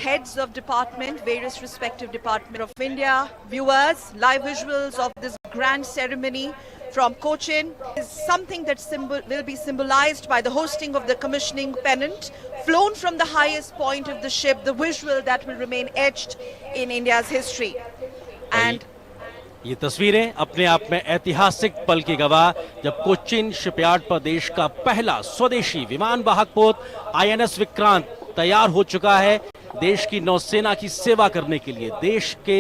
heads of department, various respective department of India, viewers, live visuals of this grand ceremony from Cochin is something that will be symbolized by the hosting of the commissioning pennant flown from the highest point of the ship, the visual that will remain etched in India's history. And ये तस्वीरें अपने आप में ऐतिहासिक पल की गवाह, जब कोचिन शिपयार्ड पर देश का पहला स्वदेशी विमान वाहक पोत INS विक्रांत तैयार हो चुका है, देश की नौसेना की सेवा करने के लिए, देश के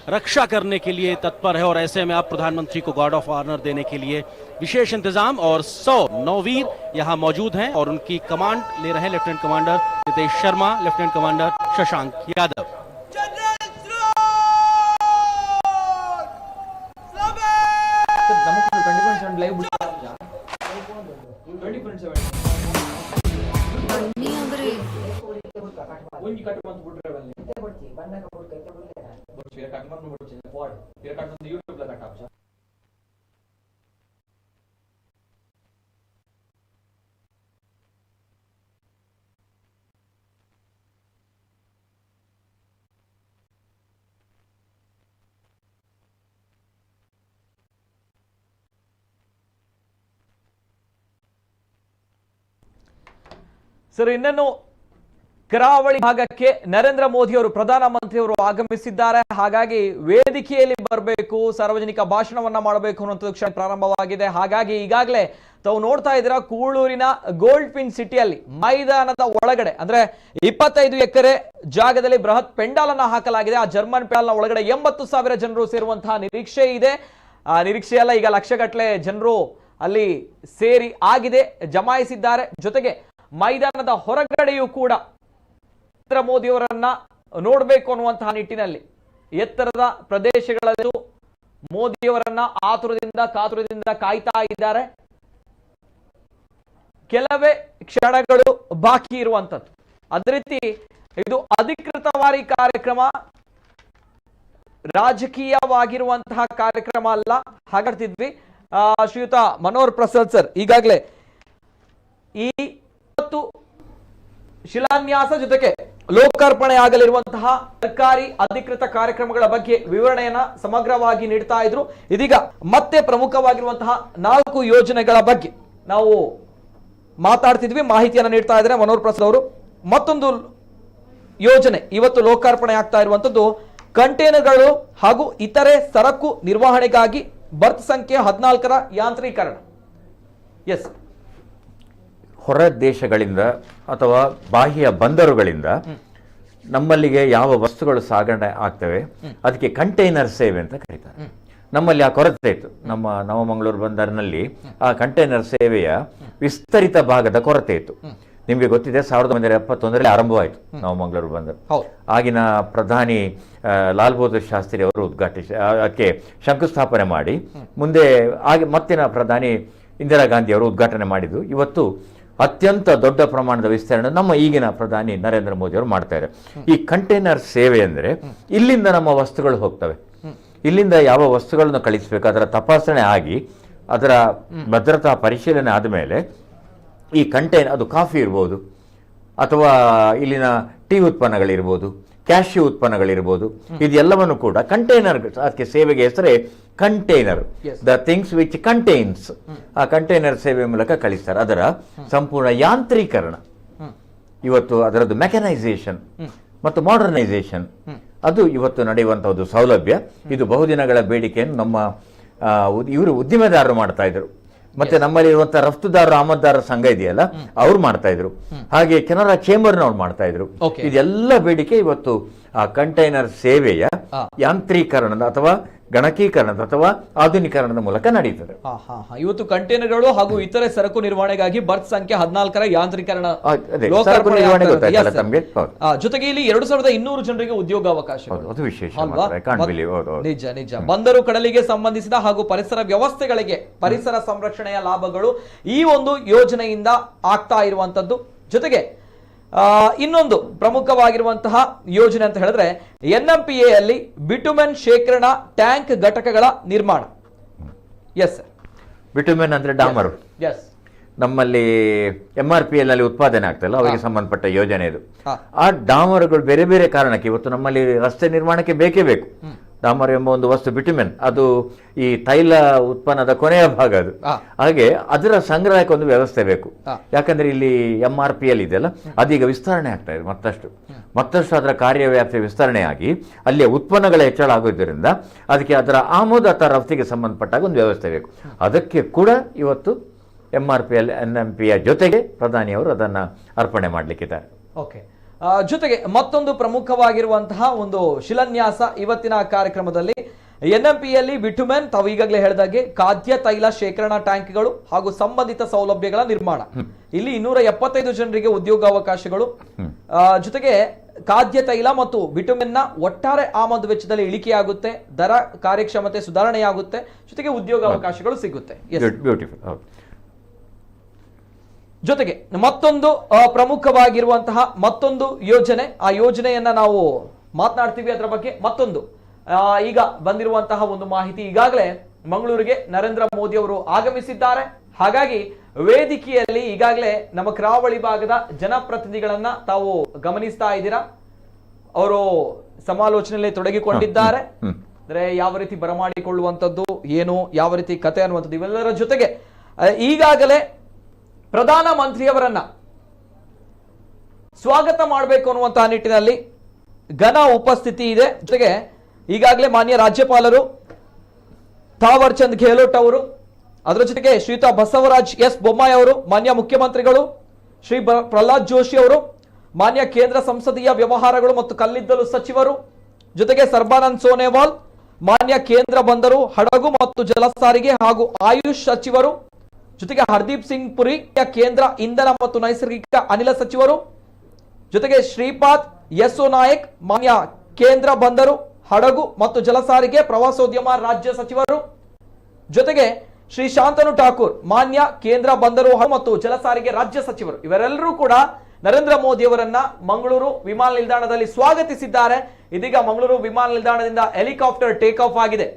रक्षा करने के लिए तत्पर है, और ऐसे में अब प्रधानमंत्री को गार्ड ऑफ ऑनर देने के लिए विशेष इंतजाम, और 100 नौवीर यहाँ मौजूद हैं और उनकी कमांड ले रहे हैं lieutenant commander Nitesh Sharma, lieutenant commander Shashank Yadav. Sir, ಇನ್ನೇನು ಕರಾವಳಿ ಭಾಗಕ್ಕೆ ನರೇಂದ್ರ ಮೋದಿ ಅವರು ಪ್ರಧಾನಮಂತ್ರಿಯವರು ಆಗಮಿಸಿದ್ದಾರೆ. ಹಾಗಾಗಿ ವೇದಿಕೆಯಲ್ಲಿ ಬರಬೇಕು, ಸಾರ್ವಜನಿಕ ಭಾಷಣವನ್ನ ಮಾಡಬೇಕು ಅನ್ನುವಂಥದ್ದು ಕ್ಷಣ ಪ್ರಾರಂಭವಾಗಿದೆ. ಹಾಗಾಗಿ ಈಗಾಗಲೇ ತಾವು ನೋಡ್ತಾ ಇದ್ದೀರಾ, ಕೂಳೂರಿನ ಗೋಲ್ಡ್ ಪಿನ್ ಸಿಟಿಯಲ್ಲಿ ಮೈದಾನದ ಒಳಗಡೆ ಅಂದ್ರೆ 25 ಎಕರೆ ಜಾಗದಲ್ಲಿ ಬೃಹತ್ ಪೆಂಡಾಲ್ ಅನ್ನ ಹಾಕಲಾಗಿದೆ. ಆ ಜರ್ಮನ್ ಪೆಂಡಾಲ್ನ ಒಳಗಡೆ 80,000 ಜನರು ಸೇರುವಂತಹ ನಿರೀಕ್ಷೆ ಇದೆ. ಆ ನಿರೀಕ್ಷೆ ಅಲ್ಲ, ಈಗ ಲಕ್ಷಗಟ್ಟಲೆ ಜನರು ಅಲ್ಲಿ ಸೇರಿ ಆಗಿದೆ, ಜಮಾಯಿಸಿದ್ದಾರೆ. ಜೊತೆಗೆ ಮೈದಾನದ ಹೊರಗಡೆಯೂ ಕೂಡ ನರೇಂದ್ರ ಮೋದಿ ಅವರನ್ನ ನೋಡಬೇಕು ಅನ್ನುವಂತಹ ನಿಟ್ಟಿನಲ್ಲಿ ಎತ್ತರದ ಪ್ರದೇಶಗಳಲ್ಲೂ ಮೋದಿಯವರನ್ನ ಆತುರದಿಂದ ಕಾತುರದಿಂದ ಕಾಯ್ತಾ ಇದ್ದಾರೆ. ಕೆಲವೇ ಕ್ಷಣಗಳು ಬಾಕಿ ಇರುವಂತದ್ದು. ಅದೇ ರೀತಿ ಇದು ಅಧಿಕೃತವಾದ ಕಾರ್ಯಕ್ರಮ, ರಾಜಕೀಯವಾಗಿರುವಂತಹ ಕಾರ್ಯಕ್ರಮ ಅಲ್ಲ. ಹಾಗಾಡ್ತಿದ್ವಿ ಶ್ರೀಯುತ ಮನೋಹರ್ ಪ್ರಸಾದ್ ಸರ್, ಈಗಾಗಲೇ ಈ ಶಿಲಾನ್ಯಾಸ ಜೊತೆಗೆ ಲೋಕಾರ್ಪಣೆ ಆಗಲಿರುವಂತಹ ಸರ್ಕಾರಿ ಅಧಿಕೃತ ಕಾರ್ಯಕ್ರಮಗಳ ಬಗ್ಗೆ ವಿವರಣೆಯನ್ನ ಸಮಗ್ರವಾಗಿ ನೀಡ್ತಾ ಇದ್ರು. ಇದೀಗ ಮತ್ತೆ ಪ್ರಮುಖವಾಗಿರುವಂತಹ 4 ಯೋಜನೆಗಳ ಬಗ್ಗೆ ನಾವು ಮಾತಾಡ್ತಿದ್ವಿ, ಮಾಹಿತಿಯನ್ನ ನೀಡ್ತಾ ಇದ್ದಾರೆ ಮನೋಹರ್ ಪ್ರಸಾದ್ ಅವರು. ಮತ್ತೊಂದು ಯೋಜನೆ ಇವತ್ತು ಲೋಕಾರ್ಪಣೆ ಆಗ್ತಾ ಇರುವಂತದ್ದು ಕಂಟೈನರ್ಗಳು ಹಾಗೂ ಇತರೆ ಸರಕು ನಿರ್ವಹಣೆಗಾಗಿ ಬರ್ತ್ ಸಂಖ್ಯೆ 14ರ ಯಾಂತ್ರೀಕರಣ. ಎಸ್, ಹೊರ ದೇಶಗಳಿಂದ ಅಥವಾ ಬಾಹ್ಯ ಬಂದರುಗಳಿಂದ ನಮ್ಮಲ್ಲಿಗೆ ಯಾವ ವಸ್ತುಗಳು ಸಾಗಣೆ ಆಗ್ತವೆ ಅದಕ್ಕೆ ಕಂಟೈನರ್ ಸೇವೆ ಅಂತ ಕರೀತಾರೆ. ನಮ್ಮಲ್ಲಿ ಆ ಕೊರತೆ ಇತ್ತು. ನಮ್ಮ ನವಮಂಗಳೂರು ಬಂದರಿನಲ್ಲಿ ಆ ಕಂಟೈನರ್ ಸೇವೆಯ ವಿಸ್ತರಿತ ಭಾಗದ ಕೊರತೆ ಇತ್ತು. ನಿಮಗೆ ಗೊತ್ತಿದೆ, 1971ರಲ್ಲಿ ಆರಂಭವಾಯಿತು ನವಮಂಗಳೂರು ಬಂದರು. ಆಗಿನ ಪ್ರಧಾನಿ ಲಾಲ್ ಬಹದ್ದೂರ್ ಶಾಸ್ತ್ರಿ ಅವರು ಉದ್ಘಾಟಿಸಿ ಅದಕ್ಕೆ ಶಂಕುಸ್ಥಾಪನೆ ಮಾಡಿ, ಮುಂದೆ ಮತ್ತಿನ ಪ್ರಧಾನಿ ಇಂದಿರಾ ಗಾಂಧಿ ಅವರು ಉದ್ಘಾಟನೆ ಮಾಡಿದ್ದು. ಇವತ್ತು ಅತ್ಯಂತ ದೊಡ್ಡ ಪ್ರಮಾಣದ ವಿಸ್ತರಣೆ ನಮ್ಮ ಈಗಿನ ಪ್ರಧಾನಿ ನರೇಂದ್ರ ಮೋದಿ ಅವರು ಮಾಡ್ತಾ ಇದ್ದಾರೆ. ಈ ಕಂಟೈನರ್ ಸೇವೆ ಅಂದರೆ ಇಲ್ಲಿಂದ ನಮ್ಮ ವಸ್ತುಗಳು ಹೋಗ್ತವೆ, ಇಲ್ಲಿಂದ ಯಾವ ವಸ್ತುಗಳನ್ನು ಕಳಿಸಬೇಕು ಅದರ ತಪಾಸಣೆ ಆಗಿ ಅದರ ಭದ್ರತಾ ಪರಿಶೀಲನೆ ಆದಮೇಲೆ ಈ ಕಂಟೈನರ್, ಅದು ಕಾಫಿ ಇರ್ಬೋದು ಅಥವಾ ಇಲ್ಲಿನ ಟೀ ಉತ್ಪನ್ನಗಳಿರ್ಬೋದು, ಕ್ಯಾಶ್ಯೂ ಉತ್ಪನ್ನಗಳಿರ್ಬೋದು, ಇದೆಲ್ಲವನ್ನು ಕೂಡ ಕಂಟೈನರ್, ಅದಕ್ಕೆ ಸೇವೆಗೆ ಹೆಸರೇ container, the things which contains. ಆ ಕಂಟೈನರ್ ಸೇವೆ ಮೂಲಕ ಕಳಿಸ್ತಾರೆ. ಅದರ ಸಂಪೂರ್ಣ ಯಾಂತ್ರೀಕರಣ ಇವತ್ತು, ಅದರದ್ದು ಮೆಕನೈಸೇಷನ್ ಮತ್ತು ಮಾಡರ್ನೈಸೇಷನ್ ಅದು ಇವತ್ತು ನಡೆಯುವಂತಹ ಒಂದು ಸೌಲಭ್ಯ. ಇದು ಬಹುದಿನಗಳ ಬೇಡಿಕೆಯನ್ನು ನಮ್ಮ ಇವರು ಉದ್ದಿಮೆದಾರರು ಮಾಡ್ತಾ ಇದ್ರು. ಮತ್ತೆ ನಮ್ಮಲ್ಲಿ ಇರುವಂತಹ ರಫ್ತುದಾರರು ಆಮದುದಾರರ ಸಂಘ ಇದೆಯಲ್ಲ, ಅವ್ರು ಮಾಡ್ತಾ ಇದ್ರು. ಹಾಗೆ ಕೆನರಾ ಚೇಂಬರ್ನವ್ರು ಮಾಡ್ತಾ ಇದ್ರು. ಇದೆಲ್ಲ ಬೇಡಿಕೆ ಇವತ್ತು ಆ ಕಂಟೈನರ್ ಸೇವೆಯ ಯಾಂತ್ರೀಕರಣದ ಅಥವಾ ಗಣಕೀಕರಣದ ಅಥವಾ ಆಧುನೀಕರಣದ ಮೂಲಕ ನಡೀತದೆ. ಇವತ್ತು ಕಂಟೈನರ್ಗಳು ಹಾಗೂ ಇತರೆ ಸರಕು ನಿರ್ವಹಣೆಗಾಗಿ ಬರ್ತ್ ಸಂಖ್ಯೆ 14ರ ಯಾಂತ್ರೀಕರಣ ಜೊತೆಗೆ ಇಲ್ಲಿ 2200 ಜನರಿಗೆ ಉದ್ಯೋಗಾವಕಾಶ. ಅದು ವಿಶೇಷ, ನಿಜ ನಿಜ. ಬಂದರು ಕಡಲಿಗೆ ಸಂಬಂಧಿಸಿದ ಹಾಗೂ ಪರಿಸರ ವ್ಯವಸ್ಥೆಗಳಿಗೆ ಪರಿಸರ ಸಂರಕ್ಷಣೆಯ ಲಾಭಗಳು ಈ ಒಂದು ಯೋಜನೆಯಿಂದ ಆಗ್ತಾ ಇರುವಂತದ್ದು. ಜೊತೆಗೆ ಇನ್ನೊಂದು ಪ್ರಮುಖವಾಗಿರುವಂತಹ ಯೋಜನೆ ಅಂತ ಹೇಳಿದ್ರೆ NMPA ಅಲ್ಲಿ ಬಿಟುಮೆನ್ ಶೇಖರಣಾ ಟ್ಯಾಂಕ್ ಘಟಕಗಳ ನಿರ್ಮಾಣ. ಎಸ್ ಸರ್, ಬಿಟುಮೆನ್ ಅಂದ್ರೆ ಡಾಮರು. ಎಸ್, ನಮ್ಮಲ್ಲಿ MRPL ನಲ್ಲಿ ಉತ್ಪಾದನೆ ಆಗ್ತಲ್ಲ, ಅವರಿಗೆ ಸಂಬಂಧಪಟ್ಟ ಯೋಜನೆ ಇದು. ಆ ಡಾಮರುಗಳು ಬೇರೆ ಬೇರೆ ಕಾರಣಕ್ಕೆ ಇವತ್ತು ನಮ್ಮಲ್ಲಿ ರಸ್ತೆ ನಿರ್ಮಾಣಕ್ಕೆ ಬೇಕೇ ಬೇಕು. ಡಾಮರ್ ಎಂಬ ಒಂದು ವಸ್ತು ಬಿಟುಮೆನ್, ಅದು ಈ ತೈಲ ಉತ್ಪನ್ನದ ಕೊನೆಯ ಭಾಗ ಅದು. ಹಾಗೆ ಅದರ ಸಂಗ್ರಹಕ್ಕೆ ಒಂದು ವ್ಯವಸ್ಥೆ ಬೇಕು. ಯಾಕಂದ್ರೆ ಇಲ್ಲಿ MRPL ಇದೆಯಲ್ಲ, ಅದೀಗ ವಿಸ್ತರಣೆ ಆಗ್ತಾ ಇದೆ. ಮತ್ತಷ್ಟು ಅದರ ಕಾರ್ಯವ್ಯಾಪ್ತಿ ವಿಸ್ತರಣೆಯಾಗಿ ಅಲ್ಲಿಯ ಉತ್ಪನ್ನಗಳ ಹೆಚ್ಚಳ ಆಗೋದ್ರಿಂದ ಅದಕ್ಕೆ ಅದರ ಆಮದು ಅಥವಾ ರಫ್ತಿಗೆ ಸಂಬಂಧಪಟ್ಟಾಗ ಒಂದು ವ್ಯವಸ್ಥೆ ಬೇಕು. ಅದಕ್ಕೆ ಕೂಡ ಇವತ್ತು MRPL NMPA ಜೊತೆಗೆ ಪ್ರಧಾನಿಯವರು ಅದನ್ನ ಅರ್ಪಣೆ ಮಾಡಲಿಕ್ಕಿದ್ದಾರೆ. ಓಕೆ. ಜೊತೆಗೆ ಮತ್ತೊಂದು ಪ್ರಮುಖವಾಗಿರುವಂತಹ ಒಂದು ಶಿಲಾನ್ಯಾಸ ಇವತ್ತಿನ ಕಾರ್ಯಕ್ರಮದಲ್ಲಿ NMPA ಅಲ್ಲಿ ಬಿಟುಮೆನ್, ತಾವು ಈಗಾಗಲೇ ಹೇಳಿದಾಗೆ ಖಾದ್ಯ ತೈಲ ಶೇಖರಣಾ ಟ್ಯಾಂಕ್ಗಳು ಹಾಗೂ ಸಂಬಂಧಿತ ಸೌಲಭ್ಯಗಳ ನಿರ್ಮಾಣ. ಇಲ್ಲಿ 275 ಜನರಿಗೆ ಉದ್ಯೋಗಾವಕಾಶಗಳು. ಜೊತೆಗೆ ಖಾದ್ಯ ತೈಲ ಮತ್ತು ಬಿಟುಮೆನ್ನ ಒಟ್ಟಾರೆ ಆಮದು ವೆಚ್ಚದಲ್ಲಿ ಇಳಿಕೆಯಾಗುತ್ತೆ, ದರ ಕಾರ್ಯಕ್ಷಮತೆ ಸುಧಾರಣೆಯಾಗುತ್ತೆ, ಜೊತೆಗೆ ಉದ್ಯೋಗಾವಕಾಶಗಳು ಸಿಗುತ್ತೆ. ಜೊತೆಗೆ ಮತ್ತೊಂದು ಪ್ರಮುಖವಾಗಿರುವಂತಹ ಮತ್ತೊಂದು ಯೋಜನೆ, ಆ ಯೋಜನೆಯನ್ನ ನಾವು ಮಾತನಾಡ್ತೀವಿ ಅದರ ಬಗ್ಗೆ. ಮತ್ತೊಂದು ಈಗ ಬಂದಿರುವಂತಹ ಒಂದು ಮಾಹಿತಿ, ಈಗಾಗಲೇ ಮಂಗಳೂರಿಗೆ ನರೇಂದ್ರ ಮೋದಿ ಅವರು ಆಗಮಿಸಿದ್ದಾರೆ. ಹಾಗಾಗಿ ವೇದಿಕೆಯಲ್ಲಿ ಈಗಾಗಲೇ ನಮ್ಮ ಕರಾವಳಿ ಭಾಗದ ಜನಪ್ರತಿನಿಧಿಗಳನ್ನ ತಾವು ಗಮನಿಸ್ತಾ ಇದ್ದೀರಾ. ಅವರು ಸಮಾಲೋಚನೆಯಲ್ಲಿ ತೊಡಗಿಕೊಂಡಿದ್ದಾರೆ. ಅಂದ್ರೆ ಯಾವ ರೀತಿ ಬರಮಾಡಿಕೊಳ್ಳುವಂಥದ್ದು ಏನು, ಯಾವ ರೀತಿ ಕತೆ ಅನ್ನುವಂಥದ್ದು, ಇವೆಲ್ಲರ ಜೊತೆಗೆ ಈಗಾಗಲೇ ಪ್ರಧಾನ ಮಂತ್ರಿಯವರನ್ನ ಸ್ವಾಗತ ಮಾಡಬೇಕು ಅನ್ನುವಂತಹ ನಿಟ್ಟಿನಲ್ಲಿ ಘನ ಉಪಸ್ಥಿತಿ ಇದೆ. ಜೊತೆಗೆ ಈಗಾಗಲೇ ಮಾನ್ಯ ರಾಜ್ಯಪಾಲರು ಥಾವರ್ ಚಂದ್ ಗೆಹ್ಲೋಟ್ ಅವರು, ಅದರ ಜೊತೆಗೆ ಶ್ರೀಯುತ ಬಸವರಾಜ್ ಎಸ್ ಬೊಮ್ಮಾಯಿ ಅವರು, ಮಾನ್ಯ ಮುಖ್ಯಮಂತ್ರಿಗಳು ಶ್ರೀ ಪ್ರಹ್ಲಾದ್ ಜೋಶಿ ಅವರು, ಮಾನ್ಯ ಕೇಂದ್ರ ಸಂಸದೀಯ ವ್ಯವಹಾರಗಳು ಮತ್ತು ಕಲ್ಲಿದ್ದಲು ಸಚಿವರು, ಜೊತೆಗೆ ಸರ್ಬಾನಂದ್ ಸೋನೆವಾಲ್ ಮಾನ್ಯ ಕೇಂದ್ರ ಬಂದರು, ಹಡಗು ಮತ್ತು ಜಲ ಸಾರಿಗೆ ಹಾಗೂ ಆಯುಷ್ ಸಚಿವರು, ಜೊತೆಗೆ ಹರ್ದೀಪ್ ಸಿಂಗ್ ಪುರಿ ಕೇಂದ್ರ ಇಂಧನ ಮತ್ತು ನೈಸರ್ಗಿಕ ಅನಿಲ ಸಚಿವರು, ಜೊತೆಗೆ ಶ್ರೀಪಾದ್ ಯೆಸ್ಸೋ ನಾಯಕ್ ಮಾನ್ಯ ಕೇಂದ್ರ ಬಂದರು, ಹಡಗು ಮತ್ತು ಜಲ ಸಾರಿಗೆ ಪ್ರವಾಸೋದ್ಯಮ ರಾಜ್ಯ ಸಚಿವರು, ಜೊತೆಗೆ ಶ್ರೀ ಶಾಂತನು ಠಾಕೂರ್ ಮಾನ್ಯ ಕೇಂದ್ರ ಬಂದರು ಮತ್ತು ಜಲ ಸಾರಿಗೆ ರಾಜ್ಯ ಸಚಿವರು, ಇವರೆಲ್ಲರೂ ಕೂಡ ನರೇಂದ್ರ ಮೋದಿ ಅವರನ್ನ ಮಂಗಳೂರು ವಿಮಾನ ನಿಲ್ದಾಣದಲ್ಲಿ ಸ್ವಾಗತಿಸಿದ್ದಾರೆ. ಇದೀಗ ಮಂಗಳೂರು ವಿಮಾನ ನಿಲ್ದಾಣದಿಂದ ಹೆಲಿಕಾಪ್ಟರ್ ಟೇಕ್ ಆಫ್ ಆಗಿದೆ,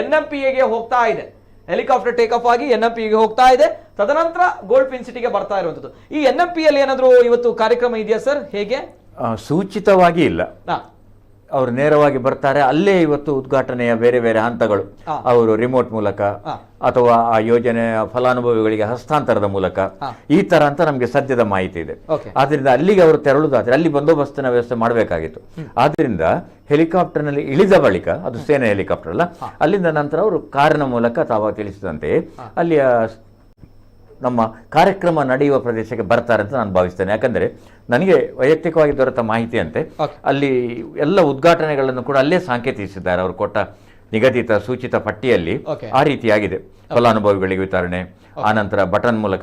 NMPAಗೆ ಹೋಗ್ತಾ ಇದೆ. ಹೆಲಿಕಾಪ್ಟರ್ ಟೇಕ್ ಆಫ್ ಆಗಿ NMPAಗೆ ಹೋಗ್ತಾ ಇದೆ. ತದನಂತರ ಗೋಲ್ಡ್ ಫಿನ್ ಸಿಟಿಗೆ ಬರ್ತಾ ಇರುವಂತದ್ದು. ಈ NMPಯಲ್ಲಿ ಏನಾದರೂ ಇವತ್ತು ಕಾರ್ಯಕ್ರಮ ಇದೆಯಾ ಸರ್? ಹೇಗೆ? ಸೂಚಿತವಾಗಿ ಇಲ್ಲ, ಅವರು ನೇರವಾಗಿ ಬರ್ತಾರೆ. ಅಲ್ಲೇ ಇವತ್ತು ಉದ್ಘಾಟನೆಯ ಬೇರೆ ಬೇರೆ ಹಂತಗಳು ಅವರು ರಿಮೋಟ್ ಮೂಲಕ ಅಥವಾ ಆ ಯೋಜನೆಯ ಫಲಾನುಭವಿಗಳಿಗೆ ಹಸ್ತಾಂತರದ ಮೂಲಕ ಈ ತರ ಅಂತ ನಮಗೆ ಸದ್ಯದ ಮಾಹಿತಿ ಇದೆ. ಆದ್ರಿಂದ ಅಲ್ಲಿಗೆ ಅವರು ತೆರಳುದಾದ್ರೆ ಅಲ್ಲಿ ಬಂದೋಬಸ್ತಿನ ವ್ಯವಸ್ಥೆ ಮಾಡಬೇಕಾಗಿತ್ತು. ಆದ್ರಿಂದ ಹೆಲಿಕಾಪ್ಟರ್ ನಲ್ಲಿ ಇಳಿದ ಬಳಿಕ, ಅದು ಸೇನೆ ಹೆಲಿಕಾಪ್ಟರ್ ಅಲ್ಲ, ಅಲ್ಲಿಂದ ನಂತರ ಅವರು ಕಾರಿನ ಮೂಲಕ ತಾವು ತಿಳಿಸಿದಂತೆ ಅಲ್ಲಿಯ ನಮ್ಮ ಕಾರ್ಯಕ್ರಮ ನಡೆಯುವ ಪ್ರದೇಶಕ್ಕೆ ಬರ್ತಾರೆ ಅಂತ ನಾನು ಭಾವಿಸ್ತೇನೆ. ಯಾಕಂದ್ರೆ ನನಗೆ ವೈಯಕ್ತಿಕವಾಗಿ ದೊರೆತ ಮಾಹಿತಿಯಂತೆ ಅಲ್ಲಿ ಎಲ್ಲ ಉದ್ಘಾಟನೆಗಳನ್ನು ಕೂಡ ಅಲ್ಲೇ ಸಾಂಕೇತಿಸಿದ್ದಾರೆ. ಅವರು ಕೊಟ್ಟ ನಿಗದಿತ ಸೂಚಿತ ಪಟ್ಟಿಯಲ್ಲಿ ಆ ರೀತಿಯಾಗಿದೆ. ಫಲಾನುಭವಿಗಳಿಗೆ ವಿತರಣೆ, ಆನಂತರ ಬಟನ್ ಮೂಲಕ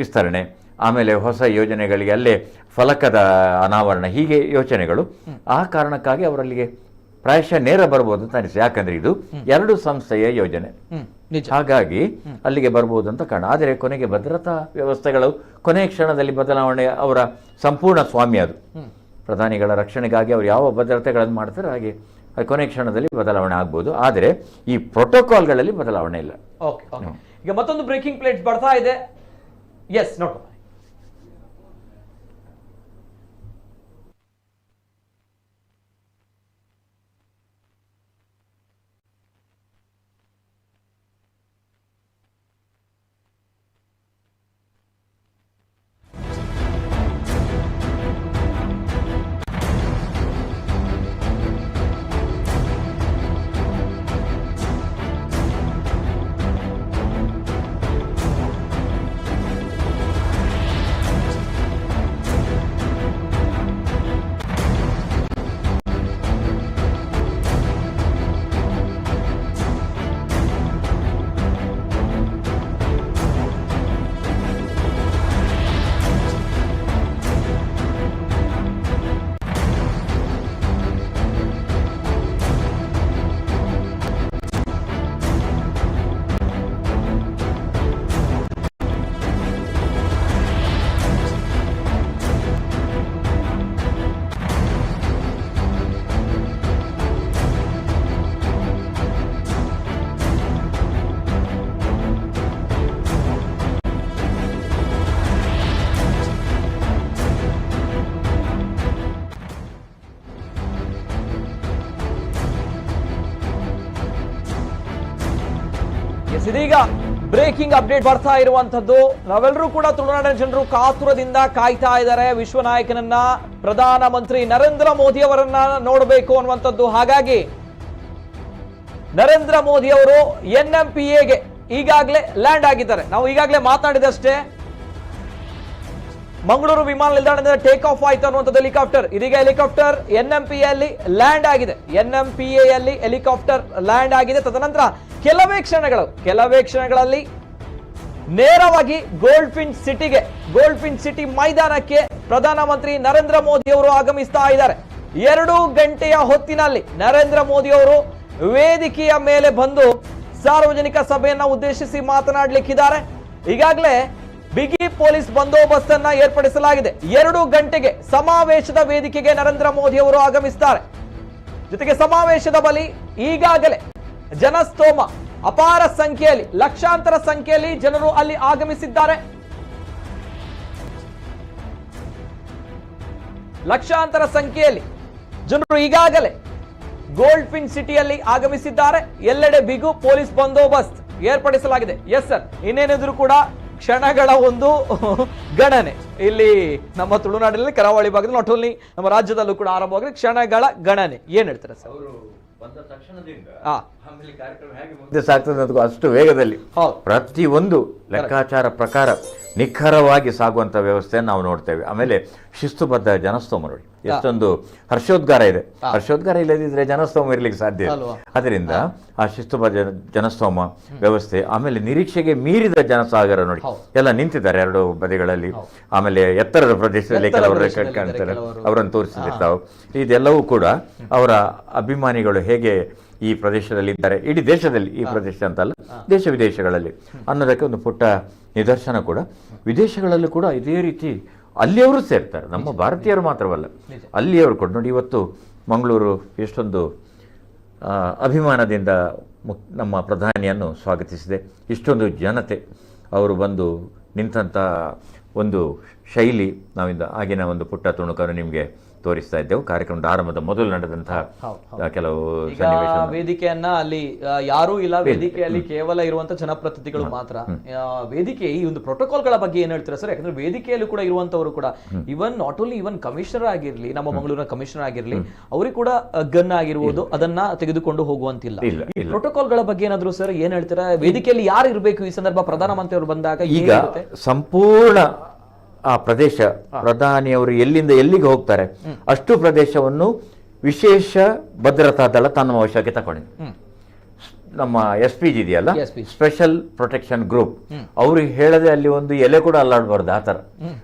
ವಿಸ್ತರಣೆ, ಆಮೇಲೆ ಹೊಸ ಯೋಜನೆಗಳಿಗೆ ಅಲ್ಲೇ ಫಲಕದ ಅನಾವರಣ, ಹೀಗೆ ಯೋಚನೆಗಳು. ಆ ಕಾರಣಕ್ಕಾಗಿ ಅವರಲ್ಲಿಗೆ ಪ್ರಾಯಶಃ ನೇರ ಬರ್ಬೋದು ಅಂತ ಅನಿಸ್ತದೆ. ಯಾಕಂದ್ರೆ ಇದು ಎರಡು ಸಂಸ್ಥೆಯ ಯೋಜನೆ, ಹಾಗಾಗಿ ಅಲ್ಲಿಗೆ ಬರ್ಬೋದು ಅಂತ ಕಾರಣ. ಆದರೆ ಕೊನೆಗೆ ಭದ್ರತಾ ವ್ಯವಸ್ಥೆಗಳು ಕೊನೆಯ ಕ್ಷಣದಲ್ಲಿ ಬದಲಾವಣೆ ಅವರ ಸಂಪೂರ್ಣ ಸ್ವಾಮ್ಯ. ಅದು ಪ್ರಧಾನಿಗಳ ರಕ್ಷಣೆಗಾಗಿ ಅವರು ಯಾವ ಭದ್ರತೆಗಳನ್ನು ಮಾಡ್ತಾರೆ ಹಾಗೆ ಕೊನೆಯ ಕ್ಷಣದಲ್ಲಿ ಬದಲಾವಣೆ ಆಗ್ಬೋದು. ಆದರೆ ಈ ಪ್ರೋಟೋಕಾಲ್ಗಳಲ್ಲಿ ಬದಲಾವಣೆ ಇಲ್ಲ. ಈಗ ಮತ್ತೊಂದು ಬ್ರೇಕಿಂಗ್ ಪ್ಲೇಟ್ಸ್ ಬರ್ತಾ ಇದೆ. ಎಸ್, ನೋಡೋಣ. ಇದೀಗ ಬ್ರೇಕಿಂಗ್ ಅಪ್ಡೇಟ್ ಬರ್ತಾ ಇರುವಂತದ್ದು. ನಾವೆಲ್ಲರೂ ಕೂಡ ತುಳುನಾಡಿನ ಜನರು ಕಾತುರದಿಂದ ಕಾಯ್ತಾ ಇದ್ದಾರೆ ವಿಶ್ವ ನಾಯಕನನ್ನ, ಪ್ರಧಾನಮಂತ್ರಿ ನರೇಂದ್ರ ಮೋದಿ ಅವರನ್ನ ನೋಡಬೇಕು ಅನ್ನುವಂಥದ್ದು. ಹಾಗಾಗಿ ನರೇಂದ್ರ ಮೋದಿ ಅವರು NMPAಗೆ ಈಗಾಗಲೇ ಲ್ಯಾಂಡ್ ಆಗಿದ್ದಾರೆ. ನಾವು ಈಗಾಗಲೇ ಮಾತಾಡಿದಷ್ಟೇ, ಮಂಗಳೂರು ವಿಮಾನ ನಿಲ್ದಾಣದಿಂದ ಟೇಕ್ ಆಫ್ ಆಯ್ತು ಅನ್ನುವಂಥದ್ದು ಹೆಲಿಕಾಪ್ಟರ್. ಇದೀಗ ಹೆಲಿಕಾಪ್ಟರ್ NMPAಯಲ್ಲಿ ಲ್ಯಾಂಡ್ ಆಗಿದೆ. NMPAಯಲ್ಲಿ ಹೆಲಿಕಾಪ್ಟರ್ ಲ್ಯಾಂಡ್ ಆಗಿದೆ. ತದನಂತರ ಕೆಲವೇ ಕ್ಷಣಗಳಲ್ಲಿ ನೇರವಾಗಿ ಗೋಲ್ಡ್ ಫಿನ್ ಸಿಟಿ ಮೈದಾನಕ್ಕೆ ಪ್ರಧಾನಮಂತ್ರಿ ನರೇಂದ್ರ ಮೋದಿ ಅವರು ಆಗಮಿಸ್ತಾ ಇದ್ದಾರೆ. 2 ಗಂಟೆಯ ಹೊತ್ತಿನಲ್ಲಿ ನರೇಂದ್ರ ಮೋದಿ ಅವರು ವೇದಿಕೆಯ ಮೇಲೆ ಬಂದು ಸಾರ್ವಜನಿಕ ಸಭೆಯನ್ನ ಉದ್ದೇಶಿಸಿ ಮಾತನಾಡಲಿಕ್ಕಿದ್ದಾರೆ. ಈಗಾಗಲೇ ಬಿಗಿ ಪೊಲೀಸ್ ಬಂದೋಬಸ್ತ್ ಅನ್ನ ಏರ್ಪಡಿಸಲಾಗಿದೆ. 2 ಗಂಟೆಗೆ ಸಮಾವೇಶದ ವೇದಿಕೆಗೆ ನರೇಂದ್ರ ಮೋದಿ ಅವರು ಆಗಮಿಸ್ತಾರೆ. ಜೊತೆಗೆ ಸಮಾವೇಶದ ಬಳಿ ಈಗಾಗಲೇ ಜನಸ್ತೋಮ ಅಪಾರ ಸಂಖ್ಯೆಯಲ್ಲಿ, ಲಕ್ಷಾಂತರ ಸಂಖ್ಯೆಯಲ್ಲಿ ಜನರು ಅಲ್ಲಿ ಆಗಮಿಸಿದ್ದಾರೆ. ಲಕ್ಷಾಂತರ ಸಂಖ್ಯೆಯಲ್ಲಿ ಜನರು ಈಗಾಗಲೇ ಗೋಲ್ಡ್ ಫಿನ್ ಸಿಟಿಯಲ್ಲಿ ಆಗಮಿಸಿದ್ದಾರೆ. ಎಲ್ಲೆಡೆ ಬಿಗು ಪೊಲೀಸ್ ಬಂದೋಬಸ್ತ್ ಏರ್ಪಡಿಸಲಾಗಿದೆ. ಎಸ್ ಸರ್, ಇನ್ನೇನಿದ್ರು ಕೂಡ ಕ್ಷಣಗಳ ಒಂದು ಗಣನೆ ಇಲ್ಲಿ ನಮ್ಮ ತುಳುನಾಡಿನಲ್ಲಿ ಕರಾವಳಿ ಭಾಗದಲ್ಲಿ ನಾಟ್ ಓನ್ಲಿ ನಮ್ಮ ರಾಜ್ಯದಲ್ಲೂ ಕೂಡ ಆರಂಭವಾಗಿದೆ ಕ್ಷಣಗಳ ಗಣನೆ. ಏನ್ ಹೇಳ್ತಾರೆ ಸರ್? ಸಾಗ್ತದೆ ಅದಕ್ಕೂ ಅಷ್ಟು ವೇಗದಲ್ಲಿ ಪ್ರತಿ ಒಂದು ಲೆಕ್ಕಾಚಾರ ಪ್ರಕಾರ ನಿಖರವಾಗಿ ಸಾಗುವಂತ ವ್ಯವಸ್ಥೆಯನ್ನು ನಾವು ನೋಡ್ತೇವೆ. ಆಮೇಲೆ ಶಿಸ್ತುಬದ್ಧ ಜನಸ್ತೋಮ ನೋಡಿ, ಎಷ್ಟೊಂದು ಹರ್ಷೋದ್ಗಾರ ಇದೆ. ಹರ್ಷೋದ್ಗಾರ ಇಲ್ಲದಿದ್ರೆ ಜನಸ್ತೋಮ ಇರ್ಲಿಕ್ಕೆ ಸಾಧ್ಯ ಇಲ್ಲ. ಅದರಿಂದ ಆ ಶಿಸ್ತುಬದ್ಧ ಜನಸ್ತೋಮ ವ್ಯವಸ್ಥೆ, ಆಮೇಲೆ ನಿರೀಕ್ಷೆಗೆ ಮೀರಿದ ಜನಸಾಗರ ನೋಡಿ, ಎಲ್ಲ ನಿಂತಿದ್ದಾರೆ ಎರಡು ಬದಿಗಳಲ್ಲಿ. ಆಮೇಲೆ ಎತ್ತರದ ಪ್ರದೇಶದಲ್ಲಿ ಕೆಲವರು ಕಾಣ್ತಾರೆ, ಅವರನ್ನು ತೋರಿಸಿರ್ತಾವೆ. ಇದೆಲ್ಲವೂ ಕೂಡ ಅವರ ಅಭಿಮಾನಿಗಳು ಹೇಗೆ ಈ ಪ್ರದೇಶದಲ್ಲಿ ಇದ್ದಾರೆ, ಇಡೀ ದೇಶದಲ್ಲಿ, ಈ ಪ್ರದೇಶ ಅಂತಲ್ಲ ದೇಶ ವಿದೇಶಗಳಲ್ಲಿ ಅನ್ನೋದಕ್ಕೆ ಒಂದು ಪುಟ್ಟ ನಿದರ್ಶನ ಕೂಡ. ವಿದೇಶಗಳಲ್ಲೂ ಕೂಡ ಇದೇ ರೀತಿ ಅಲ್ಲಿಯವರು ಸೇರ್ತಾರೆ, ನಮ್ಮ ಭಾರತೀಯರು ಮಾತ್ರವಲ್ಲ, ಅಲ್ಲಿಯವರು ಕೂಡ ನೋಡಿ. ಇವತ್ತು ಮಂಗಳೂರು ಎಷ್ಟೊಂದು ಅಭಿಮಾನದಿಂದ ನಮ್ಮ ಪ್ರಧಾನಿಯನ್ನು ಸ್ವಾಗತಿಸಿದೆ. ಇಷ್ಟೊಂದು ಜನತೆ ಅವರು ಬಂದು ನಿಂತಹ ಒಂದು ಶೈಲಿ ನಾವಿಂದ ಆಗಿನ ಒಂದು ಪುಟ್ಟ ತುಣುಕನ್ನು ನಿಮಗೆ ತೋರಿಸ್ತಾ ಇದ್ದೆವು. ಕಾರ್ಯಕ್ರಮದ ಆರಂಭದ ಮೊದಲು ನಡೆದಂತಹ ಕೆಲವು ವೇದಿಕೆಯನ್ನ ಅಲ್ಲಿ ಯಾರೂ ಇಲ್ಲ, ವೇದಿಕೆಯಲ್ಲಿ ಕೇವಲ ಇರುವಂತ ಜನಪ್ರತಿನಿಧಿಗಳು ಮಾತ್ರ. ವೇದಿಕೆ ಈ ಒಂದು ಪ್ರೋಟೋಕಾಲ್ಗಳ ಬಗ್ಗೆ ಏನ್ ಹೇಳ್ತೀರಾ ಸರ್? ಯಾಕಂದ್ರೆ ವೇದಿಕೆಯಲ್ಲೂ ಕೂಡ ಇರುವಂತವರು ಕೂಡ ಇವನ್ ನಾಟ್ ಓನ್ಲಿ ಇವನ್ ಕಮಿಷನರ್ ಆಗಿರ್ಲಿ, ನಮ್ಮ ಮಂಗಳೂರಿನ ಕಮಿಷನರ್ ಆಗಿರ್ಲಿ, ಅವ್ರಿಗೆ ಕೂಡ ಗನ್ ಆಗಿರುವುದು ಅದನ್ನ ತೆಗೆದುಕೊಂಡು ಹೋಗುವಂತಿಲ್ಲ. ಪ್ರೋಟೋಕಾಲ್ಗಳ ಬಗ್ಗೆ ಏನಾದ್ರು ಸರ್ ಏನ್ ಹೇಳ್ತೀರಾ? ವೇದಿಕೆಯಲ್ಲಿ ಯಾರು ಇರಬೇಕು ಈ ಸಂದರ್ಭ ಪ್ರಧಾನಮಂತ್ರಿ ಅವರು ಬಂದಾಗ? ಈಗ ಸಂಪೂರ್ಣ ಆ ಪ್ರದೇಶ ಪ್ರಧಾನಿಯವರು ಎಲ್ಲಿಂದ ಎಲ್ಲಿಗೆ ಹೋಗ್ತಾರೆ ಅಷ್ಟು ಪ್ರದೇಶವನ್ನು ವಿಶೇಷ ಭದ್ರತಾ ದಳ ತನ್ನ ವಶಕ್ಕೆ ತಗೊಂಡಿದೆ. ನಮ್ಮ SPG ಇದೆಯಲ್ಲ, ಸ್ಪೆಷಲ್ ಪ್ರೊಟೆಕ್ಷನ್ ಗ್ರೂಪ್, ಅವ್ರಿಗೆ ಹೇಳದೆ ಅಲ್ಲಿ ಒಂದು ಎಲೆ ಕೂಡ ಅಲ್ಲಾಡಬಾರ್ದು ಆ ಥರ.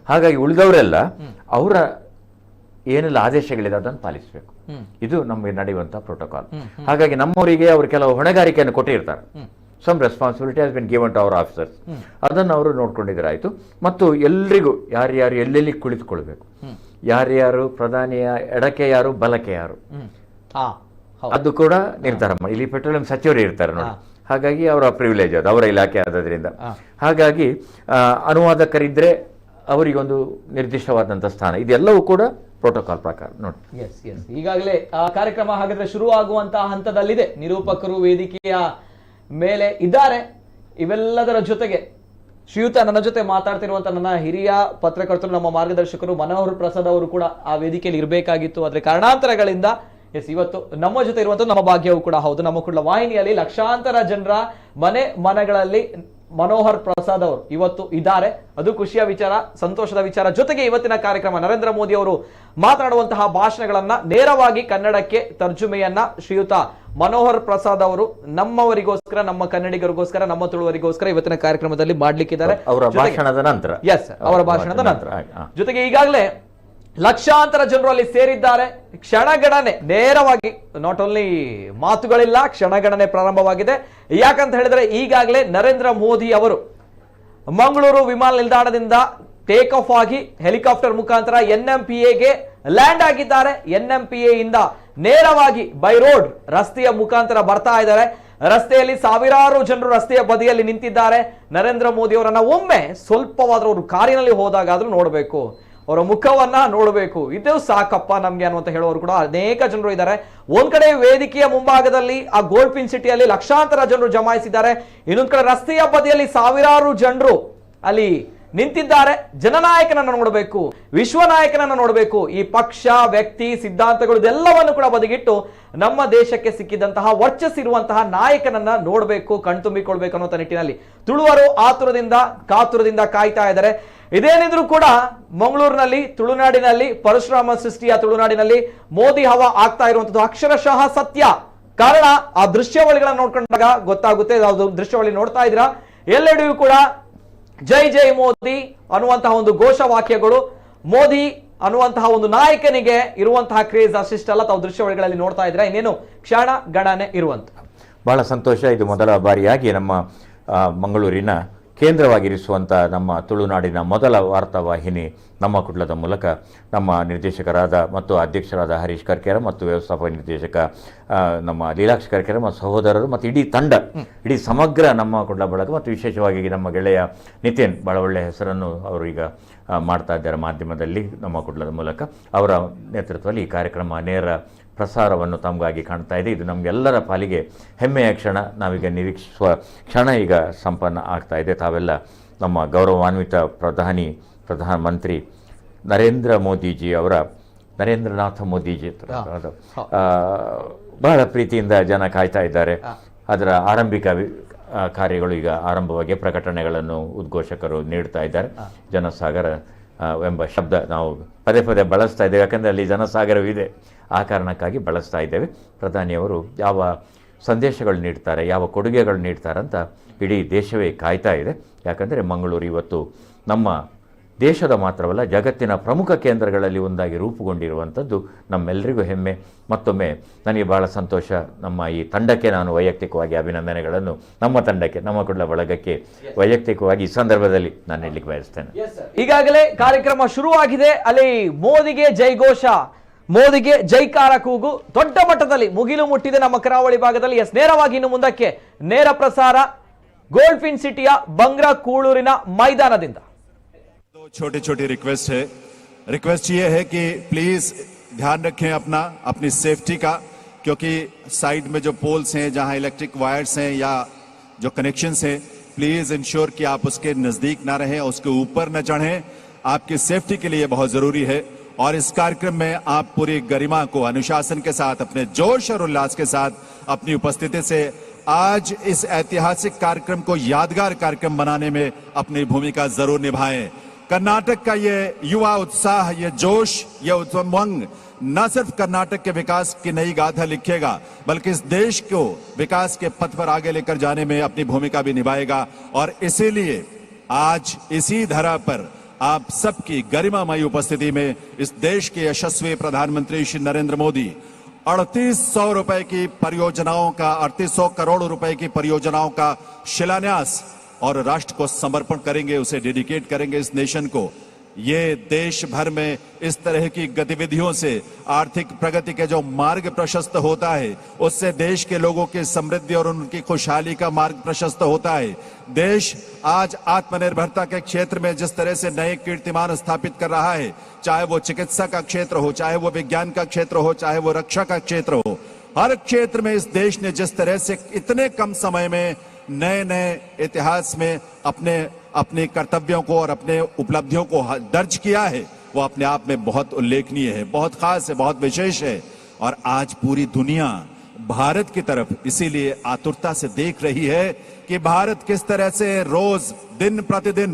ಹಾಗಾಗಿ ಉಳಿದವರೆಲ್ಲ ಅವರ ಏನೆಲ್ಲ ಆದೇಶಗಳಿದೆ ಅದನ್ನು ಪಾಲಿಸಬೇಕು. ಇದು ನಮಗೆ ನಡೆಯುವಂಥ ಪ್ರೋಟೋಕಾಲ್. ಹಾಗಾಗಿ ನಮ್ಮವರಿಗೆ ಅವರು ಕೆಲವು ಹೊಣೆಗಾರಿಕೆಯನ್ನು ಕೊಟ್ಟಿರ್ತಾರೆ. Some responsibility has been given to our officers. ಅದನ್ನು ಅವರು ನೋಡ್ಕೊಂಡಿದ್ದರಾಯಿತು. ಮತ್ತು ಎಲ್ರಿಗೂ ಯಾರ್ಯಾರು ಎಲ್ಲೆಲ್ಲಿ ಕುಳಿತುಕೊಳ್ಬೇಕು, ಯಾರ್ಯಾರು ಪ್ರಧಾನಿಯ ಎಡಕ್ಕೆ ಯಾರು ಬಲಕ್ಕೆ ಯಾರು, ಅದು ಕೂಡ ನಿರ್ಧಾರ ಮಾಡಿ. ಇಲ್ಲಿ ಪೆಟ್ರೋಲಿಯಂ ಸಚಿವರು ಇರ್ತಾರೆ ನೋಡಿ, ಹಾಗಾಗಿ ಅವರ ಪ್ರಿವಿಲೇಜ್ ಅದು, ಅವರ ಇಲಾಖೆ ಆದ್ರಿಂದ. ಹಾಗಾಗಿ ಅನುವಾದಕರಿದ್ರೆ ಅವರಿಗೊಂದು ನಿರ್ದಿಷ್ಟವಾದಂಥ ಸ್ಥಾನ. ಇದೆಲ್ಲವೂ ಕೂಡ ಪ್ರೋಟೋಕಾಲ್ ಪ್ರಕಾರ ನೋಡಿ. ಈಗಾಗಲೇ ಆ ಕಾರ್ಯಕ್ರಮ ಹಾಗಾದ್ರೆ ಶುರು ಆಗುವಂತಹ ಹಂತದಲ್ಲಿದೆ. ನಿರೂಪಕರು ವೇದಿಕೆಯ ಮೇಲೆ ಇದ್ದಾರೆ. ಇವೆಲ್ಲದರ ಜೊತೆಗೆ ಶ್ರೀಯುತ ನನ್ನ ಜೊತೆ ಮಾತಾಡ್ತಿರುವಂತ ನನ್ನ ಹಿರಿಯ ಪತ್ರಕರ್ತರು, ನಮ್ಮ ಮಾರ್ಗದರ್ಶಕರು ಮನೋಹರ್ ಪ್ರಸಾದ್ ಅವರು ಕೂಡ ಆ ವೇದಿಕೆಯಲ್ಲಿ ಇರಬೇಕಾಗಿತ್ತು. ಆದ್ರೆ ಕಾರಣಾಂತರಗಳಿಂದ ಇವತ್ತು ನಮ್ಮ ಜೊತೆ ಇರುವಂತ ನಮ್ಮ ಭಾಗ್ಯವೂ ಕೂಡ ಹೌದು. ನಮ್ಮ ಕುಡ್ಲ ವಾಹಿನಿಯಲ್ಲಿ ಲಕ್ಷಾಂತರ ಜನರ ಮನೆಗಳಲ್ಲಿ ಮನೋಹರ್ ಪ್ರಸಾದ್ ಅವರು ಇವತ್ತು ಇದ್ದಾರೆ. ಅದು ಖುಷಿಯ ವಿಚಾರ, ಸಂತೋಷದ ವಿಚಾರ. ಜೊತೆಗೆ ಇವತ್ತಿನ ಕಾರ್ಯಕ್ರಮ ನರೇಂದ್ರ ಮೋದಿ ಅವರು ಮಾತನಾಡುವಂತಹ ಭಾಷಣಗಳನ್ನ ನೇರವಾಗಿ ಕನ್ನಡಕ್ಕೆ ತರ್ಜುಮೆಯನ್ನ ಶ್ರೀಯುತ ಮನೋಹರ್ ಪ್ರಸಾದ್ ಅವರು ನಮ್ಮವರಿಗೋಸ್ಕರ, ನಮ್ಮ ಕನ್ನಡಿಗರಿಗೋಸ್ಕರ, ನಮ್ಮ ತುಳುವರಿಗೋಸ್ಕರ ಇವತ್ತಿನ ಕಾರ್ಯಕ್ರಮದಲ್ಲಿ ಮಾಡ್ಲಿಕ್ಕಿದ್ದಾರೆ. ಅವರ ಭಾಷಣದ ನಂತರ ಅವರ ಭಾಷಣದ ನಂತರ ಜೊತೆಗೆ ಈಗಾಗಲೇ ಲಕ್ಷಾಂತರ ಜನರು ಅಲ್ಲಿ ಸೇರಿದ್ದಾರೆ. ಕ್ಷಣಗಣನೆ ನೇರವಾಗಿ, ನಾಟ್ ಓನ್ಲಿ ಮಾತುಗಳಿಲ್ಲ, ಕ್ಷಣಗಣನೆ ಪ್ರಾರಂಭವಾಗಿದೆ. ಯಾಕಂತ ಹೇಳಿದ್ರೆ ಈಗಾಗಲೇ ನರೇಂದ್ರ ಮೋದಿ ಅವರು ಮಂಗಳೂರು ವಿಮಾನ ನಿಲ್ದಾಣದಿಂದ ಟೇಕ್ ಆಫ್ ಆಗಿ ಹೆಲಿಕಾಪ್ಟರ್ ಮುಖಾಂತರ NMPAಗೆ ಲ್ಯಾಂಡ್ ಆಗಿದ್ದಾರೆ. NMPA ಇಂದ ನೇರವಾಗಿ ಬೈ ರೋಡ್ ರಸ್ತೆಯ ಮುಖಾಂತರ ಬರ್ತಾ ಇದ್ದಾರೆ. ರಸ್ತೆಯಲ್ಲಿ ಸಾವಿರಾರು ಜನರು ರಸ್ತೆಯ ಬದಿಯಲ್ಲಿ ನಿಂತಿದ್ದಾರೆ. ನರೇಂದ್ರ ಮೋದಿ ಅವರನ್ನ ಒಮ್ಮೆ ಸ್ವಲ್ಪವಾದ್ರೂ ಅವರು ಕಾರಿನಲ್ಲಿ ಹೋದಾಗಾದ್ರೂ ನೋಡಬೇಕು, ಅವರ ಮುಖವನ್ನ ನೋಡಬೇಕು. ಇದು ಸಾಕಪ್ಪ ನಮ್ಗೆ ಅನ್ನುವಂತ ಹೇಳುವವರು ಕೂಡ ಅನೇಕ ಜನರು ಇದ್ದಾರೆ. ಒಂದ್ ಕಡೆ ವೇದಿಕೆಯ ಮುಂಭಾಗದಲ್ಲಿ ಆ ಗೋಲ್ಡ್ ಪಿನ್ ಸಿಟಿಯಲ್ಲಿ ಲಕ್ಷಾಂತರ ಜನರು ಜಮಾಯಿಸಿದ್ದಾರೆ. ಇನ್ನೊಂದ್ ಕಡೆ ರಸ್ತೆಯ ಬದಿಯಲ್ಲಿ ಸಾವಿರಾರು ಜನರು ಅಲ್ಲಿ ನಿಂತಿದ್ದಾರೆ. ಜನನಾಯಕನನ್ನು ನೋಡಬೇಕು, ವಿಶ್ವ ನಾಯಕನನ್ನು ನೋಡಬೇಕು. ಈ ಪಕ್ಷ, ವ್ಯಕ್ತಿ, ಸಿದ್ಧಾಂತಗಳು ಇದೆಲ್ಲವನ್ನು ಕೂಡ ಬದಿಗಿಟ್ಟು ನಮ್ಮ ದೇಶಕ್ಕೆ ಸಿಕ್ಕಿದಂತಹ ವರ್ಚಸ್ಸಿರುವಂತಹ ನಾಯಕನನ್ನ ನೋಡಬೇಕು, ಕಣ್ತುಂಬಿಕೊಳ್ಬೇಕು ಅನ್ನೋ ನಿಟ್ಟಿನಲ್ಲಿ ತುಳುವರು ಆತುರದಿಂದ ಕಾತುರದಿಂದ ಕಾಯ್ತಾ ಇದ್ದಾರೆ. ಇದೇನಿದ್ರು ಕೂಡ ಮಂಗಳೂರಿನಲ್ಲಿ, ತುಳುನಾಡಿನಲ್ಲಿ, ಪರಶುರಾಮ ಸೃಷ್ಟಿಯ ತುಳುನಾಡಿನಲ್ಲಿ ಮೋದಿ ಹವಾ ಆಗ್ತಾ ಇರುವಂತದ್ದು ಅಕ್ಷರಶಃ ಸತ್ಯ. ಕಾರಣ ಆ ದೃಶ್ಯಾವಳಿಗಳನ್ನ ನೋಡ್ಕೊಂಡಾಗ ಗೊತ್ತಾಗುತ್ತೆ. ಯಾವುದು ದೃಶ್ಯಾವಳಿ ನೋಡ್ತಾ ಇದ್ದೀರಾ, ಎಲ್ಲೆಡೆಯೂ ಕೂಡ ಜೈ ಜೈ ಮೋದಿ ಅನ್ನುವಂತಹ ಒಂದು ಘೋಷವಾಕ್ಯಗಳು. ಮೋದಿ ಅನ್ನುವಂತಹ ಒಂದು ನಾಯಕನಿಗೆ ಇರುವಂತಹ ಕ್ರೇಜ್ ಅಷ್ಟಿಷ್ಟಲ್ಲ. ತಾವು ದೃಶ್ಯಾವಳಿಗಳಲ್ಲಿ ನೋಡ್ತಾ ಇದ್ರೆ ಇನ್ನೇನು ಕ್ಷಣ ಗಣನೆ ಇರುವಂತಹ. ಬಹಳ ಸಂತೋಷ. ಇದು ಮೊದಲ ಬಾರಿಯಾಗಿ ನಮ್ಮ ಮಂಗಳೂರಿನ ಕೇಂದ್ರವಾಗಿರಿಸುವಂಥ ನಮ್ಮ ತುಳುನಾಡಿನ ಮೊದಲ ವಾರ್ತಾವಾಹಿನಿ ನಮ್ಮ ಕುಡ್ಲದ ಮೂಲಕ ನಮ್ಮ ನಿರ್ದೇಶಕರಾದ ಮತ್ತು ಅಧ್ಯಕ್ಷರಾದ ಹರೀಶ್ ಕರ್ಕೇರ ಮತ್ತು ವ್ಯವಸ್ಥಾಪಕ ನಿರ್ದೇಶಕ ನಮ್ಮ ಲೀಲಾಕ್ಷ ಕರ್ಕೇರ ಮತ್ತು ಸಹೋದರರು ಮತ್ತು ಇಡೀ ತಂಡ, ಇಡೀ ಸಮಗ್ರ ನಮ್ಮ ಕುಡ್ಲ ಬಳಗ ಮತ್ತು ವಿಶೇಷವಾಗಿ ನಮ್ಮ ಗೆಳೆಯ ನಿತಿನ್, ಭಾಳ ಒಳ್ಳೆಯ ಹೆಸರನ್ನು ಅವರು ಈಗ ಮಾಡ್ತಾ ಇದ್ದಾರೆ ಮಾಧ್ಯಮದಲ್ಲಿ ನಮ್ಮ ಕುಡ್ಲದ ಮೂಲಕ. ಅವರ ನೇತೃತ್ವದಲ್ಲಿ ಈ ಕಾರ್ಯಕ್ರಮ ನೇರ ಪ್ರಸಾರವನ್ನು ತಮಗಾಗಿ ಕಾಣ್ತಾ ಇದೆ. ಇದು ನಮಗೆಲ್ಲರ ಪಾಲಿಗೆ ಹೆಮ್ಮೆಯ ಕ್ಷಣ. ನಾವೀಗ ನಿರೀಕ್ಷಿಸುವ ಕ್ಷಣ ಈಗ ಸಂಪನ್ನ ಆಗ್ತಾ ಇದೆ. ತಾವೆಲ್ಲ ನಮ್ಮ ಗೌರವಾನ್ವಿತ ಪ್ರಧಾನಮಂತ್ರಿ ನರೇಂದ್ರ ಮೋದಿಜಿ ಅವರ ನರೇಂದ್ರನಾಥ ಮೋದಿಜಿ ಬಹಳ ಪ್ರೀತಿಯಿಂದ ಜನ ಕಾಯ್ತಾ ಇದ್ದಾರೆ. ಅದರ ಆರಂಭಿಕ ಕಾರ್ಯಗಳು ಈಗ ಆರಂಭವಾಗಿ ಪ್ರಕಟಣೆಗಳನ್ನು ಉದ್ಘೋಷಕರು ನೀಡ್ತಾ ಇದ್ದಾರೆ. ಜನಸಾಗರ ಎಂಬ ಶಬ್ದ ನಾವು ಪದೇ ಪದೇ ಬಳಸ್ತಾ ಇದ್ದೇವೆ, ಯಾಕಂದರೆ ಅಲ್ಲಿ ಜನಸಾಗರವಿದೆ, ಆ ಕಾರಣಕ್ಕಾಗಿ ಬಳಸ್ತಾ ಇದ್ದೇವೆ. ಪ್ರಧಾನಿಯವರು ಯಾವ ಸಂದೇಶಗಳು ನೀಡ್ತಾರೆ, ಯಾವ ಕೊಡುಗೆಗಳು ನೀಡ್ತಾರೆ ಅಂತ ಇಡೀ ದೇಶವೇ ಕಾಯ್ತಾ ಇದೆ. ಯಾಕಂದರೆ ಮಂಗಳೂರು ಇವತ್ತು ನಮ್ಮ ದೇಶದ ಮಾತ್ರವಲ್ಲ, ಜಗತ್ತಿನ ಪ್ರಮುಖ ಕೇಂದ್ರಗಳಲ್ಲಿ ಒಂದಾಗಿ ರೂಪುಗೊಂಡಿರುವಂಥದ್ದು ನಮ್ಮೆಲ್ಲರಿಗೂ ಹೆಮ್ಮೆ. ಮತ್ತೊಮ್ಮೆ ನನಗೆ ಬಹಳ ಸಂತೋಷ. ನಮ್ಮ ಈ ತಂಡಕ್ಕೆ ನಾನು ವೈಯಕ್ತಿಕವಾಗಿ ಅಭಿನಂದನೆಗಳನ್ನು, ನಮ್ಮ ತಂಡಕ್ಕೆ, ನಮ್ಮ ಕುಡ್ಲ ಬಳಗಕ್ಕೆ ವೈಯಕ್ತಿಕವಾಗಿ ಈ ಸಂದರ್ಭದಲ್ಲಿ ನಾನು ಹೇಳಲಿಕ್ಕೆ ಬಯಸ್ತೇನೆ. ಈಗಾಗಲೇ ಕಾರ್ಯಕ್ರಮ ಶುರುವಾಗಿದೆ. ಅಲ್ಲಿ ಮೋದಿಗೆ ಜೈಘೋಷ, ಮೋದಿಗೆ ಜೈಕಾರ ಕೂಗು ದೊಡ್ಡ ಮಟ್ಟದಲ್ಲಿ ಮುಗಿಲು ಮುಟ್ಟಿದೆ ನಮ್ಮ ಕರಾವಳಿ ಭಾಗದಲ್ಲಿ. ನೇರವಾಗಿ ಇನ್ನು ಮುಂದಕ್ಕೆ ನೇರ ಪ್ರಸಾರ ಗೋಲ್ಡ್ ಫಿನ್ ಸಿಟಿಯ ಬಂಗ್ರಾ ಕೂಳೂರಿನ ಮೈದಾನದಿಂದ. छोटी छोटी रिक्वेस्ट है. रिक्वेस्ट ये है कि प्लीज ध्यान रखें अपनी सेफ्टी का, क्योंकि साइड में जो पोल्स हैं, जहां इलेक्ट्रिक वायर्स हैं या जो कनेक्शंस हैं, प्लीज इंश्योर कि आप उसके नजदीक ना रहें, उसके ऊपर न चढ़ें. आपकी सेफ्टी के लिए बहुत जरूरी है. और इस कार्यक्रम में आप पूरी गरिमा को अनुशासन के साथ, अपने जोश और उल्लास के साथ अपनी उपस्थिति से आज इस ऐतिहासिक कार्यक्रम को यादगार कार्यक्रम बनाने में अपनी भूमिका जरूर निभाएं. कर्नाटक का ये युवा उत्साह, ये जोश, ये उमंग न सिर्फ कर्नाटक के विकास की नई गाथा लिखेगा, बल्कि इस देश को विकास के पथ पर आगे लेकर जाने में अपनी भूमिका भी निभाएगा. और इसीलिए आज इसी धरा पर आप सबकी गरिमामयी उपस्थिति में इस देश के यशस्वी प्रधानमंत्री श्री नरेंद्र मोदी 3800 रुपए की परियोजनाओं का, 3800 करोड़ रुपए की परियोजनाओं का शिलान्यास और राष्ट्र को समर्पण करेंगे, उसे डेडिकेट करेंगे इस नेशन को. ये देश भर में इस तरह की गतिविधियों से आर्थिक प्रगति के जो मार्ग प्रशस्त होता है, उससे देश के लोगों की समृद्धि और उनकी खुशहाली का मार्ग प्रशस्त होता है. देश आज आत्मनिर्भरता के क्षेत्र में जिस तरह से नए कीर्तिमान स्थापित कर रहा है, चाहे वो चिकित्सा का क्षेत्र हो, चाहे वो विज्ञान का क्षेत्र हो, चाहे वो रक्षा का क्षेत्र हो, हर क्षेत्र में इस देश ने जिस तरह से इतने कम समय में नए नए इतिहास में अपने कर्तव्यों को और अपने उपलब्धियों को दर्ज किया है, वो अपने आप में बहुत उल्लेखनीय है, बहुत खास है, बहुत विशेष है. और आज पूरी दुनिया भारत की तरफ इसीलिए आतुरता से देख रही है कि भारत किस तरह से रोज दिन प्रतिदिन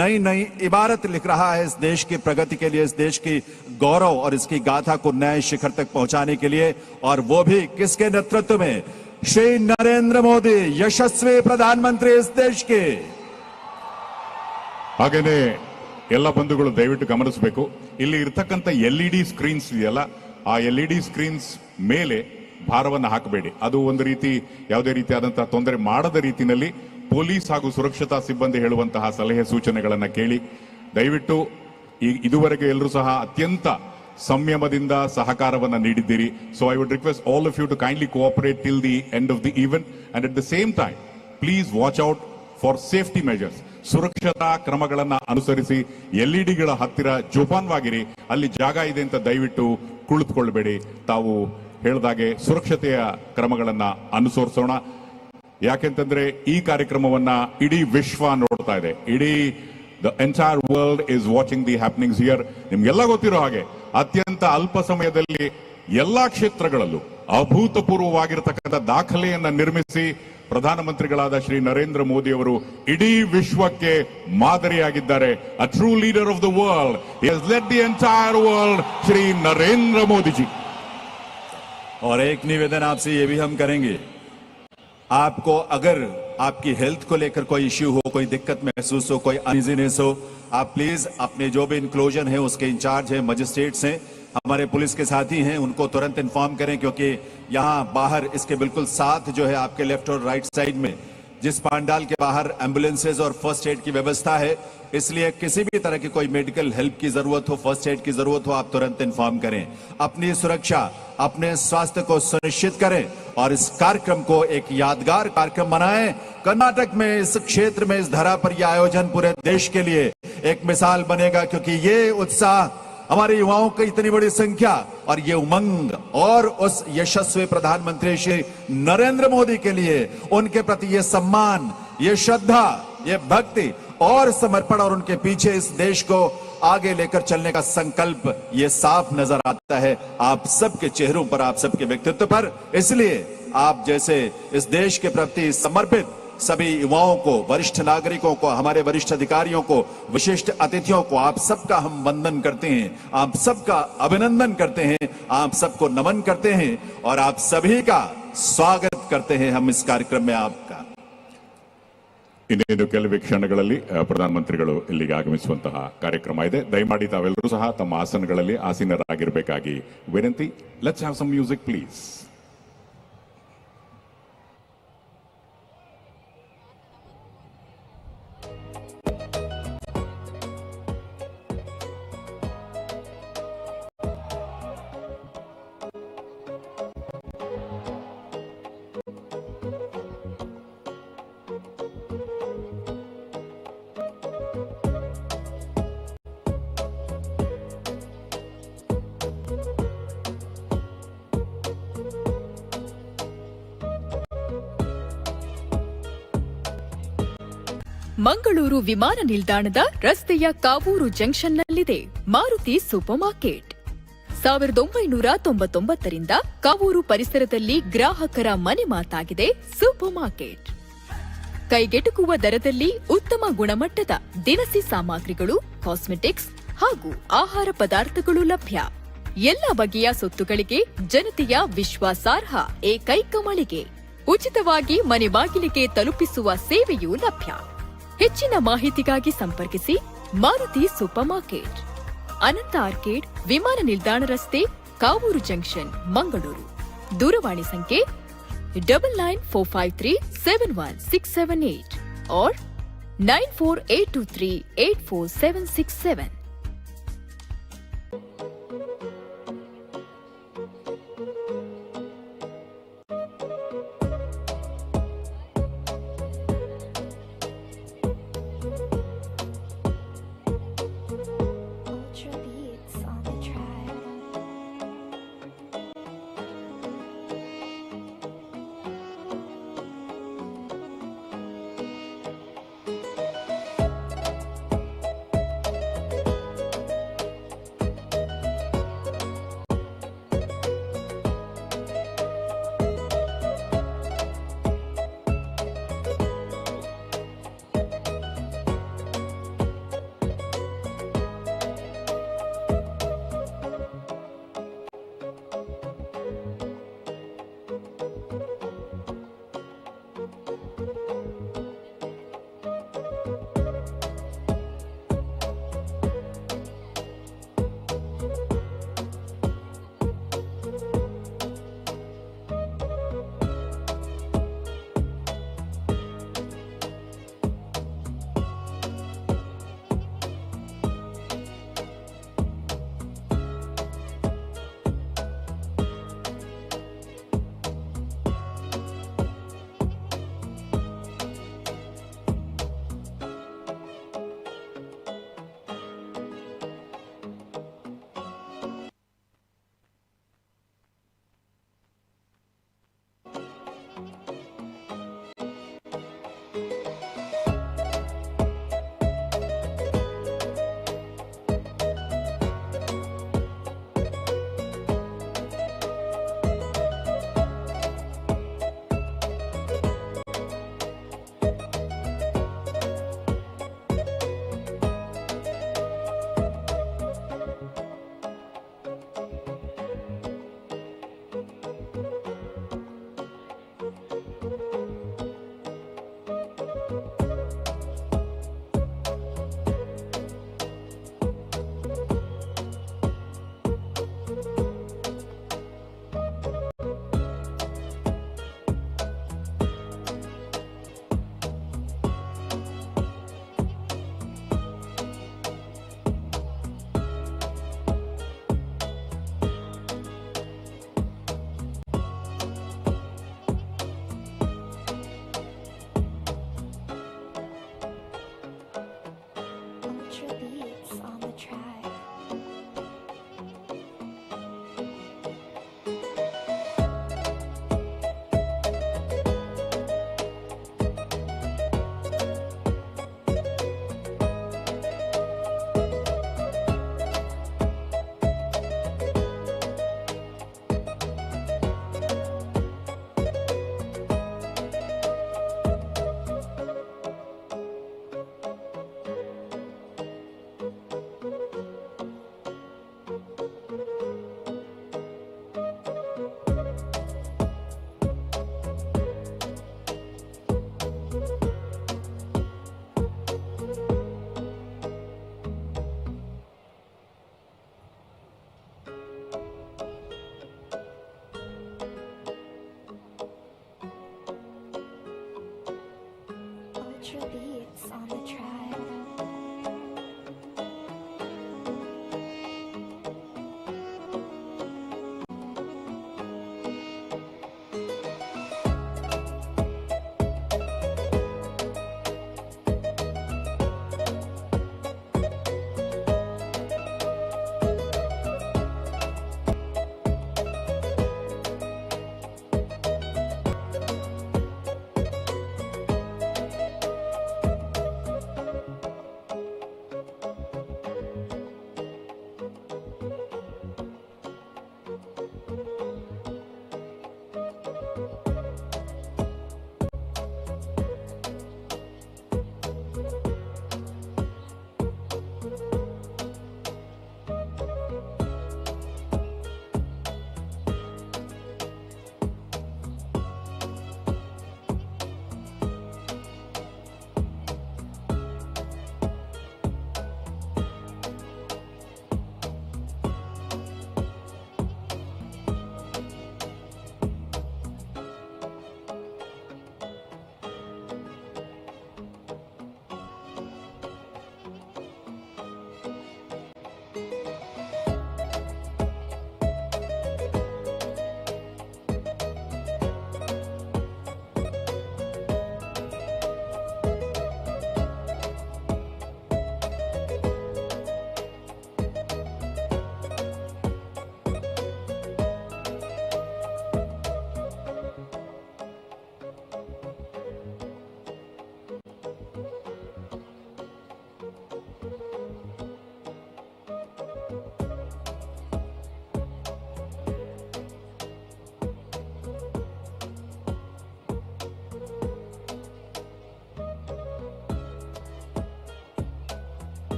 नई नई इबारत लिख रहा है इस देश की प्रगति के लिए, इस देश की गौरव और इसकी गाथा को नए शिखर तक पहुंचाने के लिए. और वो भी किसके नेतृत्व में? श्री नरेंद्र मोदी, यशस्वी प्रधानमंत्री इस देश के. ಹಾಗೇನೆ ಎಲ್ಲ ಬಂಧುಗಳು ದಯವಿಟ್ಟು ಗಮನಿಸಬೇಕು, ಇಲ್ಲಿ ಇರತಕ್ಕಂತ LED ಸ್ಕ್ರೀನ್ಸ್ ಇದೆಯಲ್ಲ, ಆ LED ಸ್ಕ್ರೀನ್ಸ್ ಮೇಲೆ ಭಾರವನ್ನು ಹಾಕಬೇಡಿ. ಅದು ಒಂದು ರೀತಿ ಯಾವುದೇ ರೀತಿಯಾದಂತಹ ತೊಂದರೆ ಮಾಡದ ರೀತಿಯಲ್ಲಿ ಪೊಲೀಸ್ ಹಾಗೂ ಸುರಕ್ಷತಾ ಸಿಬ್ಬಂದಿ ಹೇಳುವಂತಹ ಸಲಹೆ ಸೂಚನೆಗಳನ್ನು ಕೇಳಿ ದಯವಿಟ್ಟು. ಇದುವರೆಗೆ ಎಲ್ಲರೂ ಸಹ ಅತ್ಯಂತ ಸಂಯಮದಿಂದ ಸಹಕಾರವನ್ನು ನೀಡಿದ್ದೀರಿ. So I would request all of you to kindly cooperate till the end of the event and at the same time please watch out for safety measures. ಸುರಕ್ಷತಾ ಕ್ರಮಗಳನ್ನು ಅನುಸರಿಸಿ LEDಗಳ ಹತ್ತಿರ ಜೋಪಾನವಾಗಿರಿ. ಅಲ್ಲಿ ಜಾಗ ಇದೆ ಅಂತ ದಯವಿಟ್ಟು ಕುಳಿತುಕೊಳ್ಳಬೇಡಿ. ತಾವು ಹೇಳಿದಾಗೆ ಸುರಕ್ಷತೆಯ ಕ್ರಮಗಳನ್ನು ಅನುಸರಿಸೋಣ. ಯಾಕೆಂತಂದ್ರೆ ಈ ಕಾರ್ಯಕ್ರಮವನ್ನ ಇಡೀ ವಿಶ್ವ ನೋಡ್ತಾ ಇದೆ. ಇಡೀ the entire world is watching the happenings here. ನಿಮ್ಗೆಲ್ಲ ಗೊತ್ತಿರೋ ಹಾಗೆ ಅತ್ಯಂತ ಅಲ್ಪ ಸಮಯದಲ್ಲಿ ಎಲ್ಲಾ ಕ್ಷೇತ್ರಗಳಲ್ಲೂ ಅಭೂತಪೂರ್ವವಾಗಿರತಕ್ಕಂಥ ದಾಖಲೆಯನ್ನ ನಿರ್ಮಿಸಿ ಪ್ರಧಾನಮಂತ್ರಿಗಳಾದ ಶ್ರೀ ನರೇಂದ್ರ ಮೋದಿ ಅವರು ಇಡೀ ವಿಶ್ವಕ್ಕೆ ಮಾದರಿಯಾಗಿದ್ದಾರೆ. A true leader of the world. He has led the entire world, Shri Narendra Modi ji. और एक निवेदन आपसे ये भी हम करेंगे, आपको अगर आपकी हेल्थ को लेकर कोई इश्यू हो, कोई दिक्कत महसूस हो, कोई अनइजीनेस हो, आप प्लीज अपने जो भी इंक्लोजन है उसके इंचार्ज है, मजिस्ट्रेट्स हैं, हमारे पुलिस के साथी हैं, उनको तुरंत इन्फॉर्म करें. क्योंकि यहाँ बाहर इसके बिल्कुल साथ जो है आपके लेफ्ट और राइट साइड में जिस पांडाल के बाहर एम्बुलेंसेज और फर्स्ट एड की व्यवस्था है, इसलिए किसी भी तरह की कोई मेडिकल हेल्प की जरूरत हो, फर्स्ट एड की जरूरत हो, आप तुरंत इन्फॉर्म करें. अपनी सुरक्षा, अपने स्वास्थ्य को सुनिश्चित करें और इस कार्यक्रम को एक यादगार कार्यक्रम बनाएं. कर्नाटक में इस क्षेत्र में इस धरा पर यह आयोजन पूरे देश के लिए एक मिसाल बनेगा, क्योंकि ये उत्साह, हमारे युवाओं की इतनी बड़ी संख्या और ये उमंग और उस यशस्वी प्रधानमंत्री श्री नरेंद्र मोदी के लिए उनके प्रति ये सम्मान, ये श्रद्धा, ये भक्ति और समर्पण और उनके पीछे इस देश को आगे लेकर चलने का संकल्प ये साफ नजर आता है आप सबके चेहरों पर, आप सबके व्यक्तित्व पर। इसलिए आप जैसे इस देश के प्रति समर्पित सभी युवाओं को, वरिष्ठ नागरिकों को, हमारे वरिष्ठ अधिकारियों को, विशिष्ट अतिथियों को, आप सबका हम वंदन करते हैं, आप सबका अभिनंदन करते हैं, आप सबको नमन करते हैं और आप सभी का स्वागत करते हैं हम इस कार्यक्रम में आपका। ಇನ್ನೇನು ಕೆಲವೇ ಕ್ಷಣಗಳಲ್ಲಿ ಪ್ರಧಾನಮಂತ್ರಿಗಳು ಇಲ್ಲಿಗೆ ಆಗಮಿಸುವಂತಹ ಕಾರ್ಯಕ್ರಮ ಇದೆ. ದಯಮಾಡಿ ತಾವೆಲ್ಲರೂ ಸಹ ತಮ್ಮ ಆಸನಗಳಲ್ಲಿ ಆಸೀನರಾಗಿರಬೇಕಾಗಿ ವಿನಂತಿ. Let's have some music please. Mangaluru ವಿಮಾನ ನಿಲ್ದಾಣದ ರಸ್ತೆಯ ಕಾವೂರು ಜಂಕ್ಷನ್ನಲ್ಲಿದೆ ಮಾರುತಿ ಸೂಪರ್ ಮಾರ್ಕೆಟ್. 1999ರಿಂದ ಕಾವೂರು ಪರಿಸರದಲ್ಲಿ ಗ್ರಾಹಕರ ಮನೆ ಮಾತಾಗಿದೆ ಸೂಪರ್ ಮಾರ್ಕೆಟ್. ಕೈಗೆಟುಕುವ ದರದಲ್ಲಿ ಉತ್ತಮ ಗುಣಮಟ್ಟದ ದಿನಸಿ ಸಾಮಗ್ರಿಗಳು, ಕಾಸ್ಮೆಟಿಕ್ಸ್ ಹಾಗೂ ಆಹಾರ ಪದಾರ್ಥಗಳು ಲಭ್ಯ. ಎಲ್ಲ ಬಗೆಯ ಸೊತ್ತುಗಳಿಗೆ ಜನತೆಯ ವಿಶ್ವಾಸಾರ್ಹ ಏಕೈಕ ಮಳಿಗೆ. ಉಚಿತವಾಗಿ ಮನೆ ಬಾಗಿಲಿಗೆ ತಲುಪಿಸುವ ಸೇವೆಯೂ ಲಭ್ಯ. ಹೆಚ್ಚಿನ ಮಾಹಿತಿಗಾಗಿ ಸಂಪರ್ಕಿಸಿ ಮಾರುತಿ ಸೂಪರ್ ಮಾರ್ಕೆಟ್, ಅನಂತ ಆರ್ಕೇಡ್, ವಿಮಾನ ನಿಲ್ದಾಣ ರಸ್ತೆ, ಕಾವೂರು ಜಂಕ್ಷನ್, ಮಂಗಳೂರು. ದೂರವಾಣಿ ಸಂಖ್ಯೆ 9945371678 or 9482384767. Ultra beats on the track. Ultra beats on the track.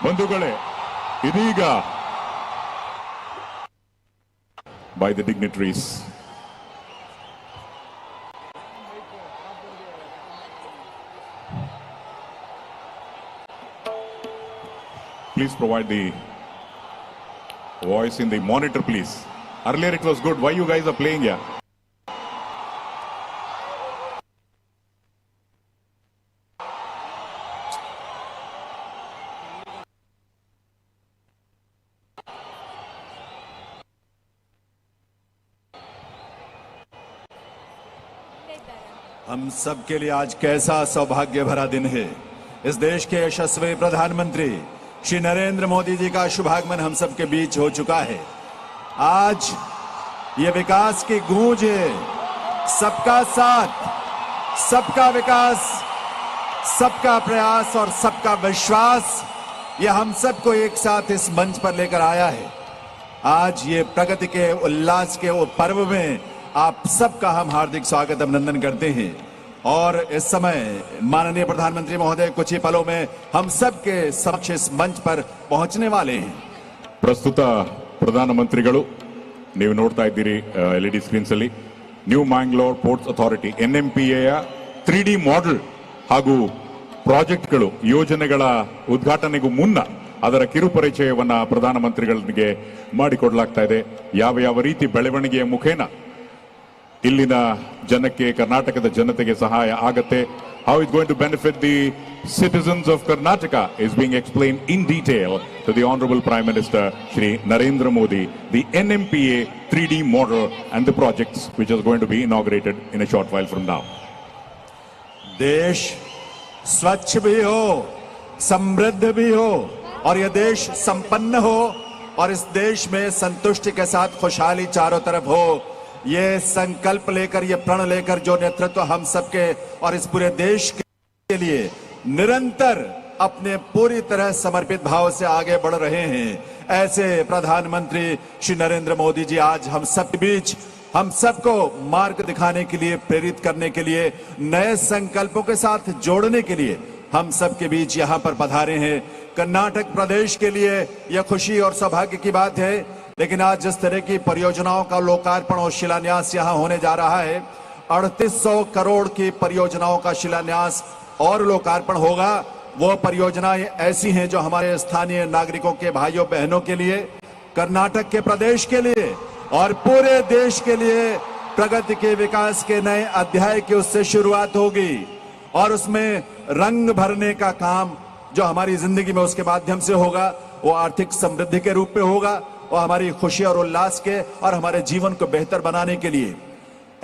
ಬಂಧುಗಳೇ, ಇದೀಗ by the dignitaries. Please provide the voice in the monitor, please. Earlier it was good. Why you guys are playing here? हम सब के लिए आज कैसा सौभाग्य भरा दिन है। इस देश के यशस्वी प्रधानमंत्री श्री नरेंद्र मोदी जी का शुभागमन हम सब के बीच हो चुका है। आज ये विकास की गूंज है, सबका साथ, सबका विकास, सबका प्रयास और सबका विश्वास, ये हम सबको एक साथ इस मंच पर लेकर आया है। आज ये प्रगति के उल्लास के पर्व में आप सबका हम हार्दिक स्वागत अभिनंदन करते हैं। और इस समय माननीय प्रधानमंत्री महोदय कुछ ही पलों में हम सबके समक्ष इस मंच पर पहुंचने वाले हैं। ಪ್ರಸ್ತುತ ಪ್ರಧಾನಮಂತ್ರಿಗಳು ನೀವು ನೋಡ್ತಾ ಇದ್ದೀರಿ LED ಸ್ಕ್ರೀನ್ಸ್ ಅಲ್ಲಿ new Mangalore ports authority NMPA 3D model ಹಾಗೂ ಪ್ರಾಜೆಕ್ಟ್ಗಳು ಯೋಜನೆಗಳ ಉದ್ಘಾಟನೆಗೂ ಮುನ್ನ ಅದರ ಕಿರುಪರಿಚಯವನ್ನ ಪ್ರಧಾನಮಂತ್ರಿಗಳಿಗೆ ಮಾಡಿಕೊಡಲಾಗ್ತಾ ಇದೆ। ಯಾವ ಯಾವ ರೀತಿ ಬೆಳವಣಿಗೆಯ ಮುಖೇನ ಇಲ್ಲಿನ ಜನಕ್ಕೆ, ಕರ್ನಾಟಕದ ಜನತೆಗೆ ಸಹಾಯ ಆಗತ್ತೆ, how it's going to benefit the citizens of Karnataka is being explained in detail to the Honorable Prime Minister Shri Narendra Modi, the NMPA 3D model and the projects which is going to be inaugurated in a short while from now. देश स्वच्छ भी हो, समृद्ध भी हो और यह देश संपन्न हो और इस देश में संतुष्टि के साथ खुशहाली चारों तरफ हो, ये संकल्प लेकर, ये प्रण लेकर जो नेतृत्व हम सबके और इस पूरे देश के लिए निरंतर अपने पूरी तरह समर्पित भाव से आगे बढ़ रहे हैं, ऐसे प्रधानमंत्री श्री नरेंद्र मोदी जी आज हम सब के बीच हम सबको मार्ग दिखाने के लिए, प्रेरित करने के लिए, नए संकल्पों के साथ जोड़ने के लिए हम सब के बीच यहाँ पर पधारे हैं। कर्नाटक प्रदेश के लिए यह खुशी और सौभाग्य की बात है, लेकिन आज जिस तरह की परियोजनाओं का लोकार्पण और शिलान्यास यहाँ होने जा रहा है, 3800 करोड़ की परियोजनाओं का शिलान्यास और लोकार्पण होगा। वो परियोजनाएं ऐसी हैं जो हमारे स्थानीय नागरिकों के भाइयों बहनों के लिए, कर्नाटक के प्रदेश के लिए और पूरे देश के लिए प्रगति के विकास के नए अध्याय की उससे शुरुआत होगी और उसमें रंग भरने का काम जो हमारी जिंदगी में उसके माध्यम से होगा वो आर्थिक समृद्धि के रूप में होगा और हमारी खुशी और उल्लास के और हमारे जीवन को बेहतर बनाने के लिए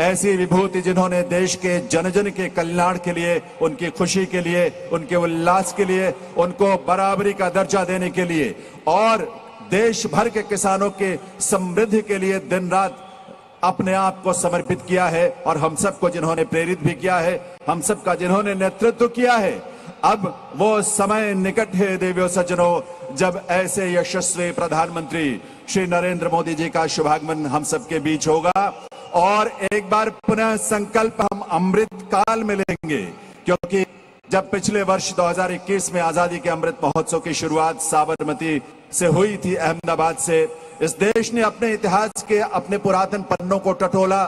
ऐसी विभूति जिन्होंने देश के जन जन के कल्याण के लिए, उनकी खुशी के लिए, उनके उल्लास के लिए, उनको बराबरी का दर्जा देने के लिए और देश भर के किसानों के समृद्धि के लिए दिन रात अपने आप को समर्पित किया है और हम सबको जिन्होंने प्रेरित भी किया है, हम सबका जिन्होंने नेतृत्व किया है। अब वो समय निकट है देवियों सज्जनों, जब ऐसे यशस्वी प्रधानमंत्री श्री नरेंद्र मोदी जी का शुभागमन हम सबके बीच होगा और एक बार पुनः संकल्प हम अमृत काल में लेंगे, क्योंकि जब पिछले वर्ष 2021 में आजादी के अमृत महोत्सव की शुरुआत साबरमती से हुई थी, अहमदाबाद से, इस देश ने अपने इतिहास के अपने पुरातन पन्नों को टटोला।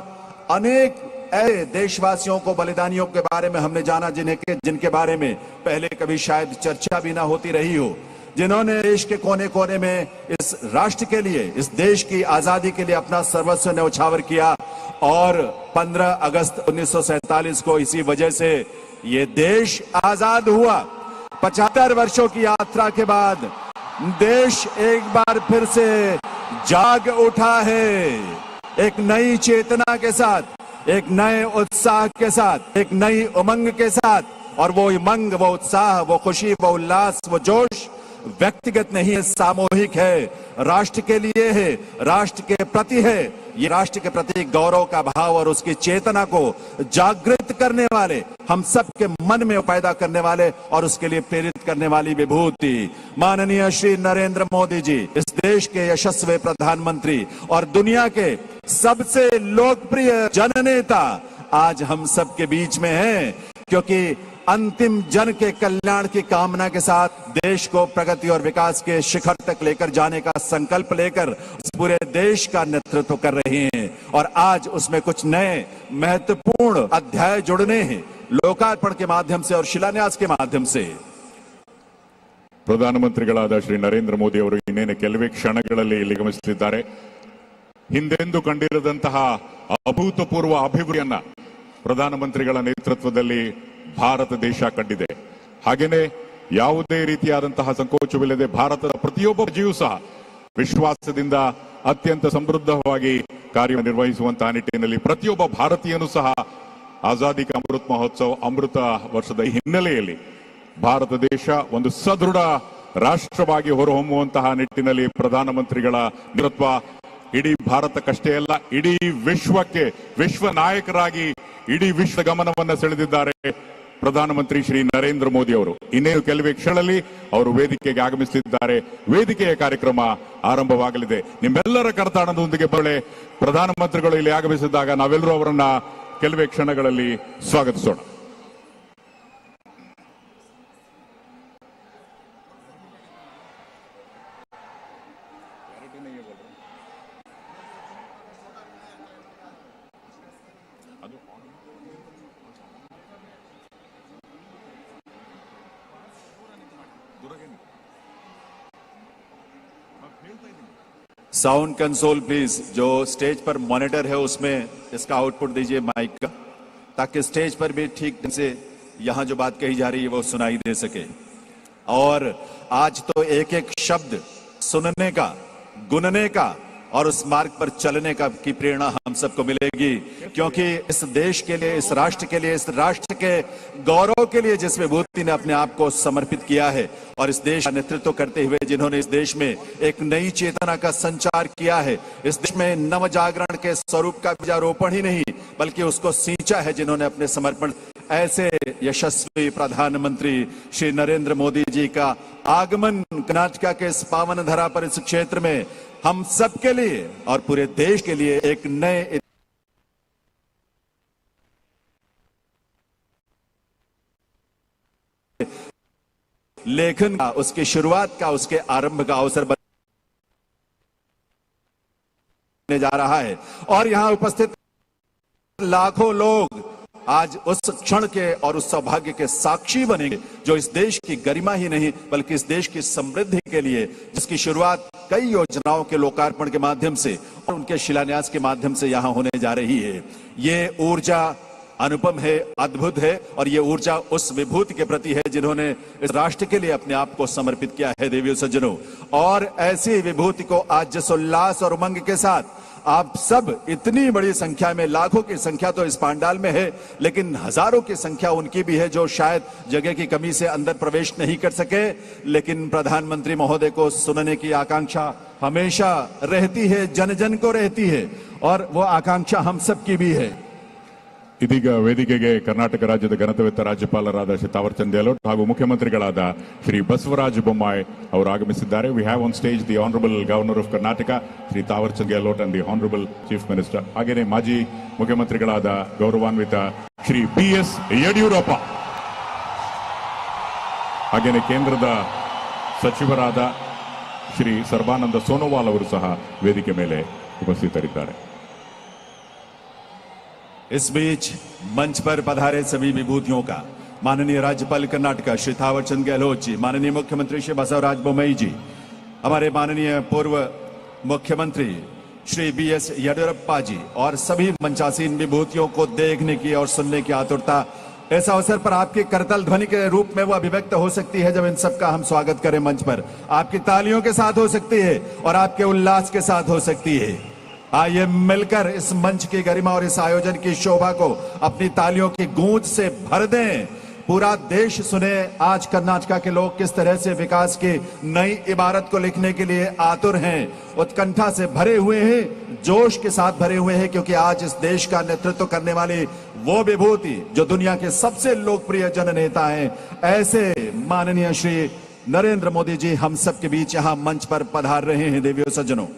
अनेक ऐसे देशवासियों को, बलिदानियों के बारे में हमने जाना जिनके बारे में पहले कभी शायद चर्चा भी ना होती रही हो, जिन्होंने देश के कोने कोने में इस राष्ट्र के लिए, इस देश की आजादी के लिए अपना सर्वस्व न्यौछावर किया और 15 अगस्त 1947 को इसी वजह से ये देश आजाद हुआ। 75 वर्षों की यात्रा के बाद देश एक बार फिर से जाग उठा है, एक नई चेतना के साथ, एक नए उत्साह के साथ, एक नई उमंग के साथ। और वो उमंग, वो उत्साह, वो खुशी, वो उल्लास, वो जोश व्यक्तिगत नहीं है, सामूहिक है, राष्ट्र के लिए है, राष्ट्र के प्रति है। ये राष्ट्र के प्रति गौरव का भाव और उसकी चेतना को जागृत करने वाले, हम सब के मन में पैदा करने वाले और उसके लिए प्रेरित करने वाली विभूति माननीय श्री नरेंद्र मोदी जी, इस देश के यशस्वी प्रधानमंत्री और दुनिया के सबसे लोकप्रिय जननेता आज हम सब के बीच में हैं, क्योंकि अंतिम जन के कल्याण की कामना के साथ देश को प्रगति और विकास के शिखर तक लेकर जाने का संकल्प लेकर पूरे देश का नेतृत्व कर रहे हैं। और आज उसमें कुछ नए महत्वपूर्ण अध्याय जुड़ने हैं, लोकार्पण के माध्यम से और शिलान्यास के माध्यम से। ಪ್ರಧಾನಮಂತ್ರಿಗಳಾದ ಶ್ರೀ ನರೇಂದ್ರ ಮೋದಿ ಅವರು ಇನ್ನೇನು ಕೆಲವೇ ಕ್ಷಣಗಳಲ್ಲಿ ಇಲ್ಲಿ ಗಮನಿಸುತ್ತಿದ್ದಾರೆ. ಹಿಂದೆಂದೂ ಕಂಡಿರದಂತಹ ಅಭೂತಪೂರ್ವ ಅಭಿವೃದ್ಧಿಯನ್ನ ಪ್ರಧಾನಮಂತ್ರಿಗಳ ನೇತೃತ್ವದಲ್ಲಿ ಭಾರತ ದೇಶ ಕಂಡಿದೆ. ಹಾಗೇನೆ ಯಾವುದೇ ರೀತಿಯಾದಂತಹ ಸಂಕೋಚವಿಲ್ಲದೆ ಭಾರತದ ಪ್ರತಿಯೊಬ್ಬ ಪ್ರಜೆಯೂ ಸಹ ವಿಶ್ವಾಸದಿಂದ ಅತ್ಯಂತ ಸಮೃದ್ಧವಾಗಿ ಕಾರ್ಯನಿರ್ವಹಿಸುವಂತಹ ನಿಟ್ಟಿನಲ್ಲಿ ಪ್ರತಿಯೊಬ್ಬ ಭಾರತೀಯನೂ ಸಹ ಆಜಾದಿ ಕಾ ಅಮೃತ್ ಮಹೋತ್ಸವ ಅಮೃತ ವರ್ಷದ ಹಿನ್ನೆಲೆಯಲ್ಲಿ ಭಾರತ ದೇಶ ಒಂದು ಸದೃಢ ರಾಷ್ಟ್ರವಾಗಿ ಹೊರಹೊಮ್ಮುವಂತಹ ನಿಟ್ಟಿನಲ್ಲಿ ಪ್ರಧಾನಮಂತ್ರಿಗಳ ನೇತೃತ್ವ ಇಡೀ ಭಾರತಕ್ಕಷ್ಟೇ ಅಲ್ಲ, ಇಡೀ ವಿಶ್ವಕ್ಕೆ ವಿಶ್ವ ನಾಯಕರಾಗಿ ಇಡೀ ವಿಶ್ವ ಗಮನವನ್ನು ಸೆಳೆದಿದ್ದಾರೆ ಪ್ರಧಾನಮಂತ್ರಿ ಶ್ರೀ ನರೇಂದ್ರ ಮೋದಿ ಅವರು. ಇನ್ನೇನು ಕೆಲವೇ ಕ್ಷಣದಲ್ಲಿ ಅವರು ವೇದಿಕೆಗೆ ಆಗಮಿಸಲಿದ್ದಾರೆ. ವೇದಿಕೆಯ ಕಾರ್ಯಕ್ರಮ ಆರಂಭವಾಗಲಿದೆ. ನಿಮ್ಮೆಲ್ಲರ ಕರತಾಡನದೊಂದಿಗೆ ಬರಳೆ ಪ್ರಧಾನಮಂತ್ರಿಗಳು ಇಲ್ಲಿ ಆಗಮಿಸಿದಾಗ ನಾವೆಲ್ಲರೂ ಅವರನ್ನ ಕೆಲವೇ ಕ್ಷಣಗಳಲ್ಲಿ ಸ್ವಾಗತಿಸೋಣ. साउंड कंसोल प्लीज, जो स्टेज पर मॉनिटर है उसमें इसका आउटपुट दीजिए माइक का, ताकि स्टेज पर भी ठीक ढंग से यहां जो बात कही जा रही है वो सुनाई दे सके। और आज तो एक एक शब्द सुनने का, गुनने का और उस मार्ग पर चलने का की प्रेरणा हम सबको मिलेगी, क्योंकि इस देश के लिए, इस राष्ट्र के लिए, इस राष्ट्र के गौरव के लिए जिस विभूति ने अपने आप को समर्पित किया है और इस देश का नेतृत्व करते हुए जिन्होंने इस देश में एक नई चेतना का संचार किया है, इस देश में नव जागरण के स्वरूप का बीजारोपण ही नहीं बल्कि उसको सींचा है जिन्होंने अपने समर्पण, ऐसे यशस्वी प्रधानमंत्री श्री नरेंद्र मोदी जी का आगमन कर्नाटक के इस पावन धरा पर, इस क्षेत्र में हम सब के लिए और पूरे देश के लिए एक नए लेखन का, उसकी शुरुआत का, उसके आरंभ का अवसर बनने जा रहा है। और यहां उपस्थित लाखों लोग आज उस क्षण के और उस सौभाग्य के साक्षी बनेंगे जो इस देश की गरिमा ही नहीं बल्कि इस देश की समृद्धि के लिए, जिसकी शुरुआत कई योजनाओं के लोकार्पण के माध्यम से और उनके शिलान्यास के माध्यम से यहां होने जा रही है। ये ऊर्जा अनुपम है, अद्भुत है और ये ऊर्जा उस विभूति के प्रति है जिन्होंने इस राष्ट्र के लिए अपने आप को समर्पित किया है। देवियों सज्जनों, और ऐसी विभूति को आज जिस उल्लास और उमंग के साथ आप सब इतनी बड़ी संख्या में, लाखों की संख्या तो इस पांडाल में है लेकिन हजारों की संख्या उनकी भी है जो शायद जगह की कमी से अंदर प्रवेश नहीं कर सके, लेकिन प्रधानमंत्री महोदय को सुनने की आकांक्षा हमेशा रहती है, जन जन को रहती है और वो आकांक्षा हम सब की भी है। ಇದೀಗ ವೇದಿಕೆಗೆ ಕರ್ನಾಟಕ ರಾಜ್ಯದ ಘನತೆವೆತ್ತ ರಾಜ್ಯಪಾಲರಾದ ಶ್ರೀ ತಾವರ್ಚಂದ್ ಗೆಹ್ಲೋಟ್ ಹಾಗೂ ಮುಖ್ಯಮಂತ್ರಿಗಳಾದ ಶ್ರೀ ಬಸವರಾಜ ಬೊಮ್ಮಾಯಿ ಅವರು ಆಗಮಿಸಿದ್ದಾರೆ. We have on stage the honourable governor of Karnataka Shri Thaawarchand Gehlot and the honourable chief minister, ಹಾಗೆಯೇ ಮಾಜಿ ಮುಖ್ಯಮಂತ್ರಿಗಳಾದ ಗೌರವಾನ್ವಿತ ಶ್ರೀ BS ಯಡಿಯೂರಪ್ಪ, ಹಾಗೆಯೇ ಕೇಂದ್ರದ ಸಚಿವರಾದ ಶ್ರೀ ಸರ್ಬಾನಂದ ಸೋನೋವಾಲ್ ಅವರು ಸಹ ವೇದಿಕೆ ಮೇಲೆ ಉಪಸ್ಥಿತರಿದ್ದಾರೆ. इस बीच मंच पर पधारे सभी विभूतियों का माननीय राज्यपाल कर्नाटक श्री थावरचंद गहलोत जी, माननीय मुख्यमंत्री श्री बसवराज बोम्मई जी, हमारे माननीय पूर्व मुख्यमंत्री श्री BS येडियुरप्पा जी और सभी मंचासीन विभूतियों को देखने की और सुनने की आतुरता इस अवसर पर आपकी करतल ध्वनि के रूप में वो अभिव्यक्त हो सकती है जब इन सबका हम स्वागत करें मंच पर। आपकी तालियों के साथ हो सकती है और आपके उल्लास के साथ हो सकती है। आइए मिलकर इस मंच की गरिमा और इस आयोजन की शोभा को अपनी तालियों की गूंज से भर दें। पूरा देश सुने आज कर्नाटका के लोग किस तरह से विकास की नई इबारत को लिखने के लिए आतुर हैं, उत्कंठा से भरे हुए हैं, जोश के साथ भरे हुए हैं, क्योंकि आज इस देश का नेतृत्व करने वाली वो विभूति जो दुनिया के सबसे लोकप्रिय जननेता हैं, ऐसे माननीय श्री नरेंद्र मोदी जी हम सबके बीच यहाँ मंच पर पधार रहे हैं। देवियों सज्जनों,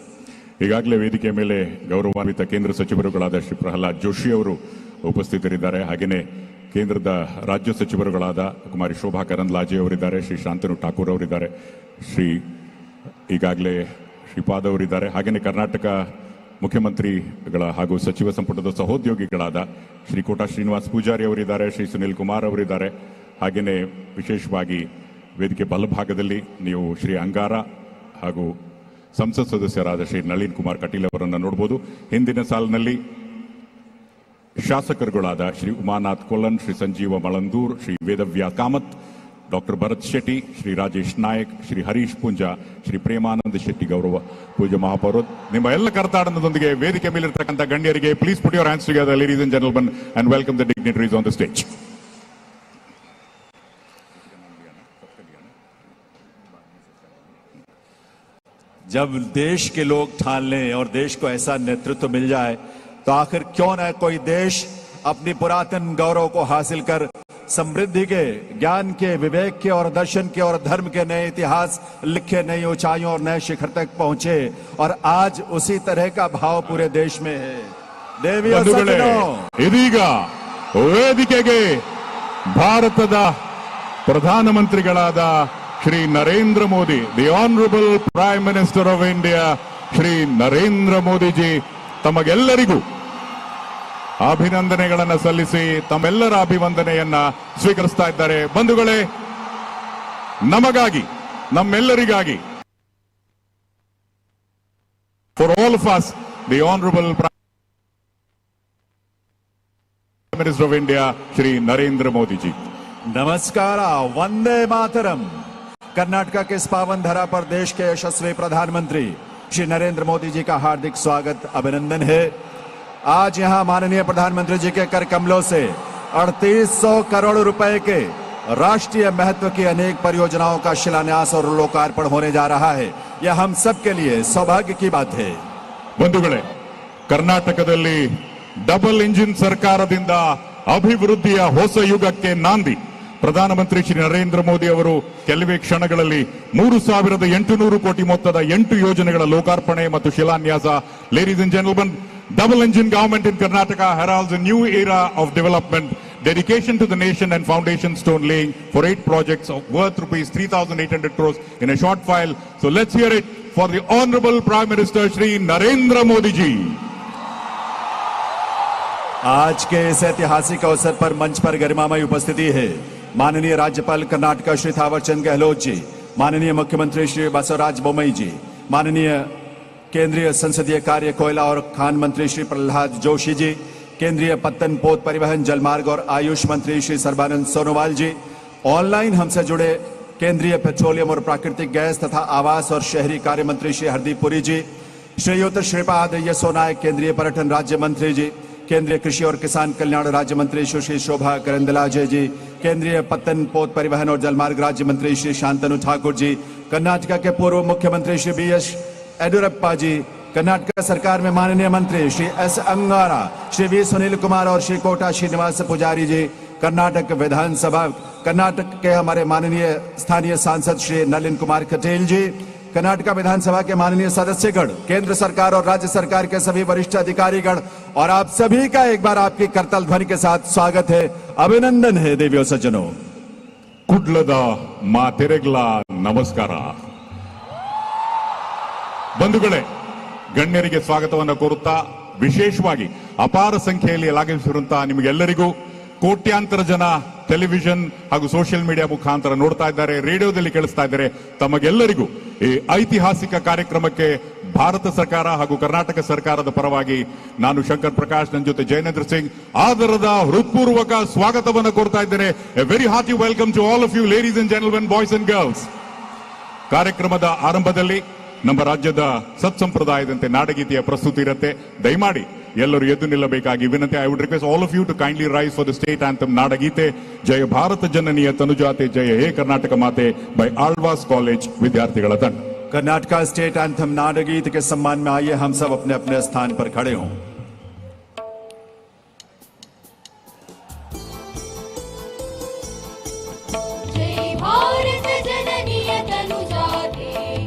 ಈಗಾಗಲೇ ವೇದಿಕೆ ಮೇಲೆ ಗೌರವಾನ್ವಿತ ಕೇಂದ್ರ ಸಚಿವರುಗಳಾದ ಶ್ರೀ ಪ್ರಹ್ಲಾದ್ ಜೋಶಿ ಅವರು ಉಪಸ್ಥಿತರಿದ್ದಾರೆ. ಹಾಗೆಯೇ ಕೇಂದ್ರದ ರಾಜ್ಯ ಸಚಿವರುಗಳಾದ ಕುಮಾರಿ ಶೋಭಾ ಕರಂದ್ಲಾಜೆ ಅವರಿದ್ದಾರೆ, ಶ್ರೀ ಶಾಂತನು ಠಾಕೂರ್ ಅವರಿದ್ದಾರೆ, ಈಗಾಗಲೇ ಶ್ರೀಪಾದ್ ಅವರಿದ್ದಾರೆ. ಹಾಗೆಯೇ ಕರ್ನಾಟಕ ಮುಖ್ಯಮಂತ್ರಿಗಳ ಹಾಗೂ ಸಚಿವ ಸಂಪುಟದ ಸಹೋದ್ಯೋಗಿಗಳಾದ ಶ್ರೀ ಕೋಟಾ ಶ್ರೀನಿವಾಸ್ ಪೂಜಾರಿ ಅವರಿದ್ದಾರೆ, ಶ್ರೀ ಸುನಿಲ್ ಕುಮಾರ್ ಅವರಿದ್ದಾರೆ. ಹಾಗೆಯೇ ವಿಶೇಷವಾಗಿ ವೇದಿಕೆ ಬಲಭಾಗದಲ್ಲಿ ನೀವು ಶ್ರೀ ಅಂಗಾರ ಹಾಗೂ ಸಂಸತ್ ಸದಸ್ಯರಾದ ಶ್ರೀ ನಳಿನ್ ಕುಮಾರ್ ಕಟೀಲ್ ಅವರನ್ನು ನೋಡಬಹುದು. ಹಿಂದಿನ ಸಾಲಿನಲ್ಲಿ ಶಾಸಕರುಗಳಾದ ಶ್ರೀ ಉಮಾನಾಥ್ ಕೊಲ್ಲನ್, ಶ್ರೀ ಸಂಜೀವ ಮಳಂದೂರ್, ಶ್ರೀ ವೇದವ್ಯ ಕಾಮತ್, ಡಾಕ್ಟರ್ ಭರತ್ ಶೆಟ್ಟಿ, ಶ್ರೀ ರಾಜೇಶ್ ನಾಯಕ್, ಶ್ರೀ ಹರೀಶ್ ಪುಂಜಾ, ಶ್ರೀ ಪ್ರೇಮಾನಂದ ಶೆಟ್ಟಿ ಗೌರವ ಪೂಜ್ಯ ಮಹಾಪೌರ, ನಿಮ್ಮ ಎಲ್ಲ ಕರ್ತಾಡನದೊಂದಿಗೆ ವೇದಿಕೆ ಮೇಲಿರ್ತಕ್ಕಂಥ ಗಣ್ಯರಿಗೆ please put your hands together ladies and gentlemen and welcome the dignitaries on the stage. जब देश के लोग ठान लें और देश को ऐसा नेतृत्व मिल जाए तो आखिर क्यों न कोई देश अपनी पुरातन गौरव को हासिल कर समृद्धि के, ज्ञान के, विवेक के और दर्शन के और धर्म के नए इतिहास लिखे, नई ऊंचाइयों और नए शिखर तक पहुंचे। और आज उसी तरह का भाव पूरे देश में है। देवियों सज्जनों, ಇದೀಗ ವೇದಿಕೆಗೆ ಭಾರತದ ಪ್ರಧಾನಮಂತ್ರಿಗಳಾದ Shri Narendra Modi, the honourable prime minister of India Shri Narendra Modiji ತಮಗೆಲ್ಲರಿಗೂ ಅಭಿನಂದನೆಗಳನ್ನು ಸಲ್ಲಿಸಿ ತಮ್ಮೆಲ್ಲರ ಅಭಿವಂದನೆಯನ್ನ ಸ್ವೀಕರಿಸ್ತಾ ಇದ್ದಾರೆ. ಬಂಧುಗಳೇ, ನಮಗಾಗಿ, ನಮ್ಮೆಲ್ಲರಿಗಾಗಿ, for all of us, the honourable prime minister of India Shri Narendra Modiji. नमस्कार, वंदे मातरम। कर्नाटका के इस पावन धरा पर देश के यशस्वी प्रधानमंत्री श्री नरेंद्र मोदी जी का हार्दिक स्वागत, अभिनंदन है। आज यहां माननीय प्रधानमंत्री जी के कर कमलों से 3800 करोड़ रुपए के राष्ट्रीय महत्व की अनेक परियोजनाओं का शिलान्यास और लोकार्पण होने जा रहा है। यह हम सब के लिए सौभाग्य की बात है। ಬಂಧುಗಳೇ, ಕರ್ನಾಟಕದಲ್ಲಿ ಡಬಲ್ ಇಂಜಿನ್ ಸರ್ಕಾರದಿಂದ ಅಭಿವೃದ್ಧಿಯ ಹೊಸ ಯುಗಕ್ಕೆ ನಾಂದಿ ಪ್ರಧಾನಮಂತ್ರಿ ಶ್ರೀ ನರೇಂದ್ರ ಮೋದಿ ಅವರು ಕೆಲವೇ ಕ್ಷಣಗಳಲ್ಲಿ 3800 ಕೋಟಿ ಮೊತ್ತದ 8 ಯೋಜನೆಗಳ ಲೋಕಾರ್ಪಣೆ ಮತ್ತು ಶಿಲಾನ್ಯಾಸ. Ladies and gentlemen, double engine government in Karnataka heralds a new era of development, dedication to the nation and foundation stone laying for 8 projects worth rupees 3,800 crores in a short while. So let's hear it for the Honorable Prime Minister Shri Narendra Modi ji. आज के इस ऐतिहासिक अवसर पर मंच पर गरिमामय उपस्थिति है माननीय राज्यपाल कर्नाटक श्री थावरचंद गहलोत जी, माननीय मुख्यमंत्री श्री बसवराज बोम्मई जी, माननीय केंद्रीय संसदीय कार्य, कोयला और खान मंत्री श्री प्रहलाद जोशी जी, केंद्रीय पत्तन पोत परिवहन, जलमार्ग और आयुष मंत्री श्री सर्बानंद सोनोवाल जी, ऑनलाइन हमसे जुड़े केंद्रीय पेट्रोलियम और प्राकृतिक गैस तथा आवास और शहरी कार्य मंत्री श्री हरदीप पुरी जी, श्रीयुत श्रीपाद यसो नायक केंद्रीय पर्यटन राज्य मंत्री जी, केंद्रीय कृषि और किसान कल्याण राज्य मंत्री सुश्री शोभा करंदलाजे जी, केंद्रीय पत्तन पोत परिवहन और जलमार्ग राज्य मंत्री श्री शांतनु ठाकुर जी, कर्नाटका के पूर्व मुख्यमंत्री श्री BS येडियुरप्पा जी, कर्नाटक सरकार में माननीय मंत्री श्री S अंगारा, श्री V सुनील कुमार और श्री कोटा श्रीनिवास पुजारी जी, कर्नाटक विधानसभा, कर्नाटक के हमारे माननीय स्थानीय सांसद श्री नलिन कुमार कटेल जी, कर्नाटक विधानसभा के माननीय सदस्यगण, केंद्र सरकार और राज्य सरकार के सभी वरिष्ठ अधिकारीगण और आप सभी का एक बार आपकी करतल ध्वनि के साथ स्वागत है, अभिनंदन है। देवियों सज्जनों, ಕುಡ್ಲದ ಮಾತೆರೆಗ್ಲ ನಮಸ್ಕಾರ. ಬಂಧುಗಳೇ, ಗಣ್ಯರಿಗೆ ಸ್ವಾಗತವನ್ನು ಕೋರುತ್ತಾ ವಿಶೇಷವಾಗಿ ಅಪಾರ ಸಂಖ್ಯೆಯಲ್ಲಿ ಆಗಮಿಸಿರುವಂತಹ ನಿಮಗೆಲ್ಲರಿಗೂ, ಕೋಟ್ಯಾಂತರ ಜನ ಟೆಲಿವಿಷನ್ ಹಾಗೂ ಸೋಷಿಯಲ್ ಮೀಡಿಯಾ ಮುಖಾಂತರ ನೋಡ್ತಾ ಇದ್ದಾರೆ, ರೇಡಿಯೋದಲ್ಲಿ ಕೇಳಿಸ್ತಾ ಇದ್ದಾರೆ, ತಮಗೆಲ್ಲರಿಗೂ ಈ ಐತಿಹಾಸಿಕ ಕಾರ್ಯಕ್ರಮಕ್ಕೆ ಭಾರತ ಸರ್ಕಾರ ಹಾಗೂ ಕರ್ನಾಟಕ ಸರ್ಕಾರದ ಪರವಾಗಿ ನಾನು ಶಂಕರ್ ಪ್ರಕಾಶ್, ನನ್ನ ಜೊತೆ ಜಯನೇಂದ್ರ ಸಿಂಗ್ ಆದರದ ಹೃತ್ಪೂರ್ವಕ ಸ್ವಾಗತವನ್ನು ಕೋರ್ತಾ ಇದ್ದೇನೆ. A very hearty welcome to all of you ladies and gentlemen, boys and girls. ಕಾರ್ಯಕ್ರಮದ ಆರಂಭದಲ್ಲಿ ನಮ್ಮ ರಾಜ್ಯದ ಸತ್ಸಂಪ್ರದಾಯದಂತೆ ನಾಡಗೀತೆಯ ಪ್ರಸ್ತುತಿ ಇರುತ್ತೆ. ದಯಮಾಡಿ ಎಲ್ಲರೂ ಎದ್ದು ನಿಲ್ಲಬೇಕಾಗಿ ವಿನಂತಿ. I would request all of you to kindly rise for the state anthem ನಾಡಗೀತೆ ಜಯ ಭಾರತ ಜನನಿಯ ತನುಜಾತೆ ಜಯ ಹೇ ಕರ್ನಾಟಕ ಮಾತೆ ಬೈ ಆಳ್ವಾಸ್ ಕಾಲೇಜ್ ವಿದ್ಯಾರ್ಥಿಗಳ ತಂಡ. कर्नाटका स्टेट एंथम नाडगीत के सम्मान में आइए हम सब अपने अपने स्थान पर खड़े हों. जय भारत जननीय तनुजाते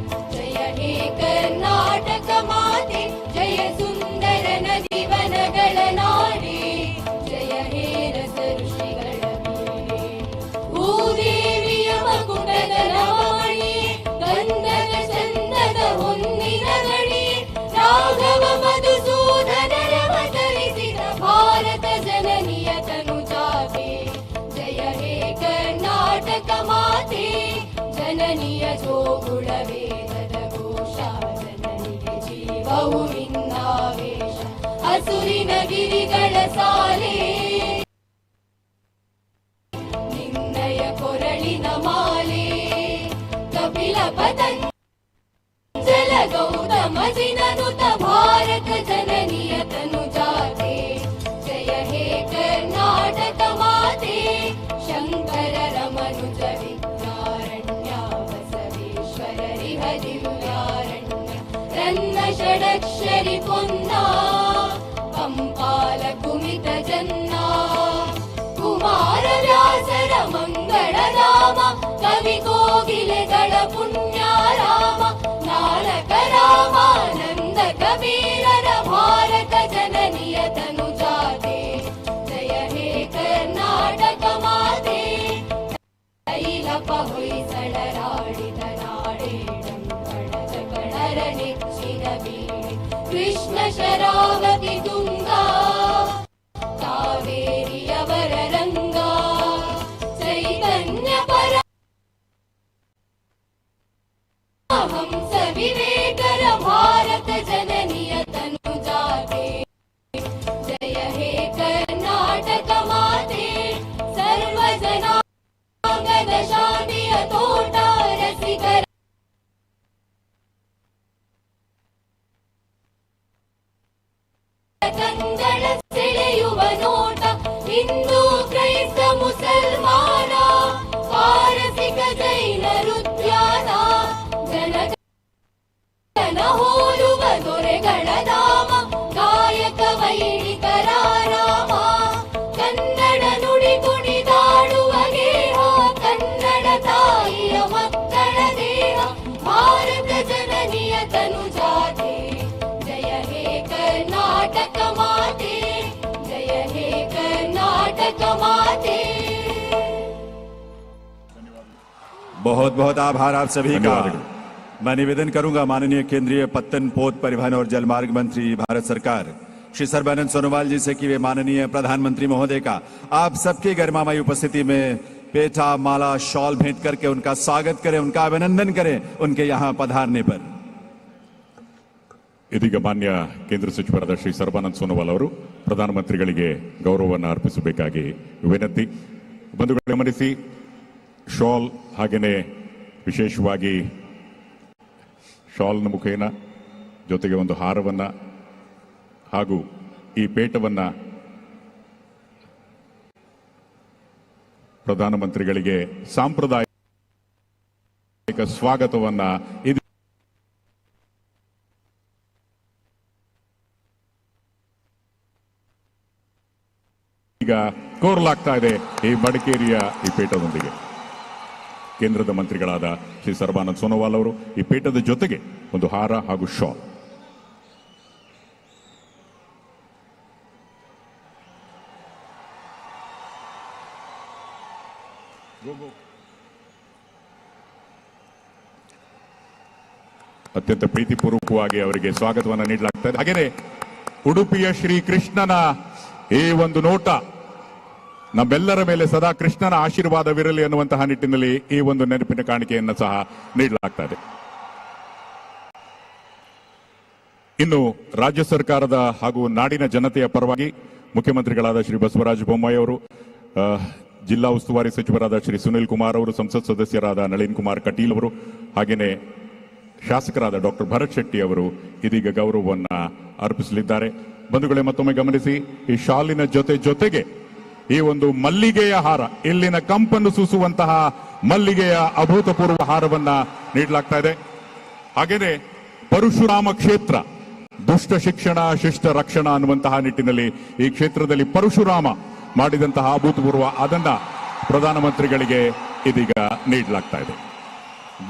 जय हे कर्नाटक माते जय सुंदर नदी वनಗಳ ನಾಡೆ जय हे रस ಋಷಿಗಳ ವೀರೆ ಭೂದೇವಿಯ ಮಕುಟದ ನವಾಣಿ ಗಂಧದ ಚಂದದ ಹೊನ್ನಿನ ಗಡಿ ರಾಘವ ಮಧುಸೂದನರ ಅವತರಿಸಿದ ಭಾರತ ಜನನಿಯ ತನುಜಾತೆ ಜಯ ಹೇ ಕರ್ನಾಟಕ ಮಾತೆ ಜನನಿಯ ಜೋಗುಳ ವೇದದ ಘೋಷ ಜನನಿಗೆ ಜೀವವು ವಿನ್ನಾವೇಶ ಹಸುರಿನ ಗಿರಿಗಳ ಸಾಲೆ ನಿನ್ನಯ ಕೊರಳಿನ ಮಾಲೆ ಕಪಿಲ ಪತಂಜಲ ಗೌತಮ ಜಿನನುತ ಭಾರತ ಜನನಿಯ ತನುಜಾತೆ ಜಯ ಹೇ ಕರ್ನಾಟಕ ಮಾತೆ ಶಂಕರ ರಮನುಜ ವಿದ್ಯಾರಣ್ಯ ಬಸವೇಶ್ವರರಿ ಹರಿವ್ಯಾರಣ್ಯ ರನ್ನ ಷಡಕ್ಷರಿ ಪೊನ್ನ ಕಂಪಾಲ ಕುಮಿತ ಜನ್ನ ಕುಮಾರ ವ್ಯಾಸರ ಮಂಗಳಧಾಮ ಕವಿ ಕೋಗಿಲೆಗಳ ಪುಣ್ಯಾರಾಮ ನಾಳಕ ರಾಮಾನಂದ ಕಬೀರರ ಭಾರತ ಜನನಿಯ ತನುಜಾತೆ ಜಯ ಹೇ ಕರ್ನಾಟಕ ಮಾತೆ ತೈಲಪ ಹೊಯ್ಸಳರಾಡಿದ ನಾಡೇಡಂಗಳ ಜಗಳರ ನೆಚ್ಚಿನ ಬೀಡೆ ಕೃಷ್ಣ ಶರಾವತಿ ತುಂಗಾ ಕಾವೇರಿಯವರ ರಂಗ ಚೈತನ್ಯ ಪರ ಹಂಸ ವಿವೇಕರ ಭಾರತ ಜನನಿಯ ತನುಜಾತೆ ಜಯ ಹೇ ಕರ್ನಾಟಕ ಮಾತೆ ಸರ್ವ ಜನಾಂಗದ ಶಾಂತಿಯ ತೋಟ ರಸಿಕರ ಕಂಗಳ ಸೆಳೆಯುವ ನೋಟ ಹಿಂದೂ ಕ್ರೈಸ್ತ ಮುಸಲ್ಮಾನ ಪಾರಸಿಕ ಜೈನರು ಉದ್ಯಾನ ಜನಗಣ ಹೋಲುವ ದೊರೆಗಳ ಧಾಮ ಗಾಯಕ ವೈಣಿಕರ ರಾಮ ಕನ್ನಡ ನುಡಿ ಕುಣಿದಾಡುವ ಗೇಹ ಕನ್ನಡ ತಾಯಿಯ ಮಕ್ಕಳ ದೇಹ ಭಾರತ ಜನನಿಯ ತನುಜಾತೆ ಜಯ ಹೇ ಕರ್ನಾಟಕ ಮಾತೆ ಜಯ ಹೇ ಕರ್ನಾಟಕ ಮಾತೆ. बहुत बहुत आभार आप सभी का. मैं निवेदन करूंगा माननीय केंद्रीय पत्तन पोत परिवहन और जलमार्ग मंत्री भारत सरकार श्री सर्बानंद सोनोवाल जी से कि वे माननीय प्रधानमंत्री महोदय का आप सबकी गरिमामयी उपस्थिति में पेठा माला शॉल भेंट करके उनका स्वागत करें, उनका अभिनंदन करें उनके यहाँ पधारने पर. ಇದೀಗ ಮಾನ್ಯ ಕೇಂದ್ರ ಸಚಿವರಾದ ಶ್ರೀ ಸರ್ಬಾನಂದ್ ಸೋನೋವಾಲ್ ಅವರು ಪ್ರಧಾನಮಂತ್ರಿಗಳಿಗೆ ಗೌರವವನ್ನು ಅರ್ಪಿಸಬೇಕಾಗಿ ವಿನಂತಿ. ಬಂಧುಗಳು ಗಮನಿಸಿ, ಶಾಲ್ ಹಾಗೆಯೇ ವಿಶೇಷವಾಗಿ ಶಾಲ್ನ ಮುಖೇನ ಜೊತೆಗೆ ಒಂದು ಹಾರವನ್ನ ಹಾಗೂ ಈ ಪೇಟವನ್ನ ಪ್ರಧಾನಮಂತ್ರಿಗಳಿಗೆ ಸಾಂಪ್ರದಾಯಿಕ ಸ್ವಾಗತವನ್ನ ಈಗ ಕೋರಲಾಗ್ತಾ ಇದೆ ಈ ಮಡಿಕೇರಿಯ ಈ ಪೇಟದೊಂದಿಗೆ. ಕೇಂದ್ರದ ಮಂತ್ರಿಗಳಾದ ಶ್ರೀ ಸರ್ಬಾನಂದ್ ಸೋನೋವಾಲ್ ಅವರು ಈ ಪೇಟದ ಜೊತೆಗೆ ಒಂದು ಹಾರ ಹಾಗೂ ಶಾಲ್. ಅತ್ಯಂತ ಪ್ರೀತಿಪೂರ್ವಕವಾಗಿ ಅವರಿಗೆ ಸ್ವಾಗತವನ್ನು ನೀಡಲಾಗ್ತದೆ. ಹಾಗೆಯೇ ಉಡುಪಿಯ ಶ್ರೀ ಕೃಷ್ಣನ ಈ ಒಂದು ನೋಟ ನಮ್ಮೆಲ್ಲರ ಮೇಲೆ ಸದಾ ಕೃಷ್ಣನ ಆಶೀರ್ವಾದವಿರಲಿ ಅನ್ನುವಂತಹ ನಿಟ್ಟಿನಲ್ಲಿ ಈ ಒಂದು ನೆನಪಿನ ಕಾಣಿಕೆಯನ್ನು ಸಹ ನೀಡಲಾಗ್ತದೆ. ಇನ್ನು ರಾಜ್ಯ ಸರ್ಕಾರದ ಹಾಗೂ ನಾಡಿನ ಜನತೆಯ ಪರವಾಗಿ ಮುಖ್ಯಮಂತ್ರಿಗಳಾದ ಶ್ರೀ ಬಸವರಾಜ ಬೊಮ್ಮಾಯಿ ಅವರು, ಜಿಲ್ಲಾ ಉಸ್ತುವಾರಿ ಸಚಿವರಾದ ಶ್ರೀ ಸುನಿಲ್ ಕುಮಾರ್ ಅವರು, ಸಂಸತ್ ಸದಸ್ಯರಾದ ನಳಿನ್ ಕುಮಾರ್ ಕಟೀಲ್ ಅವರು, ಹಾಗೆಯೇ ಶಾಸಕರಾದ ಡಾಕ್ಟರ್ ಭರತ್ ಶೆಟ್ಟಿ ಅವರು ಇದೀಗ ಗೌರವವನ್ನ ಅರ್ಪಿಸಲಿದ್ದಾರೆ. ಬಂಧುಗಳೇ, ಮತ್ತೊಮ್ಮೆ ಗಮನಿಸಿ, ಈ ಶಾಲಿನ ಜೊತೆಗೆ ಈ ಒಂದು ಮಲ್ಲಿಗೆಯ ಹಾರ, ಇಲ್ಲಿನ ಕಂಪನ್ನು ಸೂಸುವಂತಹ ಮಲ್ಲಿಗೆಯ ಅಭೂತಪೂರ್ವ ಹಾರವನ್ನ ನೀಡಲಾಗ್ತಾ ಇದೆ. ಹಾಗೇನೆ ಪರಶುರಾಮ ಕ್ಷೇತ್ರ, ದುಷ್ಟ ಶಿಕ್ಷಣ ಶಿಷ್ಟ ರಕ್ಷಣಾ ಅನ್ನುವಂತಹ ನಿಟ್ಟಿನಲ್ಲಿ ಈ ಕ್ಷೇತ್ರದಲ್ಲಿ ಪರಶುರಾಮ ಮಾಡಿದಂತಹ ಅಭೂತಪೂರ್ವ ಅದನ್ನ ಪ್ರಧಾನಮಂತ್ರಿಗಳಿಗೆ ಇದೀಗ ನೀಡಲಾಗ್ತಾ ಇದೆ.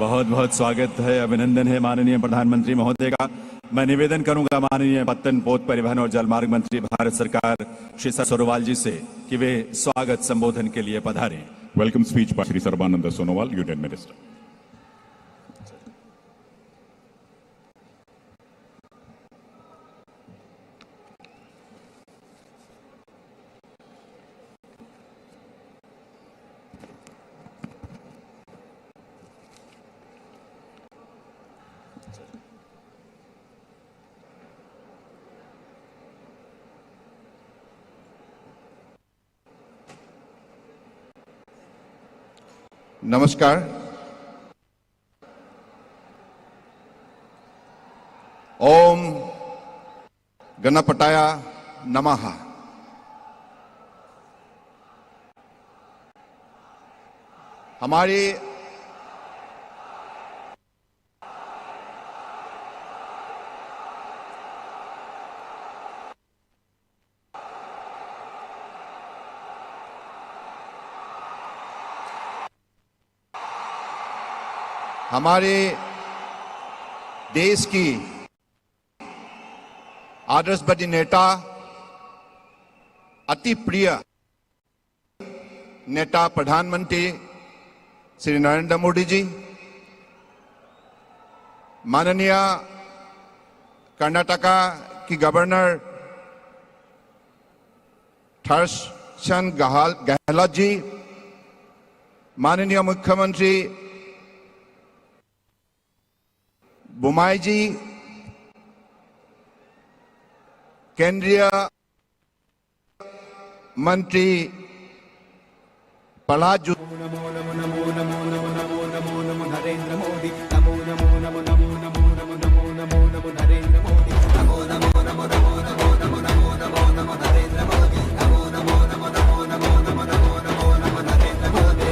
बहुत बहुत स्वागत है, अभिनंदन है माननीय प्रधानमंत्री महोदय का. मैं निवेदन करूंगा माननीय पत्तन पोत परिवहन और जलमार्ग मंत्री भारत सरकार श्री सोनोवाल जी से कि वे स्वागत संबोधन के लिए पधारें. Welcome speech by Shri Sarbananda Sonowal, union minister. नमस्कार. ओम गणपताय नमः. हमारी हमारे देश की आदर्शवादी नेता, अति प्रिय नेता प्रधानमंत्री श्री नरेंद्र मोदी जी, माननीय कर्नाटका की गवर्नर थरसन गहलोत जी, माननीय मुख्यमंत्री बोम्माई जी, केंद्रीय मंत्री प्रहलाद जोशी, नमो नमो नमो नमो नमो नमो नमो नमो नरेंद्र मोदी, नमो नमो नमो नमो नमो नमो नमो नमो नमो नरेंद्र मोदी, नमो नमो नमो नमो नमो नमो नमो नमो नमो नरेंद्र मोदी, नमो नमो नमो नमो नमो नमो नमो नमो नमो नरेंद्र मोदी.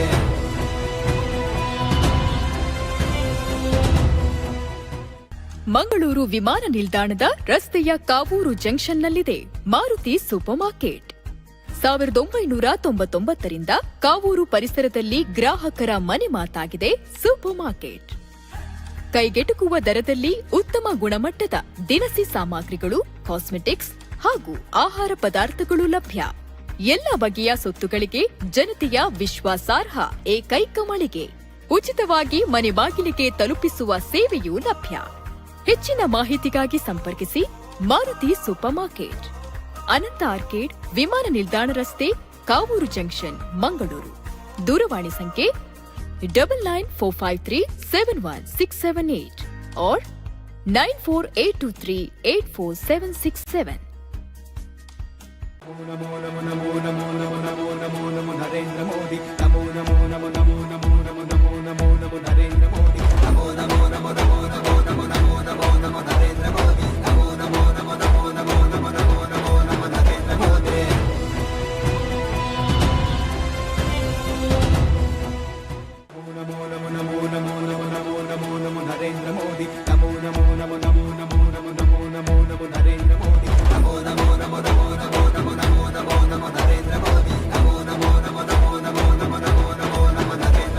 ಮಂಗಳೂರು ವಿಮಾನ ನಿಲ್ದಾಣದ ರಸ್ತೆಯ ಕಾವೂರು ಜಂಕ್ಷನ್ನಲ್ಲಿದೆ ಮಾರುತಿ ಸೂಪರ್ ಮಾರ್ಕೆಟ್. 1999ರಿಂದ ಕಾವೂರು ಪರಿಸರದಲ್ಲಿ ಗ್ರಾಹಕರ ಮನೆ ಮಾತಾಗಿದೆ ಸೂಪರ್ ಮಾರ್ಕೆಟ್. ಕೈಗೆಟುಕುವ ದರದಲ್ಲಿ ಉತ್ತಮ ಗುಣಮಟ್ಟದ ದಿನಸಿ ಸಾಮಗ್ರಿಗಳು, ಕಾಸ್ಮೆಟಿಕ್ಸ್ ಹಾಗೂ ಆಹಾರ ಪದಾರ್ಥಗಳು ಲಭ್ಯ. ಎಲ್ಲ ಬಗೆಯ ಸೊತ್ತುಗಳಿಗೆ ಜನತೆಯ ವಿಶ್ವಾಸಾರ್ಹ ಏಕೈಕ ಮಳಿಗೆ. ಉಚಿತವಾಗಿ ಮನೆ ಬಾಗಿಲಿಗೆ ತಲುಪಿಸುವ ಸೇವೆಯೂ ಲಭ್ಯ. ಹೆಚ್ಚಿನ ಮಾಹಿತಿಗಾಗಿ ಸಂಪರ್ಕಿಸಿ ಮಾರುತಿ ಸೂಪರ್ ಮಾರ್ಕೆಟ್, ಅನಂತ ಆರ್ಕೇಡ್, ವಿಮಾನ ನಿಲ್ದಾಣ ರಸ್ತೆ, ಕಾವೂರು ಜಂಕ್ಷನ್, ಮಂಗಳೂರು. ದೂರವಾಣಿ ಸಂಖ್ಯೆ 9945371678 or 9482384767. Namo Namo Namo Namo Namo Namo Namo Namo Narendra Modi, Namo Namo Namo Namo Namo Namo Namo Namo Namo Narendra Modi, Namo Namo Namo Namo Namo Namo Namo Namo Namo Narendra Modi, Namo Namo Namo Namo Namo Namo Namo Namo Namo Narendra Modi. Namo Namo Namo Namo Namo Namo Namo Namo Narendra Modi, Namo Namo Namo Namo Namo Namo Namo Namo Namo Narendra Modi, Namo Namo Namo Namo Namo Namo Namo Namo Namo Narendra Modi, Namo Namo Namo Namo Namo Namo Namo Namo Namo Narendra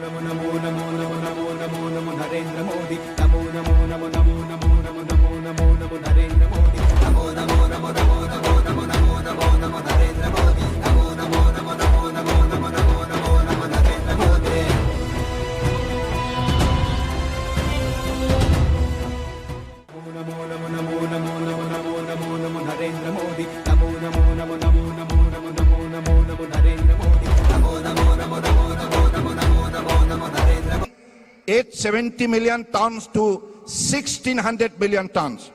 Namo Namo Namo Namo Namo Namo Namo Narendra Modi Namo Namo Namo Namo Namo Namo Namo Namo Namo Narendra Modi Namo Namo Namo Namo Namo Namo Namo Namo Namo Narendra Modi Namo Namo Namo Namo Namo Namo Namo Namo Namo Narendra Modi Namo Namo Namo Namo Namo Namo Namo Namo Narendra Modi Namo Namo Namo Namo Namo Namo Namo Namo Namo Narendra Modi Namo Namo Namo Namo Namo Namo Namo Namo Namo Narendra 870 million tons to 1600 million tons.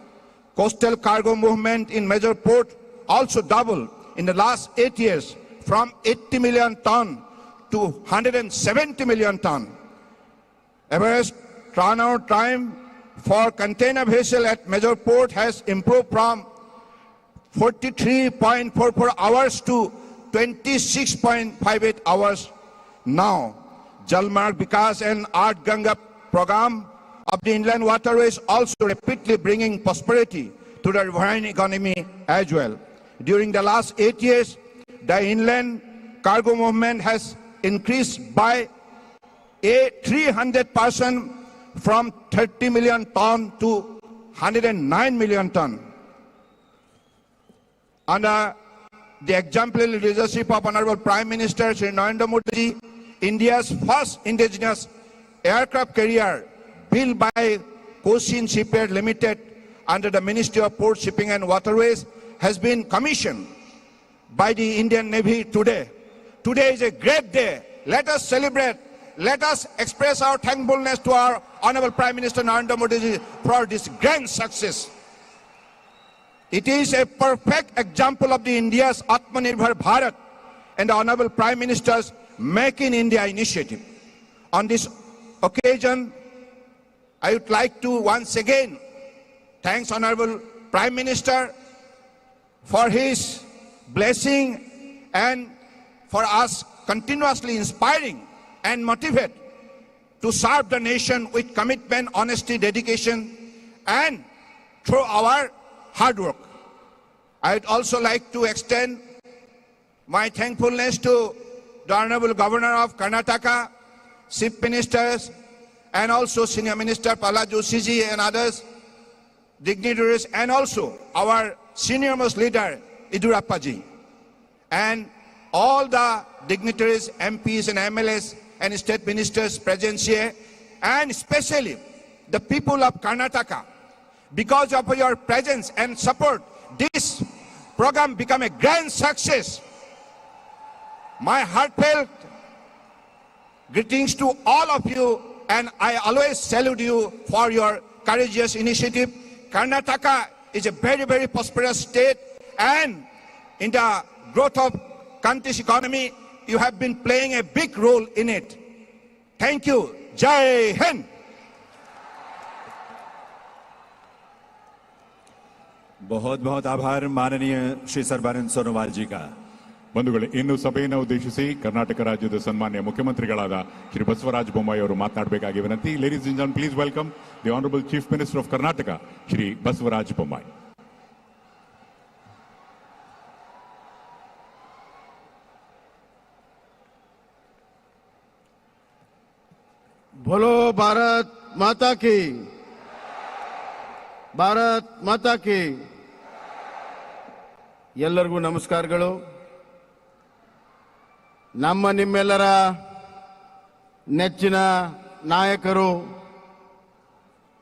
Coastal cargo movement in major port also doubled in the last 8 years from 80 million ton to 170 million ton. Average turnout time for container vessel at major port has improved from 43.44 hours to 26.58 hours now. Jalmarg Vikas and Art Ganga program of the inland waterways also rapidly bringing prosperity to the riverine economy as well. During the last 8 years, the inland cargo movement has increased by 300% from 30 million ton to 109 million ton. Under the exemplary leadership of Honorable Prime Minister Shri Narendra Modi, India's first indigenous aircraft carrier built by Cochin Shipyard Limited under the Ministry of Port Shipping and Waterways has been commissioned by the Indian Navy today. Today is a great day. Let us celebrate. Let us express our thankfulness to our Honorable Prime Minister Narendra Modi for this grand success. It is a perfect example of the India's Atmanirbhar Bharat and the Honorable Prime Minister's Make in India initiative. On this occasion, I would like to once again thank Honorable Prime Minister for his blessing and for us continuously inspiring and motivate to serve the nation with commitment, honesty, dedication, and through our hard work. I would also like to extend my thankfulness to the Honorable Governor of Karnataka, Chief Ministers, and also Senior Minister Prahlad Joshi and others, dignitaries, and also our senior most leader, Yediyurappa ji, and all the dignitaries, MPs and MLAs and state ministers present here, and especially the people of Karnataka. Because of your presence and support, this program became a grand success. My heartfelt greetings to all of you, and I always salute you for your courageous initiative. Karnataka is a very, very prosperous state, and in the growth of country's economy, you have been playing a big role in it. Thank you. Jai Hind. बहुत बहुत आभार माननीय श्री सर्बानंद सोनोवाल जी का. ಬಂಧುಗಳೇ, ಇನ್ನು ಸಭೆಯನ್ನು ಉದ್ದೇಶಿಸಿ ಕರ್ನಾಟಕ ರಾಜ್ಯದ ಸನ್ಮಾನ್ಯ ಮುಖ್ಯಮಂತ್ರಿಗಳಾದ ಶ್ರೀ ಬಸವರಾಜ ಬೊಮ್ಮಾಯಿ ಅವರು ಮಾತನಾಡಬೇಕಾಗಿ ವಿನಂತಿ. Ladies and gentlemen, please welcome the honourable chief minister of Karnataka Shri Basavaraj Bommai. बोलो भारत माता की, ಭಾರತ್ ಮಾತಾ ಕಿ. ಎಲ್ಲರಿಗೂ ನಮಸ್ಕಾರಗಳು. ನಮ್ಮ ನಿಮ್ಮೆಲ್ಲರ ನೆಚ್ಚಿನ ನಾಯಕರು,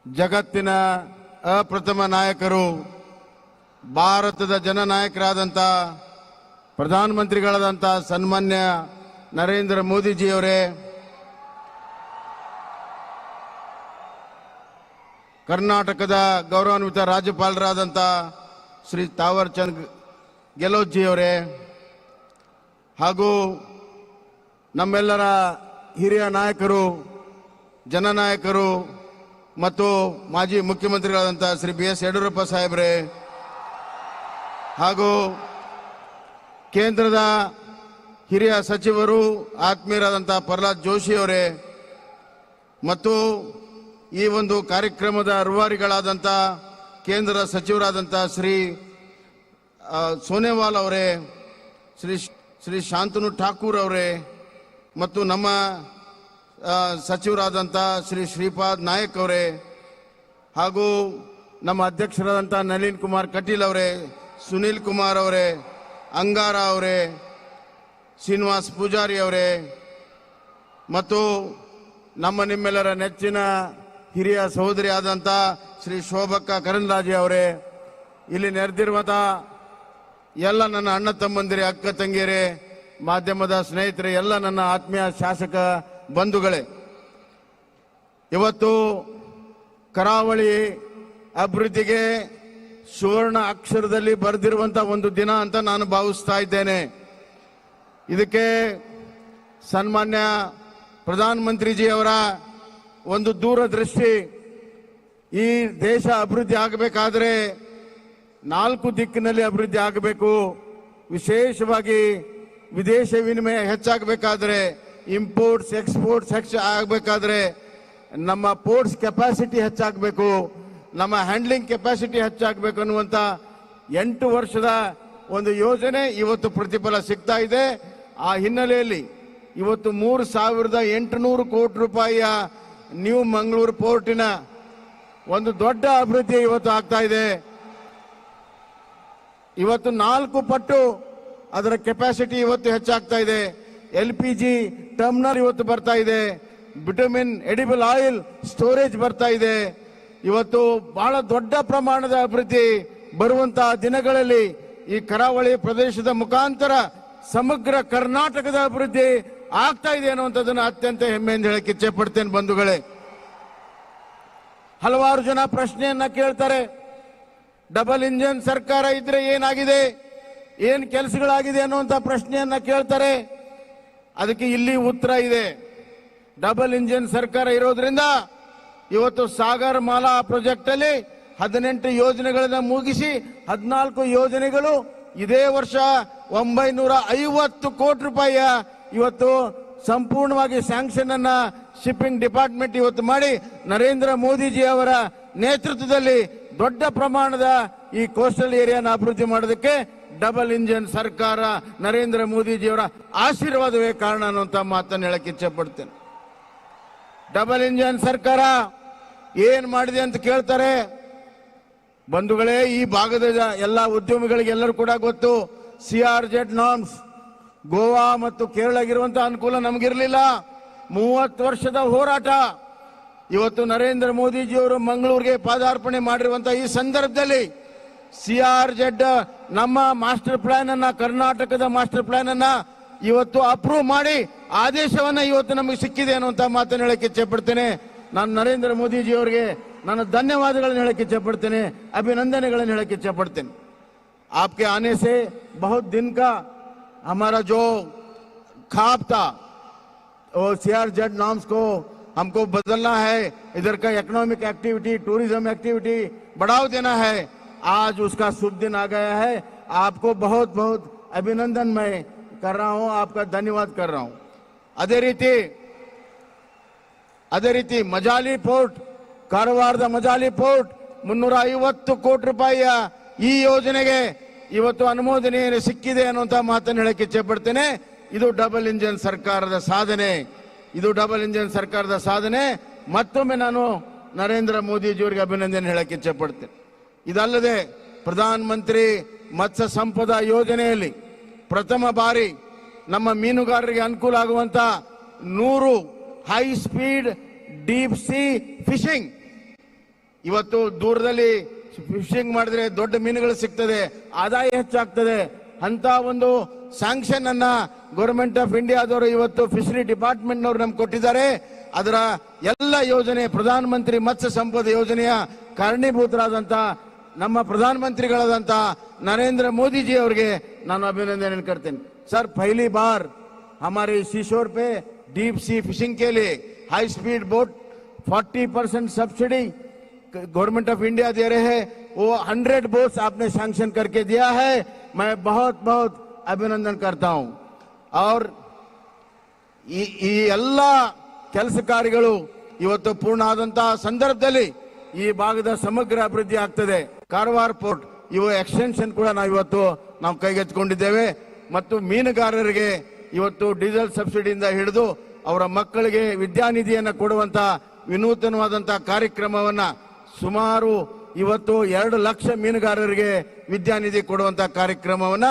ಜಗತ್ತಿನ ಅಪ್ರಥಮ ನಾಯಕರು, ಭಾರತದ ಜನನಾಯಕರಾದಂಥ ಪ್ರಧಾನಮಂತ್ರಿಗಳಾದಂಥ ಸನ್ಮಾನ್ಯ ನರೇಂದ್ರ ಮೋದಿಜಿಯವರೇ, ಕರ್ನಾಟಕದ ಗೌರವಾನ್ವಿತ ರಾಜ್ಯಪಾಲರಾದಂಥ ಶ್ರೀ ತಾವರ್ ಚಂದ್ ಗೆಹ್ಲೋಟ್ ಜಿಯವರೇ, ಹಾಗೂ ನಮ್ಮೆಲ್ಲರ ಹಿರಿಯ ನಾಯಕರು, ಜನನಾಯಕರು ಮತ್ತು ಮಾಜಿ ಮುಖ್ಯಮಂತ್ರಿಗಳಾದಂಥ ಶ್ರೀ ಬಿ ಎಸ್ ಯಡಿಯೂರಪ್ಪ ಸಾಹೇಬ್ರೆ, ಹಾಗೂ ಕೇಂದ್ರದ ಹಿರಿಯ ಸಚಿವರು ಆತ್ಮೀಯರಾದಂಥ ಪ್ರಹ್ಲಾದ್ ಜೋಶಿ ಅವರೇ, ಮತ್ತು ಈ ಒಂದು ಕಾರ್ಯಕ್ರಮದ ರೂವಾರಿಗಳಾದಂಥ ಕೇಂದ್ರ ಸಚಿವರಾದಂಥ ಶ್ರೀ ಸೋನೇವಾಲ್ ಅವರೇ, ಶ್ರೀ ಶಾಂತನು ಠಾಕೂರ್ ಅವರೇ, ಮತ್ತು ನಮ್ಮ ಸಚಿವರಾದಂಥ ಶ್ರೀ ಶ್ರೀಪಾದ್ ನಾಯಕ್ ಅವರೇ, ಹಾಗೂ ನಮ್ಮ ಅಧ್ಯಕ್ಷರಾದಂಥ ನಳಿನ್ ಕುಮಾರ್ ಕಟೀಲ್ ಅವರೇ, ಸುನೀಲ್ ಕುಮಾರ್ ಅವರೇ, ಅಂಗಾರ ಅವರೇ, ಶ್ರೀನಿವಾಸ್ ಪೂಜಾರಿ ಅವರೇ, ಮತ್ತು ನಮ್ಮ ನಿಮ್ಮೆಲ್ಲರ ನೆಚ್ಚಿನ ಹಿರಿಯ ಸಹೋದರಿ ಆದಂಥ ಶ್ರೀ ಶೋಭಕ್ಕ ಕರಂದ್ಲಾಜೆ ಅವರೇ, ಇಲ್ಲಿ ನೆರೆದಿರುವಂಥ ಎಲ್ಲ ನನ್ನ ಅಣ್ಣ ತಮ್ಮಂದಿರೇ, ಅಕ್ಕ ತಂಗಿಯರೇ, ಮಾಧ್ಯಮದ ಸ್ನೇಹಿತರೆ, ಎಲ್ಲ ನನ್ನ ಆತ್ಮೀಯ ಶಾಸಕ ಬಂಧುಗಳೇ, ಇವತ್ತು ಕರಾವಳಿ ಅಭಿವೃದ್ಧಿಗೆ ಸುವರ್ಣ ಅಕ್ಷರದಲ್ಲಿ ಬರೆದಿರುವಂಥ ಒಂದು ದಿನ ಅಂತ ನಾನು ಭಾವಿಸ್ತಾ ಇದ್ದೇನೆ. ಇದಕ್ಕೆ ಸನ್ಮಾನ್ಯ ಪ್ರಧಾನಮಂತ್ರಿಜಿ ಅವರ ಒಂದು ದೂರದೃಷ್ಟಿ, ಈ ದೇಶ ಅಭಿವೃದ್ಧಿ ಆಗಬೇಕಾದ್ರೆ 4 ದಿಕ್ಕಿನಲ್ಲಿ ಅಭಿವೃದ್ಧಿ ಆಗಬೇಕು. ವಿಶೇಷವಾಗಿ ವಿದೇಶ ವಿನಿಮಯ ಹೆಚ್ಚಾಗಬೇಕಾದ್ರೆ, ಇಂಪೋರ್ಟ್ಸ್ ಎಕ್ಸ್ಪೋರ್ಟ್ಸ್ ಆಗಬೇಕಾದ್ರೆ ನಮ್ಮ ಪೋರ್ಟ್ಸ್ ಕೆಪಾಸಿಟಿ ಹೆಚ್ಚಾಗಬೇಕು, ನಮ್ಮ ಹ್ಯಾಂಡ್ಲಿಂಗ್ ಕೆಪಾಸಿಟಿ ಹೆಚ್ಚಾಗಬೇಕು ಅನ್ನುವಂಥ 8 ವರ್ಷದ ಒಂದು ಯೋಜನೆ ಇವತ್ತು ಪ್ರತಿಫಲ ಸಿಗ್ತಾ ಇದೆ. ಆ ಹಿನ್ನೆಲೆಯಲ್ಲಿ ಇವತ್ತು 3,800 ಕೋಟಿ ರೂಪಾಯಿಯ ನ್ಯೂ ಮಂಗಳೂರು ಪೋರ್ಟಿನ ಒಂದು ದೊಡ್ಡ ಅಭಿವೃದ್ಧಿ ಇವತ್ತು ಆಗ್ತಾ ಇದೆ. ಇವತ್ತು 4 ಪಟ್ಟು ಅದರ ಕೆಪಾಸಿಟಿ ಇವತ್ತು ಹೆಚ್ಚಾಗ್ತಾ ಇದೆ. LPG ಟರ್ಮಿನಲ್ ಇವತ್ತು ಬರ್ತಾ ಇದೆ, ಬಿಟಮಿನ್ ಎಡಿಬಲ್ ಆಯಿಲ್ ಸ್ಟೋರೇಜ್ ಬರ್ತಾ ಇದೆ. ಇವತ್ತು ಬಹಳ ದೊಡ್ಡ ಪ್ರಮಾಣದ ಅಭಿವೃದ್ಧಿ ಬರುವಂತಹ ದಿನಗಳಲ್ಲಿ ಈ ಕರಾವಳಿ ಪ್ರದೇಶದ ಮುಖಾಂತರ ಸಮಗ್ರ ಕರ್ನಾಟಕದ ಅಭಿವೃದ್ಧಿ ಆಗ್ತಾ ಇದೆ ಅನ್ನುವಂಥದ್ದನ್ನು ಅತ್ಯಂತ ಹೆಮ್ಮೆಯಿಂದ ಹೇಳಕ್ಕೆ ಇಚ್ಛೆ ಪಡ್ತೇನೆ. ಬಂಧುಗಳೇ, ಹಲವಾರು ಜನ ಪ್ರಶ್ನೆಯನ್ನ ಕೇಳ್ತಾರೆ, ಡಬಲ್ ಇಂಜಿನ್ ಸರ್ಕಾರ ಇದ್ರೆ ಏನಾಗಿದೆ, ಏನ್ ಕೆಲಸಗಳಾಗಿದೆ ಅನ್ನುವಂಥ ಪ್ರಶ್ನೆಯನ್ನ ಕೇಳ್ತಾರೆ. ಅದಕ್ಕೆ ಇಲ್ಲಿ ಉತ್ತರ ಇದೆ. ಡಬಲ್ ಇಂಜಿನ್ ಸರ್ಕಾರ ಇರೋದ್ರಿಂದ ಇವತ್ತು ಸಾಗರ್ ಮಾಲಾ ಪ್ರಾಜೆಕ್ಟ್ ಅಲ್ಲಿ 18 ಯೋಜನೆಗಳನ್ನ ಮುಗಿಸಿ 14 ಯೋಜನೆಗಳು ಇದೇ ವರ್ಷ 950 ಕೋಟಿ ರೂಪಾಯಿಯ ಇವತ್ತು ಸಂಪೂರ್ಣವಾಗಿ ಸ್ಯಾಂಕ್ಷನ್ ಅನ್ನ ಶಿಪ್ಪಿಂಗ್ ಡಿಪಾರ್ಟ್ಮೆಂಟ್ ಇವತ್ತು ಮಾಡಿ ನರೇಂದ್ರ ಮೋದಿಜಿ ಅವರ ನೇತೃತ್ವದಲ್ಲಿ ದೊಡ್ಡ ಪ್ರಮಾಣದ ಈ ಕೋಸ್ಟಲ್ ಏರಿಯಾನ ಅಭಿವೃದ್ಧಿ ಮಾಡೋದಕ್ಕೆ ಡಬಲ್ ಇಂಜಿನ್ ಸರ್ಕಾರ, ನರೇಂದ್ರ ಮೋದಿಜಿಯವರ ಆಶೀರ್ವಾದವೇ ಕಾರಣ ಅನ್ನುವಂತ ಮಾತನ್ನು ಹೇಳಕ್ಕೆ ಇಚ್ಛೆ ಪಡ್ತೇನೆ. ಡಬಲ್ ಇಂಜಿನ್ ಸರ್ಕಾರ ಏನ್ ಮಾಡಿದೆ ಅಂತ ಕೇಳ್ತಾರೆ. ಬಂಧುಗಳೇ, ಈ ಭಾಗದ ಎಲ್ಲ ಉದ್ಯಮಿಗಳಿಗೆ ಎಲ್ಲರೂ ಕೂಡ ಗೊತ್ತು, CRZ ನಾರ್ಮ್ಸ್ ಗೋವಾ ಮತ್ತು ಕೇರಳಗಿರುವಂತಹ ಅನುಕೂಲ ನಮಗಿರಲಿಲ್ಲ. 30 ವರ್ಷದ ಹೋರಾಟ. ಇವತ್ತು ನರೇಂದ್ರ ಮೋದಿಜಿಯವರು ಮಂಗಳೂರಿಗೆ ಪಾದಾರ್ಪಣೆ ಮಾಡಿರುವಂತಹ ಈ ಸಂದರ್ಭದಲ್ಲಿ CRZ ನಮ್ಮ ಮಾಸ್ಟರ್ ಪ್ಲಾನ್ ಅನ್ನ, ಕರ್ನಾಟಕದ ಮಾಸ್ಟರ್ ಪ್ಲಾನ್ ಅನ್ನ ಇವತ್ತು ಅಪ್ರೂವ್ ಮಾಡಿ ಆದೇಶವನ್ನ ಇವತ್ತು ನಮಗೆ ಸಿಕ್ಕಿದೆ ಅನ್ನುವಂತ ಮಾತನ್ನು ಹೇಳಕ್ಕೆ ಇಚ್ಛೆ ಪಡ್ತೇನೆ. ನಾನು ನರೇಂದ್ರ ಮೋದಿಜಿ ಅವರಿಗೆ ನಾನು ಧನ್ಯವಾದಗಳನ್ನು ಹೇಳಕ್ಕೆ ಇಚ್ಛೆ ಪಡ್ತೇನೆ, ಅಭಿನಂದನೆಗಳನ್ನು ಹೇಳಕ್ಕೆ ಇಚ್ಛೆ पड़ते आपके आने से बहुत दिन का हमारा जो ख्वाब था वो CRZ नॉर्म्स को हमको बदलना है, इधर का इकोनॉमिक एक्टिविटी, टूरिज्म एक्टिविटी बढ़ावा देना है. आज उसका शुभ दिन आ गया है. आपको बहुत बहुत अभिनंदन मैं कर रहा हूं, आपका धन्यवाद कर रहा हूं. ಅದೇ ರೀತಿ ಮಜಾಲಿ ಪೋರ್ಟ್, ಕಾರವಾರದ ಮಜಾಲಿ ಪೋರ್ಟ್ 350 ಕೋಟಿ ರೂಪಾಯಿಯ ಈ ಯೋಜನೆಗೆ ಇವತ್ತು ಅನುಮೋದನೆ ಸಿಕ್ಕಿದೆ ಅನ್ನುವಂತ ಮಾತನ್ನು ಹೇಳಕ್ಕೆ ಇಚ್ಛೆ ಪಡ್ತೇನೆ. ಇದು ಡಬಲ್ ಇಂಜಿನ್ ಸರ್ಕಾರದ ಸಾಧನೆ, ಇದು ಡಬಲ್ ಇಂಜಿನ್ ಸರ್ಕಾರದ ಸಾಧನೆ. ಮತ್ತೊಮ್ಮೆ ನಾನು ನರೇಂದ್ರ ಮೋದಿಜಿಯವರಿಗೆ ಅಭಿನಂದನೆ ಹೇಳಕ್ಕೆ ಇಚ್ಛೆ ಪಡ್ತೇನೆ. ಇದಲ್ಲದೆ ಪ್ರಧಾನ ಮಂತ್ರಿ ಮತ್ಸ್ಯ ಸಂಪದ ಯೋಜನೆಯಲ್ಲಿ ಪ್ರಥಮ ಬಾರಿ ನಮ್ಮ ಮೀನುಗಾರರಿಗೆ ಅನುಕೂಲ ಆಗುವಂತ 100 high speed deep sea fishing, ಇವತ್ತು ದೂರದಲ್ಲಿ ಫಿಶಿಂಗ್ ಮಾಡಿದ್ರೆ ದೊಡ್ಡ ಮೀನುಗಳು ಸಿಗ್ತದೆ, ಆದಾಯ ಹೆಚ್ಚಾಗ್ತದೆ ಅಂತ ಒಂದು ಸ್ಯಾಂಕ್ಷನ್ ಅನ್ನ ಗವರ್ಮೆಂಟ್ ಆಫ್ ಇಂಡಿಯಾದವರು ಇವತ್ತು ಫಿಶರಿ ಡಿಪಾರ್ಟ್ಮೆಂಟ್ ನವರು ನಮ್ಗೆ ಕೊಟ್ಟಿದ್ದಾರೆ. ಅದರ ಎಲ್ಲ ಯೋಜನೆ ಪ್ರಧಾನ ಮಂತ್ರಿ ಮತ್ಸ್ಯ ಸಂಪದ ಯೋಜನೆಯ ಕಾರಣೀಭೂತರಾದಂತ ನಮ್ಮ ಪ್ರಧಾನ ಮಂತ್ರಿಗಳಾದಂತ ನರೇಂದ್ರ ಮೋದಿಜಿ ಅವರಿಗೆ ನಾನು ಅಭಿನಂದನೆ करते हैं. सर, पहली बार हमारे सीशोर पे डीप सी फिशिंग के लिए high speed boat 40% subsidy government of India दे रहे हैं. वो 100 बोट्स आपने सैंक्शन करके दिया है. मैं बहुत बहुत अभिनंदन करता हूं. और ಈ ಎಲ್ಲ ಕೆಲಸ ಕಾರ್ಯಗಳು ಇವತ್ತು ಪೂರ್ಣ ಆದಂತಹ ಸಂದರ್ಭದಲ್ಲಿ ಈ ಭಾಗದ ಸಮಗ್ರ ಅಭಿವೃದ್ಧಿ ಆಗ್ತದೆ. ಕಾರವಾರ ಪೋರ್ಟ್ ಇವು ಎಕ್ಸ್ಟೆನ್ಷನ್ ಕೂಡ ನಾವು ಕೈಗೆತ್ತಿಕೊಂಡಿದ್ದೇವೆ. ಮತ್ತು ಮೀನುಗಾರರಿಗೆ ಇವತ್ತು ಡೀಸೆಲ್ ಸಬ್ಸಿಡಿಯಿಂದ ಹಿಡಿದು ಅವರ ಮಕ್ಕಳಿಗೆ ವಿದ್ಯಾನಿಧಿಯನ್ನು ಕೊಡುವಂತ ವಿನೂತನವಾದಂತಹ ಕಾರ್ಯಕ್ರಮವನ್ನ ಸುಮಾರು ಇವತ್ತು 2 ಲಕ್ಷ ಮೀನುಗಾರರಿಗೆ ವಿದ್ಯಾನಿಧಿ ಕೊಡುವಂತ ಕಾರ್ಯಕ್ರಮವನ್ನ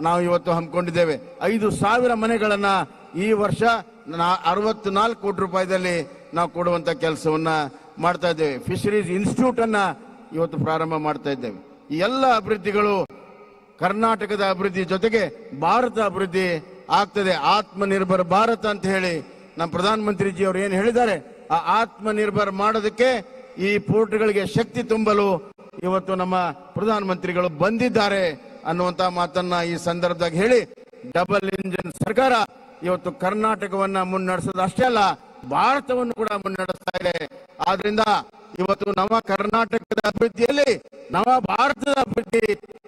ನಾವು ಇವತ್ತು ಹಮ್ಮಿಕೊಂಡಿದ್ದೇವೆ. 5,000 ಮನೆಗಳನ್ನ ಈ ವರ್ಷ 64 ಕೋಟಿ ರೂಪಾಯಿದಲ್ಲಿ ನಾವು ಕೊಡುವಂತ ಕೆಲಸವನ್ನ ಮಾಡ್ತಾ ಇದ್ದೇವೆ. ಫಿಶರೀಸ್ ಇನ್ಸ್ಟಿಟ್ಯೂಟ್ ಅನ್ನ ಇವತ್ತು ಪ್ರಾರಂಭ ಮಾಡ್ತಾ ಇದ್ದೇವೆ. ಈ ಎಲ್ಲ ಅಭಿವೃದ್ಧಿಗಳು ಕರ್ನಾಟಕದ ಅಭಿವೃದ್ಧಿ ಜೊತೆಗೆ ಭಾರತ ಅಭಿವೃದ್ಧಿ ಆಗ್ತದೆ. ಆತ್ಮನಿರ್ಭರ ಭಾರತ ಅಂತ ಹೇಳಿ ನಮ್ಮ ಪ್ರಧಾನಮಂತ್ರಿಜಿ ಅವರು ಏನು ಹೇಳಿದ್ದಾರೆ, ಆ ಆತ್ಮನಿರ್ಭರ ಮಾಡೋದಕ್ಕೆ ಈ ಪೋರ್ಟ್ಗಳಿಗೆ ಶಕ್ತಿ ತುಂಬಲು ಇವತ್ತು ನಮ್ಮ ಪ್ರಧಾನಮಂತ್ರಿಗಳು ಬಂದಿದ್ದಾರೆ ಅನ್ನುವಂತ ಮಾತನ್ನ ಈ ಸಂದರ್ಭದಾಗ ಹೇಳಿ, ಡಬಲ್ ಇಂಜಿನ್ ಸರ್ಕಾರ ಇವತ್ತು ಕರ್ನಾಟಕವನ್ನ ಮುನ್ನಡೆಸೋದು ಅಷ್ಟೇ ಅಲ್ಲ, ಭಾರತವನ್ನು ಕೂಡ ಮುನ್ನಡೆಸ್ತಾ ಇದೆ. ಆದ್ರಿಂದ ಇವತ್ತು ನವ ಕರ್ನಾಟಕದ ಅಭಿವೃದ್ಧಿಯಲ್ಲಿ ನವ ಭಾರತದ ಅಭಿವೃದ್ಧಿ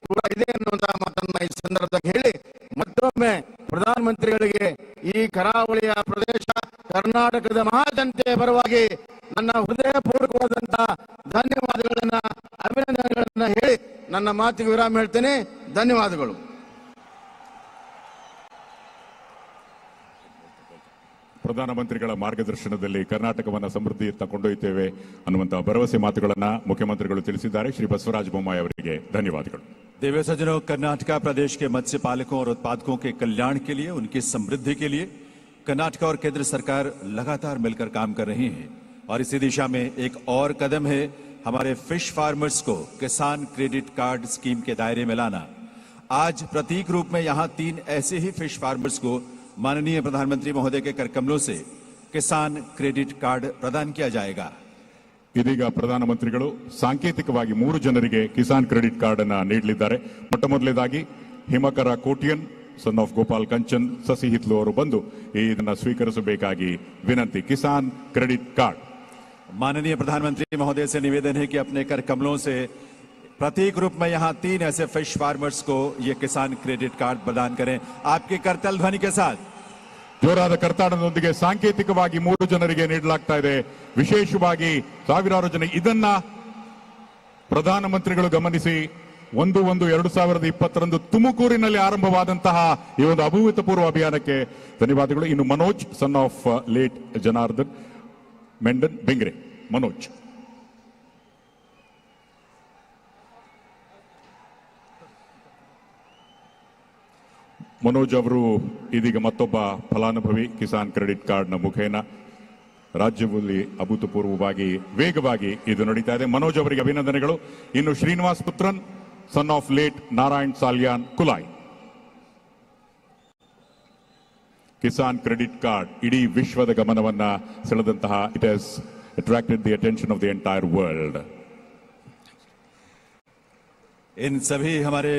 ಕೂಡ ಇದೆ ಅನ್ನುವಂತಹ ಮಾತನ್ನ ಈ ಸಂದರ್ಭದಾಗ ಹೇಳಿ, ಮತ್ತೊಮ್ಮೆ ಪ್ರಧಾನಮಂತ್ರಿಗಳಿಗೆ ಈ ಕರಾವಳಿಯ ಪ್ರದೇಶ ಕರ್ನಾಟಕದ ಮಹಾಜನತೆಯ ಪರವಾಗಿ ನನ್ನ ಹೃದಯಪೂರ್ವಕವಾದಂತಹ ಧನ್ಯವಾದಗಳನ್ನ ಅಭಿನಂದನೆಗಳನ್ನ ಹೇಳಿ ನನ್ನ ಮಾತಿಗೆ ವಿರಾಮ ಹೇಳ್ತೇನೆ. ಧನ್ಯವಾದಗಳು. ಪ್ರಧಾನಮಂತ್ರಿಗಳ ಮಾರ್ಗದರ್ಶನದಲ್ಲಿ ಕರ್ನಾಟಕವನ್ನು ಸಮೃದ್ಧಿಯತ್ತ ಕೊಂಡೊಯ್ಯುತ್ತೇವೆ ಅನ್ನುವಂತಹ ಭರವಸೆ ಮಾತುಗಳನ್ನ ಮುಖ್ಯಮಂತ್ರಿಗಳು ತಿಳಿಸಿದ್ದಾರೆ. ಶ್ರೀ ಬಸವರಾಜ ಬೊಮ್ಮಾಯಿ ಅವರಿಗೆ ಧನ್ಯವಾದಗಳು. दिव्य सज्जनों, कर्नाटका प्रदेश के मत्स्य पालकों और उत्पादकों के कल्याण के लिए, उनकी समृद्धि के लिए कर्नाटका और केंद्र सरकार लगातार मिलकर काम कर रही है और इसी दिशा में एक और कदम है हमारे फिश फार्मर्स को किसान क्रेडिट कार्ड स्कीम के दायरे में लाना। आज प्रतीक रूप में यहाँ 3 ऐसे ही फिश फार्मर्स को माननीय प्रधानमंत्री महोदय के कर कमलों से किसान क्रेडिट कार्ड प्रदान किया जाएगा। ಇದೀಗ ಪ್ರಧಾನಮಂತ್ರಿಗಳು ಸಾಂಕೇತಿಕವಾಗಿ 3 ಜನರಿಗೆ ಕಿಸಾನ್ ಕ್ರೆಡಿಟ್ ಕಾರ್ಡ್ ಅನ್ನು ನೀಡಲಿದ್ದಾರೆ. ಮೊಟ್ಟಮೊದಲನೇದಾಗಿ ಹಿಮಕರ ಕೋಟಿಯನ್ ಸನ್ ಆಫ್ ಗೋಪಾಲ್ ಕಂಚನ್ ಸಸಿ ಹಿತ್ಲು ಅವರು ಬಂದು ಇದನ್ನು ಸ್ವೀಕರಿಸಬೇಕಾಗಿ ವಿನಂತಿ. Kisan credit card. माननीय प्रधानमंत्री महोदय से निवेदन है कि अपने कर कमलों से प्रतीक रूप में यहाँ 3 ऐसे फिश फार्मर्स को ये किसान क्रेडिट कार्ड प्रदान करें। आपके करतल ध्वनि के साथ ಜೋರಾದ ಕರ್ತಾಡದೊಂದಿಗೆ ಸಾಂಕೇತಿಕವಾಗಿ 3 ಜನರಿಗೆ ನೀಡಲಾಗ್ತಾ ಇದೆ. ವಿಶೇಷವಾಗಿ ಸಾವಿರಾರು ಜನ ಇದನ್ನ ಪ್ರಧಾನಮಂತ್ರಿಗಳು ಗಮನಿಸಿ 1/1/2020 ತುಮಕೂರಿನಲ್ಲಿ ಆರಂಭವಾದಂತಹ ಈ ಒಂದು ಅಭೂತಪೂರ್ವ ಅಭಿಯಾನಕ್ಕೆ ಧನ್ಯವಾದಗಳು. ಇನ್ನು ಮನೋಜ್ ಸನ್ ಆಫ್ ಲೇಟ್ ಜನಾರ್ದನ್ ಮೆಂಡನ್ ಬೆಂಗ್ರೆ. ಮನೋಜ್ ಅವರು ಇದೀಗ ಮತ್ತೊಬ್ಬ ಫಲಾನುಭವಿ ಕಿಸಾನ್ ಕ್ರೆಡಿಟ್ ಕಾರ್ಡ್ನ ಮುಖೇನ ರಾಜ್ಯದಲ್ಲಿ ಅಭೂತಪೂರ್ವವಾಗಿ ವೇಗವಾಗಿ ಇದು ನಡೀತಾ ಇದೆ. ಮನೋಜ್ ಅವರಿಗೆ ಅಭಿನಂದನೆಗಳು. ಇನ್ನು Srinivas Puthran son of late Narayan Salian Kulai. Kisan credit card ಇಡೀ ವಿಶ್ವದ ಗಮನವನ್ನ ಸೆಳೆದಂತಹ it has attracted the attention of the entire world. इन सभी हमारे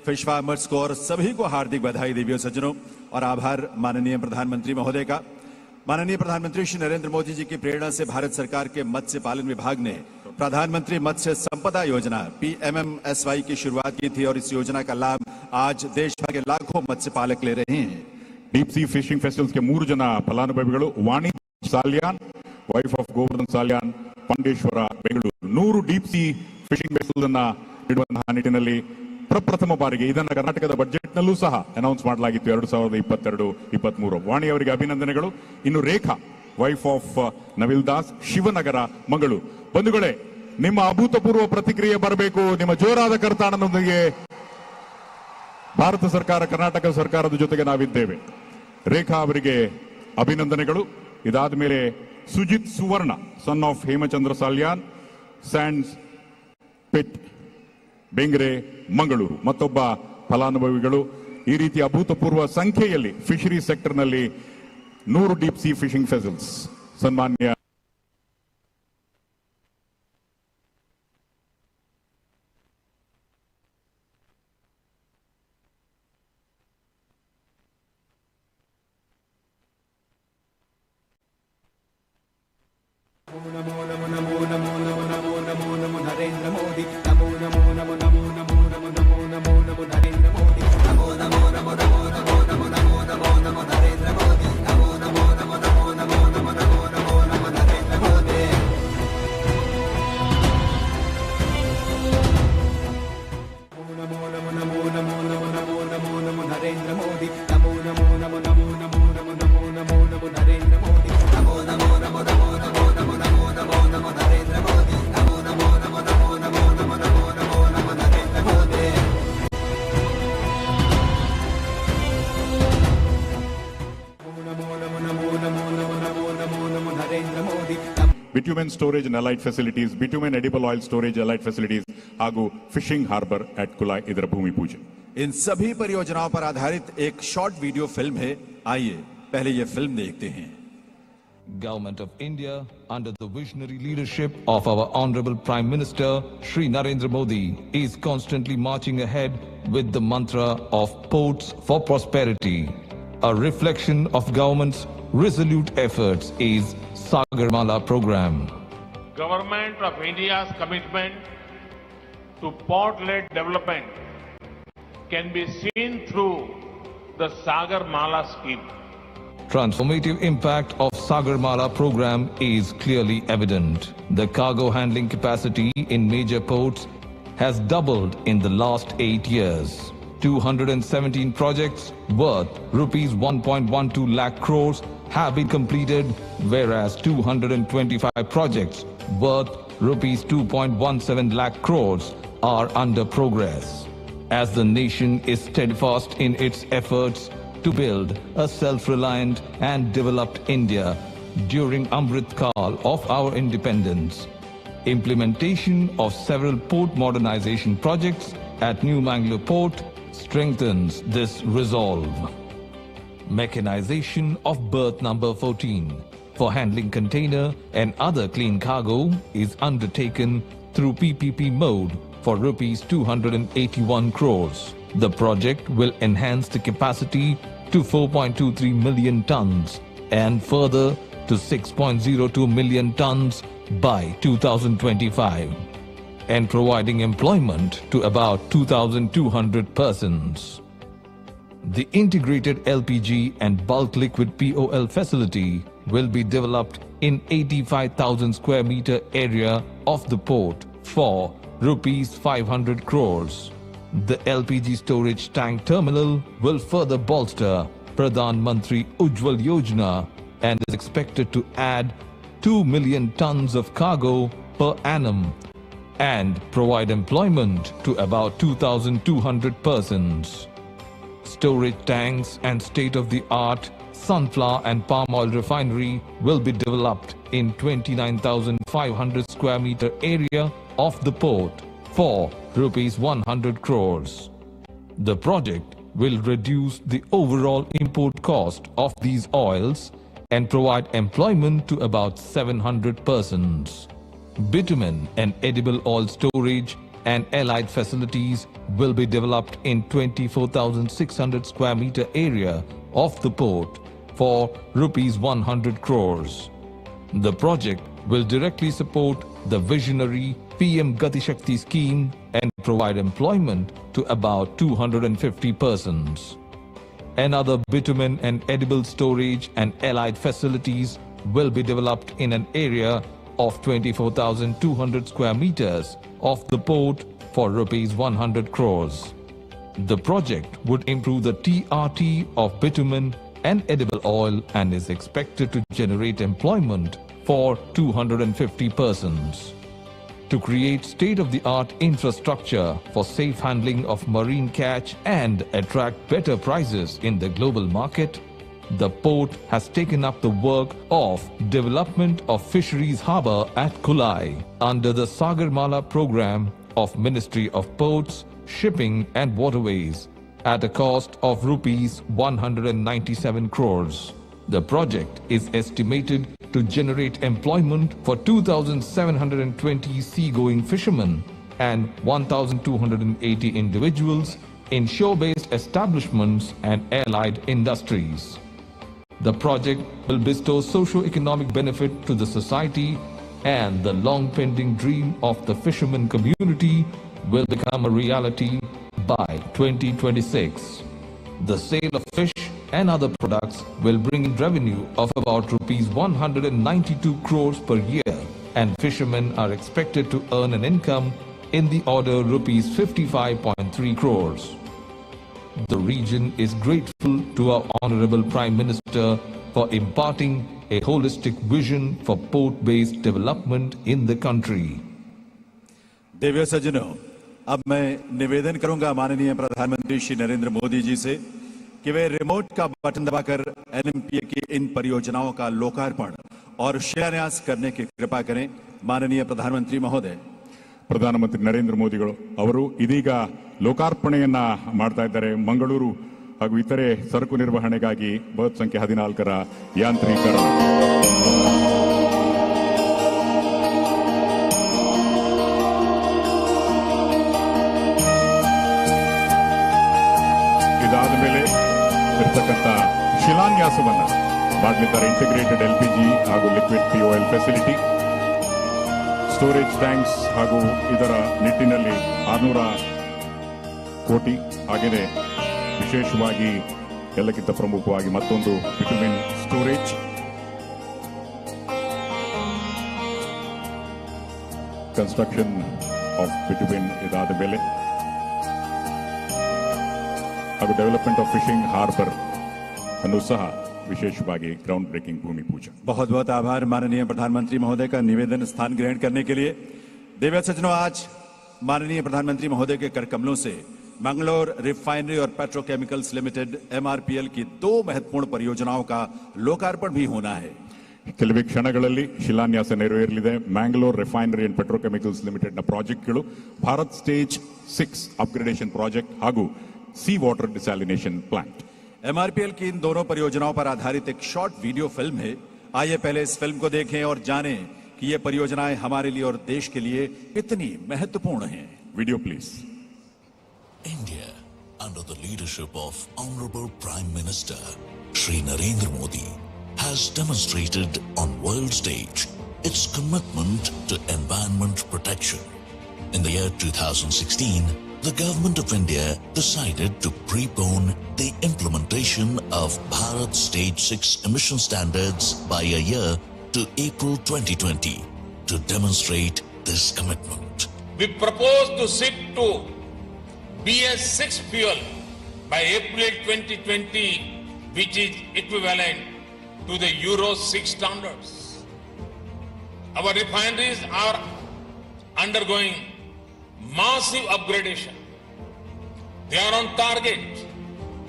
फिश फार्मर्स को और सभी को हार्दिक बधाई देवियों सज्जनों और आभार माननीय प्रधानमंत्री महोदय का। माननीय प्रधानमंत्री श्री नरेंद्र मोदी जी की प्रेरणा से भारत सरकार के मत्स्य पालन विभाग ने प्रधानमंत्री मत्स्य संपदा योजना PMMSY की शुरुआत की थी और इस योजना का लाभ आज देश भर के लाखों मत्स्य पालक ले रहे हैं। ಡೀಪ್ ಸಿ ಫಿಶಿಂಗ್ ಫೆಸ್ಟಿವಲ್ಸ್ಗೆ 3 ಜನ ಫಲಾನುಭವಿಗಳು. Vani Salian wife of Govardhan Salian Pandeshwar Bengaluru. 100 deep sea fishing vessels ಅನ್ನ ನೀಡುವಂತಹ ನಿಟ್ಟಿನಲ್ಲಿ ಪ್ರಪ್ರಥಮ ಬಾರಿಗೆ ಇದನ್ನು ಕರ್ನಾಟಕದ ಬಜೆಟ್ನಲ್ಲೂ ಸಹ ಅನೌನ್ಸ್ ಮಾಡಲಾಗಿತ್ತು 2022-23. ವಾಣಿ ಅವರಿಗೆ ಅಭಿನಂದನೆಗಳು. ಇನ್ನು ರೇಖಾ ವೈಫ್ ಆಫ್ ನವಿಲ್ ದಾಸ್ ಶಿವನಗರ ಮಂಗಳೂರು. ಬಂಧುಗಳೇ, ನಿಮ್ಮ ಅಭೂತಪೂರ್ವ ಪ್ರತಿಕ್ರಿಯೆ ಬರಬೇಕು. ನಿಮ್ಮ ಜೋರಾದ ಕರ್ತಾಡನೊಂದಿಗೆ ಭಾರತ ಸರ್ಕಾರ ಕರ್ನಾಟಕ ಸರ್ಕಾರದ ಜೊತೆಗೆ ನಾವಿದ್ದೇವೆ. ರೇಖಾ ಅವರಿಗೆ ಅಭಿನಂದನೆಗಳು. ಇದಾದ ಮೇಲೆ Sujith Suvarna son of Hemachandra Salian Sandspit Bengre Mangaluru ಮತ್ತೊಬ್ಬ ಫಲಾನುಭವಿಗಳು. ಈ ರೀತಿ ಅಭೂತಪೂರ್ವ ಸಂಖ್ಯೆಯಲ್ಲಿ ಫಿಶರಿ ಸೆಕ್ಟರ್ನಲ್ಲಿ 100 ಡೀಪ್ ಸಿ ಫಿಶಿಂಗ್ ವೆಸಲ್ಸ್ ಸನ್ಮಾನ್ಯ Narendra Modi Namo Namo Namo Namo Namo Namo Namo Namo Namo Narendra Modi Namo Namo Namo Namo Namo Namo Namo Namo Namo Narendra Modi Namo Namo Namo Namo Namo Namo Namo Namo Namo Narendra Modi Namo Namo Namo Namo Namo Namo Namo Namo Narendra Modi Namo Namo Namo Namo Namo Namo Namo Namo Namo Narendra Modi bitumen storage and allied facilities, bitumen edible oil storage allied facilities, ಹಾಗೂ ಫಿಶಿಂಗ್ ಹಾರ್ಬರ್ at Kulai ಇದರ ಭೂಮಿ ಪೂಜೆ. इन सभी परियोजनाओं पर आधारित एक शॉर्ट वीडियो फिल्म है, आइए पहले ये फिल्म देखते हैं. Government of India, under the visionary leadership of our Honorable Prime Minister Shri Narendra Modi, is constantly marching ahead with the mantra of Ports for Prosperity. A reflection of government's resolute efforts is Sagarmala program. Government of India's commitment to port-led development can be seen through the Sagarmala scheme. Transformative impact of Sagarmala program is clearly evident. The cargo handling capacity in major ports has doubled in the last 8 years. 217 projects worth rupees 1.12 lakh crores have been completed, whereas 225 projects worth rupees 2.17 lakh crores are under progress. As the nation is steadfast in its efforts to build a self-reliant and developed India during Amrit Kaal of our independence, implementation of several port modernization projects at New Mangalore Port strengthens this resolve. Mechanization of berth number 14 for handling container and other clean cargo is undertaken through PPP mode for rupees 281 crores. The project will enhance the capacity to 4.23 million tons and further to 6.02 million tons by 2025, and providing employment to about 2,200 persons. The integrated LPG and bulk liquid POL facility will be developed in 85,000 square meter area of the port for rupees 500 crores. The LPG storage tank terminal will further bolster Pradhan Mantri Ujjwal Yojana and is expected to add 2 million tons of cargo per annum and provide employment to about 2,200 persons. Storage tanks and state-of-the-art sunflower and palm oil refinery will be developed in 29,500 square meter area of the port for rupees 100 crores. The project will reduce the overall import cost of these oils and provide employment to about 700 persons. Bitumen and edible oil storage and allied facilities will be developed in 24,600 square meter area of the port for rupees 100 crores. The project will directly support the visionary PM Gati Shakti scheme and provide employment to about 250 persons. Another bitumen and edible storage and allied facilities will be developed in an area of 24,200 square meters of the port for rupees 100 crores. The project would improve the TRT of bitumen and edible oil and is expected to generate employment for 250 persons. To create state-of-the-art infrastructure for safe handling of marine catch and attract better prices in the global market, the port has taken up the work of development of fisheries harbour at Kulai under the Sagarmala program of Ministry of Ports, Shipping and Waterways at a cost of rupees 197 crores. The project is estimated to generate employment for 2,720 seagoing fishermen and 1,280 individuals in shore-based establishments and allied industries. The project will bestow socio-economic benefit to the society, and the long-pending dream of the fisherman community will become a reality by 2026. The sale of fish and other products will bring in revenue of about rupees 192 crores per year, and fishermen are expected to earn an income in the order rupees 55.3 crores. The region is grateful to our Honorable Prime Minister for imparting a holistic vision for port-based development in the country. Divya सज्जनों, अब मैं निवेदन करूंगा माननीय प्रधानमंत्री श्री नरेंद्र मोदी जी से कि वे remote का बटन दबाकर एनएमपीए की इन परियोजनाओं का लोकार्पण और शिलान्यास करने की कृपा करें। माननीय प्रधानमंत्री महोदय। ಪ್ರಧಾನಮಂತ್ರಿ ನರೇಂದ್ರ ಮೋದಿಗಳು ಅವರು ಇದೀಗ ಲೋಕಾರ್ಪಣೆಯನ್ನ ಮಾಡ್ತಾ ಇದ್ದಾರೆ. ಮಂಗಳೂರು ಹಾಗೂ ಇತರೆ ಸರಕು ನಿರ್ವಹಣೆಗಾಗಿ ಬಸ್ ಸಂಖ್ಯೆ 14ರ ಯಾಂತ್ರೀಕರಣ. ಇದಾದ ಮೇಲೆ ಇರ್ತಕ್ಕಂಥ ಶಿಲಾನ್ಯಾಸವನ್ನ ಮಾಡಲಿದ್ದಾರೆ. ಇಂಟಿಗ್ರೇಟೆಡ್ LPG ಹಾಗೂ liquid POL facility, storage tanks ಹಾಗೂ ಇದರ ನಿಟ್ಟಿನಲ್ಲಿ 600 ಕೋಟಿ. ಹಾಗೆಯೇ ವಿಶೇಷವಾಗಿ ಎಲ್ಲಕ್ಕಿಂತ ಪ್ರಮುಖವಾಗಿ ಮತ್ತೊಂದು ಬಿಟುಮಿನ್ ಸ್ಟೋರೇಜ್, ಕನ್ಸ್ಟ್ರಕ್ಷನ್ ಆಫ್ ಬಿಟುಮಿನ್ ಇದಾದ ಮೇಲೆ ಹಾಗೂ ಡೆವಲಪ್ಮೆಂಟ್ ಆಫ್ ಫಿಶಿಂಗ್ ಹಾರ್ಬರ್ ಅನ್ನು ಸಹ विशेषವಾಗಿ ग्राउंड ब्रेकिंग भूमि पूजा. बहुत बहुत आभार माननीय प्रधानमंत्री महोदय का निवेदन स्थान ग्रहण करने के लिए. दिव्य सज्जनों, आज माननीय प्रधानमंत्री महोदय के कर कमलों से मंगलोर रिफाइनरी और पेट्रोकेमिकल्स लिमिटेड MRPL की 2 महत्वपूर्ण परियोजनाओं का लोकार्पण भी होना है. ಕೆಲವೇ ಕ್ಷಣಗಳಲ್ಲಿ ಶಿಲಾನ್ಯಾಸ ನೆರವೇರಲಿದೆ. Mangalore Refinery and Petrochemicals limited ನ ಪ್ರಾಜೆಕ್ಟ್ಗಳು ಭಾರತ್ ಸ್ಟೇಜ್ 6 ಅಪ್ಗ್ರೇಡೇಷನ್ ಪ್ರಾಜೆಕ್ಟ್ ಹಾಗೂ सी वाटर डिसैलिनेशन प्लांट. MRPL की इन दोनों परियोजनाओं पर आधारित एक शॉर्ट वीडियो फिल्म है. आइए पहले इस फिल्म को देखें और जानें कि ये परियोजनाएं हमारे लिए और देश के लिए कितनी महत्वपूर्ण हैं. Video please. India, under the leadership of Honorable Prime Minister Shri Narendra Modi, has demonstrated on world stage its commitment to environment protection. In the year 2016, the Government of India decided to prepone the implementation of Bharat Stage 6 emission standards by a year to April 2020 to demonstrate this commitment. We propose to shift to BS6 fuel by April 2020, which is equivalent to the Euro 6 standards. Our refineries are undergoing massive upgradation. They are on target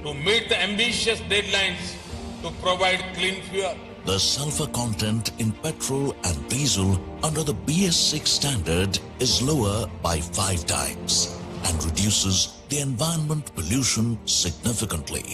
to meet the ambitious deadlines to provide clean fuel. The sulfur content in petrol and diesel under the BS6 standard is lower by 5 times and reduces the environment pollution significantly.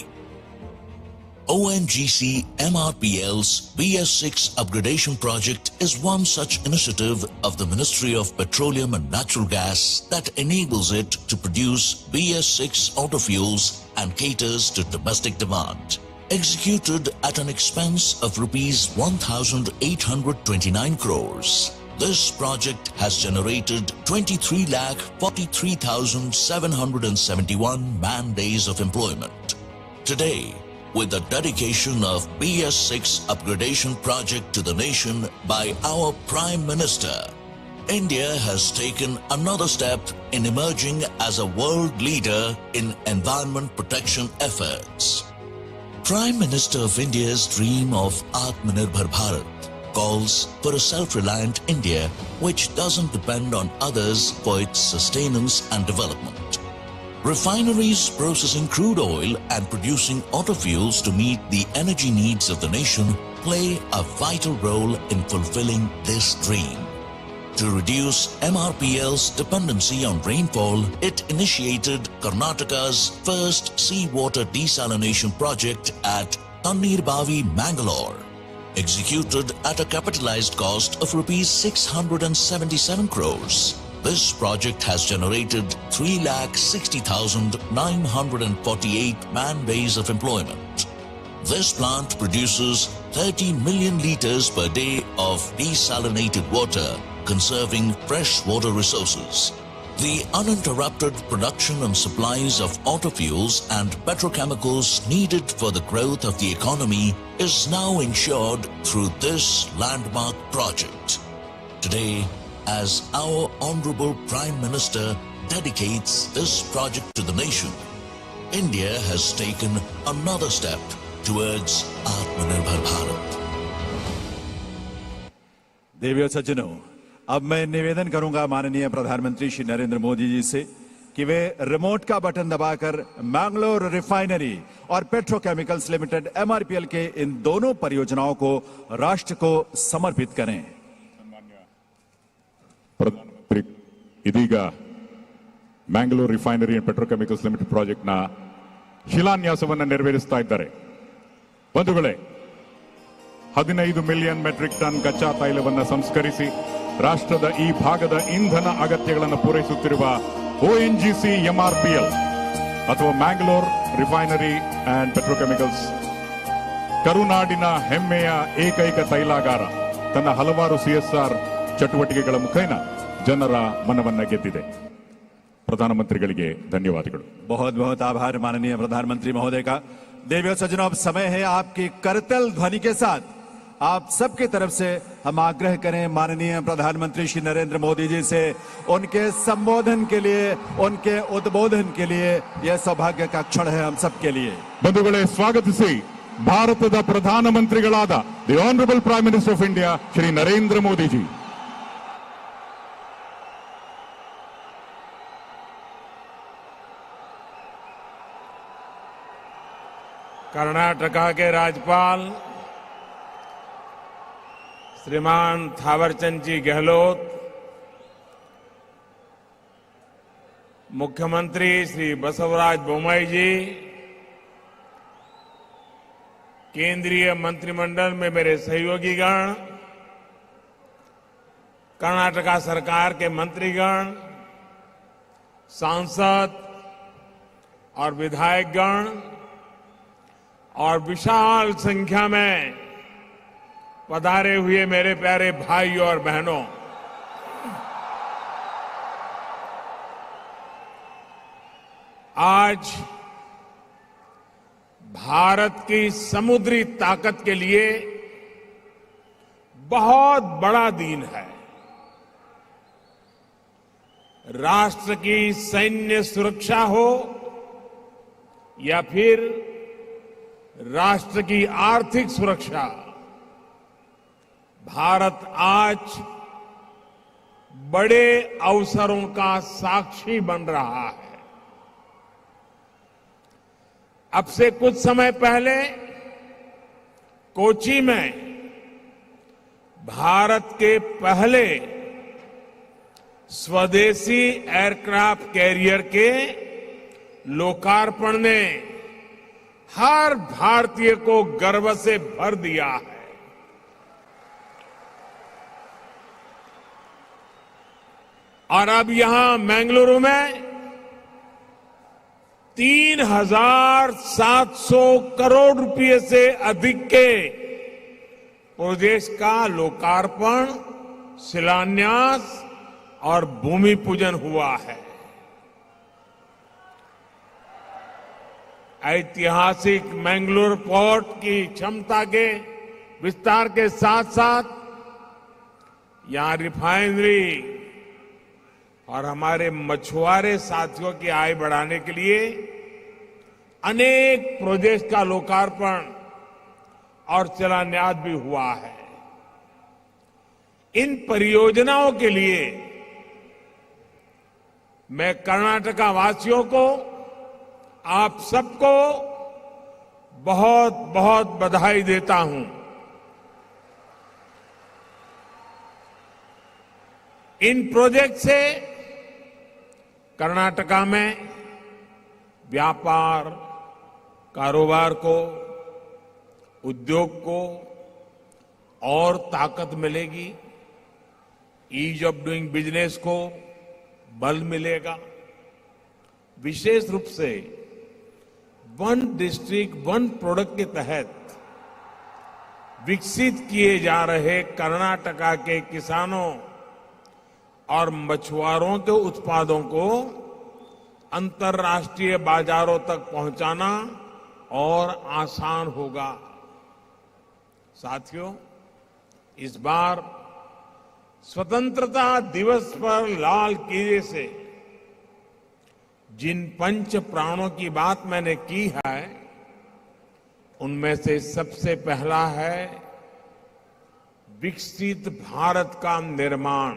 ONGC MRPL's BS6 upgradation project is one such initiative of the Ministry of Petroleum and Natural Gas that enables it to produce BS6 autofuels and caters to domestic demand. Executed at an expense of rupees 1,829 crores. This project has generated 23,43,771 man-days of employment. Today, with the dedication of BS6 upgradation project to the nation by our Prime Minister, India has taken another step in emerging as a world leader in environment protection efforts. Prime Minister of India's dream of Atmanirbhar Bharat calls for a self-reliant India which doesn't depend on others for its sustenance and development. Refineries processing crude oil and producing autofuels to meet the energy needs of the nation play a vital role in fulfilling this dream. To reduce MRPL's dependency on rainfall, it initiated Karnataka's first seawater desalination project at Tannirbavi, Mangalore. Executed at a capitalized cost of rupees 677 crores. This project has generated 3,60,948 man-days of employment. This plant produces 30 million liters per day of desalinated water, conserving fresh water resources. The uninterrupted production and supplies of autofuels and petrochemicals needed for the growth of the economy is now ensured through this landmark project. Today, as our Honorable Prime Minister dedicates this project to the nation, India has taken another step towards Atmanirbhar Bharat. देवियों सज्जनों, अब मैं निवेदन करूंगा माननीय प्रधानमंत्री श्री नरेंद्र मोदी जी से कि वे रिमोट का बटन दबाकर मैंगलोर रिफाइनरी और पेट्रोकेमिकल्स लिमिटेड MRPL के इन दोनों परियोजनाओं को राष्ट्र को समर्पित करें। ಪ್ರಧಾನಮಂತ್ರಿ ಇದೀಗ Mangalore Refinery and Petrochemicals Limited ಪ್ರಾಜೆಕ್ಟ್ನ ಶಿಲಾನ್ಯಾಸವನ್ನು ನೆರವೇರಿಸ್ತಾ ಇದ್ದಾರೆ. ಬಂಧುಗಳೇ, 15 ಮಿಲಿಯನ್ ಮೆಟ್ರಿಕ್ ಟನ್ ಕಚ್ಚಾ ತೈಲವನ್ನು ಸಂಸ್ಕರಿಸಿ ರಾಷ್ಟ್ರದ ಈ ಭಾಗದ ಇಂಧನ ಅಗತ್ಯಗಳನ್ನು ಪೂರೈಸುತ್ತಿರುವ ONGC MRPL ಅಥವಾ ಮ್ಯಾಂಗ್ಳೂರ್ ರಿಫೈನರಿ ಅಂಡ್ ಪೆಟ್ರೋಕೆಮಿಕಲ್ಸ್ ಕರುನಾಡಿನ ಹೆಮ್ಮೆಯ ಏಕೈಕ ತೈಲಾಗಾರ ತನ್ನ ಹಲವಾರು CSR ಚಟುವಟಿಕೆಗಳ ಮುಖೇನ ಜನರ ಮನವನ್ನ ಗೆದ್ದಿದೆ. ಪ್ರಧಾನಮಂತ್ರಿಗಳಿಗೆ ಧನ್ಯವಾದಗಳು. बहुत बहुत आभार माननीय प्रधानमंत्री महोदय का। देवियों सज्जनों, अब समय है आपकी करतल ध्वनि के साथ आप सबकी तरफ से हम आग्रह करें माननीय प्रधानमंत्री श्री नरेंद्र मोदी जी से उनके संबोधन के लिए, उनके उद्बोधन के लिए यह सौभाग्य का क्षण है हम सबके लिए। ಬಂಧುಗಳೇ, ಸ್ವಾಗತಿಸಿ ಭಾರತದ ಪ್ರಧಾನಮಂತ್ರಿಗಳಾದ the honourable prime minister of India Shri Narendra Modi ji. Karnataka के राज्यपाल श्रीमान थावरचंद जी गहलोत, मुख्यमंत्री श्री बसवराज बोम्मई जी, केंद्रीय मंत्रिमंडल में मेरे सहयोगीगण, कर्नाटका सरकार के मंत्रीगण, सांसद और विधायकगण और विशाल संख्या में पधारे हुए मेरे प्यारे भाइयों और बहनों, आज भारत की समुद्री ताकत के लिए बहुत बड़ा दिन है। राष्ट्र की सैन्य सुरक्षा हो या फिर राष्ट्र की आर्थिक सुरक्षा, भारत आज बड़े अवसरों का साक्षी बन रहा है। अब से कुछ समय पहले कोची में भारत के पहले स्वदेशी एयरक्राफ्ट कैरियर के लोकार्पण ने हर भारतीय को गर्व से भर दिया है। और अब यहां बेंगलुरु में 3,700 करोड़ रुपए से अधिक के प्रोजेक्ट का लोकार्पण, शिलान्यास और भूमि पूजन हुआ है। ऐतिहासिक मैंगलोर पोर्ट की क्षमता के विस्तार के साथ साथ यहां रिफाइनरी और हमारे मछुआरे साथियों की आय बढ़ाने के लिए अनेक प्रोजेक्ट का लोकार्पण और शिलान्यास भी हुआ है। इन परियोजनाओं के लिए मैं कर्नाटका वासियों को, आप सबको बहुत बहुत बधाई देता हूं। इन प्रोजेक्ट से कर्नाटका में व्यापार, कारोबार को, उद्योग को और ताकत मिलेगी, ईज ऑफ डूइंग बिजनेस को बल मिलेगा। विशेष रूप से वन डिस्ट्रिक्ट वन प्रोडक्ट के तहत विकसित किए जा रहे कर्नाटका के किसानों और मछुआरों के उत्पादों को अंतर्राष्ट्रीय बाजारों तक पहुंचाना और आसान होगा। साथियों, इस बार स्वतंत्रता दिवस पर लाल किले से जिन पंच प्राणों की बात मैंने की है, उनमें से सबसे पहला है विकसित भारत का निर्माण।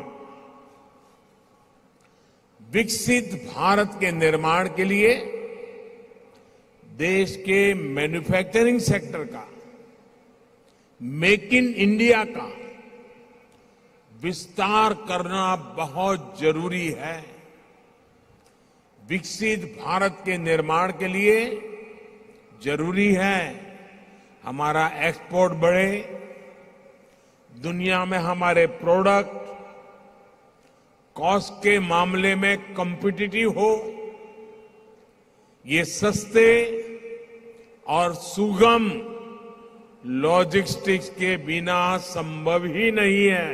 विकसित भारत के निर्माण के लिए देश के मैन्युफैक्चरिंग सेक्टर का, मेक इन इंडिया का विस्तार करना बहुत जरूरी है। विकसित भारत के निर्माण के लिए जरूरी है हमारा एक्सपोर्ट बढ़े, दुनिया में हमारे प्रोडक्ट कॉस्ट के मामले में कॉम्पिटिटिव हो, ये सस्ते और सुगम लॉजिस्टिक्स के बिना संभव ही नहीं है।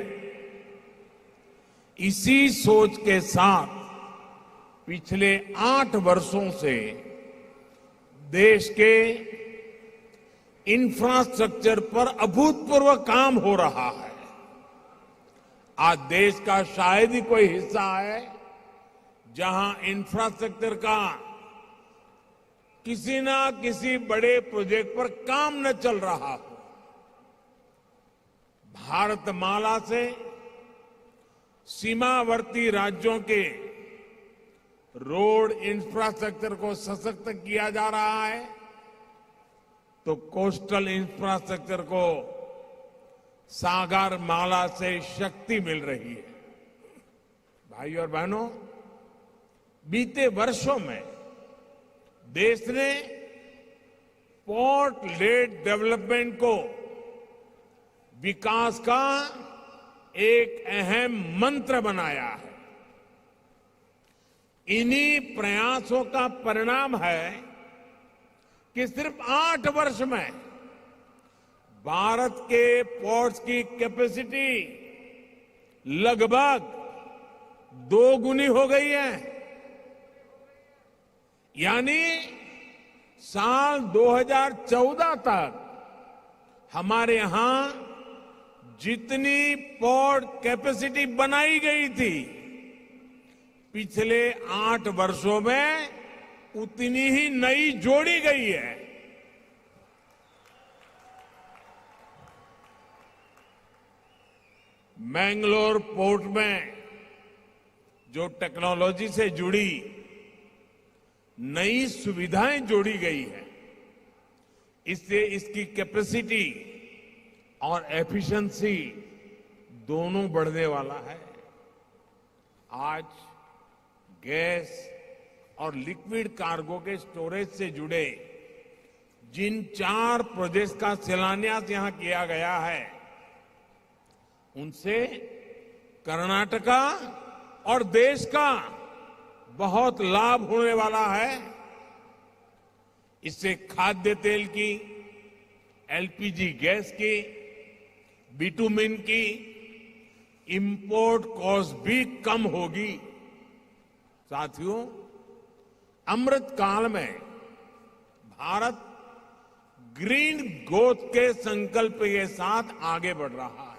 इसी सोच के साथ पिछले 8 वर्षों से देश के इंफ्रास्ट्रक्चर पर अभूतपूर्व काम हो रहा है। आज देश का शायद ही कोई हिस्सा है जहां इंफ्रास्ट्रक्चर का किसी ना किसी बड़े प्रोजेक्ट पर काम न चल रहा हो। भारतमाला से सीमावर्ती राज्यों के रोड इंफ्रास्ट्रक्चर को सशक्त किया जा रहा है, तो कोस्टल इंफ्रास्ट्रक्चर को सागर माला से शक्ति मिल रही है। भाई और बहनों, बीते वर्षों में देश ने पोर्ट लेड डेवलपमेंट को विकास का एक अहम मंत्र बनाया है। इन्हीं प्रयासों का परिणाम है कि सिर्फ 8 वर्ष में भारत के पोर्ट्स की कैपेसिटी लगभग 2 गुनी हो गई है। यानी साल 2014 तक हमारे यहां जितनी पोर्ट कैपेसिटी बनाई गई थी, पिछले 8 वर्षों में उतनी ही नई जोड़ी गई है। मैंगलोर पोर्ट में जो टेक्नोलॉजी से जुड़ी नई सुविधाएं जोड़ी गई है, इससे इसकी कैपेसिटी और एफिशिएंसी दोनों बढ़ने वाला है। आज गैस और लिक्विड कार्गो के स्टोरेज से जुड़े जिन 4 प्रोजेक्ट्स का शिलान्यास यहां किया गया है, उनसे कर्नाटका और देश का बहुत लाभ होने वाला है। इससे खाद्य तेल की, एलपीजी गैस की, बिटुमिन की इंपोर्ट कॉस्ट भी कम होगी। साथियों, अमृत काल में भारत ग्रीन ग्रोथ के संकल्प के साथ आगे बढ़ रहा है।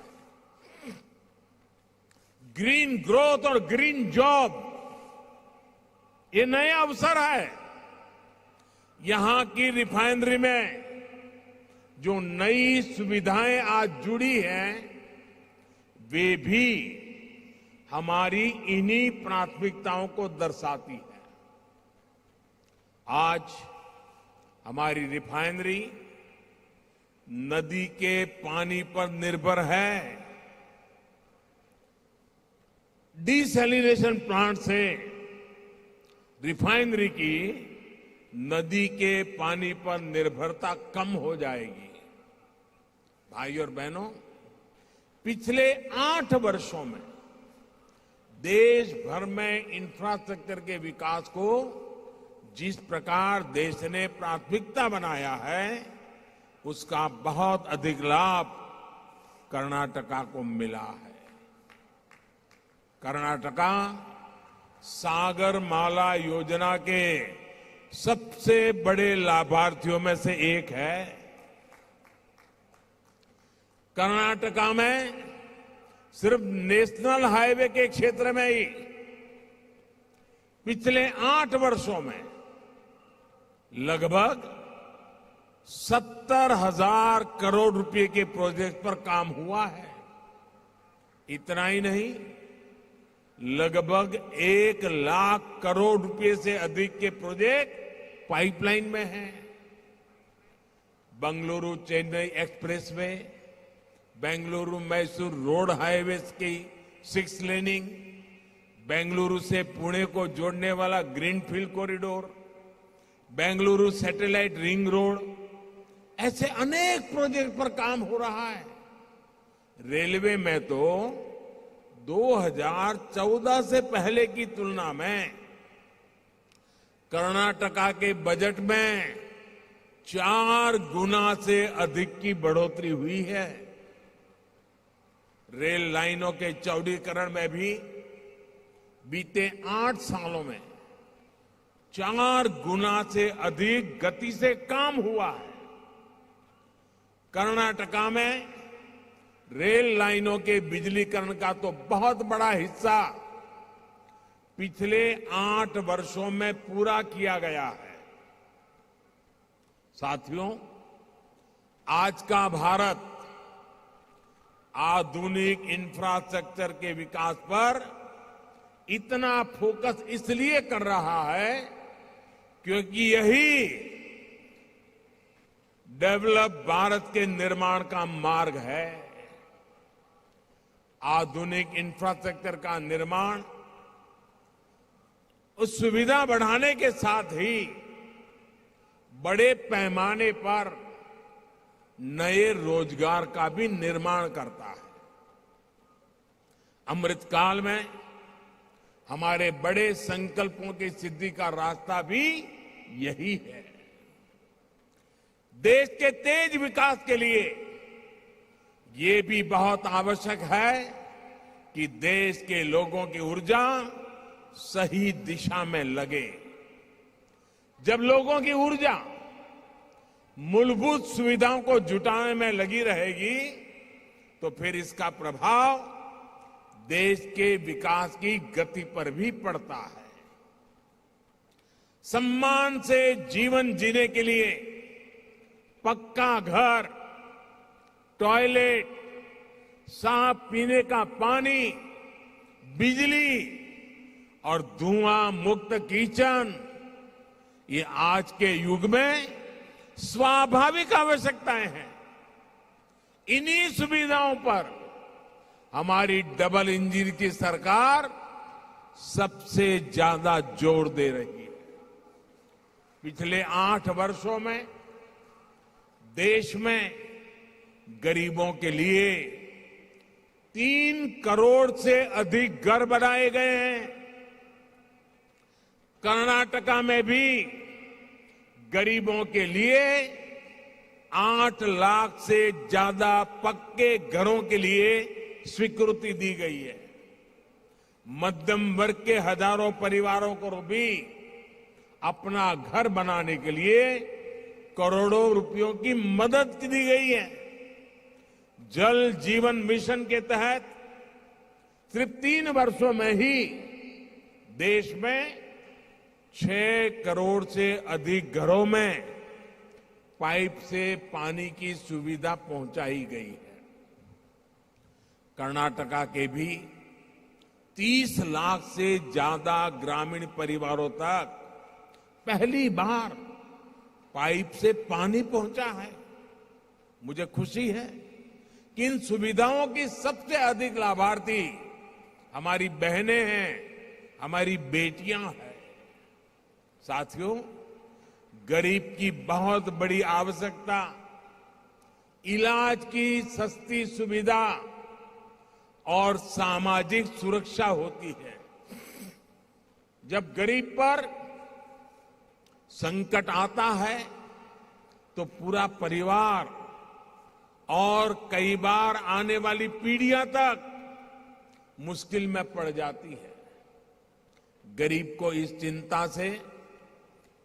ग्रीन ग्रोथ और ग्रीन जॉब, ये नए अवसर है। यहां की रिफाइनरी में जो नई सुविधाएं आज जुड़ी हैं, वे भी हमारी इन्हीं प्राथमिकताओं को दर्शाती है। आज हमारी रिफाइनरी नदी के पानी पर निर्भर है। डिसैलिनेशन प्लांट से रिफाइनरी की नदी के पानी पर निर्भरता कम हो जाएगी। भाई और बहनों, पिछले 8 वर्षों में देश भर में इंफ्रास्ट्रक्चर के विकास को जिस प्रकार देश ने प्राथमिकता बनाया है, उसका बहुत अधिक लाभ कर्नाटका को मिला है। कर्नाटका सागर माला योजना के सबसे बड़े लाभार्थियों में से एक है। कर्नाटका में सिर्फ नेशनल हाईवे के क्षेत्र में ही पिछले 8 वर्षों में लगभग 70,000 करोड़ रुपए के प्रोजेक्ट पर काम हुआ है। इतना ही नहीं, लगभग 1 लाख करोड़ रुपए से अधिक के प्रोजेक्ट पाइपलाइन में हैं। Bengaluru Chennai expressway, Bengaluru Mysore road highway की 6 लेनिंग, बेंगलुरु से पुणे को जोड़ने वाला greenfield corridor, Bengaluru satellite ring road, ऐसे अनेक प्रोजेक्ट पर काम हो रहा है। रेलवे में तो 2014 से पहले की तुलना में कर्नाटका के बजट में 4 गुना से अधिक की बढ़ोतरी हुई है। रेल लाइनों के चौड़ीकरण में भी बीते 8 सालों में 4 गुना से अधिक गति से काम हुआ है। कर्नाटका में रेल लाइनों के बिजलीकरण का तो बहुत बड़ा हिस्सा पिछले 8 वर्षों में पूरा किया गया है। साथियों, आज का भारत आधुनिक इंफ्रास्ट्रक्चर के विकास पर इतना फोकस इसलिए कर रहा है क्योंकि यही डेवलप भारत के निर्माण का मार्ग है। आधुनिक इंफ्रास्ट्रक्चर का निर्माण उस सुविधा बढ़ाने के साथ ही बड़े पैमाने पर नए रोजगार का भी निर्माण करता है। अमृतकाल में हमारे बड़े संकल्पों की सिद्धि का रास्ता भी यही है। देश के तेज विकास के लिए ये भी बहुत आवश्यक है कि देश के लोगों की ऊर्जा सही दिशा में लगे। जब लोगों की ऊर्जा मूलभूत सुविधाओं को जुटाने में लगी रहेगी तो फिर इसका प्रभाव देश के विकास की गति पर भी पड़ता है। सम्मान से जीवन जीने के लिए पक्का घर, टॉयलेट, साफ पीने का पानी, बिजली और धुआं मुक्त किचन, ये आज के युग में स्वाभाविक आवश्यकताएं हैं। इन्हीं सुविधाओं पर हमारी डबल इंजन की सरकार सबसे ज्यादा जोर दे रही है। पिछले 8 वर्षों में देश में गरीबों के लिए 3 करोड़ से अधिक घर बनाए गए हैं। कर्नाटका में भी गरीबों के लिए 8 लाख से ज्यादा पक्के घरों के लिए स्वीकृति दी गई है। मध्यम वर्ग के हजारों परिवारों को भी अपना घर बनाने के लिए करोड़ों रुपयों की मदद दी गई है। जल जीवन मिशन के तहत सिर्फ 3 वर्षों में ही देश में 6 करोड़ से अधिक घरों में पाइप से पानी की सुविधा पहुंचाई गई है। कर्नाटका के भी 30 लाख से ज्यादा ग्रामीण परिवारों तक पहली बार पाइप से पानी पहुंचा है। मुझे खुशी है कि इन सुविधाओं की सबसे अधिक लाभार्थी हमारी बहनें हैं, हमारी बेटियां हैं। साथियों, गरीब की बहुत बड़ी आवश्यकता इलाज की सस्ती सुविधा और सामाजिक सुरक्षा होती है। जब गरीब पर संकट आता है तो पूरा परिवार और कई बार आने वाली पीढ़ियां तक मुश्किल में पड़ जाती है। गरीब को इस चिंता से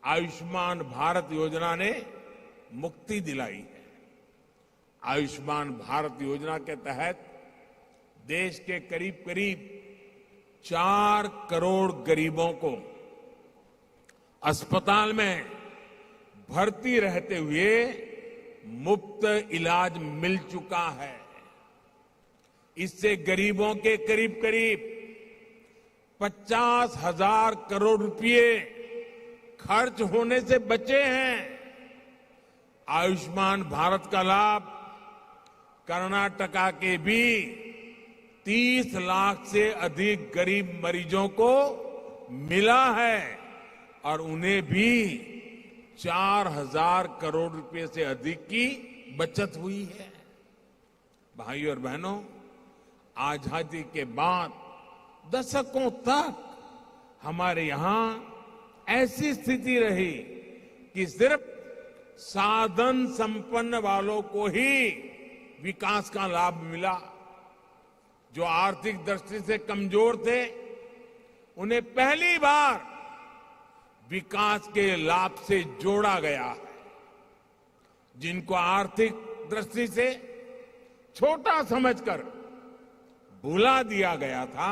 आयुष्मान भारत योजना ने मुक्ति दिलाई है। आयुष्मान भारत योजना के तहत देश के करीब करीब 4 करोड़ गरीबों को अस्पताल में भर्ती रहते हुए मुफ्त इलाज मिल चुका है। इससे गरीबों के करीब करीब 50,000 करोड़ रुपए खर्च होने से बचे हैं। आयुष्मान भारत का लाभ कर्नाटका के भी 30 लाख से अधिक गरीब मरीजों को मिला है और उन्हें भी 4,000 करोड़ रुपए से अधिक की बचत हुई है। भाइयों और बहनों, आजादी के बाद दशकों तक हमारे यहां ऐसी स्थिति रही कि सिर्फ साधन संपन्न वालों को ही विकास का लाभ मिला। जो आर्थिक दृष्टि से कमजोर थे उन्हें पहली बार विकास के लाभ से जोड़ा गया है। जिनको आर्थिक दृष्टि से छोटा समझकर भुला दिया गया था,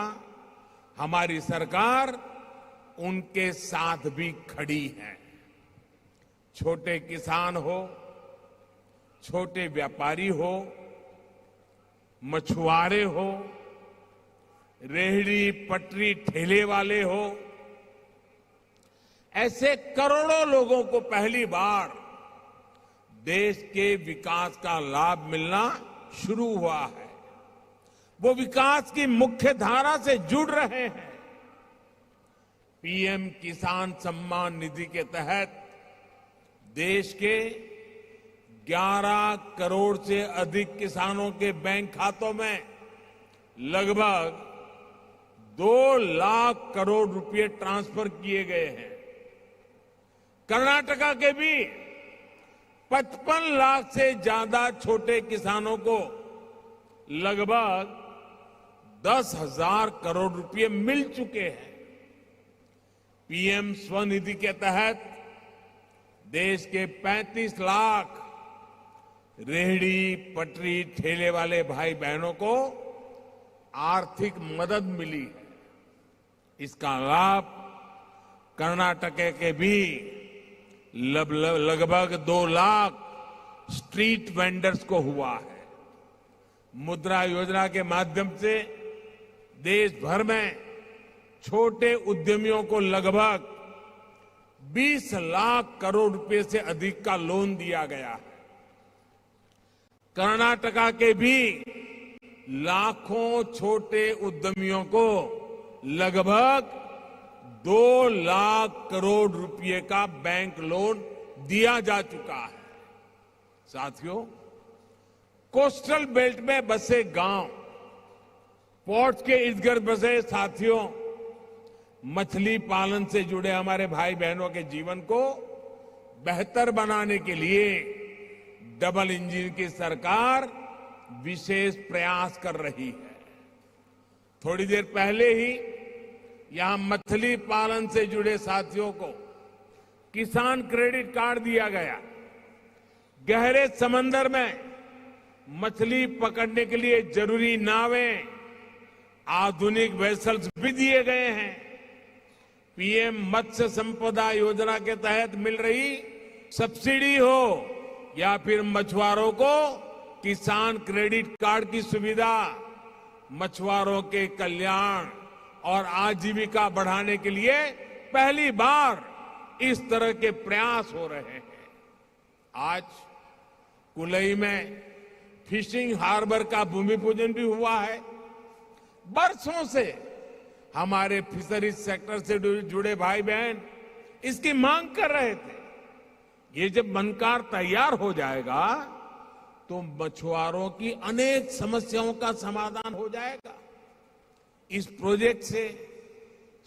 हमारी सरकार उनके साथ भी खड़ी है। छोटे किसान हो, छोटे व्यापारी हो, मछुआरे हो, रेहड़ी पटरी ठेले वाले हो, ऐसे करोड़ों लोगों को पहली बार देश के विकास का लाभ मिलना शुरू हुआ है। वो विकास की मुख्य धारा से जुड़ रहे हैं। पीएम किसान सम्मान निधि के तहत देश के 11 करोड़ से अधिक किसानों के बैंक खातों में लगभग 2 लाख करोड़ रुपए ट्रांसफर किए गए हैं। कर्नाटका के भी 55 लाख से ज्यादा छोटे किसानों को लगभग 10,000 करोड़ रुपए मिल चुके हैं। पीएम स्वनिधि के तहत देश के 35 लाख रेहड़ी पटरी ठेले वाले भाई बहनों को आर्थिक मदद मिली है। इसका लाभ कर्नाटक के भी लगभग 2 लाख स्ट्रीट वेंडर्स को हुआ है। मुद्रा योजना के माध्यम से देश भर में छोटे उद्यमियों को लगभग 20 लाख करोड़ रुपए से अधिक का लोन दिया गया है। कर्नाटका के भी लाखों छोटे उद्यमियों को लगभग 2 लाख करोड़ रुपए का बैंक लोन दिया जा चुका है। साथियों, कोस्टल बेल्ट में बसे गांव, पोर्ट्स के इर्द गिर्द बसे साथियों, मछली पालन से जुड़े हमारे भाई बहनों के जीवन को बेहतर बनाने के लिए डबल इंजन की सरकार विशेष प्रयास कर रही है। थोड़ी देर पहले ही यहां मछली पालन से जुड़े साथियों को किसान क्रेडिट कार्ड दिया गया। गहरे समंदर में मछली पकड़ने के लिए जरूरी नावें, आधुनिक वेसल्स भी दिए गए हैं। पीएम मत्स्य संपदा योजना के तहत मिल रही सब्सिडी हो या फिर मछुआरों को किसान क्रेडिट कार्ड की सुविधा, मछुआरों के कल्याण और आजीविका बढ़ाने के लिए पहली बार इस तरह के प्रयास हो रहे हैं। आज कुलई में फिशिंग हार्बर का भूमि पूजन भी हुआ है। बरसों से हमारे फिशरीज सेक्टर से जुड़े भाई बहन इसकी मांग कर रहे थे। ये जब बनकर तैयार हो जाएगा तो मछुआरों की अनेक समस्याओं का समाधान हो जाएगा। इस प्रोजेक्ट से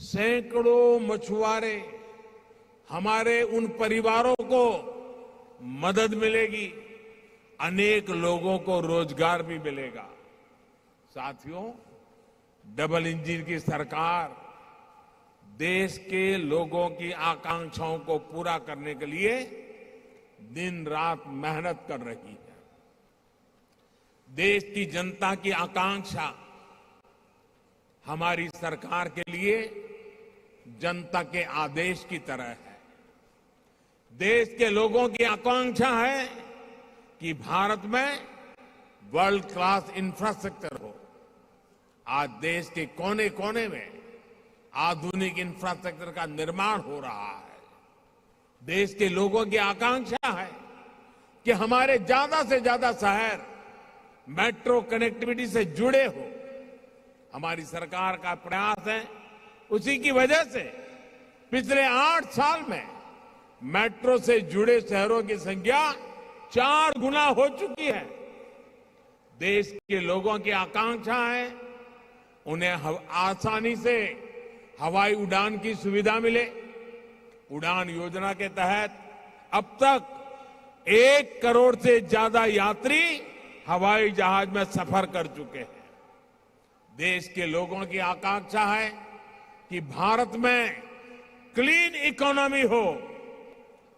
सैकड़ों मछुआरे, हमारे उन परिवारों को मदद मिलेगी, अनेक लोगों को रोजगार भी मिलेगा। साथियों, डबल इंजन की सरकार देश के लोगों की आकांक्षाओं को पूरा करने के लिए दिन रात मेहनत कर रही है। देश की जनता की आकांक्षा हमारी सरकार के लिए जनता के आदेश की तरह है। देश के लोगों की आकांक्षा है कि भारत में वर्ल्ड क्लास इंफ्रास्ट्रक्चर हो। आज देश के कोने कोने में आधुनिक इंफ्रास्ट्रक्चर का निर्माण हो रहा है। देश के लोगों की आकांक्षा है कि हमारे ज्यादा से ज्यादा शहर मेट्रो कनेक्टिविटी से जुड़े हो। हमारी सरकार का प्रयास है, उसी की वजह से पिछले 8 साल में मेट्रो से जुड़े शहरों की संख्या 4 गुना हो चुकी है। देश के लोगों की आकांक्षा है उन्हें आसानी से हवाई उड़ान की सुविधा मिले। उड़ान योजना के तहत अब तक 1 करोड़ से ज्यादा यात्री हवाई जहाज में सफर कर चुके हैं। देश के लोगों की आकांक्षा है कि भारत में क्लीन इकोनॉमी हो।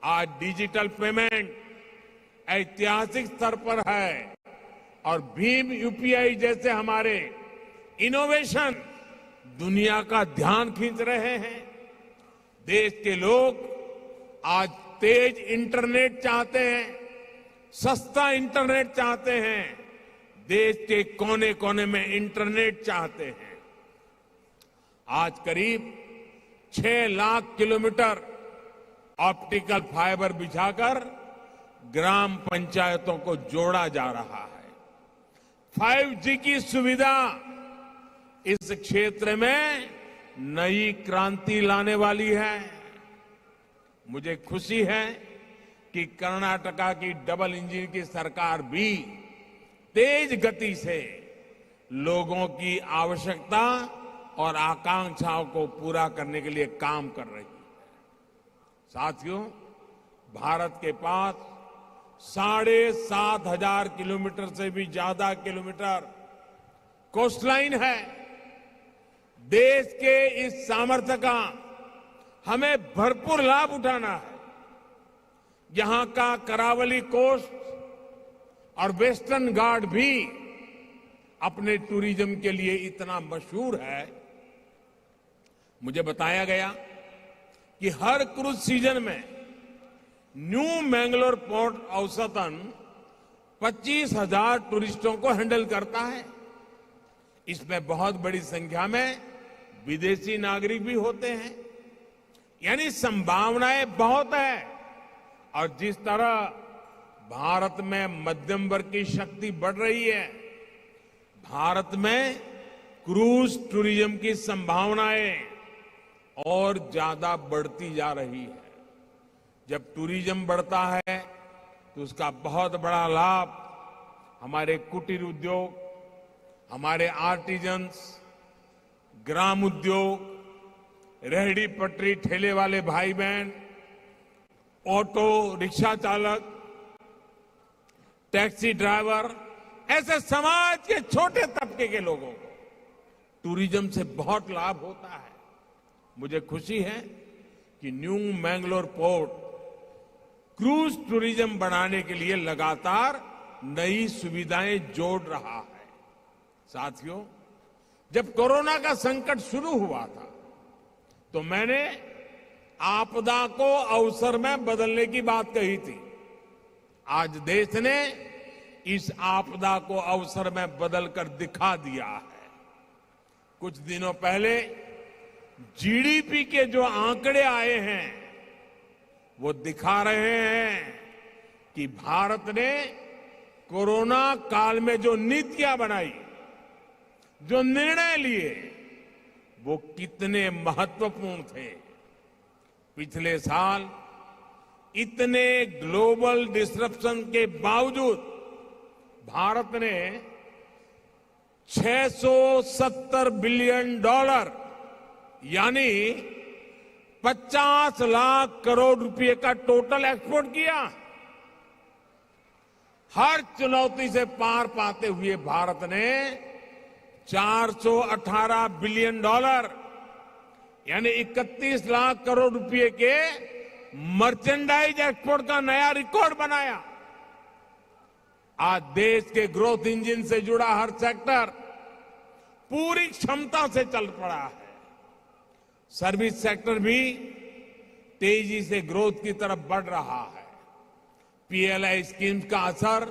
आज डिजिटल पेमेंट ऐतिहासिक स्तर पर है और भीम यूपीआई जैसे हमारे इनोवेशन दुनिया का ध्यान खींच रहे हैं। देश के लोग आज तेज इंटरनेट चाहते हैं, सस्ता इंटरनेट चाहते हैं, देश के कोने कोने में इंटरनेट चाहते हैं। आज करीब 6 लाख किलोमीटर ऑप्टिकल फाइबर बिछाकर ग्राम पंचायतों को जोड़ा जा रहा है। 5G की सुविधा इस क्षेत्र में नई क्रांति लाने वाली है। मुझे खुशी है कि कर्नाटका की डबल इंजन की सरकार भी तेज गति से लोगों की आवश्यकता और आकांक्षाओं को पूरा करने के लिए काम कर रही है। साथियों, भारत के पास 7,500 किलोमीटर से भी ज्यादा किलोमीटर कोस्टलाइन है। देश के इस सामर्थ्य का हमें भरपूर लाभ उठाना है। यहां का करावली कोस्ट और वेस्टर्न घाट भी अपने टूरिज्म के लिए इतना मशहूर है। मुझे बताया गया कि हर क्रूज सीजन में न्यू मैंगलोर पोर्ट औसतन 25,000 टूरिस्टों को हैंडल करता है। इसमें बहुत बड़ी संख्या में विदेशी नागरिक भी होते हैं। यानी संभावनाएं बहुत है। और जिस तरह भारत में मध्यम वर्ग की शक्ति बढ़ रही है, भारत में क्रूज टूरिज्म की संभावनाएं और ज्यादा बढ़ती जा रही है। जब टूरिज्म बढ़ता है तो उसका बहुत बड़ा लाभ हमारे कुटीर उद्योग, हमारे आर्टिजन्स, ग्राम उद्योग, रेहड़ी पटरी ठेले वाले भाई बहन, ऑटो रिक्शा चालक, टैक्सी ड्राइवर, ऐसे समाज के छोटे तबके के लोगों को टूरिज्म से बहुत लाभ होता है। मुझे खुशी है कि new Mangalore port cruise tourism बढ़ाने के लिए लगातार नई सुविधाएं जोड़ रहा है। साथियों, जब कोरोना का संकट शुरू हुआ था तो मैंने आपदा को अवसर में बदलने की बात कही थी। आज देश ने इस आपदा को अवसर में बदलकर दिखा दिया है। कुछ दिनों पहले जीडीपी के जो आंकड़े आए हैं वो दिखा रहे हैं कि भारत ने कोरोना काल में जो नीतियां बनाई, जो निर्णय लिए, वो कितने महत्वपूर्ण थे। पिछले साल इतने ग्लोबल डिसरप्शन के बावजूद भारत ने $670 बिलियन यानी 50 लाख करोड़ रुपए का टोटल एक्सपोर्ट किया। हर चुनौती से पार पाते हुए भारत ने $418 बिलियन यानी 31 लाख करोड़ रुपए के मर्चेंडाइज एक्सपोर्ट का नया रिकॉर्ड बनाया। आज देश के ग्रोथ इंजन से जुड़ा हर सेक्टर पूरी क्षमता से चल पड़ा है। सर्विस सेक्टर भी तेजी से ग्रोथ की तरफ बढ़ रहा है। पीएलआई स्कीम का असर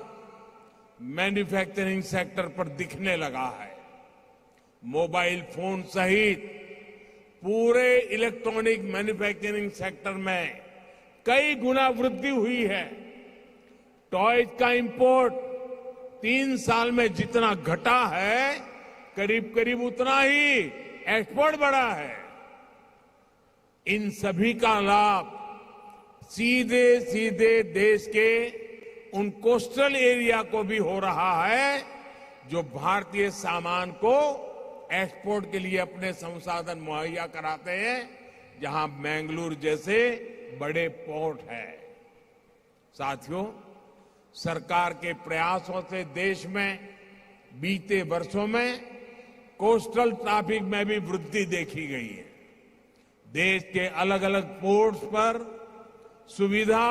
मैन्युफैक्चरिंग सेक्टर पर दिखने लगा है। मोबाइल फोन सहित पूरे इलेक्ट्रॉनिक मैन्युफैक्चरिंग सेक्टर में कई गुना वृद्धि हुई है। टॉयज का इंपोर्ट 3 साल में जितना घटा है, करीब करीब उतना ही एक्सपोर्ट बढ़ा है। इन सभी का लाभ सीधे सीधे देश के उन कोस्टल एरिया को भी हो रहा है जो भारतीय सामान को एक्सपोर्ट के लिए अपने संसाधन मुहैया कराते हैं, जहां बेंगलुरु जैसे बड़े पोर्ट है। साथियों, सरकार के प्रयासों से देश में बीते वर्षों में कोस्टल ट्रैफिक में भी वृद्धि देखी गई है। देश के अलग अलग पोर्ट्स पर सुविधा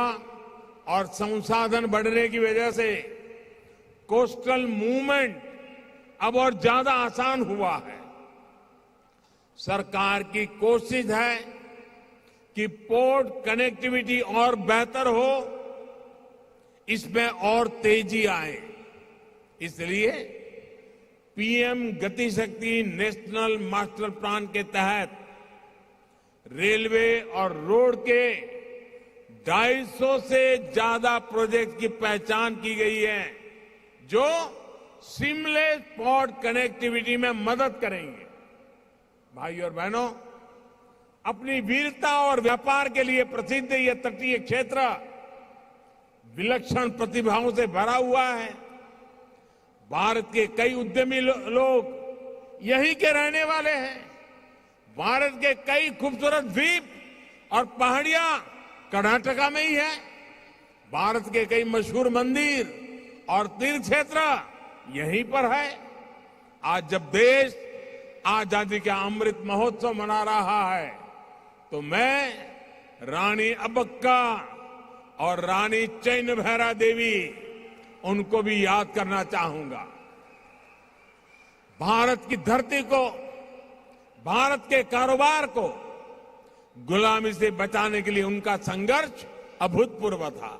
और संसाधन बढ़ने की वजह से कोस्टल मूवमेंट अब और ज्यादा आसान हुआ है। सरकार की कोशिश है कि पोर्ट कनेक्टिविटी और बेहतर हो, इसमें और तेजी आए। इसलिए पीएम गति शक्ति नेशनल मास्टर प्लान के तहत रेलवे और रोड के 250 से ज्यादा प्रोजेक्ट की पहचान की गई है, जो सीमलेस पोर्ट कनेक्टिविटी में मदद करेंगे। भाई और बहनों, अपनी वीरता और व्यापार के लिए प्रसिद्ध यह तटीय क्षेत्र विलक्षण प्रतिभाओं से भरा हुआ है। भारत के कई उद्यमी लोग यहीं के रहने वाले हैं। भारत के कई खूबसूरत द्वीप और पहाड़ियां कर्नाटका में ही है। भारत के कई मशहूर मंदिर और तीर्थ क्षेत्र यहीं पर है। आज जब देश आजादी का अमृत महोत्सव मना रहा है, तो मैं रानी अब्बक्का और रानी चैन भैरा देवी, उनको भी याद करना चाहूंगा। भारत की धरती को, भारत के कारोबार को गुलामी से बचाने के लिए उनका संघर्ष अभूतपूर्व था।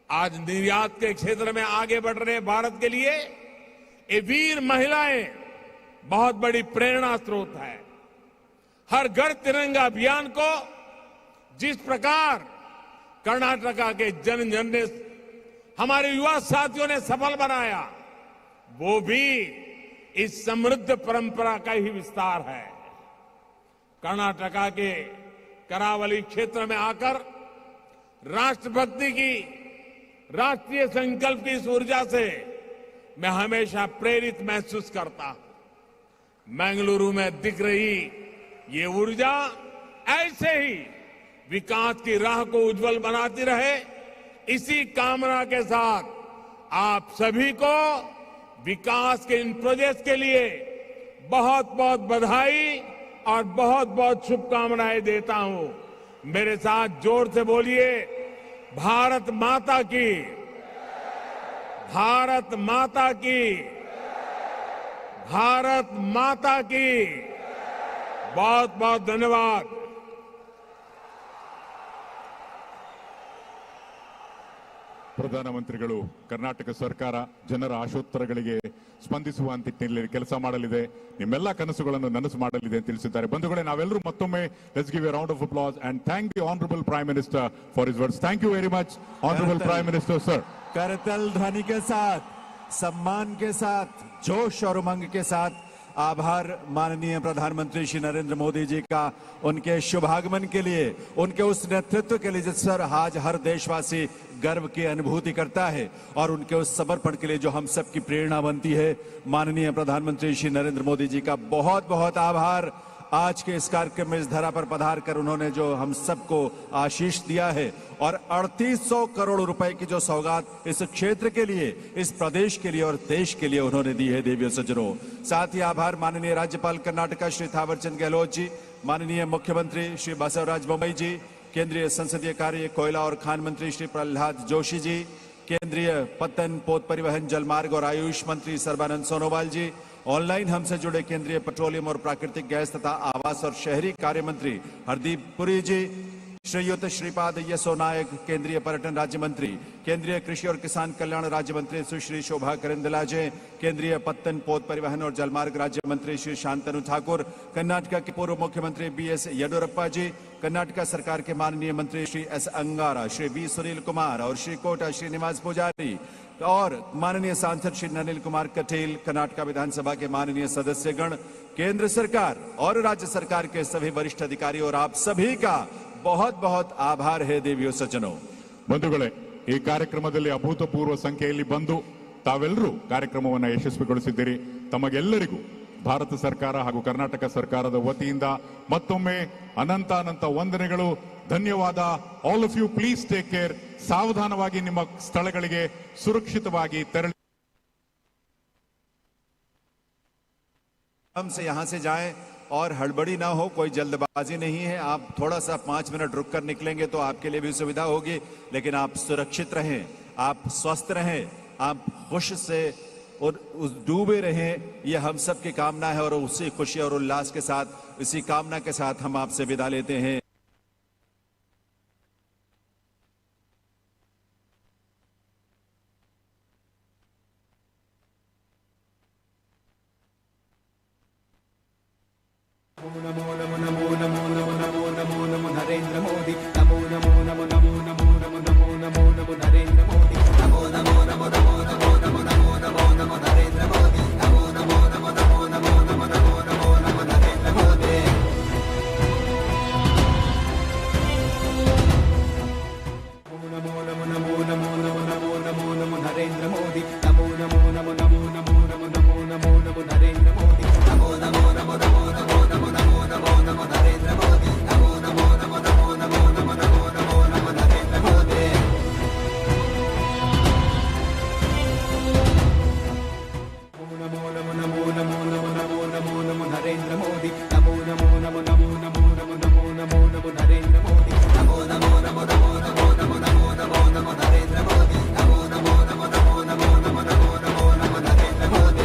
आज निर्यात के क्षेत्र में आगे बढ़ रहे भारत के लिए ये वीर महिलाएं बहुत बड़ी प्रेरणा स्रोत है। हर घर तिरंगा अभियान को जिस प्रकार कर्नाटका के जन जन ने, हमारे युवा साथियों ने सफल बनाया, वो भी इस समृद्ध परंपरा का ही विस्तार है। कर्नाटका के करावली क्षेत्र में आकर राष्ट्रभक्ति की, राष्ट्रीय संकल्प की इस ऊर्जा से मैं हमेशा प्रेरित महसूस करता हूं। बेंगलुरु में दिख रही ये ऊर्जा ऐसे ही विकास की राह को उज्जवल बनाती रहे, इसी कामना के साथ आप सभी को विकास के इन प्रोजेक्ट के लिए बहुत बहुत बधाई और बहुत बहुत शुभकामनाएं देता हूं। मेरे साथ जोर से बोलिए, भारत माता की, भारत माता की, भारत माता की। बहुत बहुत धन्यवाद। ಪ್ರಧಾನಮಂತ್ರಿಗಳು ಕರ್ನಾಟಕ ಸರ್ಕಾರ ಜನರ ಆಶೋತ್ತರಗಳಿಗೆ ಸ್ಪಂದಿಸುವ ನಿಟ್ಟಿನಲ್ಲಿ ಕೆಲಸ ಮಾಡಲಿದೆ, ನಿಮ್ಮೆಲ್ಲ ಕನಸುಗಳನ್ನು ನನಸು ಮಾಡಲಿದೆ ಅಂತ ತಿಳಿಸಿದ್ದಾರೆ. ಬಂಧುಗಳೇ, ನಾವೆಲ್ಲರೂ ಮತ್ತೊಮ್ಮೆ let's give a round of applause and thank the honourable prime minister for his words. Thank you very much honourable prime minister sir. करतल ध्वनि के साथ, सम्मान के साथ, जोश और उमंग के साथ आभार माननीय प्रधानमंत्री श्री नरेंद्र मोदी जी का, उनके शुभागमन के लिए, उनके उस नेतृत्व के लिए जिस पर आज हर देशवासी गर्व की अनुभूति करता है, और उनके उस समर्पण के लिए जो हम सब की प्रेरणा बनती है। माननीय प्रधानमंत्री श्री नरेंद्र मोदी जी का बहुत बहुत आभार। आज के इस कार्यक्रम में इस धरा पर पधार कर उन्होंने जो हम सबको आशीष दिया है, और 3800 करोड़ रुपए की जो सौगात इस क्षेत्र के लिए, इस प्रदेश के लिए और देश के लिए उन्होंने दी है देवियों सज्जनों। साथ ही आभार माननीय राज्यपाल कर्नाटका श्री थावरचंद गहलोत जी, माननीय मुख्यमंत्री श्री बसवराज बोम्मई जी, केंद्रीय संसदीय कार्य, कोयला और खान मंत्री श्री प्रहलाद जोशी जी, केंद्रीय पत्तन, पोत परिवहन, जलमार्ग और आयुष मंत्री सर्बानंद सोनोवाल जी, ऑनलाइन हमसे जुड़े केंद्रीय पेट्रोलियम और प्राकृतिक गैस तथा आवास और शहरी कार्य मंत्री हरदीप पुरी जी, श्रीयुत श्रीपाद यसो नायक, केंद्रीय पर्यटन राज्य मंत्री, केंद्रीय कृषि और किसान कल्याण राज्य मंत्री सुश्री शोभा करंदलाजे, केंद्रीय पत्तन पोत परिवहन और जलमार्ग राज्य मंत्री श्री शांतनु ठाकुर, कर्नाटक के पूर्व मुख्यमंत्री BS येडियुरप्पा जी, कर्नाटक सरकार के माननीय मंत्री श्री S अंगारा, श्री B सुनील कुमार और श्री कोटा श्रीनिवास पुजारी और माननीय सांसद श्री अनिल कुमार कटेल, कर्नाटक विधानसभा के माननीय सदस्यगण, केंद्र सरकार और राज्य सरकार के सभी वरिष्ठ अधिकारी और आप सभी का बहुत बहुत आभार है देवियों सज्जनों। ಬಂಧುಗಳೇ, ಈ ಕಾರ್ಯಕ್ರಮದಲ್ಲಿ ಅಭೂತಪೂರ್ವ ಸಂಖ್ಯೆಯಲ್ಲಿ ಬಂದು ತಾವೆಲ್ಲರೂ ಕಾರ್ಯಕ್ರಮವನ್ನು ಯಶಸ್ವಿಗೊಳಿಸಿದ್ದೀರಿ. ತಮಗೆಲ್ಲರಿಗೂ ಭಾರತ ಸರ್ಕಾರ ಹಾಗೂ ಕರ್ನಾಟಕ ಸರ್ಕಾರದ ವತಿಯಿಂದ ಮತ್ತೊಮ್ಮೆ ಅನಂತ ವಂದನೆಗಳು, ಧನ್ಯವಾದ. All of you please take care. ಸಾವಧಾನವಾಗಿ ನಿಮ್ಮ ಸ್ಥಳಗಳಿಗೆ ಸುರಕ್ಷಿತವಾಗಿ ತೆರಳಿ. हम से यहाँ से जाएं और हड़बड़ी ना हो, कोई जल्दबाजी नहीं है। आप थोड़ा सा 5 मिनट रुक कर निकलेंगे तो आपके लिए भी सुविधा होगी, लेकिन आप सुरक्षित रहें, आप स्वस्थ रहें, आप खुश से और डूबे रहें, ये हम सब की कामना है। और उसी खुशी और उल्लास के साथ, इसी कामना के साथ हम आपसे विदा लेते हैं। नमो नमो नमो नमो नमो नमो नमो नमो नरेंद्र मोदी, नमो नमो नमो नमो नमो नमो नमो नमो नमो नरेंद्र मोदी, नमो नमो नमो नमो नमो नमो नमो नमो नमो नरेंद्र मोदी, नमो नमो नमो नमो नमो नमो नमो नमो नमो नरेंद्र मोदी। नमो नमो नमो नमो नमो नमो नमो नमो नरेंद्र मोदी, नमो नमो नमो नमो नमो नमो नमो नमो नमो नरेंद्र मोदी, नमो नमो नमो नमो नमो नमो नमो नमो नमो नरेंद्र मोदी, नमो नमो नमो नमो नमो नमो नमो नमो नमो नरेंद्र मोदी। नमो नमो नमो नमो नमो नमो नमो नमो नरेंद्र मोदी, नमो नमो नमो नमो नमो नमो नमो नमो नमो नरेंद्र मोदी, नमो नमो नमो नमो नमो नमो नमो नमो नमो नरेंद्र मोदी, नमो नमो नमो नमो नमो नमो नमो नमो नमो नरेंद्र मोदी।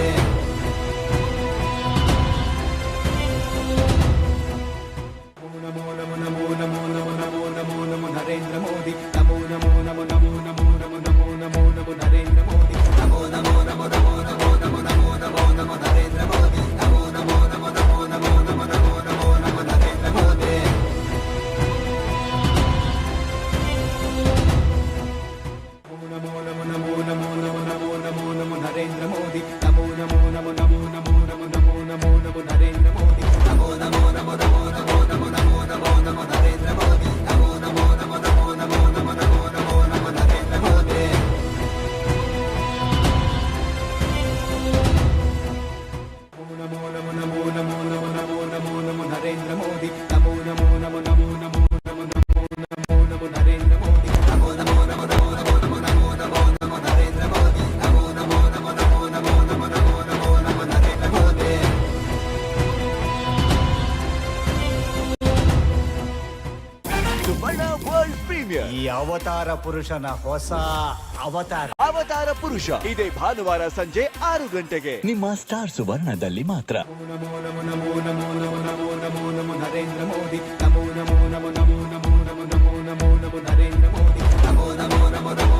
नमो नमो नमो नमो नमो नमो नमो नमो नरेंद्र मोदी, नमो नमो नमो नमो नमो नमो नमो नमो नमो नरेंद्र मोदी, नमो नमो नमो नमो नमो नमो नमो नमो नमो नरेंद्र मोदी, नमो नमो नमो नमो नमो नमो नमो नमो नमो नरेंद्र मोदी। नमो नमो नमो नमो नमो नमो नमो नमो नरेंद्र मोदी, नमो नमो नमो नमो नमो नमो नमो नमो नमो नरेंद्र मोदी, नमो नमो नमो नमो नमो नमो नमो नमो नमो नरेंद्र मोदी, नमो नमो नमो नमो नमो नमो नमो नमो नमो नरेंद्र मोदी। नमो नमो नमो नमो नमो नमो नमो नमो नरेंद्र मोदी, नमो नमो नमो नमो नमो नमो नमो नमो नमो नरेंद्र मोदी, नमो नमो नमो नमो नमो नमो नमो नमो नमो नरेंद्र मोदी, नमो नमो नमो नमो नमो नमो नमो नमो नमो नरेंद्र मोदी। ಸುವರ್ಣ ವರ್ಲ್ಡ್ ಪ್ರೀಮಿಯರ್, ಈ ಅವತಾರ ಪುರುಷನ ಹೊಸ ಅವತಾರ ಪುರುಷ ಇದೇ ಭಾನುವಾರ ಸಂಜೆ 6 ಗಂಟೆಗೆ ನಿಮ್ಮ ಸ್ಟಾರ್ ಸುವರ್ಣದಲ್ಲಿ ಮಾತ್ರ. नमो नमो नमो नमो नमो नमो नमो नमो नरेंद्र मोदी, नमो नमो नमो नमो नमो नमो नमो नमो नमो नरेंद्र मोदी, नमो नमो नमो नमो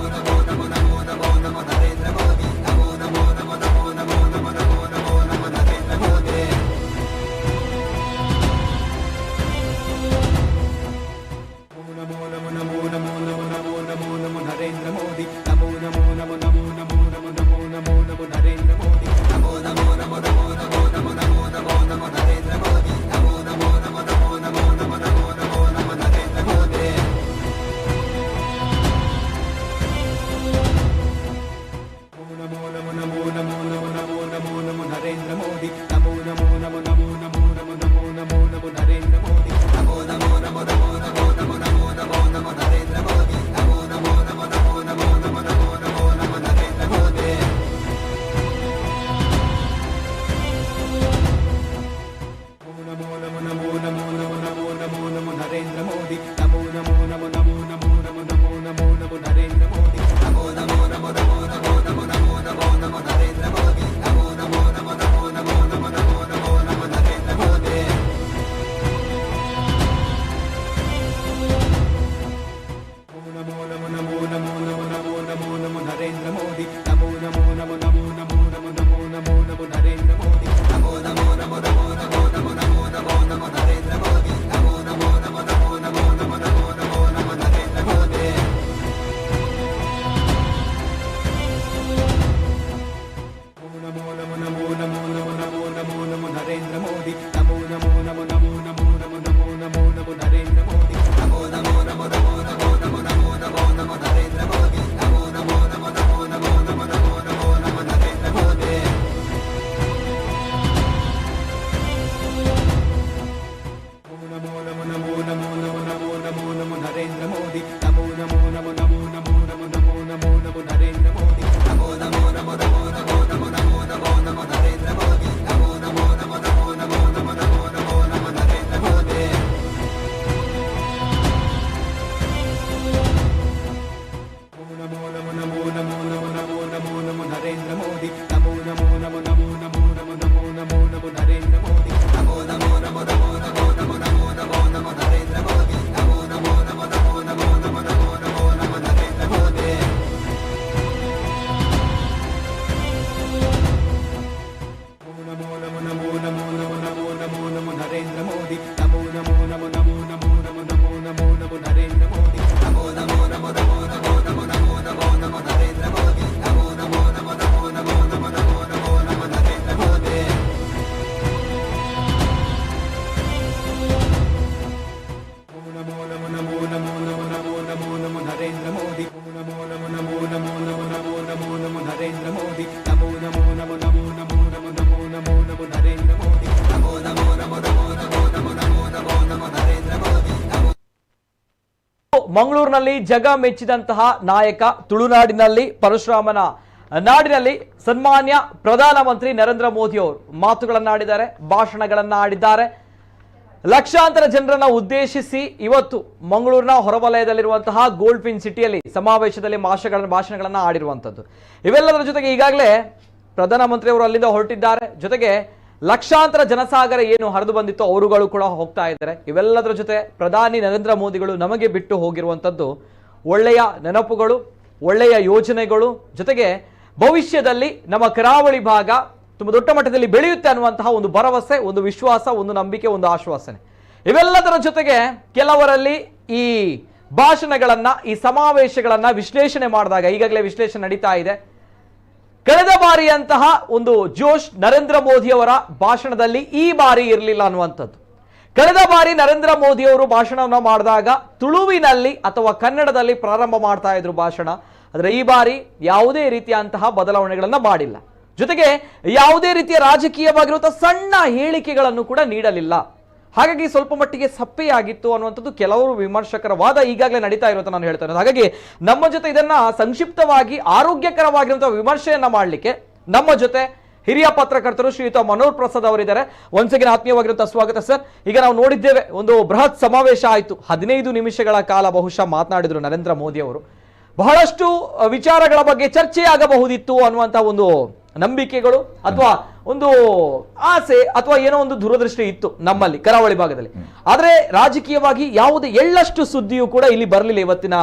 नमो नमो नमो नमो नमो नरेंद्र मोदी, नमो नमो नमो नमो नमो नमो नमो नमो नमो नरेंद्र मोदी। नमो नमो नमो नमो नमो नमो नमो नमो नरेंद्र मोदी, नमो नमो नमो नमो नमो नमो नमो नमो नमो नरेंद्र मोदी, नमो नमो नमो नमो नमो नमो नमो नमो नमो नरेंद्र मोदी, नमो नमो नमो नमो नमो नमो नमो नमो नमो नरेंद्र मोदी। नमो नमो नमो नमो नमो नमो नमो नमो नरेंद्र मोदी, नमो नमो नमो नमो नमो नमो नमो नमो नमो नरेंद्र मोदी, नमो नमो नमो नमो नमो नमो नमो नमो नमो नरेंद्र मोदी, नमो नमो नमो नमो नमो नमो नमो नमो नमो नरेंद्र मोदी। नमो नमो नमो नमो नमो नमो नमो नमो नरेंद्र मोदी, नमो नमो नमो नमो नमो नमो नमो नमो नमो नरेंद्र मोदी, नमो नमो नमो नमो नमो नमो नमो नमो नमो नरेंद्र मोदी, नमो नमो नमो नमो नमो नमो नमो नमो नमो नरेंद्र मोदी। ಮೋದಿ ನಮೋ ನಮೋ ನಮೋ ನಮೋ ನಮೋ ನಮೋ ನಮೋ ನಮೋ ನಮೋ ನರೇಂದ್ರ ಮೋದಿ ನಮೋ ನಮೋ ನಮೋ ನಮೋ ನಮೋ ನಮೋ ನಮೋ ನಮೋ ನಮೋ ನರೇಂದ್ರ ಮೋದಿ ನಮೋ ನಮೋ ನಮೋ ನಮೋ ನಮೋ ನಮೋ ನಮೋ ನಮೋ ನಮೋ ನರೇಂದ್ರ ಮೋದಿ ನಮೋ ನಮೋ ನಮೋ ನಮೋ ನಮೋ ನಮೋ ನಮೋ ನಮೋ ನರೇಂದ್ರ ಮೋದಿ ನಮೋ ನಮೋ ನಮೋ ನಮೋ ನಮೋ ನಮೋ ನಮೋ ನಮೋ ನರೇಂದ್ರ ಮೋದಿ ನಮೋ ನಮೋ ನಮೋ ನಮೋ ನಮೋ ನಮೋ ನಮೋ ನಮೋ ನಮೋ ನರೇಂದ್ರ ಮೋದಿ ನಮೋ ನಮೋ ನಮೋ ನಮೋ ನಮೋ ನಮೋ ನಮೋ ನಮೋ ನಮೋ ನರೇಂದ್ರ ಮೋದಿ ಮಂಗಳೂರಿನಲ್ಲಿ ಜಗ ಮೆಚ್ಚಿದಂತಹ ನಾಯಕ, ತುಳುನಾಡಿನಲ್ಲಿ ಪರಶುರಾಮನ ನಾಡಿನಲ್ಲಿ ಸನ್ಮಾನ್ಯ ಪ್ರಧಾನಮಂತ್ರಿ ನರೇಂದ್ರ ಮೋದಿ ಅವರು ಮಾತುಗಳನ್ನಾಡಿದ್ದಾರೆ, ಭಾಷಣಗಳನ್ನ ಆಡಿದ್ದಾರೆ. ಲಕ್ಷಾಂತರ ಜನರನ್ನ ಉದ್ದೇಶಿಸಿ ಇವತ್ತು ಮಂಗಳೂರಿನ ಹೊರವಲಯದಲ್ಲಿರುವಂತಹ ಗೋಲ್ಡ್ ಫಿನ್ ಸಿಟಿಯಲ್ಲಿ ಸಮಾವೇಶದಲ್ಲಿ ಭಾಷಣಗಳನ್ನ ಆಡಿರುವಂಥದ್ದು. ಇವೆಲ್ಲದರ ಜೊತೆಗೆ ಈಗಾಗಲೇ ಪ್ರಧಾನಮಂತ್ರಿ ಅವರು ಅಲ್ಲಿಂದ ಹೊರಟಿದ್ದಾರೆ. ಜೊತೆಗೆ ಲಕ್ಷಾಂತರ ಜನಸಾಗರ ಏನು ಹರಿದು ಬಂದಿತ್ತು ಅವರುಗಳು ಕೂಡ ಹೋಗ್ತಾ ಇದ್ದಾರೆ. ಇವೆಲ್ಲದರ ಜೊತೆ ಪ್ರಧಾನಿ ನರೇಂದ್ರ ಮೋದಿಗಳು ನಮಗೆ ಬಿಟ್ಟು ಹೋಗಿರುವಂಥದ್ದು ಒಳ್ಳೆಯ ನೆನಪುಗಳು, ಒಳ್ಳೆಯ ಯೋಜನೆಗಳು, ಜೊತೆಗೆ ಭವಿಷ್ಯದಲ್ಲಿ ನಮ್ಮ ಕರಾವಳಿ ಭಾಗ ತುಂಬ ದೊಡ್ಡ ಮಟ್ಟದಲ್ಲಿ ಬೆಳೆಯುತ್ತೆ ಅನ್ನುವಂತಹ ಒಂದು ಭರವಸೆ, ಒಂದು ವಿಶ್ವಾಸ, ಒಂದು ನಂಬಿಕೆ, ಒಂದು ಆಶ್ವಾಸನೆ. ಇವೆಲ್ಲದರ ಜೊತೆಗೆ ಕೆಲವರಲ್ಲಿ ಈ ಭಾಷಣಗಳನ್ನ, ಈ ಸಮಾವೇಶಗಳನ್ನ ವಿಶ್ಲೇಷಣೆ ಮಾಡಿದಾಗ, ಈಗಾಗಲೇ ವಿಶ್ಲೇಷಣೆ ನಡೀತಾ ಇದೆ, ಕಳೆದ ಬಾರಿಯಂತಹ ಒಂದು ಜೋಶ್ ನರೇಂದ್ರ ಮೋದಿ ಅವರ ಭಾಷಣದಲ್ಲಿ ಈ ಬಾರಿ ಇರಲಿಲ್ಲ ಅನ್ನುವಂಥದ್ದು. ಕಳೆದ ಬಾರಿ ನರೇಂದ್ರ ಮೋದಿ ಅವರು ಭಾಷಣವನ್ನು ಮಾಡಿದಾಗ ತುಳುವಿನಲ್ಲಿ ಅಥವಾ ಕನ್ನಡದಲ್ಲಿ ಪ್ರಾರಂಭ ಮಾಡ್ತಾ ಇದ್ರು ಭಾಷಣ. ಆದರೆ ಈ ಬಾರಿ ಯಾವುದೇ ರೀತಿಯಂತಹ ಬದಲಾವಣೆಗಳನ್ನ ಮಾಡಿಲ್ಲ. ಜೊತೆಗೆ ಯಾವುದೇ ರೀತಿಯ ರಾಜಕೀಯವಾಗಿರುವಂತಹ ಸಣ್ಣ ಹೇಳಿಕೆಗಳನ್ನು ಕೂಡ ನೀಡಲಿಲ್ಲ. ಹಾಗಾಗಿ ಸ್ವಲ್ಪ ಮಟ್ಟಿಗೆ ಸಪ್ಪೆಯಾಗಿತ್ತು ಅನ್ನುವಂಥದ್ದು ಕೆಲವರು ವಿಮರ್ಶಕರ ವಾದ ಈಗಾಗಲೇ ನಡೀತಾ ಇರುವಂತ ನಾನು ಹೇಳ್ತಾ ಇರೋದು. ಹಾಗಾಗಿ ನಮ್ಮ ಜೊತೆ ಇದನ್ನ ಸಂಕ್ಷಿಪ್ತವಾಗಿ ಆರೋಗ್ಯಕರವಾಗಿರುವಂತಹ ವಿಮರ್ಶೆಯನ್ನ ಮಾಡಲಿಕ್ಕೆ ನಮ್ಮ ಜೊತೆ ಹಿರಿಯ ಪತ್ರಕರ್ತರು ಶ್ರೀಯುತ ಮನೋಹರ್ ಪ್ರಸಾದ್ ಅವರಿದ್ದಾರೆ. ಒಂದ್ಸಗಿನ ಆತ್ಮೀಯವಾಗಿರುವಂತಹ ಸ್ವಾಗತ ಸರ್. ಈಗ ನಾವು ನೋಡಿದ್ದೇವೆ, ಒಂದು ಬೃಹತ್ ಸಮಾವೇಶ ಆಯಿತು, 15 ನಿಮಿಷಗಳ ಕಾಲ ಬಹುಶಃ ಮಾತನಾಡಿದ್ರು ನರೇಂದ್ರ ಮೋದಿ ಅವರು. ಬಹಳಷ್ಟು ವಿಚಾರಗಳ ಬಗ್ಗೆ ಚರ್ಚೆಯಾಗಬಹುದಿತ್ತು ಅನ್ನುವಂತಹ ಒಂದು ನಂಬಿಕೆಗಳು ಅಥವಾ ಒಂದು ಆಸೆ ಅಥವಾ ಏನೋ ಒಂದು ದೂರದೃಷ್ಟಿ ಇತ್ತು ನಮ್ಮಲ್ಲಿ ಕರಾವಳಿ ಭಾಗದಲ್ಲಿ. ಆದ್ರೆ ರಾಜಕೀಯವಾಗಿ ಯಾವುದೇ ಎಳ್ಳಷ್ಟು ಸುದ್ದಿಯೂ ಕೂಡ ಇಲ್ಲಿ ಬರಲಿಲ್ಲ. ಇವತ್ತಿನ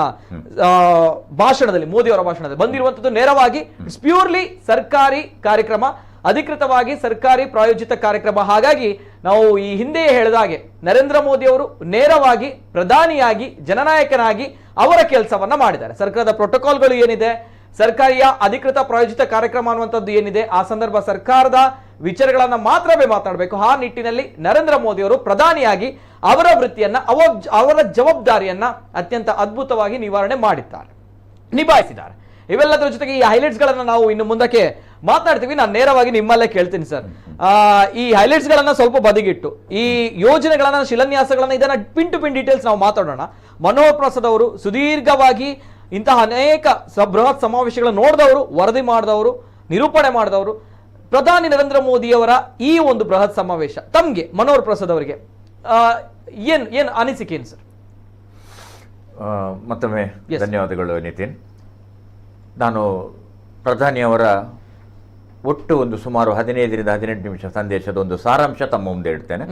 ಭಾಷಣದಲ್ಲಿ, ಮೋದಿ ಅವರ ಭಾಷಣದಲ್ಲಿ ಬಂದಿರುವಂತದ್ದು ನೇರವಾಗಿ ಇಟ್ಸ್ ಪ್ಯೂರ್ಲಿ ಸರ್ಕಾರಿ ಕಾರ್ಯಕ್ರಮ, ಅಧಿಕೃತವಾಗಿ ಸರ್ಕಾರಿ ಪ್ರಾಯೋಜಿತ ಕಾರ್ಯಕ್ರಮ. ಹಾಗಾಗಿ ನಾವು ಈ ಹಿಂದೆ ಹೇಳಿದಾಗೆ ನರೇಂದ್ರ ಮೋದಿ ಅವರು ನೇರವಾಗಿ ಪ್ರಧಾನಿಯಾಗಿ, ಜನನಾಯಕನಾಗಿ ಅವರ ಕೆಲಸವನ್ನ ಮಾಡಿದ್ದಾರೆ. ಸರ್ಕಾರದ ಪ್ರೋಟೋಕಾಲ್ಗಳು ಏನಿದೆ, ಸರ್ಕಾರಿಯ ಅಧಿಕೃತ ಪ್ರಾಯೋಜಿತ ಕಾರ್ಯಕ್ರಮ ಅನ್ನುವಂಥದ್ದು ಏನಿದೆ, ಆ ಸಂದರ್ಭ ಸರ್ಕಾರದ ವಿಚಾರಗಳನ್ನ ಮಾತ್ರವೇ ಮಾತನಾಡಬೇಕು. ಆ ನಿಟ್ಟಿನಲ್ಲಿ ನರೇಂದ್ರ ಮೋದಿ ಅವರು ಪ್ರಧಾನಿಯಾಗಿ ಅವರ ವೃತ್ತಿಯನ್ನ, ಅವರ ಜವಾಬ್ದಾರಿಯನ್ನ ಅತ್ಯಂತ ಅದ್ಭುತವಾಗಿ ನಿಭಾಯಿಸಿದ್ದಾರೆ. ಇವೆಲ್ಲದರ ಜೊತೆಗೆ ಈ ಹೈಲೈಟ್ಸ್ ಗಳನ್ನ ನಾವು ಇನ್ನು ಮುಂದಕ್ಕೆ ಮಾತನಾಡ್ತೀವಿ. ನಾನು ನೇರವಾಗಿ ನಿಮ್ಮಲ್ಲೇ ಕೇಳ್ತೀನಿ ಸರ್, ಈ ಹೈಲೈಟ್ಸ್ ಗಳನ್ನ ಸ್ವಲ್ಪ ಬದಿಗಿಟ್ಟು ಈ ಯೋಜನೆಗಳನ್ನ, ಶಿಲಾನ್ಯಾಸಗಳನ್ನ, ಇದನ್ನ ಪಿನ್ ಟು ಪಿನ್ ಡೀಟೇಲ್ಸ್ ನಾವು ಮಾತಾಡೋಣ. ಮನೋಹರ್ ಪ್ರಸಾದ್ ಅವರು ಸುದೀರ್ಘವಾಗಿ ಇಂತಹ ಅನೇಕ ಬೃಹತ್ ಸಮಾವೇಶಗಳನ್ನು ನೋಡಿದವರು, ವರದಿ ಮಾಡಿದವರು, ನಿರೂಪಣೆ ಮಾಡಿದವರು. ಪ್ರಧಾನಿ ನರೇಂದ್ರ ಮೋದಿಯವರ ಈ ಒಂದು ಬೃಹತ್ ಸಮಾವೇಶ ತಮ್ಗೆ, ಮನೋಹರ್ ಪ್ರಸಾದ್ ಅವರಿಗೆ ಏನ್ ಅನಿಸಿಕೆ ಏನು ಸರ್? ಮತ್ತೊಮ್ಮೆ ಧನ್ಯವಾದಗಳು ನಿತಿನ್. ನಾನು ಪ್ರಧಾನಿಯವರ ಒಟ್ಟು ಒಂದು ಸುಮಾರು 15ರಿಂದ 18 ನಿಮಿಷ ಸಂದೇಶದ ಒಂದು ಸಾರಾಂಶ ತಮ್ಮ ಮುಂದೆ ಇಡ್ತೇನೆ,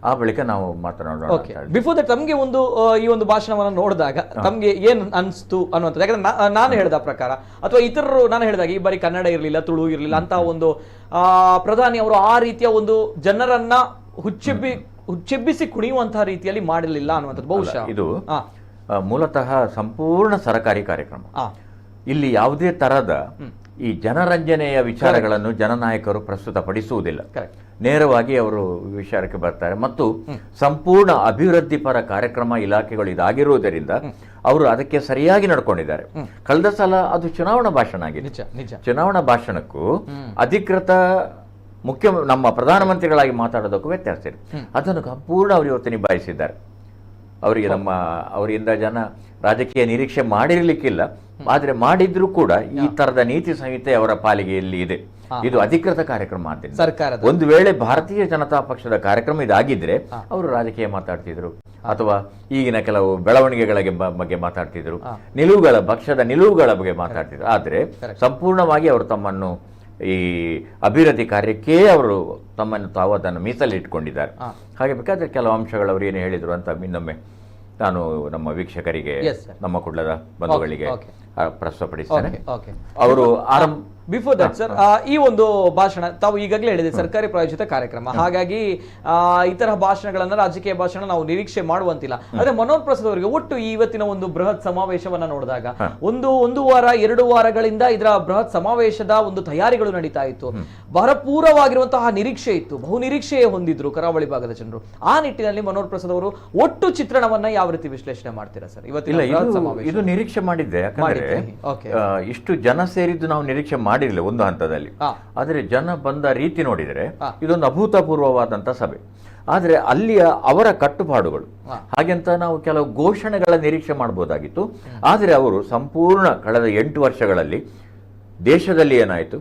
ಆ ಬಳಿಕ ನಾವು ಮಾತನಾಡೋಣ. ಬಿಫೋರ್ ದಟ್ ತಮ್ಗೆ ಒಂದು ಈ ಒಂದು ಭಾಷಣವನ್ನು ನೋಡಿದಾಗ ತಮ್ಗೆ ಏನ್ ಅನ್ಸ್ತು ಅನ್ನುವಂಥದ್ದು? ಯಾಕಂದ್ರೆ ನಾನು ಹೇಳಿದ ಪ್ರಕಾರ ಅಥವಾ ಇತರರು ನಾನು ಹೇಳಿದಾಗ ಈ ಬಾರಿ ಕನ್ನಡ ಇರಲಿಲ್ಲ, ತುಳು ಇರಲಿಲ್ಲ ಅಂತ ಒಂದು ಪ್ರಧಾನಿ ಅವರು ಆ ರೀತಿಯ ಒಂದು ಜನರನ್ನ ಹುಚ್ಚೆಬ್ಬಿಸಿ ಕುಣಿಯುವಂತಹ ರೀತಿಯಲ್ಲಿ ಮಾಡಲಿಲ್ಲ ಅನ್ನುವಂಥದ್ದು. ಬಹುಶಃ ಇದು ಮೂಲತಃ ಸಂಪೂರ್ಣ ಸರ್ಕಾರಿ ಕಾರ್ಯಕ್ರಮ. ಇಲ್ಲಿ ಯಾವುದೇ ತರದ ಈ ಜನರಂಜನೆಯ ವಿಚಾರಗಳನ್ನು ಜನನಾಯಕರು ಪ್ರಸ್ತುತಪಡಿಸುವುದಿಲ್ಲ. ನೇರವಾಗಿ ಅವರು ವಿಚಾರಕ್ಕೆ ಬರ್ತಾರೆ ಮತ್ತು ಸಂಪೂರ್ಣ ಅಭಿವೃದ್ಧಿ ಪರ ಕಾರ್ಯಕ್ರಮ ಇಲಾಖೆಗಳು ಇದಾಗಿರುವುದರಿಂದ ಅವರು ಅದಕ್ಕೆ ಸರಿಯಾಗಿ ನಡ್ಕೊಂಡಿದ್ದಾರೆ. ಕಳೆದ ಸಲ ಅದು ಚುನಾವಣಾ ಭಾಷಣ ಆಗಿದೆ. ಚುನಾವಣಾ ಭಾಷಣಕ್ಕೂ ಅಧಿಕೃತ ನಮ್ಮ ಪ್ರಧಾನಮಂತ್ರಿಗಳಾಗಿ ಮಾತಾಡೋದಕ್ಕೂ ವ್ಯತ್ಯಾಸ ಇದೆ. ಅದನ್ನು ಸಂಪೂರ್ಣ ಅವರು ಇವತ್ತು ನಿಭಾಯಿಸಿದ್ದಾರೆ. ಅವರಿಂದ ಜನ ರಾಜಕೀಯ ನಿರೀಕ್ಷೆ ಮಾಡಿರ್ಲಿಕ್ಕಿಲ್ಲ, ಆದ್ರೆ ಮಾಡಿದ್ರು ಕೂಡ ಈ ತರದ ನೀತಿ ಸಂಹಿತೆ ಅವರ ಪಾಲಿಗೆ ಇಲ್ಲಿ ಇದೆ. ಇದು ಅಧಿಕೃತ ಕಾರ್ಯಕ್ರಮ ಆದ್ದರಿಂದ ಸರ್ಕಾರ ಒಂದು ವೇಳೆ ಭಾರತೀಯ ಜನತಾ ಪಕ್ಷದ ಕಾರ್ಯಕ್ರಮ ಇದಾಗಿದ್ರೆ ಅವರು ರಾಜಕೀಯ ಮಾತಾಡ್ತಿದ್ರು ಅಥವಾ ಈಗಿನ ಕೆಲವು ಬೆಳವಣಿಗೆಗಳ ಬಗ್ಗೆ ಮಾತಾಡ್ತಿದ್ರು, ಪಕ್ಷದ ನಿಲುವುಗಳ ಬಗ್ಗೆ ಮಾತಾಡ್ತಿದ್ರು. ಆದ್ರೆ ಸಂಪೂರ್ಣವಾಗಿ ಅವರು ತಮ್ಮನ್ನು ಈ ಅಭಿವೃದ್ಧಿ ಕಾರ್ಯಕ್ಕೆ ಅವರು ತಾವು ಅದನ್ನು ಮೀಸಲಿಟ್ಕೊಂಡಿದ್ದಾರೆ. ಹಾಗೆ ಬೇಕಾದ್ರೆ ಕೆಲವು ಅಂಶಗಳು ಅವರು ಏನು ಹೇಳಿದ್ರು ಅಂತ ಇನ್ನೊಮ್ಮೆ ನಾನು ನಮ್ಮ ವೀಕ್ಷಕರಿಗೆ, ನಮ್ಮ ಕುಡ್ಲದ ಬಂಧುಗಳಿಗೆ ಪ್ರಸ್ತುತಪಡಿಸ್ತೇನೆ. ಓಕೆ. ಅವರು ಆರಂಭ ಬಿಫೋರ್ ದಟ್ ಸರ್, ಈ ಒಂದು ಭಾಷಣ ತಾವು ಈಗಾಗಲೇ ಹೇಳಿದೆ ಸರ್ಕಾರಿ ಪ್ರಾಯೋಜಿತ ಕಾರ್ಯಕ್ರಮ, ಹಾಗಾಗಿ ಈ ತರಹ ಭಾಷಣಗಳನ್ನ, ರಾಜಕೀಯ ಭಾಷಣ ನಾವು ನಿರೀಕ್ಷೆ ಮಾಡುವಂತಿಲ್ಲ. ಆದ್ರೆ ಮನೋಹರ್ ಪ್ರಸಾದ್ ಅವರಿಗೆ ಒಟ್ಟು ಇವತ್ತಿನ ಒಂದು ಬೃಹತ್ ಸಮಾವೇಶವನ್ನ ನೋಡಿದಾಗ ಒಂದು ವಾರ 2 ವಾರಗಳಿಂದ ಇದರ ಬೃಹತ್ ಸಮಾವೇಶದ ಒಂದು ತಯಾರಿಗಳು ನಡೀತಾ ಇತ್ತು. ಭರಪೂರವಾಗಿರುವಂತಹ ನಿರೀಕ್ಷೆ ಇತ್ತು, ಬಹು ನಿರೀಕ್ಷೆ ಹೊಂದಿದ್ರು ಕರಾವಳಿ ಭಾಗದ ಜನರು. ಆ ನಿಟ್ಟಿನಲ್ಲಿ ಮನೋಹರ್ ಪ್ರಸಾದ್ ಅವರು ಒಟ್ಟು ಚಿತ್ರಣವನ್ನ ಯಾವ ರೀತಿ ವಿಶ್ಲೇಷಣೆ ಮಾಡ್ತೀರಾ ಸರ್ ಇವತ್ತಿನ ಸಮಾವೇಶ? ಇದು ನಿರೀಕ್ಷೆ ಮಾಡಿದ್ದೆ, ಯಾಕಂದ್ರೆ ಇಷ್ಟು ಜನ ಸೇರಿದ್ದು ನಾವು ನಿರೀಕ್ಷೆ ಮಾಡಿರಲಿಲ್ಲ ಒಂದು ಹಂತದಲ್ಲಿ. ಆದರೆ ಜನ ಬಂದ ರೀತಿ ನೋಡಿದರೆ ಇದೊಂದು ಅಭೂತಪೂರ್ವವಾದಂತ ಸಭೆ. ಆದರೆ ಅಲ್ಲಿಯ ಅವರ ಕಟ್ಟುಪಾಡುಗಳು ಹಾಗೆಂತ ನಾವು ಕೆಲವು ಘೋಷಣೆಗಳ ನಿರೀಕ್ಷೆ ಮಾಡಬಹುದಾಗಿತ್ತು. ಆದರೆ ಅವರು ಸಂಪೂರ್ಣ ಕಳೆದ 8 ವರ್ಷಗಳಲ್ಲಿ ದೇಶದಲ್ಲಿ ಏನಾಯಿತು,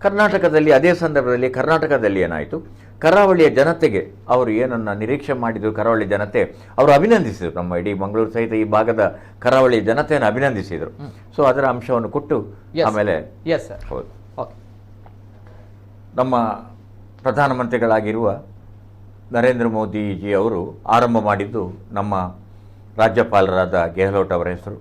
ಕರ್ನಾಟಕದಲ್ಲಿ ಅದೇ ಸಂದರ್ಭದಲ್ಲಿ ಕರ್ನಾಟಕದಲ್ಲಿ ಏನಾಯಿತು, ಕರಾವಳಿಯ ಜನತೆಗೆ ಅವರು ಏನನ್ನ ನಿರೀಕ್ಷೆ ಮಾಡಿದ್ರು, ಕರಾವಳಿ ಜನತೆ ಅವರು ಅಭಿನಂದಿಸಿದರು. ನಮ್ಮ ಇಡೀ ಮಂಗಳೂರು ಸಹಿತ ಈ ಭಾಗದ ಕರಾವಳಿ ಜನತೆಯನ್ನು ಅಭಿನಂದಿಸಿದರು. ಸೊ ಅದರ ಅಂಶವನ್ನು ಕೊಟ್ಟು ಆಮೇಲೆ ಹೌದು, ನಮ್ಮ ಪ್ರಧಾನಮಂತ್ರಿಗಳಾಗಿರುವ ನರೇಂದ್ರ ಮೋದಿಜಿ ಅವರು ಆರಂಭ ಮಾಡಿದ್ದು ನಮ್ಮ ರಾಜ್ಯಪಾಲರಾದ ಗೆಹ್ಲೋಟ್ ಅವರ ಹೆಸರು,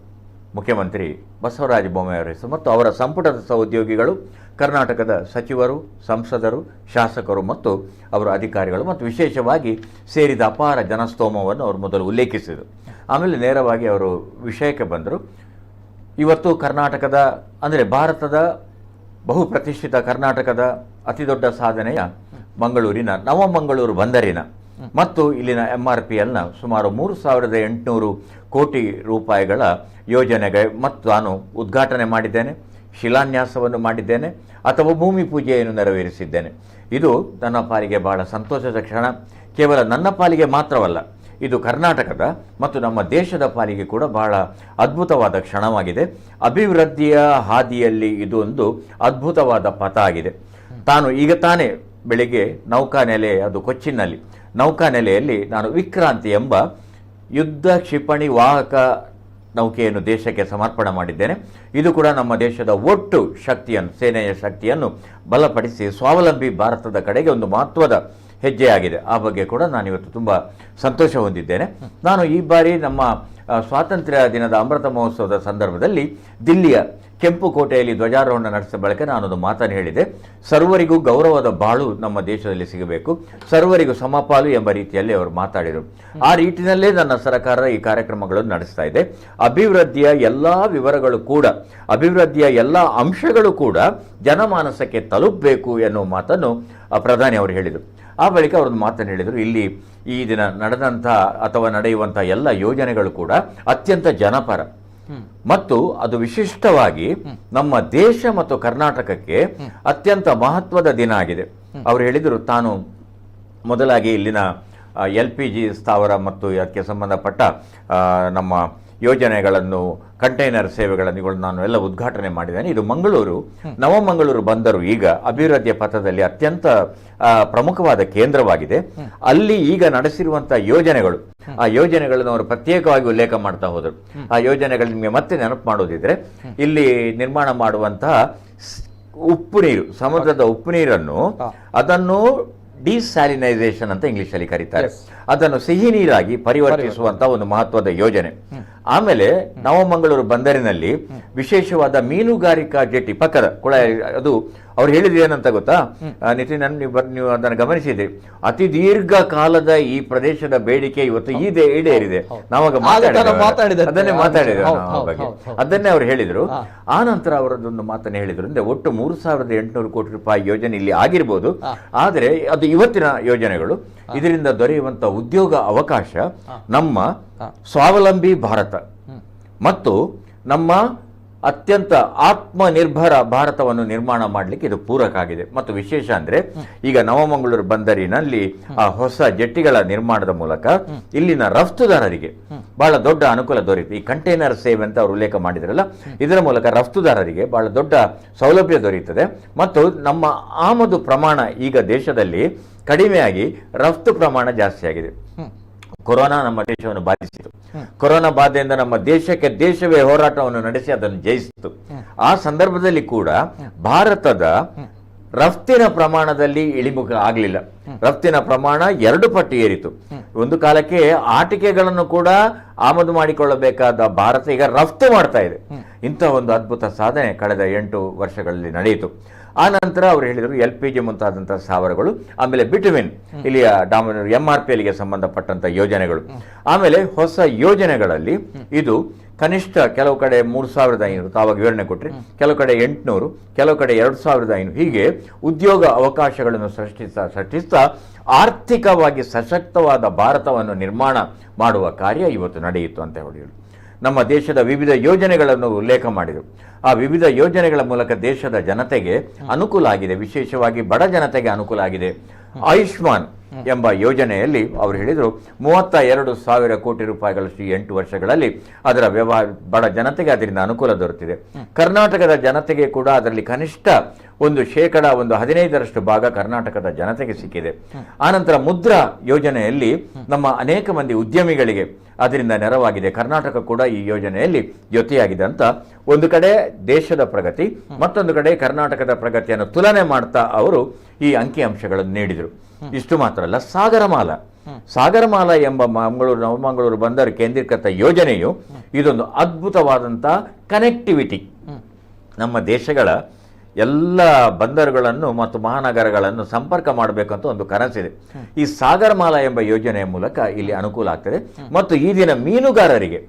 ಮುಖ್ಯಮಂತ್ರಿ ಬಸವರಾಜ ಬೊಮ್ಮಾಯಿ ಅವರ ಹೆಸರು ಮತ್ತು ಅವರ ಸಂಪುಟದ ಸಹೋದ್ಯೋಗಿಗಳು, ಕರ್ನಾಟಕದ ಸಚಿವರು, ಸಂಸದರು, ಶಾಸಕರು ಮತ್ತು ಅವರ ಅಧಿಕಾರಿಗಳು ಮತ್ತು ವಿಶೇಷವಾಗಿ ಸೇರಿದ ಅಪಾರ ಜನಸ್ತೋಮವನ್ನು ಅವರು ಮೊದಲು ಉಲ್ಲೇಖಿಸಿದರು. ಆಮೇಲೆ ನೇರವಾಗಿ ಅವರು ವಿಷಯಕ್ಕೆ ಬಂದರು. ಇವತ್ತು ಕರ್ನಾಟಕದ ಅಂದರೆ ಭಾರತದ ಬಹು ಪ್ರತಿಷ್ಠಿತ ಕರ್ನಾಟಕದ ಅತಿ ದೊಡ್ಡ ಸಾಧನೆಯ ಮಂಗಳೂರಿನ ನವಮಂಗಳೂರು ಬಂದರಿನ ಮತ್ತು ಇಲ್ಲಿನ MRPLನ ಸುಮಾರು 3,800 ಕೋಟಿ ರೂಪಾಯಿಗಳ ಯೋಜನೆಗೆ ಮತ್ತು ನಾನು ಉದ್ಘಾಟನೆ ಮಾಡಿದ್ದೇನೆ, ಶಿಲಾನ್ಯಾಸವನ್ನು ಮಾಡಿದ್ದೇನೆ ಅಥವಾ ಭೂಮಿ ಪೂಜೆಯನ್ನು ನೆರವೇರಿಸಿದ್ದೇನೆ. ಇದು ನನ್ನ ಪಾಲಿಗೆ ಬಹಳ ಸಂತೋಷದ ಕ್ಷಣ. ಕೇವಲ ನನ್ನ ಪಾಲಿಗೆ ಮಾತ್ರವಲ್ಲ, ಇದು ಕರ್ನಾಟಕದ ಮತ್ತು ನಮ್ಮ ದೇಶದ ಪಾಲಿಗೆ ಕೂಡ ಬಹಳ ಅದ್ಭುತವಾದ ಕ್ಷಣವಾಗಿದೆ. ಅಭಿವೃದ್ಧಿಯ ಹಾದಿಯಲ್ಲಿ ಇದು ಒಂದು ಅದ್ಭುತವಾದ ಪಥ ಆಗಿದೆ. ಈಗ ತಾನೇ ಬೆಳಿಗ್ಗೆ ನೌಕಾನೆಲೆ, ಅದು ಕೊಚ್ಚಿನ್ನಲ್ಲಿ ನೌಕಾನೆಲೆಯಲ್ಲಿ ನಾನು ವಿಕ್ರಾಂತಿ ಎಂಬ ಯುದ್ಧ ಕ್ಷಿಪಣಿ ವಾಹಕ ನೌಕೆಯನ್ನು ದೇಶಕ್ಕೆ ಸಮರ್ಪಣೆ ಮಾಡಿದ್ದೇನೆ. ಇದು ಕೂಡ ನಮ್ಮ ದೇಶದ ಒಟ್ಟು ಶಕ್ತಿಯನ್ನು, ಸೇನೆಯ ಶಕ್ತಿಯನ್ನು ಬಲಪಡಿಸಿ ಸ್ವಾವಲಂಬಿ ಭಾರತದ ಕಡೆಗೆ ಒಂದು ಮಹತ್ವದ ಹೆಜ್ಜೆಯಾಗಿದೆ. ಆ ಬಗ್ಗೆ ಕೂಡ ನಾನು ಇವತ್ತು ತುಂಬ ಸಂತೋಷ ಹೊಂದಿದ್ದೇನೆ. ನಾನು ಈ ಬಾರಿ ನಮ್ಮ ಸ್ವಾತಂತ್ರ್ಯ ದಿನದ ಅಮೃತ ಮಹೋತ್ಸವದ ಸಂದರ್ಭದಲ್ಲಿ ದಿಲ್ಲಿಯ ಕೆಂಪು ಕೋಟೆಯಲ್ಲಿ ಧ್ವಜಾರೋಹಣ ನಡೆಸಿದ ಬಳಿಕ ನಾನೊಂದು ಮಾತನ್ನು ಹೇಳಿದೆ. ಸರ್ವರಿಗೂ ಗೌರವದ ಬಾಳು ನಮ್ಮ ದೇಶದಲ್ಲಿ ಸಿಗಬೇಕು, ಸರ್ವರಿಗೂ ಸಮಪಾಲು ಎಂಬ ರೀತಿಯಲ್ಲಿ ಅವರು ಮಾತಾಡಿದರು. ಆ ರೀತಿಯಲ್ಲೇ ನನ್ನ ಸರ್ಕಾರ ಈ ಕಾರ್ಯಕ್ರಮಗಳನ್ನು ನಡೆಸ್ತಾ ಇದೆ. ಅಭಿವೃದ್ಧಿಯ ಎಲ್ಲ ವಿವರಗಳು ಕೂಡ, ಅಭಿವೃದ್ಧಿಯ ಎಲ್ಲ ಅಂಶಗಳು ಕೂಡ ಜನಮಾನಸಕ್ಕೆ ತಲುಪಬೇಕು ಎನ್ನುವ ಮಾತನ್ನು ಪ್ರಧಾನಿ ಅವರು ಹೇಳಿದರು. ಆ ಬಳಿಕ ಅವರೊಂದು ಮಾತನ್ನು ಹೇಳಿದರು, ಇಲ್ಲಿ ಈ ದಿನ ನಡೆದಂಥ ಅಥವಾ ನಡೆಯುವಂಥ ಎಲ್ಲ ಯೋಜನೆಗಳು ಕೂಡ ಅತ್ಯಂತ ಜನಪರ ಮತ್ತು ಅದು ವಿಶಿಷ್ಟವಾಗಿ ನಮ್ಮ ದೇಶ ಮತ್ತು ಕರ್ನಾಟಕಕ್ಕೆ ಅತ್ಯಂತ ಮಹತ್ವದ ದಿನ ಆಗಿದೆ. ಅವರು ಹೇಳಿದರು, ತಾನು ಮೊದಲಾಗಿ ಇಲ್ಲಿನ LPG ಸ್ಥಾವರ ಮತ್ತು ಅದಕ್ಕೆ ಸಂಬಂಧಪಟ್ಟ ನಮ್ಮ ಯೋಜನೆಗಳನ್ನು, ಕಂಟೈನರ್ ಸೇವೆಗಳನ್ನು ನಾನು ಎಲ್ಲ ಉದ್ಘಾಟನೆ ಮಾಡಿದ್ದೇನೆ. ಇದು ಮಂಗಳೂರು, ನವಮಂಗಳೂರು ಬಂದರು ಈಗ ಅಭಿವೃದ್ಧಿಯ ಪಥದಲ್ಲಿ ಅತ್ಯಂತ ಪ್ರಮುಖವಾದ ಕೇಂದ್ರವಾಗಿದೆ. ಅಲ್ಲಿ ಈಗ ನಡೆಸಿರುವಂತಹ ಯೋಜನೆಗಳು, ಆ ಯೋಜನೆಗಳನ್ನು ಅವರು ಪ್ರತ್ಯೇಕವಾಗಿ ಉಲ್ಲೇಖ ಮಾಡ್ತಾ ಹೋದರು. ಆ ಯೋಜನೆಗಳು ನಿಮಗೆ ಮತ್ತೆ ನೆನಪು ಮಾಡೋದಿದ್ರೆ, ಇಲ್ಲಿ ನಿರ್ಮಾಣ ಮಾಡುವಂತಹ ಉಪ್ಪು ನೀರು, ಸಮುದ್ರದ ಉಪ್ಪು ನೀರನ್ನು ಅದನ್ನು ಡಿಸ್ಯಾಲಿನೈಸೇಷನ್ ಅಂತ ಇಂಗ್ಲಿಷಲ್ಲಿ ಕರೀತಾರೆ, ಅದನ್ನು ಸಿಹಿ ನೀರಾಗಿ ಪರಿವರ್ತಿಸುವಂತ ಒಂದು ಮಹತ್ವದ ಯೋಜನೆ. ಆಮೇಲೆ ನವಮಂಗಳೂರು ಬಂದರಿನಲ್ಲಿ ವಿಶೇಷವಾದ ಮೀನುಗಾರಿಕಾ ಜೆಟ್ಟಿ ಪಕ್ಕದ ಕೊಳ, ಅದು ಅವ್ರು ಹೇಳಿದ್ರು ಏನಂತ ಗೊತ್ತಾ ನಿತಿನ್, ನೀವು ಅದನ್ನು ಗಮನಿಸಿದ್ರಿ, ಅತಿ ದೀರ್ಘ ಕಾಲದ ಈ ಪ್ರದೇಶದ ಬೇಡಿಕೆ ಇವತ್ತು ಈಡೇರಿದೆ. ನಾವಾಗ ಅದನ್ನೇ ಮಾತಾಡಿದ್ರು ಬಗ್ಗೆ, ಅದನ್ನೇ ಅವ್ರು ಹೇಳಿದ್ರು. ಆ ನಂತರ ಅವರದೊಂದು ಮಾತನ್ನು ಹೇಳಿದ್ರು, ಅಂದ್ರೆ ಒಟ್ಟು 3,800 ಕೋಟಿ ರೂಪಾಯಿ ಯೋಜನೆ ಇಲ್ಲಿ ಆಗಿರ್ಬೋದು, ಆದರೆ ಅದು ಇವತ್ತಿನ ಯೋಜನೆಗಳು. ಇದರಿಂದ ದೊರೆಯುವಂತ ಉದ್ಯೋಗ ಅವಕಾಶ ನಮ್ಮ ಸ್ವಾವಲಂಬಿ ಭಾರತ ಮತ್ತು ನಮ್ಮ ಅತ್ಯಂತ ಆತ್ಮನಿರ್ಭರ ಭಾರತವನ್ನು ನಿರ್ಮಾಣ ಮಾಡಲಿಕ್ಕೆ ಇದು ಪೂರಕ ಆಗಿದೆ. ಮತ್ತು ವಿಶೇಷ ಅಂದ್ರೆ ಈಗ ನವಮಂಗಳೂರು ಬಂದರಿನಲ್ಲಿ ಆ ಹೊಸ ಜೆಟ್ಟಿಗಳ ನಿರ್ಮಾಣದ ಮೂಲಕ ಇಲ್ಲಿನ ರಫ್ತುದಾರರಿಗೆ ಬಹಳ ದೊಡ್ಡ ಅನುಕೂಲ ದೊರೆಯಿತು. ಈ ಕಂಟೈನರ್ ಸೇವೆ ಅಂತ ಅವರು ಉಲ್ಲೇಖ ಮಾಡಿದ್ರಲ್ಲ, ಇದರ ಮೂಲಕ ರಫ್ತುದಾರರಿಗೆ ಬಹಳ ದೊಡ್ಡ ಸೌಲಭ್ಯ ದೊರೆಯುತ್ತದೆ. ಮತ್ತು ನಮ್ಮ ಆಮದು ಪ್ರಮಾಣ ಈಗ ದೇಶದಲ್ಲಿ ಕಡಿಮೆಯಾಗಿ ರಫ್ತು ಪ್ರಮಾಣ ಜಾಸ್ತಿ ಆಗಿದೆ. ಕೊರೋನಾ ನಮ್ಮ ದೇಶವನ್ನು ಬಾಧಿಸಿತು. ಕೊರೋನಾ ಬಾಧೆಯಿಂದ ನಮ್ಮ ದೇಶವೇ ಹೋರಾಟವನ್ನು ನಡೆಸಿ ಅದನ್ನು ಜಯಿಸಿತು. ಆ ಸಂದರ್ಭದಲ್ಲಿ ಕೂಡ ಭಾರತದ ರಫ್ತಿನ ಪ್ರಮಾಣದಲ್ಲಿ ಇಳಿಮುಖ ಆಗಲಿಲ್ಲ. ರಫ್ತಿನ ಪ್ರಮಾಣ 2 ಪಟ್ಟು ಏರಿತು. ಒಂದು ಕಾಲಕ್ಕೆ ಆಟಿಕೆಗಳನ್ನು ಕೂಡ ಆಮದು ಮಾಡಿಕೊಳ್ಳಬೇಕಾದ ಭಾರತ ಈಗ ರಫ್ತು ಮಾಡ್ತಾ ಇದೆ. ಇಂಥ ಒಂದು ಅದ್ಭುತ ಸಾಧನೆ ಕಳೆದ 8 ವರ್ಷಗಳಲ್ಲಿ ನಡೆಯಿತು. ಆ ನಂತರ ಅವರು ಹೇಳಿದರು LPG ಮುಂತಾದಂತಹ ಸ್ಥಾವರಗಳು, ಆಮೇಲೆ ಬಿಟುಮಿನ್ ಇಲ್ಲಿಯ MRPLಗೆ ಸಂಬಂಧಪಟ್ಟಂತ ಯೋಜನೆಗಳು, ಆಮೇಲೆ ಹೊಸ ಯೋಜನೆಗಳಲ್ಲಿ ಇದು ಕನಿಷ್ಠ ಕೆಲವು ಕಡೆ 3,500 ತಾವಾಗ ವಿವರಣೆ ಕೊಟ್ಟರೆ, ಕೆಲವು ಕಡೆ 800, ಕೆಲವು ಕಡೆ 2,500, ಹೀಗೆ ಉದ್ಯೋಗ ಅವಕಾಶಗಳನ್ನು ಸೃಷ್ಟಿಸ್ತಾ ಆರ್ಥಿಕವಾಗಿ ಸಶಕ್ತವಾದ ಭಾರತವನ್ನು ನಿರ್ಮಾಣ ಮಾಡುವ ಕಾರ್ಯ ಇವತ್ತು ನಡೆಯಿತು ಅಂತ ಹೇಳಿದರು. ನಮ್ಮ ದೇಶದ ವಿವಿಧ ಯೋಜನೆಗಳನ್ನು ಉಲ್ಲೇಖ ಮಾಡಿದರು. ಆ ವಿವಿಧ ಯೋಜನೆಗಳ ಮೂಲಕ ದೇಶದ ಜನತೆಗೆ ಅನುಕೂಲ ಆಗಿದೆ, ವಿಶೇಷವಾಗಿ ಬಡ ಜನತೆಗೆ ಅನುಕೂಲ ಆಗಿದೆ. ಆಯುಷ್ಮಾನ್ ಎಂಬ ಯೋಜನೆಯಲ್ಲಿ ಅವರು ಹೇಳಿದರು 32,000 ಕೋಟಿ ರೂಪಾಯಿಗಳಷ್ಟು 8 ವರ್ಷಗಳಲ್ಲಿ ಅದರ ವ್ಯವಹಾರ ಬಡ ಜನತೆಗೆ ಅದರಿಂದ ಅನುಕೂಲ ದೊರೆತಿದೆ. ಕರ್ನಾಟಕದ ಜನತೆಗೆ ಕೂಡ ಅದರಲ್ಲಿ ಕನಿಷ್ಠ 15% ಭಾಗ ಕರ್ನಾಟಕದ ಜನತೆಗೆ ಸಿಕ್ಕಿದೆ. ಆನಂತರ ಮುದ್ರಾ ಯೋಜನೆಯಲ್ಲಿ ನಮ್ಮ ಅನೇಕ ಮಂದಿ ಉದ್ಯಮಿಗಳಿಗೆ ಅದರಿಂದ ನೆರವಾಗಿದೆ. ಕರ್ನಾಟಕ ಕೂಡ ಈ ಯೋಜನೆಯಲ್ಲಿ ಜೊತೆಯಾಗಿದೆ ಅಂತ ಒಂದು ಕಡೆ ದೇಶದ ಪ್ರಗತಿ, ಮತ್ತೊಂದು ಕಡೆ ಕರ್ನಾಟಕದ ಪ್ರಗತಿಯನ್ನು ತುಲನೆ ಮಾಡ್ತಾ ಅವರು ಈ ಅಂಕಿಅಂಶಗಳನ್ನು ನೀಡಿದರು. ಇಷ್ಟು ಮಾತ್ರ ಅಲ್ಲ, ಸಾಗರಮಾಲಾ ಎಂಬ ನವಮಂಗಳೂರು ಬಂದರು ಕೇಂದ್ರೀಕೃತ ಯೋಜನೆಯು ಇದೊಂದು ಅದ್ಭುತವಾದಂಥ ಕನೆಕ್ಟಿವಿಟಿ. ನಮ್ಮ ದೇಶಗಳ ಎಲ್ಲ ಬಂದರುಗಳನ್ನು ಮತ್ತು ಮಹಾನಗರಗಳನ್ನು ಸಂಪರ್ಕ ಮಾಡಬೇಕಂತ ಒಂದು ಕನಸಿದೆ. ಈ ಸಾಗರಮಾಲಾ ಎಂಬ ಯೋಜನೆಯ ಮೂಲಕ ಇಲ್ಲಿ ಅನುಕೂಲ ಆಗ್ತದೆ. ಮತ್ತು ಈ ದಿನ ಮೀನುಗಾರರಿಗೆ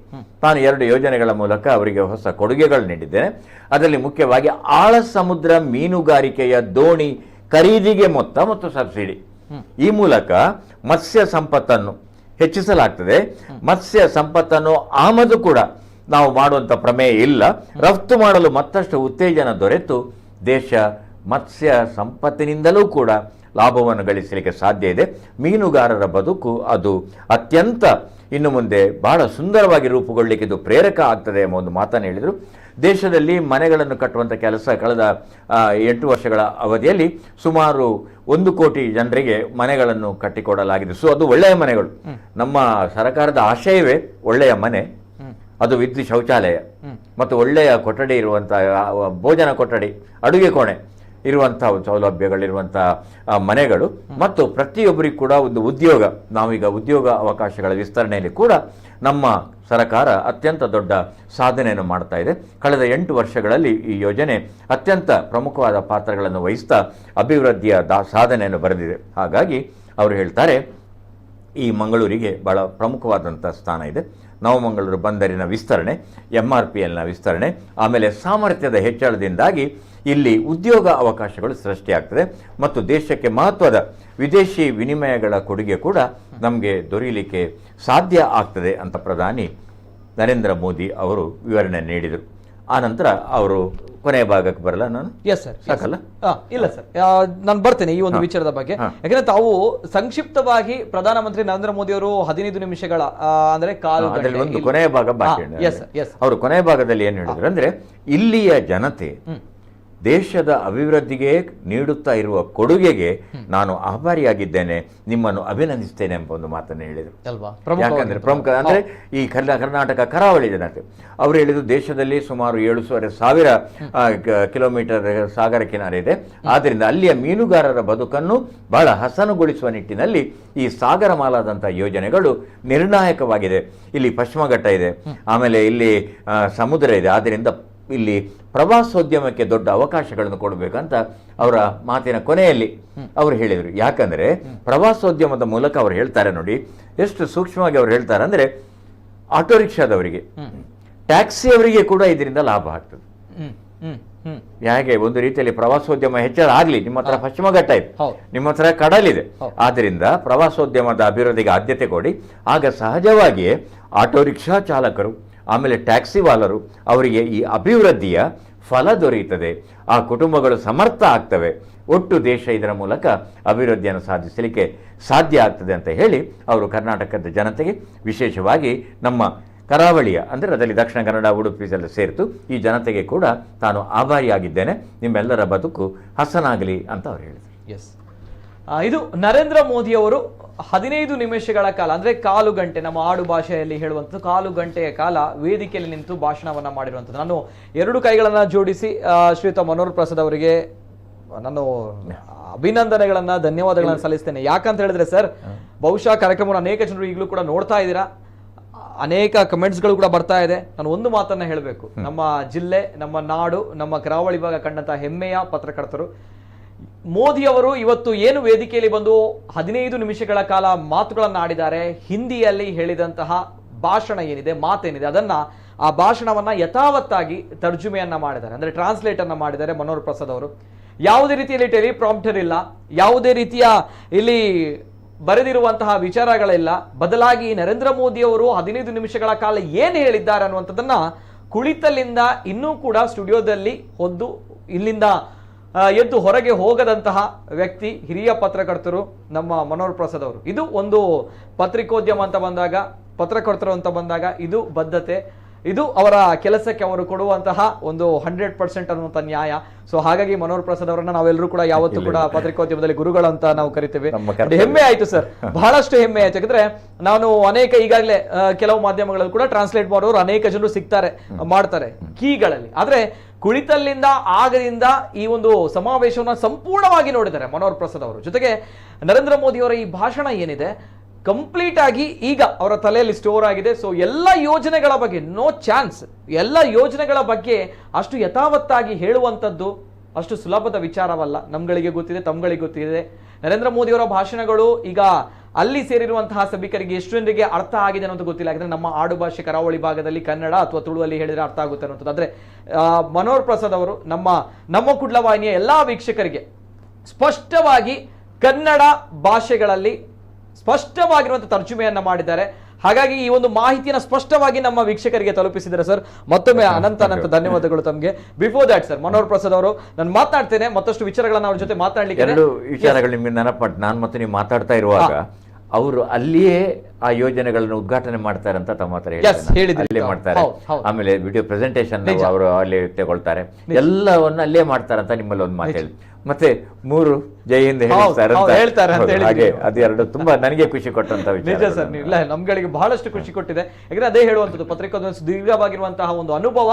ನಾನು 2 ಯೋಜನೆಗಳ ಮೂಲಕ ಅವರಿಗೆ ಹೊಸ ಕೊಡುಗೆಗಳು ನೀಡಿದ್ದೇನೆ. ಅದರಲ್ಲಿ ಮುಖ್ಯವಾಗಿ ಆಳ ಸಮುದ್ರ ಮೀನುಗಾರಿಕೆಯ ದೋಣಿ ಖರೀದಿಗೆ ಮೊತ್ತ ಮತ್ತು ಸಬ್ಸಿಡಿ. ಈ ಮೂಲಕ ಮತ್ಸ್ಯ ಸಂಪತ್ತನ್ನು ಹೆಚ್ಚಿಸಲಾಗ್ತದೆ. ಮತ್ಸ್ಯ ಸಂಪತ್ತನ್ನು ಆಮದು ಕೂಡ ನಾವು ಮಾಡುವಂಥ ಪ್ರಮೇಯ ಇಲ್ಲ. ರಫ್ತು ಮಾಡಲು ಮತ್ತಷ್ಟು ಉತ್ತೇಜನ ದೊರೆತು ದೇಶ ಮತ್ಸ್ಯ ಸಂಪತ್ತಿನಿಂದಲೂ ಕೂಡ ಲಾಭವನ್ನು ಗಳಿಸಲಿಕ್ಕೆ ಸಾಧ್ಯ ಇದೆ. ಮೀನುಗಾರರ ಬದುಕು ಅದು ಅತ್ಯಂತ ಇನ್ನು ಮುಂದೆ ಬಹಳ ಸುಂದರವಾಗಿ ರೂಪುಗೊಳ್ಳಲಿಕ್ಕೆ ಇದು ಪ್ರೇರಕ ಆಗ್ತದೆ ಎಂಬ ಒಂದು ಮಾತನ್ನು ಹೇಳಿದರು. ದೇಶದಲ್ಲಿ ಮನೆಗಳನ್ನು ಕಟ್ಟುವಂಥ ಕೆಲಸ ಕಳೆದ 8 ವರ್ಷಗಳ ಅವಧಿಯಲ್ಲಿ ಸುಮಾರು 1 ಕೋಟಿ ಜನರಿಗೆ ಮನೆಗಳನ್ನು ಕಟ್ಟಿಕೊಡಲಾಗಿದೆ. ಸೊ ಅದು ಒಳ್ಳೆಯ ಮನೆಗಳು. ನಮ್ಮ ಸರ್ಕಾರದ ಆಶಯವೇ ಒಳ್ಳೆಯ ಮನೆ, ಅದು ವಿದ್ ಶೌಚಾಲಯ ಮತ್ತು ಒಳ್ಳೆಯ ಕೊಠಡಿ ಇರುವಂಥ ಭೋಜನ ಕೊಠಡಿ, ಅಡುಗೆ ಕೋಣೆ ಇರುವಂಥ ಸೌಲಭ್ಯಗಳಿರುವಂಥ ಮನೆಗಳು, ಮತ್ತು ಪ್ರತಿಯೊಬ್ಬರಿಗೂ ಕೂಡ ಒಂದು ಉದ್ಯೋಗ. ನಾವೀಗ ಉದ್ಯೋಗ ಅವಕಾಶಗಳ ವಿಸ್ತರಣೆಯಲ್ಲಿ ಕೂಡ ನಮ್ಮ ಸರ್ಕಾರ ಅತ್ಯಂತ ದೊಡ್ಡ ಸಾಧನೆಯನ್ನು ಮಾಡ್ತಾ ಇದೆ. ಕಳೆದ 8 ವರ್ಷಗಳಲ್ಲಿ ಈ ಯೋಜನೆ ಅತ್ಯಂತ ಪ್ರಮುಖವಾದ ಪಾತ್ರಗಳನ್ನು ವಹಿಸ್ತಾ ಅಭಿವೃದ್ಧಿಯ ಸಾಧನೆಯನ್ನು ಬರೆದಿದೆ. ಹಾಗಾಗಿ ಅವರು ಹೇಳ್ತಾರೆ ಈ ಮಂಗಳೂರಿಗೆ ಬಹಳ ಪ್ರಮುಖವಾದಂಥ ಸ್ಥಾನ ಇದೆ. ನವಮಂಗಳೂರು ಬಂದರಿನ ವಿಸ್ತರಣೆ, MRPLನ ವಿಸ್ತರಣೆ, ಆಮೇಲೆ ಸಾಮರ್ಥ್ಯದ ಹೆಚ್ಚಳದಿಂದಾಗಿ ಇಲ್ಲಿ ಉದ್ಯೋಗ ಅವಕಾಶಗಳು ಸೃಷ್ಟಿಯಾಗ್ತದೆ ಮತ್ತು ದೇಶಕ್ಕೆ ಮಹತ್ವದ ವಿದೇಶಿ ವಿನಿಮಯಗಳ ಕೊಡುಗೆ ಕೂಡ ನಮಗೆ ದೊರೆಯಲಿಕ್ಕೆ ಸಾಧ್ಯ ಆಗ್ತದೆ ಅಂತ ಪ್ರಧಾನಿ ನರೇಂದ್ರ ಮೋದಿ ಅವರು ವಿವರಣೆ ನೀಡಿದರು. ಆನಂತರ ಅವರು ಕೊನೆಯ ಭಾಗಕ್ಕೆ ಬರಲ್ಲ ನಾನು? ಎಸ್ ಸರ್, ಸಾಕಲ್ಲ? ಇಲ್ಲ ಸರ್, ನಾನು ಬರ್ತೇನೆ ಈ ಒಂದು ವಿಚಾರದ ಬಗ್ಗೆ. ಯಾಕಂದ್ರೆ ತಾವು ಸಂಕ್ಷಿಪ್ತವಾಗಿ ಪ್ರಧಾನಮಂತ್ರಿ ನರೇಂದ್ರ ಮೋದಿ ಅವರು 15 ನಿಮಿಷಗಳ ಅಂದ್ರೆ ಕಾಲು ಒಂದು ಕೊನೆಯ ಭಾಗ ಬಾಕಿ. ಅವರು ಕೊನೆಯ ಭಾಗದಲ್ಲಿ ಏನು ಹೇಳಿದ್ರು ಅಂದ್ರೆ, ಇಲ್ಲಿಯ ಜನತೆ ದೇಶದ ಅಭಿವೃದ್ಧಿಗೆ ನೀಡುತ್ತಾ ಇರುವ ಕೊಡುಗೆಗೆ ನಾನು ಆಭಾರಿಯಾಗಿದ್ದೇನೆ, ನಿಮ್ಮನ್ನು ಅಭಿನಂದಿಸ್ತೇನೆ ಎಂಬ ಒಂದು ಮಾತನ್ನು ಹೇಳಿದರು. ಯಾಕಂದ್ರೆ ಪ್ರಮುಖ ಅಂದ್ರೆ ಈ ಕರ್ನಾಟಕ ಕರಾವಳಿ ಜನತೆ ಅವರು ಹೇಳಿದ್ರು, ದೇಶದಲ್ಲಿ ಸುಮಾರು 7,500 ಕಿಲೋಮೀಟರ್ ಸಾಗರ ಕಿನಾರೆ ಇದೆ. ಆದ್ದರಿಂದ ಅಲ್ಲಿಯ ಮೀನುಗಾರರ ಬದುಕನ್ನು ಬಹಳ ಹಸನುಗೊಳಿಸುವ ನಿಟ್ಟಿನಲ್ಲಿ ಈ ಸಾಗರಮಾಲಾದಂಥ ಯೋಜನೆಗಳು ನಿರ್ಣಾಯಕವಾಗಿದೆ. ಇಲ್ಲಿ ಪಶ್ಚಿಮ ಘಟ್ಟ ಇದೆ, ಆಮೇಲೆ ಇಲ್ಲಿ ಸಮುದ್ರ ಇದೆ. ಆದ್ದರಿಂದ ಇಲ್ಲಿ ಪ್ರವಾಸೋದ್ಯಮಕ್ಕೆ ದೊಡ್ಡ ಅವಕಾಶಗಳನ್ನು ಕೊಡಬೇಕಂತ ಅವರ ಮಾತಿನ ಕೊನೆಯಲ್ಲಿ ಅವರು ಹೇಳಿದರು. ಯಾಕಂದ್ರೆ ಪ್ರವಾಸೋದ್ಯಮದ ಮೂಲಕ ಅವರು ಹೇಳ್ತಾರೆ ನೋಡಿ, ಎಷ್ಟು ಸೂಕ್ಷ್ಮವಾಗಿ ಅವರು ಹೇಳ್ತಾರೆ ಅಂದ್ರೆ, ಆಟೋ ರಿಕ್ಷಾದವರಿಗೆ, ಟ್ಯಾಕ್ಸಿಯವರಿಗೆ ಕೂಡ ಇದರಿಂದ ಲಾಭ ಆಗ್ತದೆ. ಹೇಗೆ ಒಂದು ರೀತಿಯಲ್ಲಿ ಪ್ರವಾಸೋದ್ಯಮ ಹೆಚ್ಚಳ ಆಗ್ಲಿ, ನಿಮ್ಮ ಹತ್ರ ಪಶ್ಚಿಮ ಘಟ್ಟ ಇದೆ, ನಿಮ್ಮ ಹತ್ರ ಕಡಲಿದೆ, ಆದ್ರಿಂದ ಪ್ರವಾಸೋದ್ಯಮದ ಅಭಿವೃದ್ಧಿಗೆ ಆದ್ಯತೆ ಕೊಡಿ. ಆಗ ಸಹಜವಾಗಿಯೇ ಆಟೋ ರಿಕ್ಷಾ ಚಾಲಕರು, ಆಮೇಲೆ ಟ್ಯಾಕ್ಸಿ ವಾಲರು ಅವರಿಗೆ ಈ ಅಭಿವೃದ್ಧಿಯ ಫಲ ದೊರೆಯುತ್ತದೆ, ಆ ಕುಟುಂಬಗಳು ಸಮರ್ಥ ಆಗ್ತವೆ, ಒಟ್ಟು ದೇಶ ಇದರ ಮೂಲಕ ಅಭಿವೃದ್ಧಿಯನ್ನು ಸಾಧಿಸಲಿಕ್ಕೆ ಸಾಧ್ಯ ಆಗ್ತದೆ ಅಂತ ಹೇಳಿ ಅವರು ಕರ್ನಾಟಕದ ಜನತೆಗೆ, ವಿಶೇಷವಾಗಿ ನಮ್ಮ ಕರಾವಳಿಯ ಅಂದರೆ ಅದರಲ್ಲಿ ದಕ್ಷಿಣ ಕನ್ನಡ, ಉಡುಪಿ ಎಲ್ಲ ಸೇರಿತು, ಈ ಜನತೆಗೆ ಕೂಡ ತಾನು ಆಭಾರಿಯಾಗಿದ್ದೇನೆ, ನಿಮ್ಮೆಲ್ಲರ ಬದುಕು ಹಸನಾಗಲಿ ಅಂತ ಅವರು ಹೇಳಿದರು. ಎಸ್, ಇದು ನರೇಂದ್ರ ಮೋದಿ ಅವರು 15 ನಿಮಿಷಗಳ ಕಾಲ ಅಂದ್ರೆ ಕಾಲು ಗಂಟೆ, ನಮ್ಮ ಆಡು ಭಾಷೆಯಲ್ಲಿ ಹೇಳುವಂಥದ್ದು ಕಾಲು ಗಂಟೆಯ ಕಾಲ ವೇದಿಕೆಯಲ್ಲಿ ನಿಂತು ಭಾಷಣವನ್ನ ಮಾಡಿರುವಂಥದ್ದು. ನಾನು 2 ಕೈಗಳನ್ನ ಜೋಡಿಸಿ ಶ್ರೀಯುತ ಮನೋಹರ್ ಪ್ರಸಾದ್ ಅವರಿಗೆ ನಾನು ಅಭಿನಂದನೆಗಳನ್ನ ಧನ್ಯವಾದಗಳನ್ನ ಸಲ್ಲಿಸ್ತೇನೆ. ಯಾಕಂತ ಹೇಳಿದ್ರೆ ಸರ್, ಬಹುಶಃ ಕಾರ್ಯಕ್ರಮವನ್ನು ಅನೇಕ ಜನರು ಈಗಲೂ ಕೂಡ ನೋಡ್ತಾ ಇದ್ದೀರಾ, ಅನೇಕ ಕಮೆಂಟ್ಸ್ಗಳು ಕೂಡ ಬರ್ತಾ ಇದೆ. ನಾನು ಒಂದು ಮಾತನ್ನ ಹೇಳಬೇಕು, ನಮ್ಮ ಜಿಲ್ಲೆ, ನಮ್ಮ ನಾಡು, ನಮ್ಮ ಕರಾವಳಿ ಭಾಗ ಕಂಡಂತಹ ಹೆಮ್ಮೆಯ ಪತ್ರಕರ್ತರು ಮೋದಿ ಅವರು ಇವತ್ತು ಏನು ವೇದಿಕೆಯಲ್ಲಿ ಬಂದು 15 ನಿಮಿಷಗಳ ಕಾಲ ಮಾತುಗಳನ್ನು ಆಡಿದ್ದಾರೆ. ಹಿಂದಿಯಲ್ಲಿ ಹೇಳಿದಂತಹ ಭಾಷಣ ಏನಿದೆ, ಮಾತೇನಿದೆ, ಅದನ್ನ ಆ ಭಾಷಣವನ್ನ ಯಥಾವತ್ತಾಗಿ ತರ್ಜುಮೆಯನ್ನ ಮಾಡಿದ್ದಾರೆ, ಅಂದ್ರೆ ಟ್ರಾನ್ಸ್ಲೇಟ್ ಅನ್ನ ಮಾಡಿದ್ದಾರೆ ಮನೋಹರ್ ಪ್ರಸಾದ್ ಅವರು. ಯಾವುದೇ ರೀತಿಯಲ್ಲಿ ಟೆಲಿಪ್ರಾಂಪ್ಟರ್ ಇಲ್ಲ, ಯಾವುದೇ ರೀತಿಯ ಇಲ್ಲಿ ಬರೆದಿರುವಂತಹ ವಿಚಾರಗಳಿಲ್ಲ. ಬದಲಾಗಿ ನರೇಂದ್ರ ಮೋದಿ ಅವರು 15 ನಿಮಿಷಗಳ ಕಾಲ ಏನು ಹೇಳಿದ್ದಾರೆ ಅನ್ನುವಂಥದ್ದನ್ನ ಕುಳಿತಲ್ಲಿಂದ ಇನ್ನೂ ಕೂಡ ಸ್ಟುಡಿಯೋದಲ್ಲಿ ಹೊದ್ದು ಇಲ್ಲಿಂದ ಎದ್ದು ಹೊರಗೆ ಹೋಗದಂತಹ ವ್ಯಕ್ತಿ, ಹಿರಿಯ ಪತ್ರಕರ್ತರು ನಮ್ಮ ಮನೋಹರ್ ಪ್ರಸಾದ್ ಅವರು. ಇದು ಒಂದು ಪತ್ರಿಕೋದ್ಯಮ ಅಂತ ಬಂದಾಗ, ಪತ್ರಕರ್ತರು ಅಂತ ಬಂದಾಗ ಇದು ಬದ್ಧತೆ, ಇದು ಅವರ ಕೆಲಸಕ್ಕೆ ಅವರು ಕೊಡುವಂತಹ ಒಂದು 100% ಅನ್ನುವಂಥ ನ್ಯಾಯ. ಸೊ ಹಾಗಾಗಿ ಮನೋಹರ್ ಪ್ರಸಾದ್ ಅವರನ್ನ ನಾವೆಲ್ಲರೂ ಕೂಡ ಯಾವತ್ತೂ ಕೂಡ ಪತ್ರಿಕೋದ್ಯಮದಲ್ಲಿ ಗುರುಗಳು ಅಂತ ನಾವು ಕರಿತೇವೆ. ಹೆಮ್ಮೆ ಆಯ್ತು ಸರ್, ಬಹಳಷ್ಟು ಹೆಮ್ಮೆ ಆಯ್ತು. ಯಾಕಂದ್ರೆ ನಾನು ಅನೇಕ ಈಗಾಗಲೇ ಕೆಲವು ಮಾಧ್ಯಮಗಳಲ್ಲಿ ಕೂಡ ಟ್ರಾನ್ಸ್ಲೇಟ್ ಮಾಡೋರು ಅನೇಕ ಜನರು ಸಿಗ್ತಾರೆ, ಮಾಡ್ತಾರೆ ಕೀಗಳಲ್ಲಿ. ಆದ್ರೆ ಕುಳಿತಲ್ಲಿಂದ ಆಗದಿಂದ ಈ ಒಂದು ಸಮಾವೇಶವನ್ನು ಸಂಪೂರ್ಣವಾಗಿ ನೋಡಿದ್ದಾರೆ ಮನೋಹರ್ ಪ್ರಸಾದ್ ಅವರು. ಜೊತೆಗೆ ನರೇಂದ್ರ ಮೋದಿ ಅವರ ಈ ಭಾಷಣ ಏನಿದೆ ಕಂಪ್ಲೀಟ್ ಆಗಿ ಈಗ ಅವರ ತಲೆಯಲ್ಲಿ ಸ್ಟೋರ್ ಆಗಿದೆ. ಸೊ ಎಲ್ಲ ಯೋಜನೆಗಳ ಬಗ್ಗೆ ನೋ ಚಾನ್ಸ್, ಎಲ್ಲ ಯೋಜನೆಗಳ ಬಗ್ಗೆ ಅಷ್ಟು ಯಥಾವತ್ತಾಗಿ ಹೇಳುವಂಥದ್ದು ಅಷ್ಟು ಸುಲಭದ ವಿಚಾರವಲ್ಲ. ನಮ್ಗಳಿಗೆ ಗೊತ್ತಿದೆ, ತಮ್ಗಳಿಗೆ ಗೊತ್ತಿದೆ. ನರೇಂದ್ರ ಮೋದಿ ಅವರ ಭಾಷಣಗಳು ಈಗ ಅಲ್ಲಿ ಸೇರಿರುವಂತಹ ಸಭಿಕರಿಗೆ ಎಷ್ಟು ಜನರಿಗೆ ಅರ್ಥ ಆಗಿದೆ ಅನ್ನೋದು ಗೊತ್ತಿಲ್ಲ. ಯಾಕಂದ್ರೆ ನಮ್ಮ ಆಡು ಭಾಷೆ ಕರಾವಳಿ ಭಾಗದಲ್ಲಿ ಕನ್ನಡ ಅಥವಾ ತುಳುವಲ್ಲಿ ಹೇಳಿದ್ರೆ ಅರ್ಥ ಆಗುತ್ತೆ ಅನ್ನೋದು. ಆದ್ರೆ ಮನೋಹರ್ ಪ್ರಸಾದ್ ಅವರು ನಮ್ಮ ಕುಡ್ಲವಾಹಿನಿಯ ಎಲ್ಲಾ ವೀಕ್ಷಕರಿಗೆ ಸ್ಪಷ್ಟವಾಗಿ ಕನ್ನಡ ಭಾಷೆಗಳಲ್ಲಿ ಸ್ಪಷ್ಟವಾಗಿರುವಂತಹ ತರ್ಜುಮೆಯನ್ನ ಮಾಡಿದ್ದಾರೆ. ಹಾಗಾಗಿ ಈ ಒಂದು ಮಾಹಿತಿಯನ್ನು ಸ್ಪಷ್ಟವಾಗಿ ನಮ್ಮ ವೀಕ್ಷಕರಿಗೆ ತಲುಪಿಸಿದ್ದಾರೆ ಸರ್. ಮತ್ತೊಮ್ಮೆ ಅನಂತ ಧನ್ಯವಾದಗಳು ತಮಗೆ. Before that sir, Manohar Prasad ಅವರು, ನಾನು ಮಾತನಾಡ್ತೇನೆ, ಮತ್ತಷ್ಟು ವಿಚಾರಗಳನ್ನ ಅವ್ರ ಜೊತೆ ಮಾತಾಡ್ಲಿಕ್ಕೆ. ಎರಡು ವಿಚಾರಗಳು ನಿಮ್ಗೆ ನೆನಪಟ್ಟು ನಾನು ಮತ್ತೆ ನೀವು ಮಾತಾಡ್ತಾ ಇರುವಾಗ ಅವರು ಅಲ್ಲಿಯೇ ಆ ಯೋಜನೆಗಳನ್ನು ಉದ್ಘಾಟನೆ ಮಾಡ್ತಾರೆ ಅಂತ ತಮ್ಮ ಹತ್ರ ಅಲ್ಲೇ ಮಾಡ್ತಾರೆ. ಆಮೇಲೆ ವಿಡಿಯೋ ಪ್ರೆಸೆಂಟೇಷನ್ ಅವರು ಅಲ್ಲಿ ತಗೊಳ್ತಾರೆ, ಎಲ್ಲವನ್ನ ಅಲ್ಲೇ ಮಾಡ್ತಾರೆ ಅಂತ ನಿಮ್ಮಲ್ಲಿ ಒಂದು ಮಾತು ಹೇಳಿ. ಮತ್ತೆ 3 ಜೈ ಹಿಂದ್ ಹೇಳ್ತಾರೆ. ಹಾಗೆ ಅದೆರಡು ತುಂಬಾ ನನಗೆ ಖುಷಿ ಕೊಟ್ಟಂತ ವಿಚಾರ. ನಿಜ ಸರ್, ಇಲ್ಲ ನಮ್ಗಳಿಗೆ ಬಹಳಷ್ಟು ಖುಷಿ ಕೊಟ್ಟಿದೆ. ಯಾಕಂದ್ರೆ ಅದೇ ಹೇಳುವಂಥದ್ದು, ಪತ್ರಿಕೋದ್ಯಮ ದೀರ್ಘವಾಗಿರುವಂತಹ ಒಂದು ಅನುಭವ.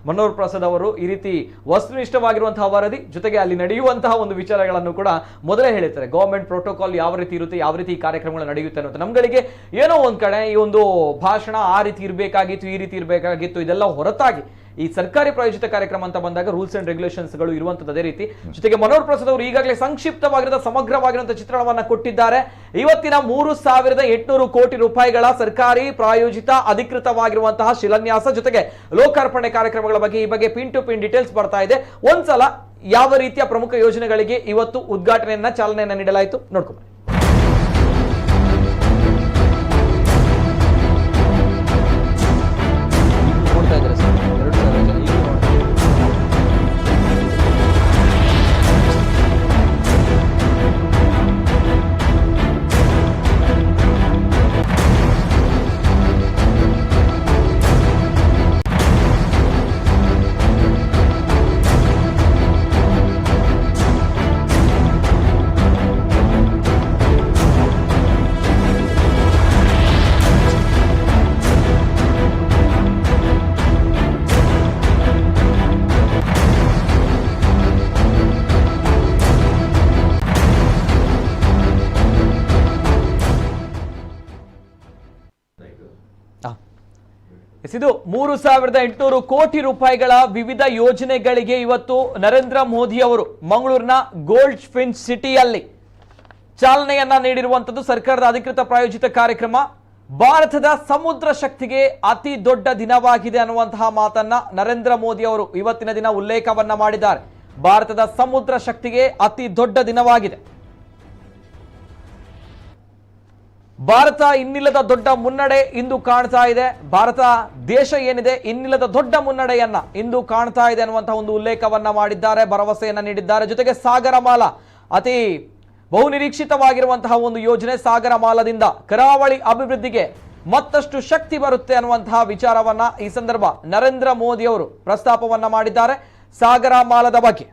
ಮನೋಹರ್ ಪ್ರಸಾದ್ ಅವರು ಈ ರೀತಿ ವಸ್ತುನಿಷ್ಠವಾಗಿರುವಂತಹ ವರದಿ ಜೊತೆಗೆ ಅಲ್ಲಿ ನಡೆಯುವಂತಹ ಒಂದು ವಿಚಾರಗಳನ್ನು ಕೂಡ ಮೊದಲೇ ಹೇಳಿರ್ತಾರೆ. ಗವರ್ಮೆಂಟ್ ಪ್ರೋಟೋಕಾಲ್ ಯಾವ ರೀತಿ ಇರುತ್ತೆ, ಯಾವ ರೀತಿ ಈ ಕಾರ್ಯಕ್ರಮಗಳು ನಡೆಯುತ್ತೆ ಅನ್ನೋದು. ನಮ್ಗಳಿಗೆ ಏನೋ ಒಂದ್ ಕಡೆ ಈ ಒಂದು ಭಾಷಣ ಆ ರೀತಿ ಇರಬೇಕಾಗಿತ್ತು, ಈ ರೀತಿ ಇರಬೇಕಾಗಿತ್ತು, ಇದೆಲ್ಲ ಹೊರತಾಗಿ ಈ ಸರ್ಕಾರಿ ಪ್ರಾಯೋಜಿತ ಕಾರ್ಯಕ್ರಮ ಅಂತ ಬಂದಾಗ ರೂಲ್ಸ್ ಅಂಡ್ ರೆಗ್ಯುಲೇಷನ್ಸ್ ಗಳು ಇರುವಂತದ್ದು ಅದೇ ರೀತಿ. ಜೊತೆಗೆ ಮನೋಹರ್ ಪ್ರಸಾದ್ ಅವರು ಈಗಾಗಲೇ ಸಂಕ್ಷಿಪ್ತವಾಗಿರುವ ಸಮಗ್ರವಾಗಿರುವಂತಹ ಚಿತ್ರಣವನ್ನ ಕೊಟ್ಟಿದ್ದಾರೆ. ಇವತ್ತಿನ 3,800 ಕೋಟಿ ರೂಪಾಯಿಗಳ ಸರ್ಕಾರಿ ಪ್ರಾಯೋಜಿತ ಅಧಿಕೃತವಾಗಿರುವಂತಹ ಶಿಲಾನ್ಯಾಸ ಜೊತೆಗೆ ಲೋಕಾರ್ಪಣೆ ಕಾರ್ಯಕ್ರಮಗಳ ಬಗ್ಗೆ ಈ ಬಗ್ಗೆ ಪಿನ್ ಟು ಪಿನ್ ಡೀಟೇಲ್ಸ್ ಬರ್ತಾ ಇದೆ. ಒಂದ್ಸಲ ಯಾವ ರೀತಿಯ ಪ್ರಮುಖ ಯೋಜನೆಗಳಿಗೆ ಇವತ್ತು ಉದ್ಘಾಟನೆಯನ್ನ ಚಾಲನೆಯನ್ನ ನೀಡಲಾಯಿತು ನೋಡ್ಕೊಂಡು ನೋಡ್ತಾ ಇದ್ದಾರೆ ಸರ್. 2,000 ಜನ ಈಗ ಇದು 3,800 ಕೋಟಿ ರೂಪಾಯಿಗಳ ವಿವಿಧ ಯೋಜನೆಗಳಿಗೆ ಇವತ್ತು ನರೇಂದ್ರ ಮೋದಿ ಅವರು ಮಂಗಳೂರಿನ ಗೋಲ್ಡ್ ಫಿನ್ಚ್ ಸಿಟಿಯಲ್ಲಿ ಚಾಲನೆಯನ್ನ ನೀಡಿರುವಂತದ್ದು ಸರ್ಕಾರದ ಅಧಿಕೃತ ಪ್ರಾಯೋಜಿತ ಕಾರ್ಯಕ್ರಮ. ಭಾರತದ ಸಮುದ್ರ ಶಕ್ತಿಗೆ ಅತಿ ದೊಡ್ಡ ದಿನವಾಗಿದೆ ಅನ್ನುವಂತಹ ಮಾತನ್ನ ನರೇಂದ್ರ ಮೋದಿ ಅವರು ಇವತ್ತಿನ ದಿನ ಉಲ್ಲೇಖವನ್ನ ಮಾಡಿದ್ದಾರೆ. ಭಾರತದ ಸಮುದ್ರ ಶಕ್ತಿಗೆ ಅತಿ ದೊಡ್ಡ ದಿನವಾಗಿದೆ. ಭಾರತ ಇನ್ನಿಲ್ಲದ ದೊಡ್ಡ ಮುನ್ನಡೆ ಇಂದು ಕಾಣ್ತಾ ಇದೆ. ಭಾರತ ದೇಶ ಏನಿದೆ ಇನ್ನಿಲ್ಲದ ದೊಡ್ಡ ಮುನ್ನಡೆಯನ್ನ ಇಂದು ಕಾಣ್ತಾ ಇದೆ ಅನ್ನುವಂತಹ ಒಂದು ಉಲ್ಲೇಖವನ್ನ ಮಾಡಿದ್ದಾರೆ, ಭರವಸೆಯನ್ನ ನೀಡಿದ್ದಾರೆ. ಜೊತೆಗೆ ಸಾಗರಮಾಲಾ ಅತಿ ಬಹುನಿರೀಕ್ಷಿತವಾಗಿರುವಂತಹ ಒಂದು ಯೋಜನೆ. ಸಾಗರಮಾಲಾದಿಂದ ಕರಾವಳಿ ಅಭಿವೃದ್ಧಿಗೆ ಮತ್ತಷ್ಟು ಶಕ್ತಿ ಬರುತ್ತೆ ಅನ್ನುವಂತಹ ವಿಚಾರವನ್ನ ಈ ಸಂದರ್ಭ ನರೇಂದ್ರ ಮೋದಿ ಅವರು ಪ್ರಸ್ತಾಪವನ್ನ ಮಾಡಿದ್ದಾರೆ ಸಾಗರಮಾಲಾದ ಬಗ್ಗೆ.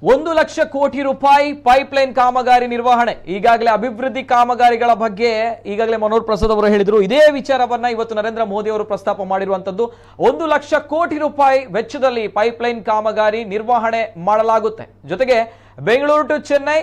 1 ಲಕ್ಷ ಕೋಟಿ ರೂಪಾಯಿ ಪೈಪ್ಲೈನ್ ಕಾಮಗಾರಿ ನಿರ್ವಹಣೆ. ಈಗಾಗಲೇ ಅಭಿವೃದ್ಧಿ ಕಾಮಗಾರಿಗಳ ಬಗ್ಗೆ ಈಗಾಗಲೇ ಮನೋಹರ್ ಪ್ರಸಾದ್ ಅವರು ಹೇಳಿದ್ರು. ಇದೇ ವಿಚಾರವನ್ನ ಇವತ್ತು ನರೇಂದ್ರ ಮೋದಿ ಅವರು ಪ್ರಸ್ತಾಪ ಮಾಡಿರುವಂತದ್ದು. 1 ಲಕ್ಷ ಕೋಟಿ ರೂಪಾಯಿ ವೆಚ್ಚದಲ್ಲಿ ಪೈಪ್ಲೈನ್ ಕಾಮಗಾರಿ ನಿರ್ವಹಣೆ ಮಾಡಲಾಗುತ್ತೆ. ಜೊತೆಗೆ ಬೆಂಗಳೂರು ಟು ಚೆನ್ನೈ,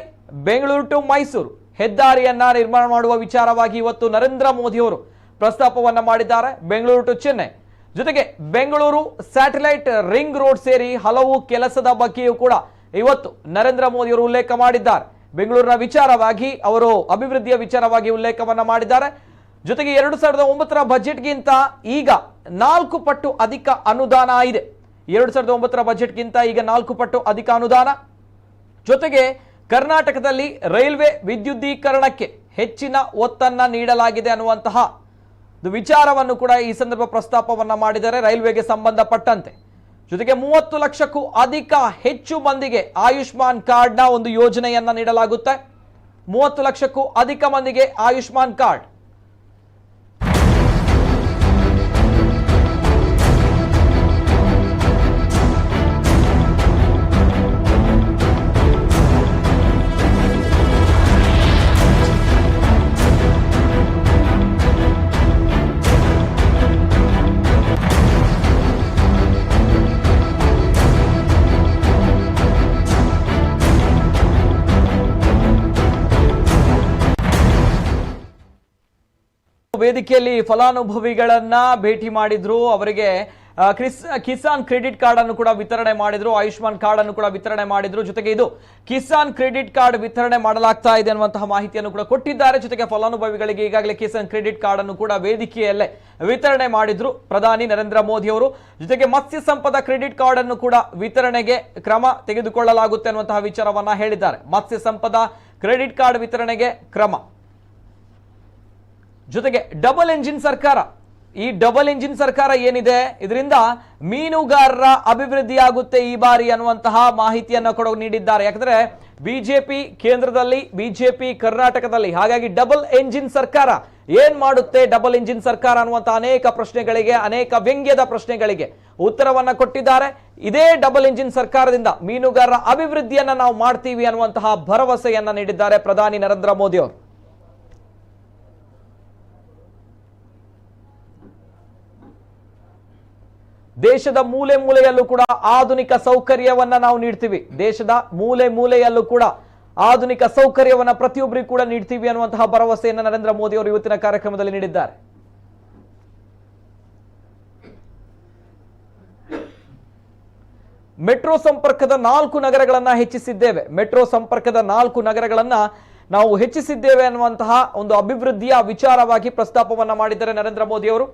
ಬೆಂಗಳೂರು ಟು ಮೈಸೂರು ಹೆದ್ದಾರಿಯನ್ನ ನಿರ್ಮಾಣ ಮಾಡುವ ವಿಚಾರವಾಗಿ ಇವತ್ತು ನರೇಂದ್ರ ಮೋದಿ ಅವರು ಪ್ರಸ್ತಾಪವನ್ನ ಮಾಡಿದ್ದಾರೆ. ಬೆಂಗಳೂರು ಟು ಚೆನ್ನೈ, ಜೊತೆಗೆ ಬೆಂಗಳೂರು ಸ್ಯಾಟಲೈಟ್ ರಿಂಗ್ ರೋಡ್ ಸೇರಿ ಹಲವು ಕೆಲಸದ ಬಗ್ಗೆಯೂ ಕೂಡ ಇವತ್ತು ನರೇಂದ್ರ ಮೋದಿ ಅವರು ಉಲ್ಲೇಖ ಮಾಡಿದ್ದಾರೆ. ಬೆಂಗಳೂರಿನ ವಿಚಾರವಾಗಿ ಅವರು ಅಭಿವೃದ್ಧಿಯ ವಿಚಾರವಾಗಿ ಉಲ್ಲೇಖವನ್ನ ಮಾಡಿದ್ದಾರೆ. ಜೊತೆಗೆ 2009ರ ಬಜೆಟ್ಗಿಂತ ಈಗ 4 ಪಟ್ಟು ಅಧಿಕ ಅನುದಾನ ಇದೆ. 2009ರ ಬಜೆಟ್ಗಿಂತ ಈಗ 4 ಪಟ್ಟು ಅಧಿಕ ಅನುದಾನ. ಜೊತೆಗೆ ಕರ್ನಾಟಕದಲ್ಲಿ ರೈಲ್ವೆ ವಿದ್ಯುದೀಕರಣಕ್ಕೆ ಹೆಚ್ಚಿನ ಒತ್ತನ್ನ ನೀಡಲಾಗಿದೆ ಅನ್ನುವಂತಹ ವಿಚಾರವನ್ನು ಕೂಡ ಈ ಸಂದರ್ಭ ಪ್ರಸ್ತಾಪವನ್ನ ಮಾಡಿದ್ದಾರೆ ರೈಲ್ವೆಗೆ ಸಂಬಂಧಪಟ್ಟಂತೆ. ಜೊತೆಗೆ 30 ಲಕ್ಷಕ್ಕೂ ಹೆಚ್ಚು ಮಂದಿಗೆ ಆಯುಷ್ಮಾನ್ ಕಾರ್ಡ್ನ ಒಂದು ಯೋಜನೆಯನ್ನ ನೀಡಲಾಗುತ್ತೆ. 30 ಲಕ್ಷಕ್ಕೂ ಅಧಿಕ ಮಂದಿಗೆ ಆಯುಷ್ಮಾನ್ ಕಾರ್ಡ್. ವೇದಿಕೆಯಲ್ಲಿ ಫಲಾನುಭವಿಗಳನ್ನ ಭೇಟಿ ಮಾಡಿದ್ರು. ಅವರಿಗೆ ಕಿಸಾನ್ ಕ್ರೆಡಿಟ್ ಕಾರ್ಡ್ ಅನ್ನು ಕೂಡ ವಿತರಣೆ ಮಾಡಿದ್ರು, ಆಯುಷ್ಮಾನ್ ಕಾರ್ಡ್ ಅನ್ನು ಕೂಡ ವಿತರಣೆ ಮಾಡಿದ್ರು. ಜೊತೆಗೆ ಇದು ಕಿಸಾನ್ ಕ್ರೆಡಿಟ್ ಕಾರ್ಡ್ ವಿತರಣೆ ಮಾಡಲಾಗ್ತಾ ಇದೆ ಅನ್ನುವಂತಹ ಮಾಹಿತಿಯನ್ನು ಕೂಡ ಕೊಟ್ಟಿದ್ದಾರೆ. ಜೊತೆಗೆ ಫಲಾನುಭವಿಗಳಿಗೆ ಈಗಾಗಲೇ ಕಿಸಾನ್ ಕ್ರೆಡಿಟ್ ಕಾರ್ಡ್ ಅನ್ನು ಕೂಡ ವೇದಿಕೆಯಲ್ಲೇ ವಿತರಣೆ ಮಾಡಿದ್ರು ಪ್ರಧಾನಿ ನರೇಂದ್ರ ಮೋದಿ ಅವರು. ಜೊತೆಗೆ ಮತ್ಸ್ಯ ಸಂಪದ ಕ್ರೆಡಿಟ್ ಕಾರ್ಡ್ ಅನ್ನು ಕೂಡ ವಿತರಣೆಗೆ ಕ್ರಮ ತೆಗೆದುಕೊಳ್ಳಲಾಗುತ್ತೆ ಅನ್ನುವಂತಹ ವಿಚಾರವನ್ನ ಹೇಳಿದ್ದಾರೆ. ಮತ್ಸ್ಯ ಸಂಪದ ಕ್ರೆಡಿಟ್ ಕಾರ್ಡ್ ವಿತರಣೆಗೆ ಕ್ರಮ. ಜೊತೆಗೆ ಡಬಲ್ ಎಂಜಿನ್ ಸರ್ಕಾರ, ಈ ಡಬಲ್ ಎಂಜಿನ್ ಸರ್ಕಾರ ಏನಿದೆ ಇದರಿಂದ ಮೀನುಗಾರರ ಅಭಿವೃದ್ಧಿ ಆಗುತ್ತೆ ಈ ಬಾರಿ ಅನ್ನುವಂತಹ ಮಾಹಿತಿಯನ್ನು ಕೂಡ ನೀಡಿದ್ದಾರೆ. ಯಾಕಂದ್ರೆ ಬಿಜೆಪಿ ಕೇಂದ್ರದಲ್ಲಿ, ಬಿಜೆಪಿ ಕರ್ನಾಟಕದಲ್ಲಿ, ಹಾಗಾಗಿ ಡಬಲ್ ಎಂಜಿನ್ ಸರ್ಕಾರ ಏನ್ ಮಾಡುತ್ತೆ, ಡಬಲ್ ಎಂಜಿನ್ ಸರ್ಕಾರ ಅನ್ನುವಂತಹ ಅನೇಕ ಪ್ರಶ್ನೆಗಳಿಗೆ, ಅನೇಕ ವ್ಯಂಗ್ಯದ ಪ್ರಶ್ನೆಗಳಿಗೆ ಉತ್ತರವನ್ನ ಕೊಟ್ಟಿದ್ದಾರೆ. ಇದೇ ಡಬಲ್ ಎಂಜಿನ್ ಸರ್ಕಾರದಿಂದ ಮೀನುಗಾರರ ಅಭಿವೃದ್ಧಿಯನ್ನ ನಾವು ಮಾಡ್ತೀವಿ ಅನ್ನುವಂತಹ ಭರವಸೆಯನ್ನ ನೀಡಿದ್ದಾರೆ ಪ್ರಧಾನಿ ನರೇಂದ್ರ ಮೋದಿ ಅವರು. ದೇಶದ ಮೂಲೆ ಮೂಲೆಯಲ್ಲೂ ಕೂಡ ಆಧುನಿಕ ಸೌಕರ್ಯವನ್ನ ನಾವು ನೀಡ್ತೀವಿ. ದೇಶದ ಮೂಲೆ ಮೂಲೆಯಲ್ಲೂ ಕೂಡ ಆಧುನಿಕ ಸೌಕರ್ಯವನ್ನ ಪ್ರತಿಯೊಬ್ಬರಿಗೂ ಕೂಡ ನೀಡ್ತೀವಿ ಅನ್ನುವಂತಹ ಭರವಸೆಯನ್ನು ನರೇಂದ್ರ ಮೋದಿ ಅವರು ಇವತ್ತಿನ ಕಾರ್ಯಕ್ರಮದಲ್ಲಿ ನೀಡಿದ್ದಾರೆ. ಮೆಟ್ರೋ ಸಂಪರ್ಕದ 4 ನಗರಗಳನ್ನ ಹೆಚ್ಚಿಸಿದ್ದೇವೆ. ಮೆಟ್ರೋ ಸಂಪರ್ಕದ 4 ನಗರಗಳನ್ನ ನಾವು ಹೆಚ್ಚಿಸಿದ್ದೇವೆ ಅನ್ನುವಂತಹ ಒಂದು ಅಭಿವೃದ್ಧಿಯ ವಿಚಾರವಾಗಿ ಪ್ರಸ್ತಾಪವನ್ನ ಮಾಡಿದ್ದಾರೆ ನರೇಂದ್ರ ಮೋದಿ ಅವರು.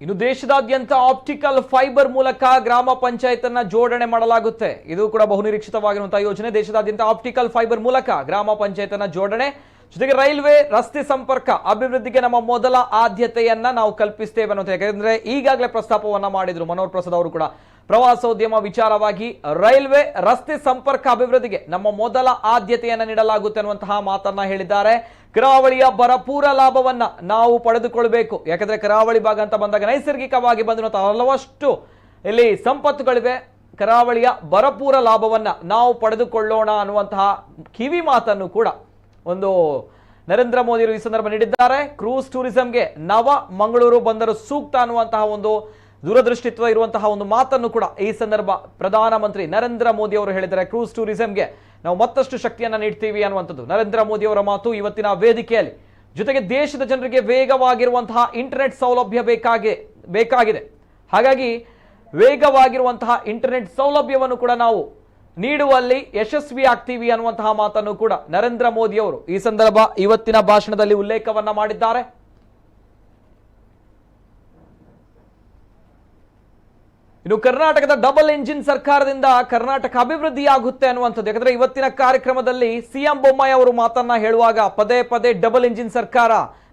ಇನ್ನು ದೇಶದಾದ್ಯಂತ ಆಪ್ಟಿಕಲ್ ಫೈಬರ್ ಮೂಲಕ ಗ್ರಾಮ ಪಂಚಾಯತ್ ಅನ್ನ ಜೋಡಣೆ ಮಾಡಲಾಗುತ್ತೆ. ಇದು ಕೂಡ ಬಹುನಿರೀಕ್ಷಿತವಾಗಿರುವಂತಹ ಯೋಜನೆ. ದೇಶದಾದ್ಯಂತ ಆಪ್ಟಿಕಲ್ ಫೈಬರ್ ಮೂಲಕ ಗ್ರಾಮ ಪಂಚಾಯತ್ ಅನ್ನ ಜೋಡಣೆ. ಜೊತೆಗೆ ರೈಲ್ವೆ, ರಸ್ತೆ ಸಂಪರ್ಕ ಅಭಿವೃದ್ಧಿಗೆ ನಮ್ಮ ಮೊದಲ ಆದ್ಯತೆಯನ್ನ ನಾವು ಕಲ್ಪಿಸ್ತೇವೆ ಅನ್ನೋದು. ಯಾಕಂದ್ರೆ ಈಗಾಗಲೇ ಪ್ರಸ್ತಾಪವನ್ನ ಮಾಡಿದ್ರು ಮನೋಹರ್ ಪ್ರಸಾದ್ ಅವರು ಕೂಡ. ಪ್ರವಾಸೋದ್ಯಮ ವಿಚಾರವಾಗಿ ರೈಲ್ವೆ, ರಸ್ತೆ ಸಂಪರ್ಕ ಅಭಿವೃದ್ಧಿಗೆ ನಮ್ಮ ಮೊದಲ ಆದ್ಯತೆಯನ್ನ ನೀಡಲಾಗುತ್ತೆ ಅನ್ನುವಂತಹ ಮಾತನ್ನ ಹೇಳಿದ್ದಾರೆ. ಕರಾವಳಿಯ ಭರಪೂರ ಲಾಭವನ್ನ ನಾವು ಪಡೆದುಕೊಳ್ಬೇಕು. ಯಾಕಂದ್ರೆ ಕರಾವಳಿ ಭಾಗ ಅಂತ ಬಂದಾಗ ನೈಸರ್ಗಿಕವಾಗಿ ಬಂದಿರುವಂತಹ ಹಲವಷ್ಟು ಇಲ್ಲಿ ಸಂಪತ್ತುಗಳಿವೆ. ಕರಾವಳಿಯ ಭರಪೂರ ಲಾಭವನ್ನ ನಾವು ಪಡೆದುಕೊಳ್ಳೋಣ ಅನ್ನುವಂತಹ ಕಿವಿ ಮಾತನ್ನು ಕೂಡ ಒಂದು ನರೇಂದ್ರ ಮೋದಿ ಅವರು ಈ ಸಂದರ್ಭ ನೀಡಿದ್ದಾರೆ. ಕ್ರೂಸ್ ಟೂರಿಸಂಗೆ ನವ ಮಂಗಳೂರು ಬಂದರು ಸೂಕ್ತ ಅನ್ನುವಂತಹ ಒಂದು ದೂರದೃಷ್ಟಿತ್ವ ಇರುವಂತಹ ಒಂದು ಮಾತನ್ನು ಕೂಡ ಈ ಸಂದರ್ಭ ಪ್ರಧಾನಮಂತ್ರಿ ನರೇಂದ್ರ ಮೋದಿ ಅವರು ಹೇಳಿದ್ದಾರೆ. ಕ್ರೂಸ್ ಟೂರಿಸಂಗೆ ನಾವು ಮತ್ತಷ್ಟು ಶಕ್ತಿಯನ್ನ ನೀಡ್ತೀವಿ ಅನ್ನುವಂಥದ್ದು ನರೇಂದ್ರ ಮೋದಿ ಅವರ ಮಾತು ಇವತ್ತಿನ ವೇದಿಕೆಯಲ್ಲಿ. ಜೊತೆಗೆ ದೇಶದ ಜನರಿಗೆ ವೇಗವಾಗಿರುವಂತಹ ಇಂಟರ್ನೆಟ್ ಸೌಲಭ್ಯ ಬೇಕಾಗಿದೆ. ಹಾಗಾಗಿ ವೇಗವಾಗಿರುವಂತಹ ಇಂಟರ್ನೆಟ್ ಸೌಲಭ್ಯವನ್ನು ಕೂಡ ನಾವು ನೀಡುವಲ್ಲಿ ಯಶಸ್ವಿ ಆಗ್ತೀವಿ ಅನ್ನುವಂತಹ ಮಾತನ್ನು ಕೂಡ ನರೇಂದ್ರ ಮೋದಿ ಅವರು ಈ ಸಂದರ್ಭ ಇವತ್ತಿನ ಭಾಷಣದಲ್ಲಿ ಉಲ್ಲೇಖವನ್ನ ಮಾಡಿದ್ದಾರೆ. ಇನ್ನು ಕರ್ನಾಟಕದ ಡಬಲ್ ಎಂಜಿನ್ ಸರ್ಕಾರದಿಂದ ಕರ್ನಾಟಕ ಅಭಿವೃದ್ಧಿ ಆಗುತ್ತೆ ಅನ್ನುವಂಥದ್ದು. ಯಾಕಂದ್ರೆ ಇವತ್ತಿನ ಕಾರ್ಯಕ್ರಮದಲ್ಲಿ ಸಿಎಂ ಬೊಮ್ಮಾಯಿ ಅವರು ಮಾತನ್ನ ಹೇಳುವಾಗ ಪದೇ ಪದೇ ಡಬಲ್ ಎಂಜಿನ್ ಸರ್ಕಾರ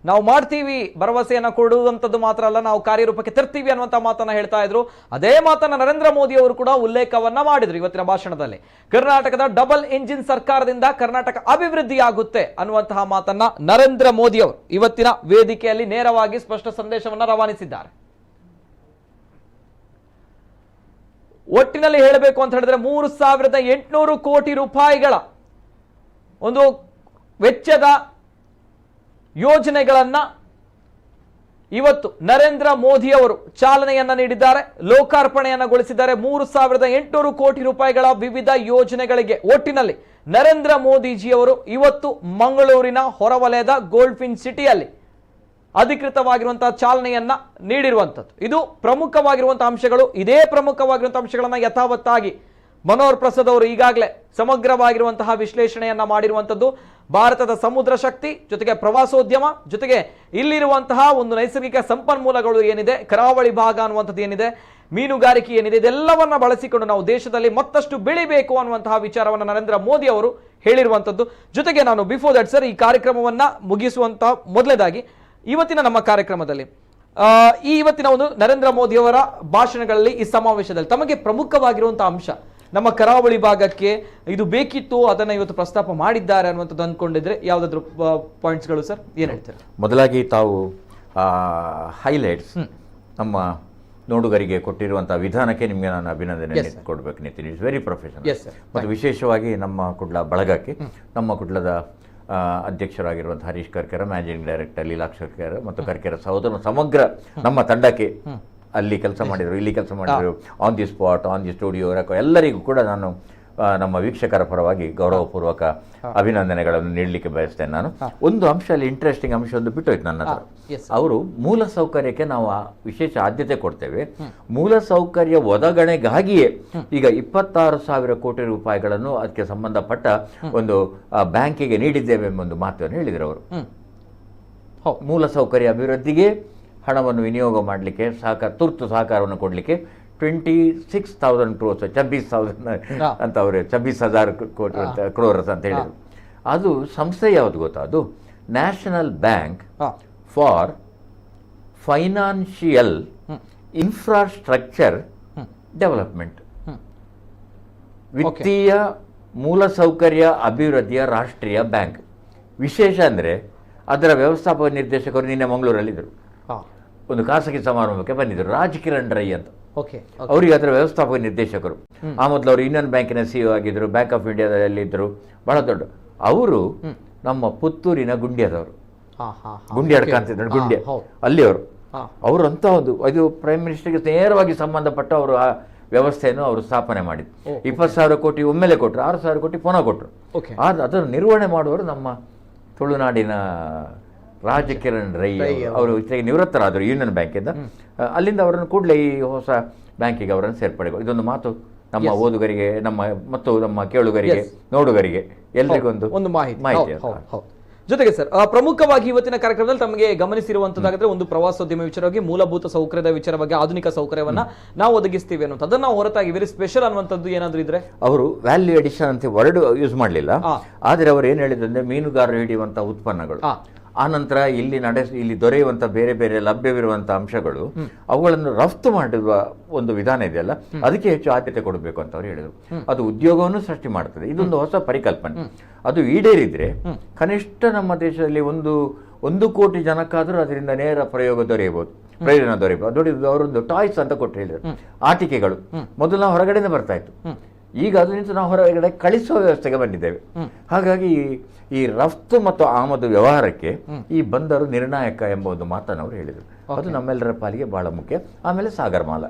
ನಾವು ಮಾಡ್ತೀವಿ, ಭರವಸೆಯನ್ನ ಕೊಡುವಂಥದ್ದು ಮಾತ್ರ ಅಲ್ಲ, ನಾವು ಕಾರ್ಯರೂಪಕ್ಕೆ ತರ್ತೀವಿ ಅನ್ನುವಂಥ ಮಾತನ್ನ ಹೇಳ್ತಾ ಇದ್ರು. ಅದೇ ಮಾತನ್ನ ನರೇಂದ್ರ ಮೋದಿ ಅವರು ಕೂಡ ಉಲ್ಲೇಖವನ್ನ ಮಾಡಿದ್ರು ಇವತ್ತಿನ ಭಾಷಣದಲ್ಲಿ. ಕರ್ನಾಟಕದ ಡಬಲ್ ಎಂಜಿನ್ ಸರ್ಕಾರದಿಂದ ಕರ್ನಾಟಕ ಅಭಿವೃದ್ಧಿ ಆಗುತ್ತೆ ಅನ್ನುವಂತಹ ಮಾತನ್ನ ನರೇಂದ್ರ ಮೋದಿ ಅವರು ಇವತ್ತಿನ ವೇದಿಕೆಯಲ್ಲಿ ನೇರವಾಗಿ ಸ್ಪಷ್ಟ ಸಂದೇಶವನ್ನ ರವಾನಿಸಿದ್ದಾರೆ. ಒಟ್ಟಿನಲ್ಲಿ ಹೇಳಬೇಕು ಅಂತ ಹೇಳಿದ್ರೆ 3,800 ಕೋಟಿ ರೂಪಾಯಿಗಳ ಒಂದು ವೆಚ್ಚದ ಯೋಜನೆಗಳನ್ನ ಇವತ್ತು ನರೇಂದ್ರ ಮೋದಿ ಅವರು ಚಾಲನೆಯನ್ನ ನೀಡಿದ್ದಾರೆ, ಲೋಕಾರ್ಪಣೆಯನ್ನಗೊಳಿಸಿದ್ದಾರೆ. 3,800 ಕೋಟಿ ರೂಪಾಯಿಗಳ ವಿವಿಧ ಯೋಜನೆಗಳಿಗೆ ಒಟ್ಟಿನಲ್ಲಿ ನರೇಂದ್ರ ಮೋದಿಜಿಯವರು ಇವತ್ತು ಮಂಗಳೂರಿನ ಹೊರವಲಯದ ಗೋಲ್ಡ್ ಫಿನ್ ಸಿಟಿಯಲ್ಲಿ ಅಧಿಕೃತವಾಗಿರುವಂತಹ ಚಾಲನೆಯನ್ನ ನೀಡಿರುವಂಥದ್ದು. ಇದು ಪ್ರಮುಖವಾಗಿರುವಂತಹ ಅಂಶಗಳು. ಇದೇ ಪ್ರಮುಖವಾಗಿರುವಂತಹ ಅಂಶಗಳನ್ನ ಯಥಾವತ್ತಾಗಿ ಮನೋಹರ್ ಪ್ರಸಾದ್ ಅವರು ಈಗಾಗಲೇ ಸಮಗ್ರವಾಗಿರುವಂತಹ ವಿಶ್ಲೇಷಣೆಯನ್ನ ಮಾಡಿರುವಂಥದ್ದು. ಭಾರತದ ಸಮುದ್ರ ಶಕ್ತಿ ಜೊತೆಗೆ ಪ್ರವಾಸೋದ್ಯಮ ಜೊತೆಗೆ ಇಲ್ಲಿರುವಂತಹ ಒಂದು ನೈಸರ್ಗಿಕ ಸಂಪನ್ಮೂಲಗಳು ಏನಿದೆ, ಕರಾವಳಿ ಭಾಗ ಅನ್ನುವಂಥದ್ದು ಏನಿದೆ, ಮೀನುಗಾರಿಕೆ ಏನಿದೆ, ಇದೆಲ್ಲವನ್ನ ಬಳಸಿಕೊಂಡು ನಾವು ದೇಶದಲ್ಲಿ ಮತ್ತಷ್ಟು ಬೆಳಿಬೇಕು ಅನ್ನುವಂತಹ ವಿಚಾರವನ್ನು ನರೇಂದ್ರ ಮೋದಿ ಅವರು ಹೇಳಿರುವಂಥದ್ದು. ಜೊತೆಗೆ ನಾನು ಬಿಫೋರ್ ದಟ್ ಸರ್ ಈ ಕಾರ್ಯಕ್ರಮವನ್ನ ಮುಗಿಸುವಂತಹ ಮೊದಲೇದಾಗಿ ಇವತ್ತಿನ ನಮ್ಮ ಕಾರ್ಯಕ್ರಮದಲ್ಲಿ ಇವತ್ತಿನ ಒಂದು ನರೇಂದ್ರ ಮೋದಿ ಅವರ ಭಾಷಣಗಳಲ್ಲಿ ಈ ಸಮಾವೇಶದಲ್ಲಿ ತಮಗೆ ಪ್ರಮುಖವಾಗಿರುವಂತಹ ಅಂಶ, ನಮ್ಮ ಕರಾವಳಿ ಭಾಗಕ್ಕೆ ಇದು ಬೇಕಿತ್ತು, ಅದನ್ನ ಇವತ್ತು ಪ್ರಸ್ತಾಪ ಮಾಡಿದ್ದಾರೆ ಅನ್ನುವಂಥದ್ದು ಅಂದ್ಕೊಂಡಿದ್ರೆ ಯಾವ್ದಾದ್ರು ಪಾಯಿಂಟ್ಸ್ಗಳು ಸರ್ ಏನ್ ಹೇಳ್ತಾರೆ? ಮೊದಲಾಗಿ ತಾವು ಹೈಲೈಟ್ಸ್ ನಮ್ಮ ನೋಡುಗರಿಗೆ ಕೊಟ್ಟಿರುವಂತಹ ವಿಧಾನಕ್ಕೆ ನಿಮಗೆ ನಾನು ಅಭಿನಂದನೆ ಕೊಡಬೇಕು ನಿತಿನ್. It's very professional. ಮತ್ತು ವಿಶೇಷವಾಗಿ ನಮ್ಮ ಕುಡ್ಲ ಬಳಗಕ್ಕೆ, ನಮ್ಮ ಕುಡ್ಲದ ಅಧ್ಯಕ್ಷರಾಗಿರುವಂಥ ಹರೀಶ್ ಕರ್ಕೆರ, ಮ್ಯಾನೇಜಿಂಗ್ ಡೈರೆಕ್ಟರ್ ಲೀಲಾಕ್ಷ ಕರ್ಕೆರ ಮತ್ತು ಕರ್ಕೆರ ಸಹೋದರ ಸಮಗ್ರ ನಮ್ಮ ತಂಡಕ್ಕೆ ಅಲ್ಲಿ ಕೆಲಸ ಮಾಡಿದರು, ಇಲ್ಲಿ ಕೆಲಸ ಮಾಡಿದರು, on the spot, on the studio, ಎಲ್ಲರಿಗೂ ಕೂಡ ನಾನು ನಮ್ಮ ವೀಕ್ಷಕರ ಪರವಾಗಿ ಗೌರವಪೂರ್ವಕ ಅಭಿನಂದನೆಗಳನ್ನು ನೀಡಲಿಕ್ಕೆ ಬಯಸ್ತೇನೆ. ನಾನು ಒಂದು ಅಂಶ ಅಲ್ಲಿ ಇಂಟ್ರೆಸ್ಟಿಂಗ್ ಅಂಶ ಒಂದು ಬಿಟ್ಟೋಯ್ತು ನನ್ನ ಹತ್ರ. ಅವರು ಮೂಲ ಸೌಕರ್ಯಕ್ಕೆ ನಾವು ವಿಶೇಷ ಆದ್ಯತೆ ಕೊಡ್ತೇವೆ, ಮೂಲ ಸೌಕರ್ಯ ಒದಗಣೆಗಾಗಿಯೇ ಈಗ 26,000 ಕೋಟಿ ರೂಪಾಯಿಗಳನ್ನು ಅದಕ್ಕೆ ಸಂಬಂಧಪಟ್ಟ ಒಂದು ಬ್ಯಾಂಕಿಗೆ ನೀಡಿದ್ದೇವೆ ಎಂಬ ಒಂದು ಮಾತನ್ನು ಹೇಳಿದರು ಅವರು. ಮೂಲ ಸೌಕರ್ಯ ಅಭಿವೃದ್ಧಿಗೆ ಹಣವನ್ನು ವಿನಿಯೋಗ ಮಾಡಲಿಕ್ಕೆ ತುರ್ತು ಸಹಕಾರವನ್ನು ಕೊಡಲಿಕ್ಕೆ 26,000 crores, 26,000 ಅಂತ ಅವರು 26,000 ಕೋಟಿ ಕ್ರೋರ್ಸ್ ಅಂತ ಹೇಳಿದರು. ಅದು ಸಂಸ್ಥೆ ಯಾವುದು ಗೊತ್ತಾ? ಅದು national bank for financial infrastructure development, ವಿತ್ತೀಯ ಮೂಲಸೌಕರ್ಯ ಅಭಿವೃದ್ಧಿಯ ರಾಷ್ಟ್ರೀಯ ಬ್ಯಾಂಕ್. ವಿಶೇಷ ಅಂದರೆ ಅದರ ವ್ಯವಸ್ಥಾಪಕ ನಿರ್ದೇಶಕರು ನಿನ್ನೆ ಮಂಗಳೂರಲ್ಲಿದ್ದರು, ಒಂದು ಖಾಸಗಿ ಸಮಾರಂಭಕ್ಕೆ ಬಂದಿದ್ದರು, ರಾಜ್ ಕಿರಣ್ ರೈ ಅಂತ. ಅವರಿಗೆ ಅದರ ವ್ಯವಸ್ಥಾಪಕ ನಿರ್ದೇಶಕರು. ಆ ಮೊದಲು ಅವರು ಯೂನಿಯನ್ ಬ್ಯಾಂಕಿನ ಸಿಇಒ ಆಗಿದ್ದರು, ಬ್ಯಾಂಕ್ ಆಫ್ ಇಂಡಿಯಾದಲ್ಲಿ ಇದ್ದರು, ಬಹಳ ದೊಡ್ಡ. ಅವರು ನಮ್ಮ ಪುತ್ತೂರಿನ ಗುಂಡ್ಯದವರು, ಗುಂಡ್ಯಾಡ್ಕ ಅಂತಿದ್ರು, ಗುಂಡ್ಯ ಅಲ್ಲಿ ಅವರು ಅಂತ ಒಂದು ಇದು ಪ್ರೈಮ್ ಮಿನಿಸ್ಟರ್ಗೆ ನೇರವಾಗಿ ಸಂಬಂಧಪಟ್ಟ ಅವರು ಆ ವ್ಯವಸ್ಥೆಯನ್ನು ಅವರು ಸ್ಥಾಪನೆ ಮಾಡಿದ್ರು. 20,000 ಕೋಟಿ ಒಮ್ಮೆಲೆ ಕೊಟ್ಟರು, 6,000 ಕೋಟಿ ಪುನಃ ಕೊಟ್ಟರು. ಅದನ್ನು ನಿರ್ವಹಣೆ ಮಾಡುವವರು ನಮ್ಮ ತುಳುನಾಡಿನ ರಾಜ್ ಕಿರಣ್ ರೈ ಅವರು ನಿವೃತ್ತರಾದರು ಯೂನಿಯನ್ ಬ್ಯಾಂಕಿಂದ. ಅಲ್ಲಿಂದ ಅವರನ್ನು ಕೂಡಲೇ ಈ ಹೊಸ ಬ್ಯಾಂಕಿಗೆ ಅವರನ್ನು ಸೇರ್ಪಡೆಗಳು. ಇದೊಂದು ಮಾತು ನಮ್ಮ ಓದುಗರಿಗೆ, ಮತ್ತು ನಮ್ಮ ಕೇಳುಗರಿಗೆ, ನೋಡುಗರಿಗೆ ಎಲ್ರಿಗೂ ಒಂದು ಮಾಹಿತಿ. ಜೊತೆಗೆ ಸರ್ ಪ್ರಮುಖವಾಗಿ ಇವತ್ತಿನ ಕಾರ್ಯಕ್ರಮದಲ್ಲಿ ತಮಗೆ ಗಮನಿಸಿರುವಂತದ್ದಾದ್ರೆ ಒಂದು ಪ್ರವಾಸೋದ್ಯಮ ವಿಚಾರವಾಗಿ, ಮೂಲಭೂತ ಸೌಕರ್ಯದ ವಿಚಾರವಾಗಿ, ಆಧುನಿಕ ಸೌಕರ್ಯವನ್ನ ನಾವು ಒದಗಿಸ್ತೀವಿ ಅನ್ನೋದು, ಅದನ್ನ ಹೊರತಾಗಿ ವೆರಿ ಸ್ಪೆಷಲ್ ಅನ್ನುವಂಥದ್ದು ಏನಾದ್ರು ಇದ್ರೆ ಅವರು ವ್ಯಾಲ್ಯೂ ಎಡಿಷನ್ ಅಂತ ವರ್ಡ್ ಯೂಸ್ ಮಾಡಲಿಲ್ಲ. ಆದರೆ ಅವರು ಏನು ಹೇಳಿದ್ರೆ ಮೀನುಗಾರರು ಹಿಡಿಯುವಂತಹ ಉತ್ಪನ್ನಗಳು, ಆನಂತರ ಇಲ್ಲಿ ದೊರೆಯುವಂಥ ಬೇರೆ ಬೇರೆ ಲಭ್ಯವಿರುವಂಥ ಅಂಶಗಳು, ಅವುಗಳನ್ನು ರಫ್ತು ಮಾಡುವ ಒಂದು ವಿಧಾನ ಇದೆಯಲ್ಲ, ಅದಕ್ಕೆ ಹೆಚ್ಚು ಆದ್ಯತೆ ಕೊಡಬೇಕು ಅಂತ ಅವರು ಹೇಳಿದರು. ಅದು ಉದ್ಯೋಗವನ್ನು ಸೃಷ್ಟಿ ಮಾಡ್ತದೆ. ಇದೊಂದು ಹೊಸ ಪರಿಕಲ್ಪನೆ. ಅದು ಈಡೇರಿದ್ರೆ ಕನಿಷ್ಠ ನಮ್ಮ ದೇಶದಲ್ಲಿ 1 ಕೋಟಿ ಜನಕ್ಕಾದರೂ ಅದರಿಂದ ನೇರ ಪ್ರಯೋಜನ ದೊರೆಯಬಹುದು. ನೋಡಿ, ಅವರೊಂದು ಟಾಯ್ಸ್ ಅಂತ ಕೊಟ್ಟು ಹೇಳಿದರು, ಆಟಿಕೆಗಳು. ಮೊದಲು ನಾವು ಹೊರಗಡೆಯಿಂದ ಬರ್ತಾ ಇತ್ತು, ಈಗ ಅದರಿಂದ ನಾವು ಹೊರಗಡೆ ಕಳಿಸುವ ವ್ಯವಸ್ಥೆಗೆ ಬಂದಿದ್ದೇವೆ. ಹಾಗಾಗಿ ಈ ರಫ್ತು ಮತ್ತು ಆಮದು ವ್ಯವಹಾರಕ್ಕೆ ಈ ಬಂದರು ನಿರ್ಣಾಯಕ ಎಂಬ ಒಂದು ಮಾತನ್ನು ಅವರು ಹೇಳಿದರು. ಅದು ನಮ್ಮೆಲ್ಲರ ಪಾಲಿಗೆ ಬಹಳ ಮುಖ್ಯ. ಆಮೇಲೆ ಸಾಗರಮಾಲಾ,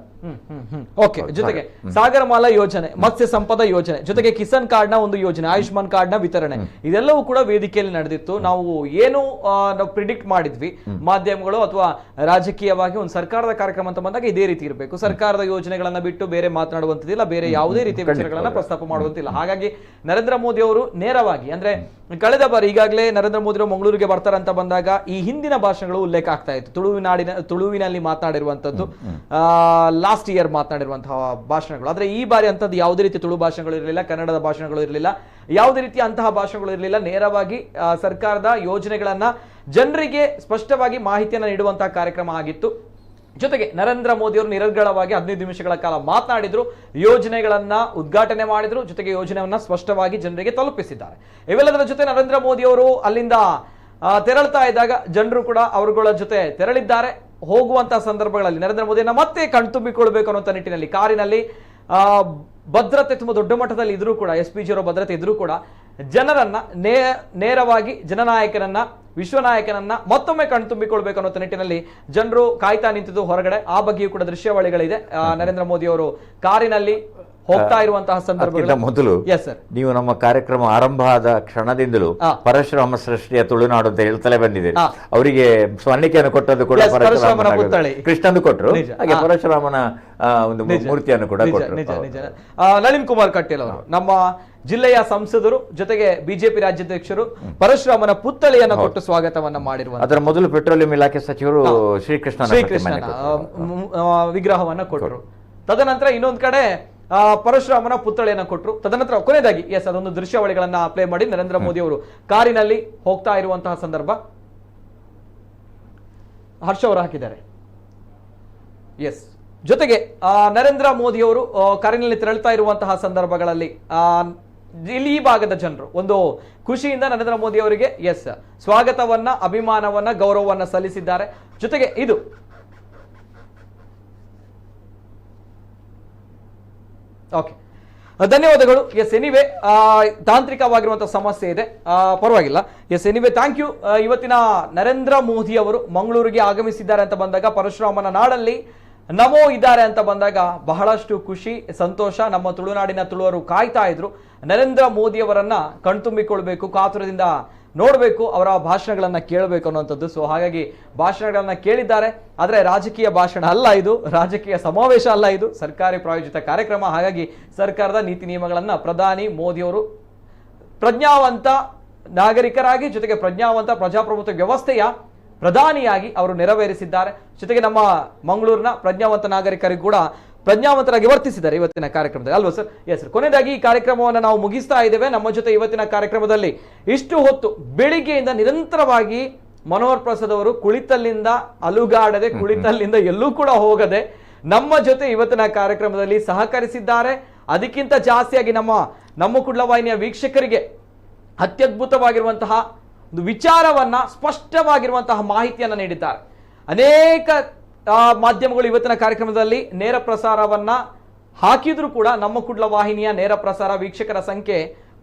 ಓಕೆ, ಜೊತೆಗೆ ಸಾಗರಮಾಲಾ ಯೋಜನೆ, ಮತ್ಸ್ಯ ಸಂಪದ ಯೋಜನೆ, ಜೊತೆಗೆ ಕಿಸಾನ್ ಕಾರ್ಡ್ ನ ಒಂದು ಯೋಜನೆ, ಆಯುಷ್ಮಾನ್ ಕಾರ್ಡ್ ನ ವಿತರಣೆ, ಇದೆಲ್ಲವೂ ಕೂಡ ವೇದಿಕೆಯಲ್ಲಿ ನಡೆದಿತ್ತು. ನಾವು ಏನು ನಾವು ಪ್ರಿಡಿಕ್ಟ್ ಮಾಡಿದ್ವಿ, ಮಾಧ್ಯಮಗಳು ಅಥವಾ ರಾಜಕೀಯವಾಗಿ ಒಂದು ಸರ್ಕಾರದ ಕಾರ್ಯಕ್ರಮ ಅಂತ ಬಂದಾಗ ಇದೇ ರೀತಿ ಇರಬೇಕು, ಸರ್ಕಾರದ ಯೋಜನೆಗಳನ್ನ ಬಿಟ್ಟು ಬೇರೆ ಮಾತನಾಡುವಂತದಿಲ್ಲ, ಬೇರೆ ಯಾವುದೇ ರೀತಿಯ ವಿಚಾರಗಳನ್ನ ಸಂದರ್ಭಗಳನ್ನ ಪ್ರಸ್ತಾಪ ಮಾಡುವಂತಿಲ್ಲ. ಹಾಗಾಗಿ ನರೇಂದ್ರ ಮೋದಿ ಅವರು ನೇರವಾಗಿ ಅಂದ್ರೆ ಕಳೆದ ಬಾರಿ ಈಗಾಗಲೇ ನರೇಂದ್ರ ಮೋದಿ ಅವರು ಮಂಗಳೂರಿಗೆ ಬರ್ತಾರೆ ಅಂತ ಬಂದಾಗ ಈ ಹಿಂದಿನ ಭಾಷಣಗಳು ಉಲ್ಲೇಖ ಆಗ್ತಾ ಇತ್ತು. ತುಳುವಿನಲ್ಲಿ ಮಾತನಾಡಿರುವಂತದ್ದು ಲಾಸ್ಟ್ ಇಯರ್ ಮಾತನಾಡಿರುವಂತಹ ಭಾಷಣಗಳು. ಆದ್ರೆ ಈ ಬಾರಿ ಅಂತದ್ದು ಯಾವುದೇ ರೀತಿ ತುಳು ಭಾಷಣಗಳು ಇರಲಿಲ್ಲ, ಕನ್ನಡದ ಭಾಷಣಗಳು ಇರಲಿಲ್ಲ, ಯಾವುದೇ ರೀತಿಯ ಅಂತಹ ಭಾಷಣಗಳು ಇರಲಿಲ್ಲ. ನೇರವಾಗಿ ಸರ್ಕಾರದ ಯೋಜನೆಗಳನ್ನ ಜನರಿಗೆ ಸ್ಪಷ್ಟವಾಗಿ ಮಾಹಿತಿಯನ್ನು ನೀಡುವಂತಹ ಕಾರ್ಯಕ್ರಮ ಆಗಿತ್ತು. ಜೊತೆಗೆ ನರೇಂದ್ರ ಮೋದಿ ಅವರು ನಿರರ್ಗಳವಾಗಿ 15 ನಿಮಿಷಗಳ ಕಾಲ ಮಾತನಾಡಿದ್ರು, ಯೋಜನೆಗಳನ್ನ ಉದ್ಘಾಟನೆ ಮಾಡಿದ್ರು, ಜೊತೆಗೆ ಯೋಜನೆಯನ್ನ ಸ್ಪಷ್ಟವಾಗಿ ಜನರಿಗೆ ತಲುಪಿಸಿದ್ದಾರೆ. ಇವೆಲ್ಲದರ ಜೊತೆ ನರೇಂದ್ರ ಮೋದಿ ಅವರು ಅಲ್ಲಿಂದ ತೆರಳ್ತಾ ಇದ್ದಾಗ ಜನರು ಕೂಡ ಅವರುಗಳ ಜೊತೆ ತೆರಳಿದ್ದಾರೆ. ಹೋಗುವಂತಹ ಸಂದರ್ಭಗಳಲ್ಲಿ ನರೇಂದ್ರ ಮೋದಿಯನ್ನ ಮತ್ತೆ ಕಣ್ತುಂಬಿಕೊಳ್ಬೇಕು ಅನ್ನೋ ನಿಟ್ಟಿನಲ್ಲಿ ಕಾರಿನಲ್ಲಿ ಭದ್ರತೆ ತುಂಬಾ ದೊಡ್ಡ ಮಟ್ಟದಲ್ಲಿ ಇದ್ರೂ ಕೂಡ, SPG ಅವರ ಭದ್ರತೆ ಇದ್ರೂ ಕೂಡ ಜನರನ್ನ ನೇರವಾಗಿ ಜನನಾಯಕನನ್ನ, ವಿಶ್ವನಾಯಕನನ್ನ ಮತ್ತೊಮ್ಮೆ ಕಣ್ತುಂಬಿಕೊಳ್ಬೇಕು ಅನ್ನೋ ನಿಟ್ಟಿನಲ್ಲಿ ಜನರು ಕಾಯ್ತಾ ನಿಂತಿದ್ದು ಹೊರಗಡೆ. ಆ ಬಗ್ಗೆಯೂ ಕೂಡ ದೃಶ್ಯಾವಳಿಗಳಿದೆ. ನರೇಂದ್ರ ಮೋದಿ ಅವರು ಕಾರಿನಲ್ಲಿ ಹೋಗ್ತಾ ಇರುವಂತಹ ಸಂದರ್ಭ ಮೊದಲು ನೀವು ನಮ್ಮ ಕಾರ್ಯಕ್ರಮ ಆರಂಭ ಆದ ಕ್ಷಣದಿಂದಲೂ ಪರಶುರಾಮ ಸೃಷ್ಟಿಯ ತುಳುನಾಡು ಅಂತ ಹೇಳ್ತಲೇ ಬಂದಿದ್ದೀರಿ. ಅವರಿಗೆ ಸ್ಮರಣಿಕೆಯನ್ನು ಕೊಟ್ಟದ್ದು ಕೂಡ ಕೃಷ್ಣಂದು ಕೊಟ್ಟರು, ಹಾಗೆ ಪರಶುರಾಮನ ಒಂದು ಮೂರ್ತಿಯನ್ನು ಕೂಡ ಕೊಟ್ಟರು. ನಳಿನ್ ಕುಮಾರ್ ಕಟೀಲ್ ಅವರು ನಮ್ಮ ಜಿಲ್ಲೆಯ ಸಂಸದರು, ಜೊತೆಗೆ ಬಿಜೆಪಿ ರಾಜ್ಯಾಧ್ಯಕ್ಷರು ಪರಶುರಾಮನ ಪುತ್ಥಳಿಯನ್ನು ಕೊಟ್ಟು ಸ್ವಾಗತವನ್ನ ಮಾಡಿರುವ. ಅದರ ಮೊದಲು ಪೆಟ್ರೋಲಿಯಂ ಇಲಾಖೆ ಸಚಿವರು ಶ್ರೀಕೃಷ್ಣನ ವಿಗ್ರಹವನ್ನ ಕೊಟ್ಟರು. ತದನಂತರ ಇನ್ನೊಂದು ಕಡೆ ಪರಶುರಾಮನ ಪುತ್ಥಳಿಯನ್ನು ಕೊಟ್ಟರು. ತದನಂತರ ಕೊನೆಯದಾಗಿ ಅದೊಂದು ದೃಶ್ಯಾವಳಿಗಳನ್ನ ಪ್ಲೇ ಮಾಡಿ ನರೇಂದ್ರ ಮೋದಿ ಅವರು ಕಾರಿನಲ್ಲಿ ಹೋಗ್ತಾ ಇರುವಂತಹ ಸಂದರ್ಭ ಹರ್ಷ ಅವರು ಹಾಕಿದ್ದಾರೆ. ಜೊತೆಗೆ ನರೇಂದ್ರ ಮೋದಿ ಅವರು ಕಾರಿನಲ್ಲಿ ತೆರಳ್ತಾ ಇರುವಂತಹ ಸಂದರ್ಭಗಳಲ್ಲಿ ಇಲ್ಲಿ ಈ ಭಾಗದ ಜನರು ಒಂದು ಖುಷಿಯಿಂದ ನರೇಂದ್ರ ಮೋದಿ ಅವರಿಗೆ ಸ್ವಾಗತವನ್ನ, ಅಭಿಮಾನವನ್ನ, ಗೌರವವನ್ನ ಸಲ್ಲಿಸಿದ್ದಾರೆ. ಜೊತೆಗೆ ಇದು ಓಕೆ, ಧನ್ಯವಾದಗಳು. ಎನಿವೆ ತಾಂತ್ರಿಕವಾಗಿರುವಂತಹ ಸಮಸ್ಯೆ ಇದೆ, ಪರವಾಗಿಲ್ಲ. Anyway thank you. ಇವತ್ತಿನ ನರೇಂದ್ರ ಮೋದಿ ಅವರು ಮಂಗಳೂರಿಗೆ ಆಗಮಿಸಿದ್ದಾರೆ ಅಂತ ಬಂದಾಗ, ಪರಶುರಾಮನ ನಾಡಲ್ಲಿ ನಮೋ ಇದ್ದಾರೆ ಅಂತ ಬಂದಾಗ ಬಹಳಷ್ಟು ಖುಷಿ, ಸಂತೋಷ. ನಮ್ಮ ತುಳುನಾಡಿನ ತುಳುವರು ಕಾಯ್ತಾ ಇದ್ರು ನರೇಂದ್ರ ಮೋದಿ ಅವರನ್ನ ಕಣ್ತುಂಬಿಕೊಳ್ಬೇಕು, ಕಾತುರದಿಂದ ನೋಡಬೇಕು, ಅವರ ಭಾಷಣಗಳನ್ನ ಕೇಳಬೇಕು ಅನ್ನುವಂಥದ್ದು. ಸೊ ಹಾಗಾಗಿ ಭಾಷಣಗಳನ್ನ ಕೇಳಿದ್ದಾರೆ. ಆದರೆ ರಾಜಕೀಯ ಭಾಷಣ ಅಲ್ಲ ಇದು, ರಾಜಕೀಯ ಸಮಾವೇಶ ಅಲ್ಲ ಇದು, ಸರ್ಕಾರಿ ಪ್ರಾಯೋಜಿತ ಕಾರ್ಯಕ್ರಮ. ಹಾಗಾಗಿ ಸರ್ಕಾರದ ನೀತಿ ನಿಯಮಗಳನ್ನ ಪ್ರಧಾನಿ ಮೋದಿ ಅವರು ಪ್ರಜ್ಞಾವಂತ ನಾಗರಿಕರಾಗಿ, ಜೊತೆಗೆ ಪ್ರಜ್ಞಾವಂತ ಪ್ರಜಾಪ್ರಭುತ್ವ ವ್ಯವಸ್ಥೆಯ ಪ್ರಧಾನಿಯಾಗಿ ಅವರು ನೆರವೇರಿಸಿದ್ದಾರೆ. ಜೊತೆಗೆ ನಮ್ಮ ಮಂಗಳೂರಿನ ಪ್ರಜ್ಞಾವಂತ ನಾಗರಿಕರಿಗೂ ಕೂಡ ಪ್ರಜ್ಞಾವಂತರಾಗಿ ವರ್ತಿಸಿದ್ದಾರೆ ಇವತ್ತಿನ ಕಾರ್ಯಕ್ರಮದಲ್ಲಿ, ಅಲ್ವಾ ಸರ್? ಸರ್. ಕೊನೆಯದಾಗಿ ಈ ಕಾರ್ಯಕ್ರಮವನ್ನು ನಾವು ಮುಗಿಸ್ತಾ ಇದ್ದೇವೆ. ನಮ್ಮ ಜೊತೆ ಇವತ್ತಿನ ಕಾರ್ಯಕ್ರಮದಲ್ಲಿ ಇಷ್ಟು ಹೊತ್ತು ಬೆಳಿಗ್ಗೆಯಿಂದ ನಿರಂತರವಾಗಿ ಮನೋಹರ್ ಪ್ರಸಾದ್ ಅವರು ಕುಳಿತಲ್ಲಿಂದ ಅಲುಗಾಡದೆ, ಕುಳಿತಲ್ಲಿಂದ ಎಲ್ಲೂ ಕೂಡ ಹೋಗದೆ ನಮ್ಮ ಜೊತೆ ಇವತ್ತಿನ ಕಾರ್ಯಕ್ರಮದಲ್ಲಿ ಸಹಕರಿಸಿದ್ದಾರೆ. ಅದಕ್ಕಿಂತ ಜಾಸ್ತಿಯಾಗಿ ನಮ್ಮ ಕುಡ್ಲವಾಹಿನಿಯ ವೀಕ್ಷಕರಿಗೆ ಅತ್ಯದ್ಭುತವಾಗಿರುವಂತಹ ಒಂದು ವಿಚಾರವನ್ನ, ಸ್ಪಷ್ಟವಾಗಿರುವಂತಹ ಮಾಹಿತಿಯನ್ನ ನೀಡಿದ್ದಾರೆ. ಅನೇಕ ಮಾಧ್ಯಮಗಳು ಇವತ್ತಿನ ಕಾರ್ಯಕ್ರಮದಲ್ಲಿ ನೇರ ಪ್ರಸಾರವನ್ನ ಹಾಕಿದ್ರು ಕೂಡ ನಮ್ಮ ಕುಡ್ಲ ವಾಹಿನಿಯ ನೇರ ಪ್ರಸಾರ ವೀಕ್ಷಕರ ಸಂಖ್ಯೆ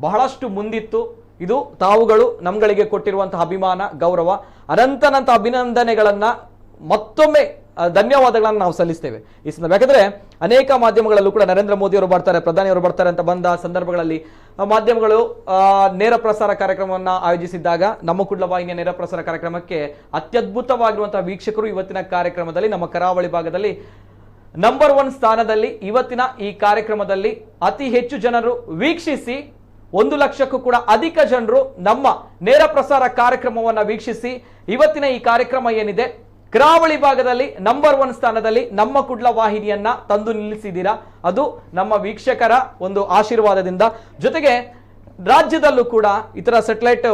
ಬಹಳಷ್ಟು ಮುಂದಿತ್ತು. ಇದು ತಾವುಗಳು ನಮ್ಗಳಿಗೆ ಕೊಟ್ಟಿರುವಂತಹ ಅಭಿಮಾನ, ಗೌರವ, ಅನಂತನಂತ ಅಭಿನಂದನೆಗಳನ್ನ, ಮತ್ತೊಮ್ಮೆ ಧನ್ಯವಾದಗಳನ್ನು ನಾವು ಸಲ್ಲಿಸ್ತೇವೆ ಈ ಸಂದರ್ಭ. ಯಾಕಂದ್ರೆ ಅನೇಕ ಮಾಧ್ಯಮಗಳಲ್ಲೂ ಕೂಡ ನರೇಂದ್ರ ಮೋದಿ ಅವರು ಬರ್ತಾರೆ, ಪ್ರಧಾನಿಯವರು ಬರ್ತಾರೆ ಅಂತ ಬಂದ ಸಂದರ್ಭಗಳಲ್ಲಿ ಮಾಧ್ಯಮಗಳು ನೇರ ಪ್ರಸಾರ ಕಾರ್ಯಕ್ರಮವನ್ನು ಆಯೋಜಿಸಿದ್ದಾಗ ನಮ್ಮ ಕುಡ್ಲ ವಾಹಿನಿಯ ನೇರ ಪ್ರಸಾರ ಕಾರ್ಯಕ್ರಮಕ್ಕೆ ಅತ್ಯದ್ಭುತವಾಗಿರುವಂತಹ ವೀಕ್ಷಕರು ಇವತ್ತಿನ ಕಾರ್ಯಕ್ರಮದಲ್ಲಿ ನಮ್ಮ ಕರಾವಳಿ ಭಾಗದಲ್ಲಿ ನಂಬರ್ 1 ಸ್ಥಾನದಲ್ಲಿ ಇವತ್ತಿನ ಈ ಕಾರ್ಯಕ್ರಮದಲ್ಲಿ ಅತಿ ಹೆಚ್ಚು ಜನರು ವೀಕ್ಷಿಸಿ 1 ಲಕ್ಷಕ್ಕೂ ಕೂಡ ಅಧಿಕ ಜನರು ನಮ್ಮ ನೇರ ಪ್ರಸಾರ ಕಾರ್ಯಕ್ರಮವನ್ನು ವೀಕ್ಷಿಸಿ ಇವತ್ತಿನ ಈ ಕಾರ್ಯಕ್ರಮ ಏನಿದೆ ಕರಾವಳಿ ಭಾಗದಲ್ಲಿ ನಂಬರ್ 1 ಸ್ಥಾನದಲ್ಲಿ ನಮ್ಮ ಕುಡ್ಲ ವಾಹಿನಿಯನ್ನ ತಂದು ನಿಲ್ಲಿಸಿದ್ದೀರಾ. ಅದು ನಮ್ಮ ವೀಕ್ಷಕರ ಒಂದು ಆಶೀರ್ವಾದದಿಂದ. ಜೊತೆಗೆ ರಾಜ್ಯದಲ್ಲೂ ಕೂಡ ಇತರ ಸ್ಯಾಟಲೈಟ್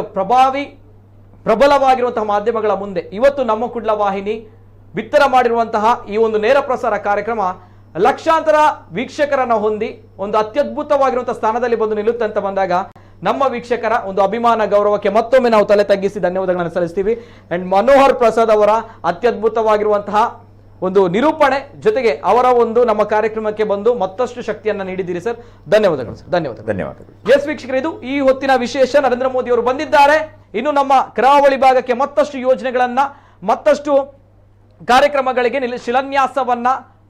ಪ್ರಬಲವಾಗಿರುವಂತಹ ಮಾಧ್ಯಮಗಳ ಮುಂದೆ ಇವತ್ತು ನಮ್ಮ ಕುಡ್ಲ ವಾಹಿನಿ ಬಿತ್ತರ ಮಾಡಿರುವಂತಹ ಈ ಒಂದು ನೇರ ಪ್ರಸಾರ ಕಾರ್ಯಕ್ರಮ ಲಕ್ಷಾಂತರ ವೀಕ್ಷಕರನ್ನ ಹೊಂದಿ ಒಂದು ಅತ್ಯದ್ಭುತವಾಗಿರುವಂತಹ ಸ್ಥಾನದಲ್ಲಿ ಬಂದು ನಿಲ್ಲುತ್ತೆ ಅಂತ ಬಂದಾಗ ನಮ್ಮ ವೀಕ್ಷಕರ ಒಂದು ಅಭಿಮಾನ, ಗೌರವಕ್ಕೆ ಮತ್ತೊಮ್ಮೆ ನಾವು ತಲೆ ತಗ್ಗಿಸಿ ಧನ್ಯವಾದಗಳನ್ನು ಸಲ್ಲಿಸ್ತೀವಿ. ಅಂಡ್ ಮನೋಹರ್ ಪ್ರಸಾದ್ ಅವರ ಅತ್ಯದ್ಭುತವಾಗಿರುವಂತಹ ಒಂದು ನಿರೂಪಣೆ, ಜೊತೆಗೆ ಅವರ ಒಂದು ನಮ್ಮ ಕಾರ್ಯಕ್ರಮಕ್ಕೆ ಬಂದು ಮತ್ತಷ್ಟು ಶಕ್ತಿಯನ್ನ ನೀಡಿದ್ದೀರಿ ಸರ್. ಧನ್ಯವಾದಗಳು ಸರ್. ಧನ್ಯವಾದಗಳು. ಎಸ್ ವೀಕ್ಷಕರೇ, ಇದು ಈ ಹೊತ್ತಿನ ವಿಶೇಷ. ನರೇಂದ್ರ ಮೋದಿ ಅವರು ಬಂದಿದ್ದಾರೆ. ಇನ್ನು ನಮ್ಮ ಕರಾವಳಿ ಭಾಗಕ್ಕೆ ಮತ್ತಷ್ಟು ಯೋಜನೆಗಳನ್ನ, ಮತ್ತಷ್ಟು ಕಾರ್ಯಕ್ರಮಗಳಿಗೆ ಶಿಲಾನ್ಯಾಸವನ್ನ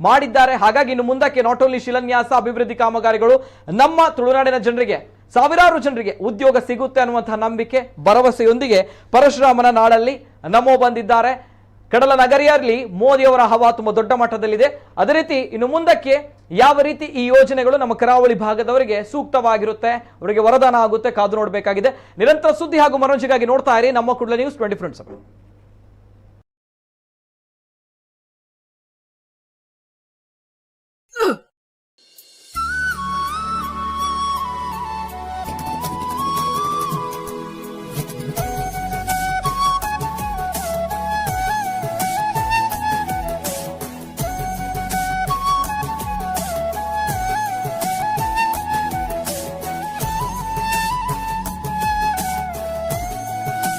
ಮಾಡಿದ್ದಾರೆ. ಹಾಗಾಗಿ ಇನ್ನು ಮುಂದಕ್ಕೆ ನಾಟ್ ಓನ್ಲಿ ಶಿಲಾನ್ಯಾಸ, ಅಭಿವೃದ್ಧಿ ಕಾಮಗಾರಿಗಳು ನಮ್ಮ ತುಳುನಾಡಿನ ಜನರಿಗೆ, ಸಾವಿರಾರು ಜನರಿಗೆ ಉದ್ಯೋಗ ಸಿಗುತ್ತೆ ಅನ್ನುವಂತಹ ನಂಬಿಕೆ, ಭರವಸೆಯೊಂದಿಗೆ ಪರಶುರಾಮನ ನಾಡಲ್ಲಿ ನಮೋ ಬಂದಿದ್ದಾರೆ. ಕಡಲ ನಗರಿಯಲ್ಲಿ ಮೋದಿಯವರ ಹವಾ ತುಂಬಾ ದೊಡ್ಡ ಮಟ್ಟದಲ್ಲಿದೆ. ಅದೇ ರೀತಿ ಇನ್ನು ಮುಂದಕ್ಕೆ ಯಾವ ರೀತಿ ಈ ಯೋಜನೆಗಳು ನಮ್ಮ ಕರಾವಳಿ ಭಾಗದವರಿಗೆ ಸೂಕ್ತವಾಗಿರುತ್ತೆ, ಅವರಿಗೆ ವರದಾನ ಆಗುತ್ತೆ, ಕಾದು ನೋಡಬೇಕಾಗಿದೆ. ನಿರಂತರ ಸುದ್ದಿ ಹಾಗೂ ಮನೋರಂಜನೆಗಾಗಿ ನೋಡ್ತಾ ಇರಿ ನಮ್ಮ ಕುಡ್ಲ ನ್ಯೂಸ್ 24/7.